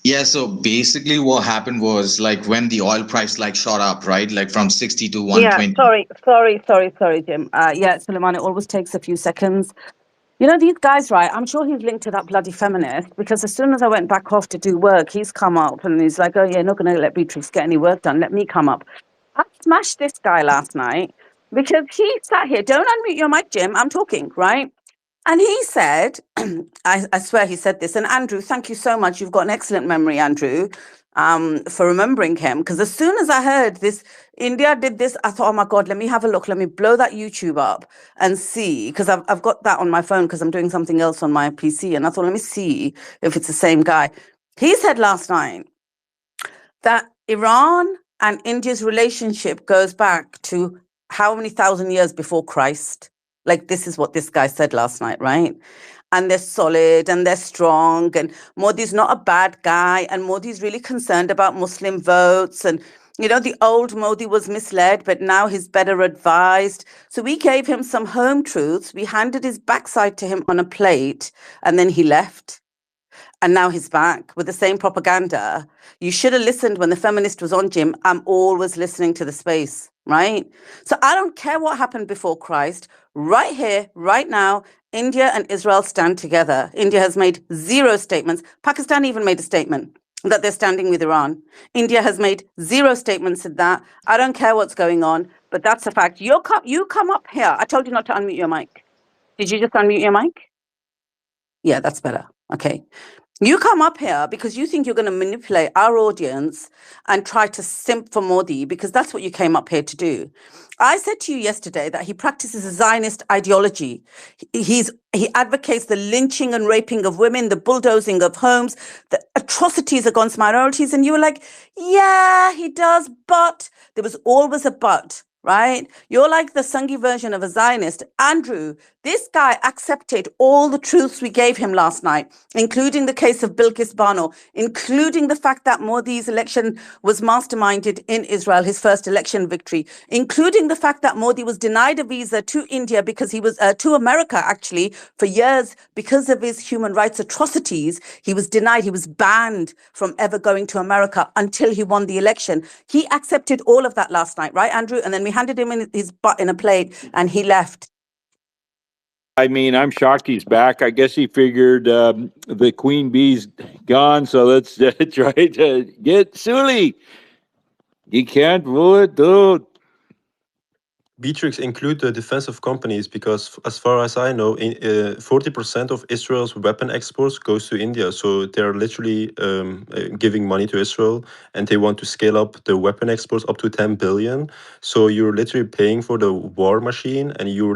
Speaker 12: Yeah, so basically what happened was like when the oil price like shot up, right? Like from 60 to
Speaker 15: Yeah,
Speaker 12: 120.
Speaker 15: sorry, Jim. Yeah, Suleiman, it always takes a few seconds. You know, these guys, right? I'm sure he's linked to that bloody feminist because as soon as I went back off to do work, he's come up and he's like, oh, yeah, not going to let Beatrice get any work done. Let me come up. I smashed this guy last night because he sat here. Don't unmute your mic, Jim. I'm talking, right? And he said, I swear he said this. And Andrew, thank you so much. You've got an excellent memory, Andrew, for remembering him. Because as soon as I heard this, India did this, I thought, oh my God, let me have a look. Let me blow that YouTube up and see. Because I've got that on my phone because I'm doing something else on my PC. And I thought, let me see if it's the same guy. He said last night that Iran and India's relationship goes back to how many thousand years before Christ? Like, this is what this guy said last night, right? And they're solid and they're strong. And Modi's not a bad guy. And Modi's really concerned about Muslim votes. And, you know, the old Modi was misled, but now he's better advised. So we gave him some home truths. We handed his backside to him on a plate, and then he left. And now he's back with the same propaganda. You should have listened when the feminist was on, Jim. I'm always listening to the space, right? So I don't care what happened before Christ. Right here, right now, India and Israel stand together. India has made zero statements. Pakistan even made a statement that they're standing with Iran. India has made zero statements in that. I don't care what's going on, but that's a fact. You come up here. I told you not to unmute your mic. Did you just unmute your mic? Yeah, that's better. Okay. You come up here because you think you're going to manipulate our audience and try to simp for Modi because that's what you came up here to do. I said to you yesterday that he practices a Zionist ideology. He advocates the lynching and raping of women, the bulldozing of homes, the atrocities against minorities. And you were like, yeah, he does, but there was always a but. Right? You're like the Sungi version of a Zionist. Andrew, This guy accepted all the truths we gave him last night, including the case of Bilkis Bano, including the fact that Modi's election was masterminded in Israel, his first election victory, including the fact that Modi was denied a visa to India because he was to America actually for years because of his human rights atrocities. He was denied, he was banned from ever going to America until he won the election. He accepted all of that last night, right, Andrew? And then we handed him in his butt in a plate and he left.
Speaker 4: I mean, I'm shocked he's back. I guess he figured the queen bee's gone, so let's try to get Sully. He can't do it, dude.
Speaker 7: Beatrix include the defensive companies because, as far as I know, 40% of Israel's weapon exports goes to India. So they're literally giving money to Israel, and they want to scale up the weapon exports up to 10 billion. So you're literally paying for the war machine, and you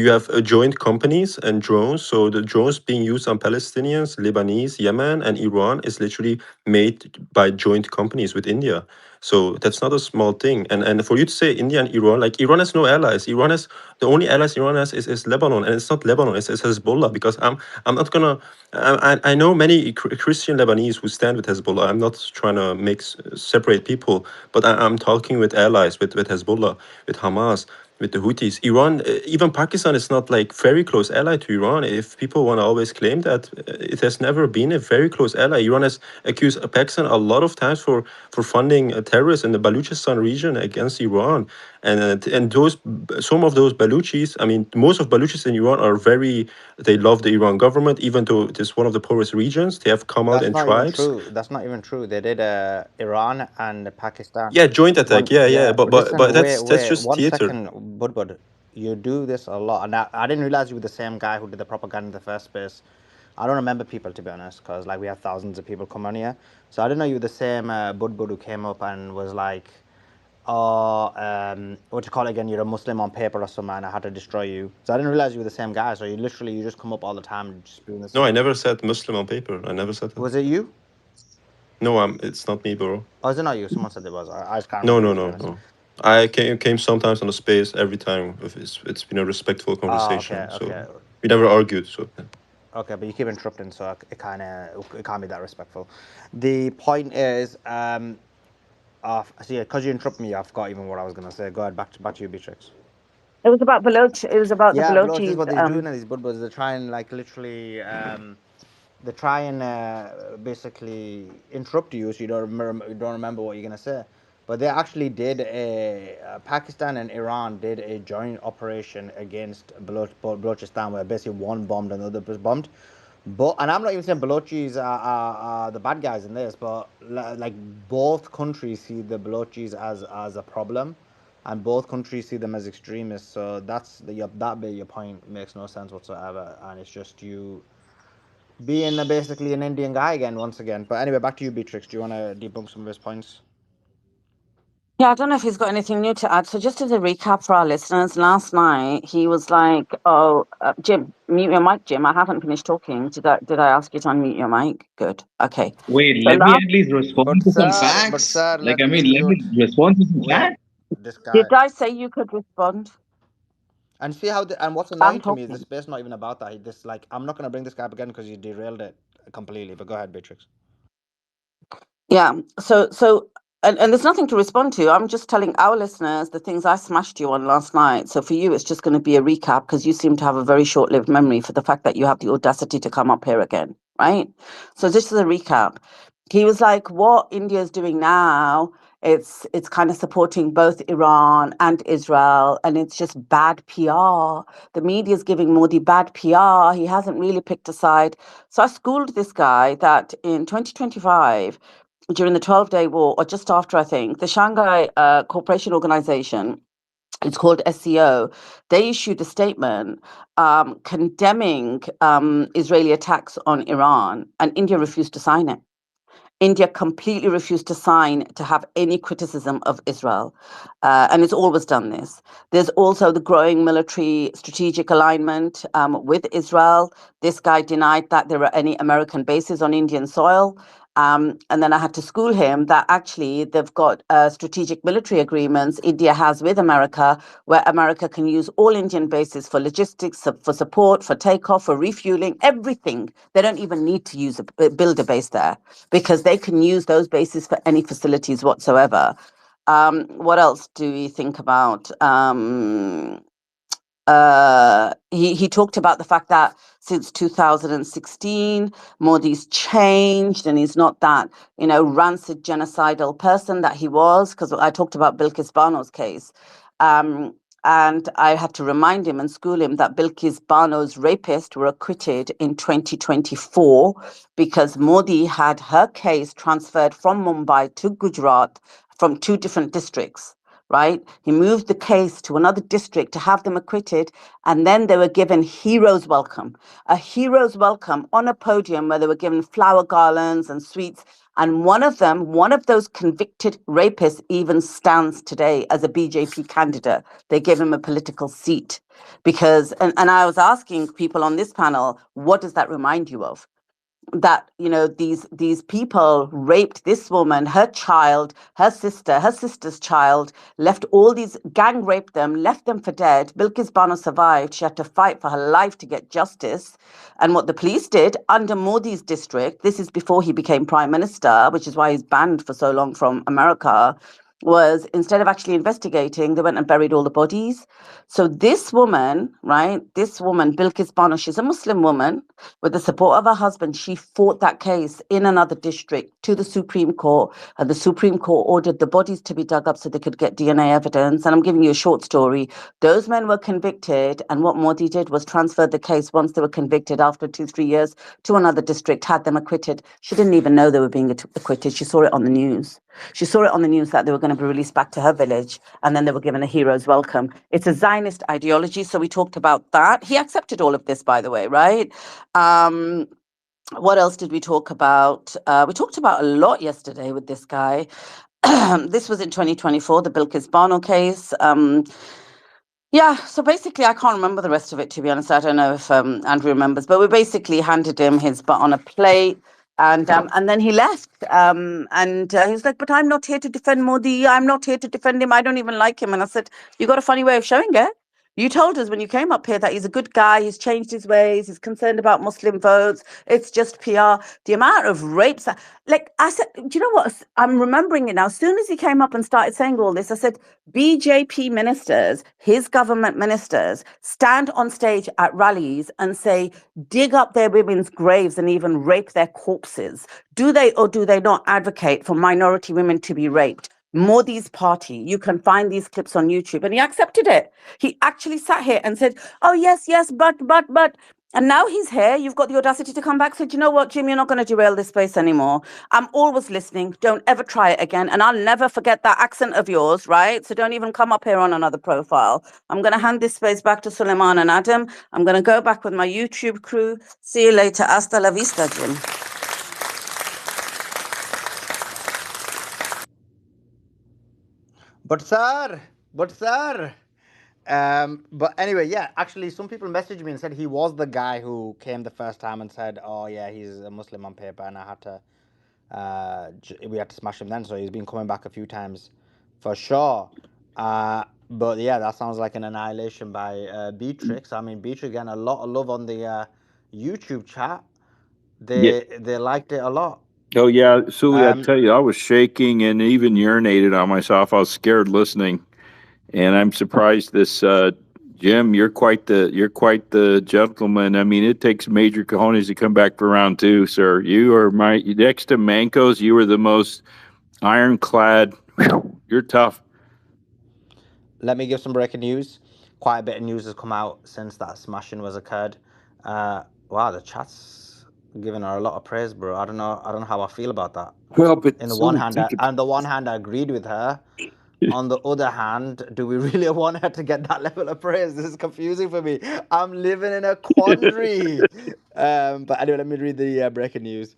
Speaker 7: have joint companies and drones. So the drones being used on Palestinians, Lebanese, Yemen, and Iran is literally made by joint companies with India. So that's not a small thing. And for you to say India and Iran, like Iran has no allies. Iran has the only allies Iran has is Lebanon, and it's not Lebanon, it's Hezbollah. Because I'm not gonna. I know many Christian Lebanese who stand with Hezbollah. I'm not trying to separate people, but I'm talking with allies with Hezbollah, with Hamas, with the Houthis. Iran, even Pakistan is not like very close ally to Iran. If people want to always claim that, it has never been a very close ally. Iran has accused Pakistan a lot of times for funding terrorists in the Baluchistan region against Iran. And some of those Baluchis, I mean, most of Baluchis in Iran they love the Iran government, even though it is one of the poorest regions. They have come out
Speaker 3: That's
Speaker 7: in
Speaker 3: not even
Speaker 7: tribes.
Speaker 3: true. That's not even true. They did Iran and Pakistan.
Speaker 7: Yeah, joint attack. Yeah.
Speaker 3: Yeah.
Speaker 7: But
Speaker 3: Listen,
Speaker 7: that's
Speaker 3: wait,
Speaker 7: just
Speaker 3: one
Speaker 7: theater.
Speaker 3: second, Bud. You do this a lot, and I didn't realize you were the same guy who did the propaganda in the first place. I don't remember people, to be honest, because like we have thousands of people come on here, so I didn't know you were the same Bud who came up and was like, "Oh, what you call it again? You're a Muslim on paper or something, and I had to destroy you." So I didn't realize you were the same guy. So you just come up all the time, just doing this.
Speaker 7: No, I never said Muslim on paper. I never said that.
Speaker 3: Was it you?
Speaker 7: No, it's not me, bro.
Speaker 3: Oh, is it not you? Someone said it was. I just can't
Speaker 7: No,
Speaker 3: remember,
Speaker 7: no,
Speaker 3: to be
Speaker 7: no,
Speaker 3: honest.
Speaker 7: no. I came sometimes on the space every time. It's been a respectful
Speaker 3: Oh,
Speaker 7: conversation,
Speaker 3: okay,
Speaker 7: so
Speaker 3: okay.
Speaker 7: we never argued. So
Speaker 3: Okay, but you keep interrupting, so it can't be that respectful. The point is, see, because you interrupt me, I forgot even what I was gonna say. Go ahead, back to you, Beatrix.
Speaker 15: It was about Baloch. It was about the
Speaker 3: Yeah, Baloch, this is
Speaker 15: Balochis.
Speaker 3: what they're doing in these budbas. They try and like literally, they try and basically interrupt you, so you don't remember what you're gonna say. But they actually did Pakistan and Iran did a joint operation against Balochistan, where basically one bombed and the other was bombed. But and I'm not even saying Balochis are the bad guys in this, but like both countries see the Balochis as a problem, and both countries see them as extremists. So that bit your point makes no sense whatsoever, and it's just you being basically an Indian guy again once again. But anyway, back to you, Beatrix. Do you want to debunk some of his points?
Speaker 15: Yeah, I don't know if he's got anything new to add. So just as a recap for our listeners, last night he was like, "Oh, Jim, mute your mic, Jim. I haven't finished talking. Did I ask you to unmute your mic? Good. Okay.
Speaker 9: Wait,
Speaker 15: So
Speaker 9: let me
Speaker 15: last,
Speaker 9: at least respond
Speaker 3: But
Speaker 9: to some
Speaker 3: sir,
Speaker 9: facts. Like, I
Speaker 3: let
Speaker 9: mean,
Speaker 3: me
Speaker 9: let
Speaker 3: do it.
Speaker 9: me respond to some
Speaker 3: Wait,
Speaker 9: facts.
Speaker 3: this guy.
Speaker 15: did I say you could respond?
Speaker 3: And see how and what's
Speaker 15: I'm
Speaker 3: annoying to me is this
Speaker 15: talking.
Speaker 3: space not even about that. This like I'm not gonna bring this guy up again because you derailed it completely. But go ahead, Beatrix.
Speaker 15: Yeah. And there's nothing to respond to. I'm just telling our listeners the things I smashed you on last night. So for you, it's just going to be a recap because you seem to have a very short-lived memory for the fact that you have the audacity to come up here again, right? So this is a recap. He was like, what India's doing now, it's kind of supporting both Iran and Israel, and it's just bad PR. The media's giving Modi bad PR. He hasn't really picked a side. So I schooled this guy that in 2025, during the 12-day war, or just after, I think, the Shanghai Cooperation Organization, it's called SCO, they issued a statement condemning Israeli attacks on Iran, and India refused to sign it. India completely refused to sign to have any criticism of Israel. And it's always done this. There's also the growing military strategic alignment with Israel. This guy denied that there are any American bases on Indian soil. And then I had to school him that actually they've got strategic military agreements India has with America, where America can use all Indian bases for logistics, for support, for takeoff, for refueling, everything. They don't even need to build a base there because they can use those bases for any facilities whatsoever. What else do we think about? He talked about the fact that since 2016, Modi's changed and he's not that, rancid genocidal person that he was, because I talked about Bilkis Bano's case. And I had to remind him and school him that Bilkis Bano's rapists were acquitted in 2024 because Modi had her case transferred from Mumbai to Gujarat from 2 different districts. Right? He moved the case to another district to have them acquitted, and then they were given hero's welcome, a hero's welcome on a podium where they were given flower garlands and sweets. And one of those convicted rapists even stands today as a BJP candidate. They gave him a political seat because, and I was asking people on this panel, what does that remind you of? That these people raped this woman, her child, her sister's child, left all these gang raped them, left them for dead. Bilkis Bano survived. She had to fight for her life to get justice. And what the police did under Modi's district, this is before he became prime minister, which is why he's banned for so long from America, was instead of actually investigating, they went and buried all the bodies. So this woman, Bilkis Bano, she's a Muslim woman. With the support of her husband, she fought that case in another district to the Supreme Court, and the Supreme Court ordered the bodies to be dug up so they could get DNA evidence. And I'm giving you a short story. Those men were convicted, and what Modi did was transfer the case once they were convicted after 2-3 years to another district, had them acquitted. She didn't even know they were being acquitted. She saw it on the news. She saw it on the news that they were going to be released back to her village, and then they were given a hero's welcome. It's a Zionist ideology, so we talked about that. He accepted all of this, by the way, right? What else did we talk about? We talked about a lot yesterday with this guy. This was in 2024, the Bilkis Bano case. Yeah, so basically, I can't remember the rest of it, to be honest. I don't know if Andrew remembers, but we basically handed him his butt on a plate, and then he left. And he was like, "But I'm not here to defend Modi. I'm not here to defend him. I don't even like him." And I said, "You got a funny way of showing it. You told us when you came up here that he's a good guy. He's changed his ways. He's concerned about Muslim votes. It's just PR. The amount of rapes, like I said, do you know what? I'm remembering it now. As soon as he came up and started saying all this, I said, BJP ministers, his government ministers, stand on stage at rallies and say, dig up their women's graves and even rape their corpses. Do they or do they not advocate for minority women to be raped? Modi's party. You can find these clips on YouTube. And he accepted it. He actually sat here and said, oh, yes, but. And now he's here. You've got the audacity to come back. So, do you know what, Jim? You're not going to derail this space anymore. I'm always listening. Don't ever try it again. And I'll never forget that accent of yours, right? So don't even come up here on another profile. I'm going to hand this space back to Suleiman and Adam. I'm going to go back with my YouTube crew. See you later. Hasta la vista, Jim.
Speaker 3: But sir, but anyway, yeah, actually, some people messaged me and said he was the guy who came the first time and said, "Oh yeah, he's a Muslim on paper," and I had to, we had to smash him then. So he's been coming back a few times, for sure. But yeah, that sounds like an annihilation by Beatrix. I mean, Beatrix getting a lot of love on the YouTube chat. They liked it a lot.
Speaker 4: Oh yeah, Suli, I tell you, I was shaking and even urinated on myself. I was scared listening, and I'm surprised this Jim. You're quite the gentleman. I mean, it takes major cojones to come back for round 2, sir. You are next to Mankos. You were the most ironclad. You're tough.
Speaker 3: Let me give some breaking news. Quite a bit of news has come out since that smashing was occurred. Wow, the chat's giving her a lot of praise, bro. I don't know how I feel about that.
Speaker 4: Well, but
Speaker 3: on the one hand, I agreed with her. On the other hand, do we really want her to get that level of praise? This is confusing for me. I'm living in a quandary. But anyway, let me read the breaking news.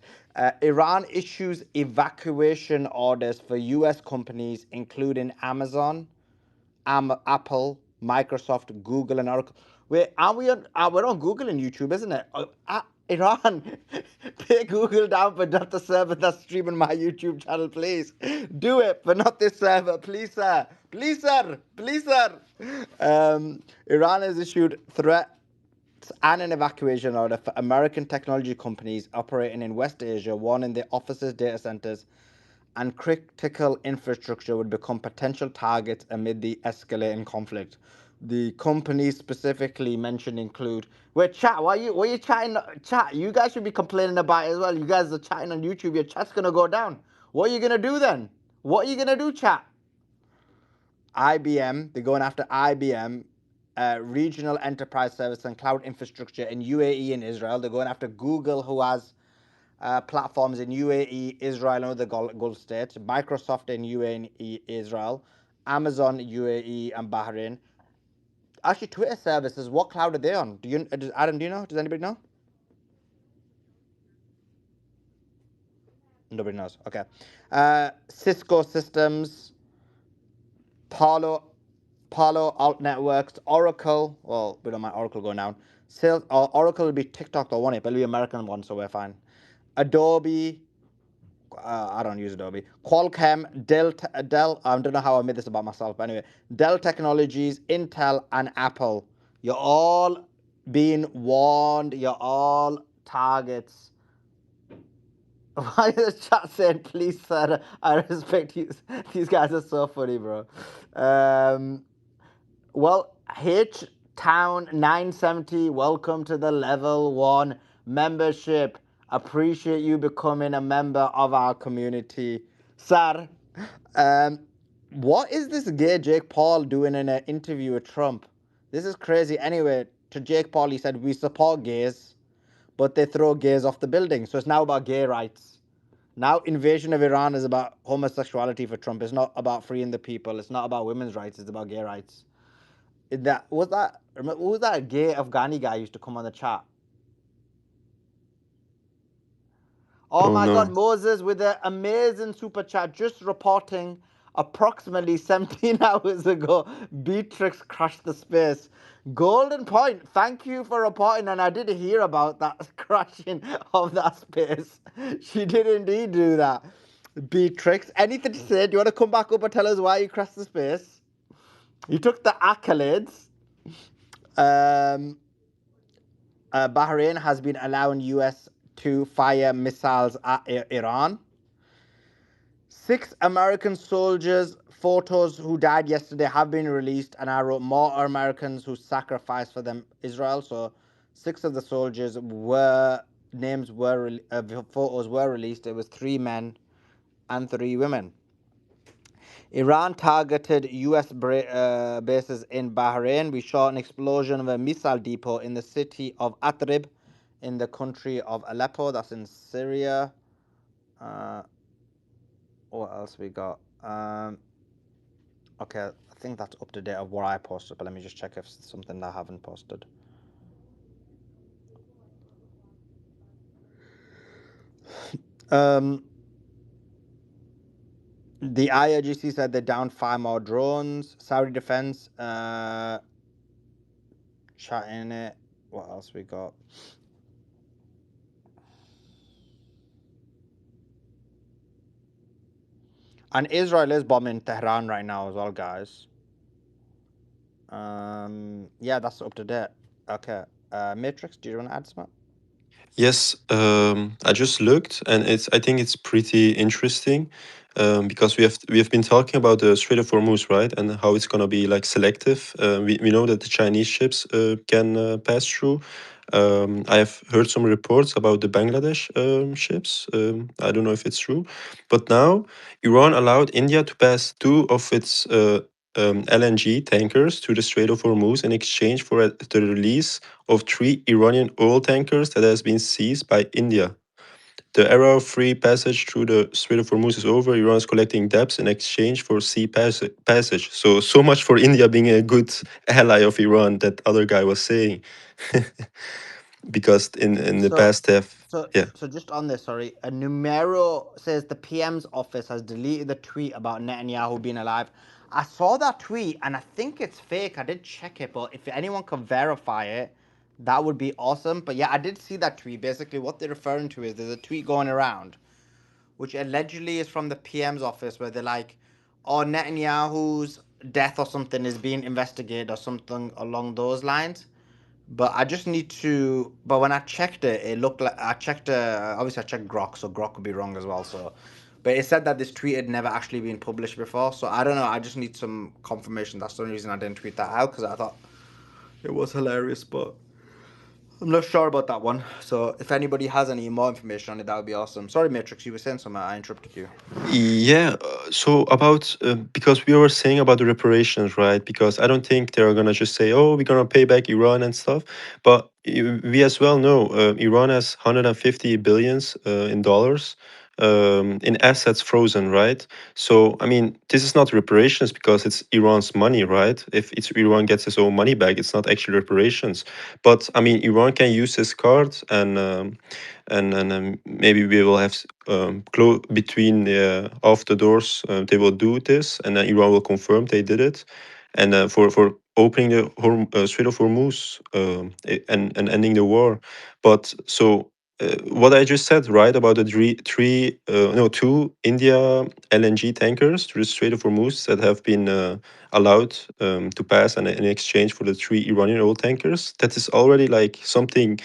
Speaker 3: Iran issues evacuation orders for U.S. companies, including Amazon, Apple, Microsoft, Google, and Oracle. We're on Google and YouTube, isn't it? Iran, pay Google down but not the server that's streaming my YouTube channel, please. Do it, but not this server, please, sir. Please, sir. Please, sir. Iran has issued threats and an evacuation order for American technology companies operating in West Asia, warning their offices, data centers, and critical infrastructure would become potential targets amid the escalating conflict. The companies specifically mentioned include. Wait, chat. Why you chatting? Chat. You guys should be complaining about it as well. You guys are chatting on YouTube. Your chat's gonna go down. What are you gonna do then? What are you gonna do, chat? IBM. They're going after IBM. Regional enterprise service and cloud infrastructure in UAE and Israel. They're going after Google, who has platforms in UAE, Israel, and other Gulf states. Microsoft in UAE, Israel. Amazon, UAE, and Bahrain. Actually, Twitter services. What cloud are they on? Do you, Adam? Do you know? Does anybody know? Nobody knows. Okay. Cisco Systems, Palo Alt Networks, Oracle. Well, we don't mind Oracle going down. Oracle will be TikTok or one, but it'll be American one, so we're fine. Adobe. I don't use Adobe. Qualcomm, Dell. I don't know how I made this about myself, but anyway, Dell Technologies, Intel, and Apple. You're all being warned. You're all targets. Why is the chat saying, please, sir? I respect you. These guys are so funny, bro. Well, H Town 970, welcome to the level 1 membership. Appreciate you becoming a member of our community. Sir, what is this gay Jake Paul doing in an interview with Trump? This is crazy. Anyway, to Jake Paul, he said, we support gays, but they throw gays off the building. So it's now about gay rights. Now, invasion of Iran is about homosexuality for Trump. It's not about freeing the people. It's not about women's rights. It's about gay rights. Who was that gay Afghani guy who used to come on the chat? Oh
Speaker 7: Oh
Speaker 3: my God,
Speaker 7: no.
Speaker 3: Moses with an amazing super chat, just reporting approximately 17 hours ago, Beatrix crashed the space. Golden point, thank you for reporting, and I did hear about that crashing of that space. She did indeed do that. Beatrix, anything to say? Do you want to come back up and tell us why you crashed the space? You took the accolades. Bahrain has been allowing US to fire missiles at Iran. 6 American soldiers' photos who died yesterday have been released, and I wrote more Americans who sacrificed for them Israel. So 6 of the soldiers photos were released. It was 3 men and 3 women. Iran targeted US bases in Bahrain. We saw an explosion of a missile depot in the city of Atrib in the country of Aleppo. That's in Syria. What else we got? Okay, I think that's up to date of what I posted, but let me just check if it's something that I haven't posted. The IRGC said they downed 5 more drones. Saudi defense chatting it. What else we got? And Israel is bombing Tehran right now as well, guys. Yeah, that's up to date. Okay. Matrix, do you want to add something?
Speaker 7: Yes, I just looked, and I think it's pretty interesting, because we have been talking about the Strait of Hormuz, right, and how it's gonna be like selective. We know that the Chinese ships can pass through. I have heard some reports about the Bangladesh ships. I don't know if it's true, but now Iran allowed India to pass 2 of its LNG tankers to the Strait of Hormuz in exchange for the release of 3 Iranian oil tankers that has been seized by India. The era of free passage through the Strait of Hormuz is over. Iran is collecting debts in exchange for sea passage. So much for India being a good ally of Iran, that other guy was saying. Because in the
Speaker 3: So,
Speaker 7: past, they have, yeah.
Speaker 3: so just on this, sorry, a Numero says the PM's office has deleted the tweet about Netanyahu being alive. I saw that tweet and I think it's fake. I did check it, but if anyone can verify it,
Speaker 13: that would be awesome. But yeah, I did see that tweet. Basically, what they're referring to is there's a tweet going around, which allegedly is from the PM's office, where they're like, "Oh, Netanyahu's death or something is being investigated or something along those lines." But I just need to. But when I checked it, it looked like I checked. Obviously, I checked Grok, so Grok could be wrong as well. So, but it said that this tweet had never actually been published before. So I don't know. I just need some confirmation. That's the only reason I didn't tweet that out, because I thought it was hilarious. But I'm not sure about that one. So if anybody has any more information on it, that would be awesome. Sorry, Matrix, you were saying something. I interrupted you.
Speaker 7: Yeah, so about because we were saying about the reparations, right? Because I don't think they're gonna just say, "Oh, we're gonna pay back Iran and stuff," but we as well know Iran has 150 billions in dollars in assets frozen, right? So I mean, this is not reparations because it's Iran's money, right? If it's Iran gets its own money back, it's not actually reparations. But I mean, Iran can use this card and maybe we will have between the off the doors they will do this and then Iran will confirm they did it and for opening the Strait of Hormuz and ending the war. But so what I just said, right, about the two India LNG tankers through the Strait of Hormuz that have been allowed to pass and in exchange for the three Iranian oil tankers, that is already like something,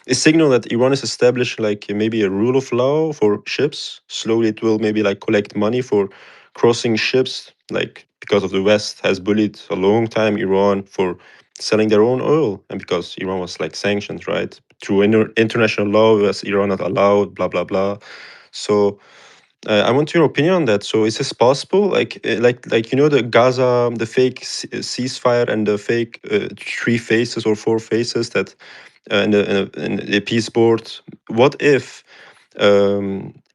Speaker 7: a signal that Iran is establishing like maybe a rule of law for ships. Slowly it will maybe like collect money for crossing ships, like because of the West has bullied a long time Iran for selling their own oil, and because Iran was like sanctioned, right? Through international law, was Iran not allowed, blah blah blah. So I want your opinion on that. So is this possible? Like you know the Gaza, the fake ceasefire and the fake three phases or four phases that in the peace board. What if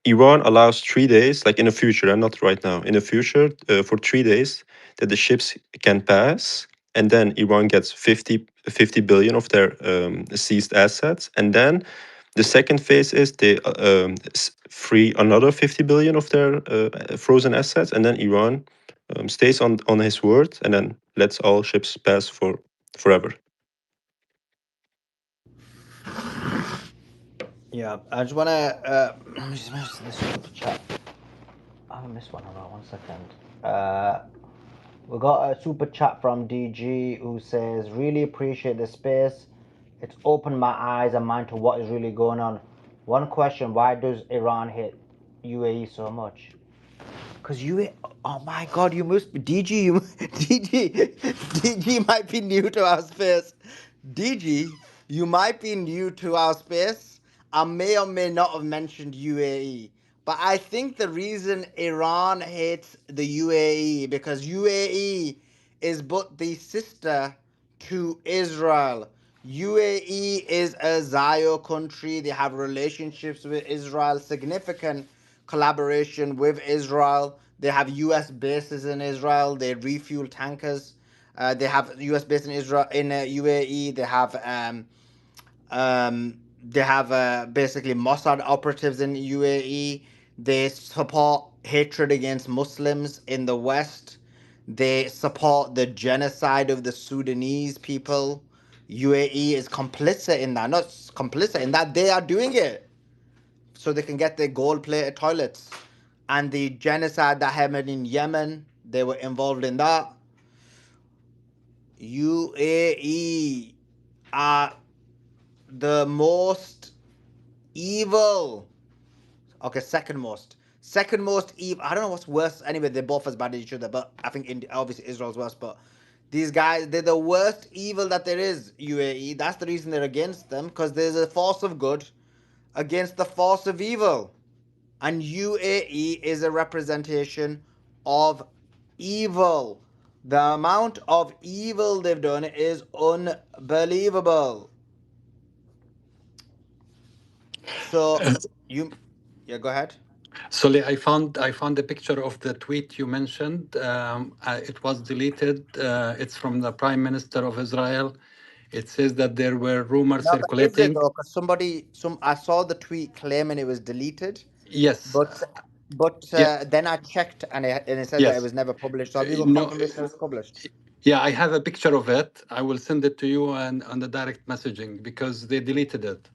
Speaker 7: Iran allows 3 days, like in the future, and not right now, in the future, for 3 days, that the ships can pass, and then Iran gets 50 billion of their seized assets, and then the second phase is they free another 50 billion of their frozen assets, and then Iran stays on his word, and then lets all ships pass for forever.
Speaker 13: Yeah, I just wanna let me just mention this super chat. I missed one. Hold on, 1 second. We got a super chat from DG who says, "Really appreciate the space. It's opened my eyes and mind to what is really going on. One question: why does Iran hate UAE so much?" Because you, oh my God, you must be DG. DG might be new to our space. DG, you might be new to our space. I may or may not have mentioned UAE, but I think the reason Iran hates the UAE because UAE is but the sister to Israel. UAE is a Zio country. They have relationships with Israel, significant collaboration with Israel. They have U.S. bases in Israel. They refuel tankers. They have U.S. base in Israel in UAE. They have basically Mossad operatives in UAE. They support hatred against Muslims in the West. They support the genocide of the Sudanese people. UAE is complicit in that. Not complicit in that, they are doing it so they can get their gold-plated toilets. And the genocide that happened in Yemen, they were involved in that. UAE are the most evil. Okay, second most. Second most evil. I don't know what's worse. Anyway, they're both as bad as each other, but I think obviously Israel's worse. But these guys, they're the worst evil that there is, UAE. That's the reason they're against them, because there's a force of good against the force of evil. And UAE is a representation of evil. The amount of evil they've done is unbelievable. So yeah, go ahead.
Speaker 9: Solly, I found a picture of the tweet you mentioned. It was deleted. It's from the Prime Minister of Israel. It says that there were rumors
Speaker 13: No, but is it
Speaker 9: circulating.
Speaker 13: though? Because I saw the tweet claiming it was deleted,
Speaker 9: Yes,
Speaker 13: but
Speaker 9: yeah,
Speaker 13: then I checked and it said that it
Speaker 9: yes.
Speaker 13: was never published. So have you got
Speaker 9: No,
Speaker 13: confirmation it was published?
Speaker 9: Yeah, I have a picture of it. I will send it to you and on the direct messaging because they deleted it.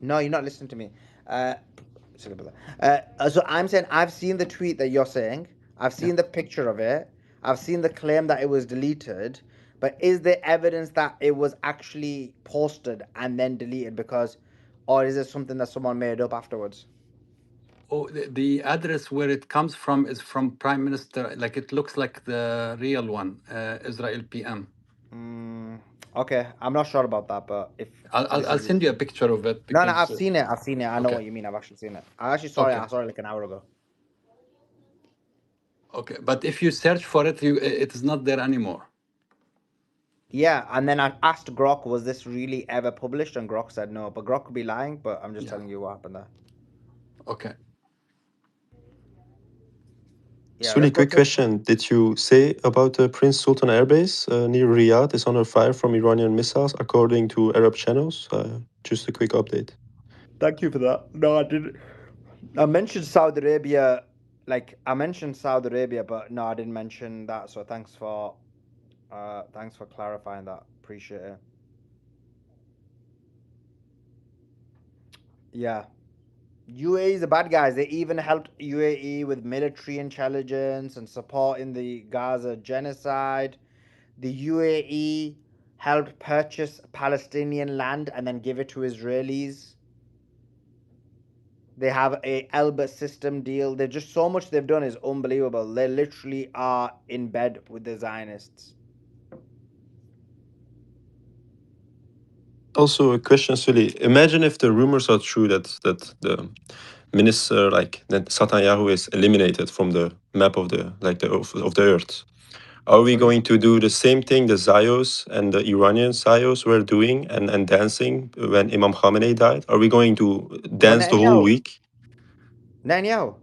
Speaker 3: No, you're not listening to me. Sorry about that. So I'm saying I've seen the tweet that you're saying. I've
Speaker 9: Yeah.
Speaker 3: seen the picture of it. I've seen the claim that it was deleted. But is there evidence that it was actually posted and then deleted? Because, or is it something that someone made up afterwards?
Speaker 9: Oh, the address where it comes from is from Prime Minister. Like it looks like the real one, Israel PM.
Speaker 3: Okay, I'm not sure about that, but if this
Speaker 9: I'll
Speaker 3: is
Speaker 9: send you a picture of it
Speaker 3: no,
Speaker 9: because
Speaker 3: I've seen it. I've seen it. I know
Speaker 9: okay,
Speaker 3: what you mean. I've actually seen it. I actually saw it.
Speaker 9: okay,
Speaker 3: I saw it like an hour ago.
Speaker 9: okay. But if you search for it, it is not there anymore.
Speaker 3: Yeah, and then I asked Grok, was this really ever published? And Grok said no. But Grok could be lying, but I'm just
Speaker 9: Yeah.
Speaker 3: telling you what happened there.
Speaker 9: Okay.
Speaker 3: Yeah,
Speaker 7: Suli,
Speaker 3: let's go
Speaker 7: quick
Speaker 3: to.
Speaker 7: question. Did you say about the Prince Sultan Air Base near Riyadh is under fire from Iranian missiles, according to Arab channels? Just a quick update.
Speaker 3: Thank you for that. No, I didn't. I mentioned Saudi Arabia, like I mentioned Saudi Arabia, but no, I didn't mention that. So thanks for clarifying that. Appreciate it. Yeah. UAE is the bad guys. They even helped UAE with military intelligence and support in the Gaza genocide. The UAE helped purchase Palestinian land and then give it to Israelis. They have a Elbit system deal. There's just so much they've done is unbelievable. They literally are in bed with the Zionists.
Speaker 7: Also, a question, Suli. Imagine if the rumors are true that the minister, like that Netanyahu, is eliminated from the map of the earth. Are we
Speaker 3: Sorry?
Speaker 7: going to do the same thing the Zayos and the Iranian Zayos were doing and dancing when Imam Khamenei died? Are we going to
Speaker 3: Well,
Speaker 7: dance the whole
Speaker 3: Netanyahu.
Speaker 7: week?
Speaker 3: Netanyahu.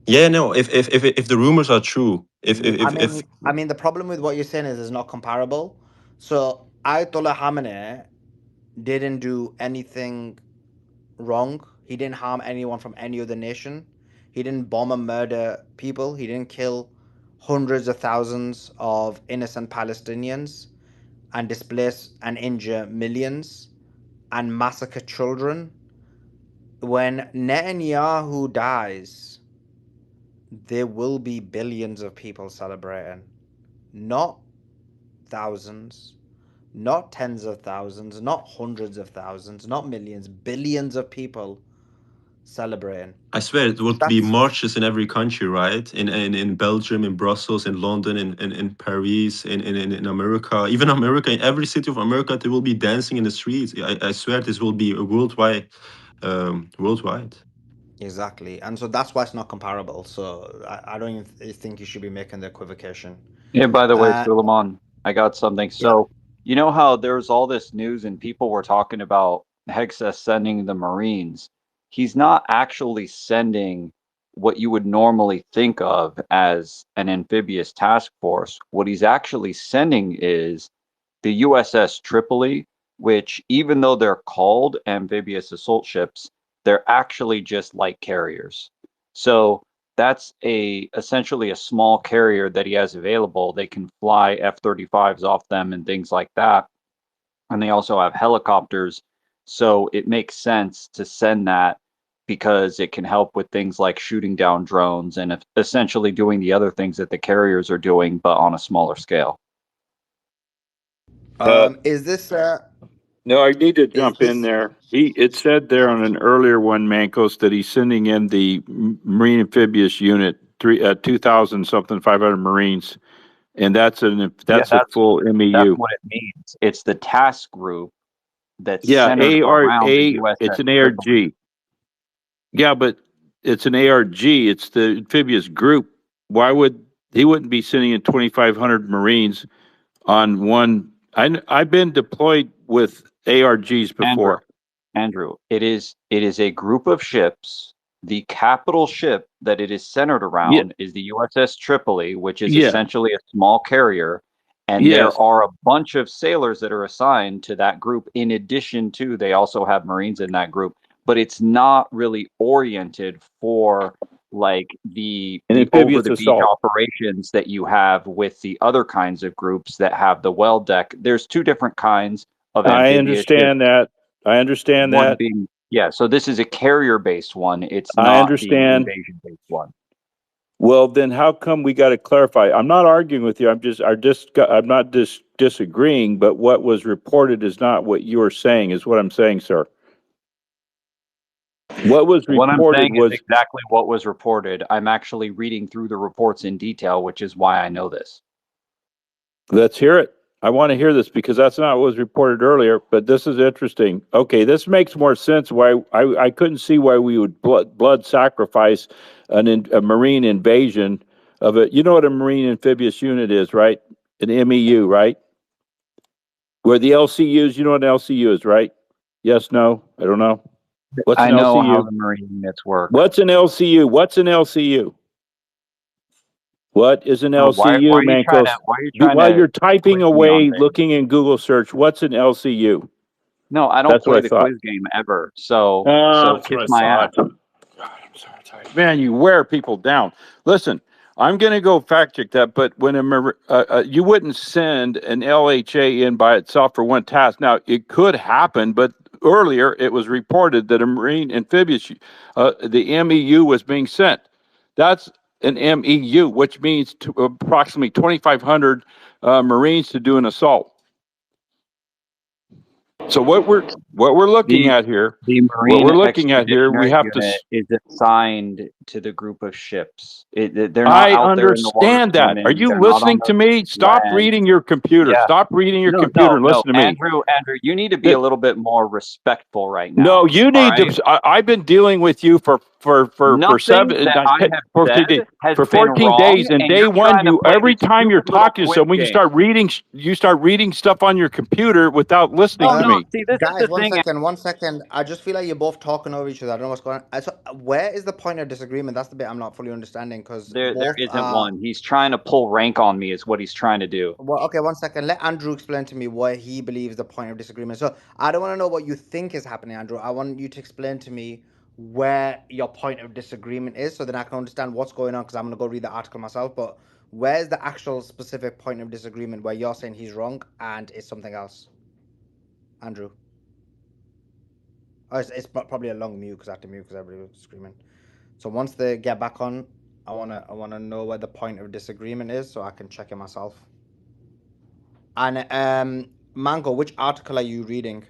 Speaker 7: Yeah, no. If the rumors are true, if
Speaker 3: I mean, the problem with what you're saying is it's not comparable. So Ayatollah Khamenei didn't do anything wrong. He didn't harm anyone from any other nation. He didn't bomb and murder people. He didn't kill hundreds of thousands of innocent Palestinians and displace and injure millions and massacre children. When Netanyahu dies, there will be billions of people celebrating, not thousands, not tens of thousands, not hundreds of thousands, not millions, billions of people celebrating.
Speaker 7: I swear it would be
Speaker 3: That's
Speaker 7: marches in every country, right? In Belgium, in Brussels, in London, in Paris, in America, even America, in every city of America, they will be dancing in the streets. I swear this will be a worldwide, worldwide.
Speaker 3: exactly, and so that's why it's not comparable. So I don't even think you should be making the equivocation.
Speaker 11: And by the way,
Speaker 3: Uh,
Speaker 11: Suleiman, I got something.
Speaker 3: yeah.
Speaker 11: So, you know how there's all this news and people were talking about Hegseth sending the Marines. He's not actually sending what you would normally think of as an amphibious task force. What he's actually sending is the USS Tripoli, which, even though they're called amphibious assault ships, they're actually just light carriers. So that's essentially a small carrier that he has available. They can fly F-35s off them and things like that. And they also have helicopters. So it makes sense to send that because it can help with things like shooting down drones and essentially doing the other things that the carriers are doing, but on a smaller scale.
Speaker 3: Is this
Speaker 4: No, I need to
Speaker 3: is
Speaker 4: jump in
Speaker 3: this
Speaker 4: there. It said there on an earlier one, Mankos, that he's sending in the Marine Amphibious Unit, 2,000 something, 500 Marines, and that's
Speaker 11: Yeah,
Speaker 4: a full
Speaker 11: that's
Speaker 4: MEU.
Speaker 11: what it means. It's the task group that's
Speaker 4: Yeah,
Speaker 11: centered around the
Speaker 4: it's
Speaker 11: USS
Speaker 4: an
Speaker 11: Tripoli.
Speaker 4: ARG. Yeah, but it's an ARG. It's the amphibious group. Why would he wouldn't be sending in 2,500 Marines on one? I've been deployed with ARGs
Speaker 11: Andrew,
Speaker 4: before.
Speaker 11: it is a group of ships. The capital ship that it is centered
Speaker 4: Yeah,
Speaker 11: around is the USS Tripoli, which is
Speaker 4: yeah,
Speaker 11: essentially a small carrier. And there
Speaker 4: yes.
Speaker 11: are a bunch of sailors that are assigned to that group. In addition to, they also have Marines in that group, but it's not really oriented for like the
Speaker 4: amphibious
Speaker 11: over-the-beach
Speaker 4: assault.
Speaker 11: operations that you have with the other kinds of groups that have the well deck. There's two different kinds of
Speaker 4: I
Speaker 11: amphibious ships.
Speaker 4: understand that. I understand
Speaker 11: One
Speaker 4: that.
Speaker 11: being, yeah, so this is a carrier-based one. It's
Speaker 4: I
Speaker 11: not the
Speaker 4: understand.
Speaker 11: invasion-based one.
Speaker 4: Well, then how come we got to clarify? I'm not arguing with you. I'm not disagreeing, but what was reported is not what you are saying, is what I'm saying, sir. What was
Speaker 11: What I'm
Speaker 4: reported
Speaker 11: saying is
Speaker 4: was
Speaker 11: exactly what was reported. I'm actually reading through the reports in detail, which is why I know this.
Speaker 4: let's hear it. I want to hear this because that's not what was reported earlier, but this is interesting. Okay, this makes more sense why I couldn't see why we would blood sacrifice a marine invasion of it. You know what a marine amphibious unit is, right? An MEU, right? Where the LCUs, you know what an LCU is, right? Yes, no, I don't know. What's
Speaker 11: I
Speaker 4: an
Speaker 11: know how
Speaker 4: LCU?
Speaker 11: the Marine units work.
Speaker 4: What's an LCU? What's an LCU? What is an LCU,
Speaker 11: Why are you trying to?
Speaker 4: Mankos?
Speaker 11: Why are you trying
Speaker 4: While
Speaker 11: to
Speaker 4: you're typing
Speaker 11: quiz me on
Speaker 4: away,
Speaker 11: things?
Speaker 4: looking in Google search, what's an LCU?
Speaker 11: No, I don't
Speaker 4: That's what
Speaker 11: play
Speaker 4: I
Speaker 11: the
Speaker 4: thought.
Speaker 11: quiz game ever. So
Speaker 4: That's
Speaker 11: kiss
Speaker 4: what I
Speaker 11: my ass.
Speaker 4: thought. God, I'm sorry. Man, you wear people down. Listen, I'm going to go fact check that, but when you wouldn't send an LHA in by itself for one task. Now, it could happen, but earlier it was reported that a Marine amphibious, the MEU was being sent. That's an MEU, which means approximately 2,500 Marines to do an assault. So what we're looking at here,
Speaker 11: The
Speaker 4: what
Speaker 11: Marine
Speaker 4: we're looking at here, we
Speaker 11: Expeditionary
Speaker 4: have to.
Speaker 11: Unit is assigned to the group of ships. They're not
Speaker 4: I
Speaker 11: out there in the water
Speaker 4: understand that. Are
Speaker 11: swimming.
Speaker 4: you
Speaker 11: They're not on
Speaker 4: listening to
Speaker 11: the
Speaker 4: me? Stop
Speaker 11: land.
Speaker 4: reading your computer.
Speaker 11: Yeah.
Speaker 4: Stop reading your
Speaker 11: No,
Speaker 4: computer and listen to me.
Speaker 11: Andrew, you need to be a little bit more respectful right now.
Speaker 4: No, you need to. I've been dealing with you for
Speaker 11: Nothing that I have said has been
Speaker 4: 14
Speaker 11: wrong,
Speaker 4: days, and day
Speaker 11: you're
Speaker 4: one,
Speaker 11: trying to play
Speaker 4: every
Speaker 11: this
Speaker 4: time you're
Speaker 11: stupid little
Speaker 4: talking to
Speaker 11: quiz
Speaker 4: someone,
Speaker 11: game.
Speaker 4: you start reading stuff on your computer without listening to me.
Speaker 11: See, this
Speaker 3: Guys,
Speaker 11: is the thing.
Speaker 3: 1 second. I just feel like you're both talking over each other. I don't know what's going on. So, where is the point of disagreement? That's the bit I'm not fully understanding because
Speaker 11: There
Speaker 3: both
Speaker 11: isn't
Speaker 3: are.
Speaker 11: one. He's trying to pull rank on me, is what he's trying to do.
Speaker 3: Well, okay, 1 second. Let Andrew explain to me what he believes the point of disagreement. So I don't want to know what you think is happening, Andrew. I want you to explain to me where your point of disagreement is, so then I can understand what's going on. Because I'm gonna go read the article myself. But where's the actual specific point of disagreement where you're saying he's wrong and it's something else, Andrew? Oh, it's probably a long mute because I have to mute because everybody was screaming. So once they get back on, I wanna know where the point of disagreement is so I can check it myself. And Mango, which article are you reading?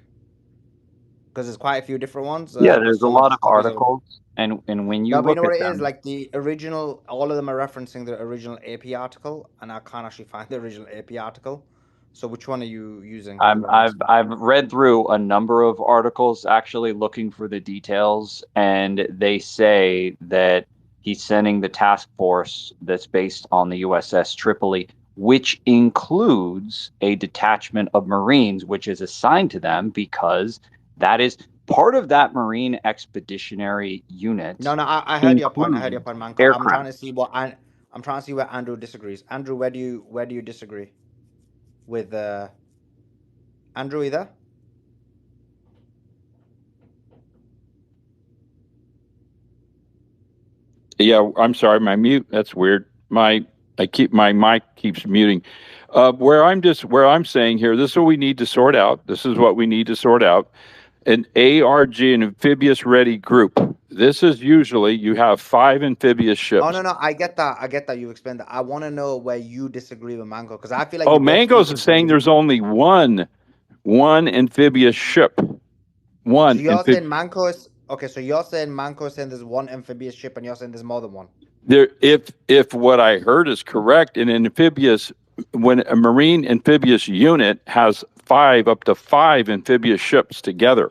Speaker 3: Because there's quite a few different ones.
Speaker 11: Yeah,
Speaker 3: But
Speaker 11: there's a
Speaker 3: some of
Speaker 11: lot
Speaker 3: the
Speaker 11: of
Speaker 3: stuff is
Speaker 11: articles, and when you
Speaker 3: no, but you
Speaker 11: look
Speaker 3: know what
Speaker 11: at
Speaker 3: it is?
Speaker 11: them,
Speaker 3: Like the original, all of them are referencing the original AP article, and I can't actually find the original AP article. So which one are you using? Is what I'm asking.
Speaker 11: I've read through a number of articles actually looking for the details, and they say that he's sending the task force that's based on the USS Tripoli, which includes a detachment of Marines, which is assigned to them because that is part of that Marine Expeditionary Unit.
Speaker 3: No, I heard your point. I heard your point, Manko.
Speaker 11: Aircraft.
Speaker 3: I'm trying to see what I'm trying to see where Andrew disagrees. Andrew, where do you disagree with Andrew either?
Speaker 4: Yeah, I'm sorry, my mute. That's weird. My mic keeps muting. Where I'm saying here, this is what we need to sort out. This is what we need to sort out. An ARG, an amphibious ready group. This is usually you have 5 amphibious ships.
Speaker 3: Oh no, I get that. I get that you explained that. I want to know where you disagree with Mango because I feel like
Speaker 4: Oh,
Speaker 3: you both
Speaker 4: Mangos
Speaker 3: speaking
Speaker 4: is
Speaker 3: from
Speaker 4: saying there's only one amphibious ship.
Speaker 3: So you're saying Manco is okay. So you're saying Manco is saying there's one amphibious ship, and you're saying there's more than one.
Speaker 4: There, if what I heard is correct, when a marine amphibious unit has 5 up to 5 amphibious ships together,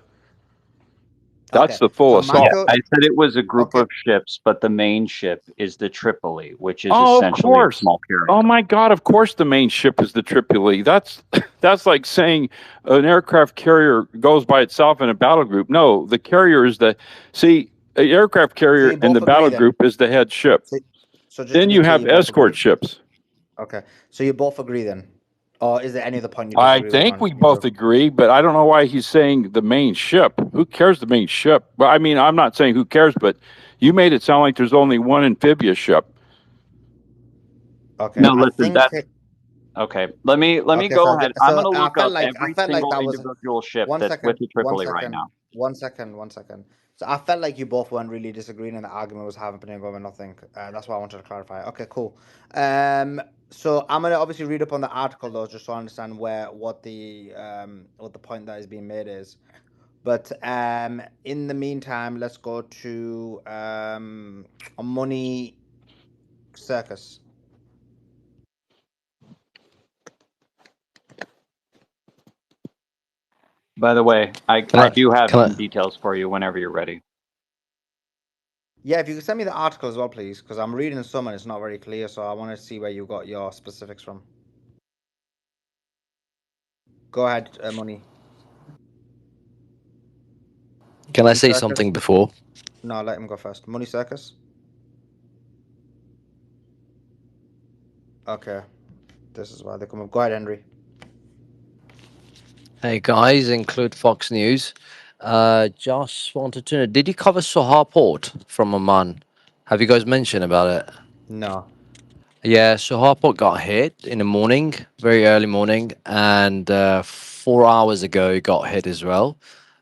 Speaker 4: that's the full assault.
Speaker 11: I said it was a group of ships, but the main ship is the Tripoli, which is
Speaker 4: Of
Speaker 11: essentially a
Speaker 4: course.
Speaker 11: small carrier.
Speaker 4: Oh my God! Of course, the main ship is the Tripoli. That's like saying an aircraft carrier goes by itself in a battle group. No, the carrier is the aircraft carrier
Speaker 3: you
Speaker 4: in the
Speaker 3: both
Speaker 4: battle
Speaker 3: agree then?
Speaker 4: group is the head ship.
Speaker 3: So just
Speaker 4: Then
Speaker 3: to be
Speaker 4: you
Speaker 3: clear,
Speaker 4: have
Speaker 3: you both
Speaker 4: escort
Speaker 3: agree.
Speaker 4: ships.
Speaker 3: Okay, so you both agree then, or is there any other point you
Speaker 4: I
Speaker 3: disagree
Speaker 4: think
Speaker 3: with?
Speaker 4: we both agree, but I don't know why he's saying the main ship. Who cares the main ship? Well, I mean, I'm not saying who cares, but You made it sound like there's only one amphibious ship.
Speaker 3: Okay,
Speaker 11: No,
Speaker 3: I
Speaker 11: listen,
Speaker 3: think.
Speaker 11: okay. Let me
Speaker 3: Okay,
Speaker 11: go ahead. I'm gonna
Speaker 3: I
Speaker 11: look
Speaker 3: felt
Speaker 11: up
Speaker 3: like
Speaker 11: every
Speaker 3: that
Speaker 11: single
Speaker 3: was
Speaker 11: individual ship
Speaker 3: one
Speaker 11: that's with
Speaker 3: second,
Speaker 11: the Tripoli right now.
Speaker 3: 1 second. So I felt like you both weren't really disagreeing, and the argument was happening over nothing. That's why I wanted to clarify. Okay, cool. So I'm gonna obviously read up on the article though, just so I understand what the point that is being made is. But in the meantime, let's go to a money circus.
Speaker 11: By the way, I do have
Speaker 16: Can I?
Speaker 11: some details for you whenever you're ready.
Speaker 3: Yeah, if you could send me the article as well, please, because I'm reading some and it's not very clear, so I want to see where you got your specifics from. Go ahead, Money.
Speaker 16: Can I
Speaker 3: Money
Speaker 16: say
Speaker 3: Circus?
Speaker 16: something before?
Speaker 3: No, let him go first. Money Circus? Okay. This is why they come up. Go ahead, Henry.
Speaker 16: Hey guys, include Fox News. Just wanted to know, did you cover Sohar Port from Oman? Have you guys mentioned about it?
Speaker 3: No.
Speaker 16: Yeah, Sohar Port got hit in the morning, very early morning, and 4 hours ago it got hit as well.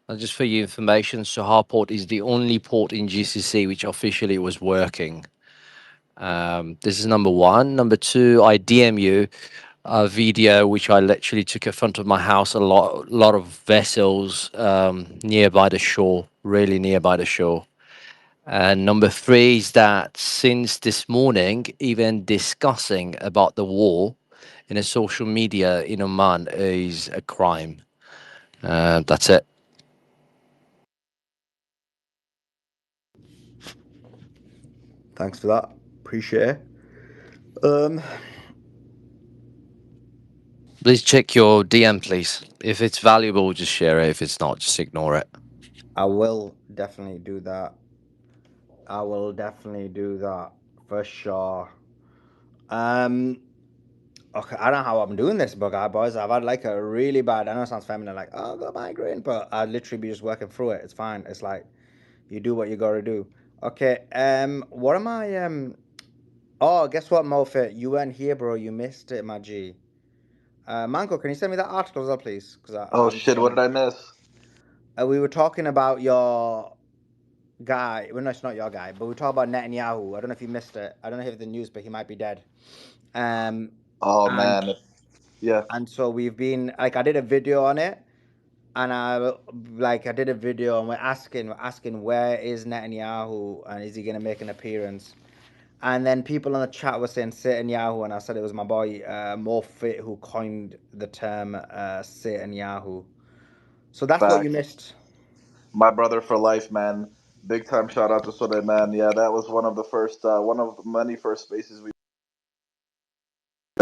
Speaker 16: And just for your information, Sohar Port is the only port in GCC which officially was working. This is number one. Number two, I DM you a video which I literally took in front of my house. A lot of vessels nearby the shore, really nearby the shore. And number three is that since this morning, even discussing about the war in a social media in Oman is a crime. That's it.
Speaker 3: Thanks for that. Appreciate it.
Speaker 16: Please check your DM, please. If it's valuable, just share it. If it's not, just ignore it.
Speaker 3: I will definitely do that. I will definitely do that for sure. Okay, I don't know how I'm doing this, but boys, I've had like a really bad. I know it sounds feminine, like oh, I got migraine, but I'd literally be just working through it. It's fine. It's like you do what you gotta do. Okay. What am I? Oh, guess what, Mofit? You weren't here, bro. You missed it, my G. Manko, can you send me that article as well, please? Because
Speaker 6: Oh
Speaker 3: I'm just
Speaker 6: shit! What
Speaker 3: gonna.
Speaker 6: did I miss?
Speaker 3: We were talking about your guy. Well, no, it's not your guy, but we talked about Netanyahu. I don't know if you missed it. I don't know if the news, but he might be dead.
Speaker 6: Oh
Speaker 3: And
Speaker 6: man, yeah.
Speaker 3: and so we've been like, I did a video on it, and I did a video, and we're asking where is Netanyahu, and is he gonna make an appearance? And then people in the chat were saying Netanyahu, and I said it was my boy Morfit who coined the term Netanyahu. So that's what you
Speaker 6: Facts.
Speaker 3: missed.
Speaker 6: My brother for life, man. Big time shout out to Suleiman. Yeah, that was one of the many first spaces we.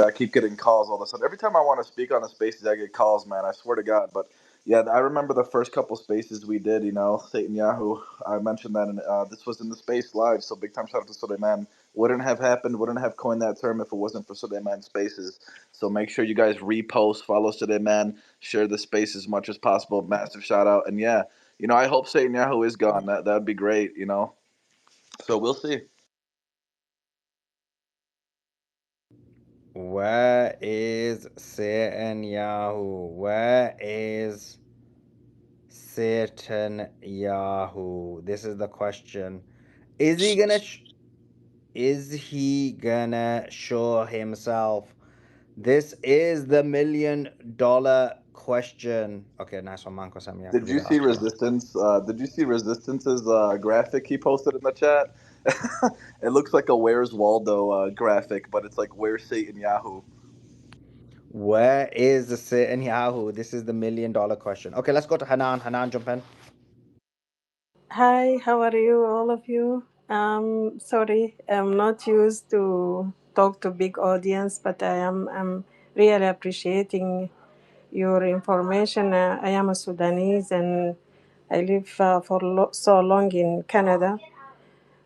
Speaker 6: I keep getting calls all of a sudden. Every time I want to speak on a spaces, I get calls, man. I swear to God. But yeah, I remember the first couple spaces we did. Satan Yahoo. I mentioned that, and this was in the space live. So big time shout out to Suleiman. Wouldn't have happened. Wouldn't have coined that term if it wasn't for Suleiman Spaces. So make sure you guys repost, follow Suleiman, share the space as much as possible. Massive shout out, and yeah, I hope Satan Yahoo is gone. That'd be great. So we'll see.
Speaker 3: Where is Netanyahu? Where is Netanyahu? This is the question. Is he gonna? Is he gonna show himself? This is the $1 million question. Okay, nice one, Manko Sammy. I can
Speaker 6: Did
Speaker 3: read
Speaker 6: you
Speaker 3: that
Speaker 6: see
Speaker 3: article.
Speaker 6: Resistance? Did you see Resistance's graphic he posted in the chat? It looks like a Where's Waldo graphic, but it's like Where's Satan Yahoo?
Speaker 3: Where is the Netanyahu? This is the $1 million question. Okay, let's go to Hanan. Hanan, jump in.
Speaker 22: Hi, how are you, all of you? Sorry, I'm not used to talk to big audience, but I'm really appreciating your information. I am a Sudanese and I live for so long in Canada.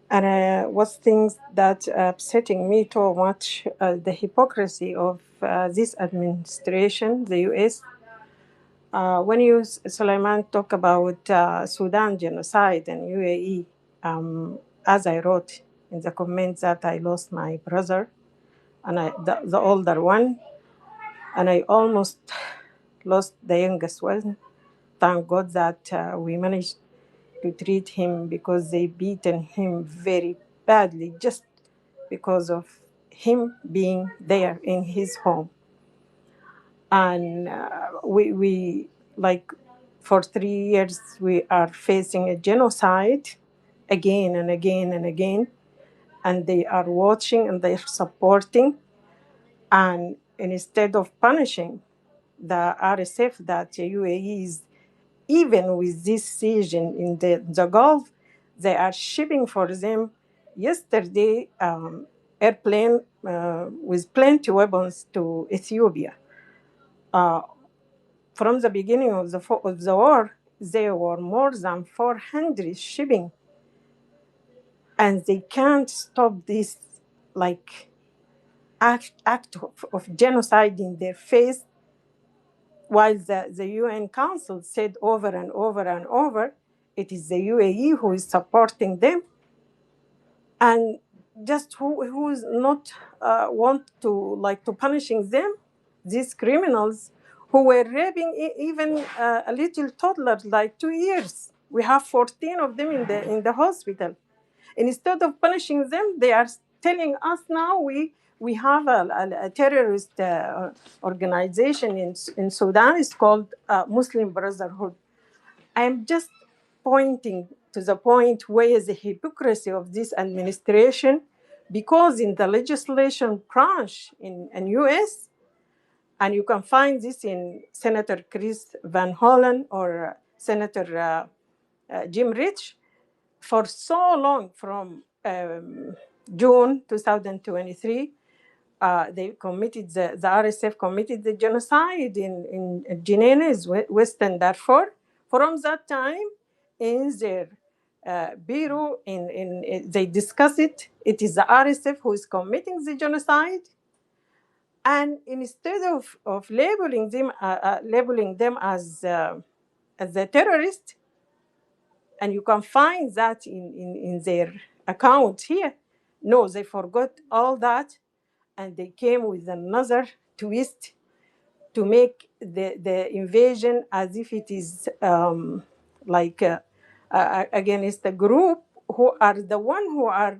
Speaker 22: And what's things that upsetting me too much, the hypocrisy of this administration, the U.S. When Suleiman talk about Sudan genocide and UAE,
Speaker 1: as I wrote in the comments, that I lost my brother, and the older one, and I almost lost the youngest one. Thank God that we managed to treat him, because they beaten him very badly just because of him being there in his home. And we like for 3 years we are facing a genocide again and again and again, and they are watching and they're supporting. And instead of punishing the RSF, that the UAE is, even with this siege in the Gulf, they are shipping for them yesterday airplane with plenty weapons to Ethiopia. Uh, from the beginning of the war, there were more than 400 shipping, and they can't stop this like act of genocide in their face, while the UN Council said over and over and over, it is the UAE who is supporting them, and just who is not want to like to punishing them, these criminals who were raping even a little toddler like 2 years. We have 14 of them in the hospital. Instead of punishing them, they are telling us now we have a terrorist organization in Sudan. It's called Muslim Brotherhood. I'm just pointing to the point where the hypocrisy of this administration, because in the legislation branch in US, and you can find this in Senator Chris Van Hollen or Senator Jim Rich, for so long, from June 2023, they committed the RSF committed the genocide in Jenin's Western Darfur. From that time, in their bureau, they discuss it. It is the RSF who is committing the genocide, and instead of labeling them as the terrorists, and you can find that in their account here. No, they forgot all that, and they came with another twist to make the invasion as if it is like against a group who are the one who are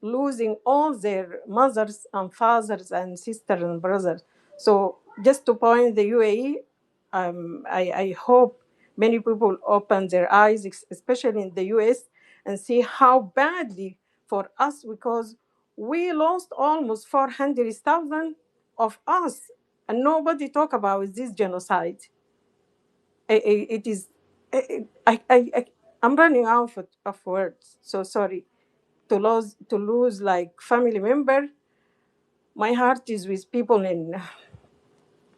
Speaker 1: losing all their mothers and fathers and sisters and brothers. So just to point the UAE, I hope many people open their eyes, especially in the US, and see how badly for us, because we lost almost 400,000 of us, and nobody talk about this genocide. It is, I'm running out of words. So sorry to lose like family member. My heart is with people in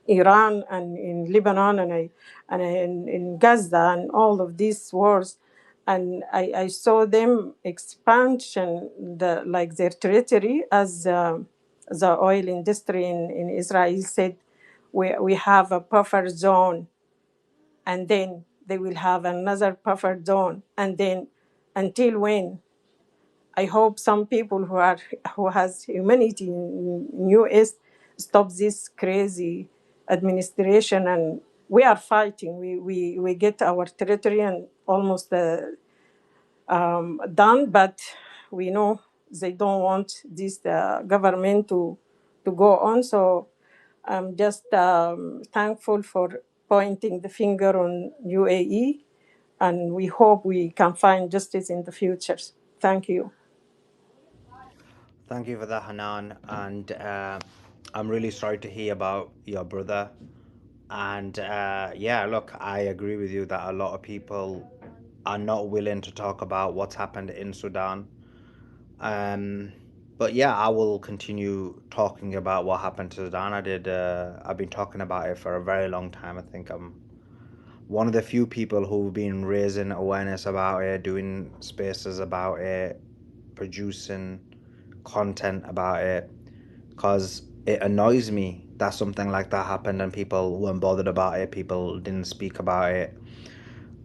Speaker 1: Iran and in Lebanon in Gaza and all of these wars, and I saw them expansion like their territory, as the oil industry in Israel said, we have a buffer zone, and then they will have another buffer zone, and then until when? I hope some people who has humanity in US stop this crazy administration, and we are fighting. We get our territory and almost done, but we know they don't want this government to go on. So I'm just thankful for pointing the finger on UAE, and we hope we can find justice in the future. Thank you.
Speaker 13: Thank you for that, Hanan. And I'm really sorry to hear about your brother. And yeah, look, I agree with you that a lot of people are not willing to talk about what's happened in Sudan. Um, but yeah, I will continue talking about what happened to Sudan. I've been talking about it for a very long time. I think I'm one of the few people who've been raising awareness about it, doing spaces about it, producing content about it, because it annoys me that something like that happened and people weren't bothered about it, people didn't speak about it.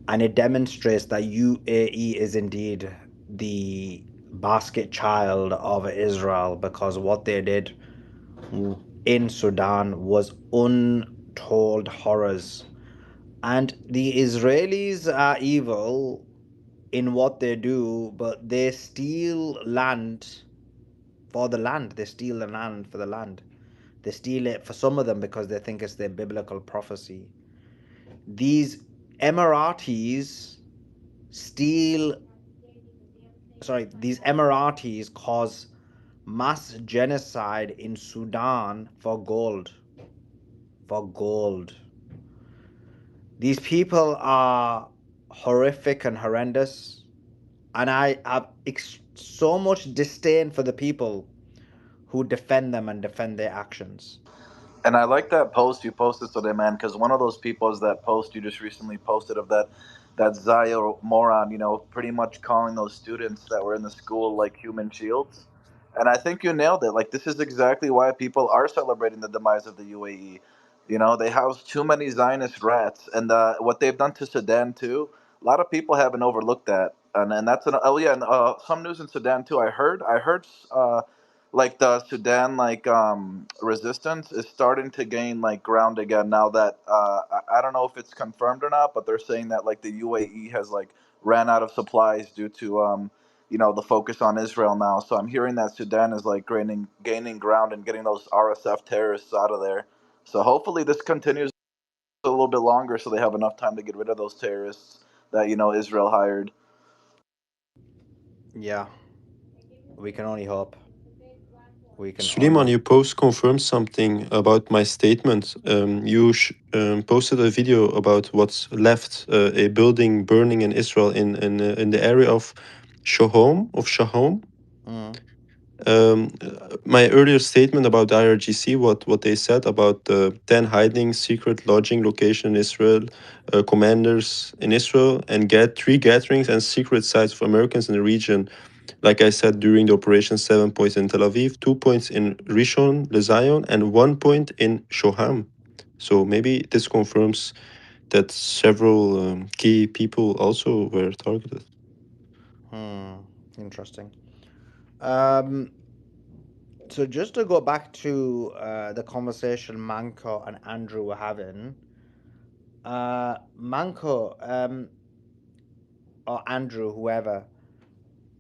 Speaker 13: And it demonstrates that UAE is indeed the basket child of Israel, because what they did in Sudan was untold horrors. And the Israelis are evil in what they do, but they steal land for the land. They steal the land for the land. They steal it for some of them because they think it's their biblical prophecy. These Emiratis steal, these Emiratis cause mass genocide in Sudan for gold. For gold. These people are horrific and horrendous, and I have so much disdain for the people who defend them and defend their actions.
Speaker 14: And I like that post you posted today, man, because one of those people is that post you just recently posted of that Zio moron, pretty much calling those students that were in the school like human shields. And I think you nailed it. Like, this is exactly why people are celebrating the demise of the UAE. They house too many Zionist rats, and what they've done to Sudan too. A lot of people haven't overlooked that, and that's oh yeah, and some news in Sudan too. I heard like the Sudan resistance is starting to gain like ground again now that I don't know if it's confirmed or not, but they're saying that like the UAE has like ran out of supplies due to the focus on Israel now. So I'm hearing that Sudan is like gaining ground and getting those RSF terrorists out of there. So hopefully this continues a little bit longer so they have enough time to get rid of those terrorists that Israel hired.
Speaker 13: Yeah, we can only hope. We can
Speaker 7: Suleiman,
Speaker 13: only.
Speaker 7: your post confirmed something about my statement. You posted a video about what's left, a building burning in Israel in the area of Shahom.
Speaker 13: Mm.
Speaker 7: My earlier statement about the IRGC, what they said about the 10 hiding secret lodging location in Israel, commanders in Israel, and get 3 gatherings and secret sites of Americans in the region. Like I said, during the operation, 7 points in Tel Aviv, 2 points in Rishon LeZion, and 1 point in Shoham. So maybe this confirms that several key people also were targeted.
Speaker 13: Interesting. So just to go back to the conversation Manko and Andrew were having, Manko or Andrew, whoever.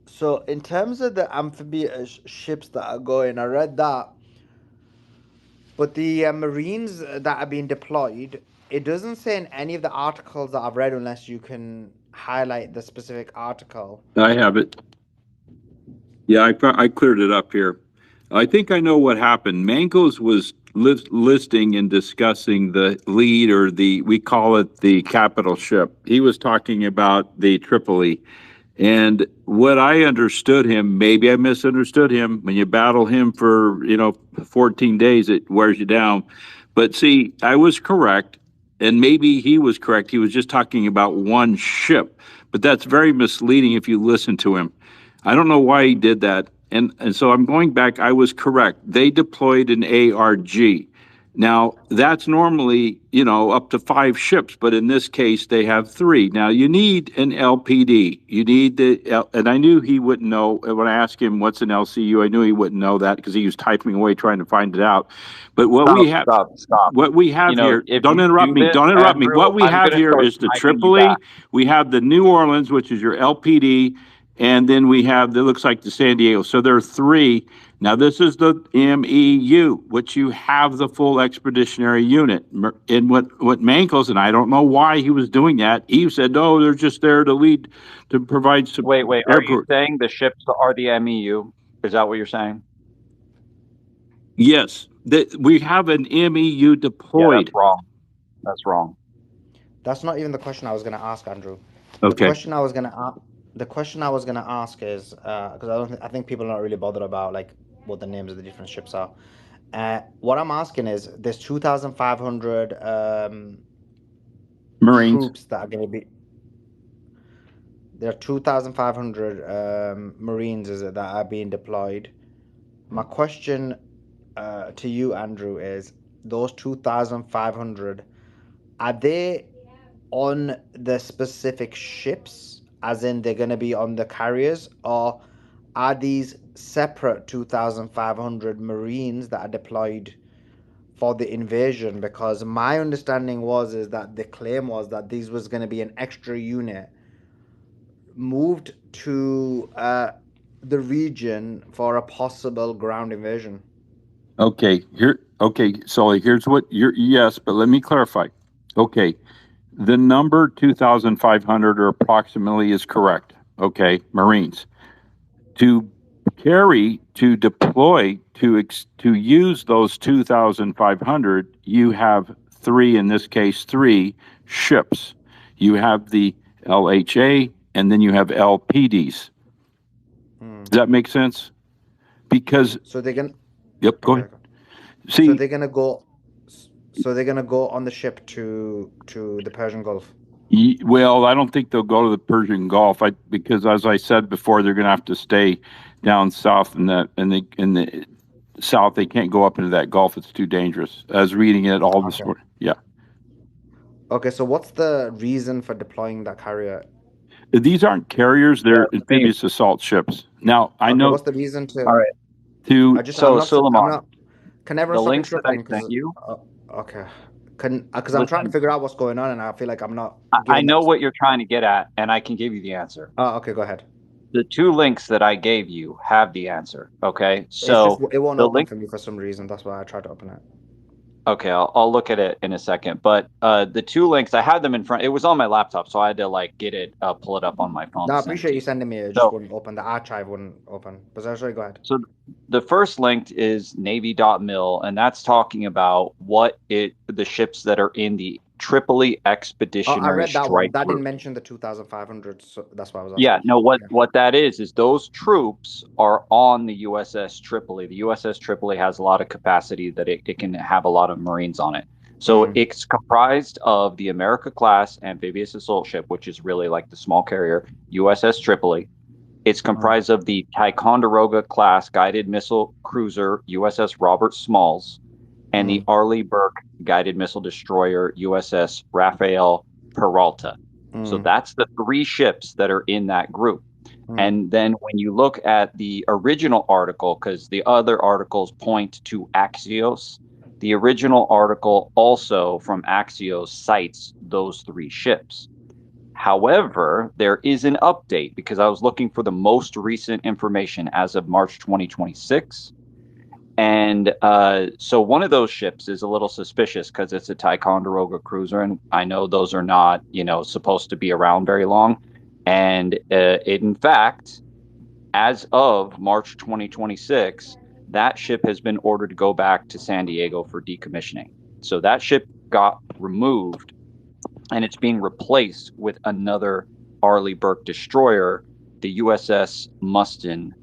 Speaker 13: So in terms of the amphibious ships that are going, I read that, but the Marines that are being deployed, it doesn't say in any of the articles that I've read, unless you can highlight the specific article.
Speaker 4: I have it. Yeah, I cleared it up here. I think I know what happened. Mankos was listing and discussing the lead, or we call it the capital ship. He was talking about the Tripoli. And what I understood him, maybe I misunderstood him. When you battle him for, 14 days, it wears you down. But see, I was correct. And maybe he was correct. He was just talking about one ship. But that's very misleading if you listen to him. I don't know why he did that. And so I'm going back. I was correct. They deployed an ARG. Now, that's normally, up to 5 ships, but in this case, they have 3. Now, you need an LPD. You need and I knew he wouldn't know. When I asked him what's an LCU, I knew he wouldn't know that because he was typing away trying to find it out. But what we have here,
Speaker 11: If
Speaker 4: don't
Speaker 11: you
Speaker 4: interrupt
Speaker 11: do
Speaker 4: me.
Speaker 11: this,
Speaker 4: Don't interrupt me.
Speaker 11: Andrew,
Speaker 4: What we
Speaker 11: I'm
Speaker 4: have
Speaker 11: gonna
Speaker 4: here
Speaker 11: start
Speaker 4: is the
Speaker 11: sniping you back.
Speaker 4: Tripoli. We have the New Orleans, which is your LPD, and then we have that looks like the San Diego. So there are 3. Now this is the MEU, which you have the full expeditionary unit. And what Mankos, and I don't know why he was doing that. He said, "No, they're just there to lead, to provide some
Speaker 11: Wait, are you
Speaker 4: airport."
Speaker 11: saying the ships are the MEU? Is that what you're saying?
Speaker 4: Yes, that we have an MEU
Speaker 11: Yeah, that's
Speaker 4: deployed.
Speaker 11: wrong. That's wrong.
Speaker 13: That's not even the question I was going to ask, Andrew. The
Speaker 4: Okay.
Speaker 13: question I was going to ask is because I think people are not really bothered about like what the names of the different ships are. What I'm asking is, there's 2,500
Speaker 4: Marines.
Speaker 13: troops that are going to be. There are 2,500 Marines, is it, that are being deployed. My question to you, Andrew, is those 2,500, are they on the specific ships, as in they're going to be on the carriers, or are these separate 2,500 Marines that are deployed for the invasion? Because my understanding is that the claim was that these was going to be an extra unit moved to the region for a possible ground invasion.
Speaker 4: Okay, Sully, here's what yes, but let me clarify. Okay, the number 2,500 or approximately is correct. Okay, Marines. To deploy, to use those 2,500, you have three, in this case, three ships. You have the LHA and then you have LPDs. Does that make sense? Because,
Speaker 13: So they're gonna.
Speaker 4: yep, go
Speaker 13: Okay.
Speaker 4: ahead.
Speaker 13: So
Speaker 4: See,
Speaker 13: they're gonna go. So they're gonna go on the ship to the Persian Gulf.
Speaker 4: well, I don't think they'll go to the Persian Gulf. Because, as I said before, they're going to have to stay down south in the south. They can't go up into that Gulf. It's too dangerous. I was reading it all this
Speaker 13: Okay.
Speaker 4: morning. Yeah,
Speaker 13: Okay. So what's the reason for deploying that carrier?
Speaker 4: these aren't carriers;
Speaker 11: Yeah,
Speaker 4: they're amphibious assault ships. Now, I
Speaker 13: Okay.
Speaker 4: know
Speaker 13: What's the reason
Speaker 11: all
Speaker 13: to?
Speaker 11: right.
Speaker 4: to.
Speaker 13: I'm
Speaker 11: So
Speaker 13: not. I'm
Speaker 11: Suleiman,
Speaker 13: not. Can everyone
Speaker 11: the
Speaker 13: stop
Speaker 11: links that I
Speaker 13: interrupting?
Speaker 11: sent
Speaker 13: Because.
Speaker 11: you,
Speaker 13: Okay. Because I'm trying to
Speaker 11: listen,
Speaker 13: figure out what's going on, and I feel like I'm not
Speaker 11: I
Speaker 13: given the.
Speaker 11: know what you're trying to get at, and I can give you the answer.
Speaker 13: Oh, okay. Go ahead.
Speaker 11: The two links that I gave you have the answer. Okay.
Speaker 13: It's just
Speaker 11: So
Speaker 13: it won't
Speaker 11: the
Speaker 13: open
Speaker 11: link,
Speaker 13: for me for some reason. That's why I tried to open it.
Speaker 11: okay, I'll look at it in a second. But the two links, I had them in front. It was on my laptop, so I had to like get it, pull it up on my phone
Speaker 13: No,
Speaker 11: to
Speaker 13: I
Speaker 11: send it
Speaker 13: appreciate
Speaker 11: to
Speaker 13: you
Speaker 11: you.
Speaker 13: sending me. It just
Speaker 11: So,
Speaker 13: wouldn't open. The archive wouldn't open. But sorry, go ahead.
Speaker 11: so the first link is Navy.mil, and that's talking about the ships that are in the Tripoli
Speaker 13: Oh, I
Speaker 11: Expeditionary
Speaker 13: read that one.
Speaker 11: Strike
Speaker 13: That didn't
Speaker 11: Group.
Speaker 13: mention the 2,500, so that's why I was
Speaker 11: Yeah,
Speaker 13: asking.
Speaker 11: no,
Speaker 13: Yeah.
Speaker 11: what that is those troops are on the USS Tripoli. The USS Tripoli has a lot of capacity that it can have a lot of Marines on it. So
Speaker 13: Mm,
Speaker 11: it's comprised of the America class amphibious assault ship, which is really like the small carrier USS Tripoli. It's
Speaker 13: mm,
Speaker 11: comprised of the Ticonderoga class guided missile cruiser USS Robert Smalls and the
Speaker 13: mm,
Speaker 11: Arleigh Burke guided missile destroyer USS Rafael Peralta. So
Speaker 13: mm,
Speaker 11: that's the three ships that are in that group.
Speaker 13: mm.
Speaker 11: And then when you look at the original article, because the other articles point to Axios, the original article also from Axios cites those three ships. However, there is an update because I was looking for the most recent information as of March 2026. And so one of those ships is a little suspicious because it's a Ticonderoga cruiser, and I know those are not, supposed to be around very long. And in fact, as of March 2026, that ship has been ordered to go back to San Diego for decommissioning. So that ship got removed, and it's being replaced with another Arleigh Burke destroyer, the USS Mustin,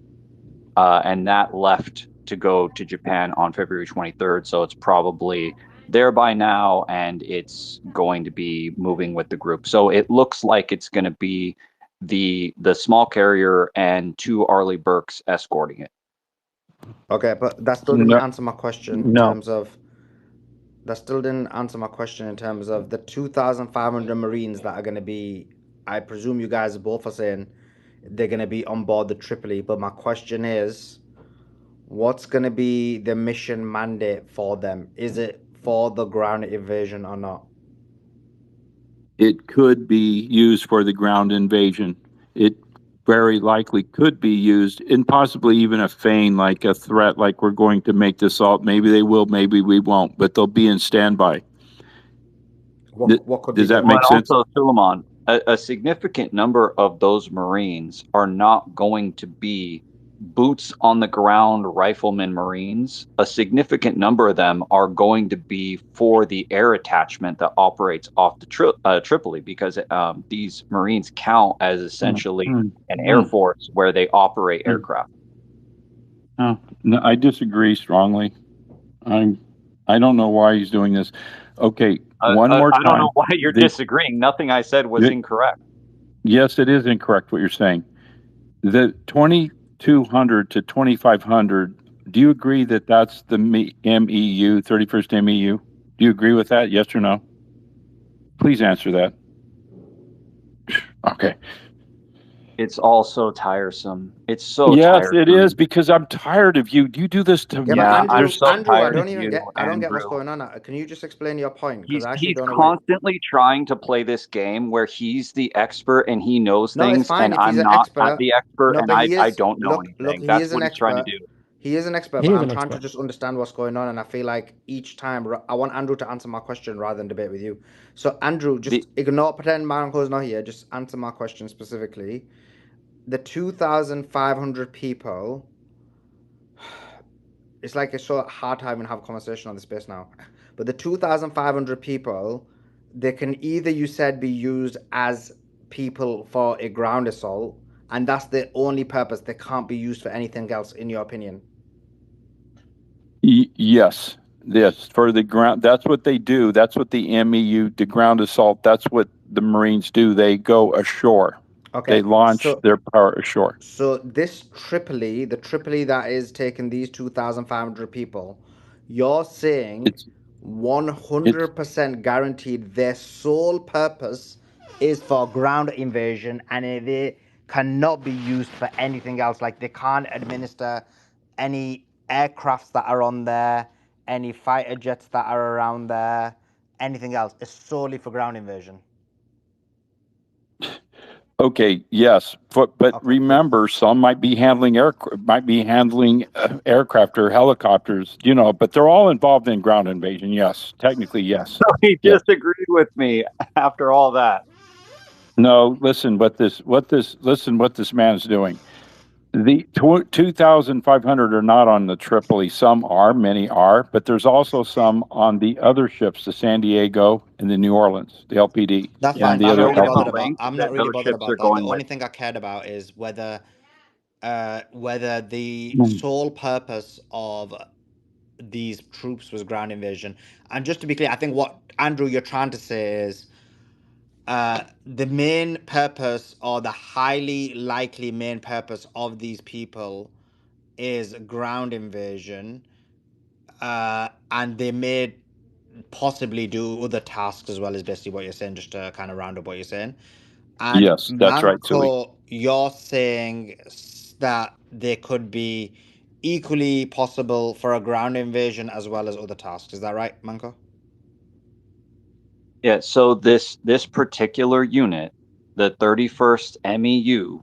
Speaker 11: and that left to go to Japan on February 23rd. So it's probably there by now, and it's going to be moving with the group. So it looks like it's going to be the small carrier and two Arleigh Burkes escorting it.
Speaker 13: Okay, but that still didn't
Speaker 4: No,
Speaker 13: answer my question in
Speaker 4: no.
Speaker 13: terms of. That still didn't answer my question in terms of the 2,500 Marines that are going to be. I presume you guys both are saying they're going to be on board the Tripoli, but my question is, what's going to be the mission mandate for them? Is it for the ground invasion or not?
Speaker 4: It could be used for the ground invasion. It very likely could be used, and possibly even a feign, like a threat, like we're going to make this assault. Maybe they will, maybe we won't, but they'll be in standby.
Speaker 13: What could be
Speaker 4: Does that
Speaker 13: the.
Speaker 4: make
Speaker 11: But
Speaker 4: sense?
Speaker 11: also, Suleiman, a significant number of those Marines are not going to be boots on the ground riflemen Marines. A significant number of them are going to be for the air attachment that operates off the Tripoli, because these Marines count as essentially an air force where they operate aircraft.
Speaker 4: No, I disagree strongly. I don't know why he's doing this. Okay, one more
Speaker 11: I don't know
Speaker 4: time.
Speaker 11: why you're disagreeing. Nothing I said was incorrect.
Speaker 4: Yes, it is incorrect what you're saying. The 2,200 to 2,500. Do you agree that that's the MEU, 31st MEU? Do you agree with that? Yes or no? Please answer that. Okay.
Speaker 11: It's all so tiresome. It's so
Speaker 4: Yes, it is,
Speaker 11: tiresome.
Speaker 4: because I'm tired of you. You do this to
Speaker 13: Yeah, but
Speaker 11: Yeah,
Speaker 4: me.
Speaker 11: I'm
Speaker 13: Andrew,
Speaker 4: There's
Speaker 11: so
Speaker 13: Andrew,
Speaker 11: tired of you,
Speaker 13: I don't get what's
Speaker 11: Andrew.
Speaker 13: going on. Can you just explain your point? Because I actually
Speaker 11: He's
Speaker 13: don't know what.
Speaker 11: constantly trying to play this game where he's the expert and he knows
Speaker 13: No, it's
Speaker 11: things,
Speaker 13: fine
Speaker 11: and
Speaker 13: if he's
Speaker 11: I'm
Speaker 13: an
Speaker 11: not
Speaker 13: expert.
Speaker 11: the expert,
Speaker 13: No,
Speaker 11: and
Speaker 13: but he
Speaker 11: I
Speaker 13: is.
Speaker 11: don't know
Speaker 13: Look,
Speaker 11: anything.
Speaker 13: he
Speaker 11: That's
Speaker 13: is
Speaker 11: what
Speaker 13: an
Speaker 11: he's trying to
Speaker 13: expert.
Speaker 11: do.
Speaker 13: He is an expert,
Speaker 5: He
Speaker 13: but
Speaker 5: is
Speaker 13: I'm
Speaker 5: an
Speaker 13: trying to
Speaker 5: expert.
Speaker 13: just understand what's going on, and I feel like each time I want Andrew to answer my question rather than debate with you. So, Andrew,
Speaker 11: The
Speaker 13: just ignore, pretend Marco's not here. Just answer my question specifically. The 2,500 people. It's like it's so hard to even have a conversation on the space now. But the 2,500 people, they can either, you said, be used as people for a ground assault, and that's the only purpose. They can't be used for anything else, in your opinion.
Speaker 4: Yes, yes, for the ground. That's what they do. That's what the MEU, the ground assault. That's what the Marines do. They go ashore. They
Speaker 13: Okay,
Speaker 4: launch
Speaker 13: so
Speaker 4: their power ashore.
Speaker 13: so this Tripoli, the Tripoli that is taking these 2,500 people, you're saying
Speaker 4: It's it's
Speaker 13: 100% guaranteed their sole purpose is for ground invasion, and they cannot be used for anything else. Like they can't administer any aircrafts that are on there, any fighter jets that are around there, anything else. It's solely for ground invasion.
Speaker 4: okay. Yes, but
Speaker 13: Okay, cool.
Speaker 4: remember, some might be handling aircraft or helicopters. But they're all involved in ground invasion. Yes, technically, yes,
Speaker 11: he
Speaker 4: yes.
Speaker 11: disagreed with me after all that.
Speaker 4: No, listen. Listen what this man's doing. The 2,500 are not on the Tripoli. Some are, many are, but there's also some on the other ships, the San Diego and the New Orleans, the LPD,
Speaker 13: That's
Speaker 11: Yeah,
Speaker 13: fine,
Speaker 4: and
Speaker 13: but
Speaker 4: the
Speaker 13: I'm not
Speaker 4: other
Speaker 11: show
Speaker 13: really
Speaker 11: me the
Speaker 13: bothered
Speaker 4: LPD.
Speaker 13: about.
Speaker 11: link
Speaker 13: I'm not
Speaker 11: that
Speaker 13: really
Speaker 11: those
Speaker 13: bothered
Speaker 11: ships are
Speaker 13: about that. The
Speaker 11: going
Speaker 13: only
Speaker 11: with.
Speaker 13: thing I cared about is whether the
Speaker 4: Mm.
Speaker 13: sole purpose of these troops was ground invasion. And just to be clear, I think what Andrew you're trying to say is the main purpose, or the highly likely main purpose of these people, is ground invasion, and they may possibly do other tasks as well, is basically what you're saying, just to kind of round up what you're saying. And
Speaker 4: Yes, that's right, Tui.
Speaker 13: Manco, you're saying that they could be equally possible for a ground invasion as well as other tasks. Is that right, Manco?
Speaker 11: Yeah, so this particular unit, the 31st MEU,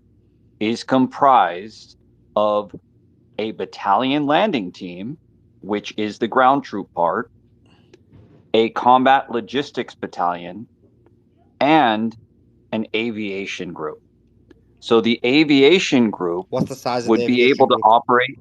Speaker 11: is comprised of a battalion landing team, which is the ground troop part, a combat logistics battalion, and an aviation group. So the aviation group
Speaker 13: What's the size of the
Speaker 11: would be
Speaker 13: aviation
Speaker 11: able to
Speaker 13: group?
Speaker 11: operate.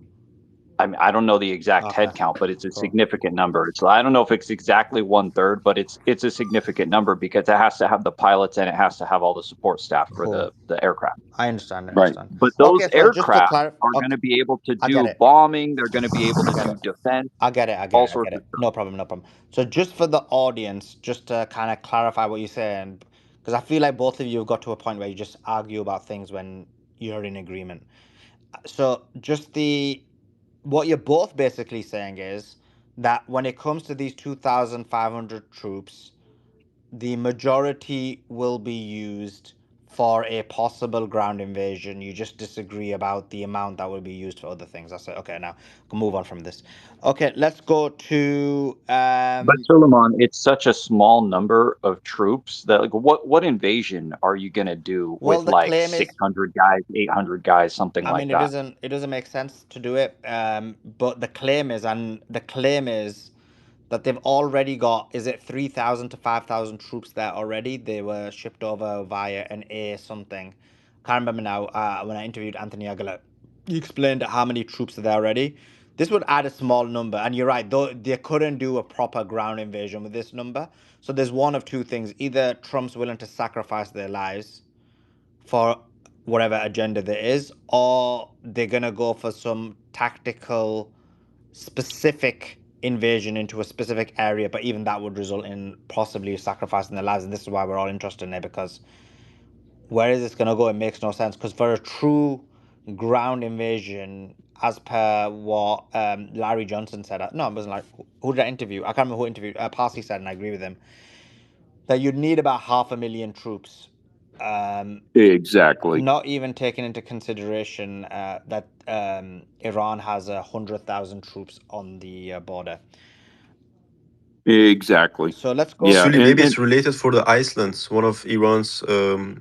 Speaker 11: I don't know the exact
Speaker 13: Okay,
Speaker 11: head count, but it's a
Speaker 13: cool.
Speaker 11: significant number. So I don't know if it's exactly 1/3, but it's a significant number because it has to have the pilots and it has to have all the support staff for
Speaker 13: Cool.
Speaker 11: the aircraft.
Speaker 13: I understand. I
Speaker 4: Right.
Speaker 13: understand.
Speaker 11: But those
Speaker 13: Okay, so just to
Speaker 11: aircraft
Speaker 13: clarify,
Speaker 11: are going
Speaker 13: okay,
Speaker 11: to be able to
Speaker 13: I get
Speaker 11: do
Speaker 13: it.
Speaker 11: bombing. They're going to be able
Speaker 13: I
Speaker 11: to
Speaker 13: get
Speaker 11: do
Speaker 13: it.
Speaker 11: defense,
Speaker 13: I get it. I get
Speaker 11: all
Speaker 13: it. I get
Speaker 11: sorts of
Speaker 13: it.
Speaker 11: stuff.
Speaker 13: No problem. No problem. So just for the audience, just to kind of clarify what you're saying, because I feel like both of you have got to a point where you just argue about things when you're in agreement. So just what you're both basically saying is that when it comes to these 2,500 troops, the majority will be used for a possible ground invasion. You just disagree about the amount that will be used for other things. I say, okay, now we'll move on from this. Okay, let's go to
Speaker 11: But Suleiman, it's such a small number of troops that like what invasion are you going to do
Speaker 13: well,
Speaker 11: with
Speaker 13: the
Speaker 11: like
Speaker 13: claim is,
Speaker 11: 600 guys, 800 guys, something
Speaker 13: I
Speaker 11: like
Speaker 13: mean,
Speaker 11: that?
Speaker 13: it doesn't make sense to do it. But the claim is that they've already got, is it 3,000 to 5,000 troops there already? They were shipped over via an A something. Can't remember now. When I interviewed Anthony Aguilar, he explained how many troops are there already. This would add a small number, and you're right, though they couldn't do a proper ground invasion with this number. So there's one of two things: either Trump's willing to sacrifice their lives for whatever agenda there is, or they're gonna go for some tactical specific invasion into a specific area, but even that would result in possibly sacrificing their lives. And this is why we're all interested in it, because where is this going to go? It makes no sense. Because for a true ground invasion, as per what Larry Johnson said, no, it wasn't like, who did I interview? I can't remember who interviewed. Parsi said, and I agree with him, that you'd need about 500,000 troops
Speaker 4: Exactly.
Speaker 13: Not even taking into consideration that Iran has 100,000 troops on the border.
Speaker 4: Exactly.
Speaker 13: So let's go.
Speaker 4: Yeah,
Speaker 7: Sully, maybe
Speaker 4: and
Speaker 7: it's related for the Icelands, one of Iran's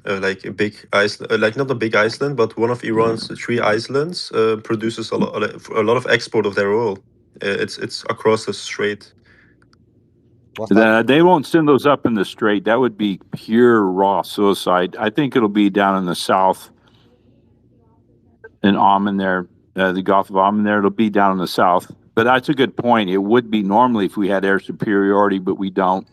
Speaker 7: like a big Iceland, like not a big Iceland, but one of Iran's three islands produces a lot of export of their oil. It's across the strait.
Speaker 13: What's that?
Speaker 4: they won't send those up in the strait. That would be pure raw suicide. I think it'll be down in the south in Oman there, the Gulf of Oman there. It'll be down in the south. But that's a good point. It would be normally if we had air superiority, but we don't.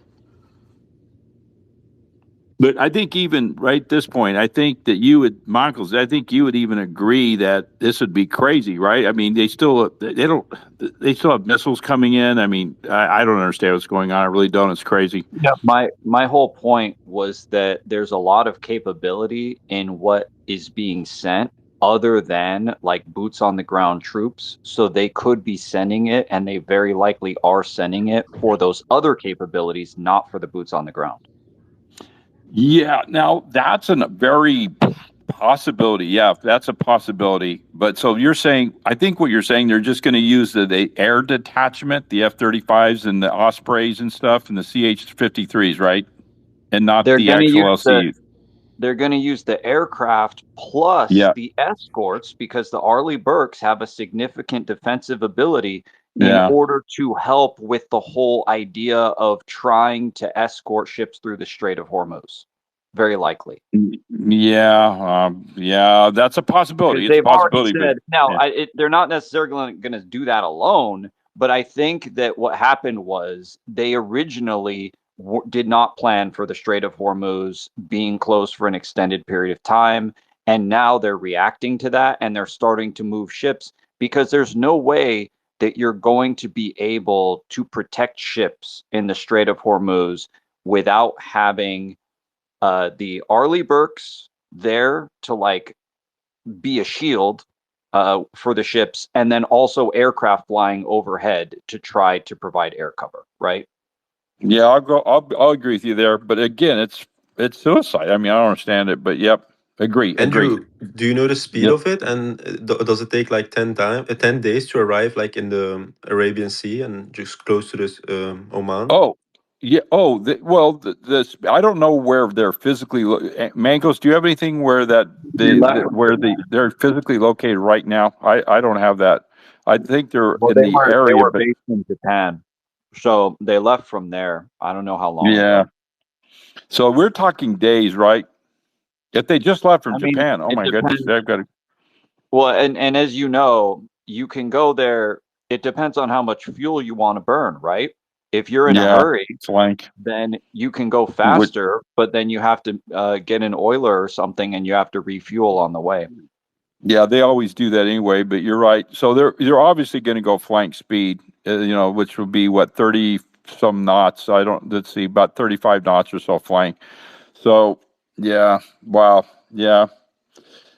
Speaker 4: But I think even right at this point, I think that you would, Michaels, I think you would even agree that this would be crazy, right? I mean, they still have missiles coming in. I mean, I don't understand what's going on. I really don't. It's crazy.
Speaker 11: Yeah, my whole point was that there's a lot of capability in what is being sent other than like boots on the ground troops. So they could be sending it, and they very likely are sending it for those other capabilities, not for the boots on the ground.
Speaker 4: Yeah, now that's a very possibility. Yeah, that's a possibility. But so you're saying, I think what you're saying, they're just going to use the air detachment, the F-35s and the Ospreys and stuff, and the CH-53s, right? And not
Speaker 11: They're
Speaker 4: the
Speaker 11: going to
Speaker 4: actual
Speaker 11: use
Speaker 4: LCUs.
Speaker 11: they're going to use the aircraft plus
Speaker 4: Yeah,
Speaker 11: the escorts because the Arleigh Burkes have a significant defensive ability in
Speaker 4: yeah,
Speaker 11: order to help with the whole idea of trying to escort ships through the Strait of Hormuz. Very likely.
Speaker 4: yeah. That's a
Speaker 11: Because
Speaker 4: possibility. It's a
Speaker 11: they've already
Speaker 4: possibility, but
Speaker 11: said now
Speaker 4: yeah,
Speaker 11: they're not necessarily going to do that alone, but I think that what happened was they originally did not plan for the Strait of Hormuz being closed for an extended period of time, and now they're reacting to that and they're starting to move ships because there's no way that you're going to be able to protect ships in the Strait of Hormuz without having the Arleigh Burkes there to like be a shield for the ships, and then also aircraft flying overhead to try to provide air cover. Right?
Speaker 4: yeah. I'll agree with you there. But again, it's suicide. I mean, I don't understand it, but yep, agree.
Speaker 7: Andrew, do you know the speed
Speaker 4: Yep.
Speaker 7: of it? And does it take like 10 days to arrive like in the Arabian Sea and just close to this Oman?
Speaker 4: Oh, yeah. Oh, well, this I don't know where they're physically. Mangos, do you have anything where that
Speaker 11: They left from
Speaker 4: they're physically located right now? I don't have that. I think they're
Speaker 11: well,
Speaker 4: in the
Speaker 11: they
Speaker 4: area,
Speaker 11: were
Speaker 4: but
Speaker 11: based in Japan, so they left from there. I don't know how long
Speaker 4: yeah.
Speaker 11: ago.
Speaker 4: So we're talking days, right? If they just left from
Speaker 11: I mean,
Speaker 4: Japan, oh
Speaker 11: it
Speaker 4: my goodness,
Speaker 11: depends.
Speaker 4: they've got to.
Speaker 11: Well, and as you know, you can go there. It depends on how much fuel you want to burn, right? If you're in a
Speaker 4: Yeah,
Speaker 11: hurry,
Speaker 4: flank.
Speaker 11: then you can go
Speaker 4: Would
Speaker 11: faster, but then you have to get an oiler or something, and you have to refuel on the way.
Speaker 4: Yeah, they always do that anyway. But you're right. So they're obviously going to go flank speed. Which would be what 30 some knots. I don't. Let's see, about 35 knots or so flank. So yeah, wow, yeah.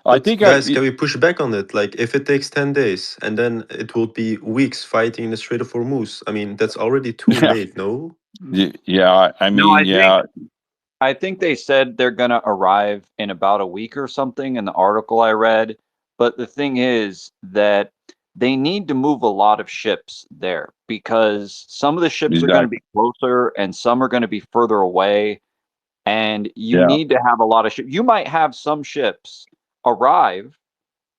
Speaker 4: I
Speaker 7: But
Speaker 4: think
Speaker 7: guys, can we push back on it? Like, if it takes 10 days and then it will be weeks fighting in the Strait of Hormuz, I mean, that's already too
Speaker 4: yeah,
Speaker 7: late, no?
Speaker 4: yeah. I
Speaker 11: No,
Speaker 4: mean, yeah,
Speaker 11: I think they said they're going to arrive in about a week or something in the article I read. But the thing is that they need to move a lot of ships there because some of the ships are going to
Speaker 4: exactly.
Speaker 11: be closer and some are going to be further away. And you
Speaker 4: Yeah,
Speaker 11: need to have a lot of ships. You might have some ships arrive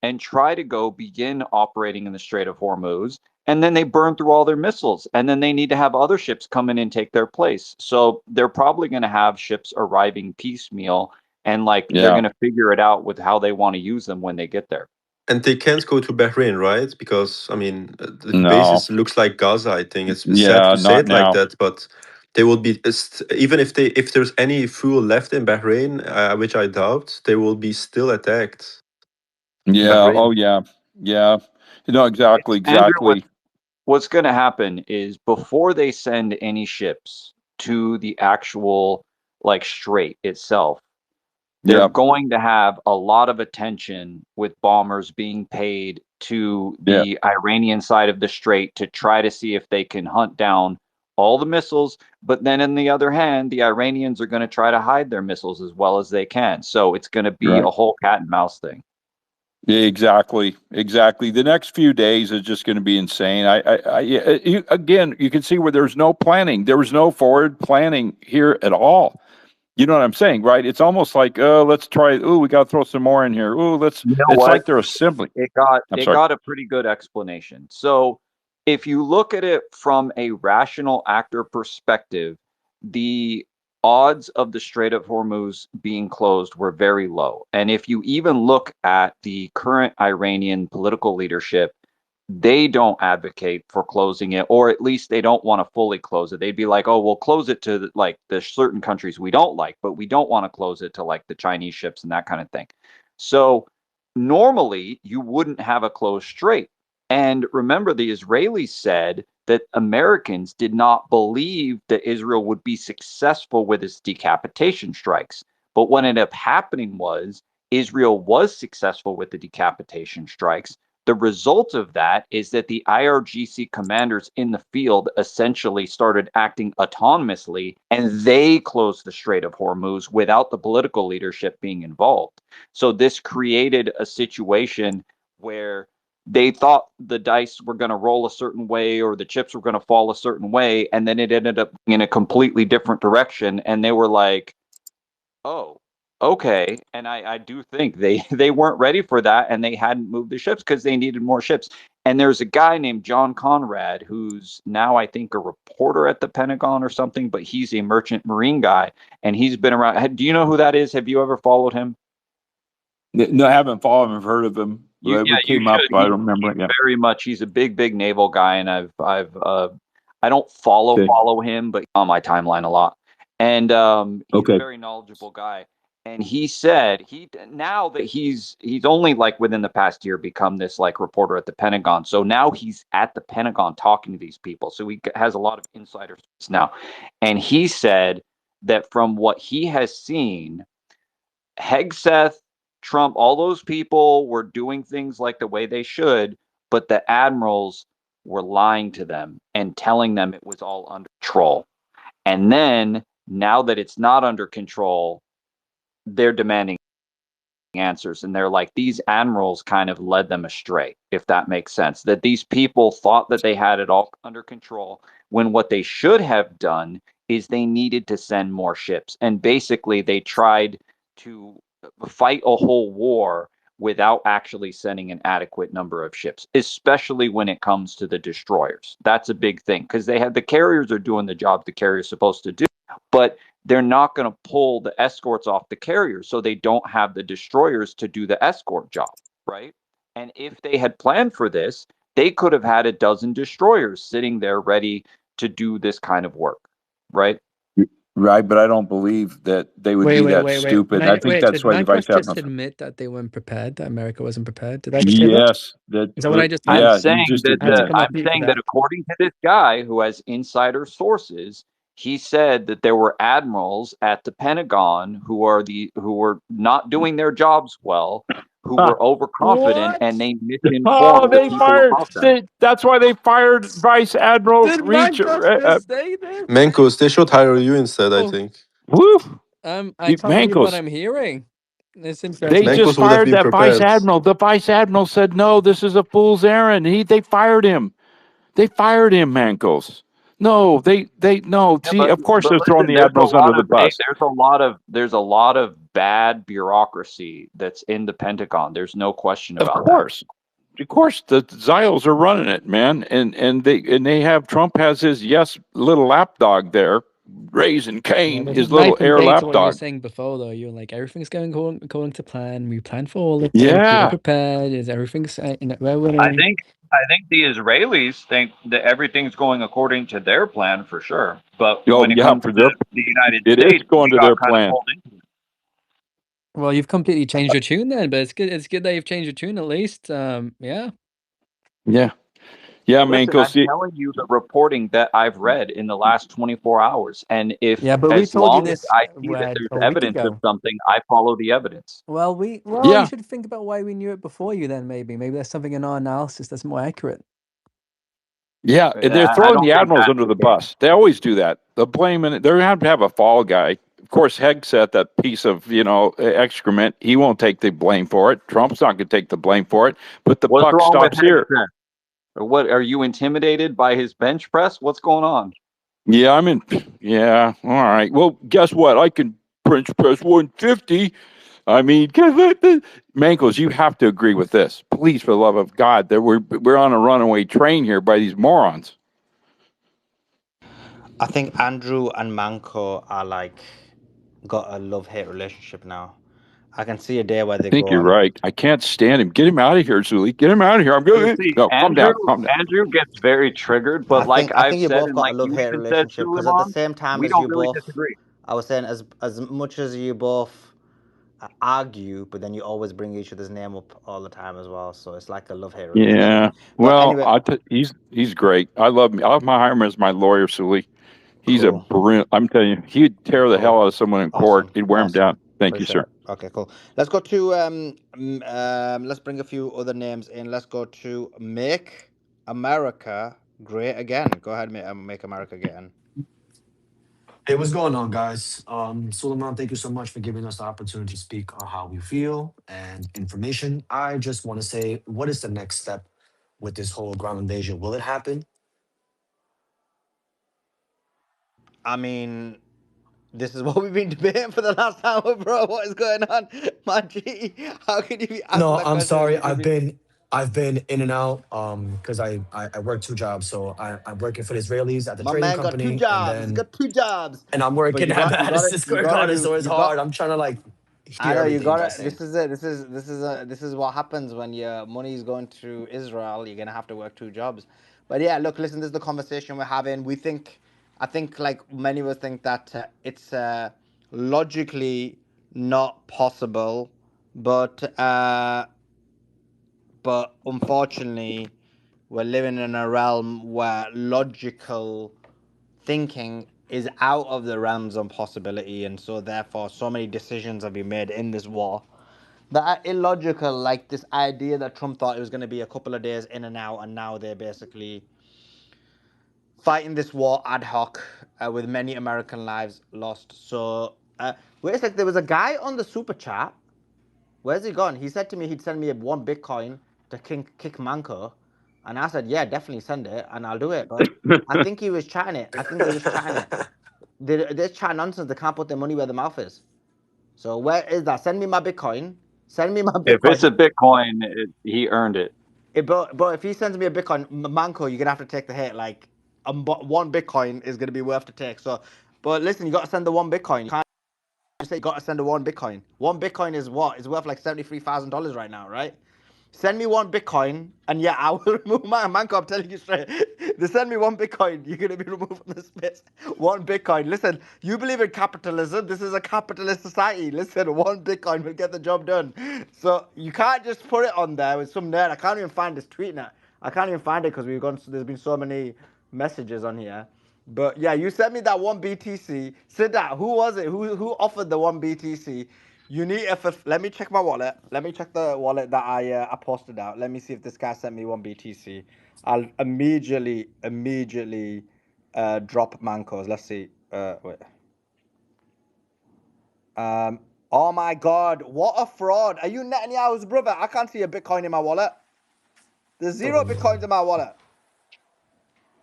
Speaker 11: and try to go begin operating in the Strait of Hormuz. And then they burn through all their missiles. And then they need to have other ships come in and take their place. So they're probably going to have ships arriving piecemeal. And like they're
Speaker 4: yeah,
Speaker 11: going to figure it out with how they want to use them when they get there.
Speaker 7: And they can't go to Bahrain, right? Because, I mean, the
Speaker 4: no,
Speaker 7: basis looks like Gaza, I think. It's sad
Speaker 4: yeah,
Speaker 7: to say
Speaker 4: not
Speaker 7: it like
Speaker 4: now.
Speaker 7: that, but they will be, even if there's any fuel left in Bahrain, which I doubt, they will be still attacked.
Speaker 4: Yeah, oh
Speaker 7: Bahrain.
Speaker 4: yeah, yeah.
Speaker 11: Andrew,
Speaker 4: Exactly.
Speaker 11: what's going to happen is before they send any ships to the actual like strait itself, they're
Speaker 4: Yeah,
Speaker 11: going to have a lot of attention with bombers being paid to
Speaker 4: yeah,
Speaker 11: the Iranian side of the strait to try to see if they can hunt down all the missiles, but then on the other hand, the Iranians are going to try to hide their missiles as well as they can. So it's going to be
Speaker 4: Right.
Speaker 11: a whole cat and mouse thing.
Speaker 4: Exactly. The next few days is just going to be insane. Again, you can see where there's no planning. There was no forward planning here at all. You know what I'm saying, right? It's almost like, let's try. Oh, we got to throw some more in here. Oh, let's.
Speaker 11: You know
Speaker 4: It's
Speaker 11: what?
Speaker 4: like they're assembling. I'm
Speaker 11: It
Speaker 4: sorry.
Speaker 11: got a pretty good explanation. So if you look at it from a rational actor perspective, the odds of the Strait of Hormuz being closed were very low. And if you even look at the current Iranian political leadership, they don't advocate for closing it, or at least they don't want to fully close it. They'd be like, oh, we'll close it to like the certain countries we don't like, but we don't want to close it to like the Chinese ships and that kind of thing. So normally you wouldn't have a closed strait. And remember, the Israelis said that Americans did not believe that Israel would be successful with its decapitation strikes. But what ended up happening was Israel was successful with the decapitation strikes. The result of that is that the IRGC commanders in the field essentially started acting autonomously, and they closed the Strait of Hormuz without the political leadership being involved. So this created a situation where they thought the dice were going to roll a certain way or the chips were going to fall a certain way, and then it ended up in a completely different direction. And they were like, oh, okay. And I do think they weren't ready for that, and they hadn't moved the ships because they needed more ships. And there's a guy named John Conrad who's now, I think, a reporter at the Pentagon or something, but he's a merchant marine guy, and he's been around. Do you know who that is? Have you ever followed him?
Speaker 4: No, I haven't followed him. I've heard of him.
Speaker 11: Yeah,
Speaker 4: We
Speaker 11: you
Speaker 4: came up.
Speaker 11: should.
Speaker 4: I don't remember it. Yeah.
Speaker 11: Very much. He's a big naval guy, and I don't
Speaker 4: Okay.
Speaker 11: follow him, but on my timeline a lot. And he's a
Speaker 4: Okay.
Speaker 11: very knowledgeable guy. And he said now that he's only like within the past year become this like reporter at the Pentagon. So now he's at the Pentagon talking to these people. So he has a lot of insider now. And he said that from what he has seen, Hegseth, Trump, all those people were doing things like the way they should, but the admirals were lying to them and telling them it was all under control. And then now that it's not under control, they're demanding answers. And they're like, these admirals kind of led them astray, if that makes sense. That these people thought that they had it all under control when what they should have done is they needed to send more ships. And basically, they tried to fight a whole war without actually sending an adequate number of ships, especially when it comes to the destroyers. That's a big thing because the carriers are doing the job the carrier's supposed to do, but they're not going to pull the escorts off the carriers, so they don't have the destroyers to do the escort job, right? And if they had planned for this, they could have had a dozen destroyers sitting there ready to do this kind of work, right?
Speaker 4: Right, but I don't believe that they would be that
Speaker 5: Wait.
Speaker 4: stupid. I think that's
Speaker 5: Did
Speaker 4: why the vice
Speaker 5: Mancos just
Speaker 4: admiral.
Speaker 5: admit that they weren't prepared, that America wasn't prepared? Did I just hear that?
Speaker 4: Yes, that.
Speaker 5: Is that what I just heard?
Speaker 11: I'm
Speaker 4: Yeah, he
Speaker 11: saying
Speaker 4: just
Speaker 11: that
Speaker 5: I had to
Speaker 4: admitted.
Speaker 5: come off
Speaker 11: I'm
Speaker 5: mute for
Speaker 11: saying that
Speaker 5: that.
Speaker 11: according to this guy who has insider sources, he said that there were admirals at the Pentagon who were not doing their jobs well, who
Speaker 4: Huh.
Speaker 11: were overconfident,
Speaker 5: What?
Speaker 11: and they
Speaker 4: Oh,
Speaker 11: misinformed the
Speaker 4: they
Speaker 11: people
Speaker 4: fired.
Speaker 11: above them.
Speaker 4: That's why they fired Vice Admiral
Speaker 5: Did
Speaker 4: Reach.
Speaker 5: Mancos just say this?
Speaker 7: Menkos, they should hire you instead, I
Speaker 5: Oh,
Speaker 7: think.
Speaker 4: Woo,
Speaker 5: I can't believe what
Speaker 4: Mankos.
Speaker 5: I'm hearing. It's
Speaker 4: They
Speaker 5: interesting.
Speaker 4: just
Speaker 7: Menkos would have
Speaker 4: fired
Speaker 7: been
Speaker 4: that vice
Speaker 7: prepared.
Speaker 4: admiral. The vice admiral said, "No, this is a fool's errand." They fired him. They fired him, Mankos. No, no.
Speaker 11: Yeah,
Speaker 4: See, of course
Speaker 11: but
Speaker 4: they're throwing
Speaker 11: listen,
Speaker 4: the admirals under the bus.
Speaker 11: there's a lot of bad bureaucracy that's in the Pentagon. There's no question
Speaker 4: Of
Speaker 11: about that.
Speaker 4: course, the Zios are running it, man, and they have Trump has his little lapdog there, raising
Speaker 5: Yeah,
Speaker 4: Cain,
Speaker 5: this is
Speaker 4: his
Speaker 5: night
Speaker 4: little
Speaker 5: and
Speaker 4: air
Speaker 5: day to what you were
Speaker 4: lapdog.
Speaker 5: saying before, though. You were like, everything's going according to plan. We planned for all of this. We were
Speaker 4: Yeah,
Speaker 5: prepared. Is everything's where
Speaker 11: I
Speaker 5: we're
Speaker 11: think I think the Israelis think that everything's going according to their plan for sure. But
Speaker 4: oh
Speaker 11: when it
Speaker 4: yeah,
Speaker 11: comes
Speaker 4: for
Speaker 11: to
Speaker 4: their
Speaker 11: the United
Speaker 4: it is
Speaker 11: States,
Speaker 4: going
Speaker 11: we
Speaker 4: to
Speaker 11: got
Speaker 4: their
Speaker 11: kind of
Speaker 4: plan.
Speaker 11: pulled into it.
Speaker 5: Well, you've completely changed your tune then, but it's good. It's good that you've changed your tune at least. Yeah.
Speaker 4: Yeah,
Speaker 11: Listen, I'm
Speaker 4: Mankos.
Speaker 11: telling you the reporting that I've read in the last 24 hours. And if
Speaker 5: Yeah, but we
Speaker 11: as
Speaker 5: told you
Speaker 11: long as
Speaker 5: this
Speaker 11: I see that there's
Speaker 5: a week
Speaker 11: evidence of
Speaker 5: ago.
Speaker 11: something, I follow the evidence.
Speaker 5: Well, you
Speaker 4: Yeah,
Speaker 5: should think about why we knew it before you then, maybe. Maybe there's something in our analysis that's more accurate.
Speaker 4: Yeah, they're
Speaker 11: I
Speaker 4: throwing
Speaker 11: don't
Speaker 4: the
Speaker 11: think
Speaker 4: admirals
Speaker 11: that's
Speaker 4: under the
Speaker 11: the case.
Speaker 4: bus. They always do that. They're blaming it. They're going to have a fall guy. Of course, Hegseth, that piece of excrement, he won't take the blame for it. Trump's not going to take the blame for it. But the
Speaker 11: What's
Speaker 4: buck
Speaker 11: wrong with
Speaker 4: stops here.
Speaker 11: Hegseth? What are you intimidated by his bench press? What's going on?
Speaker 4: Yeah, I'm in. Yeah, all right. Well, guess what? I can bench press 150. I mean, Mankos, you have to agree with this. Please, for the love of God, that we're on a runaway train here by these morons.
Speaker 13: I think Andrew and Manko are like got a love-hate relationship now. I can see a day where
Speaker 4: I
Speaker 13: they
Speaker 4: think
Speaker 13: go
Speaker 4: you're
Speaker 13: on.
Speaker 4: right. I can't stand him. Get him out of here, Zuli. Get him out of here. I'm
Speaker 11: You
Speaker 4: going.
Speaker 11: see,
Speaker 4: No, calm down. Calm down.
Speaker 11: Andrew gets very triggered, but like
Speaker 13: I
Speaker 11: I've
Speaker 13: think you
Speaker 11: said,
Speaker 13: both
Speaker 11: and
Speaker 13: got a
Speaker 11: like you
Speaker 13: love-hate
Speaker 11: even said
Speaker 13: relationship
Speaker 11: to
Speaker 13: because
Speaker 11: him
Speaker 13: at the
Speaker 11: on,
Speaker 13: same time
Speaker 11: we
Speaker 13: as
Speaker 11: don't
Speaker 13: you
Speaker 11: really
Speaker 13: both,
Speaker 11: disagree.
Speaker 13: I was saying as much as you both argue, but then you always bring each other's name up all the time as well. So it's like a love-hate relationship.
Speaker 4: Yeah.
Speaker 13: But
Speaker 4: Well,
Speaker 13: anyway,
Speaker 4: he's great. I love him. I hire him as my lawyer, Zuli. He's a
Speaker 13: cool,
Speaker 4: brilliant. I'm telling you, he'd tear the hell
Speaker 13: cool,
Speaker 4: out of someone in court.
Speaker 13: awesome,
Speaker 4: He'd wear him
Speaker 13: awesome.
Speaker 4: down. Thank you,
Speaker 13: Appreciate
Speaker 4: sir.
Speaker 13: it. Okay, cool. Let's go to let's bring a few other names in. Let's go to Make America Great Again. Go ahead, Make America Great Again.
Speaker 17: Hey, what's going on, guys? Suleiman, thank you so much for giving us the opportunity to speak on how we feel and information. I just want to say, what is the next step with this whole ground invasion? Will it happen?
Speaker 13: I mean, this is what we've been debating for the last hour, bro. What is going on, my G? How can you be asking
Speaker 17: No,
Speaker 13: that
Speaker 17: I'm
Speaker 13: question and
Speaker 17: sorry.
Speaker 13: literally?
Speaker 17: I've been in and out because I work two jobs. So I'm working for the Israelis at the
Speaker 13: My
Speaker 17: trading
Speaker 13: man got two
Speaker 17: company, and
Speaker 13: jobs. He's
Speaker 17: then
Speaker 13: got two jobs.
Speaker 17: and I'm
Speaker 13: But
Speaker 17: working at Madison Square Garden. So it's
Speaker 13: you got
Speaker 17: hard. I'm trying to like
Speaker 13: I
Speaker 17: hear
Speaker 13: know you
Speaker 17: everything you
Speaker 13: got
Speaker 17: guys
Speaker 13: it.
Speaker 17: saying.
Speaker 13: This is what happens when your money is going to Israel. You're gonna have to work two jobs. But yeah, look, listen. This is the conversation we're having. I think, like many of us think that it's logically not possible, but unfortunately, we're living in a realm where logical thinking is out of the realms of possibility, and so therefore, so many decisions have been made in this war that are illogical. Like this idea that Trump thought it was going to be a couple of days in and out, and now they're basically fighting this war ad hoc with many American lives lost. So, wait a sec, there was a guy on the super chat. Where's he gone? He said to me he'd send me one Bitcoin to kick Manco. And I said, yeah, definitely send it and I'll do it. But I think he was chatting it. I think they're just chatting it. They're chatting nonsense. They can't put their money where their mouth is. So where is that? Send me my Bitcoin. Send me my
Speaker 11: If it's
Speaker 13: Bitcoin.
Speaker 11: a Bitcoin, he earned it.
Speaker 13: But if he sends me a Bitcoin, Manco, you're going to have to take the hit. Like, one Bitcoin is going to be worth to take. So, but listen, you got to send the one Bitcoin. You can't just say you got to send the one Bitcoin. One Bitcoin is what? It's worth like $73,000 right now, right? Send me one Bitcoin, and yeah, I will remove my Manco. I'm telling you straight. They send me one Bitcoin, you're gonna be removed from the space. One Bitcoin. Listen, you believe in capitalism. This is a capitalist society. Listen, one Bitcoin will get the job done. So you can't just put it on there with some nerd. I can't even find this tweet now. I can't even find it because there's been so many messages on here. But yeah, you sent me that one BTC. Siddha, who was it? Who offered the one BTC? You need let me check my wallet. Let me check the wallet that I posted out. Let me see if this guy sent me one BTC. I'll immediately drop Mancos. Let's see. Wait. Oh my God, what a fraud! Are you Netanyahu's brother? I can't see a Bitcoin in my wallet. There's zero Bitcoins in my wallet.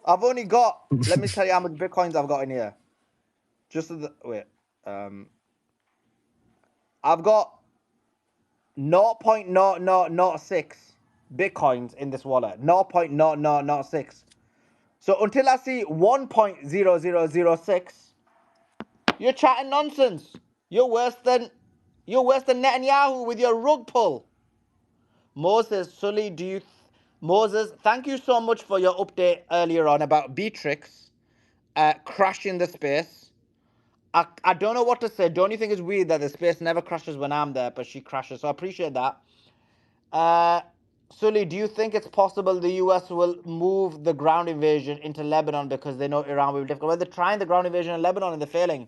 Speaker 13: I've only got. Let me tell you how much Bitcoins I've got in here. Just wait. I've got 0.0006 Bitcoins in this wallet. 0.0006. So until I see 1.0006, you're chatting nonsense. You're worse than Netanyahu with your rug pull. Moses, Sully, Moses, thank you so much for your update earlier on about Beatrix crashing the space. I don't know what to say. Don't you think it's weird that the space never crashes when I'm there, but she crashes? So I appreciate that. Sully, do you think it's possible the US will move the ground invasion into Lebanon because they know Iran will be difficult? Well, they're trying the ground invasion in Lebanon and they're failing.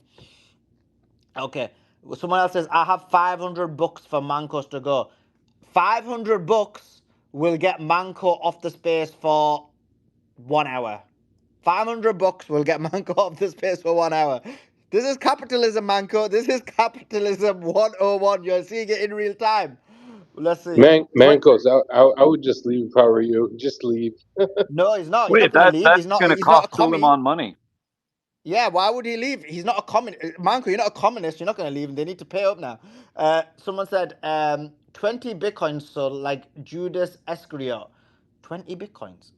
Speaker 13: Okay. Someone else says, I have 500 bucks for Mancos to go. 500 bucks will get Manco off the space for 1 hour. $500 will get Manco off the space for 1 hour. This is capitalism, Manco. This is capitalism 101. You're seeing it in real time. Let's see.
Speaker 2: Mancos, I would just leave if I were you. Just leave.
Speaker 13: No, he's not. He's
Speaker 11: Wait,
Speaker 13: not going to leave.
Speaker 11: that's going to
Speaker 13: He's not a
Speaker 11: cost
Speaker 13: commie.
Speaker 11: Suleiman money.
Speaker 13: Yeah, why would he leave? He's not a communist. Manco, you're not a communist. You're not going to leave. They need to pay up now. Someone said 20 bitcoins, so like Judas Iscariot. 20 bitcoins.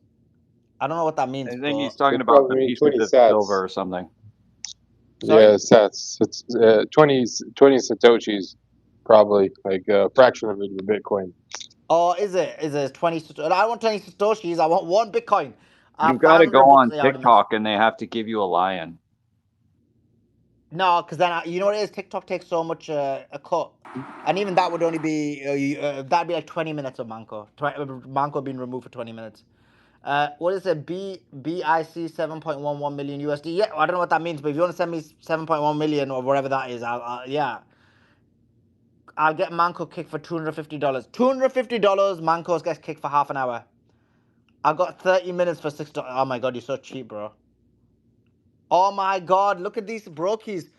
Speaker 13: I don't know what that means,
Speaker 11: I think
Speaker 13: but
Speaker 11: he's talking
Speaker 2: They
Speaker 11: about the
Speaker 2: probably mean
Speaker 11: pieces
Speaker 2: 20
Speaker 11: of
Speaker 2: sats.
Speaker 11: silver or something.
Speaker 13: sorry.
Speaker 2: Yeah, sats. It's 20 satoshis, probably like a fraction of it of Bitcoin.
Speaker 13: Or is it? Is it 20? I don't want 20 satoshis. I want 1 bitcoin.
Speaker 11: You've got to go
Speaker 13: $500.
Speaker 11: on
Speaker 13: Yeah, I would imagine.
Speaker 11: TikTok and they have to give you a lion.
Speaker 13: No, because then you know what it is. TikTok takes so much a cut, and even that would only be that'd be like 20 minutes of Manco. Manco being removed for 20 minutes. What is it? BIC 7.11 million USD. Yeah, I don't know what that means, but if you want to send me 7.1 million or whatever that is, yeah, I'll get Manco kicked for $250. $250. Manco gets kicked for half an hour. I got 30 minutes for $6. Oh my god, you're so cheap, bro. Oh my god, look at these brokies.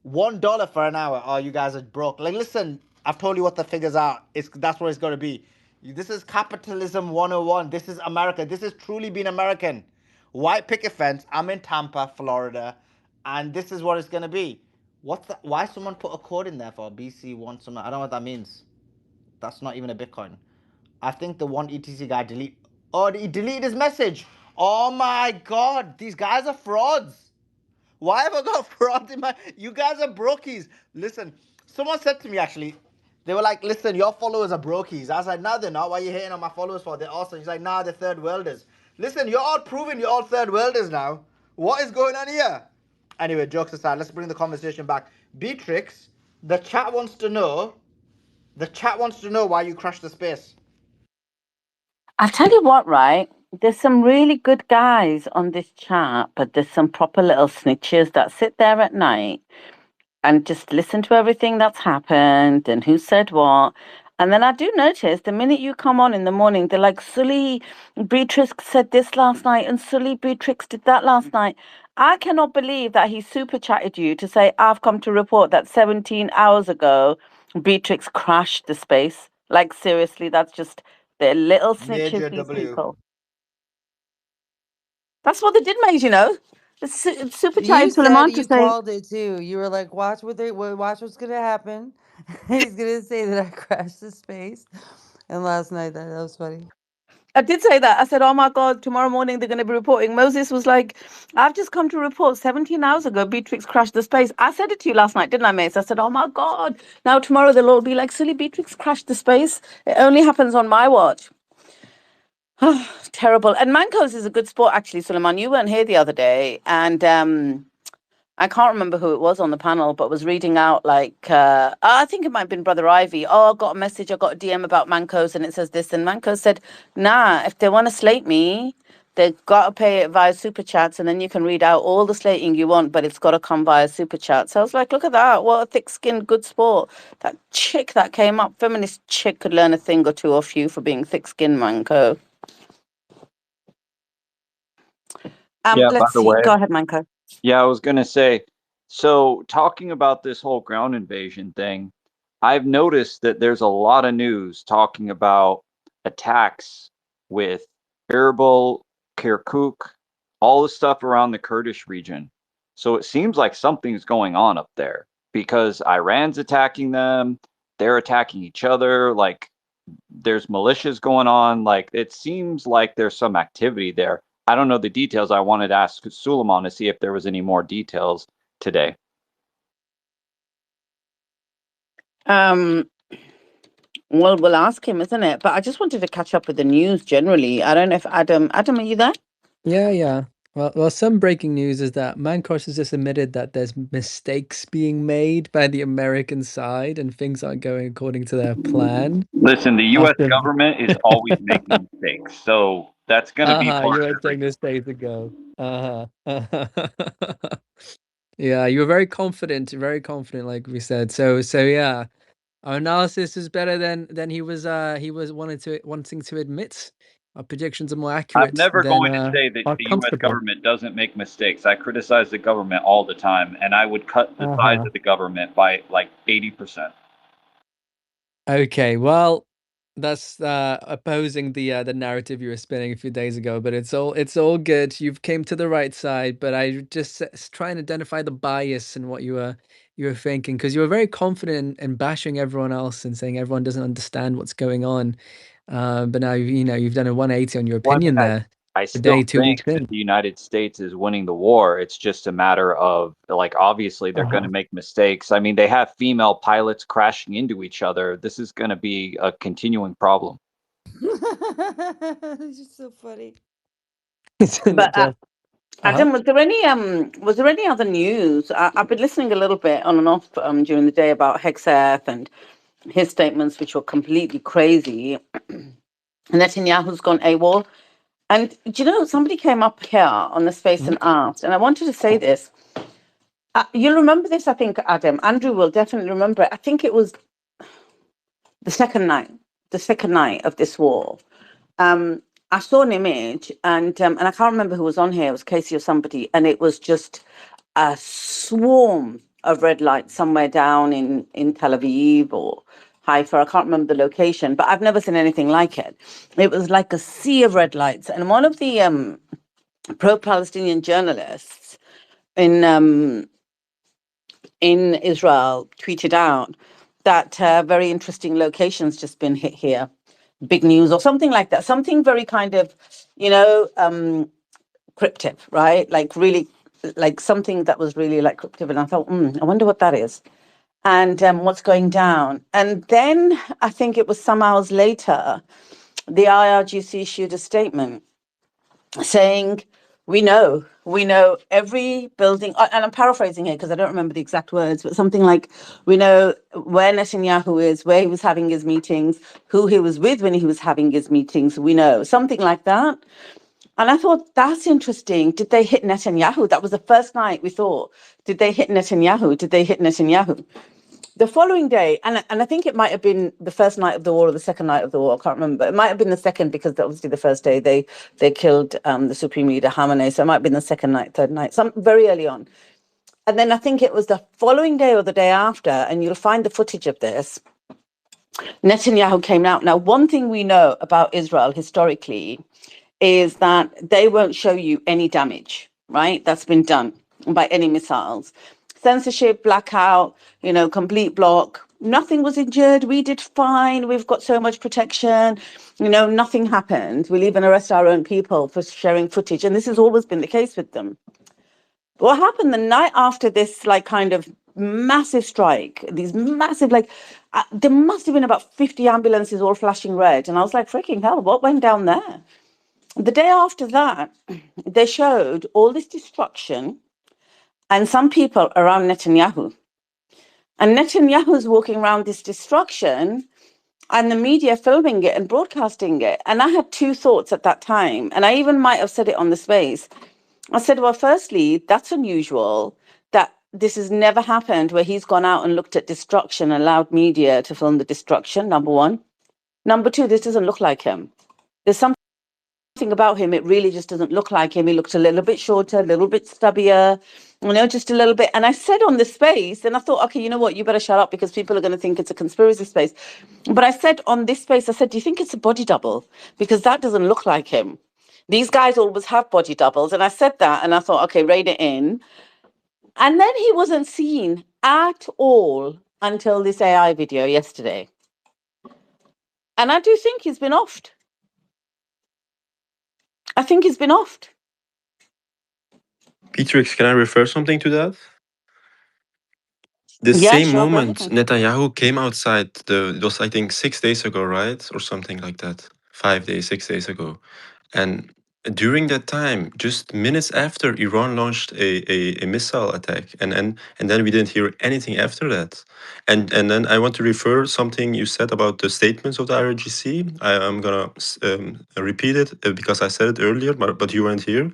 Speaker 13: $1 for an hour. Oh, you guys are broke. Like, listen, I've told you what the figures are. That's what it's going to be. This is capitalism 101. This is America. This is truly being American. White picket fence. I'm in Tampa, Florida, and this is what it's going to be. What's that? Why someone put a code in there for BC1 something? I don't know what that means. That's not even a Bitcoin. I think the one ETC guy delete. Oh, he deleted his message. Oh my god, these guys are frauds. Why have I got fraud in my? You guys are brokies. Listen, someone said to me actually, they were like, "Listen, your followers are brokies." I was like, "No, they're not. Why are you hating on my followers for? They're awesome." He's like, "Nah, they're third worlders." Listen, you're all proving you're all third worlders now. What is going on here? Anyway, jokes aside, let's bring the conversation back. Beatrix, the chat wants to know. The chat wants to know why you crashed the space.
Speaker 15: I'll tell you what, right? There's some really good guys on this chat, but there's some proper little snitches that sit there at night and just listen to everything that's happened and who said what. And then I do notice the minute you come on in the morning, they're like, Sully Beatrix said this last night and Sully Beatrix did that last night. I cannot believe that he super chatted you to say, I've come to report that 17 hours ago, Beatrix crashed the space. Like, seriously, that's just, they're little snitches,
Speaker 13: Major
Speaker 15: these
Speaker 13: W.
Speaker 15: people. That's what they did, mate, you know. Super
Speaker 19: You
Speaker 15: chatted
Speaker 19: said
Speaker 15: Suleiman to
Speaker 19: you
Speaker 15: say,
Speaker 19: called it too. You were like, watch watch what's gonna happen. He's gonna say that I crashed the space. And last night that was funny.
Speaker 15: I did say that. I said, oh my God, tomorrow morning they're going to be reporting. Moses was like, I've just come to report 17 hours ago, Beatrix crashed the space. I said it to you last night, didn't I, Mace? I said, oh my God, now tomorrow they'll all be like, silly Beatrix crashed the space. It only happens on my watch. Terrible. And Mancos is a good sport, actually, Suleiman. You weren't here the other day. And I can't remember who it was on the panel, but was reading out like, I think it might have been Brother Ivy. Oh, I got a message, I got a DM about Mancos, and it says this. And Mancos said, nah, if they want to slate me, they've got to pay it via super chats, and then you can read out all the slating you want, but it's got to come via super chat. So I was like, look at that. What a thick skinned, good sport. That chick that came up, feminist chick, could learn a thing or two off you for being thick skinned, Manco.
Speaker 11: Yeah, by
Speaker 15: Let's
Speaker 11: the
Speaker 15: see.
Speaker 11: way,
Speaker 15: Go ahead, Manco.
Speaker 11: yeah, I was going to say, so talking about this whole ground invasion thing, I've noticed that there's a lot of news talking about attacks with Erbil, Kirkuk, all the stuff around the Kurdish region. So it seems like something's going on up there because Iran's attacking them, they're attacking each other, like there's militias going on, like it seems like there's some activity there. I don't know the details. I wanted to ask Suleiman to see if there was any more details today.
Speaker 15: Well, we'll ask him, isn't it? But I just wanted to catch up with the news generally. I don't know if Adam, are you there?
Speaker 5: Yeah. Well, some breaking news is that Mancos has just admitted that there's mistakes being made by the American side and things aren't going according to their plan.
Speaker 11: Listen, the U.S.
Speaker 5: After
Speaker 11: government is always making mistakes, so that's going to be part
Speaker 5: you
Speaker 11: of
Speaker 5: were
Speaker 11: everything.
Speaker 5: saying this days ago. Yeah, you were very confident, like we said. So yeah, our analysis is better than he was wanting to admit. our predictions are more
Speaker 11: I'm
Speaker 5: accurate
Speaker 11: never
Speaker 5: than
Speaker 11: going to say that
Speaker 5: are
Speaker 11: the U.S.
Speaker 5: comfortable.
Speaker 11: government doesn't make mistakes. I criticize the government all the time, and I would cut the size
Speaker 5: Uh-huh.
Speaker 11: of the government by like 80%.
Speaker 5: Okay, well, that's opposing the narrative you were spinning a few days ago, but it's all good. You've came to the right side, but I just try and identify the bias in what you were thinking, because you were very confident in bashing everyone else and saying everyone doesn't understand what's going on. But now you've done a 180 on your
Speaker 11: Well, I
Speaker 5: opinion
Speaker 11: mean,
Speaker 5: there.
Speaker 11: I
Speaker 5: Today,
Speaker 11: still
Speaker 5: 2 weeks
Speaker 11: think that
Speaker 5: in.
Speaker 11: the United States is winning the war. It's just a matter of, like, obviously they're going to
Speaker 5: Uh-huh.
Speaker 11: make mistakes. I mean, they have female pilots crashing into each other. This is going to be a continuing problem.
Speaker 19: It's just so funny.
Speaker 5: Isn't
Speaker 15: But
Speaker 5: it just? Uh-huh.
Speaker 15: Adam, was there any other news? I've been listening a little bit on and off during the day about Hexeth and his statements, which were completely crazy. Netanyahu's gone AWOL. And do you know, somebody came up here on the space
Speaker 5: Mhm.
Speaker 15: and asked, and I wanted to say this. You'll remember this, I think, Adam. Andrew will definitely remember it. I think it was the second night of this war. I saw an image, and I can't remember who was on here. It was Casey or somebody, and it was just a swarm of red lights somewhere down in Tel Aviv or Haifa. I can't remember the location, but I've never seen anything like it. It was like a sea of red lights, and one of the pro-Palestinian journalists in in Israel tweeted out that very interesting location's just been hit here, big news or something like that, something very kind of, cryptic, right? Like really, like something that was really like cryptic. And I thought, I wonder what that is and what's going down. And then I think it was some hours later, the IRGC issued a statement saying, we know every building, and I'm paraphrasing here because I don't remember the exact words, but something like, we know where Netanyahu is, where he was having his meetings, who he was with when he was having his meetings. We know something like that. And I thought, that's interesting. Did they hit Netanyahu? That was the first night we thought, did they hit Netanyahu? Did they hit Netanyahu? The following day, and I think it might have been the first night of the war or the second night of the war, I can't remember. It might have been the second because obviously the first day they killed the Supreme Leader Khamenei. So it might have been the second night, third night, some very early on. And then I think it was the following day or the day after, and you'll find the footage of this. Netanyahu came out. Now, one thing we know about Israel historically is that they won't show you any damage, right? That's been done by any missiles. Censorship, blackout, complete block. Nothing was injured. We did fine. We've got so much protection. Nothing happened. We'll even arrest our own people for sharing footage. And this has always been the case with them. What happened the night after this, like, kind of massive strike, these massive, like, there must have been about 50 ambulances all flashing red. And I was like, freaking hell, what went down there? The day after that, they showed all this destruction and some people around Netanyahu. And Netanyahu's walking around this destruction and the media filming it and broadcasting it. And I had two thoughts at that time. And I even might have said it on the space. I said, well, firstly, that's unusual that this has never happened where he's gone out and looked at destruction and allowed media to film the destruction, number one. Number two, this doesn't look like him. There's something about him, it really just doesn't look like him. He looks a little bit shorter, a little bit stubbier, just a little bit. And I said on the space, and I thought, okay, you know what, you better shut up because people are going to think it's a conspiracy space. But I said on this space, I said, do you think it's a body double? Because that doesn't look like him. These guys always have body doubles. And I said that, and I thought, okay, rein it in. And then he wasn't seen at all until this AI video yesterday. And I do think he's been offed. I think he's been offed.
Speaker 7: Petrix, can I refer something to that? The
Speaker 15: Yeah,
Speaker 7: same
Speaker 15: sure, go ahead.
Speaker 7: moment Netanyahu came outside, it was I think 6 days ago, right? Or something like that. 5 days, 6 days ago. And during that time, just minutes after, Iran launched a missile attack. And then we didn't hear anything after that. And then I want to refer something you said about the statements of the IRGC. I'm gonna repeat it because I said it earlier, but you weren't here.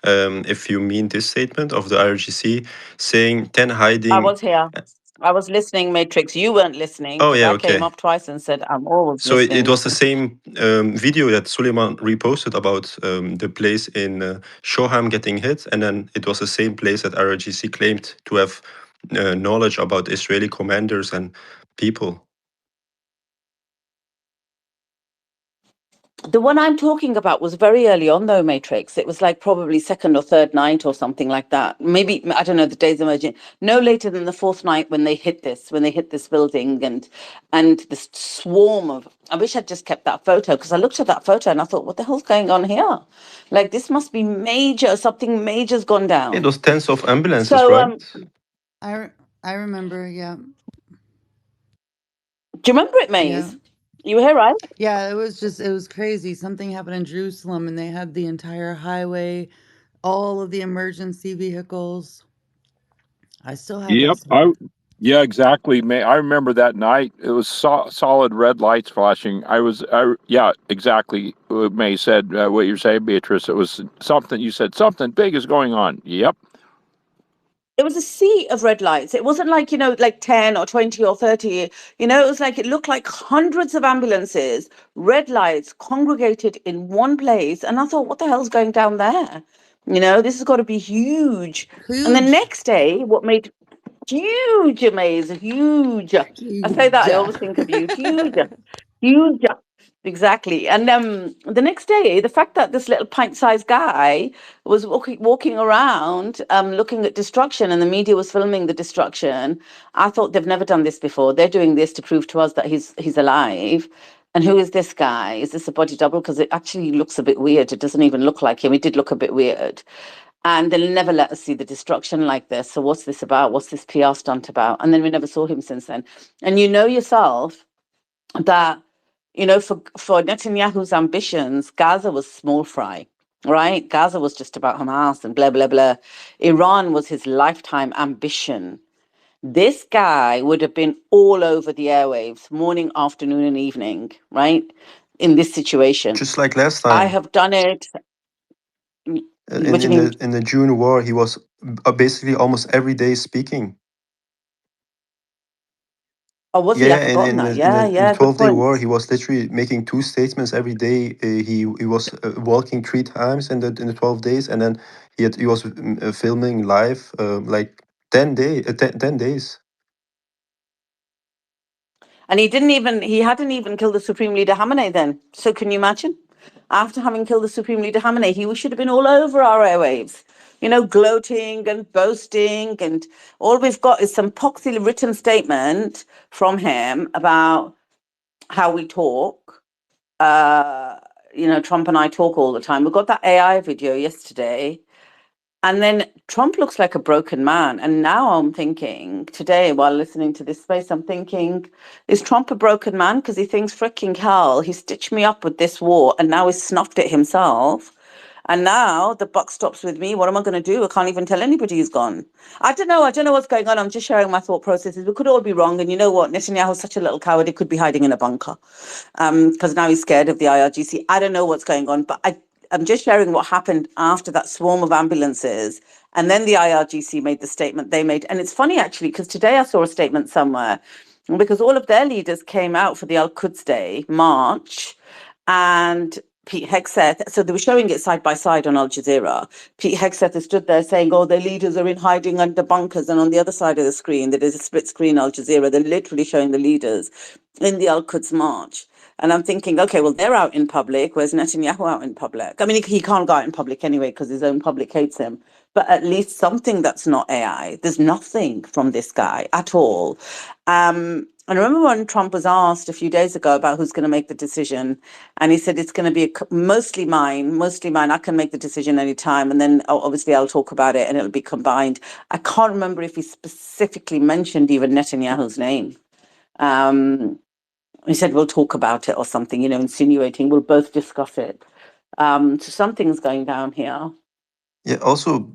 Speaker 7: If you mean this statement of the IRGC saying 10
Speaker 15: I
Speaker 7: hiding
Speaker 15: was here. I was listening, Matrix. You weren't listening
Speaker 7: Oh
Speaker 15: because
Speaker 7: yeah,
Speaker 15: I came
Speaker 7: okay.
Speaker 15: up twice and said I'm always
Speaker 7: So it
Speaker 15: listening.
Speaker 7: was the same video that Suleiman reposted about the place in Shoham getting hit, and then it was the same place that RGC claimed to have knowledge about Israeli commanders and people.
Speaker 15: The one I'm talking about was very early on, though, Matrix. It was like probably second or third night or something like that. Maybe, I don't know, the days emerging. No later than the fourth night when they hit this building and this swarm of. I wish I'd just kept that photo because I looked at that photo and I thought, what the hell's going on here? Like, this must be major. Something major's gone
Speaker 7: It
Speaker 15: down.
Speaker 7: was tens of ambulances,
Speaker 15: So,
Speaker 7: right?
Speaker 19: I remember, yeah.
Speaker 15: do you remember it,
Speaker 19: Yeah.
Speaker 15: Maze? You were here, right?
Speaker 19: Yeah, it was crazy. Something happened in Jerusalem and they had the entire highway, all of the emergency vehicles. I still have
Speaker 4: Yep.
Speaker 19: that stuff.
Speaker 4: Yeah, exactly. I remember that night. It was solid red lights flashing. Yeah, exactly. What May said, what you're saying, Beatrice. It was something, you said something big is going on. Yep.
Speaker 15: It was a sea of red lights. It wasn't like, like 10 or 20 or 30. It was like, it looked like hundreds of ambulances, red lights congregated in one place. And I thought, what the hell's going down there? This has got to be huge. And the
Speaker 19: Huge.
Speaker 15: next day, what made huge, amazing, huge. I say that,
Speaker 19: Huge.
Speaker 15: I always think of you. Huge, huge. Exactly. And the next day, the fact that this little pint-sized guy was walking around looking at destruction and the media was filming the destruction, I thought they've never done this before. They're doing this to prove to us that he's alive. And who is this guy? Is this a body double? Because it actually looks a bit weird. It doesn't even look like him. It did look a bit weird. And they'll never let us see the destruction like this. So what's this about? What's this PR stunt about? And then we never saw him since then. And you know yourself that, for Netanyahu's ambitions, Gaza was small fry, right? Gaza was just about Hamas and blah, blah, blah. Iran was his lifetime ambition. This guy would have been all over the airwaves, morning, afternoon, and evening, right? In this situation.
Speaker 7: Just like last
Speaker 15: I
Speaker 7: time.
Speaker 15: have done it.
Speaker 7: In
Speaker 15: What do you
Speaker 7: in the
Speaker 15: mean?
Speaker 7: in the June war, he was basically almost every day speaking.
Speaker 15: Oh, was he?
Speaker 7: Yeah,
Speaker 15: I've
Speaker 7: in
Speaker 15: forgotten
Speaker 7: in
Speaker 15: that.
Speaker 7: the in
Speaker 15: Yeah,
Speaker 7: the in
Speaker 15: yeah, good
Speaker 7: 12-day
Speaker 15: point.
Speaker 7: war, he was literally making two statements every day. He was walking three times in the 12 days, and then he was filming live like 10 days.
Speaker 15: And he hadn't even killed the Supreme Leader Khamenei then. So can you imagine? After having killed the Supreme Leader Khamenei, he should have been all over our airwaves, gloating and boasting. And all we've got is some poxy written statement from him about how we talk. Trump and I talk all the time. We got that AI video yesterday. And then Trump looks like a broken man. And now I'm thinking today, while listening to this space, I'm thinking, is Trump a broken man? Because he thinks, freaking hell, he stitched me up with this war and now he's snuffed it himself. And now the buck stops with me. What am I going to do? I can't even tell anybody he's gone. I don't know. I don't know what's going on. I'm just sharing my thought processes. We could all be wrong. And you know what? Netanyahu's such a little coward. He could be hiding in a bunker because now he's scared of the IRGC. I don't know what's going on, but I'm just sharing what happened after that swarm of ambulances. And then the IRGC made the statement they made. And it's funny, actually, because today I saw a statement somewhere because all of their leaders came out for the Al Quds Day march and Pete Hegseth, so they were showing it side by side on Al Jazeera. Pete Hegseth has stood there saying, oh, their leaders are in hiding under bunkers. And on the other side of the screen, there is a split screen Al Jazeera. They're literally showing the leaders in the Al Quds March. And I'm thinking, okay, well, they're out in public. Where's Netanyahu out in public? I mean, he can't go out in public anyway because his own public hates him. But at least something that's not AI. There's nothing from this guy at all. And I remember when Trump was asked a few days ago about who's going to make the decision, and he said it's going to be mostly mine. I can make the decision anytime, and then obviously I'll talk about it, and it'll be combined. I can't remember if he specifically mentioned even Netanyahu's name. He said we'll talk about it or something, insinuating we'll both discuss it. So something's going down here.
Speaker 7: Yeah. Also,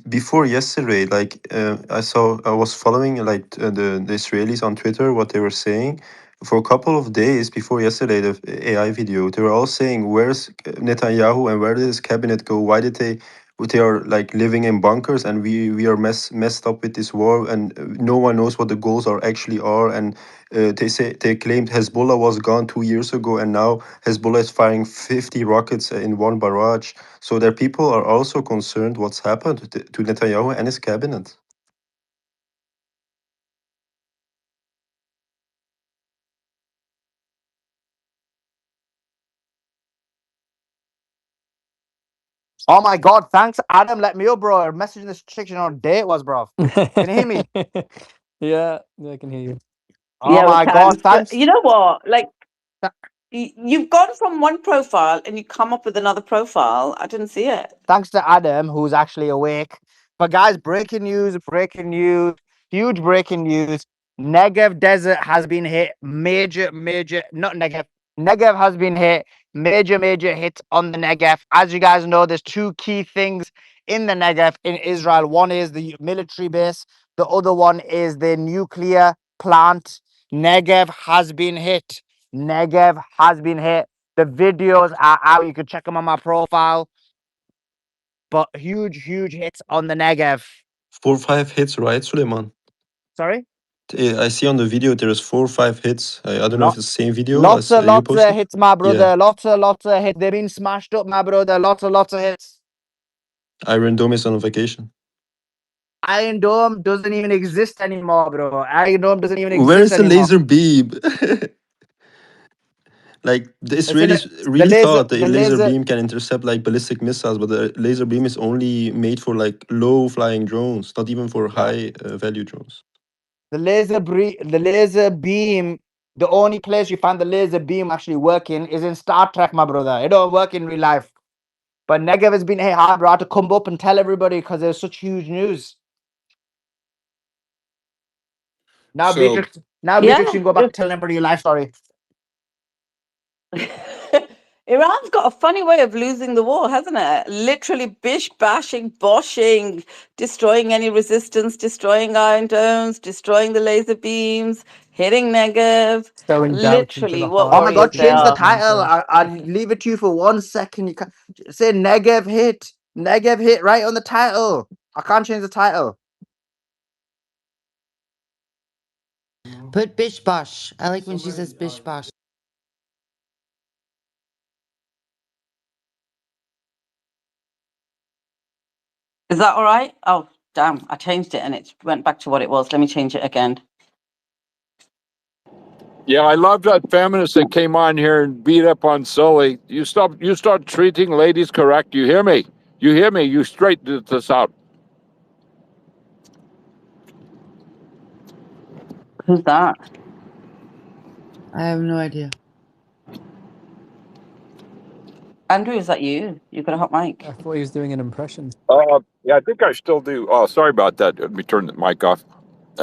Speaker 7: before yesterday, like I was following like the Israelis on Twitter, what they were saying. For a couple of days before yesterday, the AI video, they were all saying, "Where's Netanyahu and where did his cabinet go? they are like living in bunkers, and we are messed up with this war, and no one knows what the goals are actually are. And they claimed Hezbollah was gone 2 years ago, and now Hezbollah is firing 50 rockets in one barrage. So their people are also concerned what's happened to Netanyahu and his cabinet.
Speaker 13: Oh my God! Thanks, Adam. Let me up, bro. I'm messaging this chick, you know what day it was, bro. Can you hear me?
Speaker 5: Yeah, I can hear you.
Speaker 13: Oh
Speaker 15: Yeah, we
Speaker 13: my
Speaker 15: can.
Speaker 13: God!
Speaker 15: But
Speaker 13: Thanks.
Speaker 15: you know what? Like,
Speaker 13: Th-
Speaker 15: you've gone from one profile and you come up with another profile. I didn't see it.
Speaker 13: Thanks to Adam, who's actually awake. But guys, breaking news, huge breaking news. Negev Desert has been hit. Not Negev. Negev has been hit. Major hit on the Negev. As you guys know, there's two key things in the Negev in Israel. One is the military base. The other one is the nuclear plant. Negev has been hit. Negev has been hit. The videos are out. You can check them on my profile. But huge hits on the Negev.
Speaker 7: 4 or 5 hits, right, Suleiman?
Speaker 13: Sorry?
Speaker 7: I see on the video there's 4 or 5 hits. I don't know if
Speaker 13: Lot,
Speaker 7: it's the same video as you
Speaker 13: lots of
Speaker 7: posted.
Speaker 13: hits, my
Speaker 7: Yeah,
Speaker 13: brother. Lots of hits. They've been smashed up, my brother. Lots of hits.
Speaker 7: Iron Dome is on vacation.
Speaker 13: Iron Dome doesn't even exist anymore, bro. Iron Dome doesn't even
Speaker 7: Where
Speaker 13: exist
Speaker 7: is the
Speaker 13: anymore.
Speaker 7: laser beam? Like the
Speaker 13: It's in
Speaker 7: Israelis
Speaker 13: the
Speaker 7: really
Speaker 13: laser.
Speaker 7: thought the
Speaker 13: The
Speaker 7: laser
Speaker 13: laser.
Speaker 7: beam can intercept like ballistic missiles, but the laser beam is only made for like low flying drones, not even for
Speaker 13: Yeah.
Speaker 7: high value drones.
Speaker 13: The laser beam. The only place you find the laser beam actually working is in Star Trek, my brother. It don't work in real life. But Negev has been hit hard, bro. I had to come up and tell everybody because there's such huge news. Now,
Speaker 2: So
Speaker 13: Beatrix, you
Speaker 15: Yeah.
Speaker 13: can go back to telling everybody your life story.
Speaker 15: Iran's got a funny way of losing the war, hasn't it? Literally bish bashing, boshing, destroying any resistance, destroying iron domes, destroying the laser beams, hitting Negev.
Speaker 5: Sowing doubt into
Speaker 15: Literally,
Speaker 5: the
Speaker 15: what
Speaker 13: Oh
Speaker 5: hearts
Speaker 13: my
Speaker 5: of
Speaker 13: God,
Speaker 15: warriors they
Speaker 5: people
Speaker 13: change
Speaker 5: in
Speaker 13: the
Speaker 15: are.
Speaker 13: title.
Speaker 5: Gaza.
Speaker 13: I'll leave it to you for 1 second. You can say Negev hit. Negev hit right on the title. I can't change the title.
Speaker 19: Put bish bosh. I like when she says bish bosh.
Speaker 15: Is that all right? Oh, damn. I changed it and it went back to what it was. Let me change it again.
Speaker 4: Yeah, I love that feminist that came on here and beat up on Sully. You start treating ladies correct. You hear me? You hear me? You straighten this out.
Speaker 15: Who's that?
Speaker 19: I have no idea.
Speaker 15: Andrew, is that you? You've got a hot mic.
Speaker 5: I thought he was doing an impression.
Speaker 4: Yeah, I think I still do. Oh, sorry about that. Let me turn the mic off.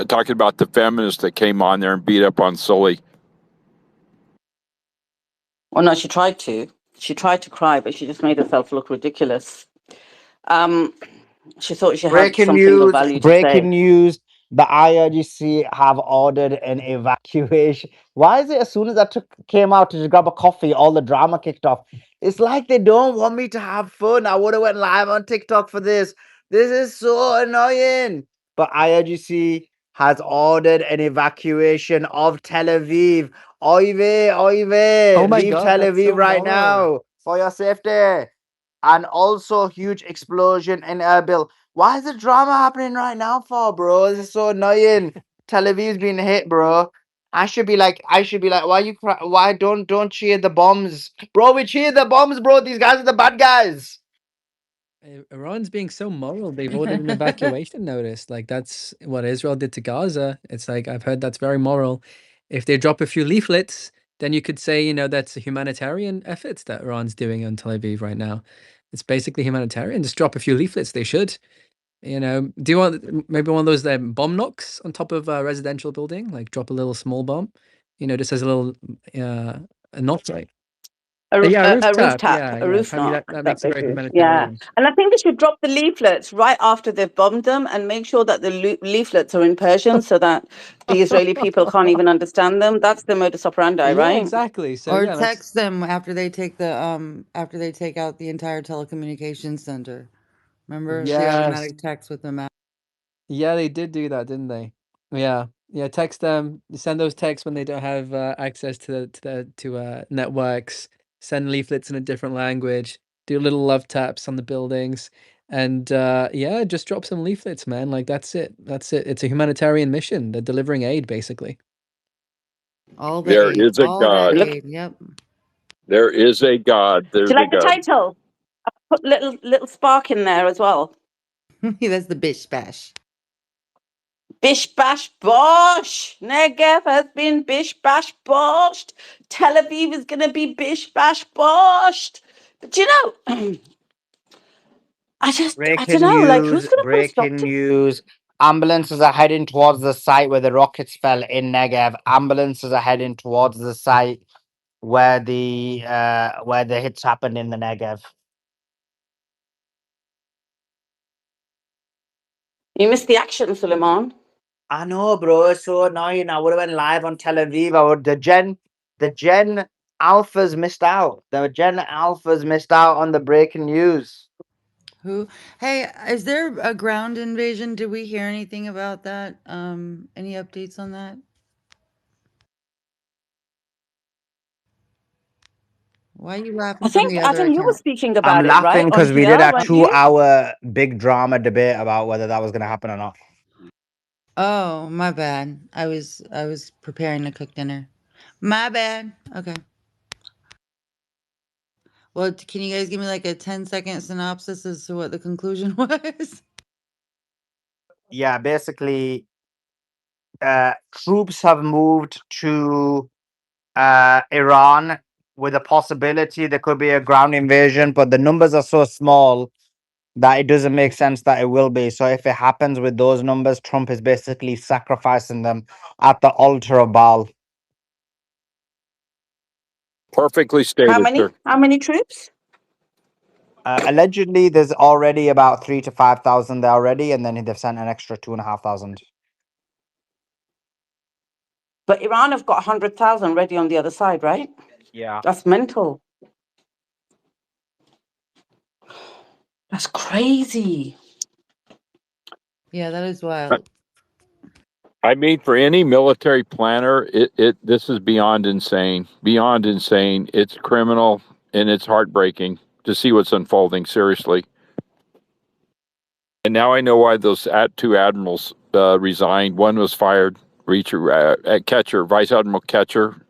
Speaker 4: Talking about the feminist that came on there and beat up on Sully.
Speaker 15: Well, no, she tried to. She tried to cry, but she just made herself look ridiculous. Um, she thought she had something of value to say.
Speaker 13: Breaking news. The IRGC have ordered an evacuation. Why is it as soon as came out to just grab a coffee, all the drama kicked off? It's like they don't want me to have fun. I would have went live on TikTok for this. This is so annoying. But IRGC has ordered an evacuation of Tel Aviv.
Speaker 5: Oh my
Speaker 13: Leave
Speaker 5: God,
Speaker 13: Tel
Speaker 5: that's
Speaker 13: Aviv
Speaker 5: so
Speaker 13: right
Speaker 5: moral.
Speaker 13: now for your safety. And also huge explosion in Erbil. Why is the drama happening right now for, bro? This is so annoying. Tel Aviv's been hit, bro. I should be like, why you cry? Why don't cheer the bombs, bro? We cheer the bombs, bro. These guys are the bad guys.
Speaker 5: Iran's being so moral. They've ordered an evacuation notice. Like that's what Israel did to Gaza. It's like I've heard that's very moral. If they drop a few leaflets, then you could say, that's a humanitarian efforts that Iran's doing on Tel Aviv right now. It's basically humanitarian. Just drop a few leaflets. They should. Do you want maybe one of those bomb knocks on top of a residential building? Like drop a little small bomb, just as a little a knock, right? Yeah, a roof
Speaker 15: A roof
Speaker 5: tap.
Speaker 15: tap,
Speaker 5: Yeah,
Speaker 15: a
Speaker 5: yeah.
Speaker 15: roof
Speaker 5: Apparently
Speaker 15: knock
Speaker 5: that
Speaker 15: that
Speaker 5: makes it
Speaker 15: they
Speaker 5: very
Speaker 15: do. Yeah.
Speaker 5: humanitarian.
Speaker 15: And I think they should drop the leaflets right after they've bombed them and make sure that the leaflets are in Persian so that the Israeli people can't even understand them. That's the modus operandi,
Speaker 5: Yeah,
Speaker 15: right?
Speaker 5: exactly. So
Speaker 19: Or
Speaker 5: yeah, that's
Speaker 19: text them after they take out the entire telecommunications center. Remember the
Speaker 5: Yes.
Speaker 19: automatic text with the map?
Speaker 5: Yeah, they did do that, didn't they? Yeah. Yeah, text them, send those texts when they don't have access to networks, send leaflets in a different language, do little love taps on the buildings, and yeah, just drop some leaflets, man. Like that's it. That's it. It's a humanitarian mission. They're delivering aid, basically.
Speaker 19: All the
Speaker 4: There
Speaker 19: aid.
Speaker 4: is a
Speaker 19: All that
Speaker 4: God.
Speaker 15: Look,
Speaker 19: aid. Yep.
Speaker 4: There is a God.
Speaker 15: do
Speaker 4: There's
Speaker 15: you
Speaker 4: a
Speaker 15: like the
Speaker 4: God.
Speaker 15: title? Put little spark in there as well.
Speaker 19: That's the bish bash.
Speaker 15: Bish bash bosh. Negev has been bish bash boshed. Tel Aviv is gonna be bish bash boshed. But you know, I don't
Speaker 13: Breaking
Speaker 15: know, like who's
Speaker 13: news,
Speaker 15: gonna put a stop
Speaker 13: breaking
Speaker 15: to
Speaker 13: news. Ambulances are heading towards the site where the rockets fell in Negev. Ambulances are heading towards the site where the hits happened in the Negev.
Speaker 15: you missed the action, Suleiman.
Speaker 13: I know, bro. It's so annoying. I would have went live on Tel Aviv. The Gen Alphas missed out. The Gen Alphas missed out on the breaking news.
Speaker 19: Who? Hey, is there a ground invasion? Did we hear anything about that? Any updates on that? Why are you
Speaker 15: I
Speaker 19: laughing from
Speaker 15: think
Speaker 19: the other
Speaker 15: Adam, you were
Speaker 19: account?
Speaker 15: speaking
Speaker 13: I'm
Speaker 15: about it,
Speaker 13: laughing
Speaker 15: right? On
Speaker 13: because we did
Speaker 15: here,
Speaker 13: a
Speaker 15: weren't you?
Speaker 13: 2-hour big drama debate about whether that was going to happen or not.
Speaker 19: Oh, my bad. I was preparing to cook dinner. My bad. Okay. Well, can you guys give me like a 10-second synopsis as to what the conclusion was?
Speaker 13: Yeah, basically, troops have moved to Iran with a possibility there could be a ground invasion, but the numbers are so small that it doesn't make sense that it will be. So if it happens with those numbers, Trump is basically sacrificing them at the altar of Baal.
Speaker 4: Perfectly
Speaker 15: How
Speaker 4: stated,
Speaker 15: many?
Speaker 4: sir.
Speaker 15: How many troops?
Speaker 13: Allegedly, there's already about 3,000 to 5,000 there already, and then they've sent an extra 2,500.
Speaker 15: But Iran have got 100,000 ready on the other side, right?
Speaker 13: Yeah.
Speaker 15: That's mental. That's crazy.
Speaker 19: Yeah, that is wild.
Speaker 4: I mean, for any military planner, this is beyond insane. Beyond insane. It's criminal and it's heartbreaking to see what's unfolding. Seriously. And now I know why those two admirals resigned. One was fired. Ketcher, Vice Admiral Ketcher,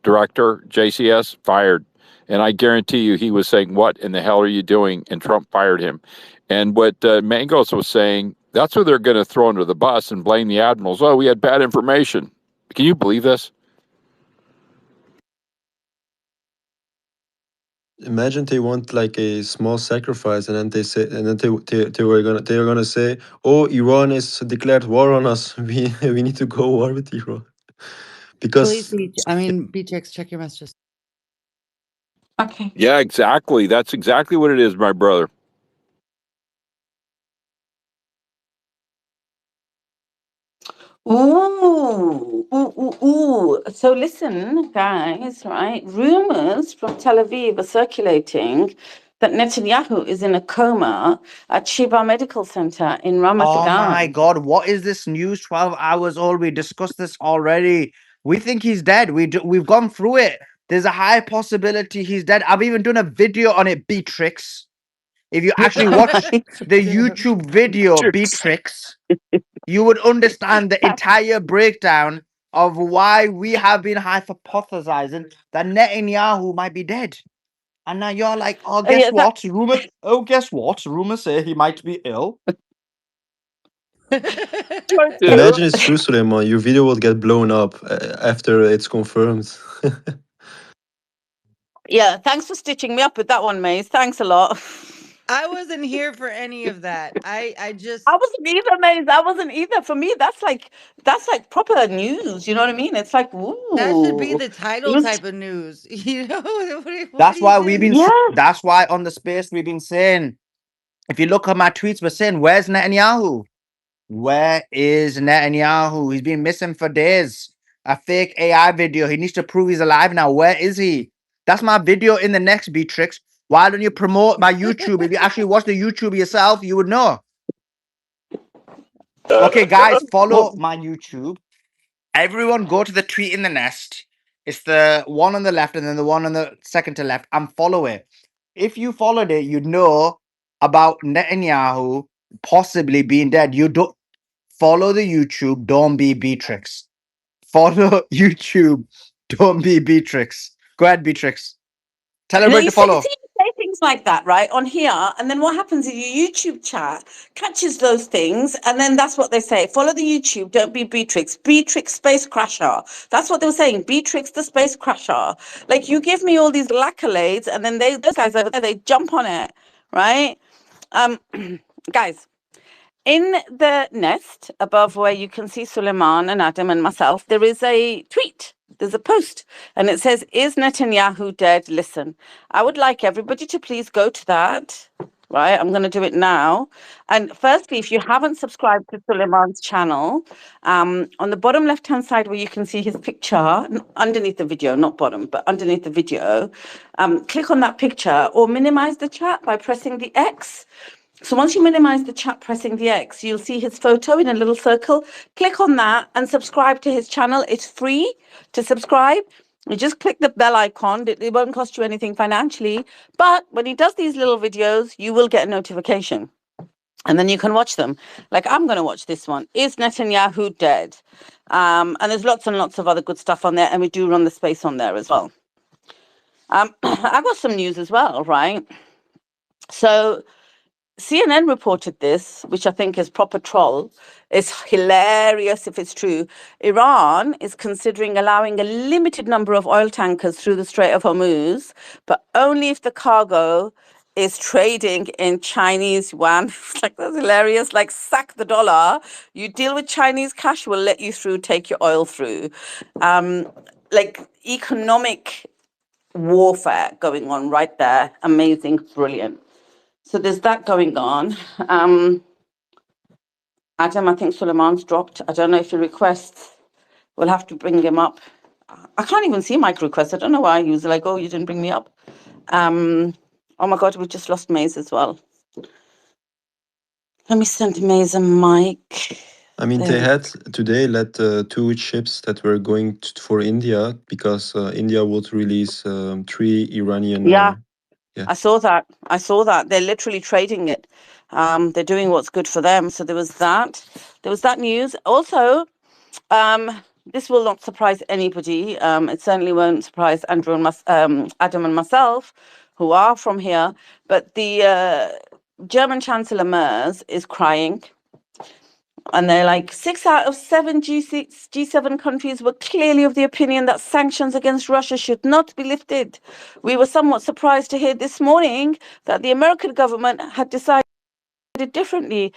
Speaker 4: director, JCS, fired. And I guarantee you he was saying, "What in the hell are you doing?" And Trump fired him. And what Mangos was saying, that's who they're going to throw under the bus and blame the admirals. Oh, we had bad information. Can you believe this?
Speaker 7: Imagine they want like a small sacrifice, and then they say, and then they are gonna say, "Oh, Iran is declared war on us. We need to go war with Iran
Speaker 19: Please,
Speaker 7: because
Speaker 19: BTX, check your messages.
Speaker 15: Okay.
Speaker 4: Yeah, exactly. That's exactly what it is, my brother.
Speaker 15: Ooh. So listen, guys, right? Rumors from Tel Aviv are circulating that Netanyahu is in a coma at Shiva Medical Center in Ramat
Speaker 13: Oh my
Speaker 15: Gan.
Speaker 13: God, what is this news? 12 hours old. We discussed this already. We think he's dead. We've gone through it. There's a high possibility he's dead. I've even done a video on it, Beatrix. If you actually watch the YouTube video, Beatrix, you would understand the entire breakdown of why we have been hypothesizing that Netanyahu might be dead. And now you're like, oh, guess
Speaker 15: Yeah,
Speaker 13: what? Guess what? Rumors say he might be ill.
Speaker 4: I do.
Speaker 7: imagine it's true, Suleiman. Your video will get blown up after it's confirmed.
Speaker 15: yeah. Thanks for stitching me up with that one, Maze. Thanks a lot.
Speaker 19: I wasn't here for any of that. I just
Speaker 15: I wasn't either, Maze. I wasn't either. For me, that's like proper news. You know what I mean? It's like,
Speaker 19: that should be
Speaker 15: ooh.
Speaker 19: the
Speaker 15: It
Speaker 19: title
Speaker 15: was,
Speaker 19: type of news. You know what
Speaker 13: That's
Speaker 19: do you
Speaker 13: why we've
Speaker 19: do?
Speaker 13: been.
Speaker 15: yeah.
Speaker 13: That's why on the space we've been saying. If you look at my tweets, we're saying, "Where's Netanyahu? Where is Netanyahu? He's been missing for days. A fake AI video. He needs to prove he's alive now. Where is he? That's my video in the next Beatrix. Why don't you promote my YouTube? If you actually watch the YouTube yourself, you would know. Okay, guys, follow my YouTube. Everyone go to the tweet in the nest. It's the one on the left and then the one on the second to left. I'm following. If you followed it, you'd know about Netanyahu possibly being dead. You don't follow the YouTube. Don't be Beatrix. Follow YouTube. Don't be Beatrix. Go ahead, Beatrix. Tell
Speaker 15: You know,
Speaker 13: everybody to follow.
Speaker 15: see, you say things like that, right, on here, and then what happens is your YouTube chat catches those things, and then that's what they say. Follow the YouTube, don't be Beatrix. Beatrix Space Crasher. That's what they were saying. Beatrix the Space Crasher. Like, you give me all these accolades, and then those guys over there, they jump on it, right? Guys, in the nest above where you can see Suleiman and Adam and myself, there is a tweet. There's a post and it says, "Is Netanyahu dead? Listen." I would like everybody to please go to that. Right, I'm going to do it now. And firstly, if you haven't subscribed to Suleiman's channel, on the bottom left-hand side where you can see his picture, underneath the video, not bottom, but underneath the video, click on that picture or minimize the chat by pressing the X. So once you minimize the chat pressing the X, you'll see his photo in a little circle. Click on that and subscribe to his channel. It's free to subscribe. You just click the bell icon. It won't cost you anything financially. But when he does these little videos, you will get a notification. And then you can watch them. Like, I'm going to watch this one. Is Netanyahu dead? And there's lots and lots of other good stuff on there. And we do run the space on there as well. I've got some news as well, right? So CNN reported this, which I think is proper troll. It's hilarious if it's true. Iran is considering allowing a limited number of oil tankers through the Strait of Hormuz, but only if the cargo is trading in Chinese yuan. Like, that's hilarious. Like, sack the dollar. You deal with Chinese cash, we'll let you through, take your oil through. Like, economic warfare going on right there. Amazing, brilliant. So there's that going on. Adam, I think Suleiman's dropped. I don't know if he requests. We'll have to bring him up. I can't even see Mike requests. I don't know why. He was like, "Oh, you didn't bring me up." Oh my God, we just lost Maze as well. Let me send Maze a mic.
Speaker 7: I mean,
Speaker 15: There
Speaker 7: they
Speaker 15: we
Speaker 7: had today let two ships that were going for India because India would release 3 Iranian.
Speaker 15: Yeah,
Speaker 7: Yeah.
Speaker 15: I saw that. I saw that. They're literally trading it. They're doing what's good for them. So there was that. There was that news. Also, this will not surprise anybody. It certainly won't surprise Andrew and Adam and myself, who are from here. But the German Chancellor Merz is crying. And they're like, 6 out of 7 G7 countries were clearly of the opinion that sanctions against Russia should not be lifted. We were somewhat surprised to hear this morning that the American government had decided differently.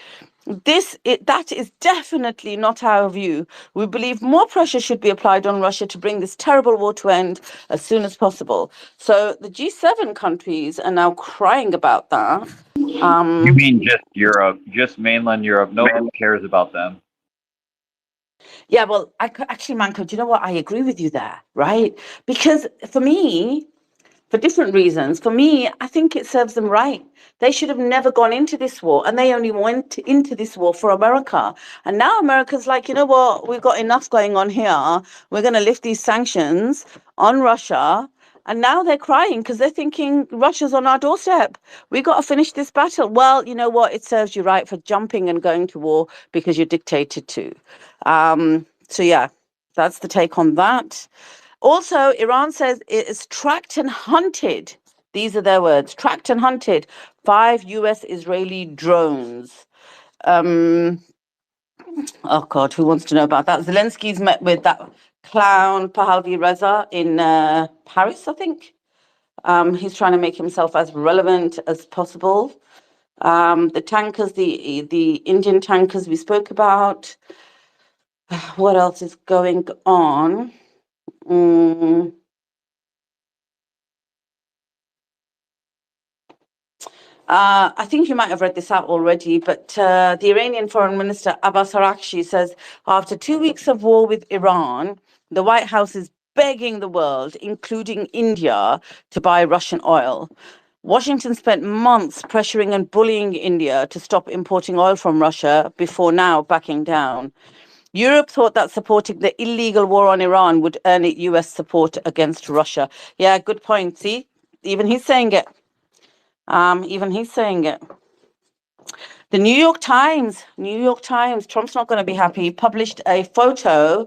Speaker 15: That is definitely not our view. We believe more pressure should be applied on Russia to bring this terrible war to end as soon as possible. So the G7 countries are now crying about that.
Speaker 11: You mean just Europe, just mainland Europe? Nobody cares about them.
Speaker 15: Yeah, well, actually, Manko, do you know what? I agree with you there, right? Because for me, for different reasons, for me, I think it serves them right. They should have never gone into this war, and they only went into this war for America. And now America's like, you know what? We've got enough going on here. We're going to lift these sanctions on Russia. And now they're crying because they're thinking Russia's on our doorstep. We got to finish this battle. Well, you know what? It serves you right for jumping and going to war because you're dictated to. So yeah, that's the take on that. Also, Iran says it is tracked and hunted. These are their words, tracked and hunted 5 US Israeli drones. Oh God, who wants to know about that? Zelensky's met with that clown Pahlavi Reza in Paris, I think. He's trying to make himself as relevant as possible. The tankers, the Indian tankers we spoke about. What else is going on? I think you might have read this out already, but the Iranian Foreign Minister Abbas Araghchi says after 2 weeks of war with Iran, the White House is begging the world, including India, to buy Russian oil. Washington spent months pressuring and bullying India to stop importing oil from Russia before now backing down. Europe thought that supporting the illegal war on Iran would earn it US support against Russia. Yeah, good point. See, even he's saying it. Even he's saying it. The New York Times, Trump's not going to be happy, published a photo,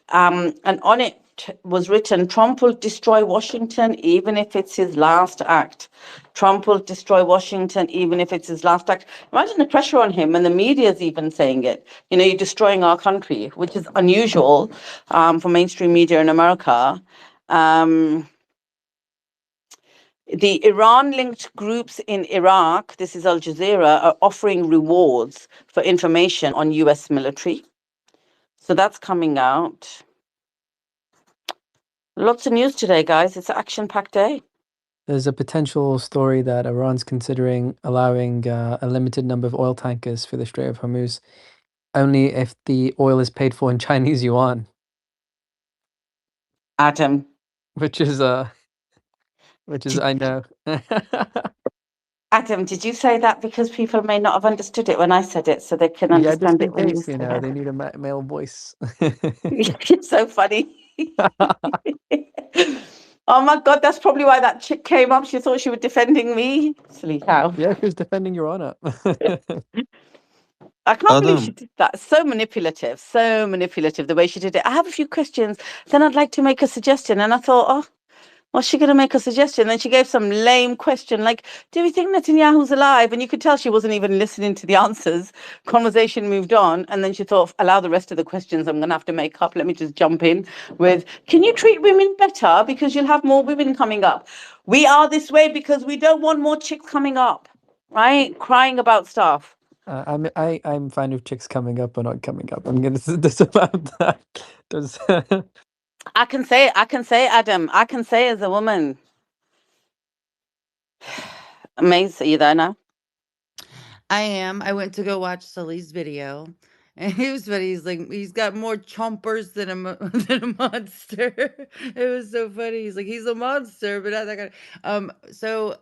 Speaker 15: and on it was written, Trump will destroy Washington even if it's his last act. Trump will destroy Washington even if it's his last act. Imagine the pressure on him, and the media's even saying it. You know, you're destroying our country, which is unusual for mainstream media in America. The Iran-linked groups in Iraq, this is Al Jazeera, are offering rewards for information on US military. So that's coming out. Lots of news today, guys. It's an action-packed day.
Speaker 5: There's a potential story that Iran's considering allowing a limited number of oil tankers for the Strait of Hormuz, only if the oil is paid for in Chinese yuan,
Speaker 15: Adam.
Speaker 5: which is I know.
Speaker 15: Adam, did you say that because people may not have understood it when I said it, so they can
Speaker 5: Yeah, just
Speaker 15: understand it
Speaker 5: in
Speaker 15: when you
Speaker 5: case,
Speaker 15: say
Speaker 5: they
Speaker 15: it?
Speaker 5: need a male voice.
Speaker 15: You're so funny. Oh my God, that's probably why that chick came up. She thought she was defending me. Silly cow.
Speaker 5: Yeah, who's defending your honor?
Speaker 15: I can't believe she
Speaker 7: Adam,
Speaker 15: did that. So manipulative the way she did it. I have a few questions, then I'd like to make a suggestion. And I thought, oh, what's she going to make a suggestion? Then she gave some lame question like, do we think Netanyahu's alive? And you could tell she wasn't even listening to the answers. Conversation moved on. And then she thought, allow the rest of the questions I'm going to have to make up. Let me just jump in with, can you treat women better? Because you'll have more women coming up. We are this way because we don't want more chicks coming up, right? Crying about stuff.
Speaker 5: I'm fine with chicks coming up or not coming up. I'm gonna disavow that. Does
Speaker 15: I can say, Adam, I can say as a woman. Maze, are you there now?
Speaker 19: I am. I went to go watch Sully's video, and he was funny. He's like, he's got more chompers than than a monster. It was so funny. He's like, he's a monster, but not that kind so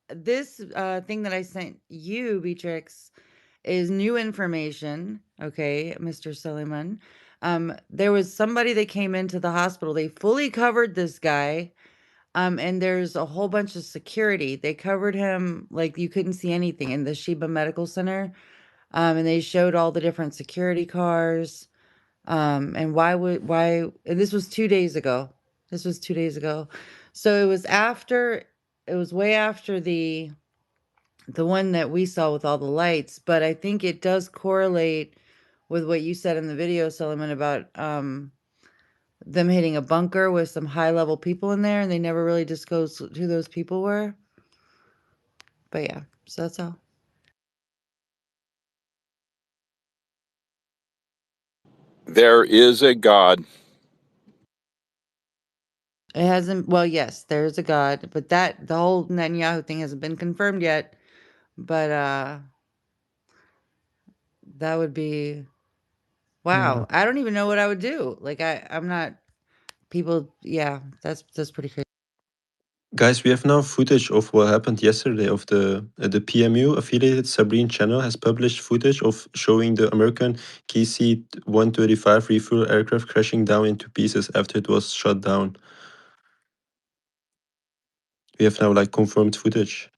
Speaker 19: this thing that I sent you, Beatrix, is new information. Okay, Mr. Suleiman. There was somebody that came into the hospital. They fully covered this guy. And there's a whole bunch of security. They covered him like you couldn't see anything in the Sheba Medical Center. And they showed all the different security cars. And and this was 2 days ago. This was 2 days ago. So it was way after the one that we saw with all the lights, but I think it does correlate with what you said in the video, Solomon, about them hitting a bunker with some high level people in there, and they never really disclosed who those people were. But yeah, so that's all.
Speaker 4: There is a God.
Speaker 19: It hasn't, well, yes, there's a God, but the whole Netanyahu thing hasn't been confirmed yet. But that would be,
Speaker 5: yeah.
Speaker 19: wow. I don't even know what I would do. Like I'm not people, yeah, that's pretty crazy.
Speaker 7: guys, we have now footage of what happened yesterday. Of the PMU affiliated Sabrine channel has published footage of showing the American KC-135 refuel aircraft crashing down into pieces after it was shot down. We have now like confirmed footage.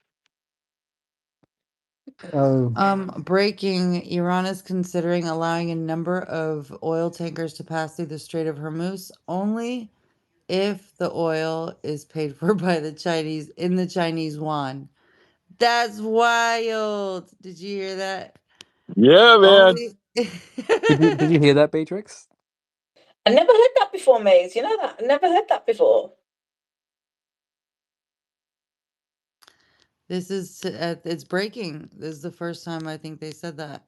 Speaker 5: Oh,
Speaker 19: Breaking, Iran is considering allowing a number of oil tankers to pass through the Strait of Hormuz only if the oil is paid for by the Chinese in the Chinese yuan. That's wild. Did you hear that?
Speaker 4: Yeah, man.
Speaker 19: Only
Speaker 5: did you hear that, Beatrix?
Speaker 15: I never heard that before, Maze. You know that? I never heard that before.
Speaker 19: This is it's breaking. This is the first time I think they said that.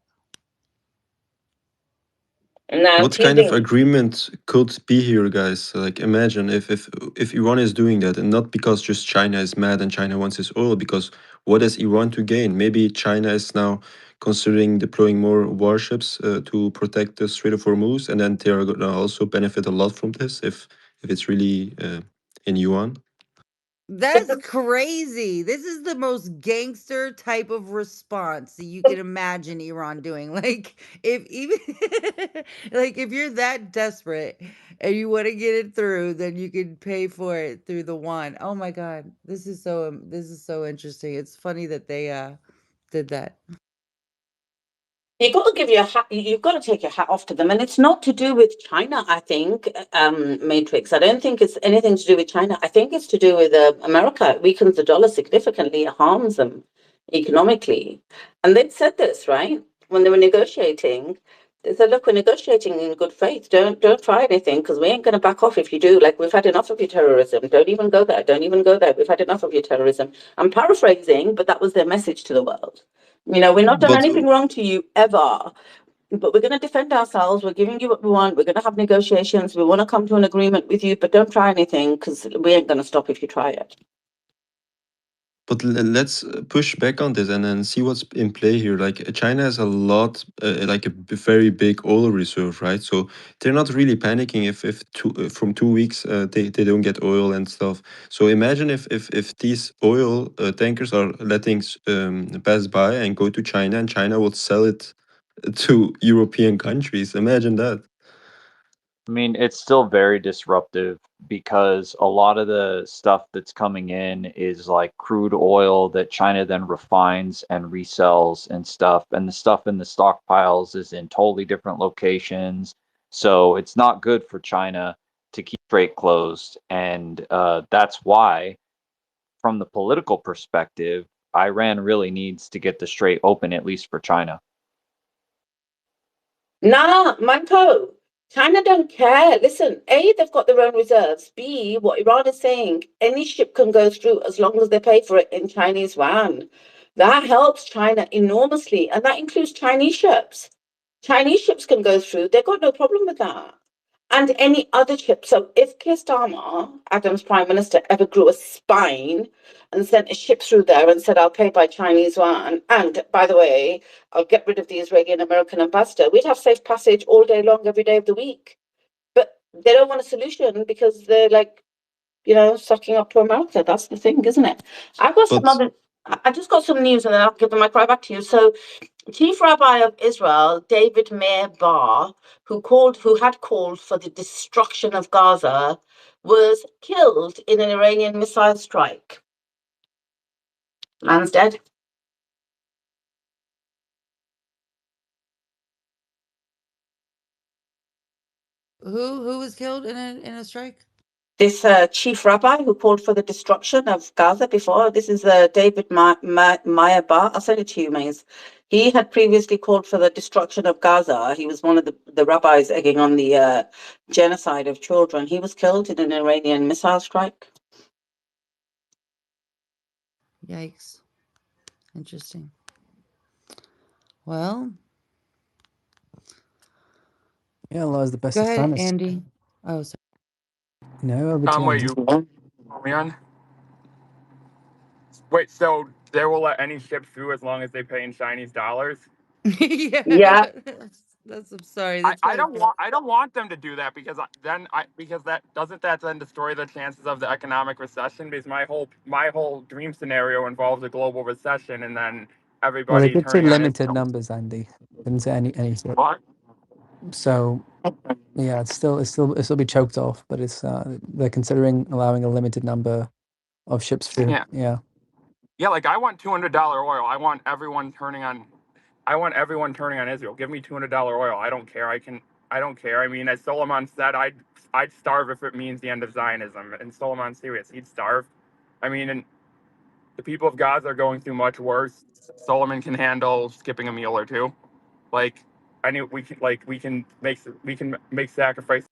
Speaker 15: Now,
Speaker 7: What kind of
Speaker 15: teasing.
Speaker 7: agreement could be here, guys? Like, imagine if Iran is doing that, and not because just China is mad and China wants its oil, because what has Iran to gain? Maybe China is now considering deploying more warships to protect the Strait of Hormuz, and then they are going to also benefit a lot from this if it's really in yuan.
Speaker 19: That's crazy. This is the most gangster type of response that you can imagine Iran doing. Like, if even like if you're that desperate and you want to get it through, then you can pay for it through the one. Oh my God, this is so interesting. It's funny that they did that.
Speaker 15: You've got to give your hat, you've got to take your hat off to them. And it's not to do with China, I think, Matrix. I don't think it's anything to do with China. I think it's to do with America. It weakens the dollar significantly, it harms them economically. And they've said this, right? When they were negotiating, they said, look, we're negotiating in good faith. Don't try anything because we ain't going to back off if you do. Like, we've had enough of your terrorism. Don't even go there. Don't even go there. We've had enough of your terrorism. I'm paraphrasing, but that was their message to the world. We're not done
Speaker 7: But
Speaker 15: anything wrong to you ever, but we're going to defend ourselves. We're giving you what we want. We're going to have negotiations. We want to come to an agreement with you, but don't try anything because we ain't going to stop if you try it.
Speaker 7: let's push back on this and then see what's in play here. Like China has a lot, like a very big oil reserve, right? So they're not really panicking if from 2 weeks they don't get oil and stuff. So imagine if these oil tankers are letting pass by and go to China, and China will sell it to European countries. Imagine that.
Speaker 11: I mean, it's still very disruptive because a lot of the stuff that's coming in is like crude oil that China then refines and resells and stuff. And the stuff in the stockpiles is in totally different locations. So it's not good for China to keep trade closed. And that's why, from the political perspective, Iran really needs to get the strait open, at least for China.
Speaker 15: Nah, Manko, China don't care. Listen, A, they've got their own reserves. B, what Iran is saying, any ship can go through as long as they pay for it in Chinese yuan. That helps China enormously, and that includes Chinese ships. Chinese ships can go through. They've got no problem with that. And any other ship. So if Keir Starmer, Adam's prime minister, ever grew a spine and sent a ship through there and said, I'll pay by Chinese yuan, and by the way, I'll get rid of the Israeli and American ambassador, we'd have safe passage all day long, every day of the week. But they don't want a solution because they're like, sucking up to America. That's the thing, isn't it? I just got some news and then I'll give the mic right back to you. So Chief Rabbi of Israel, David Meir Bar, who had called for the destruction of Gaza, was killed in an Iranian missile strike. Man's dead.
Speaker 19: Who was killed in a strike?
Speaker 15: This chief rabbi who called for the destruction of Gaza before. This is David Meir Bar. I'll send it to you, Maze. He had previously called for the destruction of Gaza. He was one of the rabbis egging on the genocide of children. He was killed in an Iranian missile strike.
Speaker 19: Yikes. Interesting. Well,
Speaker 5: Yeah, Allah is the best
Speaker 19: go
Speaker 5: of
Speaker 19: ahead,
Speaker 5: planners.
Speaker 19: Andy. Oh, sorry.
Speaker 5: No, over to
Speaker 10: Tom, wait,
Speaker 5: Andy.
Speaker 10: you are we on? Wait, so they will let any ship through as long as they pay in Chinese dollars?
Speaker 19: Yeah,
Speaker 15: Yeah.
Speaker 19: that's I'm sorry. That's
Speaker 10: I
Speaker 19: funny.
Speaker 10: don't want them to do that because that then destroy the chances of the economic recession, because my whole dream scenario involves a global recession and then
Speaker 5: Well, they
Speaker 10: everybody
Speaker 5: did say
Speaker 10: turning on its
Speaker 5: limited numbers, Andy. Didn't say any sort.
Speaker 10: what?
Speaker 5: So yeah, it'll be choked off, but they're considering allowing a limited number of ships through.
Speaker 10: Yeah.
Speaker 5: Yeah.
Speaker 10: Yeah, like I want $200 oil. I want everyone turning on Israel. Give me $200 oil. I don't care. I don't care. I mean, as Solomon said, I'd starve if it means the end of Zionism. And Solomon's serious. He'd starve. I mean, and the people of Gaza are going through much worse. Solomon can handle skipping a meal or two. Like, I knew we can make sacrifices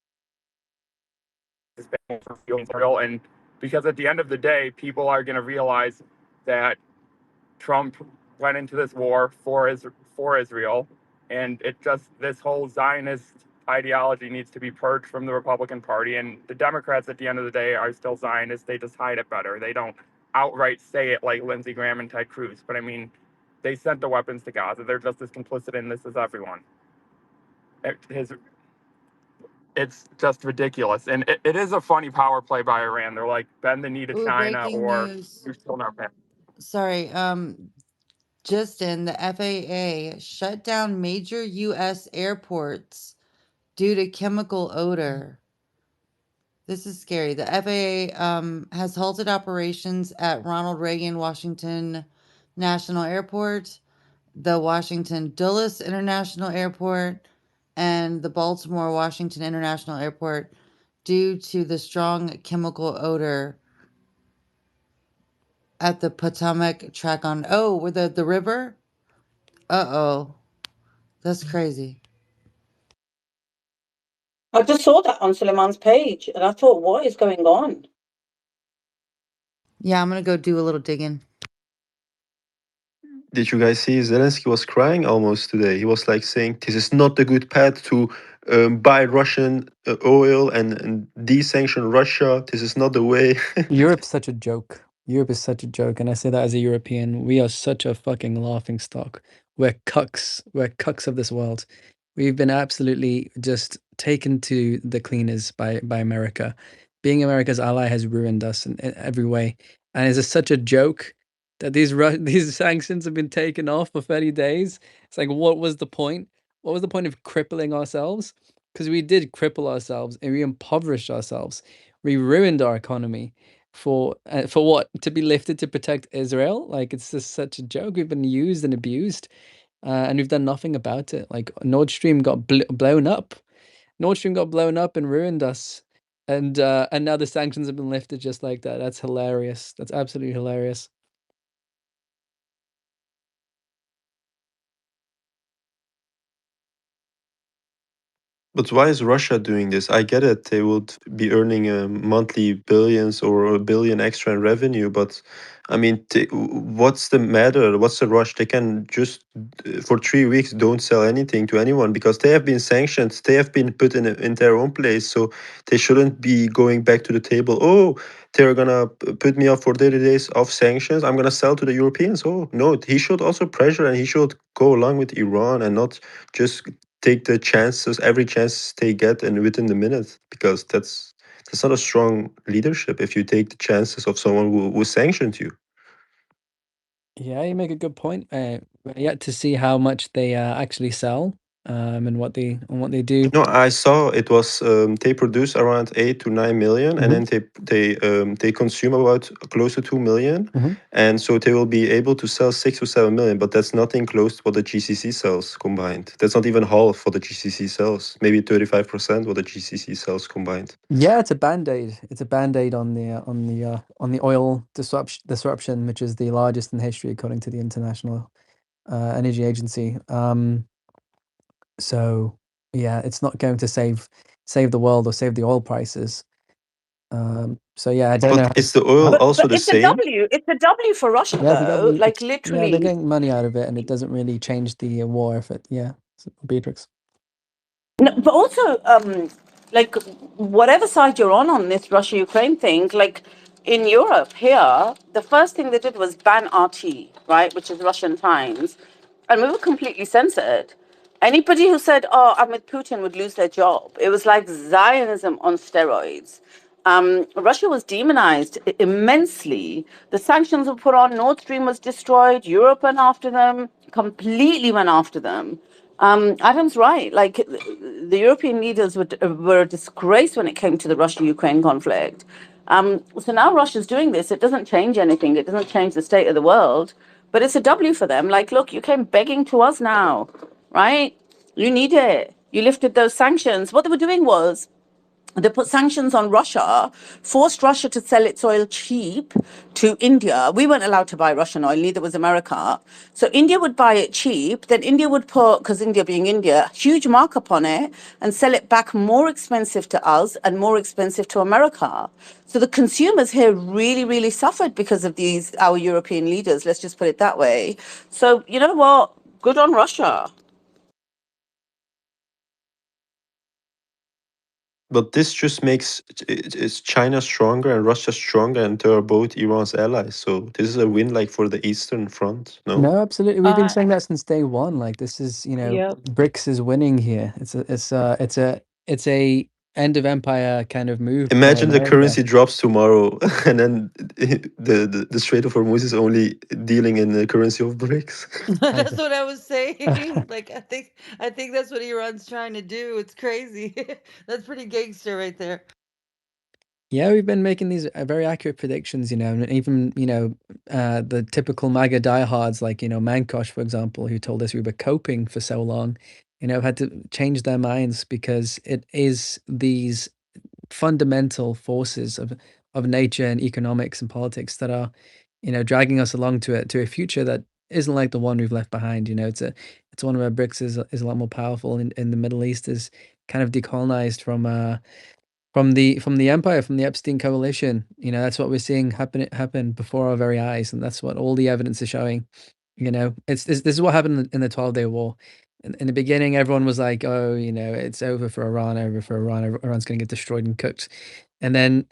Speaker 10: for Israel, and because at the end of the day, people are going to realize that Trump went into this war for Israel, and this whole Zionist ideology needs to be purged from the Republican Party. And the Democrats, at the end of the day, are still Zionists. They just hide it better. They don't outright say it like Lindsey Graham and Ted Cruz. But I mean, they sent the weapons to Gaza. They're just as complicit in this as everyone. His it's just ridiculous. And it is a funny power play by Iran. They're like, bend the knee to
Speaker 19: Ooh,
Speaker 10: China
Speaker 19: breaking
Speaker 10: or
Speaker 19: news.
Speaker 10: you're still not paying.
Speaker 19: Sorry, just in, the FAA shut down major U.S. airports due to chemical odor. This is scary. The FAA has halted operations at Ronald Reagan Washington National Airport, the Washington Dulles International Airport, and the Baltimore Washington International Airport due to the strong chemical odor at the Potomac track on, oh, with the river? Uh-oh. That's crazy.
Speaker 15: I just saw that on Suleiman's page and I thought, what is going on?
Speaker 19: Yeah, I'm gonna go do a little digging.
Speaker 7: Did you guys see Zelensky was crying almost today? He was like saying, "This is not the good path to buy Russian oil and de-sanction Russia. This is not the way."
Speaker 5: Europe's such a joke. Europe is such a joke, and I say that as a European. We are such a fucking laughing stock. We're cucks. We're cucks of this world. We've been absolutely just taken to the cleaners by America. Being America's ally has ruined us in every way, and it's such a joke that these sanctions have been taken off for 30 days. It's like, what was the point? What was the point of crippling ourselves? Because we did cripple ourselves and we impoverished ourselves. We ruined our economy for what? To be lifted to protect Israel? Like, it's just such a joke. We've been used and abused, and we've done nothing about it. Like, Nord Stream got blown up. Nord Stream got blown up and ruined us, and now the sanctions have been lifted just like that. That's hilarious. That's absolutely hilarious.
Speaker 7: But why is Russia doing this? I get it. They would be earning monthly billions or a billion extra in revenue. But I mean, what's the matter? What's the rush? They can just, for 3 weeks, don't sell anything to anyone because they have been sanctioned. They have been put in their own place. So they shouldn't be going back to the table. Oh, they're going to put me up for 30 days of sanctions. I'm going to sell to the Europeans. Oh, no, he should also pressure and he should go along with Iran and not just take the chances, every chance they get, and within the minute, because that's not a strong leadership. If you take the chances of someone who sanctioned you.
Speaker 5: Yeah, you make a good point. We're yet to see how much they actually sell, and what they do.
Speaker 7: No, I saw it was they produce around 8 to 9 million, and then they consume about close to 2 million, and so they will be able to sell 6 to 7 million. But that's nothing close to what the GCC sells combined. That's not even half what the GCC sells. Maybe 35% what the GCC sells combined.
Speaker 5: Yeah, it's a band-aid. It's a band-aid on the oil disruption, which is the largest in history according to the International Energy Agency. So yeah, it's not going to save the world or save the oil prices. So yeah, I don't know.
Speaker 7: But is the oil also
Speaker 15: But
Speaker 7: the
Speaker 15: it's a
Speaker 7: same?
Speaker 15: W. It's a W for Russia,
Speaker 5: Yeah, the
Speaker 15: though.
Speaker 5: W.
Speaker 15: Like
Speaker 5: Yeah, they're
Speaker 15: literally.
Speaker 5: getting money out of it, and it doesn't really change the war effort. Yeah, so, Beatrix.
Speaker 15: No, but also, like whatever side you're on this Russia-Ukraine thing, like in Europe here, the first thing they did was ban RT, right, which is Russian Times, and we were completely censored. Anybody who said, "Oh, I'm with Putin," would lose their job. It was like Zionism on steroids. Russia was demonized immensely. The sanctions were put on. Nord Stream was destroyed. Europe went after them, completely went after them. Adam's right. Like the European leaders were a disgrace when it came to the Russia-Ukraine conflict. So now Russia's doing this. It doesn't change anything. It doesn't change the state of the world. But it's a W for them. Like, look, you came begging to us now, right? You need it. You lifted those sanctions. What they were doing was they put sanctions on Russia, forced Russia to sell its oil cheap to India. We weren't allowed to buy Russian oil, neither was America. So India would buy it cheap. Then India would put, because India being India, huge markup on it and sell it back more expensive to us and more expensive to America. So the consumers here really, really suffered because of our European leaders. Let's just put it that way. So you know what? Good on Russia.
Speaker 7: But this just makes it's China stronger and Russia stronger, and they are both Iran's allies. So this is a win, like for the Eastern Front. No.
Speaker 5: No, absolutely. We've been saying that since day one. Like, this is,
Speaker 15: Yeah.
Speaker 5: BRICS is winning here. It's a end of empire kind of move for
Speaker 7: Imagine the
Speaker 5: America.
Speaker 7: currency drops tomorrow, and then the Strait of Hormuz is only dealing in the currency of BRICS.
Speaker 19: That's what I was saying. Like I think that's what Iran's trying to do. It's crazy. That's pretty gangster right there.
Speaker 5: Yeah, we've been making these very accurate predictions, and even, the typical MAGA diehards like, Mankosh, for example, who told us we were coping for so long, had to change their minds because it is these fundamental forces of nature and economics and politics that are, dragging us along to a future that isn't like the one we've left behind. It's one where BRICS is a lot more powerful, in the Middle East is kind of decolonized from the empire, from the Epstein coalition. That's what we're seeing happen before our very eyes, and that's what all the evidence is showing. This is what happened in the 12-day war. In the beginning, everyone was like, "Oh, it's over for Iran, over for Iran. Iran's going to get destroyed and cooked," and then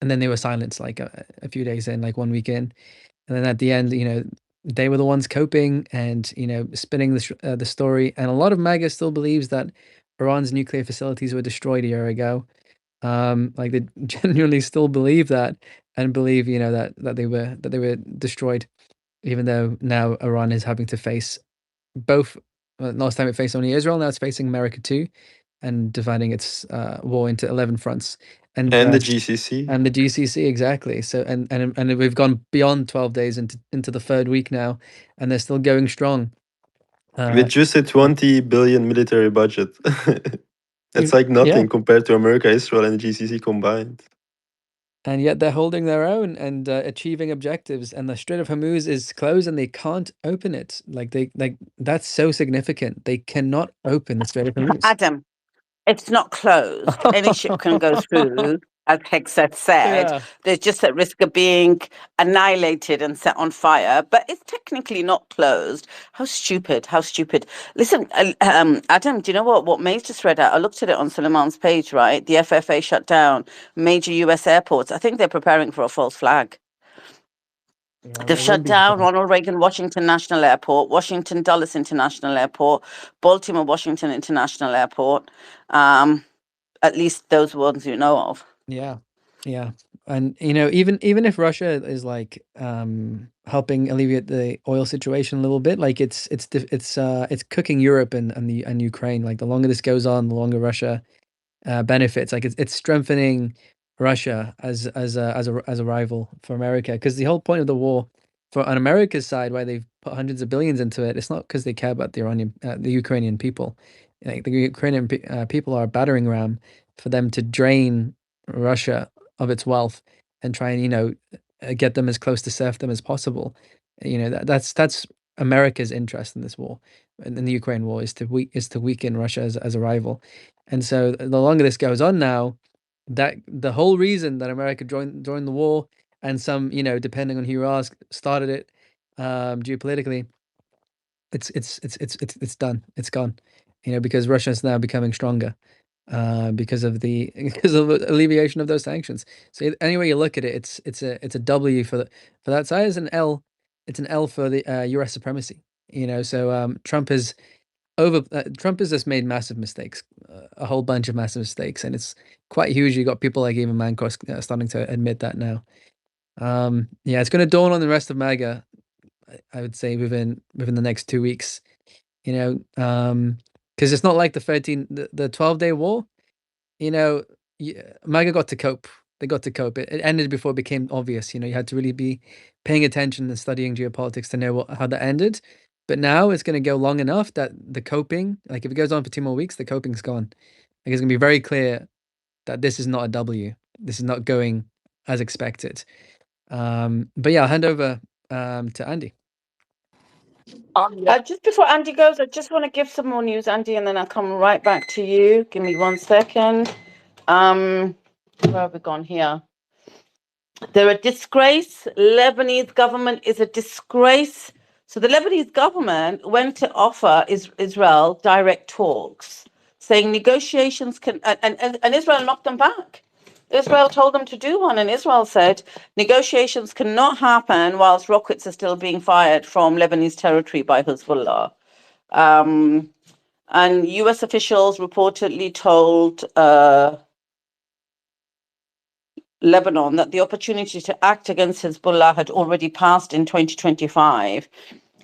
Speaker 5: they were silenced like a few days in, like 1 week in, and then at the end, they were the ones coping and spinning the story. And a lot of MAGA still believes that Iran's nuclear facilities were destroyed a year ago. Like they genuinely still believe that, and believe that they were destroyed, even though now Iran is having to face both. Last time it faced only Israel, now it's facing America too, and dividing its war into 11 fronts, and
Speaker 7: The GCC.
Speaker 5: and the GCC, exactly. So and we've gone beyond 12 days into the third week now, and they're still going strong.
Speaker 7: With just a 20 billion military budget. That's like
Speaker 5: Yeah.
Speaker 7: nothing compared to America, Israel, and the GCC combined.
Speaker 5: And yet they're holding their own and achieving objectives. And the Strait of Hormuz is closed, and they can't open it. That's so significant. They cannot open the Strait of Hormuz.
Speaker 15: Adam, it's not closed. Any ship can go through, as Hexet said.
Speaker 5: Yeah.
Speaker 15: They're just at risk of being annihilated and set on fire. But it's technically not closed. How stupid! How stupid! Listen, Adam, do you know what May's just read out? I looked at it on Suleiman's page. Right, the FFA shut down major U.S. airports. I think they're preparing for a false flag.
Speaker 5: Yeah,
Speaker 15: They've shut down Ronald Reagan Washington National Airport, Washington Dulles International Airport, Baltimore Washington International Airport. At least those ones you know of.
Speaker 5: Yeah. Yeah. And even if Russia is like helping alleviate the oil situation a little bit, like it's cooking Europe and Ukraine. Like the longer this goes on, the longer Russia benefits. Like it's strengthening Russia as a rival for America, because the whole point of the war on America's side, why they've put hundreds of billions into it, it's not because they care about the Ukrainian people. Like the Ukrainian people are a battering ram for them to drain Russia of its wealth and try and get them as close to serfdom as possible. That's America's interest in this war, in the Ukraine war, is to weaken Russia as a rival. And so the longer this goes on now, that the whole reason that America joined the war, and some, depending on who you ask, started it geopolitically, it's done. It's gone. Because Russia is now becoming stronger because of the alleviation of those sanctions. So any way you look at it, it's a W for that side. It's an L. It's an L for the U.S. supremacy. So Trump has just made massive mistakes, a whole bunch of massive mistakes, and it's quite huge. You got people like even Mankos starting to admit that now. Yeah, it's going to dawn on the rest of MAGA, I would say, within the next 2 weeks. Because it's not like the 12-day war. MAGA got to cope. They got to cope. It ended before it became obvious. You had to really be paying attention and studying geopolitics to know how that ended. But now it's going to go long enough that the coping, like if it goes on for 2 more weeks, the coping's gone. Like it's going to be very clear that this is not a W. This is not going as expected. But yeah, I'll hand over to Andy.
Speaker 15: Just before Andy goes, I just want to give some more news, Andy, and then I'll come right back to you. Give me 1 second. Where have we gone here? They're a disgrace. Lebanese government is a disgrace. So the Lebanese government went to offer Israel direct talks, saying negotiations can, and Israel knocked them back. Israel told them to do one, and Israel said negotiations cannot happen whilst rockets are still being fired from Lebanese territory by Hezbollah. And US officials reportedly told Lebanon that the opportunity to act against Hezbollah had already passed in 2025,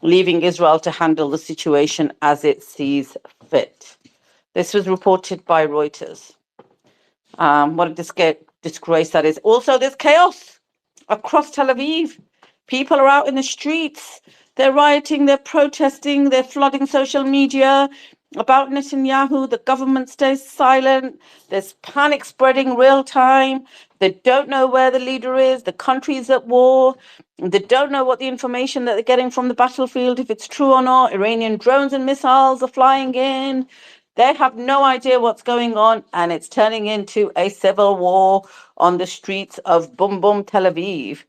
Speaker 15: leaving Israel to handle the situation as it sees fit. This was reported by Reuters. What a disgrace that is. Also, there's chaos across Tel Aviv. People are out in the streets. They're rioting, they're protesting, they're flooding social media about Netanyahu. The government stays silent. There's panic spreading real time. They don't know where the leader is. The country is at war. They don't know what the information that they're getting from the battlefield, if it's true or not. Iranian drones and missiles are flying in. They have no idea what's going on, and it's turning into a civil war on the streets of Boom Boom Tel Aviv.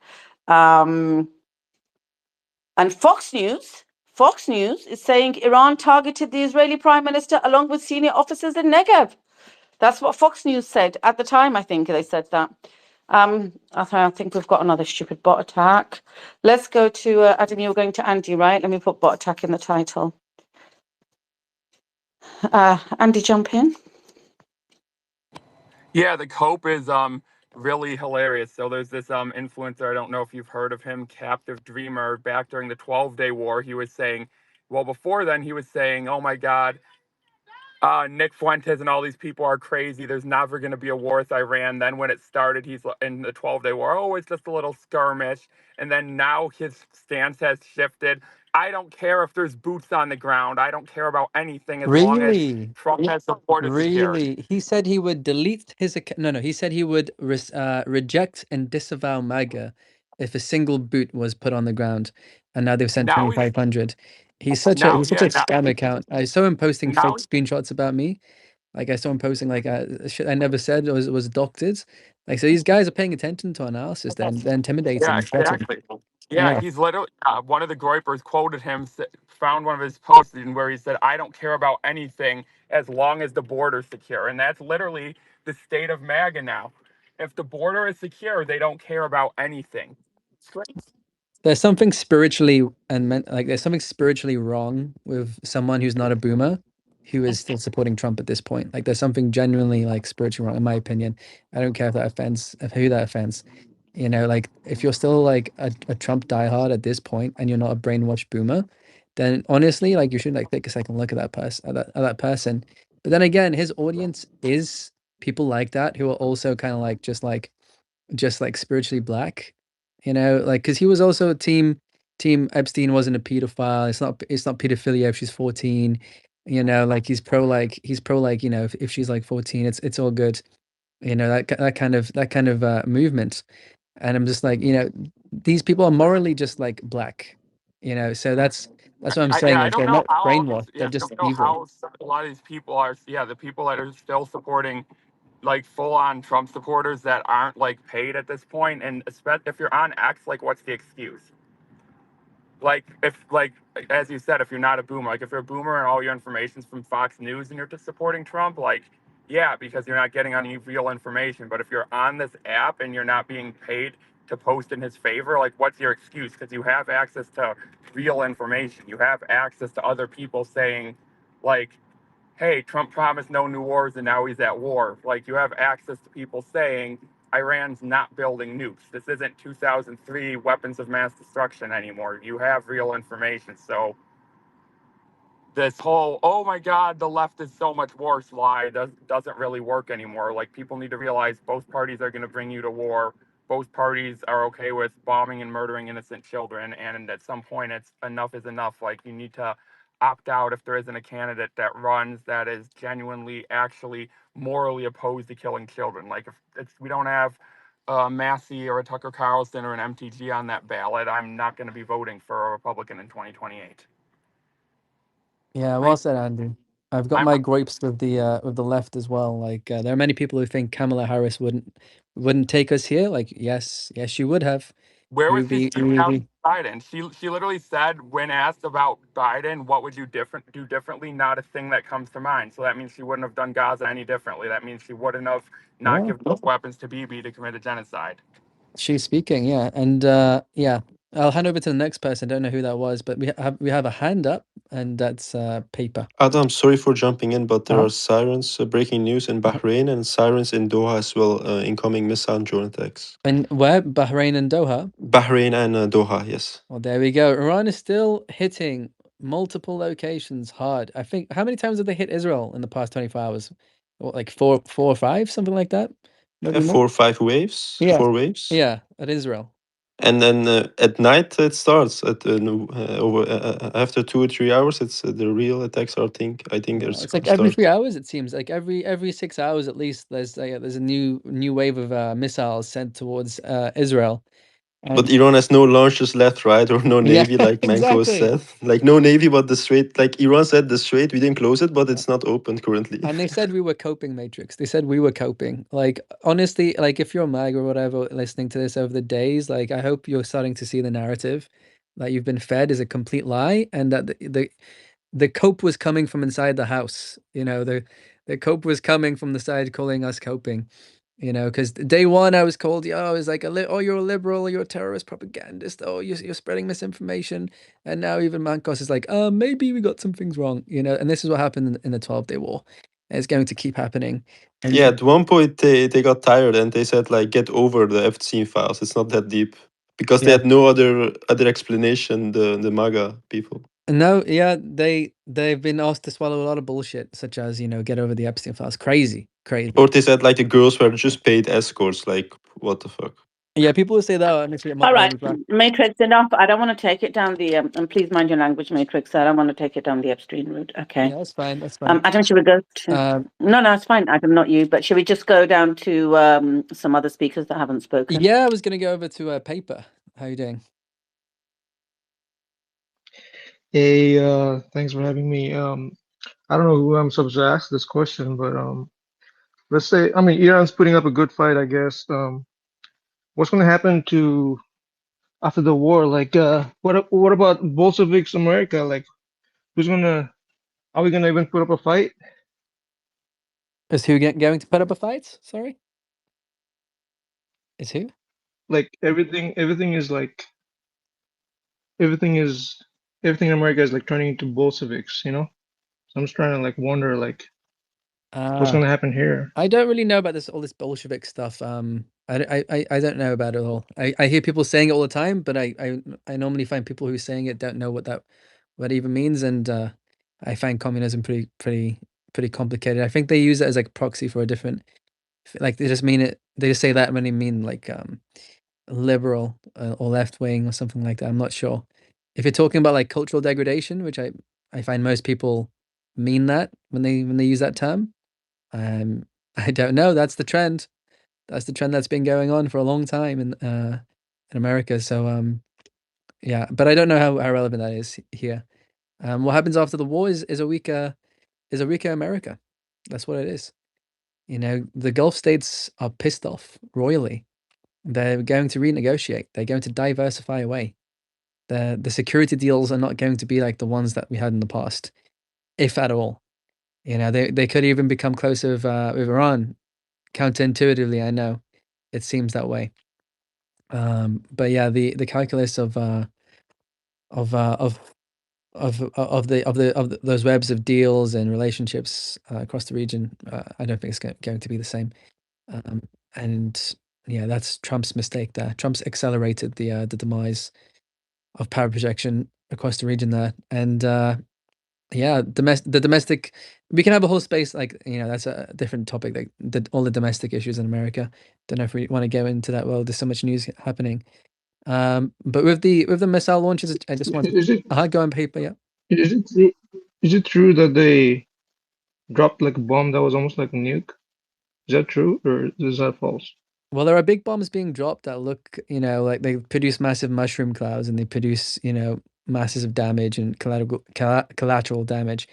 Speaker 15: And Fox News is saying Iran targeted the Israeli prime minister along with senior officers in Negev. That's what Fox News said at the time. I think they said that. I think we've got another stupid bot attack. Let's go to Adam. You were going to Andy, right? Let me put bot attack in the title. Andy, jump in.
Speaker 10: Yeah, the cope is really hilarious. So there's this influencer, I don't know if you've heard of him, Captive Dreamer. Back during the 12-day war, he was saying, well, before then he was saying, oh my God, Nick Fuentes and all these people are crazy. There's never going to be a war with Iran. Then when it started, he's in the 12-day war. Oh, it's just a little skirmish. And then now his stance has shifted. I don't care if there's boots on the ground. I don't care about anything as long as
Speaker 5: Really?
Speaker 10: Trump has the border secure.
Speaker 5: Really? He said he would delete his account. No, he said he would reject and disavow MAGA if a single boot was put on the ground. And now they've sent
Speaker 10: Now he's
Speaker 5: 2,500. He's
Speaker 10: now
Speaker 5: such a
Speaker 10: yeah
Speaker 5: scam account. I saw him posting fake
Speaker 10: now
Speaker 5: screenshots about me. Like I saw him posting like shit I never said was doctored. Like so, these guys are paying attention to analysis. They're intimidating
Speaker 10: yeah
Speaker 5: and threatening.
Speaker 10: exactly yeah
Speaker 5: Yeah.
Speaker 10: he's literally one of the Groypers quoted him, found one of his posts in where he said, I don't care about anything as long as the border's secure. And that's literally the state of MAGA now. If the border is secure, they don't care about anything. It's great.
Speaker 5: There's something spiritually like there's something spiritually wrong with someone who's not a boomer who is still supporting Trump at this point. Like there's something genuinely like spiritually wrong, in my opinion. I don't care if that offends, if who that offends. You know, like if you're still like a Trump diehard at this point and you're not a brainwashed boomer, then honestly, like you should like take a second look at that person, at that person. But then again, his audience is people like that who are also kind of like just like spiritually black, you know, like because he was also team Epstein wasn't a pedophile. It's not pedophilia if she's 14, you know, like he's pro like you know if she's like 14, it's all good, you know, that kind of movement. And I'm just like, you know, these people are morally just like black, you know, so that's what I'm saying.
Speaker 10: I
Speaker 5: Like
Speaker 10: don't
Speaker 5: they're
Speaker 10: know
Speaker 5: not
Speaker 10: how
Speaker 5: brainwashed, they're
Speaker 10: yeah I
Speaker 5: just
Speaker 10: don't know
Speaker 5: evil.
Speaker 10: how a lot of these people are the people that are still supporting like full on Trump supporters that aren't like paid at this point, and especially if you're on X, like what's the excuse? Like if like as you said, if you're not a boomer, like if you're a boomer and all your information's from Fox News and you're just supporting Trump, like yeah, because you're not getting any real information. But if you're on this app and you're not being paid to post in his favor, like what's your excuse? Because you have access to real information. You have access to other people saying, like, hey, Trump promised no new wars and now he's at war. Like you have access to people saying Iran's not building nukes. This isn't 2003 weapons of mass destruction anymore. You have real information. So this whole, oh my God, the left is so much worse lie doesn't really work anymore. Like people need to realize both parties are going to bring you to war. Both parties are okay with bombing and murdering innocent children. And at some point, it's enough is enough. Like you need to opt out if there isn't a candidate that runs that is genuinely, actually, morally opposed to killing children. Like if we don't have a Massey or a Tucker Carlson or an MTG on that ballot, I'm not going to be voting for a Republican in 2028.
Speaker 5: Yeah, well
Speaker 10: I,
Speaker 5: said, Andy. I've got
Speaker 10: I'm
Speaker 5: my gripes with the left as well. Like there are many people who think Kamala Harris wouldn't take us here. Like yes, she would have.
Speaker 10: Where
Speaker 5: We
Speaker 10: was
Speaker 5: would
Speaker 10: she
Speaker 5: be we
Speaker 10: speaking
Speaker 5: would
Speaker 10: out to
Speaker 5: be
Speaker 10: Biden? She literally said when asked about Biden, what would you do differently? Not a thing that comes to mind. So that means she wouldn't have done Gaza any differently. That means she wouldn't have not
Speaker 5: yeah.
Speaker 10: given those weapons to Bibi to commit a genocide.
Speaker 5: She's speaking, yeah, and yeah. I'll hand over to the next person. Don't know who that was, but we have a hand up, and that's Paper.
Speaker 7: Adam, sorry for jumping in, but there
Speaker 5: Uh-huh.
Speaker 7: are sirens, breaking news in Bahrain, and sirens in Doha as well, incoming missile and drone attacks.
Speaker 5: And where? Bahrain and Doha?
Speaker 7: Bahrain and Doha, yes.
Speaker 5: Well, there we go. Iran is still hitting multiple locations hard. I think, how many times have they hit Israel in the past 24 hours? What, like four or five, something like that? Maybe more?
Speaker 7: 4 or 5 waves,
Speaker 5: Yeah.
Speaker 7: 4 waves.
Speaker 5: Yeah, at Israel.
Speaker 7: And then at night it starts at over after 2 or 3 hours. It's the real attacks are. I think
Speaker 5: Yeah,
Speaker 7: there's
Speaker 5: it's like
Speaker 7: gonna
Speaker 5: every
Speaker 7: start.
Speaker 5: 3 hours, it seems. Like every 6 hours at least, there's a new wave of missiles sent towards Israel.
Speaker 7: But
Speaker 5: And
Speaker 7: Iran has no launchers left, right, or no
Speaker 5: yeah,
Speaker 7: navy, like Manko
Speaker 5: exactly.
Speaker 7: said. Like no navy, but the strait. Like Iran said, the strait we didn't close it, but it's not open currently.
Speaker 5: And they said we were coping, Matrix. They said we were coping. Like, honestly, like if you're a mag or whatever listening to this over the days, like I hope you're starting to see the narrative that you've been fed is a complete lie, and that the cope was coming from inside the house. You know, the cope was coming from the side calling us coping. You know, because day one I was called, oh, it's like oh, you're a liberal, you're a terrorist propagandist, oh, you're spreading misinformation, and now even Mankos is like, maybe we got some things wrong, you know, and this is what happened in the 12-day war. And it's going to keep happening. And
Speaker 7: Yeah, at one point they got tired and they said like get over the F-16 files. It's not that deep because they
Speaker 5: yeah,
Speaker 7: had no other explanation. The MAGA people.
Speaker 5: no, yeah, they've been asked to swallow a lot of bullshit, such as, you know, get over the Epstein files. Crazy, crazy.
Speaker 7: Or they said like the girls were just paid escorts. Like what the fuck?
Speaker 5: Yeah, people will say that.
Speaker 15: All right, Matrix, enough. I don't want to take it down the and please mind your language, Matrix. I don't want to take it down the Epstein route. Okay.
Speaker 5: Yeah, that's fine. That's fine.
Speaker 15: Adam, should we go to? No, it's fine. Adam, not you. But should we just go down to some other speakers that haven't spoken?
Speaker 5: Yeah, I was going to go over to Paper. How you doing?
Speaker 20: Hey, thanks for having me. I don't know who I'm supposed to ask this question, but let's say, I mean, Iran's putting up a good fight, I guess. What's going to happen to after the war? Like, what about Bolsheviks America? Like, are we gonna even put up a fight?
Speaker 5: Is who going to put up a fight? Sorry? Is who?
Speaker 20: Like everything is, everything in America is like turning into Bolsheviks, you know? So I'm just trying to like wonder like what's gonna happen here.
Speaker 5: I don't really know about all this Bolshevik stuff. I don't know about it all. I hear people saying it all the time, but I normally find people who saying it don't know what it even means, and I find communism pretty complicated. I think they use it as like proxy for a different, like they just mean it. They just say that when they mean like liberal or left wing or something like that. I'm not sure. If you're talking about like cultural degradation, which I find most people mean that when they use that term. I don't know. That's the trend. That's the trend that's been going on for a long time in America. So yeah, but I don't know how relevant that is here. What happens after the war is a weaker America. That's what it is. You know, the Gulf states are pissed off royally. They're going to renegotiate. They're going to diversify away. The security deals are not going to be like the ones that we had in the past, if at all. You know, they could even become closer with Iran. Counterintuitively, I know it seems that way. But yeah, the calculus of those webs of deals and relationships across the region, I don't think it's going to be the same. And yeah, that's Trump's mistake there. Trump's accelerated the demise of power projection across the region there, and yeah, the domestic. We can have a whole space like, you know, that's a different topic. Like all the domestic issues in America. Don't know if we want to go into that. Well, there's so much news happening. But with the missile launches, I just want
Speaker 20: Is it
Speaker 5: go on Paper. Yeah.
Speaker 20: is it true? Is it true that they dropped like a bomb that was almost like a nuke? Is that true or is that false?
Speaker 5: Well, there are big bombs being dropped that look, you know, like they produce massive mushroom clouds, and they produce, you know, masses of damage and collateral damage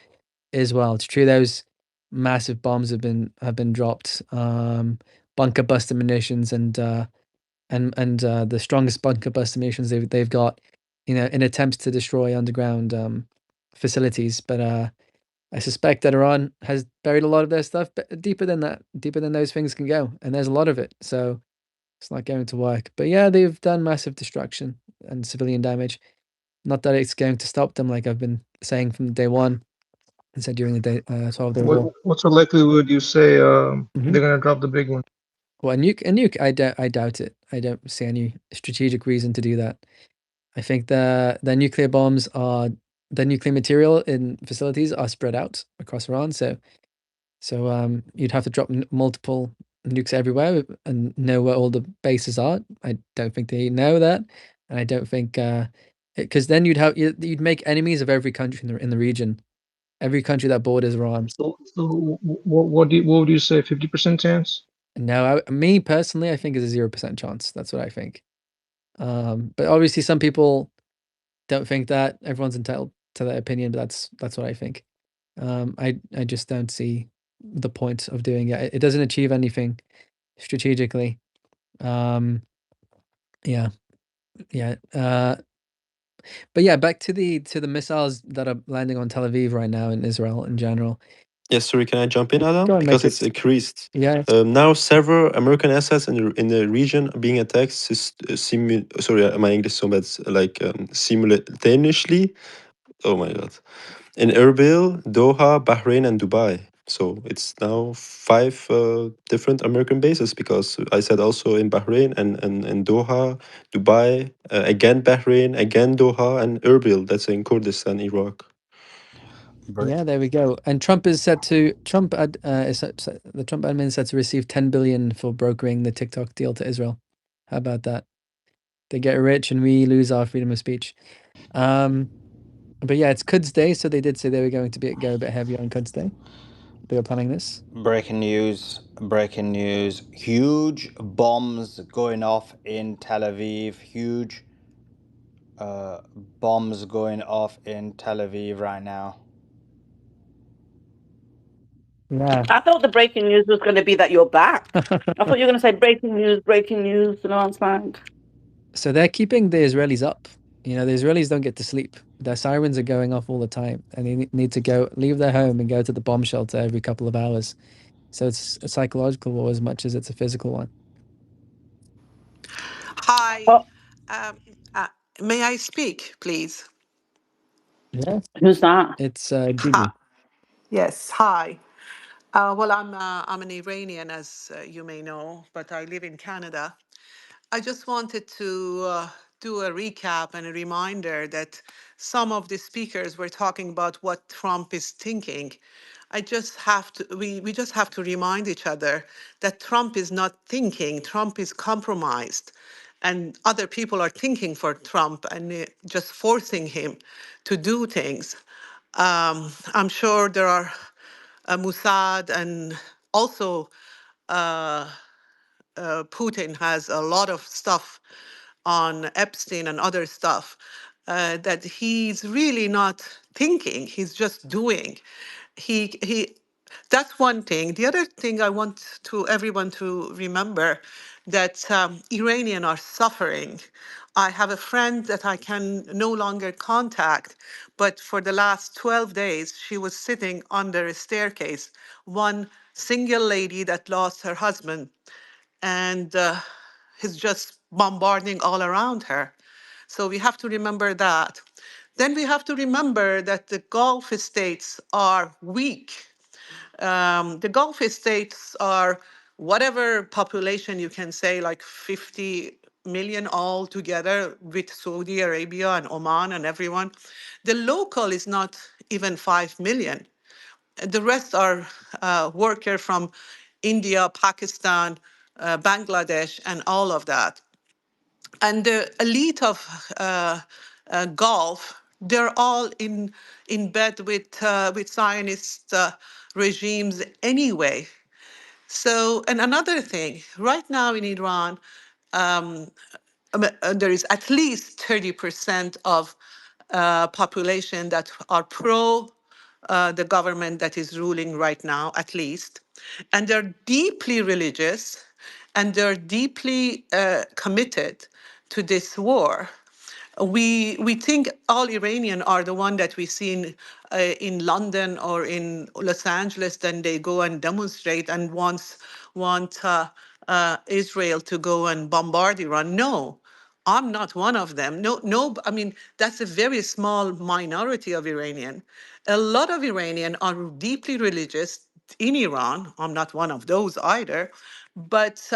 Speaker 5: as well. It's true those massive bombs have been dropped. Bunker buster munitions and the strongest bunker buster munitions they've got, you know, in attempts to destroy underground facilities. But I suspect that Iran has buried a lot of their stuff deeper than that, deeper than those things can go, and there's a lot of it. So It's not going to work. But yeah, they've done massive destruction and civilian damage. Not that it's going to stop them, like I've been saying from day one and said during the 12-day war.
Speaker 20: What's the likelihood you say
Speaker 5: Mhm.
Speaker 20: they're gonna drop the big one?
Speaker 5: Well, a nuke, I doubt it. I don't see any strategic reason to do that. I think the nuclear bombs are the nuclear material in facilities are spread out across Iran. So you'd have to drop multiple nukes everywhere and know where all the bases are. I don't think they know that, and I don't think because then you'd make enemies of every country in the region, every country that borders Iran.
Speaker 20: So what would you say? 50% chance?
Speaker 5: No, me personally, I think is a 0% chance. That's what I think. But obviously, some people don't think that. Everyone's entitled to their opinion, but that's what I think. I just don't see the point of doing it. It doesn't achieve anything strategically. Um, yeah, yeah. But yeah, back to the missiles that are landing on Tel Aviv right now in Israel in general.
Speaker 7: Yes, sorry, can I jump in, Adam?
Speaker 5: Go on,
Speaker 7: Because it's
Speaker 5: Matrix.
Speaker 7: increased.
Speaker 5: Yeah.
Speaker 7: Now, several American assets in the region are being attacked. Sorry, my English is so bad. Like simultaneously. Oh my God! In Erbil, Doha, Bahrain, and Dubai. So it's now five different American bases because I said also in Bahrain and Doha, Dubai, again Bahrain, again Doha, and Erbil. That's in Kurdistan, Iraq.
Speaker 5: Yeah, there we go. And Trump is set to the Trump admin is set to receive 10 billion for brokering the TikTok deal to Israel. How about that? They get rich and we lose our freedom of speech. But yeah, it's Quds Day, so they did say they were going to go a bit heavier on Quds Day. They were planning this.
Speaker 13: Breaking news, breaking news. Huge bombs going off in Tel Aviv. Huge bombs going off in Tel Aviv right now.
Speaker 5: Yeah.
Speaker 15: I thought the breaking news was going to be that you're back. I thought you were going to say breaking news, and I was like,
Speaker 5: So they're keeping the Israelis up. You know, the Israelis don't get to sleep. Their sirens are going off all the time, and they need to leave their home and go to the bomb shelter every couple of hours. So it's a psychological war as much as it's a physical one.
Speaker 18: Hi.
Speaker 15: oh,
Speaker 18: Um, uh, may I speak, please?
Speaker 5: Yeah.
Speaker 15: who's that?
Speaker 5: It's
Speaker 18: Hi.
Speaker 5: Gigi.
Speaker 18: Yes. Hi. Well, I'm an Iranian, as you may know, but I live in Canada. I just wanted to do a recap and a reminder that some of the speakers were talking about what Trump is thinking. We just have to remind each other that Trump is not thinking, Trump is compromised. And other people are thinking for Trump and just forcing him to do things. I'm sure there are Mossad and also Putin has a lot of stuff on Epstein and other stuff that he's really not thinking. He's just doing. He. That's one thing. The other thing I want to everyone to remember that Iranian are suffering. I have a friend that I can no longer contact, but for the last 12 days, she was sitting under a staircase. One single lady that lost her husband and he's just bombarding all around her. So we have to remember that. Then we have to remember that the Gulf states are weak. The Gulf states are whatever population you can say, like 50 million all together with Saudi Arabia and Oman and everyone. The local is not even 5 million. The rest are workers from India, Pakistan, Bangladesh, and all of that. And the elite of Gulf, they're all in bed with Zionist regimes anyway. So, and another thing, right now in Iran, there is at least 30% of population that are pro the government that is ruling right now, at least. And they're deeply religious and they're deeply committed to this war. We think all Iranian are the one that we see in London or in Los Angeles. Then they go and demonstrate and want Israel to go and bombard Iran. No, I'm not one of them. No, no. I mean, that's a very small minority of Iranian. A lot of Iranian are deeply religious in Iran. I'm not one of those either. But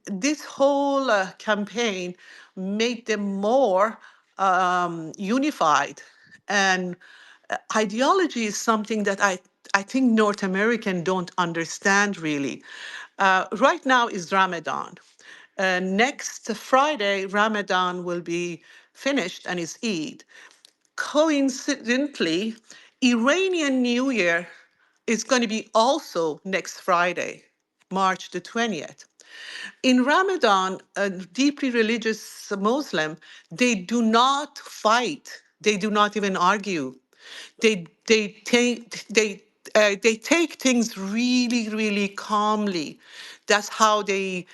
Speaker 18: this whole campaign made them more unified. And ideology is something that I think North American don't understand really. Right now is Ramadan. Next Friday, Ramadan will be finished and is Eid. Coincidentally, Iranian New Year is going to be also next Friday, March the 20th. In Ramadan, a deeply religious Muslim, they do not fight. They do not even argue. They take things really, really calmly. That's how they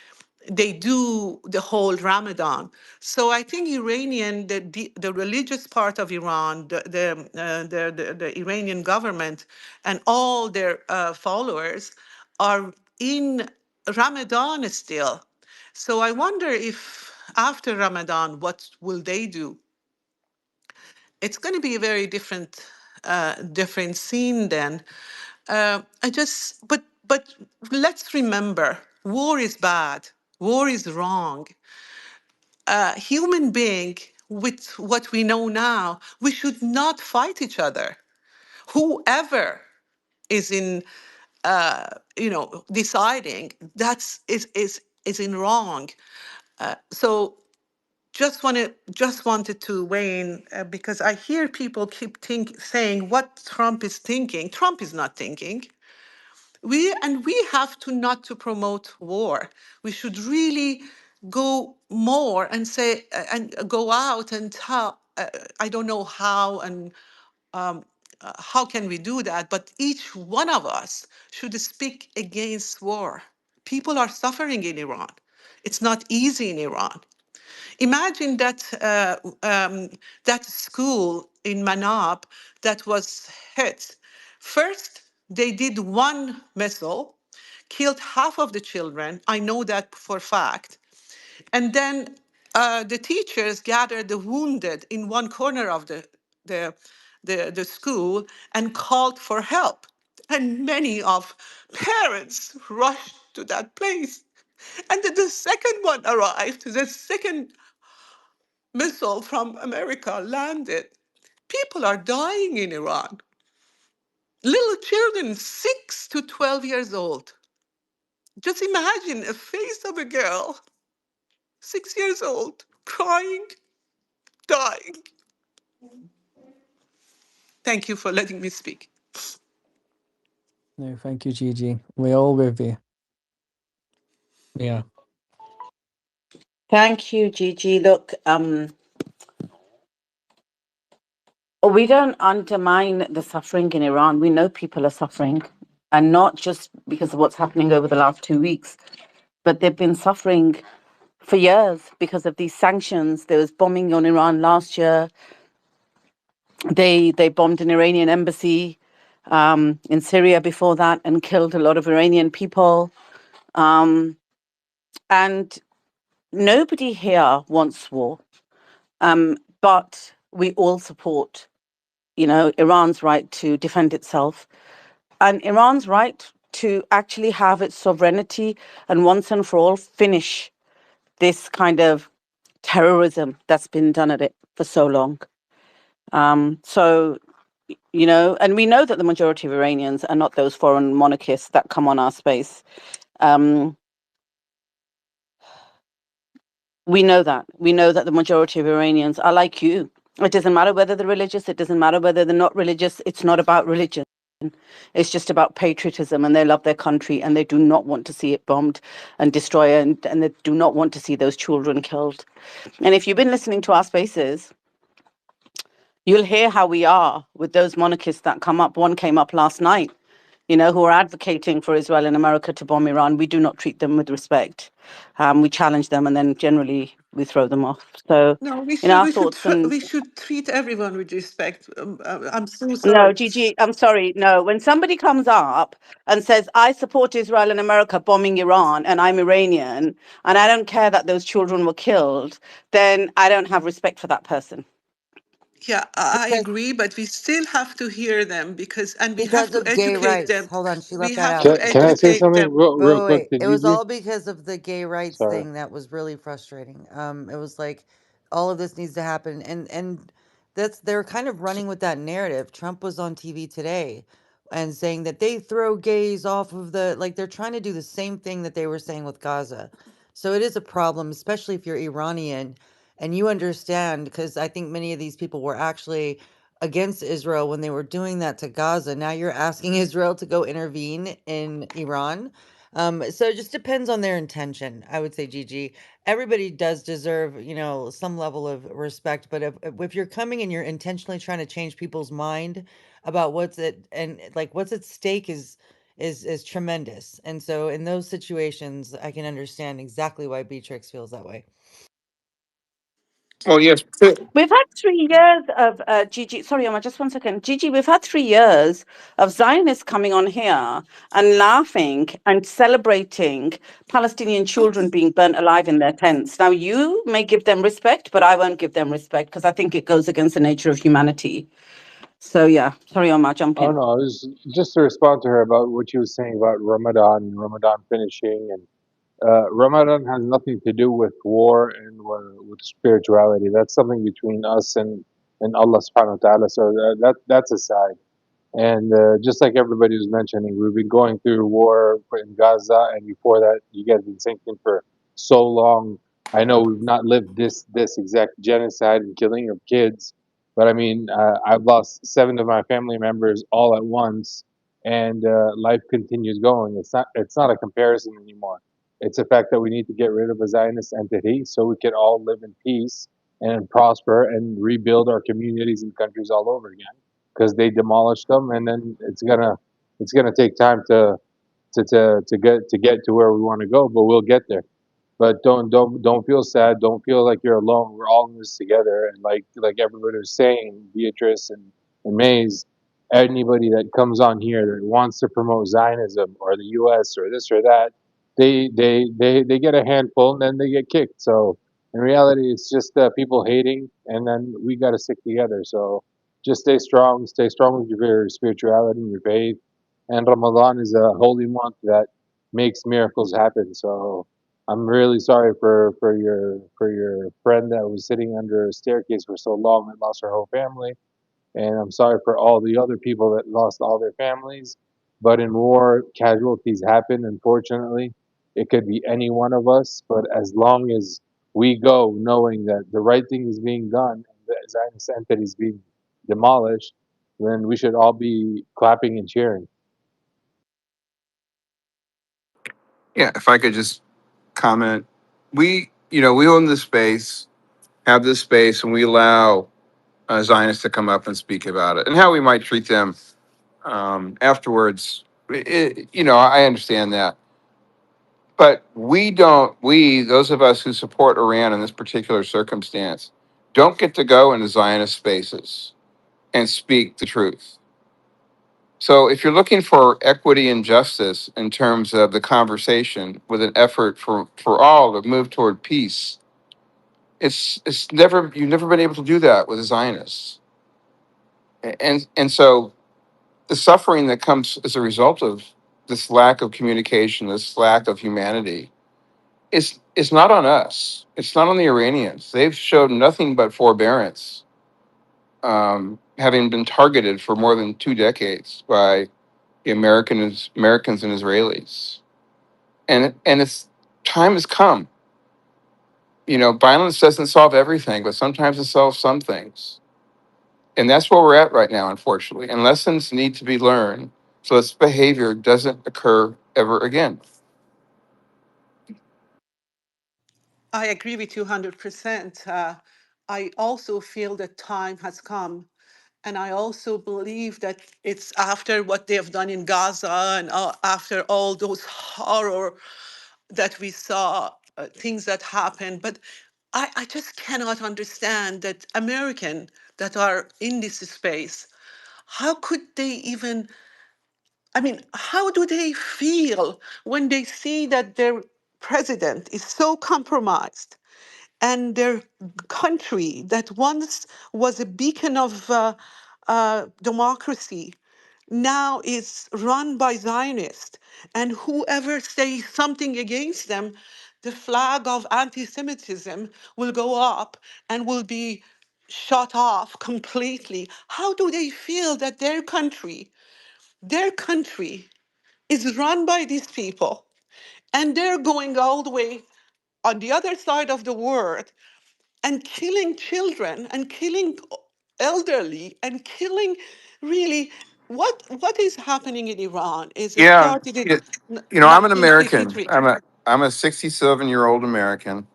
Speaker 18: do the whole Ramadan. So I think Iranian, the religious part of Iran, the Iranian government, and all their followers are in Ramadan still. So I wonder if after Ramadan, what will they do? It's going to be a very different scene then. But let's remember, war is bad. War is wrong. Human being, with what we know now, we should not fight each other. Whoever is in, deciding, is in wrong. So just wanted to weigh in because I hear people keep saying what Trump is thinking. Trump is not thinking. We have to not to promote war. We should really go more and say and go out and tell. I don't know how and how can we do that, but each one of us should speak against war. People are suffering in Iran. It's not easy in Iran. Imagine that school in Manab that was hit. First, they did one missile, killed half of the children. I know that for a fact. And then the teachers gathered the wounded in one corner of the school and called for help. And many of parents rushed to that place. And then the second one arrived, the second missile from America landed. People are dying in Iran. Little children, 6 to 12 years old. Just imagine a face of a girl, 6 years old, crying, dying. Thank you for letting me speak.
Speaker 5: No, thank you, Gigi. We're all with you. Yeah.
Speaker 15: Thank you, Gigi. Look, we don't undermine the suffering in Iran. We know people are suffering, and not just because of what's happening over the last 2 weeks, but they've been suffering for years because of these sanctions. There was bombing on Iran last year. They bombed an Iranian embassy in Syria before that and killed a lot of Iranian people. And nobody here wants war, but we all support, Iran's right to defend itself and Iran's right to actually have its sovereignty and once and for all finish this kind of terrorism that's been done at it for so long. So, and we know that the majority of Iranians are not those foreign monarchists that come on our space. We know that. We know that the majority of Iranians are like you. It doesn't matter whether they're religious. It doesn't matter whether they're not religious. It's not about religion. It's just about patriotism, and they love their country, and they do not want to see it bombed and destroyed, and they do not want to see those children killed. And if you've been listening to our spaces, you'll hear how we are with those monarchists that come up. One came up last night, who are advocating for Israel and America to bomb Iran, we do not treat them with respect. We challenge them and then generally we throw them off. So,
Speaker 18: No,
Speaker 15: our thoughts and
Speaker 18: we should treat everyone with respect. I'm so
Speaker 15: no,
Speaker 18: sorry.
Speaker 15: Gigi, I'm sorry. No, when somebody comes up and says, I support Israel and America bombing Iran and I'm Iranian and I don't care that those children were killed, then I don't have respect for that person.
Speaker 18: Yeah, I
Speaker 19: because
Speaker 18: agree, but we still have to hear them and we have
Speaker 19: because
Speaker 18: to
Speaker 19: of gay
Speaker 18: educate
Speaker 19: rights.
Speaker 18: them.
Speaker 19: Hold on, she
Speaker 18: We
Speaker 19: left that
Speaker 18: have
Speaker 19: out.
Speaker 18: to
Speaker 2: Can I say
Speaker 18: educate
Speaker 2: something
Speaker 18: them.
Speaker 2: real quick
Speaker 19: Wait,
Speaker 2: to
Speaker 19: it was
Speaker 2: Gigi?
Speaker 19: all because of the gay rights
Speaker 2: Sorry.
Speaker 19: thing that was really frustrating. It was like all of this needs to happen, and that's they're kind of running with that narrative. Trump was on TV today and saying that they throw gays off of the like they're trying to do the same thing that they were saying with Gaza. So it is a problem, especially if you're Iranian and you understand, because I think many of these people were actually against Israel when they were doing that to Gaza. Now you're asking Israel to go intervene in Iran. So it just depends on their intention, I would say, Gigi. Everybody does deserve, some level of respect, but if you're coming and you're intentionally trying to change people's mind about what's at stake is tremendous. And so in those situations, I can understand exactly why Beatrix feels that way.
Speaker 2: Well, yes.
Speaker 15: We've had 3 years of Gigi. Sorry, Omar, just 1 second. Gigi, we've had 3 years of Zionists coming on here and laughing and celebrating Palestinian children being burnt alive in their tents. Now, you may give them respect, but I won't give them respect because I think it goes against the nature of humanity. So, yeah, sorry, Omar, jump
Speaker 2: Oh
Speaker 15: in.
Speaker 2: no, it was just to respond to her about what she was saying about Ramadan and Ramadan finishing, and Ramadan has nothing to do with war and with spirituality. That's something between us and Allah Subhanahu wa Taala. So that's aside. And just like everybody was mentioning, we've been going through war in Gaza, and before that, you guys have been sinking for so long. I know we've not lived this exact genocide and killing of kids, but I mean, I've lost 7 of my family members all at once, and life continues going. It's not a comparison anymore. It's a fact that we need to get rid of a Zionist entity so we can all live in peace and prosper and rebuild our communities and countries all over again because they demolished them, and then it's gonna take time to get to where we want to go, but we'll get there. But don't feel sad. Don't feel like you're alone. We're all in this together. And like everybody was saying, Beatrice and Mays, anybody that comes on here that wants to promote Zionism or the U.S. or this or that, they get a handful and then they get kicked. So in reality, it's just people hating, and then we got to stick together. So just stay strong. Stay strong with your spirituality and your faith. And Ramadan is a holy month that makes miracles happen. So I'm really sorry for your friend that was sitting under a staircase for so long and lost her whole family, and I'm sorry for all the other people that lost all their families. But in war, casualties happen. Unfortunately, it could be any one of us. But as long as we go knowing that the right thing is being done and the Zionist entity is being demolished, then we should all be clapping and cheering.
Speaker 8: Yeah, if I could just comment, we own this space, have this space, and we allow Zionists to come up and speak about it and how we might treat them afterwards. I understand that, but we don't. We, those of us who support Iran in this particular circumstance, don't get to go into Zionist spaces and speak the truth. So if you're looking for equity and justice in terms of the conversation with an effort for all to move toward peace, it's never you've never been able to do that with the Zionists. And so the suffering that comes as a result of this lack of communication, this lack of humanity, is not on us. It's not on the Iranians. They've showed nothing but forbearance, having been targeted for more than 2 decades by the Americans and Israelis. And it's time has come. Violence doesn't solve everything, but sometimes it solves some things. And that's where we're at right now, unfortunately. And lessons need to be learned so this behavior doesn't occur ever again.
Speaker 18: I agree with you 100%. I also feel that time has come And I also believe that it's after what they have done in Gaza and after all those horror that we saw, things that happened. But I just cannot understand that American that are in this space, how could they even, I mean, how do they feel when they see that their president is so compromised and their country that once was a beacon of democracy now is run by Zionists, and whoever says something against them, the flag of anti-Semitism will go up and will be shut off completely. How do they feel that their country is run by these people, and they're going all the way on the other side of the world and killing children and killing elderly and killing really what is happening in Iran is it
Speaker 8: Yeah,
Speaker 18: started in
Speaker 8: it, I'm an American.
Speaker 18: 1953.
Speaker 8: I'm a 67-year-old American.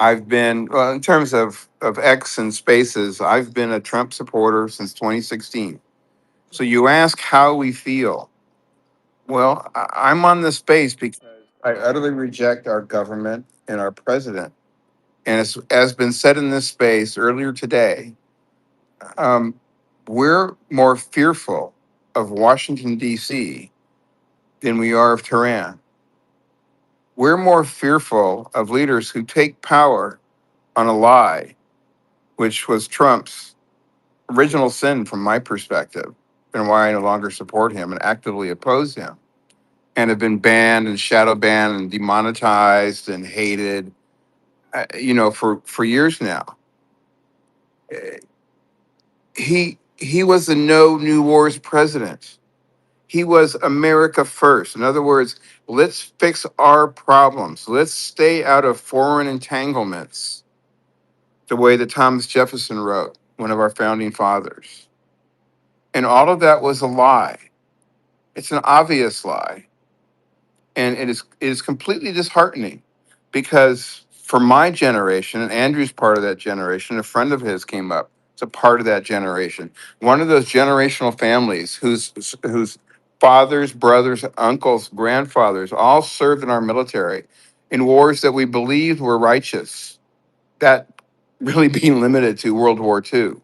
Speaker 8: I've been, well, in terms of X and spaces, I've been a Trump supporter since 2016. So you ask how we feel. Well, I'm on this space because I utterly reject our government and our president. And as been said in this space earlier today, um, we're more fearful of Washington, D.C. than we are of Tehran. We're more fearful of leaders who take power on a lie, which was Trump's original sin from my perspective, and why I no longer support him and actively oppose him, and have been banned and shadow banned and demonetized and hated, for years now. Uh, He was the no new wars president. He was America first. In other words, let's fix our problems. Let's stay out of foreign entanglements, the way that Thomas Jefferson wrote, one of our founding fathers. And all of that was a lie. It's an obvious lie. And it is completely disheartening because for my generation, and Andrew's part of that generation, a friend of his came up. It's a part of that generation. One of those generational families whose fathers, brothers, uncles, grandfathers all served in our military in wars that we believed were righteous. That really being limited to World War II.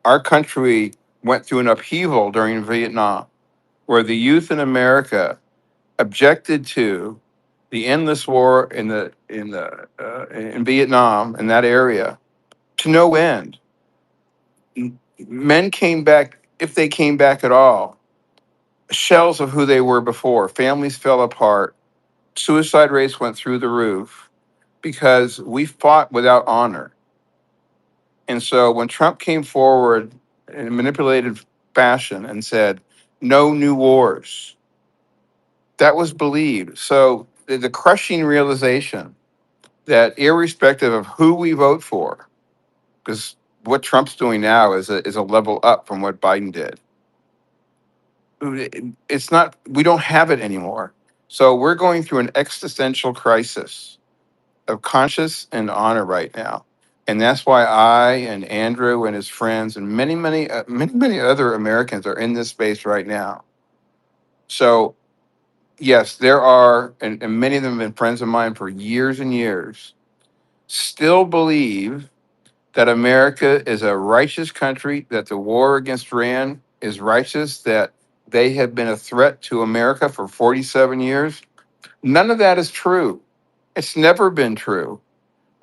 Speaker 8: Our country went through an upheaval during Vietnam, where the youth in America objected to the endless war in Vietnam, in that area, to no end. Men came back, if they came back at all, shells of who they were before. Families fell apart. Suicide rates went through the roof because we fought without honor. And so when Trump came forward in a manipulated fashion and said, no new wars, that was believed. So the crushing realization that irrespective of who we vote for, because what Trump's doing now is a level up from what Biden did. It's not, we don't have it anymore. So we're going through an existential crisis of conscience and honor right now. And that's why I and Andrew and his friends and many other Americans are in this space right now. So yes, there are, and many of them have been friends of mine for years and years, still believe that America is a righteous country, that the war against Iran is righteous, that they have been a threat to America for 47 years. None of that is true. It's never been true.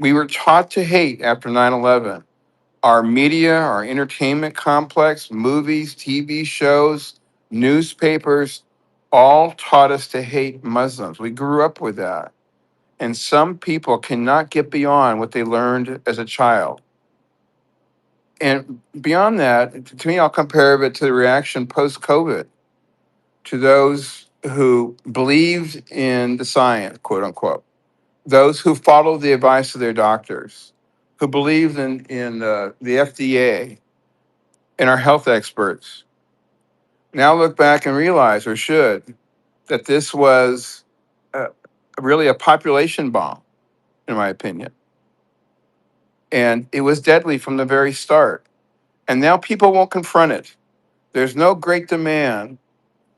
Speaker 8: We were taught to hate after 9/11. Our media, our entertainment complex, movies, TV shows, newspapers, all taught us to hate Muslims. We grew up with that. And some people cannot get beyond what they learned as a child. And beyond that, to me, I'll compare it to the reaction post COVID to those who believed in the science, quote unquote, those who followed the advice of their doctors, who believed in the FDA and our health experts. Now look back and realize, or should, that this was uh, really a population bomb, in my opinion. And it was deadly from the very start. And now people won't confront it. There's no great demand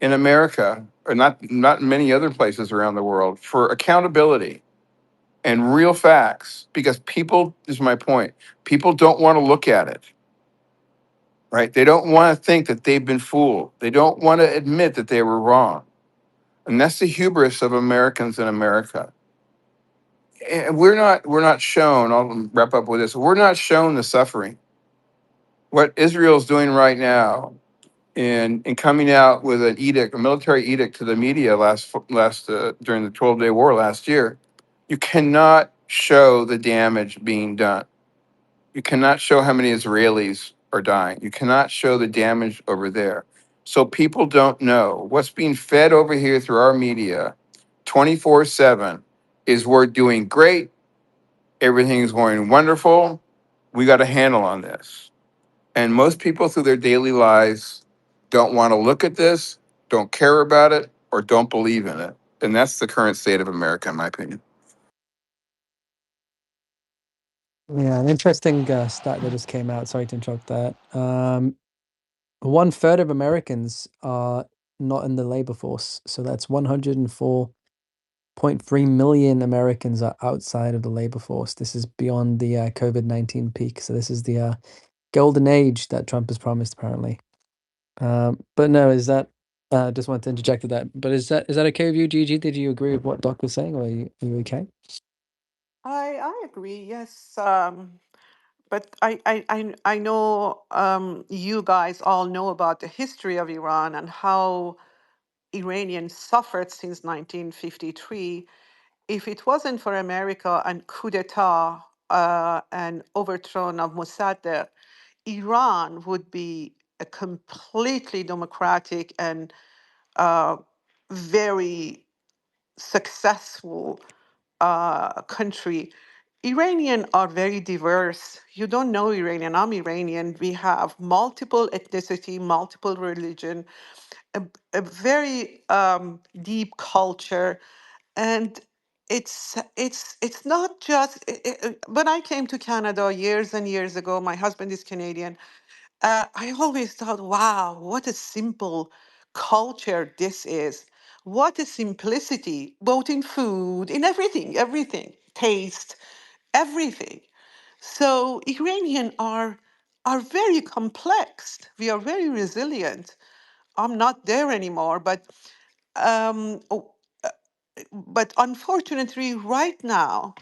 Speaker 8: in America, or not in many other places around the world, for accountability and real facts, because people, this is my point, people don't want to look at it, right? They don't want to think that they've been fooled. They don't want to admit that they were wrong. And that's the hubris of Americans in America. And we're not shown, I'll wrap up with this, we're not shown the suffering. What Israel's doing right now in coming out with an edict, a military edict to the media last during the 12-day war last year, you cannot show the damage being done. You cannot show how many Israelis are dying. You cannot show the damage over there. So people don't know what's being fed over here through our media 24/7 is we're doing great. Everything is going wonderful. We got a handle on this. And most people through their daily lives don't want to look at this, don't care about it, or don't believe in it. And that's the current state of America, in my opinion.
Speaker 5: Yeah, an interesting stat that just came out. Sorry to interrupt that. One third of Americans are not in the labor force. So that's 104.3 million Americans are outside of the labor force. This is beyond the COVID-19 peak. So this is the golden age that Trump has promised, apparently. But no, is that just wanted to interject with that. But is that okay with you, Gigi? Did you agree with what Doc was saying, or are you okay?
Speaker 18: I agree. Yes. But I know you guys all know about the history of Iran and how Iranians suffered since 1953. If it wasn't for America and coup d'etat and overthrow of Mossadegh, Iran would be a completely democratic and very successful country. Iranian are very diverse. You don't know Iranian. I'm Iranian. We have multiple ethnicity, multiple religion, a very deep culture, and it's not just. When I came to Canada years and years ago, my husband is Canadian. I always thought, wow, what a simple culture this is. What a simplicity, both in food, in everything, everything, taste, everything. So Iranian are very complex. We are very resilient. I'm not there anymore, um, oh, but unfortunately, right now,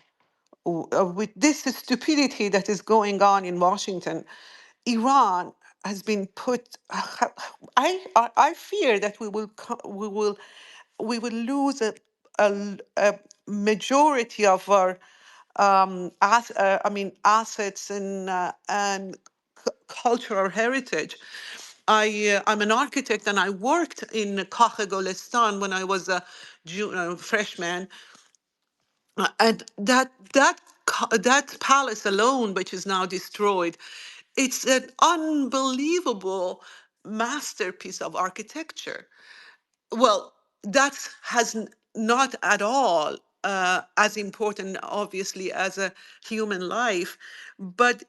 Speaker 18: with this stupidity that is going on in Washington, Iran has been put. I fear that we will lose a majority of our assets and cultural heritage. I'm an architect and I worked in Kagh Golestan when I was a freshman, and that palace alone, which is now destroyed, it's an unbelievable masterpiece of architecture. Well, that has not at all as important, obviously, as a human life, but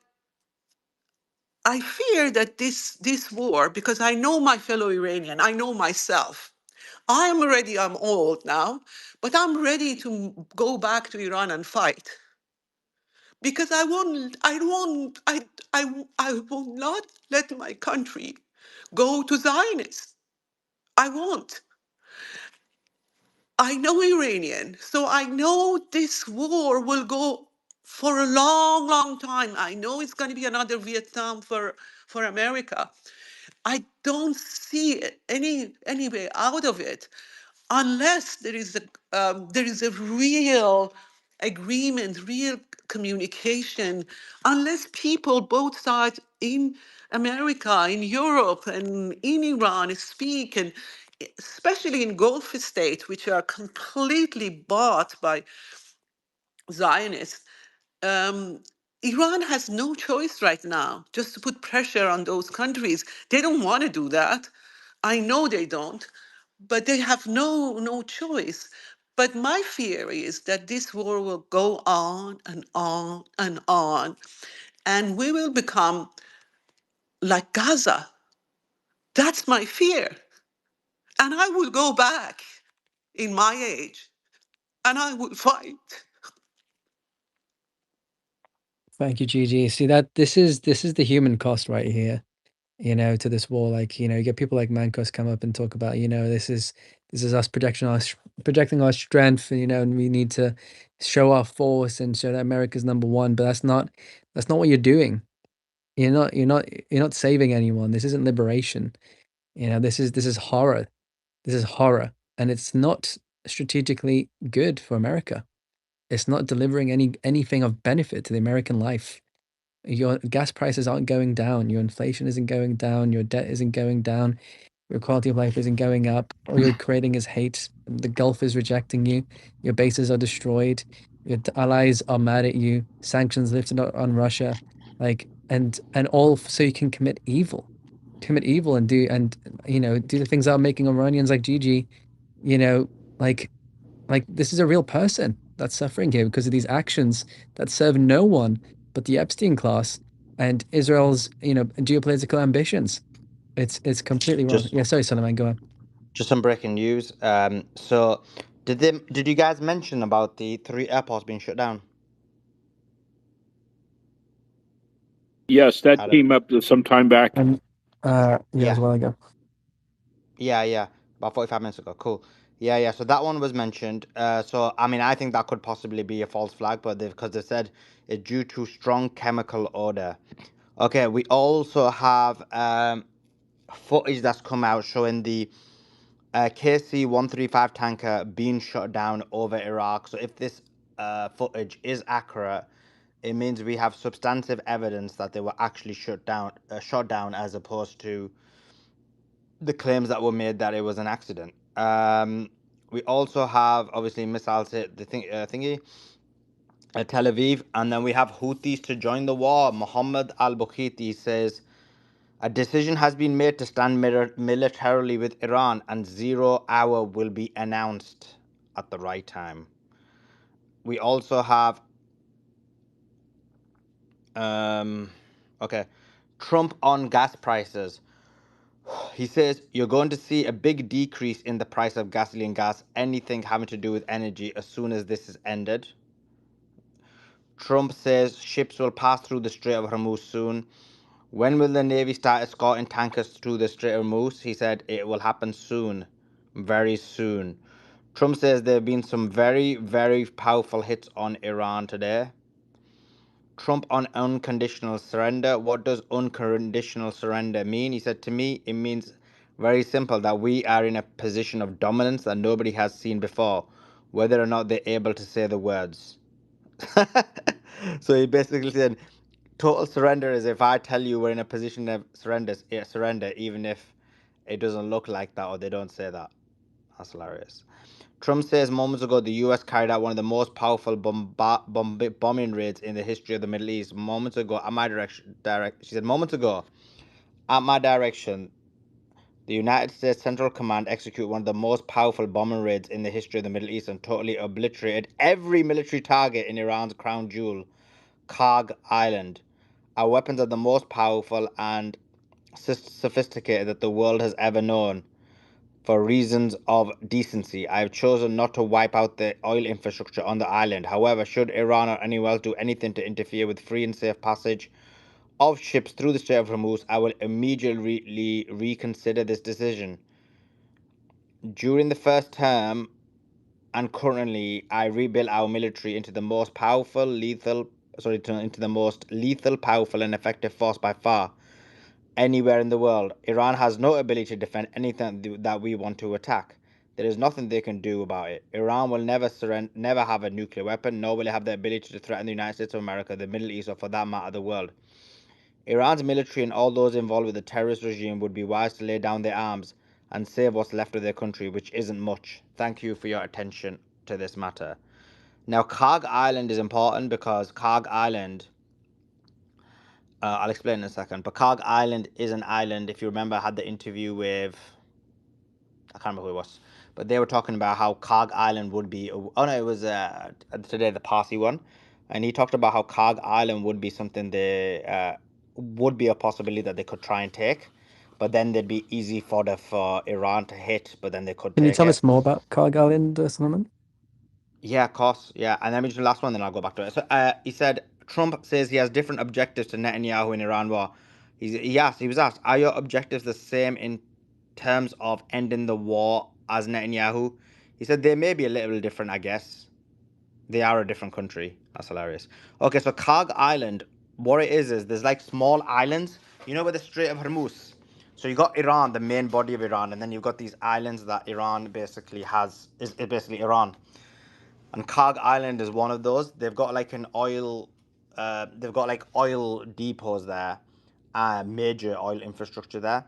Speaker 18: I fear that this war, because I know my fellow Iranian, I know myself. I'm old now, but I'm ready to go back to Iran and fight because I will not let my country go to Zionists. I won't. I know Iranian, so I know this war will go for a long, long time. I know it's going to be another Vietnam for America. I don't see any way out of it unless there is a real agreement, real communication, unless people both sides in America, in Europe, and in Iran speak, and especially in Gulf states, which are completely bought by Zionists. um, Iran has no choice right now just to put pressure on those countries. They don't want to do that. I know they don't, but they have no choice. But my fear is that this war will go on and on and on, and we will become like Gaza. That's my fear. And I will go back in my age and I will fight.
Speaker 5: Thank you, Gigi. See that this is the human cost right here, to this war. Like, you get people like Mankos come up and talk about, this is us projecting our strength, and we need to show our force and show that America's number one. But that's not what you're doing. You're not saving anyone. This isn't liberation. This is horror. This is horror, and it's not strategically good for America. It's not delivering anything of benefit to the American life. Your gas prices aren't going down. Your inflation isn't going down. Your debt isn't going down. Your quality of life isn't going up. All you're creating is hate. The Gulf is rejecting you. Your bases are destroyed. Your allies are mad at you. Sanctions lifted on Russia, and all so you can commit evil and do the things that are making Iranians like Gigi, you know, like this is a real person that's suffering here because of these actions that serve no one but the Epstein class and Israel's, geopolitical ambitions. It's completely wrong.
Speaker 13: Just
Speaker 5: Yeah, sorry, Solomon, go on.
Speaker 13: just some breaking news. So did you guys mention about the 3 airports being shut down?
Speaker 4: Yes, that
Speaker 13: Adam?
Speaker 4: came up some time back.
Speaker 5: And yeah, it was
Speaker 13: Yeah.
Speaker 5: a while ago.
Speaker 13: Yeah. About 45 minutes ago. Cool. Yeah. So that one was mentioned. So I mean, I think that could possibly be a false flag, but because they said it's due to strong chemical odor. Okay. We also have footage that's come out showing the KC-135 tanker being shot down over Iraq. So if this footage is accurate, it means we have substantive evidence that they were actually shot down, as opposed to the claims that were made that it was an accident. We also have obviously missiles hit the thingy at Tel Aviv, and then we have Houthis to join the war. Mohammed Al Bukhiti says a decision has been made to stand militarily with Iran, and 0 hour will be announced at the right time. We also have okay, Trump on gas prices. He says you're going to see a big decrease in the price of gasoline, gas, anything having to do with energy as soon as this is ended. Trump says ships will pass through the Strait of Hormuz soon. When will the Navy start escorting tankers through the Strait of Hormuz? He said it will happen soon, very soon. Trump says there have been some very, very powerful hits on Iran today. Trump on unconditional surrender. What does unconditional surrender mean? He said, to me, it means very simple that we are in a position of dominance that nobody has seen before, whether or not they're able to say the words. So he basically said, total surrender is if I tell you we're in a position of surrender, even if it doesn't look like that or they don't say that. That's hilarious. Trump says moments ago the US carried out one of the most powerful bombing raids in the history of the Middle East. Moments ago, at my direction, she said, moments ago, at my direction, the United States Central Command executed one of the most powerful bombing raids in the history of the Middle East and totally obliterated every military target in Iran's crown jewel, Karg Island. Our weapons are the most powerful and sophisticated that the world has ever known. For reasons of decency, I have chosen not to wipe out the oil infrastructure on the island. However, should Iran or anyone else do anything to interfere with free and safe passage of ships through the Strait of Hormuz, I will immediately reconsider this decision. During the first term and currently, I rebuilt our military into the most lethal, powerful, and effective force by far anywhere in the world. Iran has no ability to defend anything that we want to attack. There is nothing they can do about it. Iran will never have a nuclear weapon, nor will it have the ability to threaten the United States of America, the Middle East, or for that matter, the world. Iran's military and all those involved with the terrorist regime would be wise to lay down their arms and save what's left of their country, which isn't much. Thank you for your attention to this matter. Now, Karg Island is important because Karg Island, I'll explain in a second, but Karg Island is an island. If you remember, I had the interview with, I can't remember who it was, but they were talking about how Karg Island would be, oh no, it was today the Parsi one, and he talked about how Karg Island would be something they would be a possibility that they could try and take, but then they'd be easy for Iran to hit, but then they could
Speaker 5: Can you
Speaker 13: take
Speaker 5: tell
Speaker 13: it.
Speaker 5: us more about Karg Island, Solomon?
Speaker 13: Yeah, of course. Yeah, and then we just the last one, then I'll go back to it. So, he said Trump says he has different objectives to Netanyahu in Iran war. He was asked, are your objectives the same in terms of ending the war as Netanyahu? He said they may be a little different, I guess. They are a different country. That's hilarious. Okay, so Karg Island, what it is there's like small islands. You know where the Strait of Hormuz. So you got Iran, the main body of Iran, and then you've got these islands that Iran basically has. Is basically Iran. And Karg Island is one of those. They've got like they've got like oil depots there, major oil infrastructure there,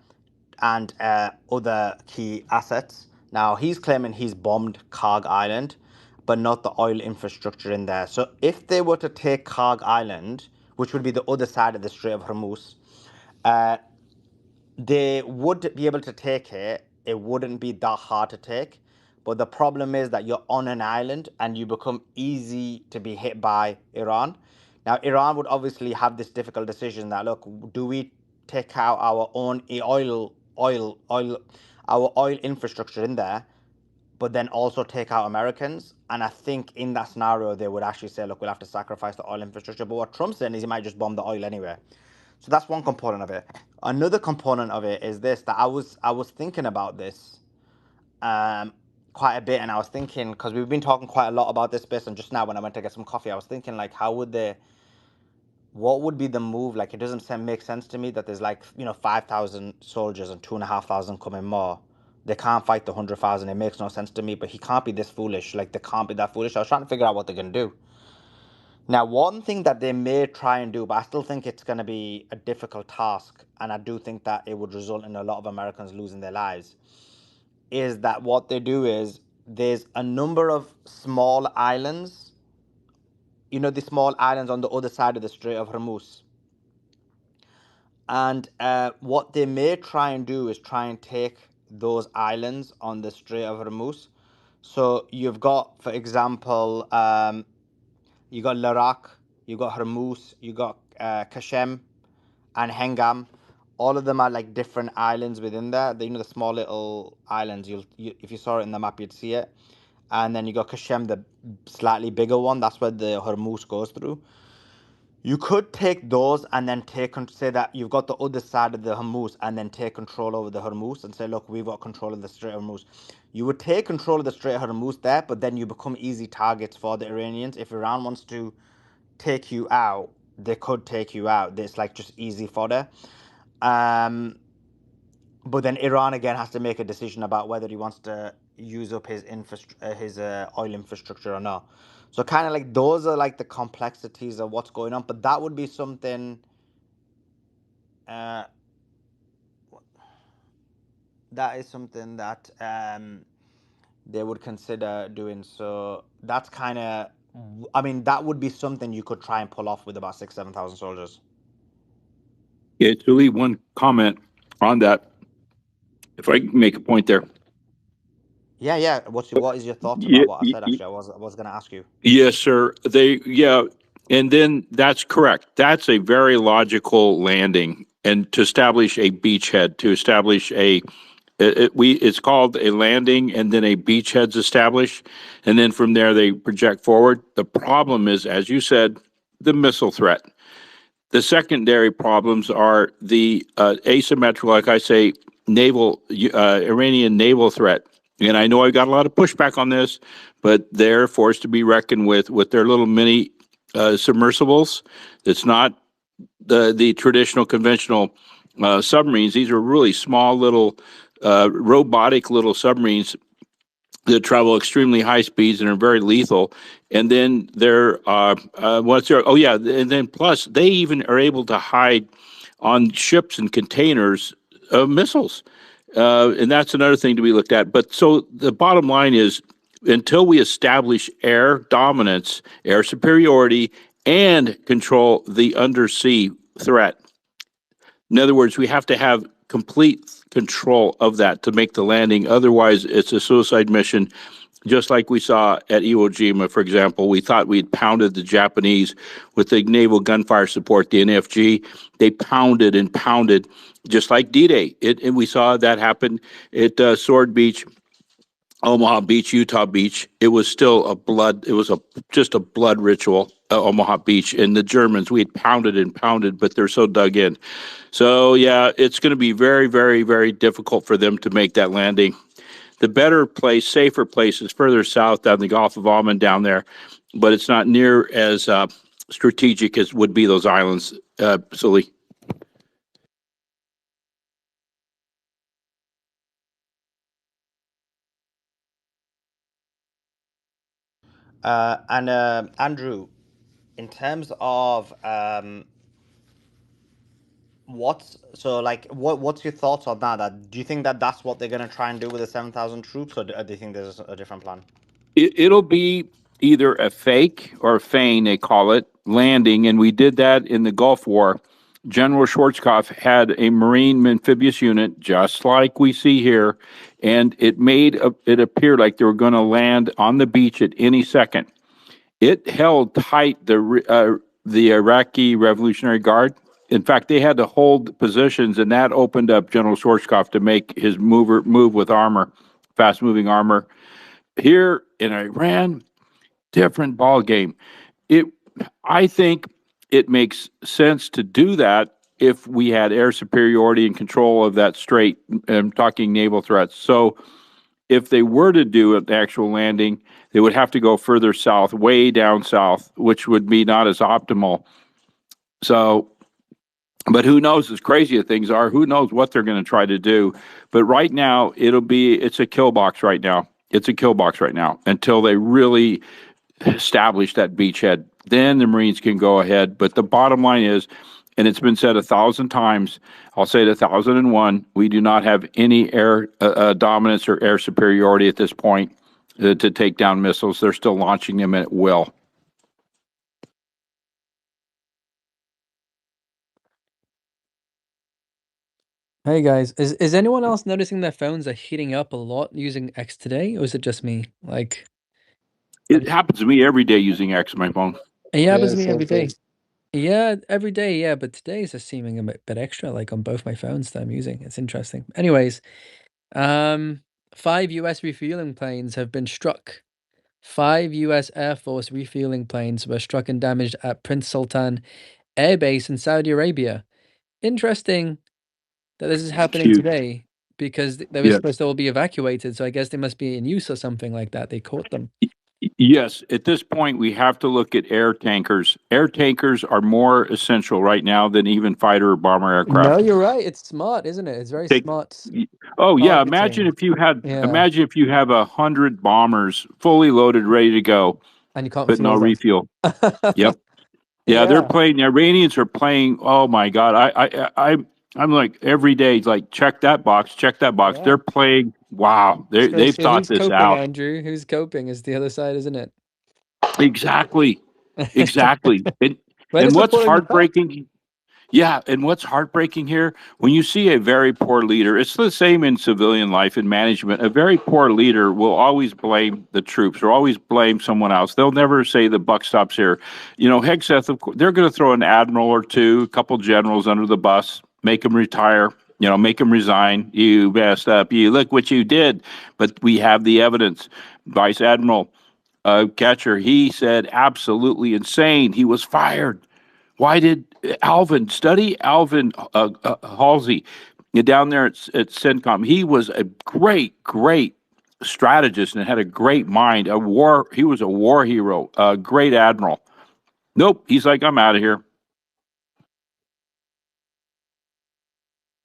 Speaker 13: and other key assets. Now he's claiming he's bombed Karg Island, but not the oil infrastructure in there. So if they were to take Karg Island, which would be the other side of the Strait of Hormuz, uh, they would be able to take it. It wouldn't be that hard to take. But the problem is that you're on an island and you become easy to be hit by Iran. Now, Iran would obviously have this difficult decision that, look, do we take out our own our oil infrastructure in there, but then also take out Americans? And I think in that scenario, they would actually say, look, we'll have to sacrifice the oil infrastructure. But what Trump's saying is he might just bomb the oil anyway. So that's one component of it. Another component of it is this, that I was thinking about this quite a bit, and I was thinking, because we've been talking quite a lot about this space, and just now when I went to get some coffee, I was thinking like, what would be the move? Like, it doesn't make sense to me that there's like 5,000 soldiers and 2,500 coming more. They can't fight the 100,000. It makes no sense to me. But he can't be this foolish. Like, they can't be that foolish. I was trying to figure out what they're gonna do. Now, one thing that they may try and do, but I still think it's going to be a difficult task, and I do think that it would result in a lot of Americans losing their lives, is that what they do is there's a number of small islands, the small islands on the other side of the Strait of Hormuz. And what they may try and do is try and take those islands on the Strait of Hormuz. So you've got, for example, you got Iraq, you got Hormuz, you got Kashem and Hengam. All of them are like different islands within there. The small little islands. If you saw it in the map, you'd see it. And then you got Kashem, the slightly bigger one. That's where the Hormuz goes through. You could take those and then say that you've got the other side of the Hormuz and then take control over the Hormuz and say, look, we've got control of the Strait of Hormuz. You would take control of the Strait of Hormuz there, but then you become easy targets for the Iranians. If Iran wants to take you out, they could take you out. It's like just easy fodder. But then Iran again has to make a decision about whether he wants to use up his oil infrastructure or not. So kind of like those are like the complexities of what's going on. But that would be something. Uh, that is something that they would consider doing. So that's kind of. I mean, that would be something you could try and pull off with about 7,000 soldiers.
Speaker 4: Yeah, to leave one comment on that, if I can make a point there.
Speaker 13: Yeah. What is your thoughts
Speaker 4: Yeah,
Speaker 13: about what I said? Actually, I was going to ask you.
Speaker 4: yes, sir. And then that's correct. That's a very logical landing, and to establish a beachhead, to establish it's called a landing, and then a beachhead's established, and then from there they project forward. The problem is, as you said, the missile threat. The secondary problems are the asymmetrical, like I say, Iranian naval threat. And I know I got a lot of pushback on this, but they're forced to be reckoned with their little mini submersibles. It's not the traditional conventional submarines. These are really small little robotic little submarines that travel extremely high speeds and are very lethal. And then what's there? Oh yeah, and then plus they even are able to hide on ships and containers missiles, and that's another thing to be looked at. But so the bottom line is, until we establish air dominance, air superiority, and control the undersea threat. In other words, we have to have complete control of that to make the landing. Otherwise, it's a suicide mission. just like we saw at Iwo Jima, for example. We thought we'd pounded the Japanese with the naval gunfire support, the NFG. They pounded and pounded, just like D-Day. And we saw that happen at Sword Beach, Omaha Beach, Utah Beach. It was still just a blood ritual, Omaha Beach. And the Germans, we had pounded and pounded, but they're so dug in. So, yeah, it's going to be very, very, very difficult for them to make that landing. The better place, safer place is further south down the Gulf of Oman down there, but it's not near as strategic as would be those islands, Sully.
Speaker 3: And Andrew, in terms of what's your thoughts on that? Do you think that that's what they're going to try and do with the 7,000 troops, or do you think there's a different plan?
Speaker 4: It'll be either a fake or a feign, they call it, landing, and we did that in the Gulf War. General Schwarzkopf had a Marine amphibious unit, just like we see here, and it made it appear like they were going to land on the beach at any second. It held tight the Iraqi Revolutionary Guard. In fact, they had to hold positions, and that opened up General Schwarzkopf to make his move with armor, fast-moving armor. Here in Iran, different ball game. I think it makes sense to do that if we had air superiority and control of that strait. I'm talking naval threats. So if they were to do an actual landing, they would have to go further south, way down south, which would be not as optimal. So, but who knows, as crazy as things are, who knows what they're going to try to do. But right now, it's a kill box right now. It's a kill box right now until they really establish that beachhead. Then the Marines can go ahead. But the bottom line is, and it's been said 1,000 times, I'll say it 1,001, we do not have any air dominance or air superiority at this point to take down missiles. They're still launching them at will.
Speaker 5: Hey guys, is anyone else noticing their phones are heating up a lot using X today, or is it just me? Like,
Speaker 4: It happens to me every day using X on my phone.
Speaker 5: it happens
Speaker 20: Yeah,
Speaker 5: to me
Speaker 20: same
Speaker 5: every day.
Speaker 20: thing.
Speaker 5: Yeah, every day, yeah, but today is just seeming a bit extra, like on both my phones that I'm using. It's interesting. Anyways, 5 US refueling planes have been struck. 5 US Air Force refueling planes were struck and damaged at Prince Sultan Air Base in Saudi Arabia. Interesting that this is happening
Speaker 4: Huge.
Speaker 5: today because they were
Speaker 4: Yeah.
Speaker 5: supposed to all be evacuated, so I guess they must be in use or something like that. They caught them.
Speaker 4: Yes, at this point, we have to look at air tankers. Air tankers are more essential right now than even fighter or bomber
Speaker 5: No,
Speaker 4: aircraft.
Speaker 5: you're right. It's smart, isn't it? It's very
Speaker 4: Take,
Speaker 5: smart
Speaker 4: oh yeah,
Speaker 5: targeting. Yeah,
Speaker 4: imagine if you have 100 bombers fully loaded, ready to go,
Speaker 5: and you can't
Speaker 4: but no
Speaker 5: fuel them.
Speaker 4: refuel. Yep. Yeah, they're
Speaker 5: Yeah,
Speaker 4: playing. The Iranians are playing. Oh my God, I'm like every day, like check that box, check that box.
Speaker 5: yeah.
Speaker 4: They're playing. Wow,
Speaker 5: So,
Speaker 4: they've
Speaker 5: so
Speaker 4: thought
Speaker 5: who's
Speaker 4: this
Speaker 5: coping,
Speaker 4: out.
Speaker 5: Andrew? Who's coping is the other side, isn't it?
Speaker 4: Exactly, exactly.
Speaker 5: Where
Speaker 4: And
Speaker 5: does the
Speaker 4: what's
Speaker 5: pulling effect?
Speaker 4: heartbreaking? Yeah, and what's heartbreaking here, when you see a very poor leader, it's the same in civilian life and management. A very poor leader will always blame the troops or always blame someone else. They'll never say the buck stops here. You know, Hegseth, of course, they're going to throw an admiral or two, a couple generals under the bus, make them retire, make them resign. You messed up. You look what you did. But we have the evidence. Vice Admiral Catcher, he said absolutely insane. He was fired. Why did study Alvin Halsey down there at CENTCOM? He was a great, great strategist and had a great mind. He was a war hero, a great admiral. Nope, he's like, I'm out of here.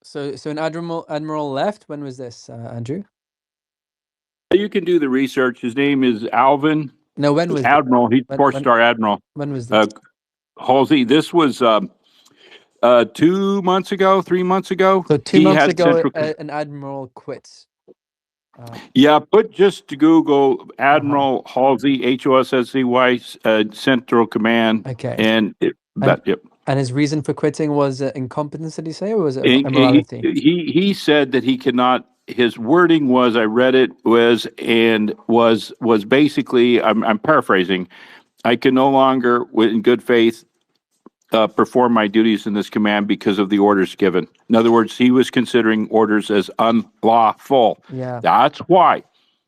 Speaker 5: So an admiral left. When was this, Andrew?
Speaker 4: You can do the research. His name is Alvin.
Speaker 5: No, when was this?
Speaker 4: Admiral. He's four-star admiral.
Speaker 5: When was this?
Speaker 4: Halsey. This was 2 months ago, 3 months ago.
Speaker 5: So 2 months ago, an admiral quits.
Speaker 4: Yeah, just to Google
Speaker 5: Uh-huh.
Speaker 4: Admiral Halsey, HOSSCY, Central Command,
Speaker 5: Okay.
Speaker 4: and yep.
Speaker 5: And his reason for quitting was incompetence, did he say, or was it
Speaker 4: And
Speaker 5: immorality?
Speaker 4: he said that he cannot his wording was, I read it, was basically, I'm paraphrasing, I can no longer, in good faith, perform my duties in this command because of the orders given. In other words, he was considering orders as unlawful.
Speaker 5: Yeah.
Speaker 4: That's why.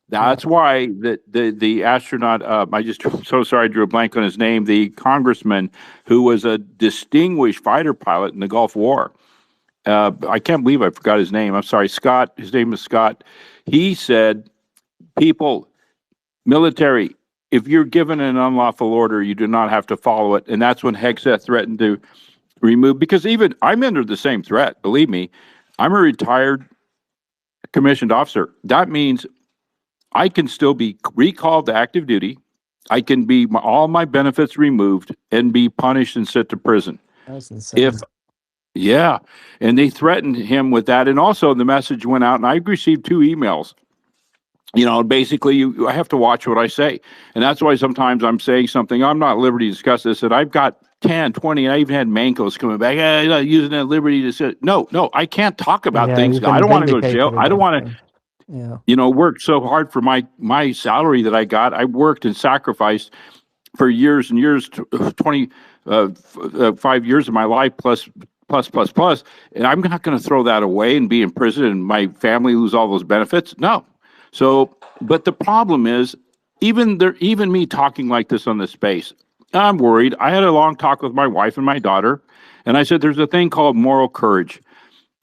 Speaker 5: Yeah.
Speaker 4: That's why the astronaut. I just so sorry I drew a blank on his name. The congressman who was a distinguished fighter pilot in the Gulf War. I can't believe I forgot his name. I'm sorry, Scott. His name is Scott. He said, "People, military, if you're given an unlawful order, you do not have to follow it." And that's when Hegseth threatened to remove, because even I'm under the same threat, believe me. I'm a retired commissioned officer. That means I can still be recalled to active duty. I can be all my benefits removed and be punished and sent to prison.
Speaker 5: That's
Speaker 4: If
Speaker 5: insane.
Speaker 4: Yeah, and they threatened him with that, and also the message went out, and I received 2 emails. Basically, I have to watch what I say. And that's why sometimes I'm saying something, I'm not at liberty to discuss this, and I've got 10, 20, and I even had Mankos coming back, you're not using that liberty to say, no, I can't talk about
Speaker 5: Yeah,
Speaker 4: things.
Speaker 5: you've
Speaker 4: I
Speaker 5: been
Speaker 4: don't want to go to jail.
Speaker 5: vindicated
Speaker 4: I don't
Speaker 5: against
Speaker 4: want
Speaker 5: them. Yeah.
Speaker 4: to, work so hard for my salary that I got. I worked and sacrificed for years and years, 5 years of my life, plus, and I'm not going to throw that away and be in prison and my family lose all those benefits. No. So, but the problem is, even me talking like this on this space, I'm worried. I had a long talk with my wife and my daughter, and I said, there's a thing called moral courage.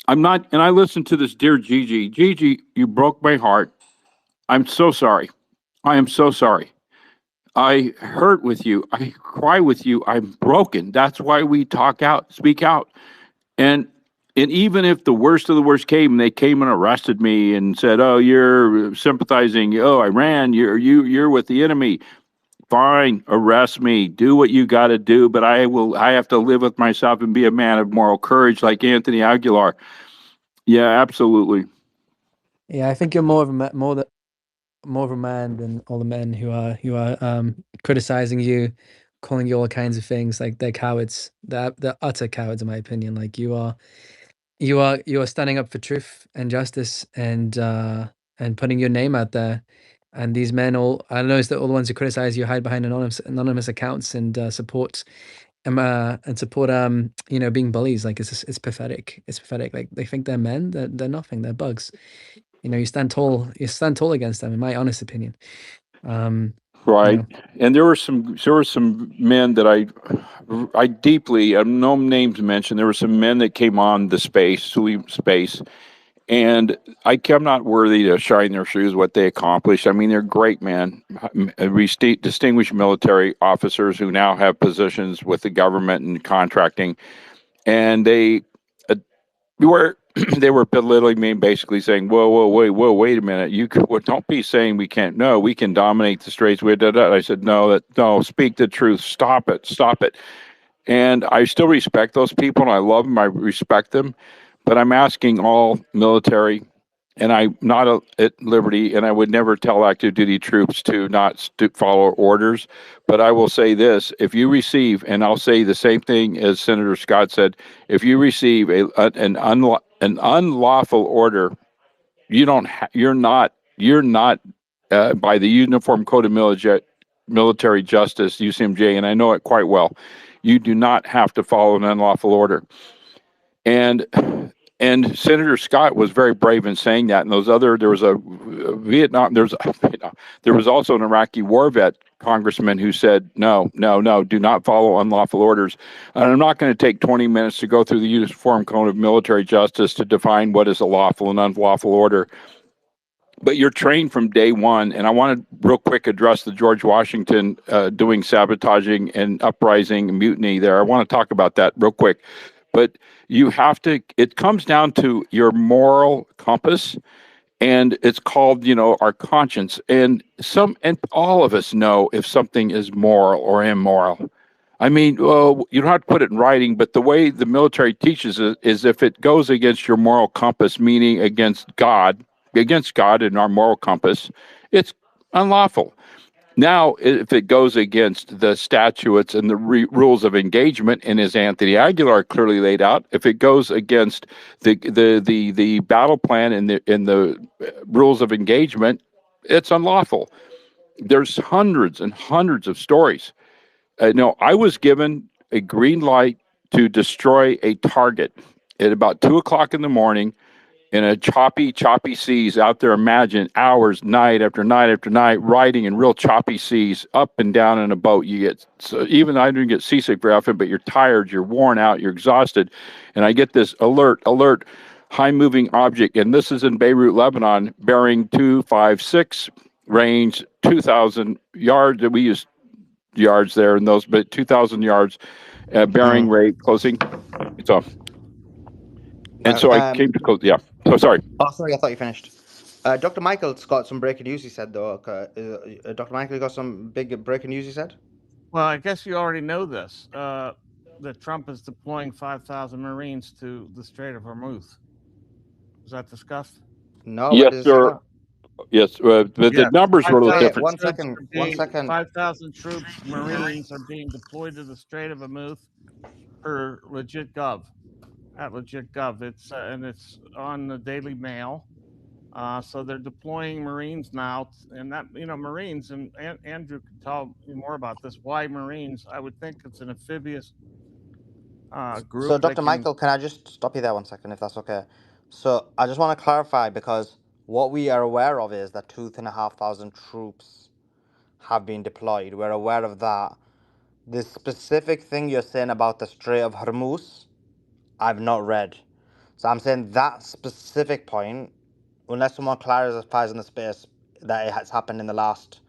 Speaker 4: I'm not, and I listened to this, dear Gigi. Gigi, you broke my heart. I'm so sorry. I am so sorry. I hurt with you. I cry with you. I'm broken. That's why we speak out. And even if the worst of the worst came, they came and arrested me and said, "Oh, you're sympathizing. Oh, Iran, you're with the enemy." Fine, arrest me. Do what you got to do, but I have to live with myself and be a man of moral courage, like Anthony Aguilar. Yeah, absolutely.
Speaker 5: Yeah, I think you're more of a man than all the men who are criticizing you, calling you all kinds of things. Like, they're cowards. They're utter cowards, in my opinion. Like, you are standing up for truth and justice, and putting your name out there. And these men, all I noticed that all the ones who criticize you hide behind anonymous accounts and support being bullies. Like, it's pathetic. It's pathetic. Like, they think they're men. They're nothing. They're bugs. You stand tall. You stand tall against them, in my honest opinion.
Speaker 4: Right. And there were some men that I deeply, no names mentioned. There were some men that came on the space, and I'm not worthy to shine their shoes. What they accomplished, I mean, they're great men, distinguished military officers who now have positions with the government and contracting, and they were they were belittling me, basically saying, "Whoa, wait a minute! Don't be saying we can't. No, we can dominate the Straits." I said, "No, speak the truth. Stop it." And I still respect those people, and I love them. I respect them, but I'm asking all military, and I'm not at liberty, and I would never tell active duty troops to not follow orders. But I will say this: if you receive, and I'll say the same thing as Senator Scott said, if you receive an unlawful order, you're not by the Uniform Code of Military Justice, UCMJ, and I know it quite well. You do not have to follow an unlawful order. And Senator Scott was very brave in saying that. And there was a Vietnam, there was also an Iraqi war vet congressman who said, no, do not follow unlawful orders. And I'm not going to take 20 minutes to go through the Uniform Code of Military Justice to define what is a lawful and unlawful order. But you're trained from day one. And I want to real quick address the George Washington doing sabotaging and uprising and mutiny there. I want to talk about that real quick. But it comes down to your moral compass, and it's called, our conscience. And all of us know if something is moral or immoral. I mean, well, you don't have to put it in writing, but the way the military teaches it is if it goes against your moral compass, meaning against God and our moral compass, it's unlawful. Now, if it goes against the statutes and the rules of engagement, and as Anthony Aguilar clearly laid out, if it goes against the battle plan and the rules of engagement, it's unlawful. There's hundreds and hundreds of stories. No, I was given a green light to destroy a target at about 2:00 in the morning in a choppy seas out there. Imagine hours, night after night after night, riding in real choppy seas, up and down in a boat. You get, so even I didn't get seasick very often, but you're tired, you're worn out, you're exhausted. And I get this alert, high moving object. And this is in Beirut, Lebanon, bearing 256, range 2,000 yards. We use yards there in those, but 2,000 yards, bearing rate, closing. It's off. And so I came to close. Yeah. Oh, sorry.
Speaker 13: Oh, sorry, I thought you finished. Dr. Michael's got some breaking news, he said, though. Dr. Michael, you got some big breaking news, he said?
Speaker 12: Well, I guess you already know this, that Trump is deploying 5,000 Marines to the Strait of Hormuz. Was that discussed?
Speaker 13: No,
Speaker 4: yes, sir. Yes, but the numbers were a little different.
Speaker 12: 5,000 troops, Marines, are being deployed to the Strait of Hormuz per Legit Gov. At Legit Gov, it's and it's on the Daily Mail. So they're deploying Marines now, and that, Marines, and Andrew can tell you more about this. Why Marines? I would think it's an amphibious group.
Speaker 13: So, Dr. Michael, can I just stop you there 1 second, if that's okay? So, I just want to clarify, because what we are aware of is that 2,500 troops have been deployed. We're aware of that. The specific thing you're saying about the Strait of Hormuz, I've not read. So I'm saying that specific point, unless someone clarifies in the space that it has happened in the last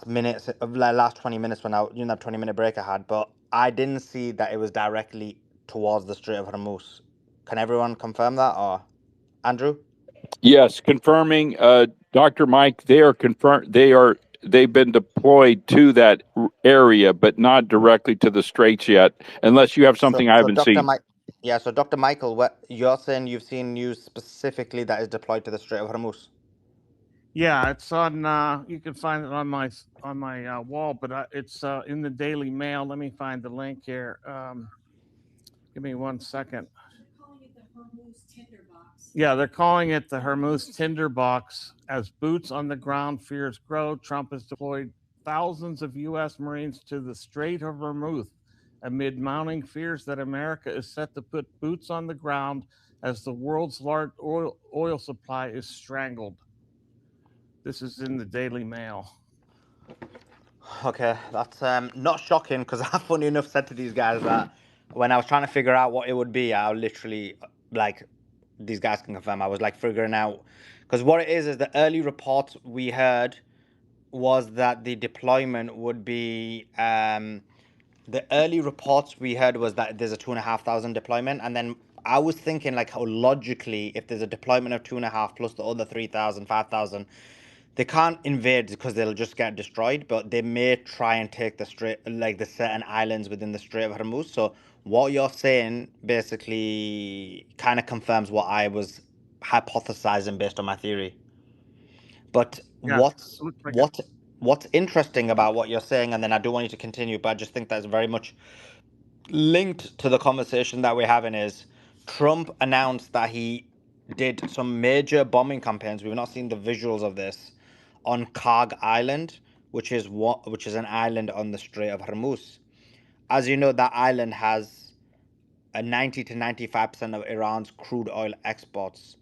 Speaker 13: minutes, last 20 minutes when that 20-minute break I had, but I didn't see that it was directly towards the Strait of Hormuz. Can everyone confirm that, or Andrew?
Speaker 4: Yes, confirming, Dr. Mike. They are confirmed. They've been deployed to that area, but not directly to the straits yet, unless you have something I haven't seen.
Speaker 13: Yeah, so Dr. Michael, you're saying you've seen news specifically that is deployed to the Strait of Hormuz?
Speaker 12: Yeah, it's on. You can find it on my wall, but it's in the Daily Mail. Let me find the link here. Give me 1 second. Yeah, they're calling it the Hormuz tinderbox. As boots on the ground fears grow, Trump has deployed thousands of U.S. Marines to the Strait of Hormuz amid mounting fears that America is set to put boots on the ground as the world's large oil supply is strangled. This is in the Daily Mail.
Speaker 13: Okay, that's not shocking, because I, funny enough, said to these guys that when I was trying to figure out what it would be, I literally, these guys can confirm, I was figuring out, because what it is the early reports we heard was that the deployment would be, the early reports we heard was that there's a 2,500 deployment, and then I was thinking how logically, if there's a deployment of 2,500 plus the other 3,000, 5,000, they can't invade because they'll just get destroyed, but they may try and take the strait, the certain islands within the Strait of Hormuz. So what you're saying basically kind of confirms what I was hypothesizing based on my theory. But
Speaker 12: yes,
Speaker 13: what's interesting about what you're saying, and then I do want you to continue, but I just think that's very much linked to the conversation that we're having, is Trump announced that he did some major bombing campaigns. We've not seen the visuals of this on Karg Island, which is an island on the Strait of Hormuz. As you know, that island has a 90 to 95% of Iran's crude oil exports,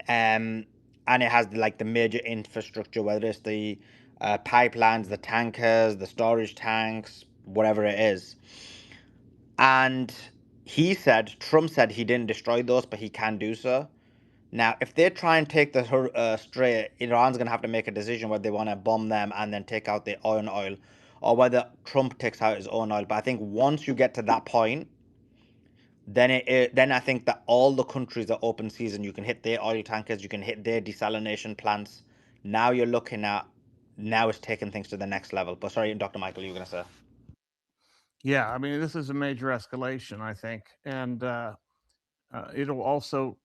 Speaker 13: and it has the major infrastructure, whether it's the pipelines, the tankers, the storage tanks, whatever it is. And Trump said he didn't destroy those, but he can do so. Now, if they try and take the strait, Iran's going to have to make a decision whether they want to bomb them and then take out their own oil, or whether Trump takes out his own oil. But I think once you get to that point, then I think that all the countries are open season. You can hit their oil tankers, you can hit their desalination plants. Now you're looking at, it's taking things to the next level. But sorry, Dr. Michael, you were going to say.
Speaker 12: Yeah, I mean, this is a major escalation, I think, and it'll also,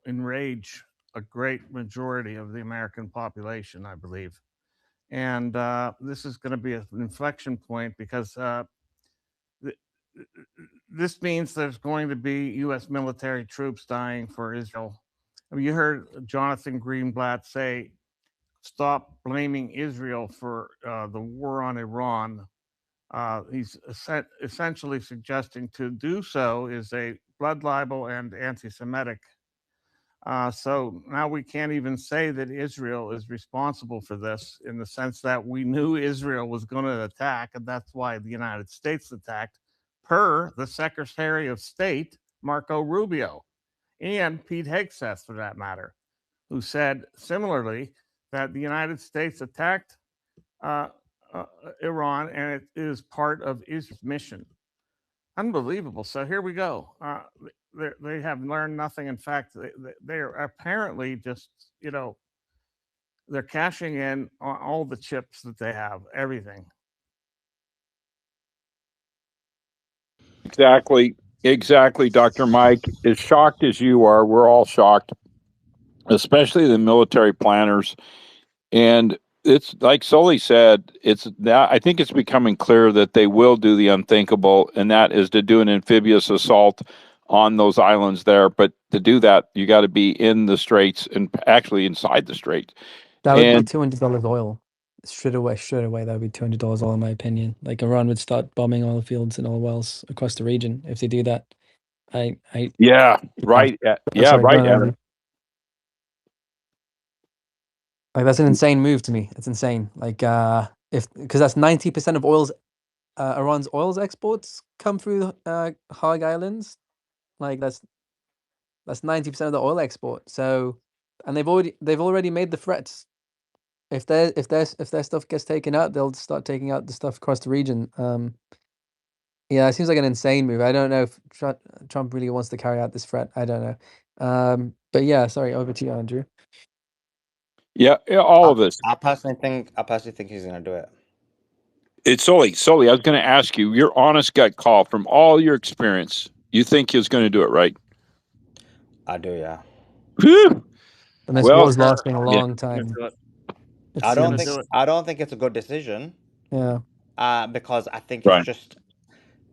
Speaker 12: enrage a great majority of the American population, I believe. And this is going to be an inflection point because this means there's going to be U.S. military troops dying for Israel. I mean, you heard Jonathan Greenblatt say, "Stop blaming Israel for the war on Iran." He's essentially suggesting to do so is a blood libel and anti-Semitic. So now we can't even say that Israel is responsible for this in the sense that we knew Israel was going to attack, and that's why the United States attacked, per the Secretary of State, Marco Rubio, and Pete Hegseth, for that matter, who said similarly that the United States attacked uh, Iran and it is part of Israel's mission. Unbelievable. So here we go. They have learned nothing. In fact, they are apparently just, they're cashing in on all the chips that they have, everything.
Speaker 4: Exactly, Dr. Mike. As shocked as you are, we're all shocked, especially the military planners. And it's like Sully said, it's that I think it's becoming clear that they will do the unthinkable, and that is to do an amphibious assault on those islands there. But to do that, you got to be in the straits and actually inside the straits.
Speaker 5: That would be
Speaker 4: And
Speaker 5: $200 oil. Straight away, that would be $200 oil, in my opinion. Like Iran would start bombing oil fields and oil wells across the region if they do that.
Speaker 4: yeah,
Speaker 5: Yeah.
Speaker 4: right.
Speaker 5: Oh,
Speaker 4: Yeah,
Speaker 5: sorry, go
Speaker 4: right,
Speaker 5: on,
Speaker 4: Adam.
Speaker 5: Andrew. Like that's an insane move to me. It's insane. Like if because that's 90% of Iran's oil's exports come through Hog Islands. Like that's 90% of the oil export. So, and they've already made the threats. If their stuff gets taken out, they'll start taking out the stuff across the region. Yeah, it seems like an insane move. I don't know if Trump really wants to carry out this threat. I don't know. But yeah, sorry, over to you, Andrew.
Speaker 4: Yeah, all of us.
Speaker 13: I personally think he's gonna do it.
Speaker 4: It's Sully. I was going to ask you your honest gut call from all your experience. You think he's going to do it, right?
Speaker 13: I do, yeah.
Speaker 4: Whew.
Speaker 5: And this
Speaker 4: Well,
Speaker 5: war's lasting a
Speaker 4: yeah,
Speaker 5: long time. It
Speaker 13: I
Speaker 12: He's
Speaker 13: don't
Speaker 12: going to
Speaker 13: think
Speaker 12: do
Speaker 5: seems.
Speaker 12: it.
Speaker 13: I don't think it's a good decision.
Speaker 5: Yeah.
Speaker 13: Because I think
Speaker 4: right.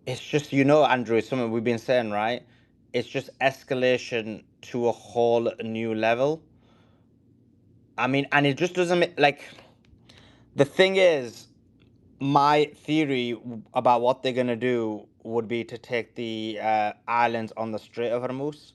Speaker 13: it's just Andrew, it's something we've been saying, right? It's just escalation to a whole new level. I mean, and it just doesn't like the thing is, my theory about what they're gonna do would be to take the islands on the Strait of Hormuz.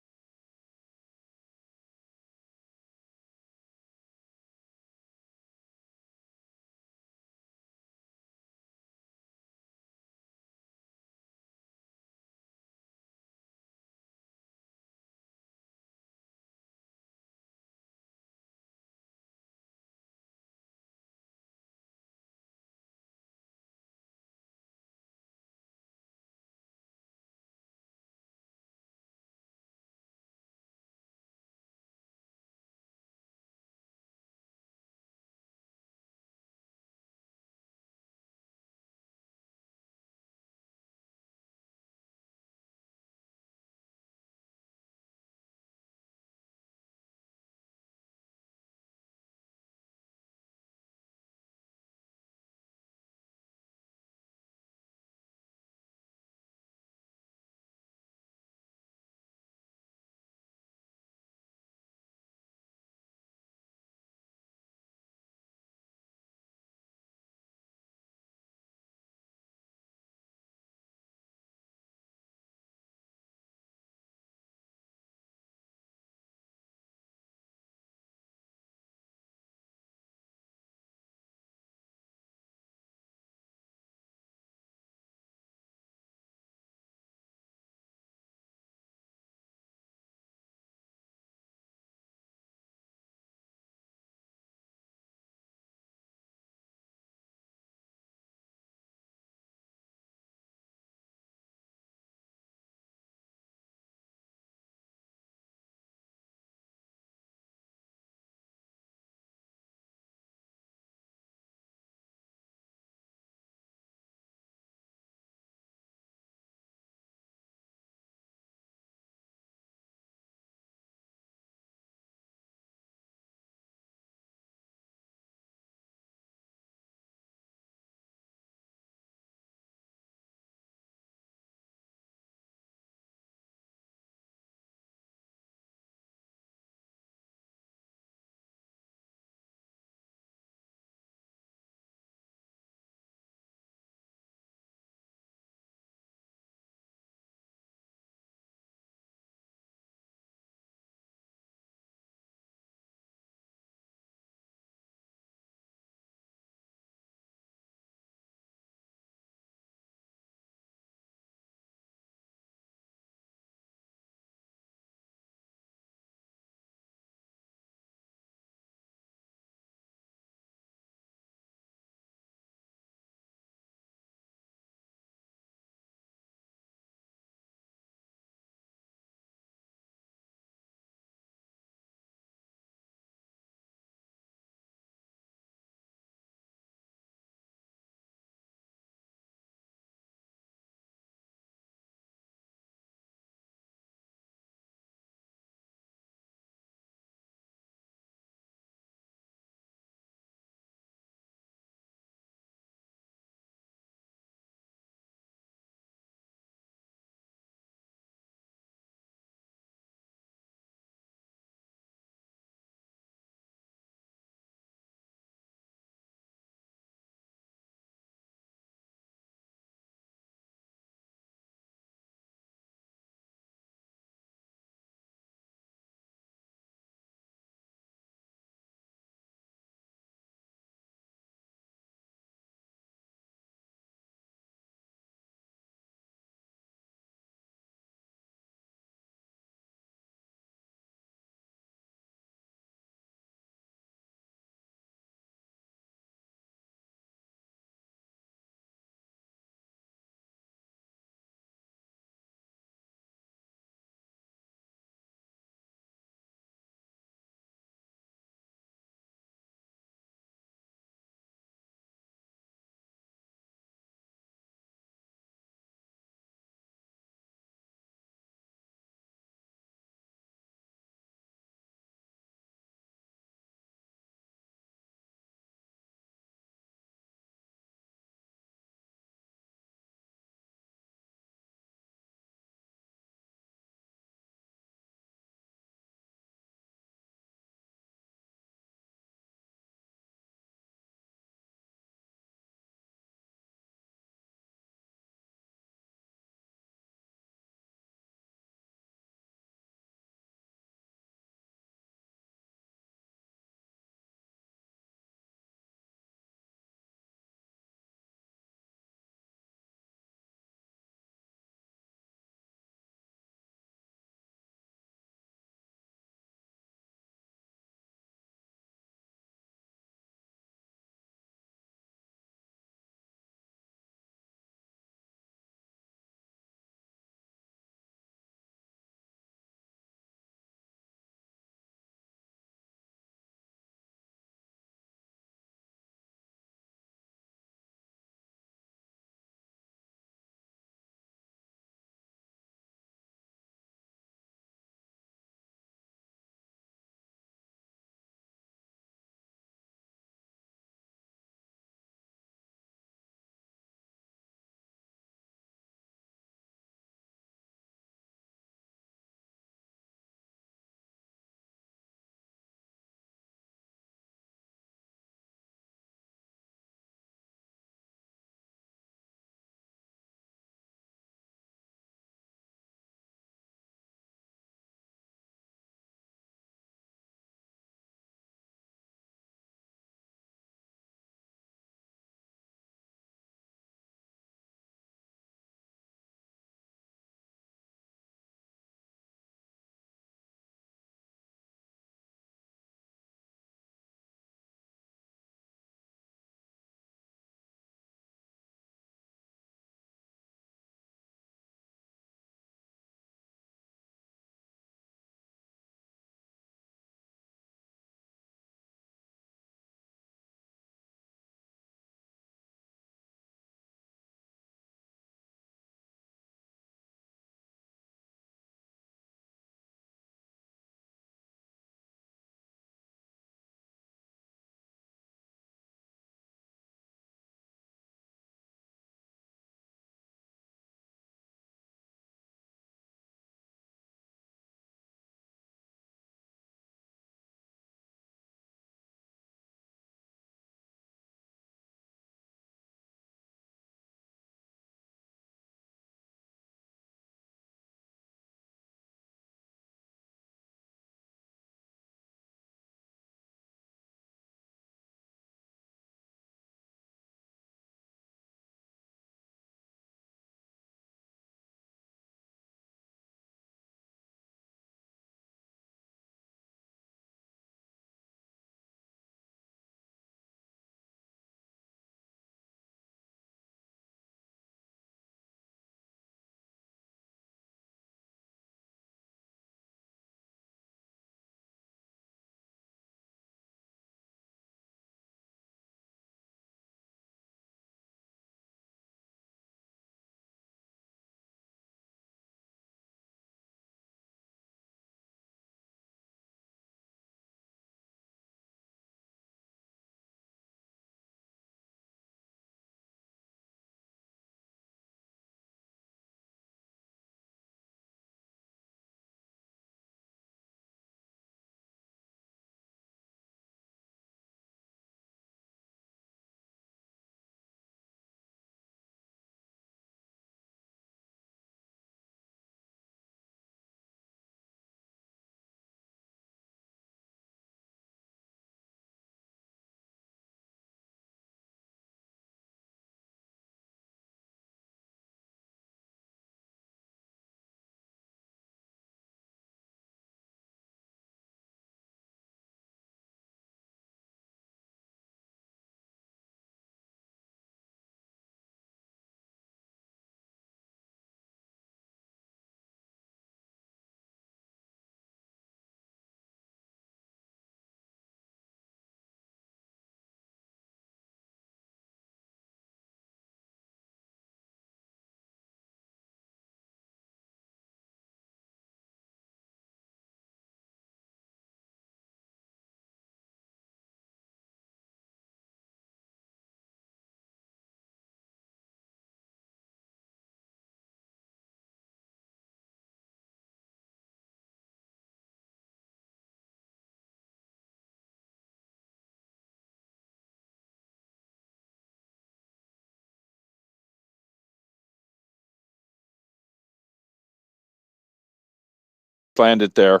Speaker 4: landed there.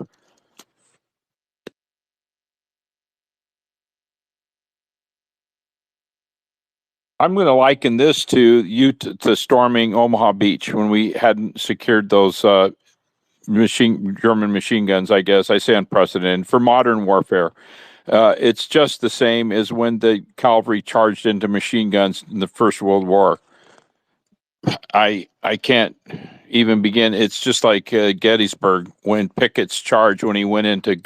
Speaker 4: I'm going to liken this to storming Omaha Beach when we hadn't secured those German machine guns. I guess I say unprecedented for modern warfare. It's just the same as when the cavalry charged into machine guns in the First World War. I can't even begin. It's just like Gettysburg when Pickett's charge when he went into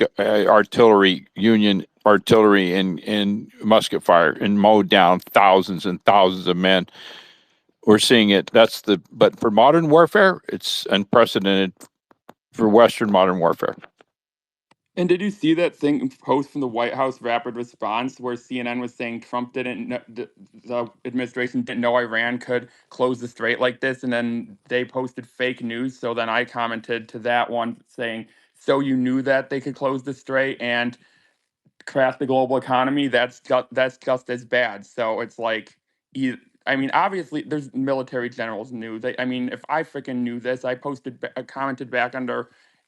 Speaker 4: Union artillery and musket fire and mowed down thousands and thousands of men. We're seeing it. But for modern warfare, it's unprecedented for Western modern warfare.
Speaker 10: And did you see that thing post from the White House rapid response where CNN was saying Trump didn't know, the administration didn't know Iran could close the strait like this, and then they posted fake news. So then I commented to that one saying, "So you knew that they could close the strait and crash the global economy? That's just as bad." So it's like, I mean, obviously, there's military generals knew. I mean, if I freaking knew this, I commented back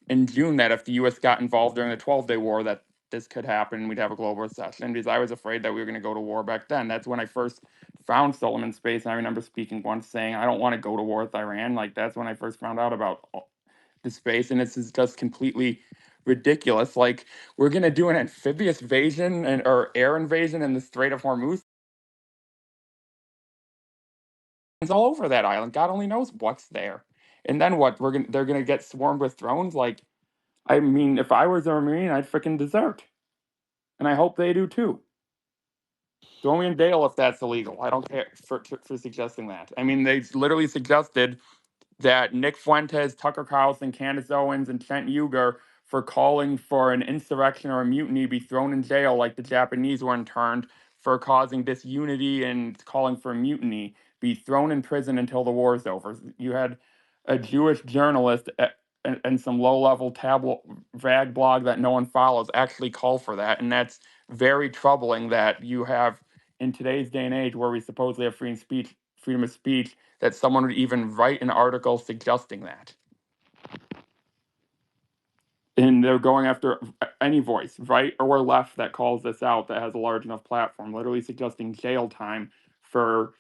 Speaker 10: in June that if the U.S. got involved during the 12-day war, that this could happen. We'd have a global recession because I was afraid that we were going to go to war back then. That's when I first found Solomon Space. And I remember speaking once saying, I don't want to go to war with Iran. Like, that's when I first found out about the space. And this is just completely ridiculous. Like, we're going to do an amphibious invasion or air invasion in the Strait of Hormuz. It's all over that island. God only knows what's there. And then what? They're gonna get swarmed with drones. Like, I mean, if I was a Marine, I'd freaking desert. And I hope they do too. Throw me in jail if that's illegal. I don't care for suggesting that. I mean, they literally suggested that Nick Fuentes, Tucker Carlson, Candace Owens, and Trent Uger for calling for an insurrection or a mutiny be thrown in jail like the Japanese were interned for causing disunity and calling for a mutiny, be thrown in prison until the war is over. You had a Jewish journalist and some low-level rag blog that no one follows actually call for that, and that's very troubling that you have in today's day and age where we supposedly have freedom of speech, that someone would even write an article suggesting that. And they're going after any voice, right or left, that calls this out, that has a large enough platform, literally suggesting jail time for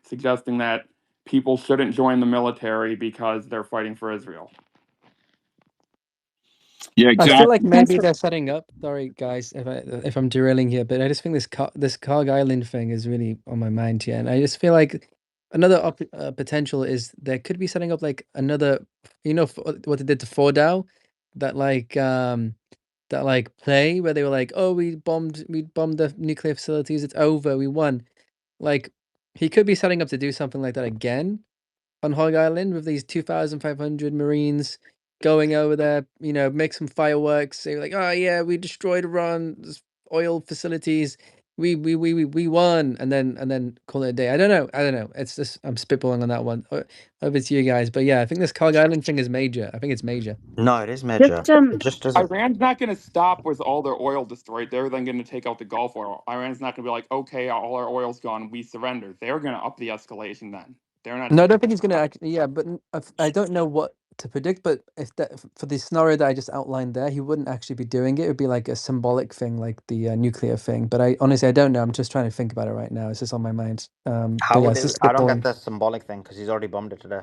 Speaker 10: suggesting that people shouldn't join the military because they're fighting for Israel.
Speaker 4: Yeah,
Speaker 5: I feel like
Speaker 4: exactly.
Speaker 5: maybe they're setting up. Sorry, guys, if I'm derailing here, but I just think this Carg Island thing is really on my mind here, and I just feel like another potential is they could be setting up like another, what they did to Fordow, that play where they were like, oh, we bombed the nuclear facilities, it's over, we won. Like, he could be setting up to do something like that again on Hog Island with these 2,500 Marines going over there, make some fireworks, say like, oh yeah, we destroyed Iran's oil facilities, we won, and then call it a day. I don't know. It's just, I'm spitballing on that one. Over to you guys, but yeah, I think this Hog Island thing is major. I think it's major.
Speaker 3: No, it is major.
Speaker 15: Just
Speaker 3: It just doesn't.
Speaker 10: Iran's not going to stop with all their oil destroyed. They're then going to take out the Gulf oil. Iran's not going to be like, okay, all our oil's gone, we surrender. They're going to up the escalation then. They're not.
Speaker 5: No, I don't think he's going to actually. Yeah, but I don't know what to predict. But if that for the scenario that I just outlined there, he wouldn't actually be doing it. It would be like a symbolic thing, like the nuclear thing. But I honestly, I don't know. I'm just trying to think about it right now. It's just on my mind. But
Speaker 3: How
Speaker 5: yeah,
Speaker 3: would
Speaker 5: it's
Speaker 3: it?
Speaker 5: just
Speaker 3: I don't get
Speaker 5: spitballing.
Speaker 3: the symbolic thing because he's already bombed it today.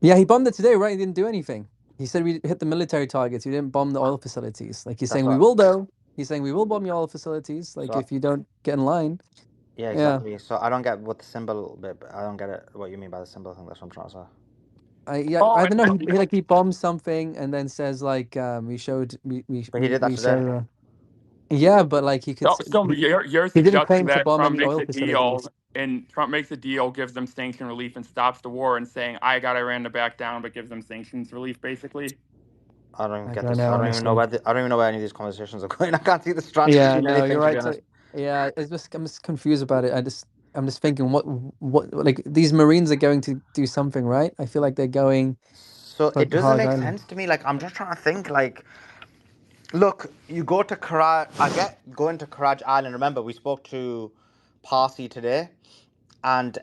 Speaker 5: Yeah, he bombed it today, right? He didn't do anything. He said we hit the military targets. We didn't bomb the oil facilities. Like he's
Speaker 3: That's
Speaker 5: saying, we
Speaker 3: what.
Speaker 5: will though. He's saying we will bomb your oil facilities. Like
Speaker 3: So
Speaker 5: if you don't get in line.
Speaker 3: yeah,
Speaker 5: Yeah.
Speaker 3: exactly. So I don't get what the symbol bit. I don't get it. What you mean by the symbol thing? That's what I'm trying to say.
Speaker 10: Oh,
Speaker 5: I don't know. He bombs something and then says like we showed
Speaker 3: But he did that
Speaker 5: we
Speaker 3: today.
Speaker 5: show. Yeah, but like
Speaker 10: so you're
Speaker 5: he didn't
Speaker 10: suggesting
Speaker 5: claim to
Speaker 10: that
Speaker 5: bomb
Speaker 10: Trump
Speaker 5: any
Speaker 10: makes
Speaker 5: oil
Speaker 10: a deal
Speaker 5: facilities.
Speaker 10: and Trump makes a deal, gives them sanction relief and stops the war, and saying I got Iran to back down, but gives them sanctions relief, basically.
Speaker 3: I don't
Speaker 5: I
Speaker 3: get
Speaker 5: don't
Speaker 3: this.
Speaker 5: know,
Speaker 3: I don't even know
Speaker 5: honestly.
Speaker 3: where. I don't even know where any of these conversations are going. I can't see the strategy
Speaker 5: Yeah,
Speaker 3: in
Speaker 5: no, you're
Speaker 3: anything, to be
Speaker 5: right. So
Speaker 3: honest.
Speaker 5: yeah, I'm just confused about it. I'm just thinking what like these Marines are going to do something, right? I feel like they're going
Speaker 3: So
Speaker 5: for
Speaker 3: it doesn't
Speaker 5: Hog
Speaker 3: make
Speaker 5: Island.
Speaker 3: sense to me. Like I'm just trying to think. Like, look, you go to Karaj. I get going to Karaj Island. Remember, we spoke to Parsi today, and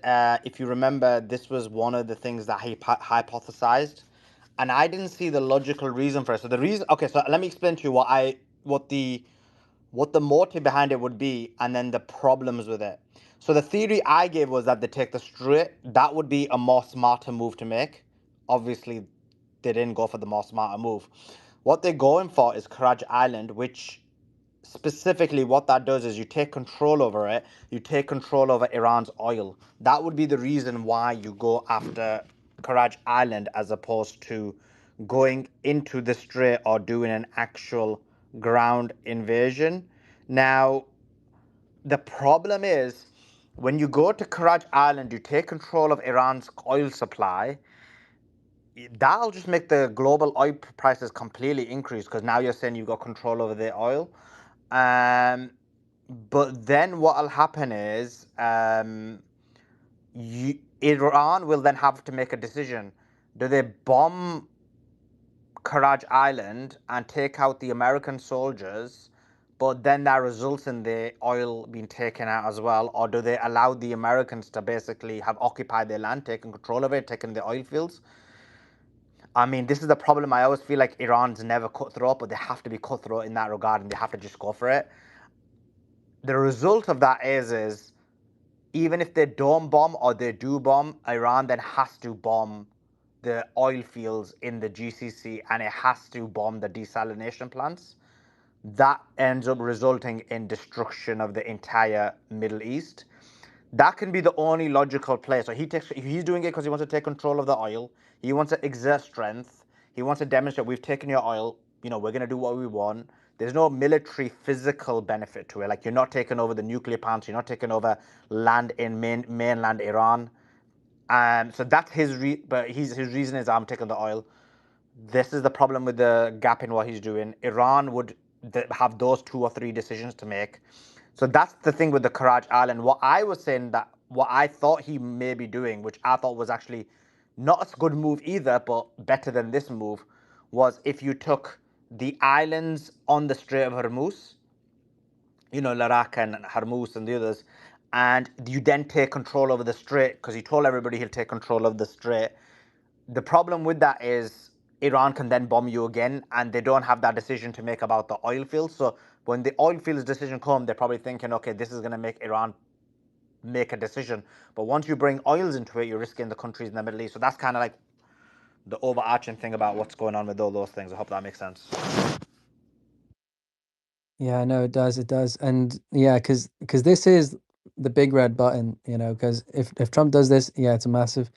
Speaker 3: if you remember, this was one of the things that he hypothesized.
Speaker 13: and I didn't see the logical reason for it. So the reason, okay, so let me explain to you what the motive behind it would be, and then the problems with it. So the theory I gave was that they take the Strait. That would be a more smarter move to make. Obviously, they didn't go for the more smarter move. What they're going for is Karaj Island, which specifically what that does is you take control over it. You take control over Iran's oil. That would be the reason why you go after Karaj Island as opposed to going into the Strait or doing an actual ground invasion. Now, the problem is when you go to Karaj Island, you take control of Iran's oil supply. That'll just make the global oil prices completely increase because now you're saying you've got control over the oil. Um, but then what'll happen is Iran will then have to make a decision. Do they bomb Karaj Island and take out the American soldiers, but then that results in the oil being taken out as well? Or do they allow the Americans to basically have occupied their land, taken control of it, taken the oil fields? I mean, this is the problem. I always feel like Iran's never cutthroat, but they have to be cutthroat in that regard and they have to just go for it. The result of that is even if they don't bomb or they do bomb, Iran then has to bomb the oil fields in the GCC and it has to bomb the desalination plants. That ends up resulting in destruction of the entire Middle East. That can be the only logical play. So he's doing it because he wants to take control of the oil. He wants to exert strength. He wants to demonstrate we've taken your oil. We're going to do what we want. There's no military physical benefit to it. Like, you're not taking over the nuclear plants. You're not taking over land in mainland Iran. So that's but his reason is I'm taking the oil. This is the problem with the gap in what he's doing. Iran would have those 2 or 3 decisions to make. So that's the thing with the Karaj Island. What I was saying that what I thought he may be doing, which I thought was actually not a good move either, but better than this move, was if you took the islands on the Strait of Hormuz, Iraq and Hormuz and the others, and you then take control over the Strait, because he told everybody he'll take control of the Strait. The problem with that is Iran can then bomb you again, and they don't have that decision to make about the oil fields. So when the oil fields decision comes, they're probably thinking, okay, this is going to make Iran make a decision. But once you bring oils into it, you're risking the countries in the Middle East. So that's kind of like the overarching thing about what's going on with all those things. I hope that makes sense.
Speaker 5: Yeah, no, it does, and yeah, because this is the big red button, because if Trump does this, yeah, it's a massive.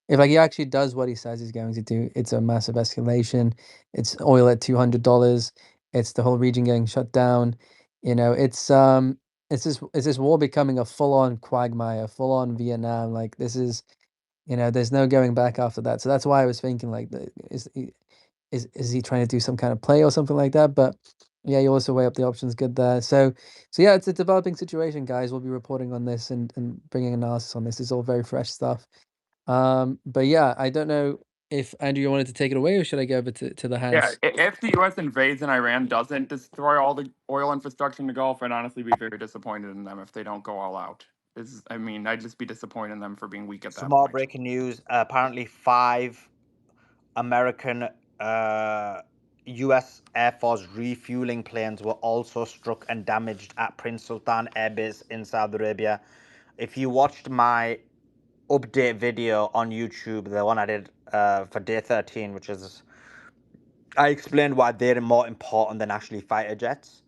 Speaker 5: If like he actually does what he says he's going to do, it's a massive escalation. It's oil at $200. It's the whole region getting shut down. It's this war becoming a full-on quagmire, full-on Vietnam. Like this is, there's no going back after that. So that's why I was thinking like, is he trying to do some kind of play or something like that? But yeah, you also weigh up the options good there. So yeah, it's a developing situation, guys. We'll be reporting on this and bringing analysis on this. It's all very fresh stuff. But yeah, I don't know if Andrew you wanted to take it away or should I go over to the
Speaker 10: Yeah,
Speaker 5: house?
Speaker 10: if the U.S. invades and Iran doesn't destroy all the oil infrastructure in the Gulf, I'd honestly be very disappointed in them if they don't go all out. I'd just be disappointed in them for being weak at that
Speaker 13: Small
Speaker 10: point.
Speaker 13: breaking news. Apparently, 5 American U.S. Air Force refueling planes were also struck and damaged at Prince Sultan Air Base in Saudi Arabia. If you watched my update video on YouTube, the one I did for day 13, which is I explained why they're more important than actually fighter jets.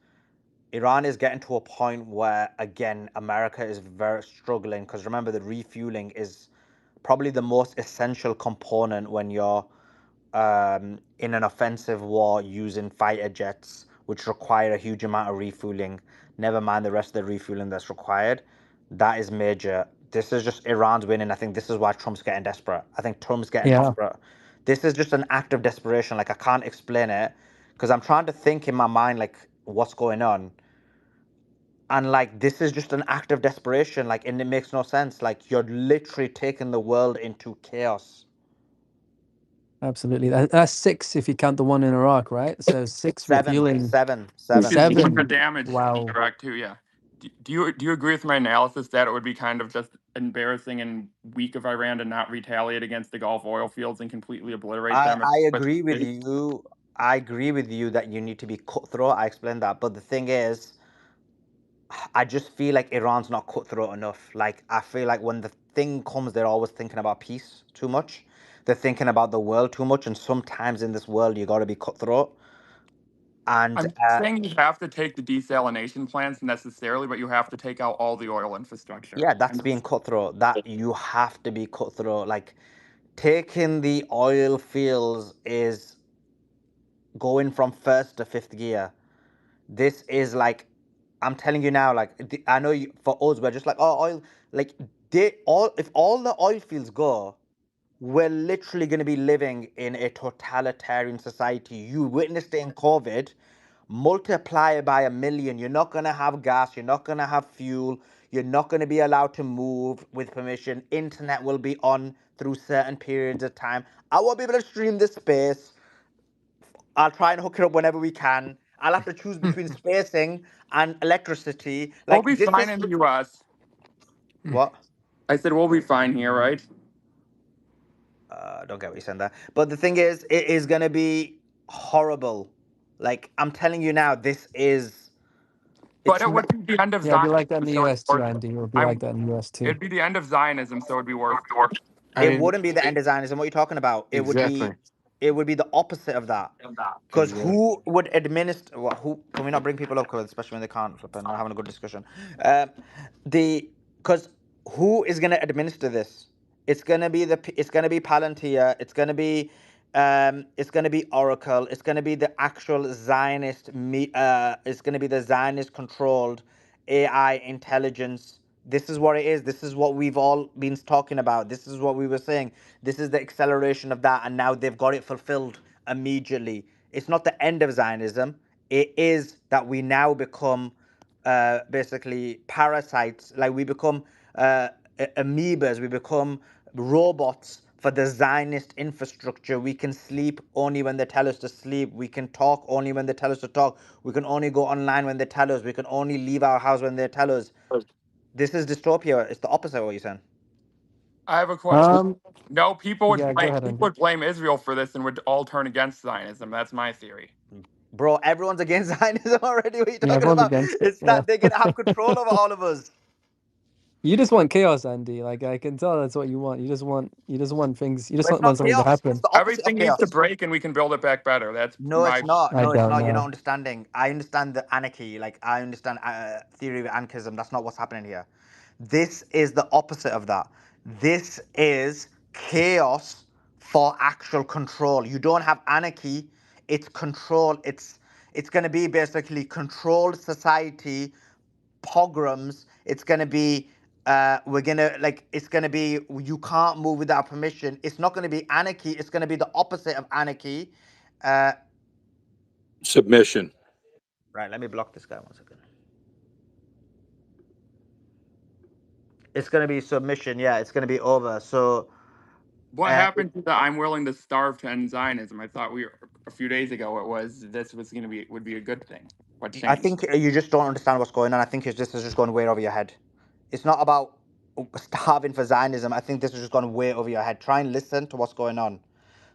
Speaker 13: Iran is getting to a point where, again, America is very struggling because remember, the refueling is probably the most essential component when you're in an offensive war using fighter jets, which require a huge amount of refueling. Never mind the rest of the refueling that's required. That is major. This is just Iran's winning. I think this is why Trump's getting desperate. I think Trump's getting
Speaker 5: Yeah,
Speaker 13: desperate. This is just an act of desperation. Like, I can't explain it because I'm trying to think in my mind, like, what's going on. And, like, this is just an act of desperation. Like, and it makes no sense. Like, you're literally taking the world into chaos.
Speaker 5: absolutely. That's 6 if you count the one in Iraq, right? So 6
Speaker 13: Seven,
Speaker 5: refueling.
Speaker 13: seven,
Speaker 10: You
Speaker 13: seven.
Speaker 10: can see the
Speaker 5: 7.
Speaker 10: damage in
Speaker 5: Wow.
Speaker 10: Iraq too. Yeah. Do you agree with my analysis that it would be kind of just embarrassing and weak of Iran to not retaliate against the Gulf oil fields and completely obliterate them?
Speaker 3: I
Speaker 10: With
Speaker 3: agree with you. I agree with you that you need to be cutthroat. I explained that. But the thing is, I just feel like Iran's not cutthroat enough. Like, I feel like when the thing comes, they're always thinking about peace too much. They're thinking about the world too much. And sometimes in this world, you got to be cutthroat. And
Speaker 10: I'm not saying you have to take the desalination plants necessarily, but you have to take out all the oil infrastructure.
Speaker 3: yeah, that's being cutthroat. That you have to be cutthroat. Like, taking the oil fields is going from first to fifth gear. This is like, I'm telling you now, like, I know you, for us, we're just like, oh, oil, like, if all the oil fields go, we're literally going to be living in a totalitarian society. You witnessed it in COVID. Multiply it by 1,000,000. You're not going to have gas. You're not going to have fuel. You're not going to be allowed to move with permission. Internet will be on through certain periods of time. I won't be able to stream this space. I'll try and hook it up whenever we can. I'll have to choose between spacing and electricity.
Speaker 10: We'll
Speaker 3: Like,
Speaker 10: be
Speaker 3: this
Speaker 10: fine
Speaker 3: is
Speaker 10: in the U.S.
Speaker 3: what?
Speaker 10: I said we'll be fine here, right?
Speaker 3: I don't get what you're saying there. But the thing is, it is going to be horrible. Like, I'm telling you now,
Speaker 10: But
Speaker 3: it's
Speaker 10: it
Speaker 3: not.
Speaker 10: would be the end of
Speaker 5: Yeah, it'd be
Speaker 10: Zionism,
Speaker 5: like that in the
Speaker 10: so it's
Speaker 5: US too,
Speaker 10: worth it.
Speaker 5: Andy. It would be like
Speaker 10: I'm.
Speaker 5: that in the US too.
Speaker 10: It'd be the end of Zionism, so it'd be worth it.
Speaker 2: I
Speaker 3: It
Speaker 2: mean,
Speaker 3: wouldn't be the end of Zionism. What are you talking about?
Speaker 2: exactly.
Speaker 3: It would be the opposite of that. Because
Speaker 2: Exactly.
Speaker 3: who would administer? Well, who can we not bring people up? 'Cause especially when they can't flip and not having a good discussion. The because who is going to administer this? It's going to be it's going to be Palantir. It's going to be Oracle. It's going to be the actual Zionist. It's going to be the Zionist controlled AI intelligence. This is what it is. This is what we've all been talking about. This is what we were saying. This is the acceleration of that, and now they've got it fulfilled immediately. It's not the end of Zionism. It is that we now become basically parasites. Like, we become amoebas. We become robots for the Zionist infrastructure. We can sleep only when they tell us to sleep. We can talk only when they tell us to talk. We can only go online when they tell us. We can only leave our house when they tell us. This is dystopia. It's the opposite of what you're saying.
Speaker 10: I have a question.
Speaker 5: Um,
Speaker 10: No, people would
Speaker 5: yeah, go
Speaker 10: blame
Speaker 5: ahead,
Speaker 10: people
Speaker 5: Andy.
Speaker 10: would blame Israel for this and would all turn against Zionism. That's my theory.
Speaker 3: Bro, everyone's against Zionism already. What are you
Speaker 5: Yeah,
Speaker 3: talking
Speaker 5: everyone's
Speaker 3: about?
Speaker 5: against it.
Speaker 3: It's
Speaker 5: Yeah.
Speaker 3: that they're going to have control over all of us.
Speaker 5: You just want chaos, Andy. Like, I can tell that's what you want. You just want things. You just
Speaker 3: But it's
Speaker 5: want
Speaker 3: not
Speaker 5: something to
Speaker 3: chaos. It's
Speaker 5: happen.
Speaker 3: the opposite of
Speaker 10: Everything needs to
Speaker 3: chaos.
Speaker 10: break and we can build it back better. That's
Speaker 3: No, it's
Speaker 10: my.
Speaker 3: not.
Speaker 5: I
Speaker 3: No, it's
Speaker 5: don't
Speaker 3: not. You're not
Speaker 5: know.
Speaker 3: understanding. I understand the anarchy. Like, I understand theory of anarchism. That's not what's happening here. This is the opposite of that. This is chaos for actual control. You don't have anarchy. It's control. It's going to be basically controlled society, pogroms. It's going to be we're gonna like it's gonna be you can't move without permission. It's not gonna be anarchy. It's gonna be the opposite of anarchy. Uh,
Speaker 4: Submission.
Speaker 3: right. Let me block this guy 1 second. It's gonna be submission. Yeah, it's gonna be over. So
Speaker 10: What
Speaker 3: uh,
Speaker 10: happened to the "I'm willing to starve" to end Zionism? I thought a few days ago it was this was going to be would be a good thing. What
Speaker 3: I
Speaker 10: changed?
Speaker 3: think you just don't understand what's going on. I think this is just going way over your head. It's not about starving for Zionism. I think this has just gone way over your head. Try and listen to what's going on.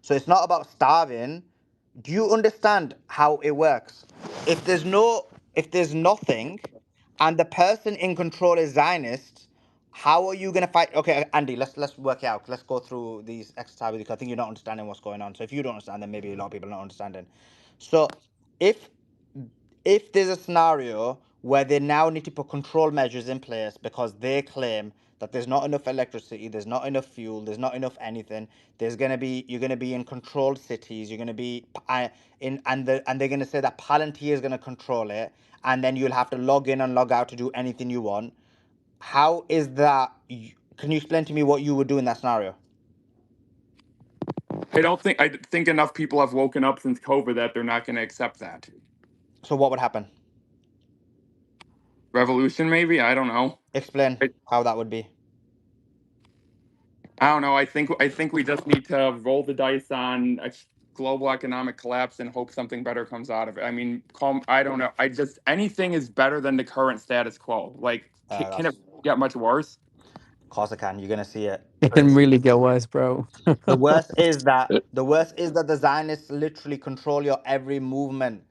Speaker 3: So it's not about starving. Do you understand how it works? If there's nothing, and the person in control is Zionist, how are you gonna fight? Okay, Andy, let's work it out. Let's go through these exercises because I think you're not understanding what's going on. So if you don't understand, then maybe a lot of people are not understanding. So if there's a scenario where they now need to put control measures in place because they claim that there's not enough electricity, there's not enough fuel, there's not enough anything. You're gonna be in controlled cities. You're gonna be and they're gonna say that Palantir is gonna control it, and then you'll have to log in and log out to do anything you want. How is that? Can you explain to me what you would do in that scenario?
Speaker 10: I think enough people have woken up since COVID that they're not going to accept that.
Speaker 3: So what would happen?
Speaker 10: Revolution, maybe. I don't know.
Speaker 3: Explain how that would be.
Speaker 10: I don't know. I think we just need to roll the dice on global economic collapse and hope something better comes out of it. I mean, I don't know. Anything is better than the current status quo. Like, can it
Speaker 3: That's,
Speaker 10: get much worse?
Speaker 3: of course I can. You're gonna see it.
Speaker 5: It can really get worse, bro.
Speaker 3: The worst is that the Zionists literally control your every movement.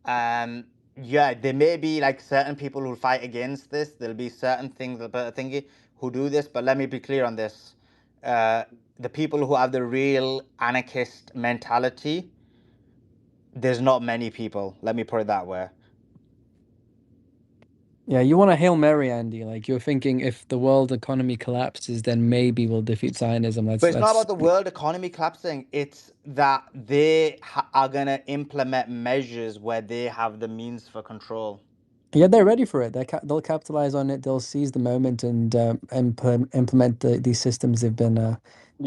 Speaker 3: Yeah, there may be like certain people who fight against this. There'll be certain things about thingy who do this, but let me be clear on this. The people who have the real anarchist mentality, there's not many people. Let me put it that way.
Speaker 5: Yeah, you want a Hail Mary, Andy. Like you're thinking if the world economy collapses, then maybe we'll defeat Zionism.
Speaker 3: But it's not about the world economy collapsing. It's that they are going to implement measures where they have the means for control.
Speaker 5: Yeah, they're ready for it. They'll capitalize on it. They'll seize the moment and implement these systems they've been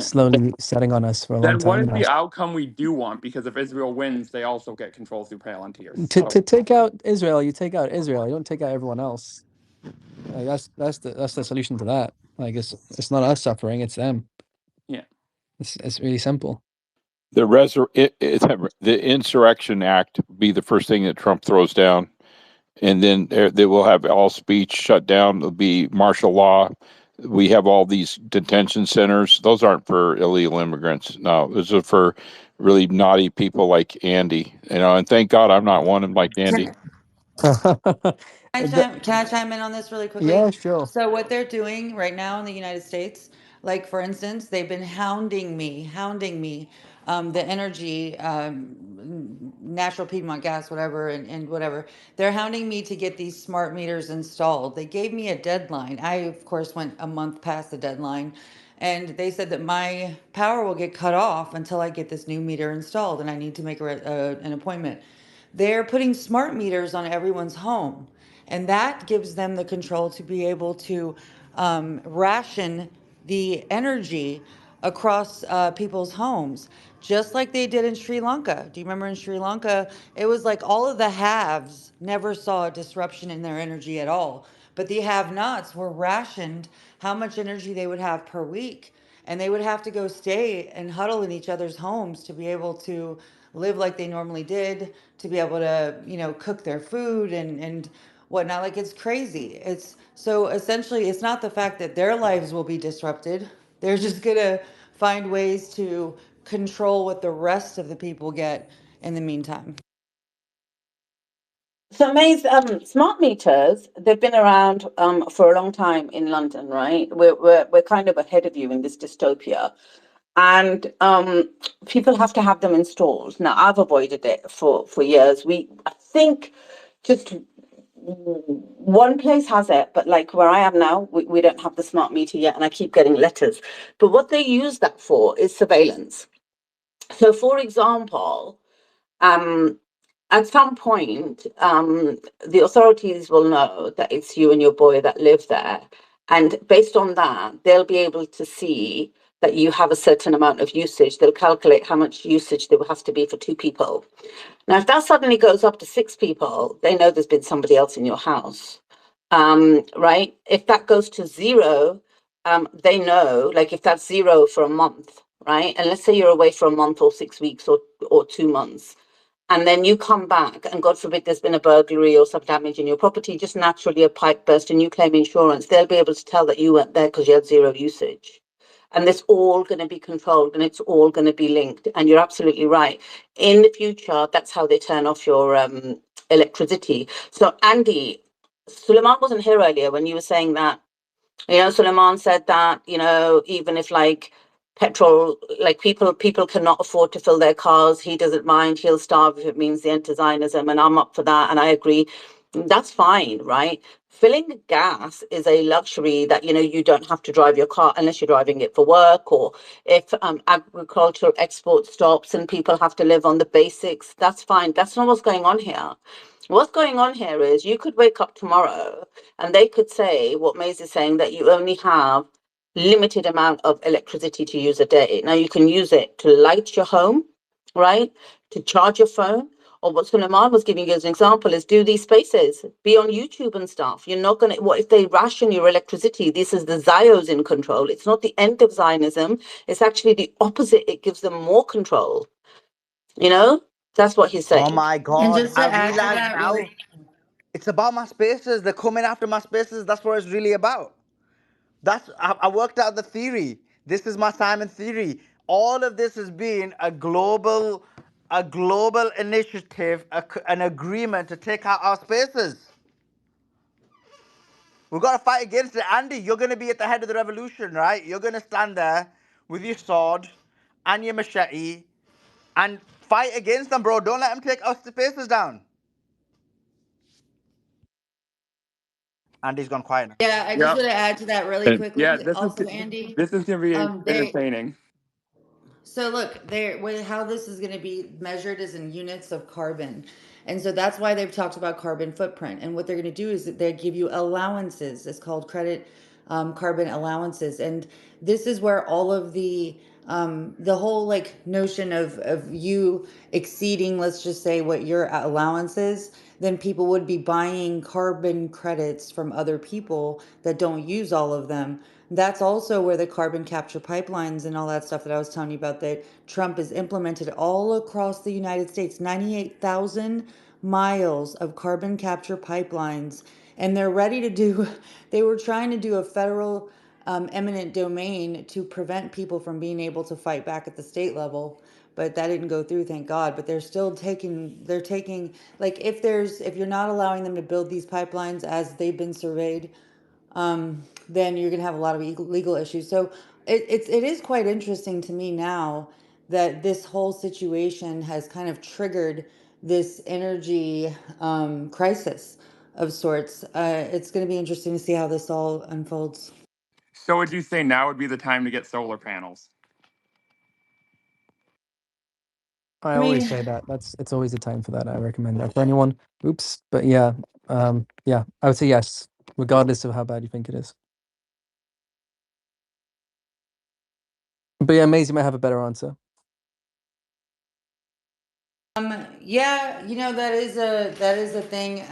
Speaker 5: slowly setting on us for a long
Speaker 10: Then what
Speaker 5: time
Speaker 10: is
Speaker 5: now.
Speaker 10: the outcome we do want? Because if Israel wins, they also get control through Palantirs.
Speaker 5: To take out Israel, you take out Israel. You don't take out everyone else. Like that's the solution to that. Like it's not us suffering, it's them.
Speaker 10: Yeah,
Speaker 5: it's really simple.
Speaker 4: The Insurrection Act be the first thing that Trump throws down, and then they will have all speech shut down. It'll be martial law. We have all these detention centers. Those aren't for illegal immigrants. No, those are for really naughty people like Andy. And thank God I'm not one of them like Andy.
Speaker 19: Can I chime in on this really quickly?
Speaker 5: Yeah, sure.
Speaker 19: So what they're doing right now in the United States, like for instance, they've been hounding me, the energy, natural Piedmont gas, whatever, and whatever. They're hounding me to get these smart meters installed. They gave me a deadline. I, of course, went a month past the deadline. And they said that my power will get cut off until I get this new meter installed, and I need to make an appointment. They're putting smart meters on everyone's home, and that gives them the control to be able to ration the energy across people's homes, just like they did in Sri Lanka. Do you remember in Sri Lanka? It was like all of the haves never saw a disruption in their energy at all, but the have-nots were rationed how much energy they would have per week, and they would have to go stay and huddle in each other's homes to be able to live like they normally did, to be able to, cook their food and whatnot. Like, it's crazy. It's so essentially, it's not the fact that their lives will be disrupted. They're just gonna find ways to control what the rest of the people get in the meantime.
Speaker 15: So, Maze, smart meters, they've been around for a long time in London, right? We're kind of ahead of you in this dystopia. And people have to have them installed. Now, I've avoided it for years. I think just one place has it, but like where I am now, we don't have the smart meter yet, and I keep getting letters. But what they use that for is surveillance. So, for example, at some point, the authorities will know that it's you and your boy that live there. And based on that, they'll be able to see that you have a certain amount of usage. They'll calculate how much usage there has to be for 2 people. Now, if that suddenly goes up to 6 people, they know there's been somebody else in your house, right? If that goes to 0, they know, like if that's 0 for a month, right? And let's say you're away for a month or 6 weeks or 2 months. And then you come back, and God forbid there's been a burglary or some damage in your property, just naturally a pipe burst, and you claim insurance, they'll be able to tell that you weren't there because you had 0 usage. And it's all going to be controlled, and it's all going to be linked. And you're absolutely right. In the future, that's how they turn off your electricity. So, Andy, Suleiman wasn't here earlier when you were saying that. Suleiman said that, even if like petrol, like people cannot afford to fill their cars, he doesn't mind, he'll starve if it means the end to Zionism, and I'm up for that, and I agree. That's fine, right? Filling gas is a luxury that, you don't have to drive your car unless you're driving it for work, or if agricultural export stops and people have to live on the basics, that's fine. That's not what's going on here. What's going on here is you could wake up tomorrow and they could say what Maze is saying, that you only have limited amount of electricity to use a day. Now you can use it to light your home, right? To charge your phone. Or what Suleiman was giving you as an example is do these spaces, be on YouTube and stuff. You're not going to, what if they ration your electricity? This is the Zios in control. It's not the end of Zionism. It's actually the opposite. It gives them more control. You know, that's what he's
Speaker 13: Oh
Speaker 15: saying.
Speaker 13: my
Speaker 19: And
Speaker 13: God,
Speaker 19: just to
Speaker 13: I
Speaker 19: add to
Speaker 13: realized
Speaker 19: that,
Speaker 13: now
Speaker 19: really,
Speaker 13: it's about my spaces. They're coming after my spaces. That's what it's really about. I worked out the theory. This is my Simon theory. All of this has been a global initiative, an agreement to take out our spaces. We've got to fight against it. Andy, you're going to be at the head of the revolution, right? You're going to stand there with your sword and your machete and fight against them, bro. Don't let them take our spaces down. Andy's gone quiet now.
Speaker 19: yeah, I just
Speaker 10: Yep.
Speaker 19: want to add to that really
Speaker 10: And yeah,
Speaker 19: quickly. Also, Andy,
Speaker 10: this is gonna be
Speaker 19: they
Speaker 10: entertaining.
Speaker 19: so look, how this is going to be measured is in units of carbon. And so that's why they've talked about carbon footprint. And what they're going to do is that they give you allowances. It's called credit carbon allowances. And this is where all of the whole like notion of you exceeding, let's just say what your allowance is, then people would be buying carbon credits from other people that don't use all of them. That's also where the carbon capture pipelines and all that stuff that I was telling you about that Trump has implemented all across the United States, 98,000 miles of carbon capture pipelines. And they're ready to do, they were trying to do a federal eminent domain to prevent people from being able to fight back at the state level, but that didn't go through, thank God. But they're taking, like, if you're not allowing them to build these pipelines as they've been surveyed, then you're going to have a lot of legal issues. So it is quite interesting to me now that this whole situation has kind of triggered this energy crisis of sorts. It's going to be interesting to see how this all unfolds.
Speaker 10: So would you say now would be the time to get solar panels?
Speaker 5: I
Speaker 19: I
Speaker 5: always
Speaker 19: mean,
Speaker 5: say that. It's always a time for that. I recommend that for anyone. Oops. But yeah, yeah, I would say yes, regardless of how bad you think it is. But yeah, Maisie might have a better answer.
Speaker 19: yeah, that is a thing.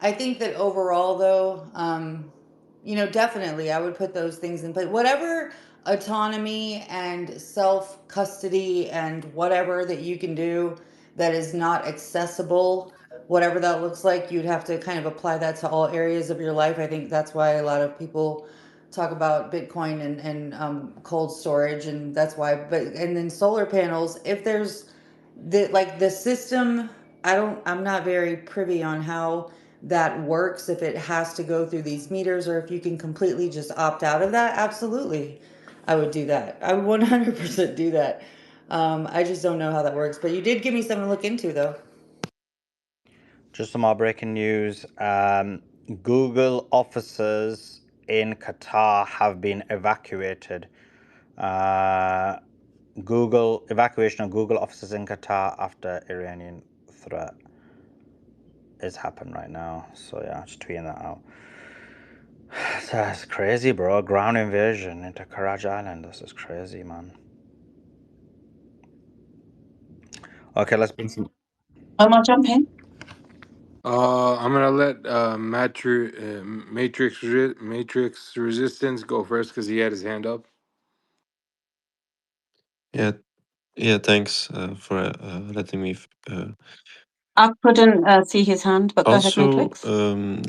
Speaker 19: I think that overall though, definitely I would put those things in place. Whatever autonomy and self custody and whatever that you can do that is not accessible, whatever that looks like, you'd have to kind of apply that to all areas of your life. I think that's why a lot of people talk about Bitcoin and cold storage, and that's why. And then solar panels, if there's the system, I'm not very privy on how that works, if it has to go through these meters or if you can completely just opt out of that. Absolutely, I would do that. I would 100% do that. I just don't know how that works, but you did give me something to look into though.
Speaker 13: Just some more breaking news. Google offices in Qatar have been evacuated. Uh, Google evacuation of Google offices in Qatar after Iranian threat is happening right now. So yeah, just tweeting that out. That's crazy, bro. Ground invasion into Karaj Island. This is crazy, man. Okay, let's bring some.
Speaker 15: Omar, jump in.
Speaker 2: I'm gonna let Matrix Resistance go first because he had his hand up.
Speaker 7: Yeah, yeah. Thanks for letting me.
Speaker 15: I couldn't see his hand, but go ahead,
Speaker 7: Also,
Speaker 15: Matrix.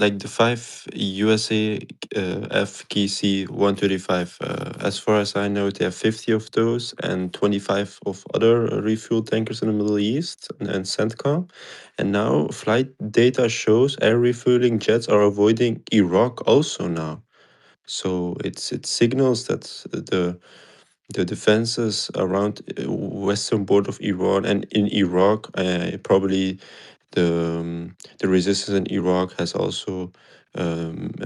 Speaker 7: like the five USA FKC 135. As far as I know, they have 50 of those and 25 of other refuel tankers in the Middle East and CENTCOM. And now flight data shows air refueling jets are avoiding Iraq also now. So it signals that the defenses around western border of Iran and in Iraq, probably the resistance in Iraq has also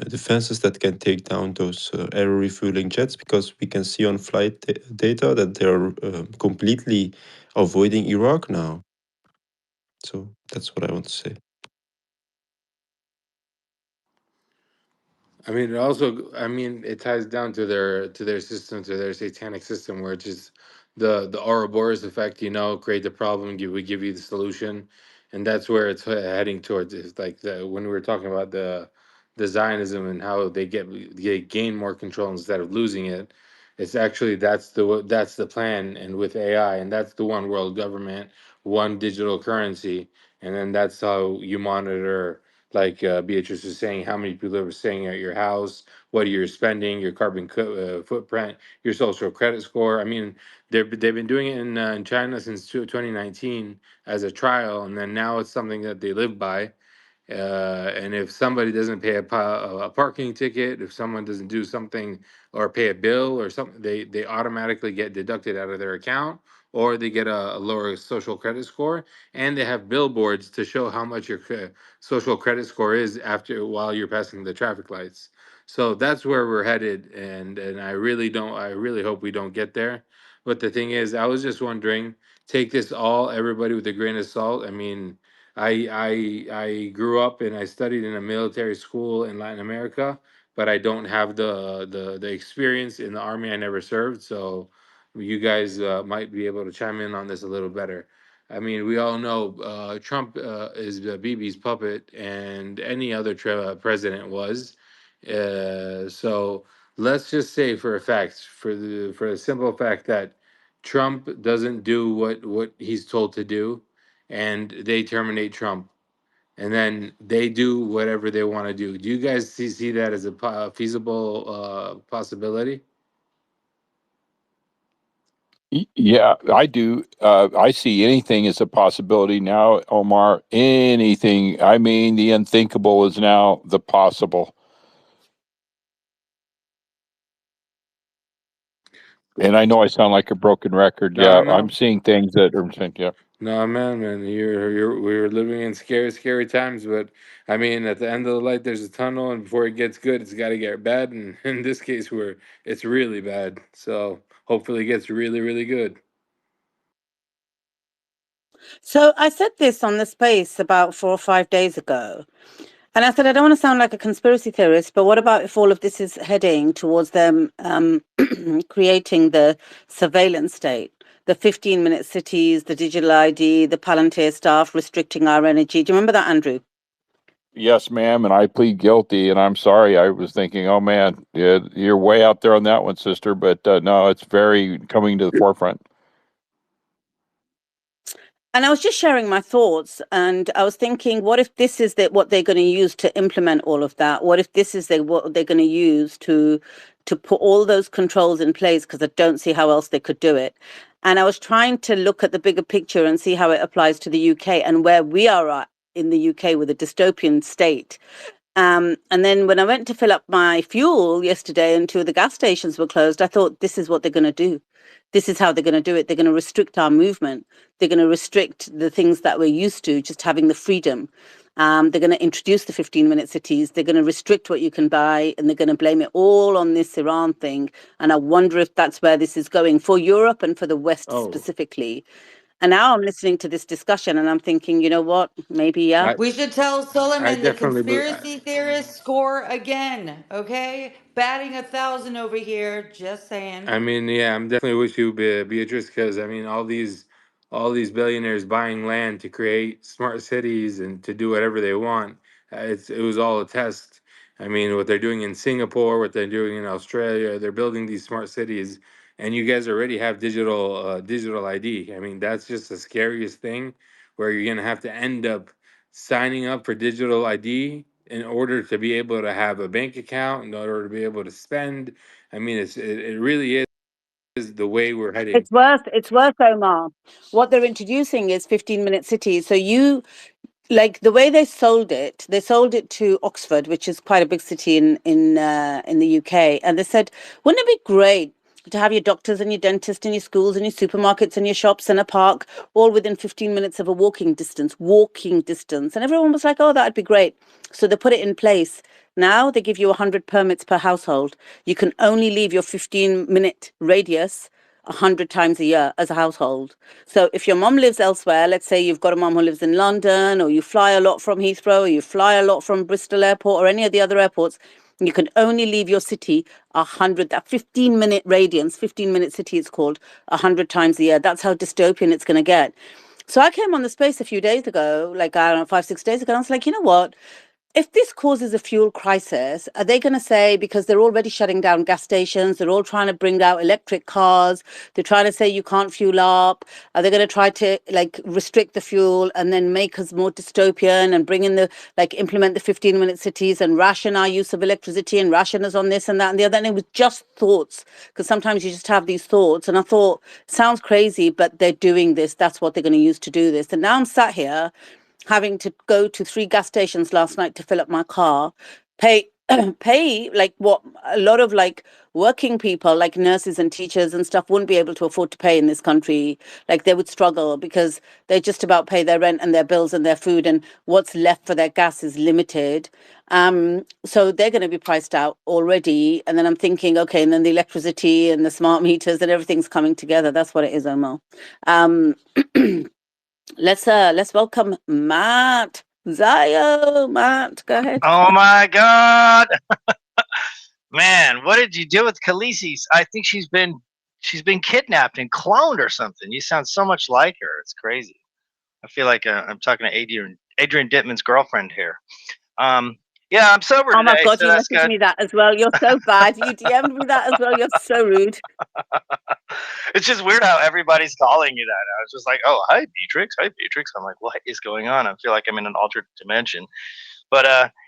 Speaker 7: defenses that can take down those air refueling jets, because we can see on flight data that they're completely avoiding Iraq now. So that's what I want to say.
Speaker 2: I mean, it ties down to their system, to their satanic system, where it's just the Ouroboros effect. Create the problem, we give you the solution, and that's where it's heading towards. It's like when we were talking about the Zionism and how they gain more control instead of losing it. It's actually that's the plan, and with AI, and that's the one world government, one digital currency, and then that's how you monitor. Like Beatrice was saying, how many people are staying at your house, what you're spending, your carbon footprint, your social credit score. I mean, they've been doing it in China since 2019 as a trial, and then now it's something that they live by. And if somebody doesn't pay a parking ticket, if someone doesn't do something or pay a bill or something, they automatically get deducted out of their account, or they get a lower social credit score, and they have billboards to show how much your social credit score is after while you're passing the traffic lights. So that's where we're headed, and I really hope we don't get there. But the thing is, I was just wondering, take this all everybody with a grain of salt. I mean, I grew up and I studied in a military school in Latin America, but I don't have the experience in the army. I never served, so you guys might be able to chime in on this a little better. I mean, we all know Trump is Bibi's puppet, and any other president was. So let's just say for a fact, for the simple fact that Trump doesn't do what he's told to do, and they terminate Trump, and then they do whatever they want to do. Do you guys see that as a feasible possibility?
Speaker 4: Yeah, I do. I see anything as a possibility now, Omar. Anything. I mean, the unthinkable is now the possible. And I know I sound like a broken record.
Speaker 2: No,
Speaker 4: Yeah, I'm
Speaker 2: no,
Speaker 4: seeing things that are, yeah.
Speaker 2: no, man. We're living in scary, scary times. But I mean, at the end of the light, there's a tunnel, and before it gets good, it's got to get bad. And in this case, where it's really bad, so hopefully, it gets really, really good.
Speaker 15: So I said this on the space about 4 or 5 days ago. And I said, I don't want to sound like a conspiracy theorist, but what about if all of this is heading towards them creating the surveillance state, the 15-minute cities, the digital ID, the Palantir staff restricting our energy? Do you remember that, Andrew?
Speaker 4: Yes, ma'am, and I plead guilty. And I'm sorry. I was thinking, oh man, yeah, you're way out there on that one, sister. But no, it's very coming to the forefront.
Speaker 15: And I was just sharing my thoughts, and I was thinking, what if this is what they're going to use to implement all of that? What if this is what they're going to use to put all those controls in place? Because I don't see how else they could do it. And I was trying to look at the bigger picture and see how it applies to the UK and where we are at in the UK with a dystopian state. And then when I went to fill up my fuel yesterday and two of the gas stations were closed, I thought, this is what they're going to do. This is how they're going to do it. They're going to restrict our movement. They're going to restrict the things that we're used to, just having the freedom. They're going to introduce the 15-minute cities. They're going to restrict what you can buy, and they're going to blame it all on this Iran thing. And I wonder if that's where this is going for Europe and for the West
Speaker 2: Oh,
Speaker 15: specifically. And now I'm listening to this discussion and I'm thinking, you know what? Maybe, yeah.
Speaker 2: I
Speaker 19: We should tell
Speaker 2: I
Speaker 19: Solomon the
Speaker 2: definitely
Speaker 19: conspiracy theorists score again. Okay, batting 1,000 over here. Just saying.
Speaker 2: I mean, yeah, I'm definitely with you, Beatrice, because I mean, all these billionaires buying land to create smart cities and to do whatever they want. It was all a test. I mean, what they're doing in Singapore, what they're doing in Australia, they're building these smart cities, and you guys already have digital ID. I mean, that's just the scariest thing, where you're gonna have to end up signing up for digital ID in order to be able to have a bank account, in order to be able to spend. I mean, it really is the way we're heading.
Speaker 15: It's worse, Omar. What they're introducing is 15-minute cities. So like the way they sold it to Oxford, which is quite a big city in the UK, and they said, wouldn't it be great to have your doctors and your dentists and your schools and your supermarkets and your shops and a park all within 15 minutes of a walking distance. And everyone was like, oh, that'd be great. So they put it in place. Now they give you 100 permits per household. You can only leave your 15-minute radius 100 times a year as a household. So if your mom lives elsewhere, let's say you've got a mom who lives in London, or you fly a lot from Heathrow, or you fly a lot from Bristol Airport, or any of the other airports, you can only leave your city 100, that 15-minute radius, 15-minute city it's called, 100 times a year. That's how dystopian it's going to get. So I came on the space a few days ago, like, I don't know, 5, 6 days ago, and I was like, you know what? if this causes a fuel crisis, are they going to say, because they're already shutting down gas stations, they're all trying to bring out electric cars, they're trying to say you can't fuel up, are they going to try to like restrict the fuel and then make us more dystopian and bring in the, like implement the 15-minute cities and ration our use of electricity and ration us on this and that and the other? And it was just thoughts, because sometimes you just have these thoughts. And I thought, sounds crazy, but they're doing this. That's what they're going to use to do this. And now I'm sat here having to go to 3 gas stations last night to fill up my car, pay pay like what a lot of like working people like nurses and teachers and stuff wouldn't be able to afford to pay in this country. Like they would struggle because they just about pay their rent and their bills and their food, and what's left for their gas is limited. So they're going to be priced out already. And then I'm thinking, okay, and then the electricity and the smart meters and everything's coming together. That's what it is, Omar. Let's welcome Matt. Zayo, Matt, go ahead.
Speaker 9: Oh my God, man! What did you do with Khaleesi's? I think she's been kidnapped and cloned or something. You sound so much like her. It's crazy. I feel like I'm talking to Adrian Dittman's girlfriend here. Yeah, I'm sober
Speaker 15: Oh my
Speaker 9: today,
Speaker 15: God,
Speaker 9: so
Speaker 15: you
Speaker 9: that's
Speaker 15: messaged
Speaker 9: good.
Speaker 15: me that as well. You're so bad. You DM'd me that as well. You're so rude.
Speaker 9: It's just weird how everybody's calling you that. I was just like, oh, hi, Beatrix. Hi, Beatrix. I'm like, what is going on? I feel like I'm in an alternate dimension. But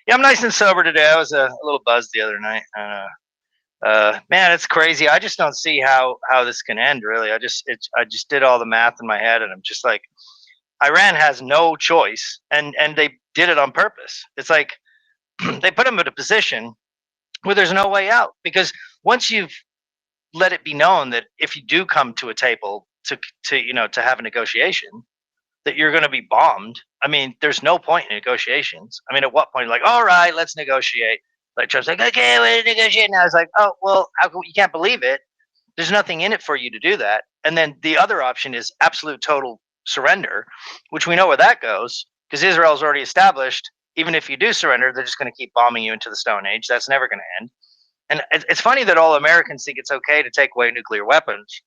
Speaker 9: yeah, I'm nice and sober today. I was a little buzzed the other night. Man, it's crazy. I just don't see how this can end. Really, I just did all the math in my head, and I'm just like, Iran has no choice, and they did it on purpose. It's like they put them in a position where there's no way out, because once you've let it be known that if you do come to a table to have a negotiation, that you're going to be bombed. I mean, there's no point in negotiations. I mean, at what point, like, all right, let's negotiate. Like Trump's like, okay, we're negotiating now. It's like, oh, well, you can't believe it. There's nothing in it for you to do that. And then the other option is absolute total surrender, which we know where that goes, because Israel's already established. Even if you do surrender, they're just going to keep bombing you into the Stone Age. That's never going to end. And it's funny that all Americans think it's okay to take away nuclear weapons,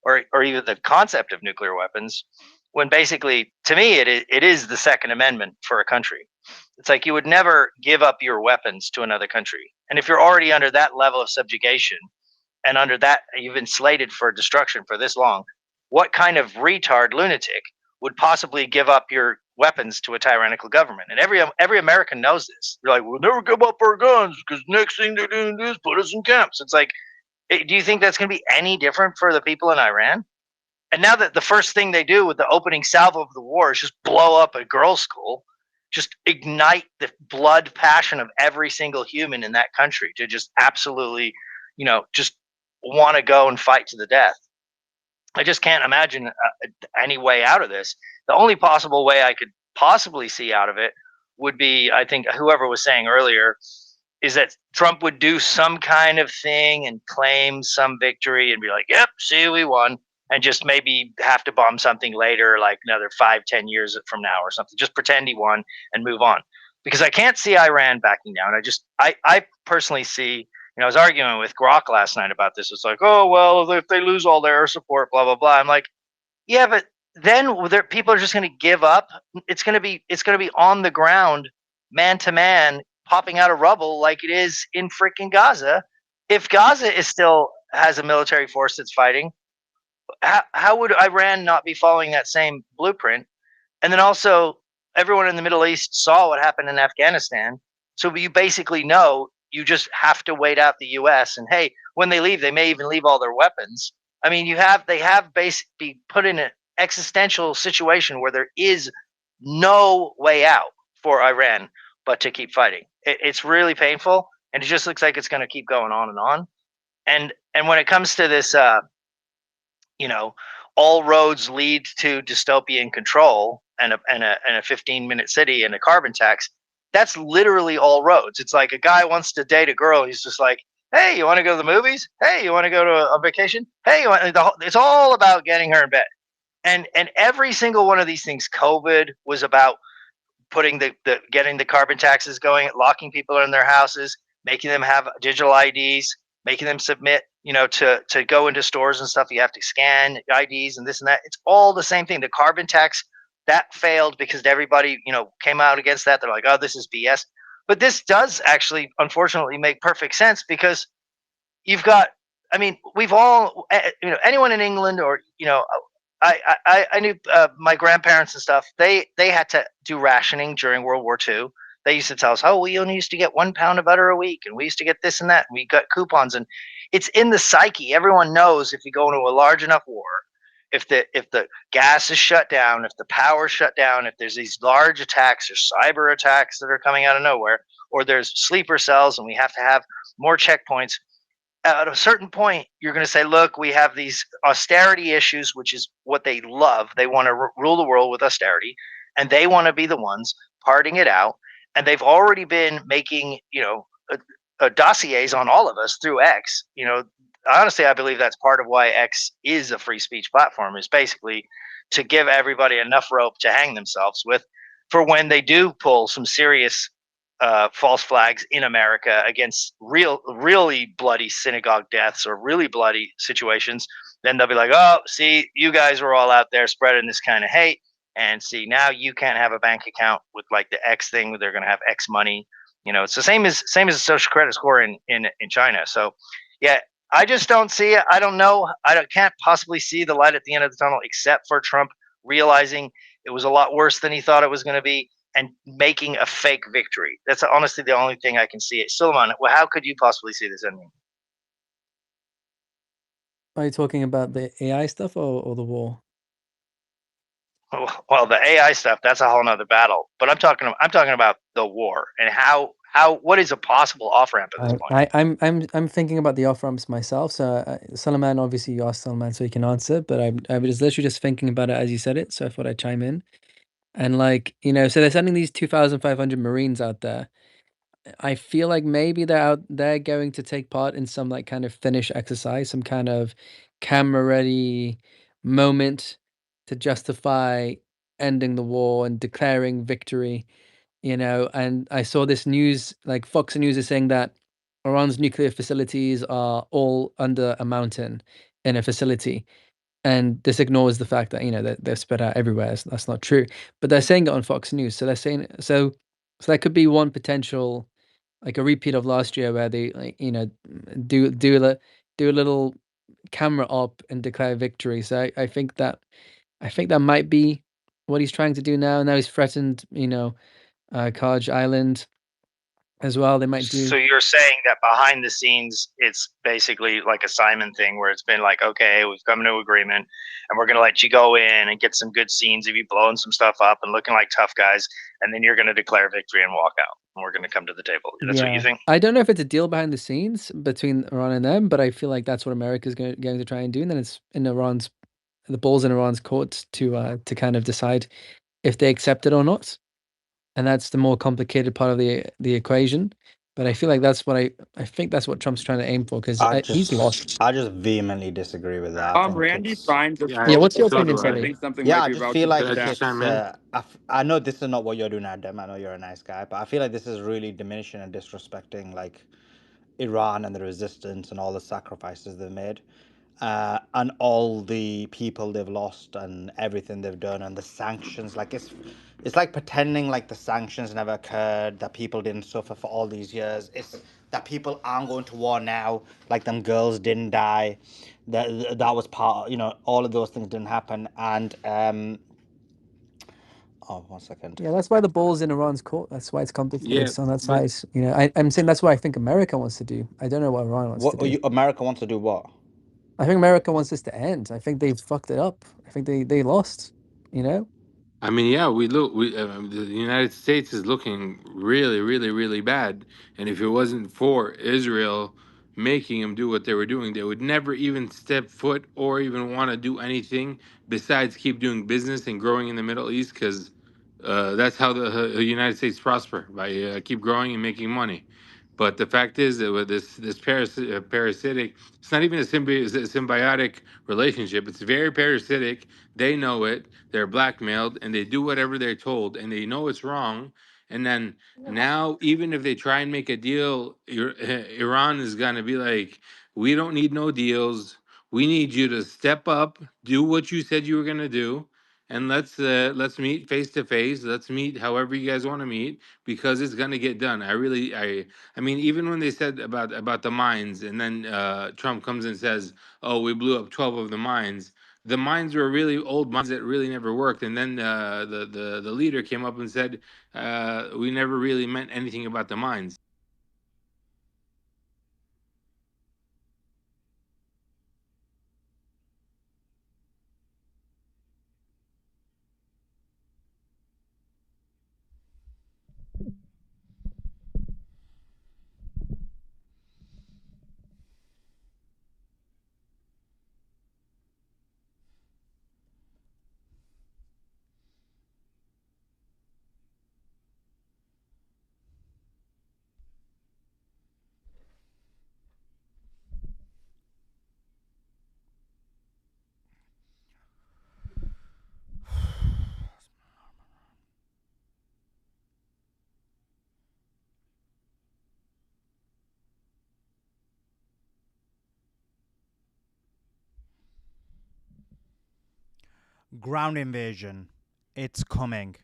Speaker 9: or even the concept of nuclear weapons, when basically, to me, it is the Second Amendment for a country. It's like you would never give up your weapons to another country. And if you're already under that level of subjugation, and under that you've been slated for destruction for this long, what kind of retard lunatic would possibly give up your weapons to a tyrannical government? And every American knows this. They're like, we'll never give up our guns because next thing they're going to do is put us in camps. It's like, do you think that's going to be any different for the people in Iran? And now that the first thing they do with the opening salvo of the war is just blow up a girls' school, just ignite the blood passion of every single human in that country to just absolutely, just want to go and fight to the death. I just can't imagine any way out of this. The only possible way I could possibly see out of it would be, I think whoever was saying earlier, is that Trump would do some kind of thing and claim some victory and be like, yep, see, we won. And just maybe have to bomb something later, like another 5-10 years from now or something. Just pretend he won and move on. Because I can't see Iran backing down. I personally see, I was arguing with Grok last night about this. It's like, oh, well, if they lose all their air support, blah, blah, blah. I'm like, yeah, but then people are just going to give up. It's going to be on the ground, man to man, popping out of rubble like it is in freaking Gaza. If Gaza still has a military force that's fighting, how would Iran not be following that same blueprint? And then also, everyone in the Middle East saw what happened in Afghanistan. So you basically know you just have to wait out the U.S. And hey, when they leave, they may even leave all their weapons. I mean, they have basically put in an existential situation where there is no way out for Iran but to keep fighting. It's really painful, and it just looks like it's going to keep going on and on. And when it comes to this, all roads lead to dystopian control and a 15-minute city and a carbon tax. That's literally all roads. It's like a guy wants to date a girl. He's just like, hey, you want to go to the movies? Hey, you want to go to a vacation? Hey, it's all about getting her in bed. And every single one of these things, COVID was about putting getting the carbon taxes going, locking people in their houses, making them have digital IDs, making them submit, to go into stores and stuff. You have to scan IDs and this and that. It's all the same thing. The carbon tax, that failed because everybody, came out against that. They're like, oh, this is BS. But this does actually, unfortunately, make perfect sense because you've got. I mean, we've all, anyone in England or I knew my grandparents and stuff. They had to do rationing during World War II. They used to tell us, "Oh, we only used to get 1 pound of butter a week, and we used to get this and that. And we got coupons." And it's in the psyche. Everyone knows if you go into a large enough war, if the gas is shut down, if the power is shut down, if there's these large attacks or cyber attacks that are coming out of nowhere, or there's sleeper cells, and we have to have more checkpoints, at a certain point, you're going to say, look, we have these austerity issues, which is what they love. They want to rule the world with austerity, and they want to be the ones parting it out. And they've already been making, dossiers on all of us through X. Honestly, I believe that's part of why X is a free speech platform, is basically to give everybody enough rope to hang themselves with for when they do pull some serious false flags in America against really bloody synagogue deaths or really bloody situations. Then they'll be like, oh, see, you guys were all out there spreading this kind of hate. And see, now you can't have a bank account with like the X thing. They're going to have X money. It's the same as a social credit score in China. So, yeah, I just don't see it. I don't know. Can't possibly see the light at the end of the tunnel, except for Trump realizing it was a lot worse than he thought it was going to be and making a fake victory. That's honestly the only thing I can see it. Suleiman, well, how could you possibly see this ending?
Speaker 5: Are you talking about the AI stuff or the war?
Speaker 9: Well, the AI stuff, that's a whole nother battle. But I'm talking about the war and how what is a possible off ramp at this point.
Speaker 5: I'm thinking about the off ramps myself. So Solomon, obviously you asked Solomon, so he can answer. But I was literally just thinking about it as you said it. So I thought I'd chime in. And so they're sending these 2,500 Marines out there. I feel like maybe they're going to take part in some like kind of finish exercise, some kind of camera ready moment to justify ending the war and declaring victory, and I saw this news, like Fox News is saying that Iran's nuclear facilities are all under a mountain in a facility. And this ignores the fact that, they're spread out everywhere. That's not true. But they're saying it on Fox News. So they're saying, so that could be one potential, like a repeat of last year where they like, do a little camera op and declare victory. So I think that might be what he's trying to do now. Now he's threatened, Kaj Island as well. They might do.
Speaker 9: So you're saying that behind the scenes, it's basically like a Simon thing where it's been like, okay, we've come to agreement and we're going to let you go in and get some good scenes of you blowing some stuff up and looking like tough guys. And then you're going to declare victory and walk out. And we're going to come to the table. That's what you think?
Speaker 5: I don't know if it's a deal behind the scenes between Iran and them, but I feel like that's what America's going to try and do. And then it's in the ball's in Iran's court to kind of decide if they accept it or not. And that's the more complicated part of the equation. But I feel like I think that's what Trump's trying to aim for because he's lost.
Speaker 3: I just vehemently disagree with that. I think
Speaker 10: Randy
Speaker 3: it's
Speaker 10: Stein just
Speaker 5: Yeah,
Speaker 10: spoke,
Speaker 5: what's your
Speaker 10: so
Speaker 5: opinion,
Speaker 10: I
Speaker 5: Sammy?
Speaker 10: think something
Speaker 3: yeah,
Speaker 10: might
Speaker 3: I
Speaker 10: be
Speaker 3: just
Speaker 10: about
Speaker 3: feel
Speaker 10: to
Speaker 3: like
Speaker 10: go down.
Speaker 3: it's. I know this is not what you're doing, Adam. I know you're a nice guy, but I feel like this is really diminishing and disrespecting like Iran and the resistance and all the sacrifices they've made, and all the people they've lost and everything they've done and the sanctions. Like it's like pretending like the sanctions never occurred, that people didn't suffer for all these years. It's that people aren't going to war now, like them girls didn't die. That was part. All of those things didn't happen, and oh, 1 second.
Speaker 5: Yeah, that's why the ball's in Iran's court. That's why it's complicated.
Speaker 2: Yeah,
Speaker 5: It's on that
Speaker 2: but
Speaker 5: side. I'm saying that's what I think America wants to do. I don't know what Iran wants to do.
Speaker 3: America wants to do what?
Speaker 5: I think America wants this to end. I think they've fucked it up. I think they lost.
Speaker 2: I mean, yeah, the United States is looking really, really, really bad. And if it wasn't for Israel making them do what they were doing, they would never even step foot or even want to do anything besides keep doing business and growing in the Middle East, because that's how the United States prosper, by keep growing and making money. But the fact is that with this parasitic, it's not even a symbiotic relationship. It's very parasitic. They know it. They're blackmailed, and they do whatever they're told, and they know it's wrong. And then now, even if they try and make a deal, Iran is gonna be like, "We don't need no deals. We need you to step up, do what you said you were gonna do, and let's meet face to face. Let's meet however you guys want to meet, because it's gonna get done. I mean, even when they said about the mines, and then Trump comes and says, "Oh, we blew up 12 of the mines." The mines were really old mines that really never worked. And then the leader came up and said, "We never really meant anything about the mines."
Speaker 13: Ground invasion. It's coming.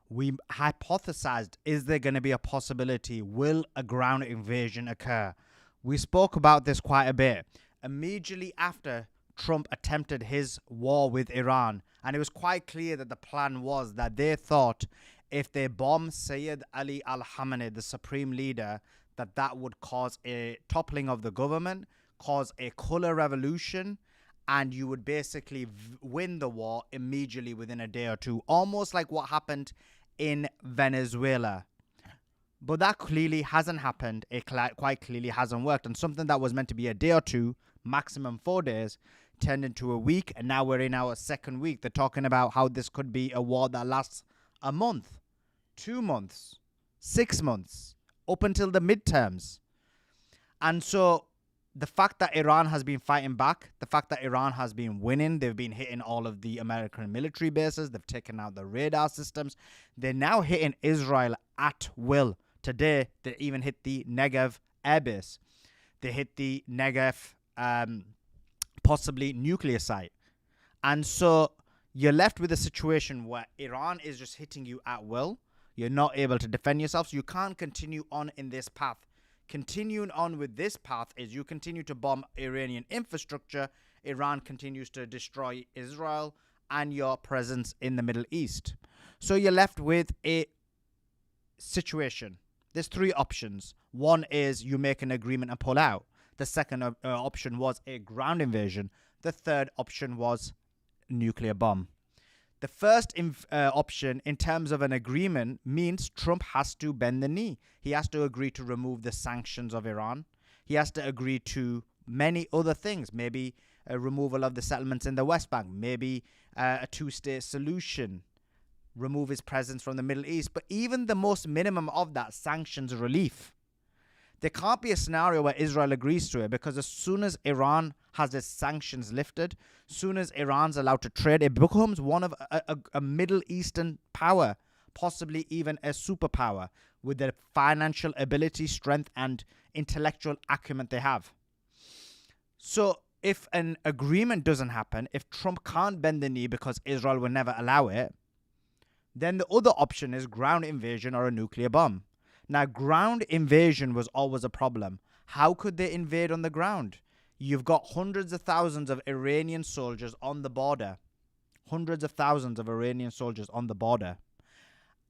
Speaker 13: We hypothesized, is there going to be a possibility? Will a ground invasion occur? We spoke about this quite a bit. Immediately after Trump attempted his war with Iran, and it was quite clear that the plan was that they thought if they bomb Sayyid Ali al-Khamenei, the supreme leader, that would cause a toppling of the government, cause a color revolution, and you would basically win the war immediately within a day or two, almost like what happened in Venezuela. But that clearly hasn't happened. It quite clearly hasn't worked. And something that was meant to be a day or two, maximum 4 days, turned into a week. And now we're in our second week. They're talking about how this could be a war that lasts a month, 2 months, 6 months, up until the midterms. And so the fact that Iran has been fighting back, the fact that Iran has been winning, they've been hitting all of the American military bases, they've taken out the radar systems, they're now hitting Israel at will. Today, they even hit the Negev airbase. They hit the Negev, possibly nuclear site. And so you're left with a situation where Iran is just hitting you at will. You're not able to defend yourself, so you can't continue on in this path. Continuing on with this path is you continue to bomb Iranian infrastructure, Iran continues to destroy Israel and your presence in the Middle East. So you're left with a situation. There's 3 options. One is you make an agreement and pull out. The second option was a ground invasion. The third option was nuclear bomb. The first option, in terms of an agreement, means Trump has to bend the knee. He has to agree to remove the sanctions of Iran. He has to agree to many other things, maybe a removal of the settlements in the West Bank, maybe a 2-state solution, remove his presence from the Middle East. But even the most minimum of that, sanctions relief, there can't be a scenario where Israel agrees to it, because as soon as Iran has its sanctions lifted, soon as Iran's allowed to trade, it becomes one of a Middle Eastern power, possibly even a superpower, with the financial ability, strength, and intellectual acumen they have. So if an agreement doesn't happen, if Trump can't bend the knee because Israel will never allow it, then the other option is ground invasion or a nuclear bomb. Now, ground invasion was always a problem. How could they invade on the ground? You've got hundreds of thousands of Iranian soldiers on the border. Hundreds of thousands of Iranian soldiers on the border.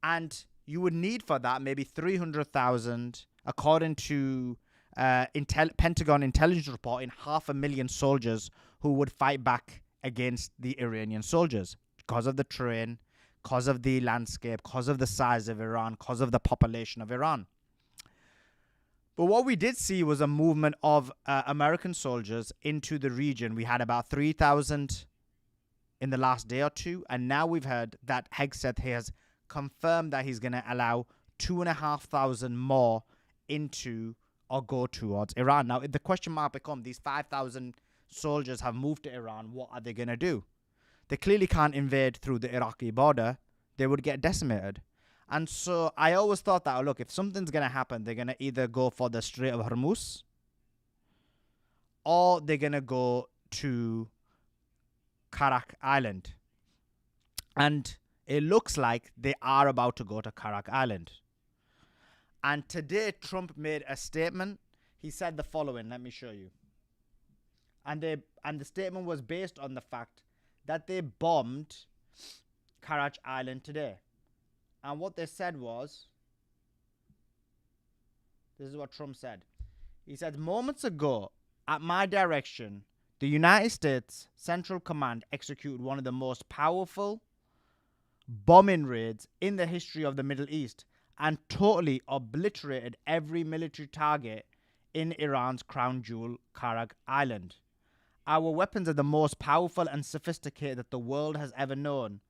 Speaker 13: And you would need for that maybe 300,000, according to Pentagon intelligence report, in 500,000 soldiers who would fight back against the Iranian soldiers because of the terrain, because of the landscape, because of the size of Iran, because of the population of Iran. But what we did see was a movement of American soldiers into the region. We had about 3,000 in the last day or two, and now we've heard that Hegseth has confirmed that he's going to allow 2,500 more into or go towards Iran. Now, the question mark becomes, these 5,000 soldiers have moved to Iran. What are they going to do? They clearly can't invade through the Iraqi border. They would get decimated. And so I always thought that, look, if something's going to happen, they're going to either go for the Strait of Hormuz or they're going to go to Karak Island. And it looks like they are about to go to Karak Island. And today, Trump made a statement. He said the following. Let me show you. And the statement was based on the fact that they bombed Karaj Island today. And what they said was, this is what Trump said. He said, moments ago, at my direction, the United States Central Command executed one of the most powerful bombing raids in the history of the Middle East and totally obliterated every military target in Iran's crown jewel, Karaj Island. Our weapons are the most powerful and sophisticated that the world has ever known.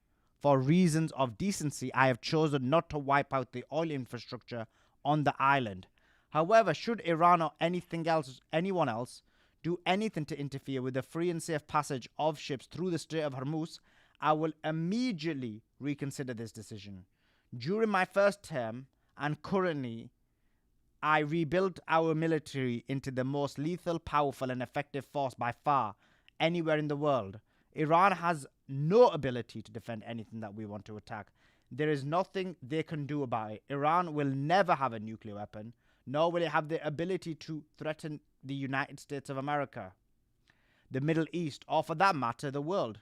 Speaker 13: For reasons of decency, I have chosen not to wipe out the oil infrastructure on the island. However, should Iran or anyone else, do anything to interfere with the free and safe passage of ships through the Strait of Hormuz, I will immediately reconsider this decision. During my first term and currently, I rebuilt our military into the most lethal, powerful, and effective force by far anywhere in the world. Iran has no ability to defend anything that we want to attack. There is nothing they can do about it. Iran will never have a nuclear weapon, nor will it have the ability to threaten the United States of America, the Middle East, or for that matter, the world.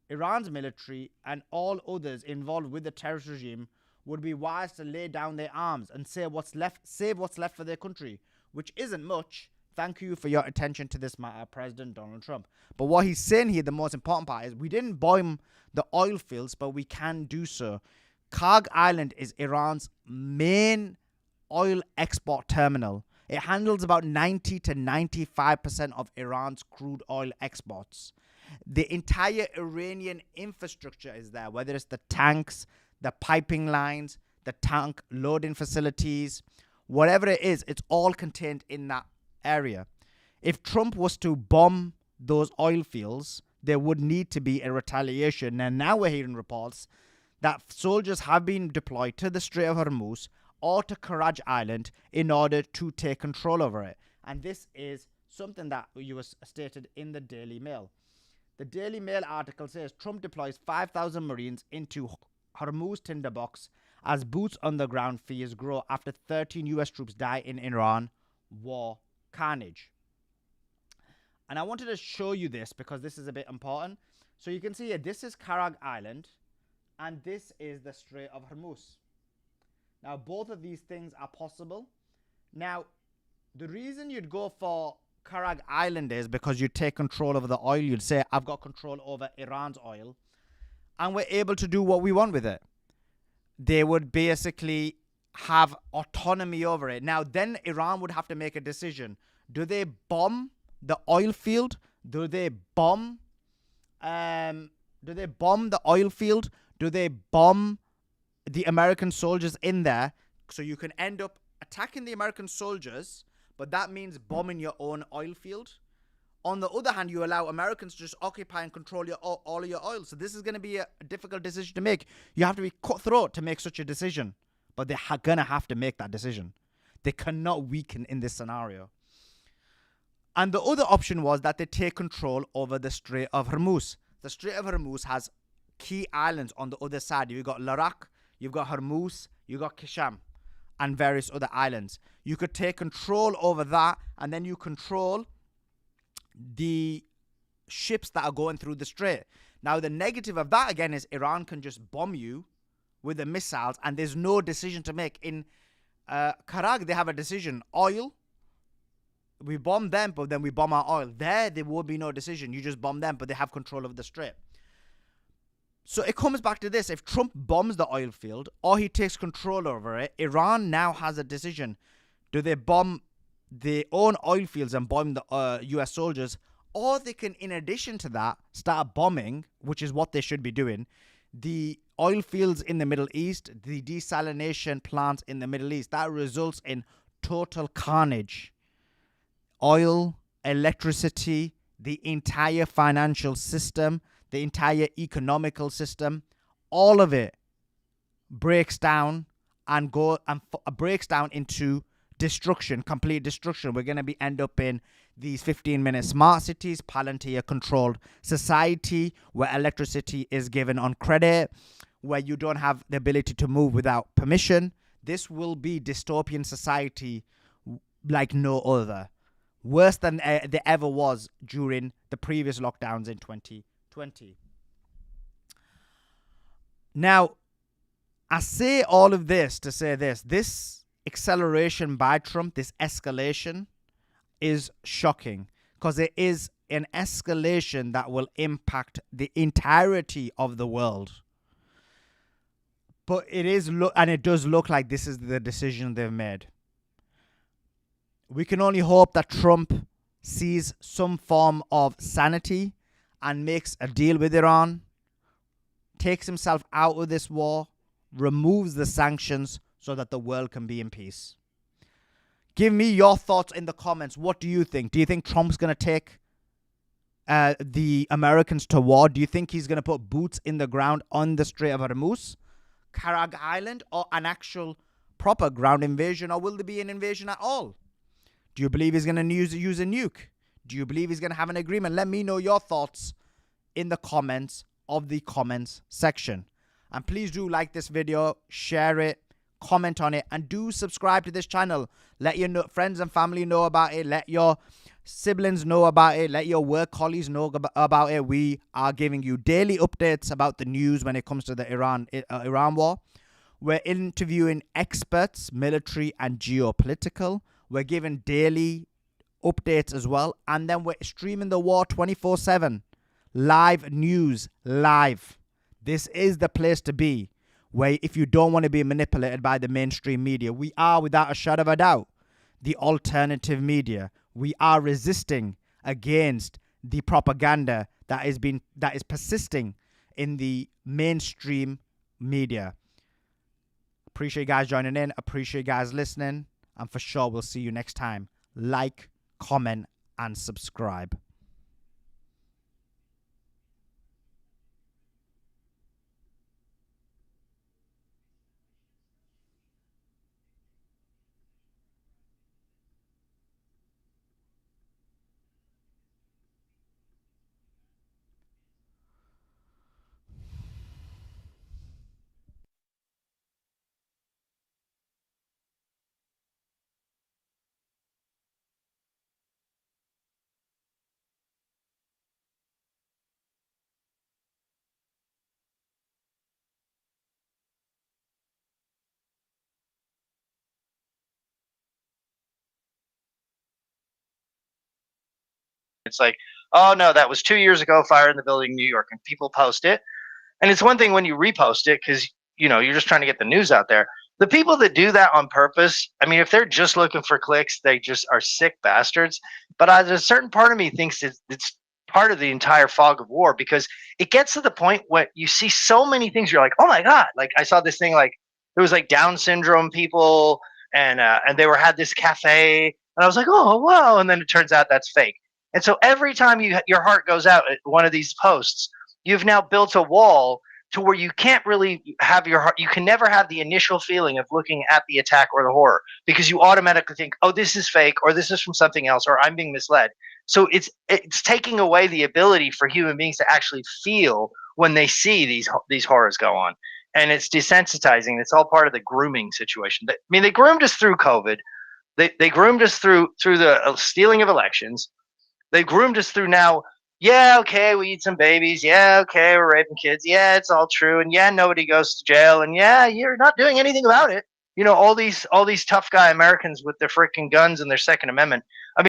Speaker 13: Iran's military and all others involved with the terrorist regime would be wise to lay down their arms and save what's left for their country, which isn't much. Thank you for your attention to this matter, President Donald Trump. But what he's saying here, the most important part is we didn't bomb the oil fields, but we can do so. Karg Island is Iran's main oil export terminal. It handles about 90 to 95% of Iran's crude oil exports. The entire Iranian infrastructure is there, whether it's the tanks, the piping lines, the tank loading facilities, whatever it is, it's all contained in that area. If Trump was to bomb those oil fields, there would need to be a retaliation. And now we're hearing reports that soldiers have been deployed to the Strait of Hormuz or to Karaj Island in order to take control over it. And this is something that was stated in the Daily Mail. The Daily Mail article says Trump deploys 5,000 Marines into Hormuz tinderbox as boots on the ground fears grow after 13 US troops die in Iran war carnage. And I wanted to show you this because this is a bit important. So you can see here, this is Karag Island and this is the Strait of Hormuz. Now, both of these things are possible. Now, the reason you'd go for Karag Island is because you take control over the oil. You'd say, I've got control over Iran's oil and we're able to do what we want with it. They would basically have autonomy over it. Now, then Iran would have to make a decision. Do they bomb the oil field? Do they bomb the oil field? Do they bomb the American soldiers in there? So you can end up attacking the American soldiers, but that means bombing your own oil field. On the other hand, you allow Americans to just occupy and control all of your oil. So this is going to be a difficult decision to make. You have to be cutthroat to make such a decision. But they're going to have to make that decision. They cannot weaken in this scenario. And the other option was that they take control over the Strait of Hormuz. The Strait of Hormuz has key islands on the other side. You've got Larak, you've got Hormuz, you've got Kisham, and various other islands. You could take control over that, and then you control the ships that are going through the strait. Now, the negative of that, again, is Iran can just bomb you with the missiles, and there's no decision to make. In Karag, they have a decision. Oil, we bomb them, but then we bomb our oil. There will be no decision. You just bomb them, but they have control of the strait. So it comes back to this. If Trump bombs the oil field or he takes control over it, Iran now has a decision. Do they bomb their own oil fields and bomb the US soldiers? Or they can, in addition to that, start bombing, which is what they should be doing, the oil fields in the Middle East, the desalination plants in the Middle East. That results in total carnage. Oil, electricity, the entire financial system, the entire economical system, all of it breaks down and breaks down into destruction, complete destruction. We're going to end up in these 15-minute smart cities, Palantir-controlled society, where electricity is given on credit, where you don't have the ability to move without permission. This will be dystopian society like no other. Worse than there ever was during the previous lockdowns in 2020. Now, I say all of this to say this acceleration by Trump, this escalation, is shocking because it is an escalation that will impact the entirety of the world. But it does look like this is the decision they've made. We can only hope that Trump sees some form of sanity and makes a deal with Iran, takes himself out of this war, removes the sanctions so that the world can be in peace. Give me your thoughts in the comments. What do you think? Do you think Trump's going to take the Americans to war? Do you think he's going to put boots in the ground on the Strait of Hormuz, Karag Island, or an actual proper ground invasion, or will there be an invasion at all? Do you believe he's going to use a nuke? Do you believe he's going to have an agreement? Let me know your thoughts in the comments of the comments section. And please do like this video, share it, comment on it, and do subscribe to this channel. Let your friends and family know about it. Let your siblings know about it. Let your work colleagues know about it. We are giving you daily updates about the news when it comes to the Iran war. We're interviewing experts, military and geopolitical. We're giving daily updates as well. And then we're streaming the war 24/7. Live news, live. This is the place to be, where if you don't want to be manipulated by the mainstream media, we are, without a shadow of a doubt, the alternative media. We are resisting against the propaganda that is persisting in the mainstream media. Appreciate you guys joining in. Appreciate you guys listening. And for sure, we'll see you next time. Like, comment, and subscribe.
Speaker 9: It's like, oh no, that was 2 years ago, fire in the building in New York, and people post it. And it's one thing when you repost it because you're just trying to get the news out there. The people that do that on purpose, I mean, if they're just looking for clicks, they just are sick bastards. But a certain part of me thinks it's part of the entire fog of war, because it gets to the point where you see so many things. You're like, oh my god! Like I saw this thing, like it was like Down syndrome people, and they had this cafe, and I was like, oh wow! And then it turns out that's fake. And so every time your heart goes out at one of these posts, you've now built a wall to where you can't really have your heart. You can never have the initial feeling of looking at the attack or the horror, because you automatically think, oh, this is fake, or this is from something else, or I'm being misled. So it's taking away the ability for human beings to actually feel when they see these horrors go on. And it's desensitizing. It's all part of the grooming situation. I mean, they groomed us through COVID. They groomed us through the stealing of elections. They groomed us through now. Yeah, okay, we eat some babies. Yeah, okay, we're raping kids. Yeah, it's all true. And yeah, nobody goes to jail. And yeah, you're not doing anything about it. All these tough guy Americans with their freaking guns and their Second Amendment.